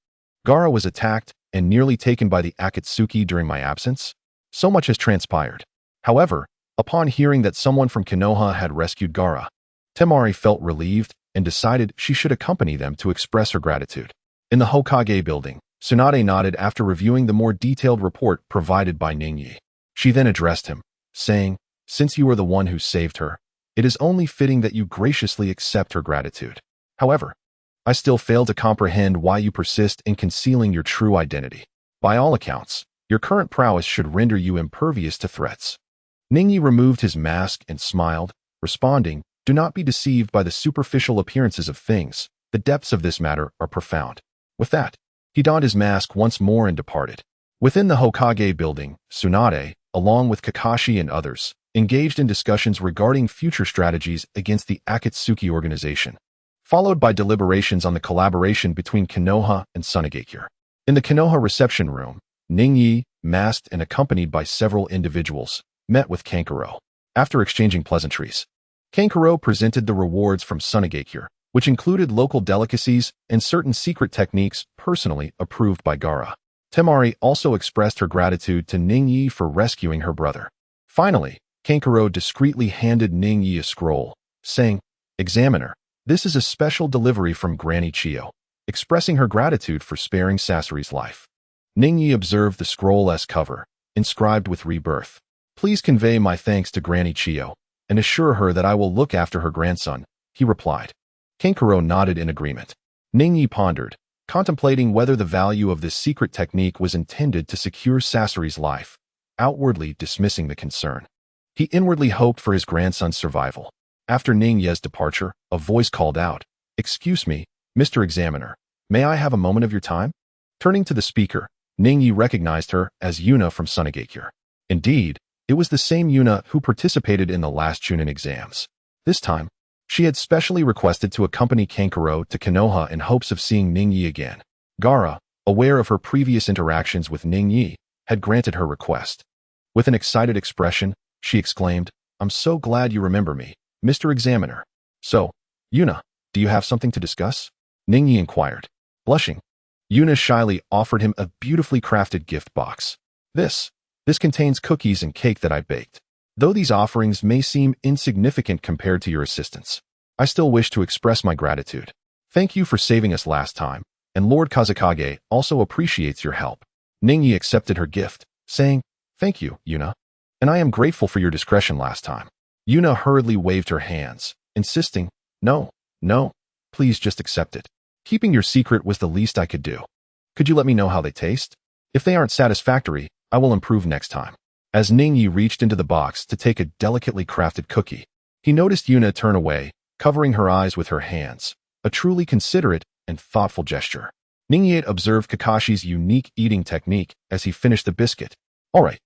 Gaara was attacked and nearly taken by the Akatsuki during my absence? So much has transpired. However, upon hearing that someone from Konoha had rescued Gaara, Temari felt relieved and decided she should accompany them to express her gratitude. In the Hokage building, Tsunade nodded after reviewing the more detailed report provided by Ningyi. She then addressed him, saying, since you are the one who saved her, it is only fitting that you graciously accept her gratitude. However, I still fail to comprehend why you persist in concealing your true identity. By all accounts, your current prowess should render you impervious to threats. Ningyi removed his mask and smiled, responding, do not be deceived by the superficial appearances of things. The depths of this matter are profound. With that, he donned his mask once more and departed. Within the Hokage building, Tsunade, along with Kakashi and others, engaged in discussions regarding future strategies against the Akatsuki organization, followed by deliberations on the collaboration between Konoha and Sunagakure. In the Konoha reception room, Ningyi, masked and accompanied by several individuals, met with Kankuro. After exchanging pleasantries, Kankuro presented the rewards from Sunagakure, which included local delicacies and certain secret techniques personally approved by Gaara. Temari also expressed her gratitude to Ningyi for rescuing her brother. Finally, Kankuro discreetly handed Ningyi a scroll, saying, Examiner, this is a special delivery from Granny Chiyo, expressing her gratitude for sparing Sasori's life. Ningyi observed the scroll's cover, inscribed with rebirth. Please convey my thanks to Granny Chiyo, and assure her that I will look after her grandson, he replied. Kankuro nodded in agreement. Ningyi pondered, contemplating whether the value of this secret technique was intended to secure Sasori's life, outwardly dismissing the concern. He inwardly hoped for his grandson's survival. After Ningya's departure, a voice called out, Excuse me, Mr. Examiner, may I have a moment of your time? Turning to the speaker, Ningyi recognized her as Yuna from Sunagakure. Indeed, it was the same Yuna who participated in the last Chunin exams. This time, she had specially requested to accompany Kankuro to Konoha in hopes of seeing Ningyi again. Gaara, aware of her previous interactions with Ningyi, had granted her request. With an excited expression, she exclaimed, I'm so glad you remember me, Mr. Examiner. So, Yuna, do you have something to discuss? Ningyi inquired. Blushing, Yuna shyly offered him a beautifully crafted gift box. This contains cookies and cake that I baked. Though these offerings may seem insignificant compared to your assistance, I still wish to express my gratitude. Thank you for saving us last time, and Lord Kazekage also appreciates your help. Ningyi accepted her gift, saying, Thank you, Yuna, and I am grateful for your discretion last time. Yuna hurriedly waved her hands, insisting, No, please just accept it. Keeping your secret was the least I could do. Could you let me know how they taste? If they aren't satisfactory, I will improve next time. As Ningyi reached into the box to take a delicately crafted cookie, he noticed Yuna turn away, covering her eyes with her hands, a truly considerate and thoughtful gesture. Ningyi observed Kakashi's unique eating technique as he finished the biscuit. All right,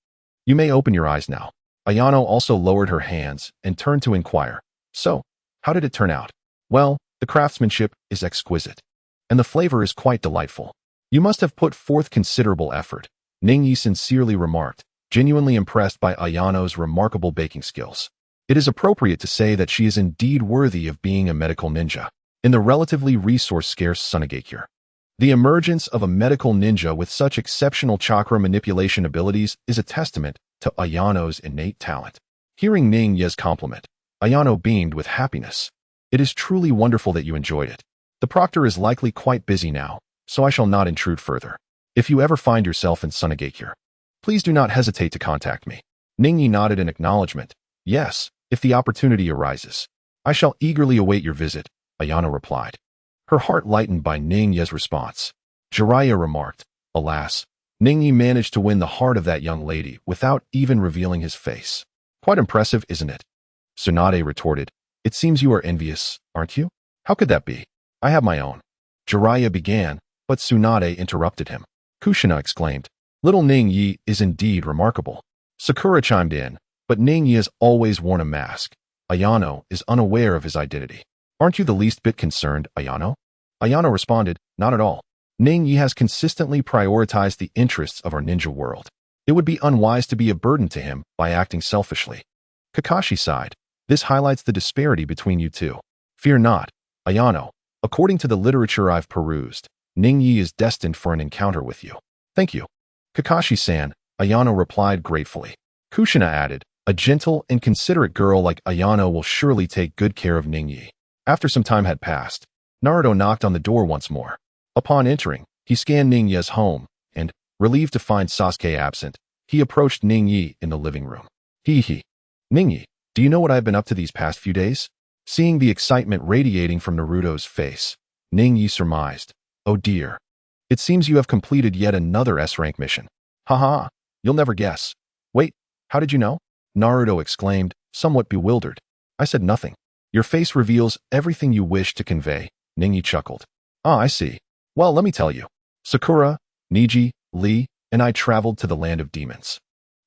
you may open your eyes now. Ayano also lowered her hands and turned to inquire. So, how did it turn out? Well, the craftsmanship is exquisite, and the flavor is quite delightful. You must have put forth considerable effort, Ningyi sincerely remarked, genuinely impressed by Ayano's remarkable baking skills. It is appropriate to say that she is indeed worthy of being a medical ninja in the relatively resource-scarce Sunagakure. The emergence of a medical ninja with such exceptional chakra manipulation abilities is a testament to Ayano's innate talent. Hearing Ningya's compliment, Ayano beamed with happiness. It is truly wonderful that you enjoyed it. The The proctor is likely quite busy now, so I shall not intrude further. If you ever find yourself in Sunagakure, please do not hesitate to contact me. Ningyi nodded in acknowledgement. Yes, if the opportunity arises. I shall eagerly await your visit, Ayano replied. Her heart lightened by Ningyi's response. Jiraiya remarked, alas, Ningyi managed to win the heart of that young lady without even revealing his face. Quite impressive, isn't it? Tsunade retorted, it seems you are envious, aren't you? How could that be? I have my own. Jiraiya began, but Tsunade interrupted him. Kushina exclaimed, little Ningyi is indeed remarkable. Sakura chimed in, but Ningyi has always worn a mask. Ayano is unaware of his identity. Aren't you the least bit concerned, Ayano? Ayano responded, not at all. Ningyi has consistently prioritized the interests of our ninja world. It would be unwise to be a burden to him by acting selfishly. Kakashi sighed. This highlights the disparity between you two. Fear not, Ayano. According to the literature I've perused, Ningyi is destined for an encounter with you. Thank you. Kakashi-san, Ayano replied gratefully. Kushina added, a gentle and considerate girl like Ayano will surely take good care of Ningyi. After some time had passed, Naruto knocked on the door once more. Upon entering, he scanned Ningyi's home, and, relieved to find Sasuke absent, he approached Ningyi in the living room. Hee. Ningyi, do you know what I've been up to these past few days? Seeing the excitement radiating from Naruto's face, Ningyi surmised, oh dear. It seems you have completed yet another S-rank mission. Haha, you'll never guess. Wait, how did you know? Naruto exclaimed, somewhat bewildered. I said nothing. Your face reveals everything you wish to convey, Ningyi chuckled. Ah, I see. Well, let me tell you. Sakura, Niji, Lee, and I traveled to the land of demons,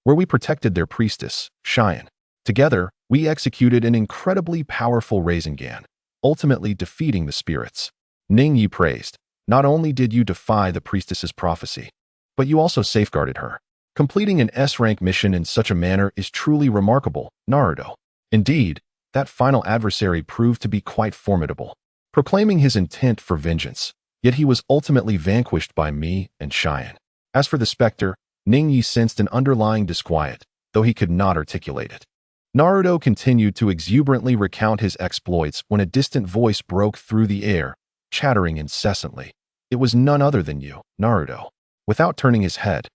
where we protected their priestess, Cheyenne. Together, we executed an incredibly powerful Rasengan, ultimately defeating the spirits. Ningyi praised. Not only did you defy the priestess's prophecy, but you also safeguarded her. Completing an S-rank mission in such a manner is truly remarkable, Naruto. Indeed, that final adversary proved to be quite formidable, proclaiming his intent for vengeance, yet he was ultimately vanquished by me and Cheyenne. As for the specter, Ningyi sensed an underlying disquiet, though he could not articulate it. Naruto continued to exuberantly recount his exploits when a distant voice broke through the air, chattering incessantly. It was none other than you, Naruto. Without turning his head,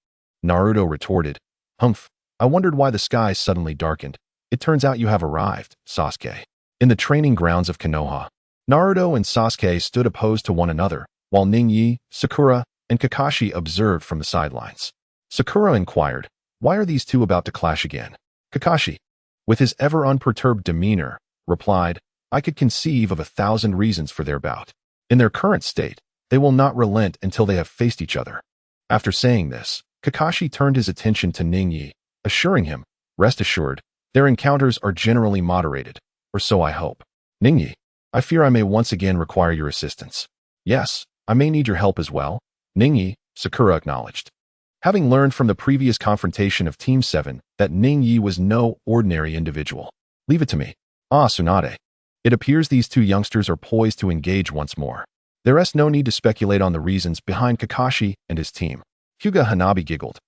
Naruto retorted, Humph, I wondered why the sky suddenly darkened. It turns out you have arrived, Sasuke. In the training grounds of Konoha, Naruto and Sasuke stood opposed to one another, while Ningyi, Sakura, and Kakashi observed from the sidelines. Sakura inquired, why are these two about to clash again? Kakashi, with his ever unperturbed demeanor, replied, I could conceive of 1,000 reasons for their bout. In their current state, they will not relent until they have faced each other. After saying this, Kakashi turned his attention to Ningyi, assuring him, rest assured, their encounters are generally moderated, or so I hope. Ningyi, I fear I may once again require your assistance. Yes, I may need your help as well. Ningyi, Sakura acknowledged. Having learned from the previous confrontation of Team 7 that Ningyi was no ordinary individual. Leave it to me. Ah, Tsunade. It appears these two youngsters are poised to engage once more. There is no need to speculate on the reasons behind Kakashi and his team. Hyuga Hanabi giggled,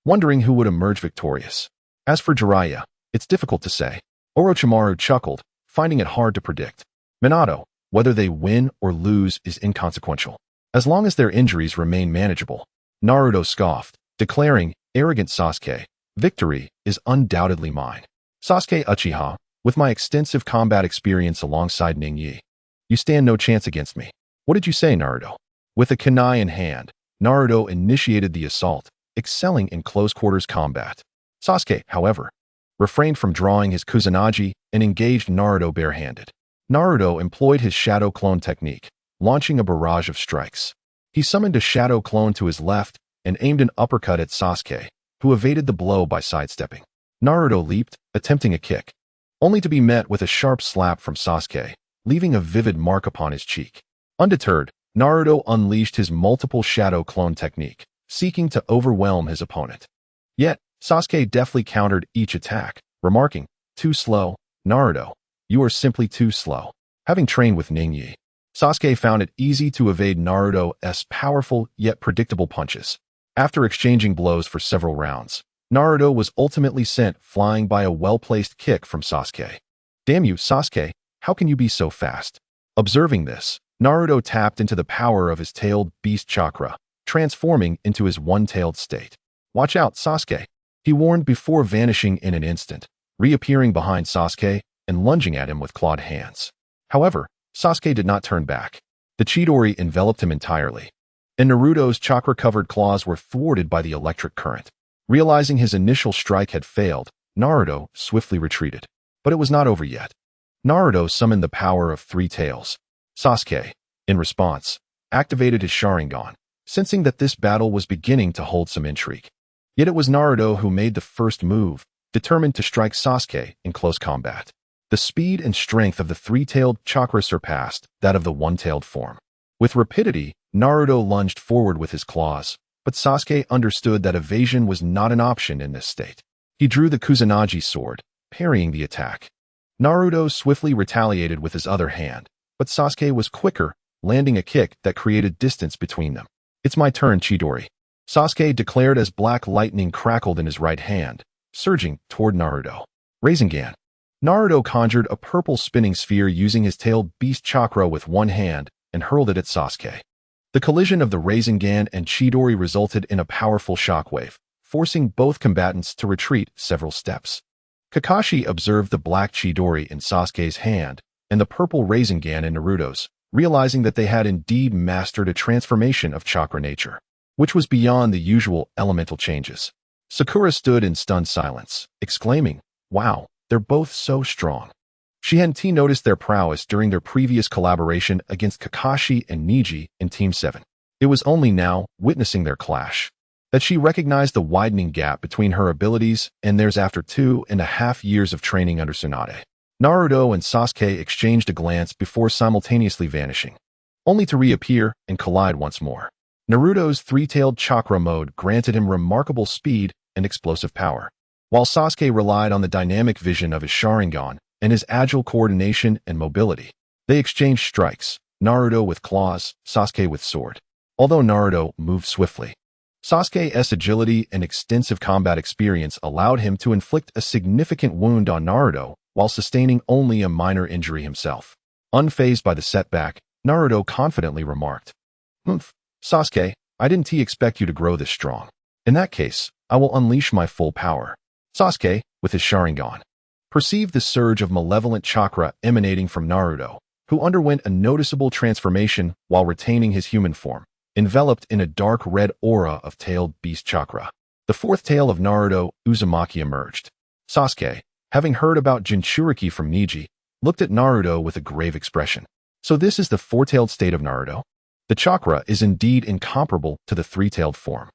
wondering who would emerge victorious. As for Jiraiya, it's difficult to say. Orochimaru chuckled, finding it hard to predict. Minato, whether they win or lose is inconsequential, as long as their injuries remain manageable. Naruto scoffed, declaring, arrogant Sasuke, victory is undoubtedly mine. Sasuke Uchiha, with my extensive combat experience alongside Ningyi, you stand no chance against me. What did you say, Naruto? With a kunai in hand, Naruto initiated the assault, excelling in close-quarters combat. Sasuke, however, refrained from drawing his Kusanagi and engaged Naruto barehanded. Naruto employed his shadow clone technique, launching a barrage of strikes. He summoned a shadow clone to his left and aimed an uppercut at Sasuke, who evaded the blow by sidestepping. Naruto leaped, attempting a kick, only to be met with a sharp slap from Sasuke, leaving a vivid mark upon his cheek. Undeterred, Naruto unleashed his multiple shadow clone technique, seeking to overwhelm his opponent. Yet, Sasuke deftly countered each attack, remarking, too slow, Naruto. You are simply too slow. Having trained with Ningyi, Sasuke found it easy to evade Naruto's powerful yet predictable punches. After exchanging blows for several rounds, Naruto was ultimately sent flying by a well-placed kick from Sasuke. Damn you, Sasuke, how can you be so fast? Observing this, Naruto tapped into the power of his tailed beast chakra, transforming into his one-tailed state. "Watch out, Sasuke," he warned before vanishing in an instant, reappearing behind Sasuke and lunging at him with clawed hands. However, Sasuke did not turn back. The Chidori enveloped him entirely, and Naruto's chakra-covered claws were thwarted by the electric current. Realizing his initial strike had failed, Naruto swiftly retreated. But it was not over yet. Naruto summoned the power of three tails. Sasuke, in response, activated his Sharingan, sensing that this battle was beginning to hold some intrigue. Yet it was Naruto who made the first move, determined to strike Sasuke in close combat. The speed and strength of the three-tailed chakra surpassed that of the one-tailed form. With rapidity, Naruto lunged forward with his claws, but Sasuke understood that evasion was not an option in this state. He drew the Kusanagi sword, parrying the attack. Naruto swiftly retaliated with his other hand, but Sasuke was quicker, landing a kick that created distance between them. "It's my turn, Chidori," Sasuke declared as black lightning crackled in his right hand, surging toward Naruto. Rasengan. Naruto conjured a purple spinning sphere using his tailed beast chakra with one hand and hurled it at Sasuke. The collision of the Rasengan and Chidori resulted in a powerful shockwave, forcing both combatants to retreat several steps. Kakashi observed the black Chidori in Sasuke's hand and the purple Rasengan in Naruto's, realizing that they had indeed mastered a transformation of chakra nature, which was beyond the usual elemental changes. Sakura stood in stunned silence, exclaiming, "Wow, they're both so strong." She hadn't noticed their prowess during their previous collaboration against Kakashi and Neji in Team 7. It was only now, witnessing their clash, that she recognized the widening gap between her abilities and theirs after 2.5 years of training under Tsunade. Naruto and Sasuke exchanged a glance before simultaneously vanishing, only to reappear and collide once more. Naruto's three-tailed chakra mode granted him remarkable speed and explosive power, while Sasuke relied on the dynamic vision of his Sharingan and his agile coordination and mobility. They exchanged strikes, Naruto with claws, Sasuke with sword. Although Naruto moved swiftly, Sasuke's agility and extensive combat experience allowed him to inflict a significant wound on Naruto while sustaining only a minor injury himself. Unfazed by the setback, Naruto confidently remarked, Sasuke, I didn't expect you to grow this strong. In that case, I will unleash my full power." Sasuke, with his Sharingan, perceived the surge of malevolent chakra emanating from Naruto, who underwent a noticeable transformation while retaining his human form, enveloped in a dark red aura of tailed beast chakra. The fourth tail of Naruto, Uzumaki, emerged. Sasuke, having heard about Jinchuriki from Neji, looked at Naruto with a grave expression. "So this is the four-tailed state of Naruto? The chakra is indeed incomparable to the three-tailed form."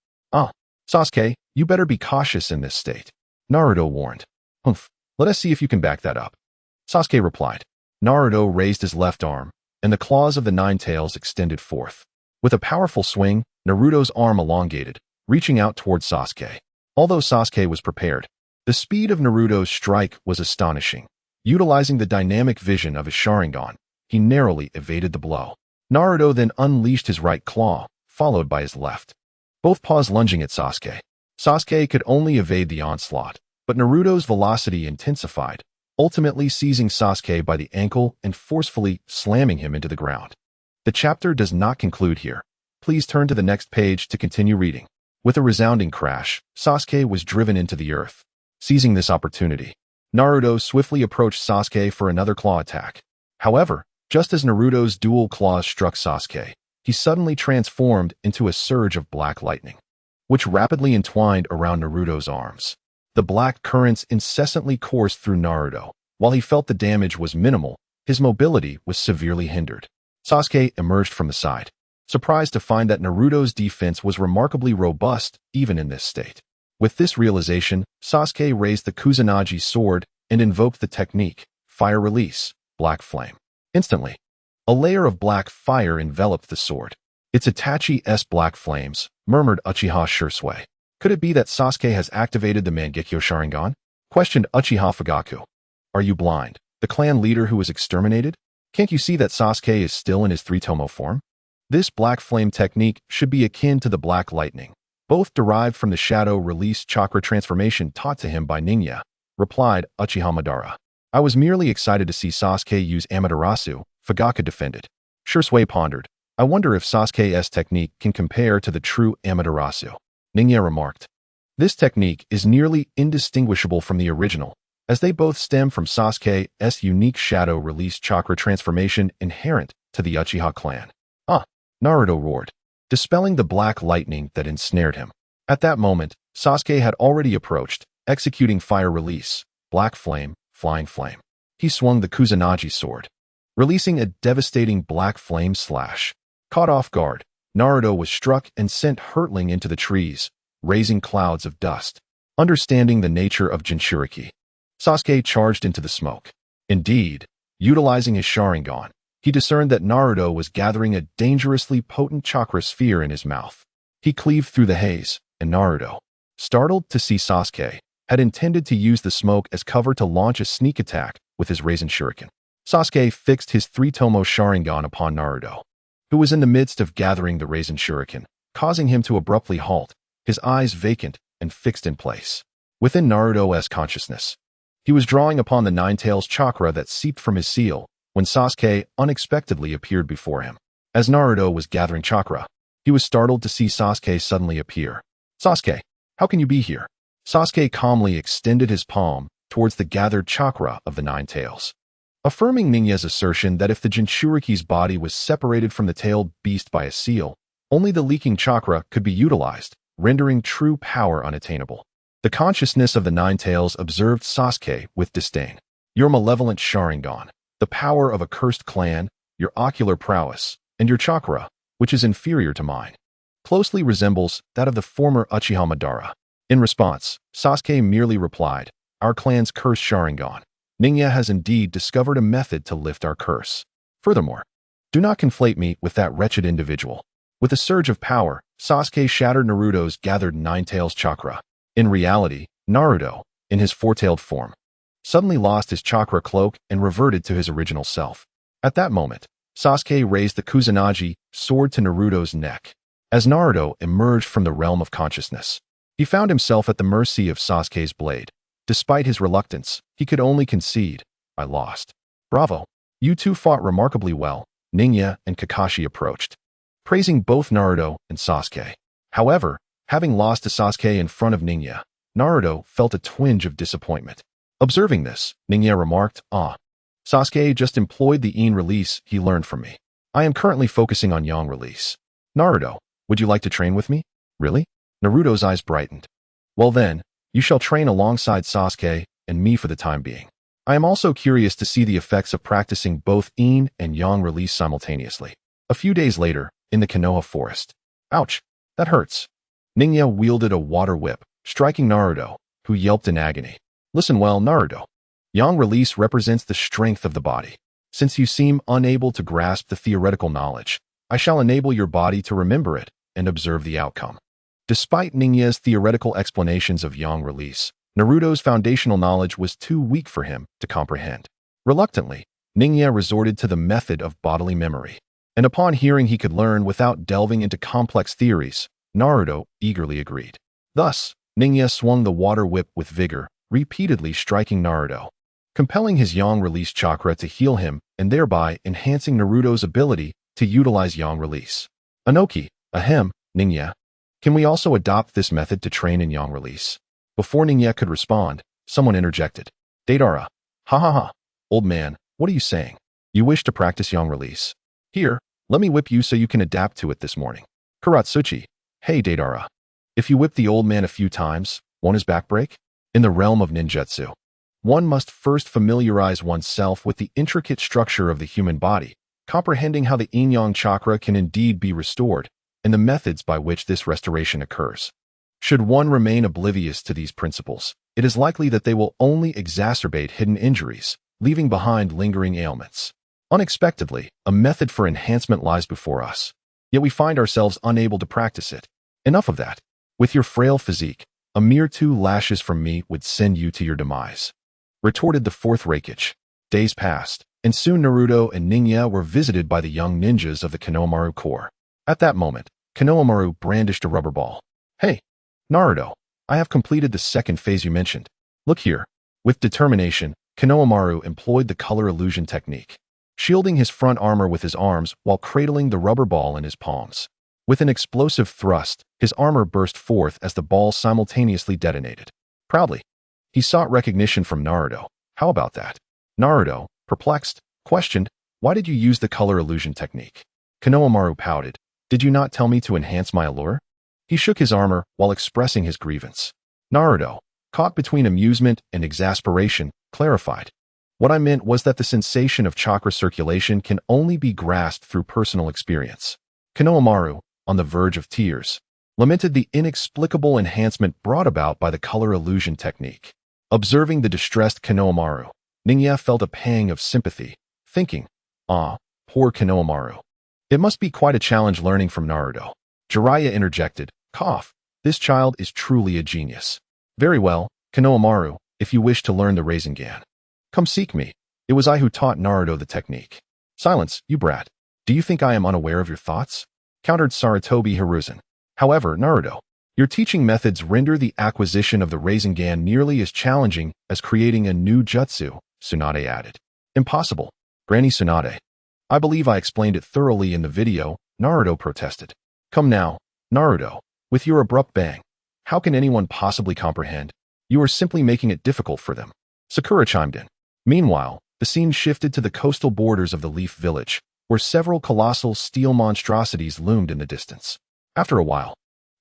Sasuke, you better be cautious in this state," Naruto warned. Let us see if you can back that up," Sasuke replied. Naruto raised his left arm, and the claws of the nine tails extended forth. With a powerful swing, Naruto's arm elongated, reaching out towards Sasuke. Although Sasuke was prepared, the speed of Naruto's strike was astonishing. Utilizing the dynamic vision of his Sharingan, he narrowly evaded the blow. Naruto then unleashed his right claw, followed by his left, both paws lunging at Sasuke. Sasuke could only evade the onslaught, but Naruto's velocity intensified, ultimately seizing Sasuke by the ankle and forcefully slamming him into the ground. The chapter does not conclude here. Please turn to the next page to continue reading. With a resounding crash, Sasuke was driven into the earth. Seizing this opportunity, Naruto swiftly approached Sasuke for another claw attack. However, just as Naruto's dual claws struck Sasuke, he suddenly transformed into a surge of black lightning, which rapidly entwined around Naruto's arms. The black currents incessantly coursed through Naruto. While he felt the damage was minimal, his mobility was severely hindered. Sasuke emerged from the side, surprised to find that Naruto's defense was remarkably robust even in this state. With this realization, Sasuke raised the Kusanagi sword and invoked the technique, Fire Release, Black Flame. Instantly, a layer of black fire enveloped the sword. "It's Itachi's black flames," murmured Uchiha Shursui. "Could it be that Sasuke has activated the Mangekyo Sharingan?" questioned Uchiha Fugaku. "Are you blind? The clan leader who was exterminated? Can't you see that Sasuke is still in his three-tomo form? This black flame technique should be akin to the black lightning, both derived from the shadow release chakra transformation taught to him by Ninya," replied Uchiha Madara. "I was merely excited to see Sasuke use Amaterasu," Fugaku defended. Shursui pondered. I wonder if Sasuke's technique can compare to the true Amaterasu. Ningya remarked. This technique is nearly indistinguishable from the original, as they both stem from Sasuke's unique shadow release chakra transformation inherent to the Uchiha clan. Ah! Naruto roared, dispelling the black lightning that ensnared him. At that moment, Sasuke had already approached, executing fire release, black flame, flying flame. He swung the Kusanagi sword, releasing a devastating black flame slash. Caught off guard, Naruto was struck and sent hurtling into the trees, raising clouds of dust. Understanding the nature of Jinchuriki, Sasuke charged into the smoke. Indeed, utilizing his Sharingan, he discerned that Naruto was gathering a dangerously potent chakra sphere in his mouth. He cleaved through the haze, and Naruto, startled to see Sasuke, had intended to use the smoke as cover to launch a sneak attack with his Rasen Shuriken. Sasuke fixed his three-tomo Sharingan upon Naruto, who was in the midst of gathering the Rasen Shuriken, causing him to abruptly halt, his eyes vacant and fixed in place. Within Naruto's consciousness, he was drawing upon the Nine-Tails chakra that seeped from his seal when Sasuke unexpectedly appeared before him. As Naruto was gathering chakra, he was startled to see Sasuke suddenly appear. Sasuke, how can you be here? Sasuke calmly extended his palm towards the gathered chakra of the Nine-Tails, affirming Ningya's assertion that if the Jinchuriki's body was separated from the tailed beast by a seal, only the leaking chakra could be utilized, rendering true power unattainable. The consciousness of the Nine-Tails observed Sasuke with disdain. Your malevolent Sharingan, the power of a cursed clan, your ocular prowess, and your chakra, which is inferior to mine, closely resembles that of the former Uchiha Madara. In response, Sasuke merely replied, our clan's cursed Sharingan. Ningya has indeed discovered a method to lift our curse. Furthermore, do not conflate me with that wretched individual. With a surge of power, Sasuke shattered Naruto's gathered Nine-Tails chakra. In reality, Naruto, in his four-tailed form, suddenly lost his chakra cloak and reverted to his original self. At that moment, Sasuke raised the Kusanagi sword to Naruto's neck. As Naruto emerged from the realm of consciousness, he found himself at the mercy of Sasuke's blade. Despite his reluctance, he could only concede, I lost. Bravo. You two fought remarkably well, Ningya and Kakashi approached, praising both Naruto and Sasuke. However, having lost to Sasuke in front of Ningya, Naruto felt a twinge of disappointment. Observing this, Ningya remarked, Sasuke just employed the Yin release he learned from me. I am currently focusing on Yang release. Naruto, would you like to train with me? Really? Naruto's eyes brightened. Well then, you shall train alongside Sasuke and me for the time being. I am also curious to see the effects of practicing both Yin and Yang release simultaneously. A few days later, in the Konoha forest. Ouch, that hurts. Ningya wielded a water whip, striking Naruto, who yelped in agony. Listen well, Naruto. Yang release represents the strength of the body. Since you seem unable to grasp the theoretical knowledge, I shall enable your body to remember it and observe the outcome. Despite Ningya's theoretical explanations of Yang release, Naruto's foundational knowledge was too weak for him to comprehend. Reluctantly, Ningya resorted to the method of bodily memory, and upon hearing he could learn without delving into complex theories, Naruto eagerly agreed. Thus, Ningya swung the water whip with vigor, repeatedly striking Naruto, compelling his Yang release chakra to heal him and thereby enhancing Naruto's ability to utilize Yang release. Anoki, ahem, Ningya. Can we also adopt this method to train in Yang release? Before Ningya could respond, someone interjected. Deidara. Ha ha ha. Old man, what are you saying? You wish to practice Yang release? Here, let me whip you so you can adapt to it this morning. Karatsuchi. Hey Deidara. If you whip the old man a few times, won't his back break? In the realm of ninjutsu, one must first familiarize oneself with the intricate structure of the human body, comprehending how the yin-yang chakra can indeed be restored, and the methods by which this restoration occurs. Should one remain oblivious to these principles, it is likely that they will only exacerbate hidden injuries, leaving behind lingering ailments. Unexpectedly, a method for enhancement lies before us, yet we find ourselves unable to practice it. Enough of that. With your frail physique, a mere 2 lashes from me would send you to your demise, retorted the fourth Raikage. Days passed, and soon Naruto and Ningya were visited by the young ninjas of the Konohamaru Corps. At that moment, Konohamaru brandished a rubber ball. Hey, Naruto, I have completed the second phase you mentioned. Look here. With determination, Konohamaru employed the color illusion technique. shielding his front armor with his arms while cradling the rubber ball in his palms. With an explosive thrust, his armor burst forth as the ball simultaneously detonated. Proudly, he sought recognition from Naruto. How about that? Naruto, perplexed, questioned, "Why did you use the color illusion technique?" Konohamaru pouted. "Did you not tell me to enhance my allure?" He shook his armor while expressing his grievance. Naruto, caught between amusement and exasperation, clarified. "What I meant was that the sensation of chakra circulation can only be grasped through personal experience." Konohamaru, on the verge of tears, lamented the inexplicable enhancement brought about by the color illusion technique. Observing the distressed Konohamaru, Ningya felt a pang of sympathy, thinking, "Ah, poor Konohamaru. It must be quite a challenge learning from Naruto." Jiraiya interjected, "Cough. This child is truly a genius." "Very well, Konohamaru, if you wish to learn the Rasengan, come seek me. It was I who taught Naruto the technique." "Silence, you brat. Do you think I am unaware of your thoughts?" countered Sarutobi Hiruzen. "However, Naruto, your teaching methods render the acquisition of the Rasengan nearly as challenging as creating a new jutsu," Tsunade added. "Impossible, Granny Tsunade. I believe I explained it thoroughly in the video," Naruto protested. "Come now, Naruto, with your abrupt bang. How can anyone possibly comprehend? You are simply making it difficult for them." Sakura chimed in. Meanwhile, the scene shifted to the coastal borders of the Leaf Village, where several colossal steel monstrosities loomed in the distance. After a while,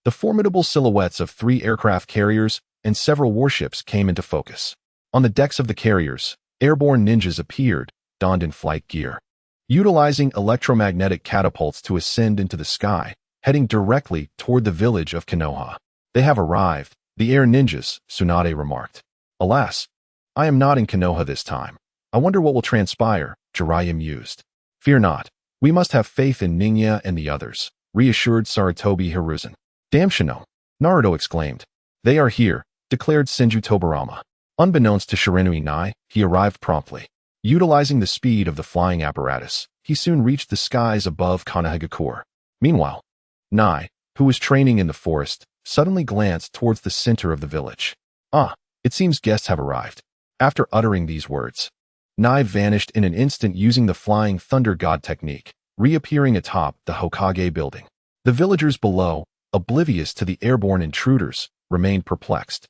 the formidable silhouettes of 3 aircraft carriers and several warships came into focus. On the decks of the carriers, airborne ninjas appeared, donned in flight gear, utilizing electromagnetic catapults to ascend into the sky, heading directly toward the village of Konoha. "They have arrived, the air ninjas," Tsunade remarked. "Alas, I am not in Konoha this time. I wonder what will transpire," Jiraiya mused. "Fear not. We must have faith in Ningya and the others," reassured Sarutobi Hiruzen. "Damn Shino!" Naruto exclaimed. "They are here," declared Senju Tobirama. Unbeknownst to Shiranui Nai, he arrived promptly. Utilizing the speed of the flying apparatus, he soon reached the skies above Konohagakure. Meanwhile, Nai, who was training in the forest, suddenly glanced towards the center of the village. "Ah, it seems guests have arrived." After uttering these words, Nai vanished in an instant using the flying thunder god technique, reappearing atop the Hokage building. The villagers below, oblivious to the airborne intruders, remained perplexed.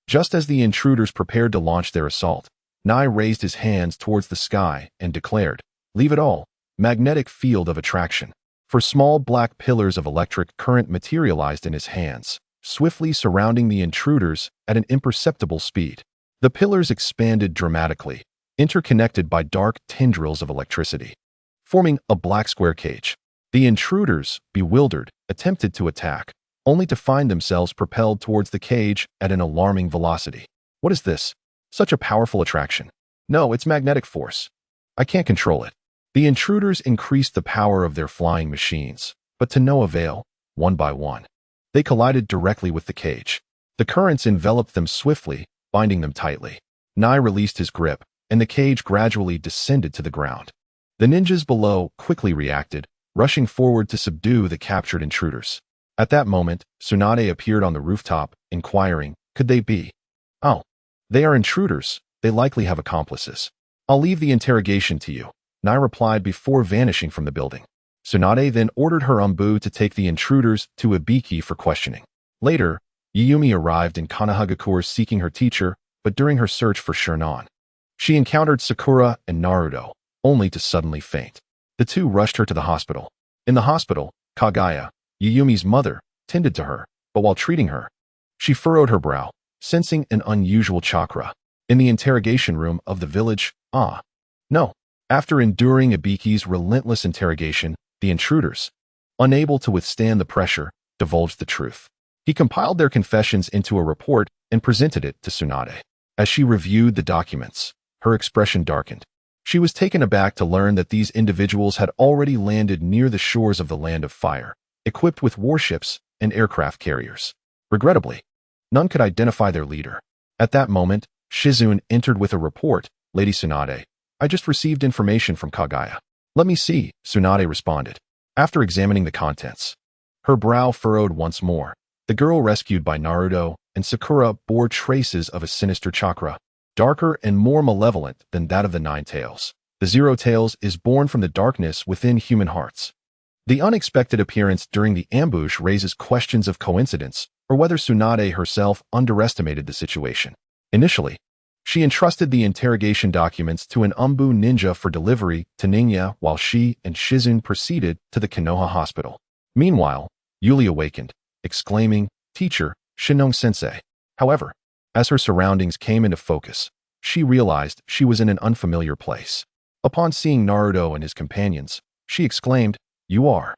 Just as the intruders prepared to launch their assault, Nai raised his hands towards the sky and declared, "Leave it all, magnetic field of attraction." For small black pillars of electric current materialized in his hands, swiftly surrounding the intruders at an imperceptible speed. The pillars expanded dramatically, interconnected by dark tendrils of electricity, forming a black square cage. The intruders, bewildered, attempted to attack, only to find themselves propelled towards the cage at an alarming velocity. "What is this? Such a powerful attraction. No, it's magnetic force. I can't control it." The intruders increased the power of their flying machines, but to no avail. One by one, they collided directly with the cage. The currents enveloped them swiftly, binding them tightly. Nai released his grip, and the cage gradually descended to the ground. The ninjas below quickly reacted, rushing forward to subdue the captured intruders. At that moment, Tsunade appeared on the rooftop, inquiring, "Could they be?" "Oh, they are intruders. They likely have accomplices. I'll leave the interrogation to you," Nai replied before vanishing from the building. Tsunade then ordered her Umbu to take the intruders to Ibiki for questioning. Later, Yuyumi arrived in Konohagakure seeking her teacher, but during her search for Shinran, she encountered Sakura and Naruto, only to suddenly faint. The two rushed her to the hospital. In the hospital, Kaguya, Yuyumi's mother, tended to her, but while treating her, she furrowed her brow, sensing an unusual chakra. In the interrogation room of the village, no. After enduring Ibiki's relentless interrogation, the intruders, unable to withstand the pressure, divulged the truth. He compiled their confessions into a report and presented it to Tsunade. As she reviewed the documents, her expression darkened. She was taken aback to learn that these individuals had already landed near the shores of the Land of Fire, equipped with warships and aircraft carriers. Regrettably, none could identify their leader. At that moment, Shizune entered with a report. "Lady Tsunade, I just received information from Kaguya." "Let me see," Tsunade responded. After examining the contents, her brow furrowed once more. The girl rescued by Naruto and Sakura bore traces of a sinister chakra, darker and more malevolent than that of the Nine Tails. The Zero Tails is born from the darkness within human hearts. The unexpected appearance during the ambush raises questions of coincidence or whether Tsunade herself underestimated the situation. Initially, she entrusted the interrogation documents to an Umbu ninja for delivery to Ningya while she and Shizun proceeded to the Konoha hospital. Meanwhile, Yuli awakened, exclaiming, "Teacher, Shinong-sensei." However, as her surroundings came into focus, she realized she was in an unfamiliar place. Upon seeing Naruto and his companions, she exclaimed, "You are."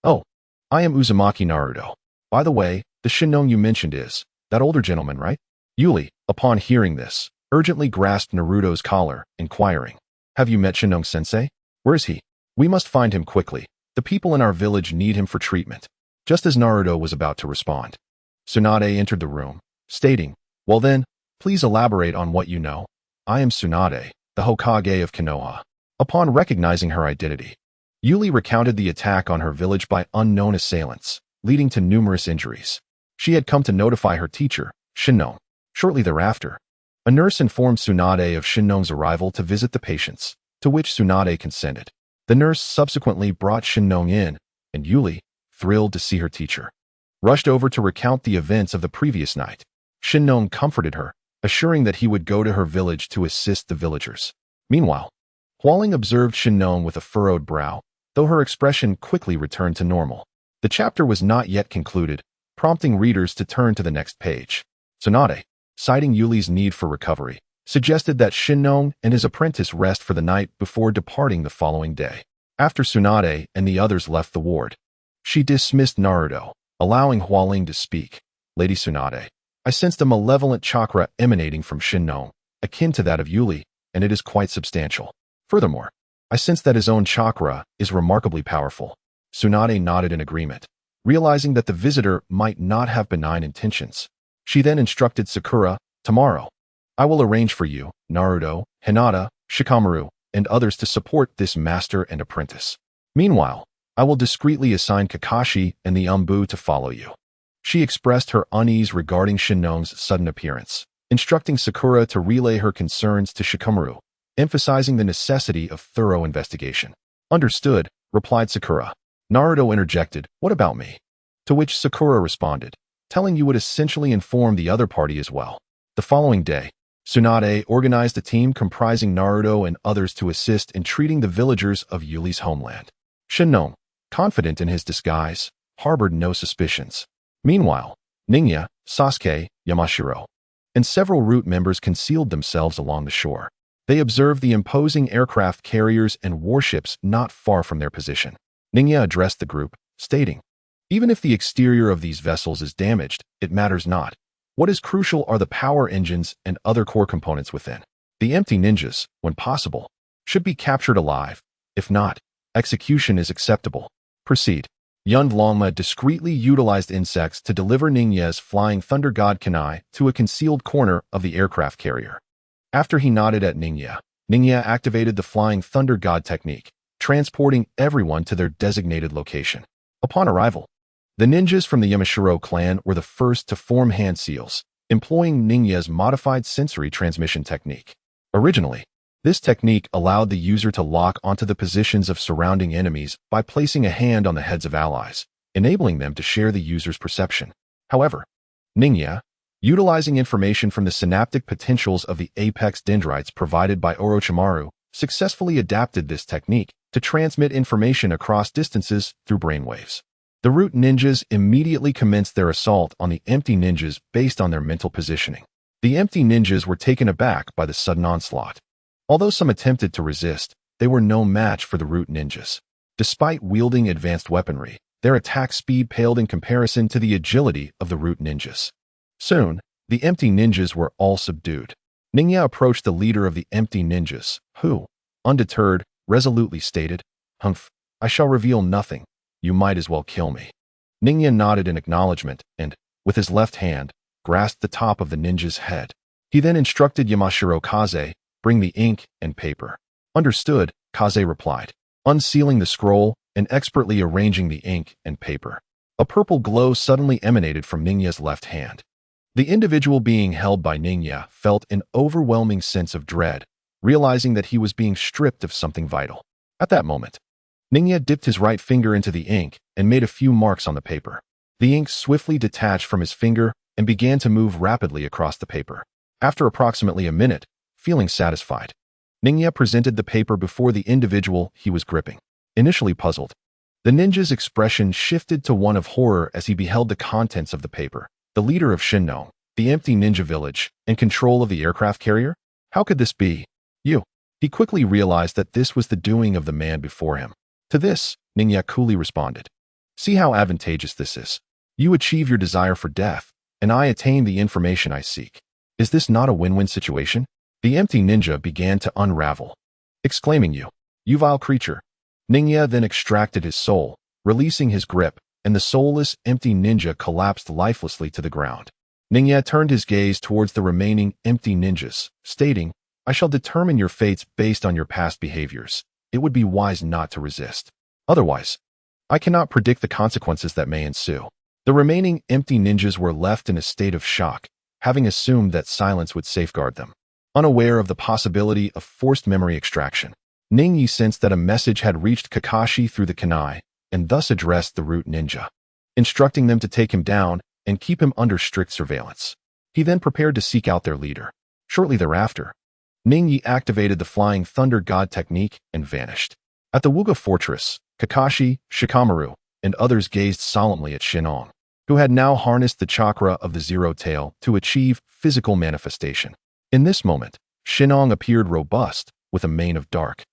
"Oh, I am Uzumaki Naruto. By the way, the Shinong you mentioned is that older gentleman, right?" Yuli, upon hearing this, urgently grasped Naruto's collar, inquiring, "Have you met Shinong-sensei? Where is he? We must find him quickly. The people in our village need him for treatment." Just as Naruto was about to respond, Tsunade entered the room, stating, "Well then, please elaborate on what you know." "I am Tsunade, the Hokage of Konoha." Upon recognizing her identity, Yuli recounted the attack on her village by unknown assailants, leading to numerous injuries. She had come to notify her teacher, Shinong. Shortly thereafter, a nurse informed Tsunade of Shinong's arrival to visit the patients, to which Tsunade consented. The nurse subsequently brought Shinong in, and Yuli, thrilled to see her teacher, rushed over to recount the events of the previous night. Shinong comforted her, assuring that he would go to her village to assist the villagers. Meanwhile, Hualing observed Shinong with a furrowed brow, though her expression quickly returned to normal. The chapter was not yet concluded, prompting readers to turn to the next page. Tsunade, citing Yuli's need for recovery, suggested that Shinong and his apprentice rest for the night before departing the following day. After Tsunade and the others left the ward, she dismissed Naruto, allowing Hualing to speak. "Lady Tsunade, I sensed a malevolent chakra emanating from Shinong, akin to that of Yuli, and it is quite substantial. Furthermore, I sense that his own chakra is remarkably powerful." Tsunade nodded in agreement, realizing that the visitor might not have benign intentions. She then instructed Sakura, "Tomorrow, I will arrange for you, Naruto, Hinata, Shikamaru, and others to support this master and apprentice. Meanwhile, I will discreetly assign Kakashi and the Umbu to follow you." She expressed her unease regarding Shinong's sudden appearance, instructing Sakura to relay her concerns to Shikamaru, emphasizing the necessity of thorough investigation. "Understood," replied Sakura. Naruto interjected, "What about me?" To which Sakura responded, telling you would essentially inform the other party as well. The following day, Tsunade organized a team comprising Naruto and others to assist in treating the villagers of Yuli's homeland. Shinong, confident in his disguise, harbored no suspicions. Meanwhile, Ningya, Sasuke, Yamashiro, and several root members concealed themselves along the shore. They observed the imposing aircraft carriers and warships not far from their position. Ningya addressed the group, stating, "Even if the exterior of these vessels is damaged, it matters not. What is crucial are the power engines and other core components within. The empty ninjas, when possible, should be captured alive. If not, execution is acceptable. Proceed." Yund Longma discreetly utilized insects to deliver Ningya's flying thunder god Kanai to a concealed corner of the aircraft carrier. After he nodded at Ningya, Ningya activated the flying thunder god technique, transporting everyone to their designated location. Upon arrival, the ninjas from the Yamashiro clan were the first to form hand seals, employing Ningya's modified sensory transmission technique. Originally, this technique allowed the user to lock onto the positions of surrounding enemies by placing a hand on the heads of allies, enabling them to share the user's perception. However, Ningya, utilizing information from the synaptic potentials of the apex dendrites provided by Orochimaru, successfully adapted this technique to transmit information across distances through brainwaves. The root ninjas immediately commenced their assault on the empty ninjas based on their mental positioning. The empty ninjas were taken aback by the sudden onslaught. Although some attempted to resist, they were no match for the root ninjas. Despite wielding advanced weaponry, their attack speed paled in comparison to the agility of the root ninjas. Soon, the empty ninjas were all subdued. Ningya approached the leader of the empty ninjas, who, undeterred, resolutely stated, "Humph, I shall reveal nothing. You might as well kill me." Ningya nodded in acknowledgement and, with his left hand, grasped the top of the ninja's head. He then instructed Yamashiro Kaze, "Bring the ink and paper." "Understood," Kaze replied, unsealing the scroll and expertly arranging the ink and paper. A purple glow suddenly emanated from Ningya's left hand. The individual being held by Ningya felt an overwhelming sense of dread, realizing that he was being stripped of something vital. At that moment, Ningya dipped his right finger into the ink and made a few marks on the paper. The ink swiftly detached from his finger and began to move rapidly across the paper. After approximately a minute, feeling satisfied, Ningya presented the paper before the individual he was gripping. Initially puzzled, the ninja's expression shifted to one of horror as he beheld the contents of the paper. The leader of Shinno, the empty ninja village, in control of the aircraft carrier? How could this be? You. He quickly realized that this was the doing of the man before him. To this, Ningya coolly responded. See how advantageous this is. You achieve your desire for death, and I attain the information I seek. Is this not a win-win situation? The empty ninja began to unravel, exclaiming, You vile creature. Ningya then extracted his soul, releasing his grip, and the soulless, empty ninja collapsed lifelessly to the ground. Ningya turned his gaze towards the remaining empty ninjas, stating, I shall determine your fates based on your past behaviors. It would be wise not to resist. Otherwise, I cannot predict the consequences that may ensue. The remaining empty ninjas were left in a state of shock, having assumed that silence would safeguard them. Unaware of the possibility of forced memory extraction, Ningyi sensed that a message had reached Kakashi through the kunai, and thus addressed the root ninja, instructing them to take him down and keep him under strict surveillance. He then prepared to seek out their leader. Shortly thereafter, Ningyi activated the Flying Thunder God technique and vanished. At the Wuga fortress, Kakashi, Shikamaru, and others gazed solemnly at Shinong, who had now harnessed the chakra of the Zero Tail to achieve physical manifestation. In this moment, Shinong appeared robust, with a mane of dark,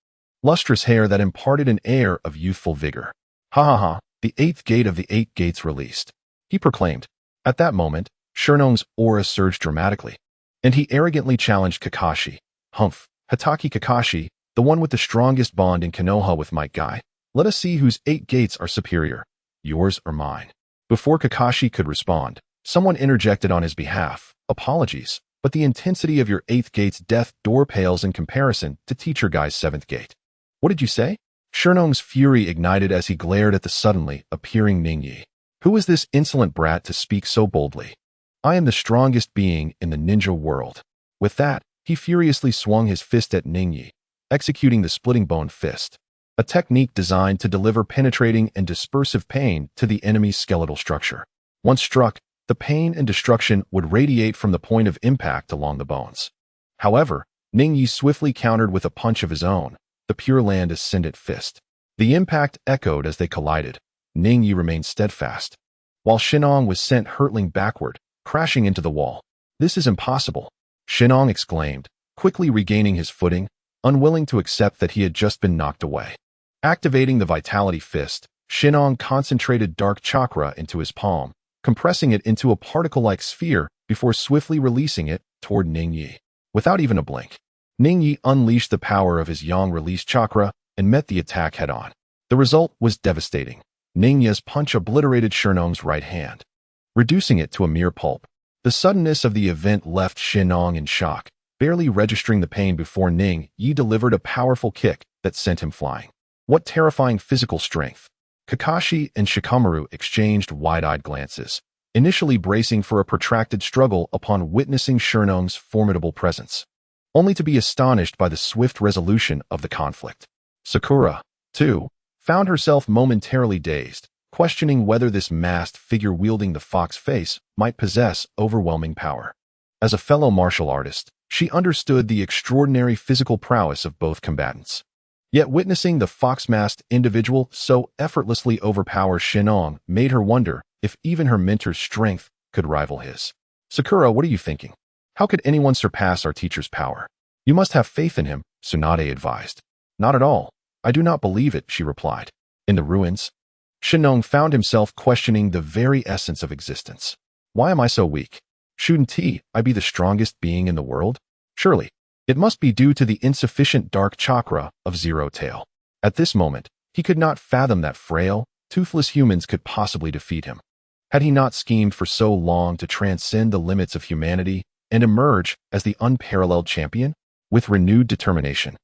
lustrous hair that imparted an air of youthful vigor. Ha ha ha, the 8th gate of the 8 gates released, he proclaimed. At that moment, Shinong's aura surged dramatically, and he arrogantly challenged Kakashi. Humph, Hatake Kakashi, the one with the strongest bond in Konoha with Might Guy. Let us see whose 8 gates are superior, yours or mine. Before Kakashi could respond, someone interjected on his behalf. Apologies, but the intensity of your 8th gate's death door pales in comparison to Teacher Guy's 7th gate. What did you say? Shinong's fury ignited as he glared at the suddenly appearing Ningyi. Who is this insolent brat to speak so boldly? I am the strongest being in the ninja world. With that, he furiously swung his fist at Ningyi, executing the splitting bone fist, a technique designed to deliver penetrating and dispersive pain to the enemy's skeletal structure. Once struck, the pain and destruction would radiate from the point of impact along the bones. However, Ningyi swiftly countered with a punch of his own, the Pure Land Ascendant Fist. The impact echoed as they collided. Ningyi remained steadfast, while Shinong was sent hurtling backward, crashing into the wall. This is impossible, Shinong exclaimed, quickly regaining his footing, unwilling to accept that he had just been knocked away. Activating the Vitality Fist, Shinong concentrated Dark Chakra into his palm, compressing it into a particle-like sphere before swiftly releasing it toward Ningyi. Without even a blink, Ningyi unleashed the power of his Yang-released chakra and met the attack head-on. The result was devastating. Ningya's punch obliterated Shinong's right hand, reducing it to a mere pulp. The suddenness of the event left Shinong in shock, barely registering the pain before Ningyi delivered a powerful kick that sent him flying. What terrifying physical strength! Kakashi and Shikamaru exchanged wide-eyed glances, initially bracing for a protracted struggle upon witnessing Shinong's formidable presence, only to be astonished by the swift resolution of the conflict. Sakura, too, found herself momentarily dazed, questioning whether this masked figure wielding the fox face might possess overwhelming power. As a fellow martial artist, she understood the extraordinary physical prowess of both combatants. Yet witnessing the fox-masked individual so effortlessly overpower Shinong made her wonder if even her mentor's strength could rival his. Sakura, what are you thinking? How could anyone surpass our teacher's power? You must have faith in him, Tsunade advised. Not at all. I do not believe it, she replied. In the ruins, Shinong found himself questioning the very essence of existence. Why am I so weak? Shouldn't I be the strongest being in the world? Surely, it must be due to the insufficient dark chakra of Zero Tail. At this moment, he could not fathom that frail, toothless humans could possibly defeat him. Had he not schemed for so long to transcend the limits of humanity and emerge as the unparalleled champion? With renewed determination,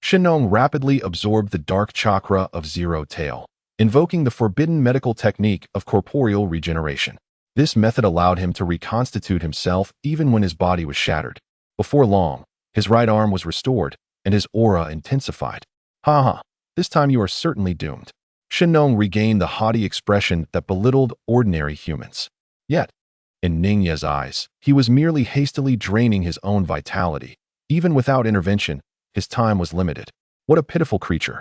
Shinong rapidly absorbed the dark chakra of Zero Tail, invoking the forbidden medical technique of corporeal regeneration. This method allowed him to reconstitute himself even when his body was shattered. Before long, his right arm was restored, and his aura intensified. Haha, this time you are certainly doomed. Shinong regained the haughty expression that belittled ordinary humans. Yet, in Ningya's eyes, he was merely hastily draining his own vitality. Even without intervention, his time was limited. What a pitiful creature.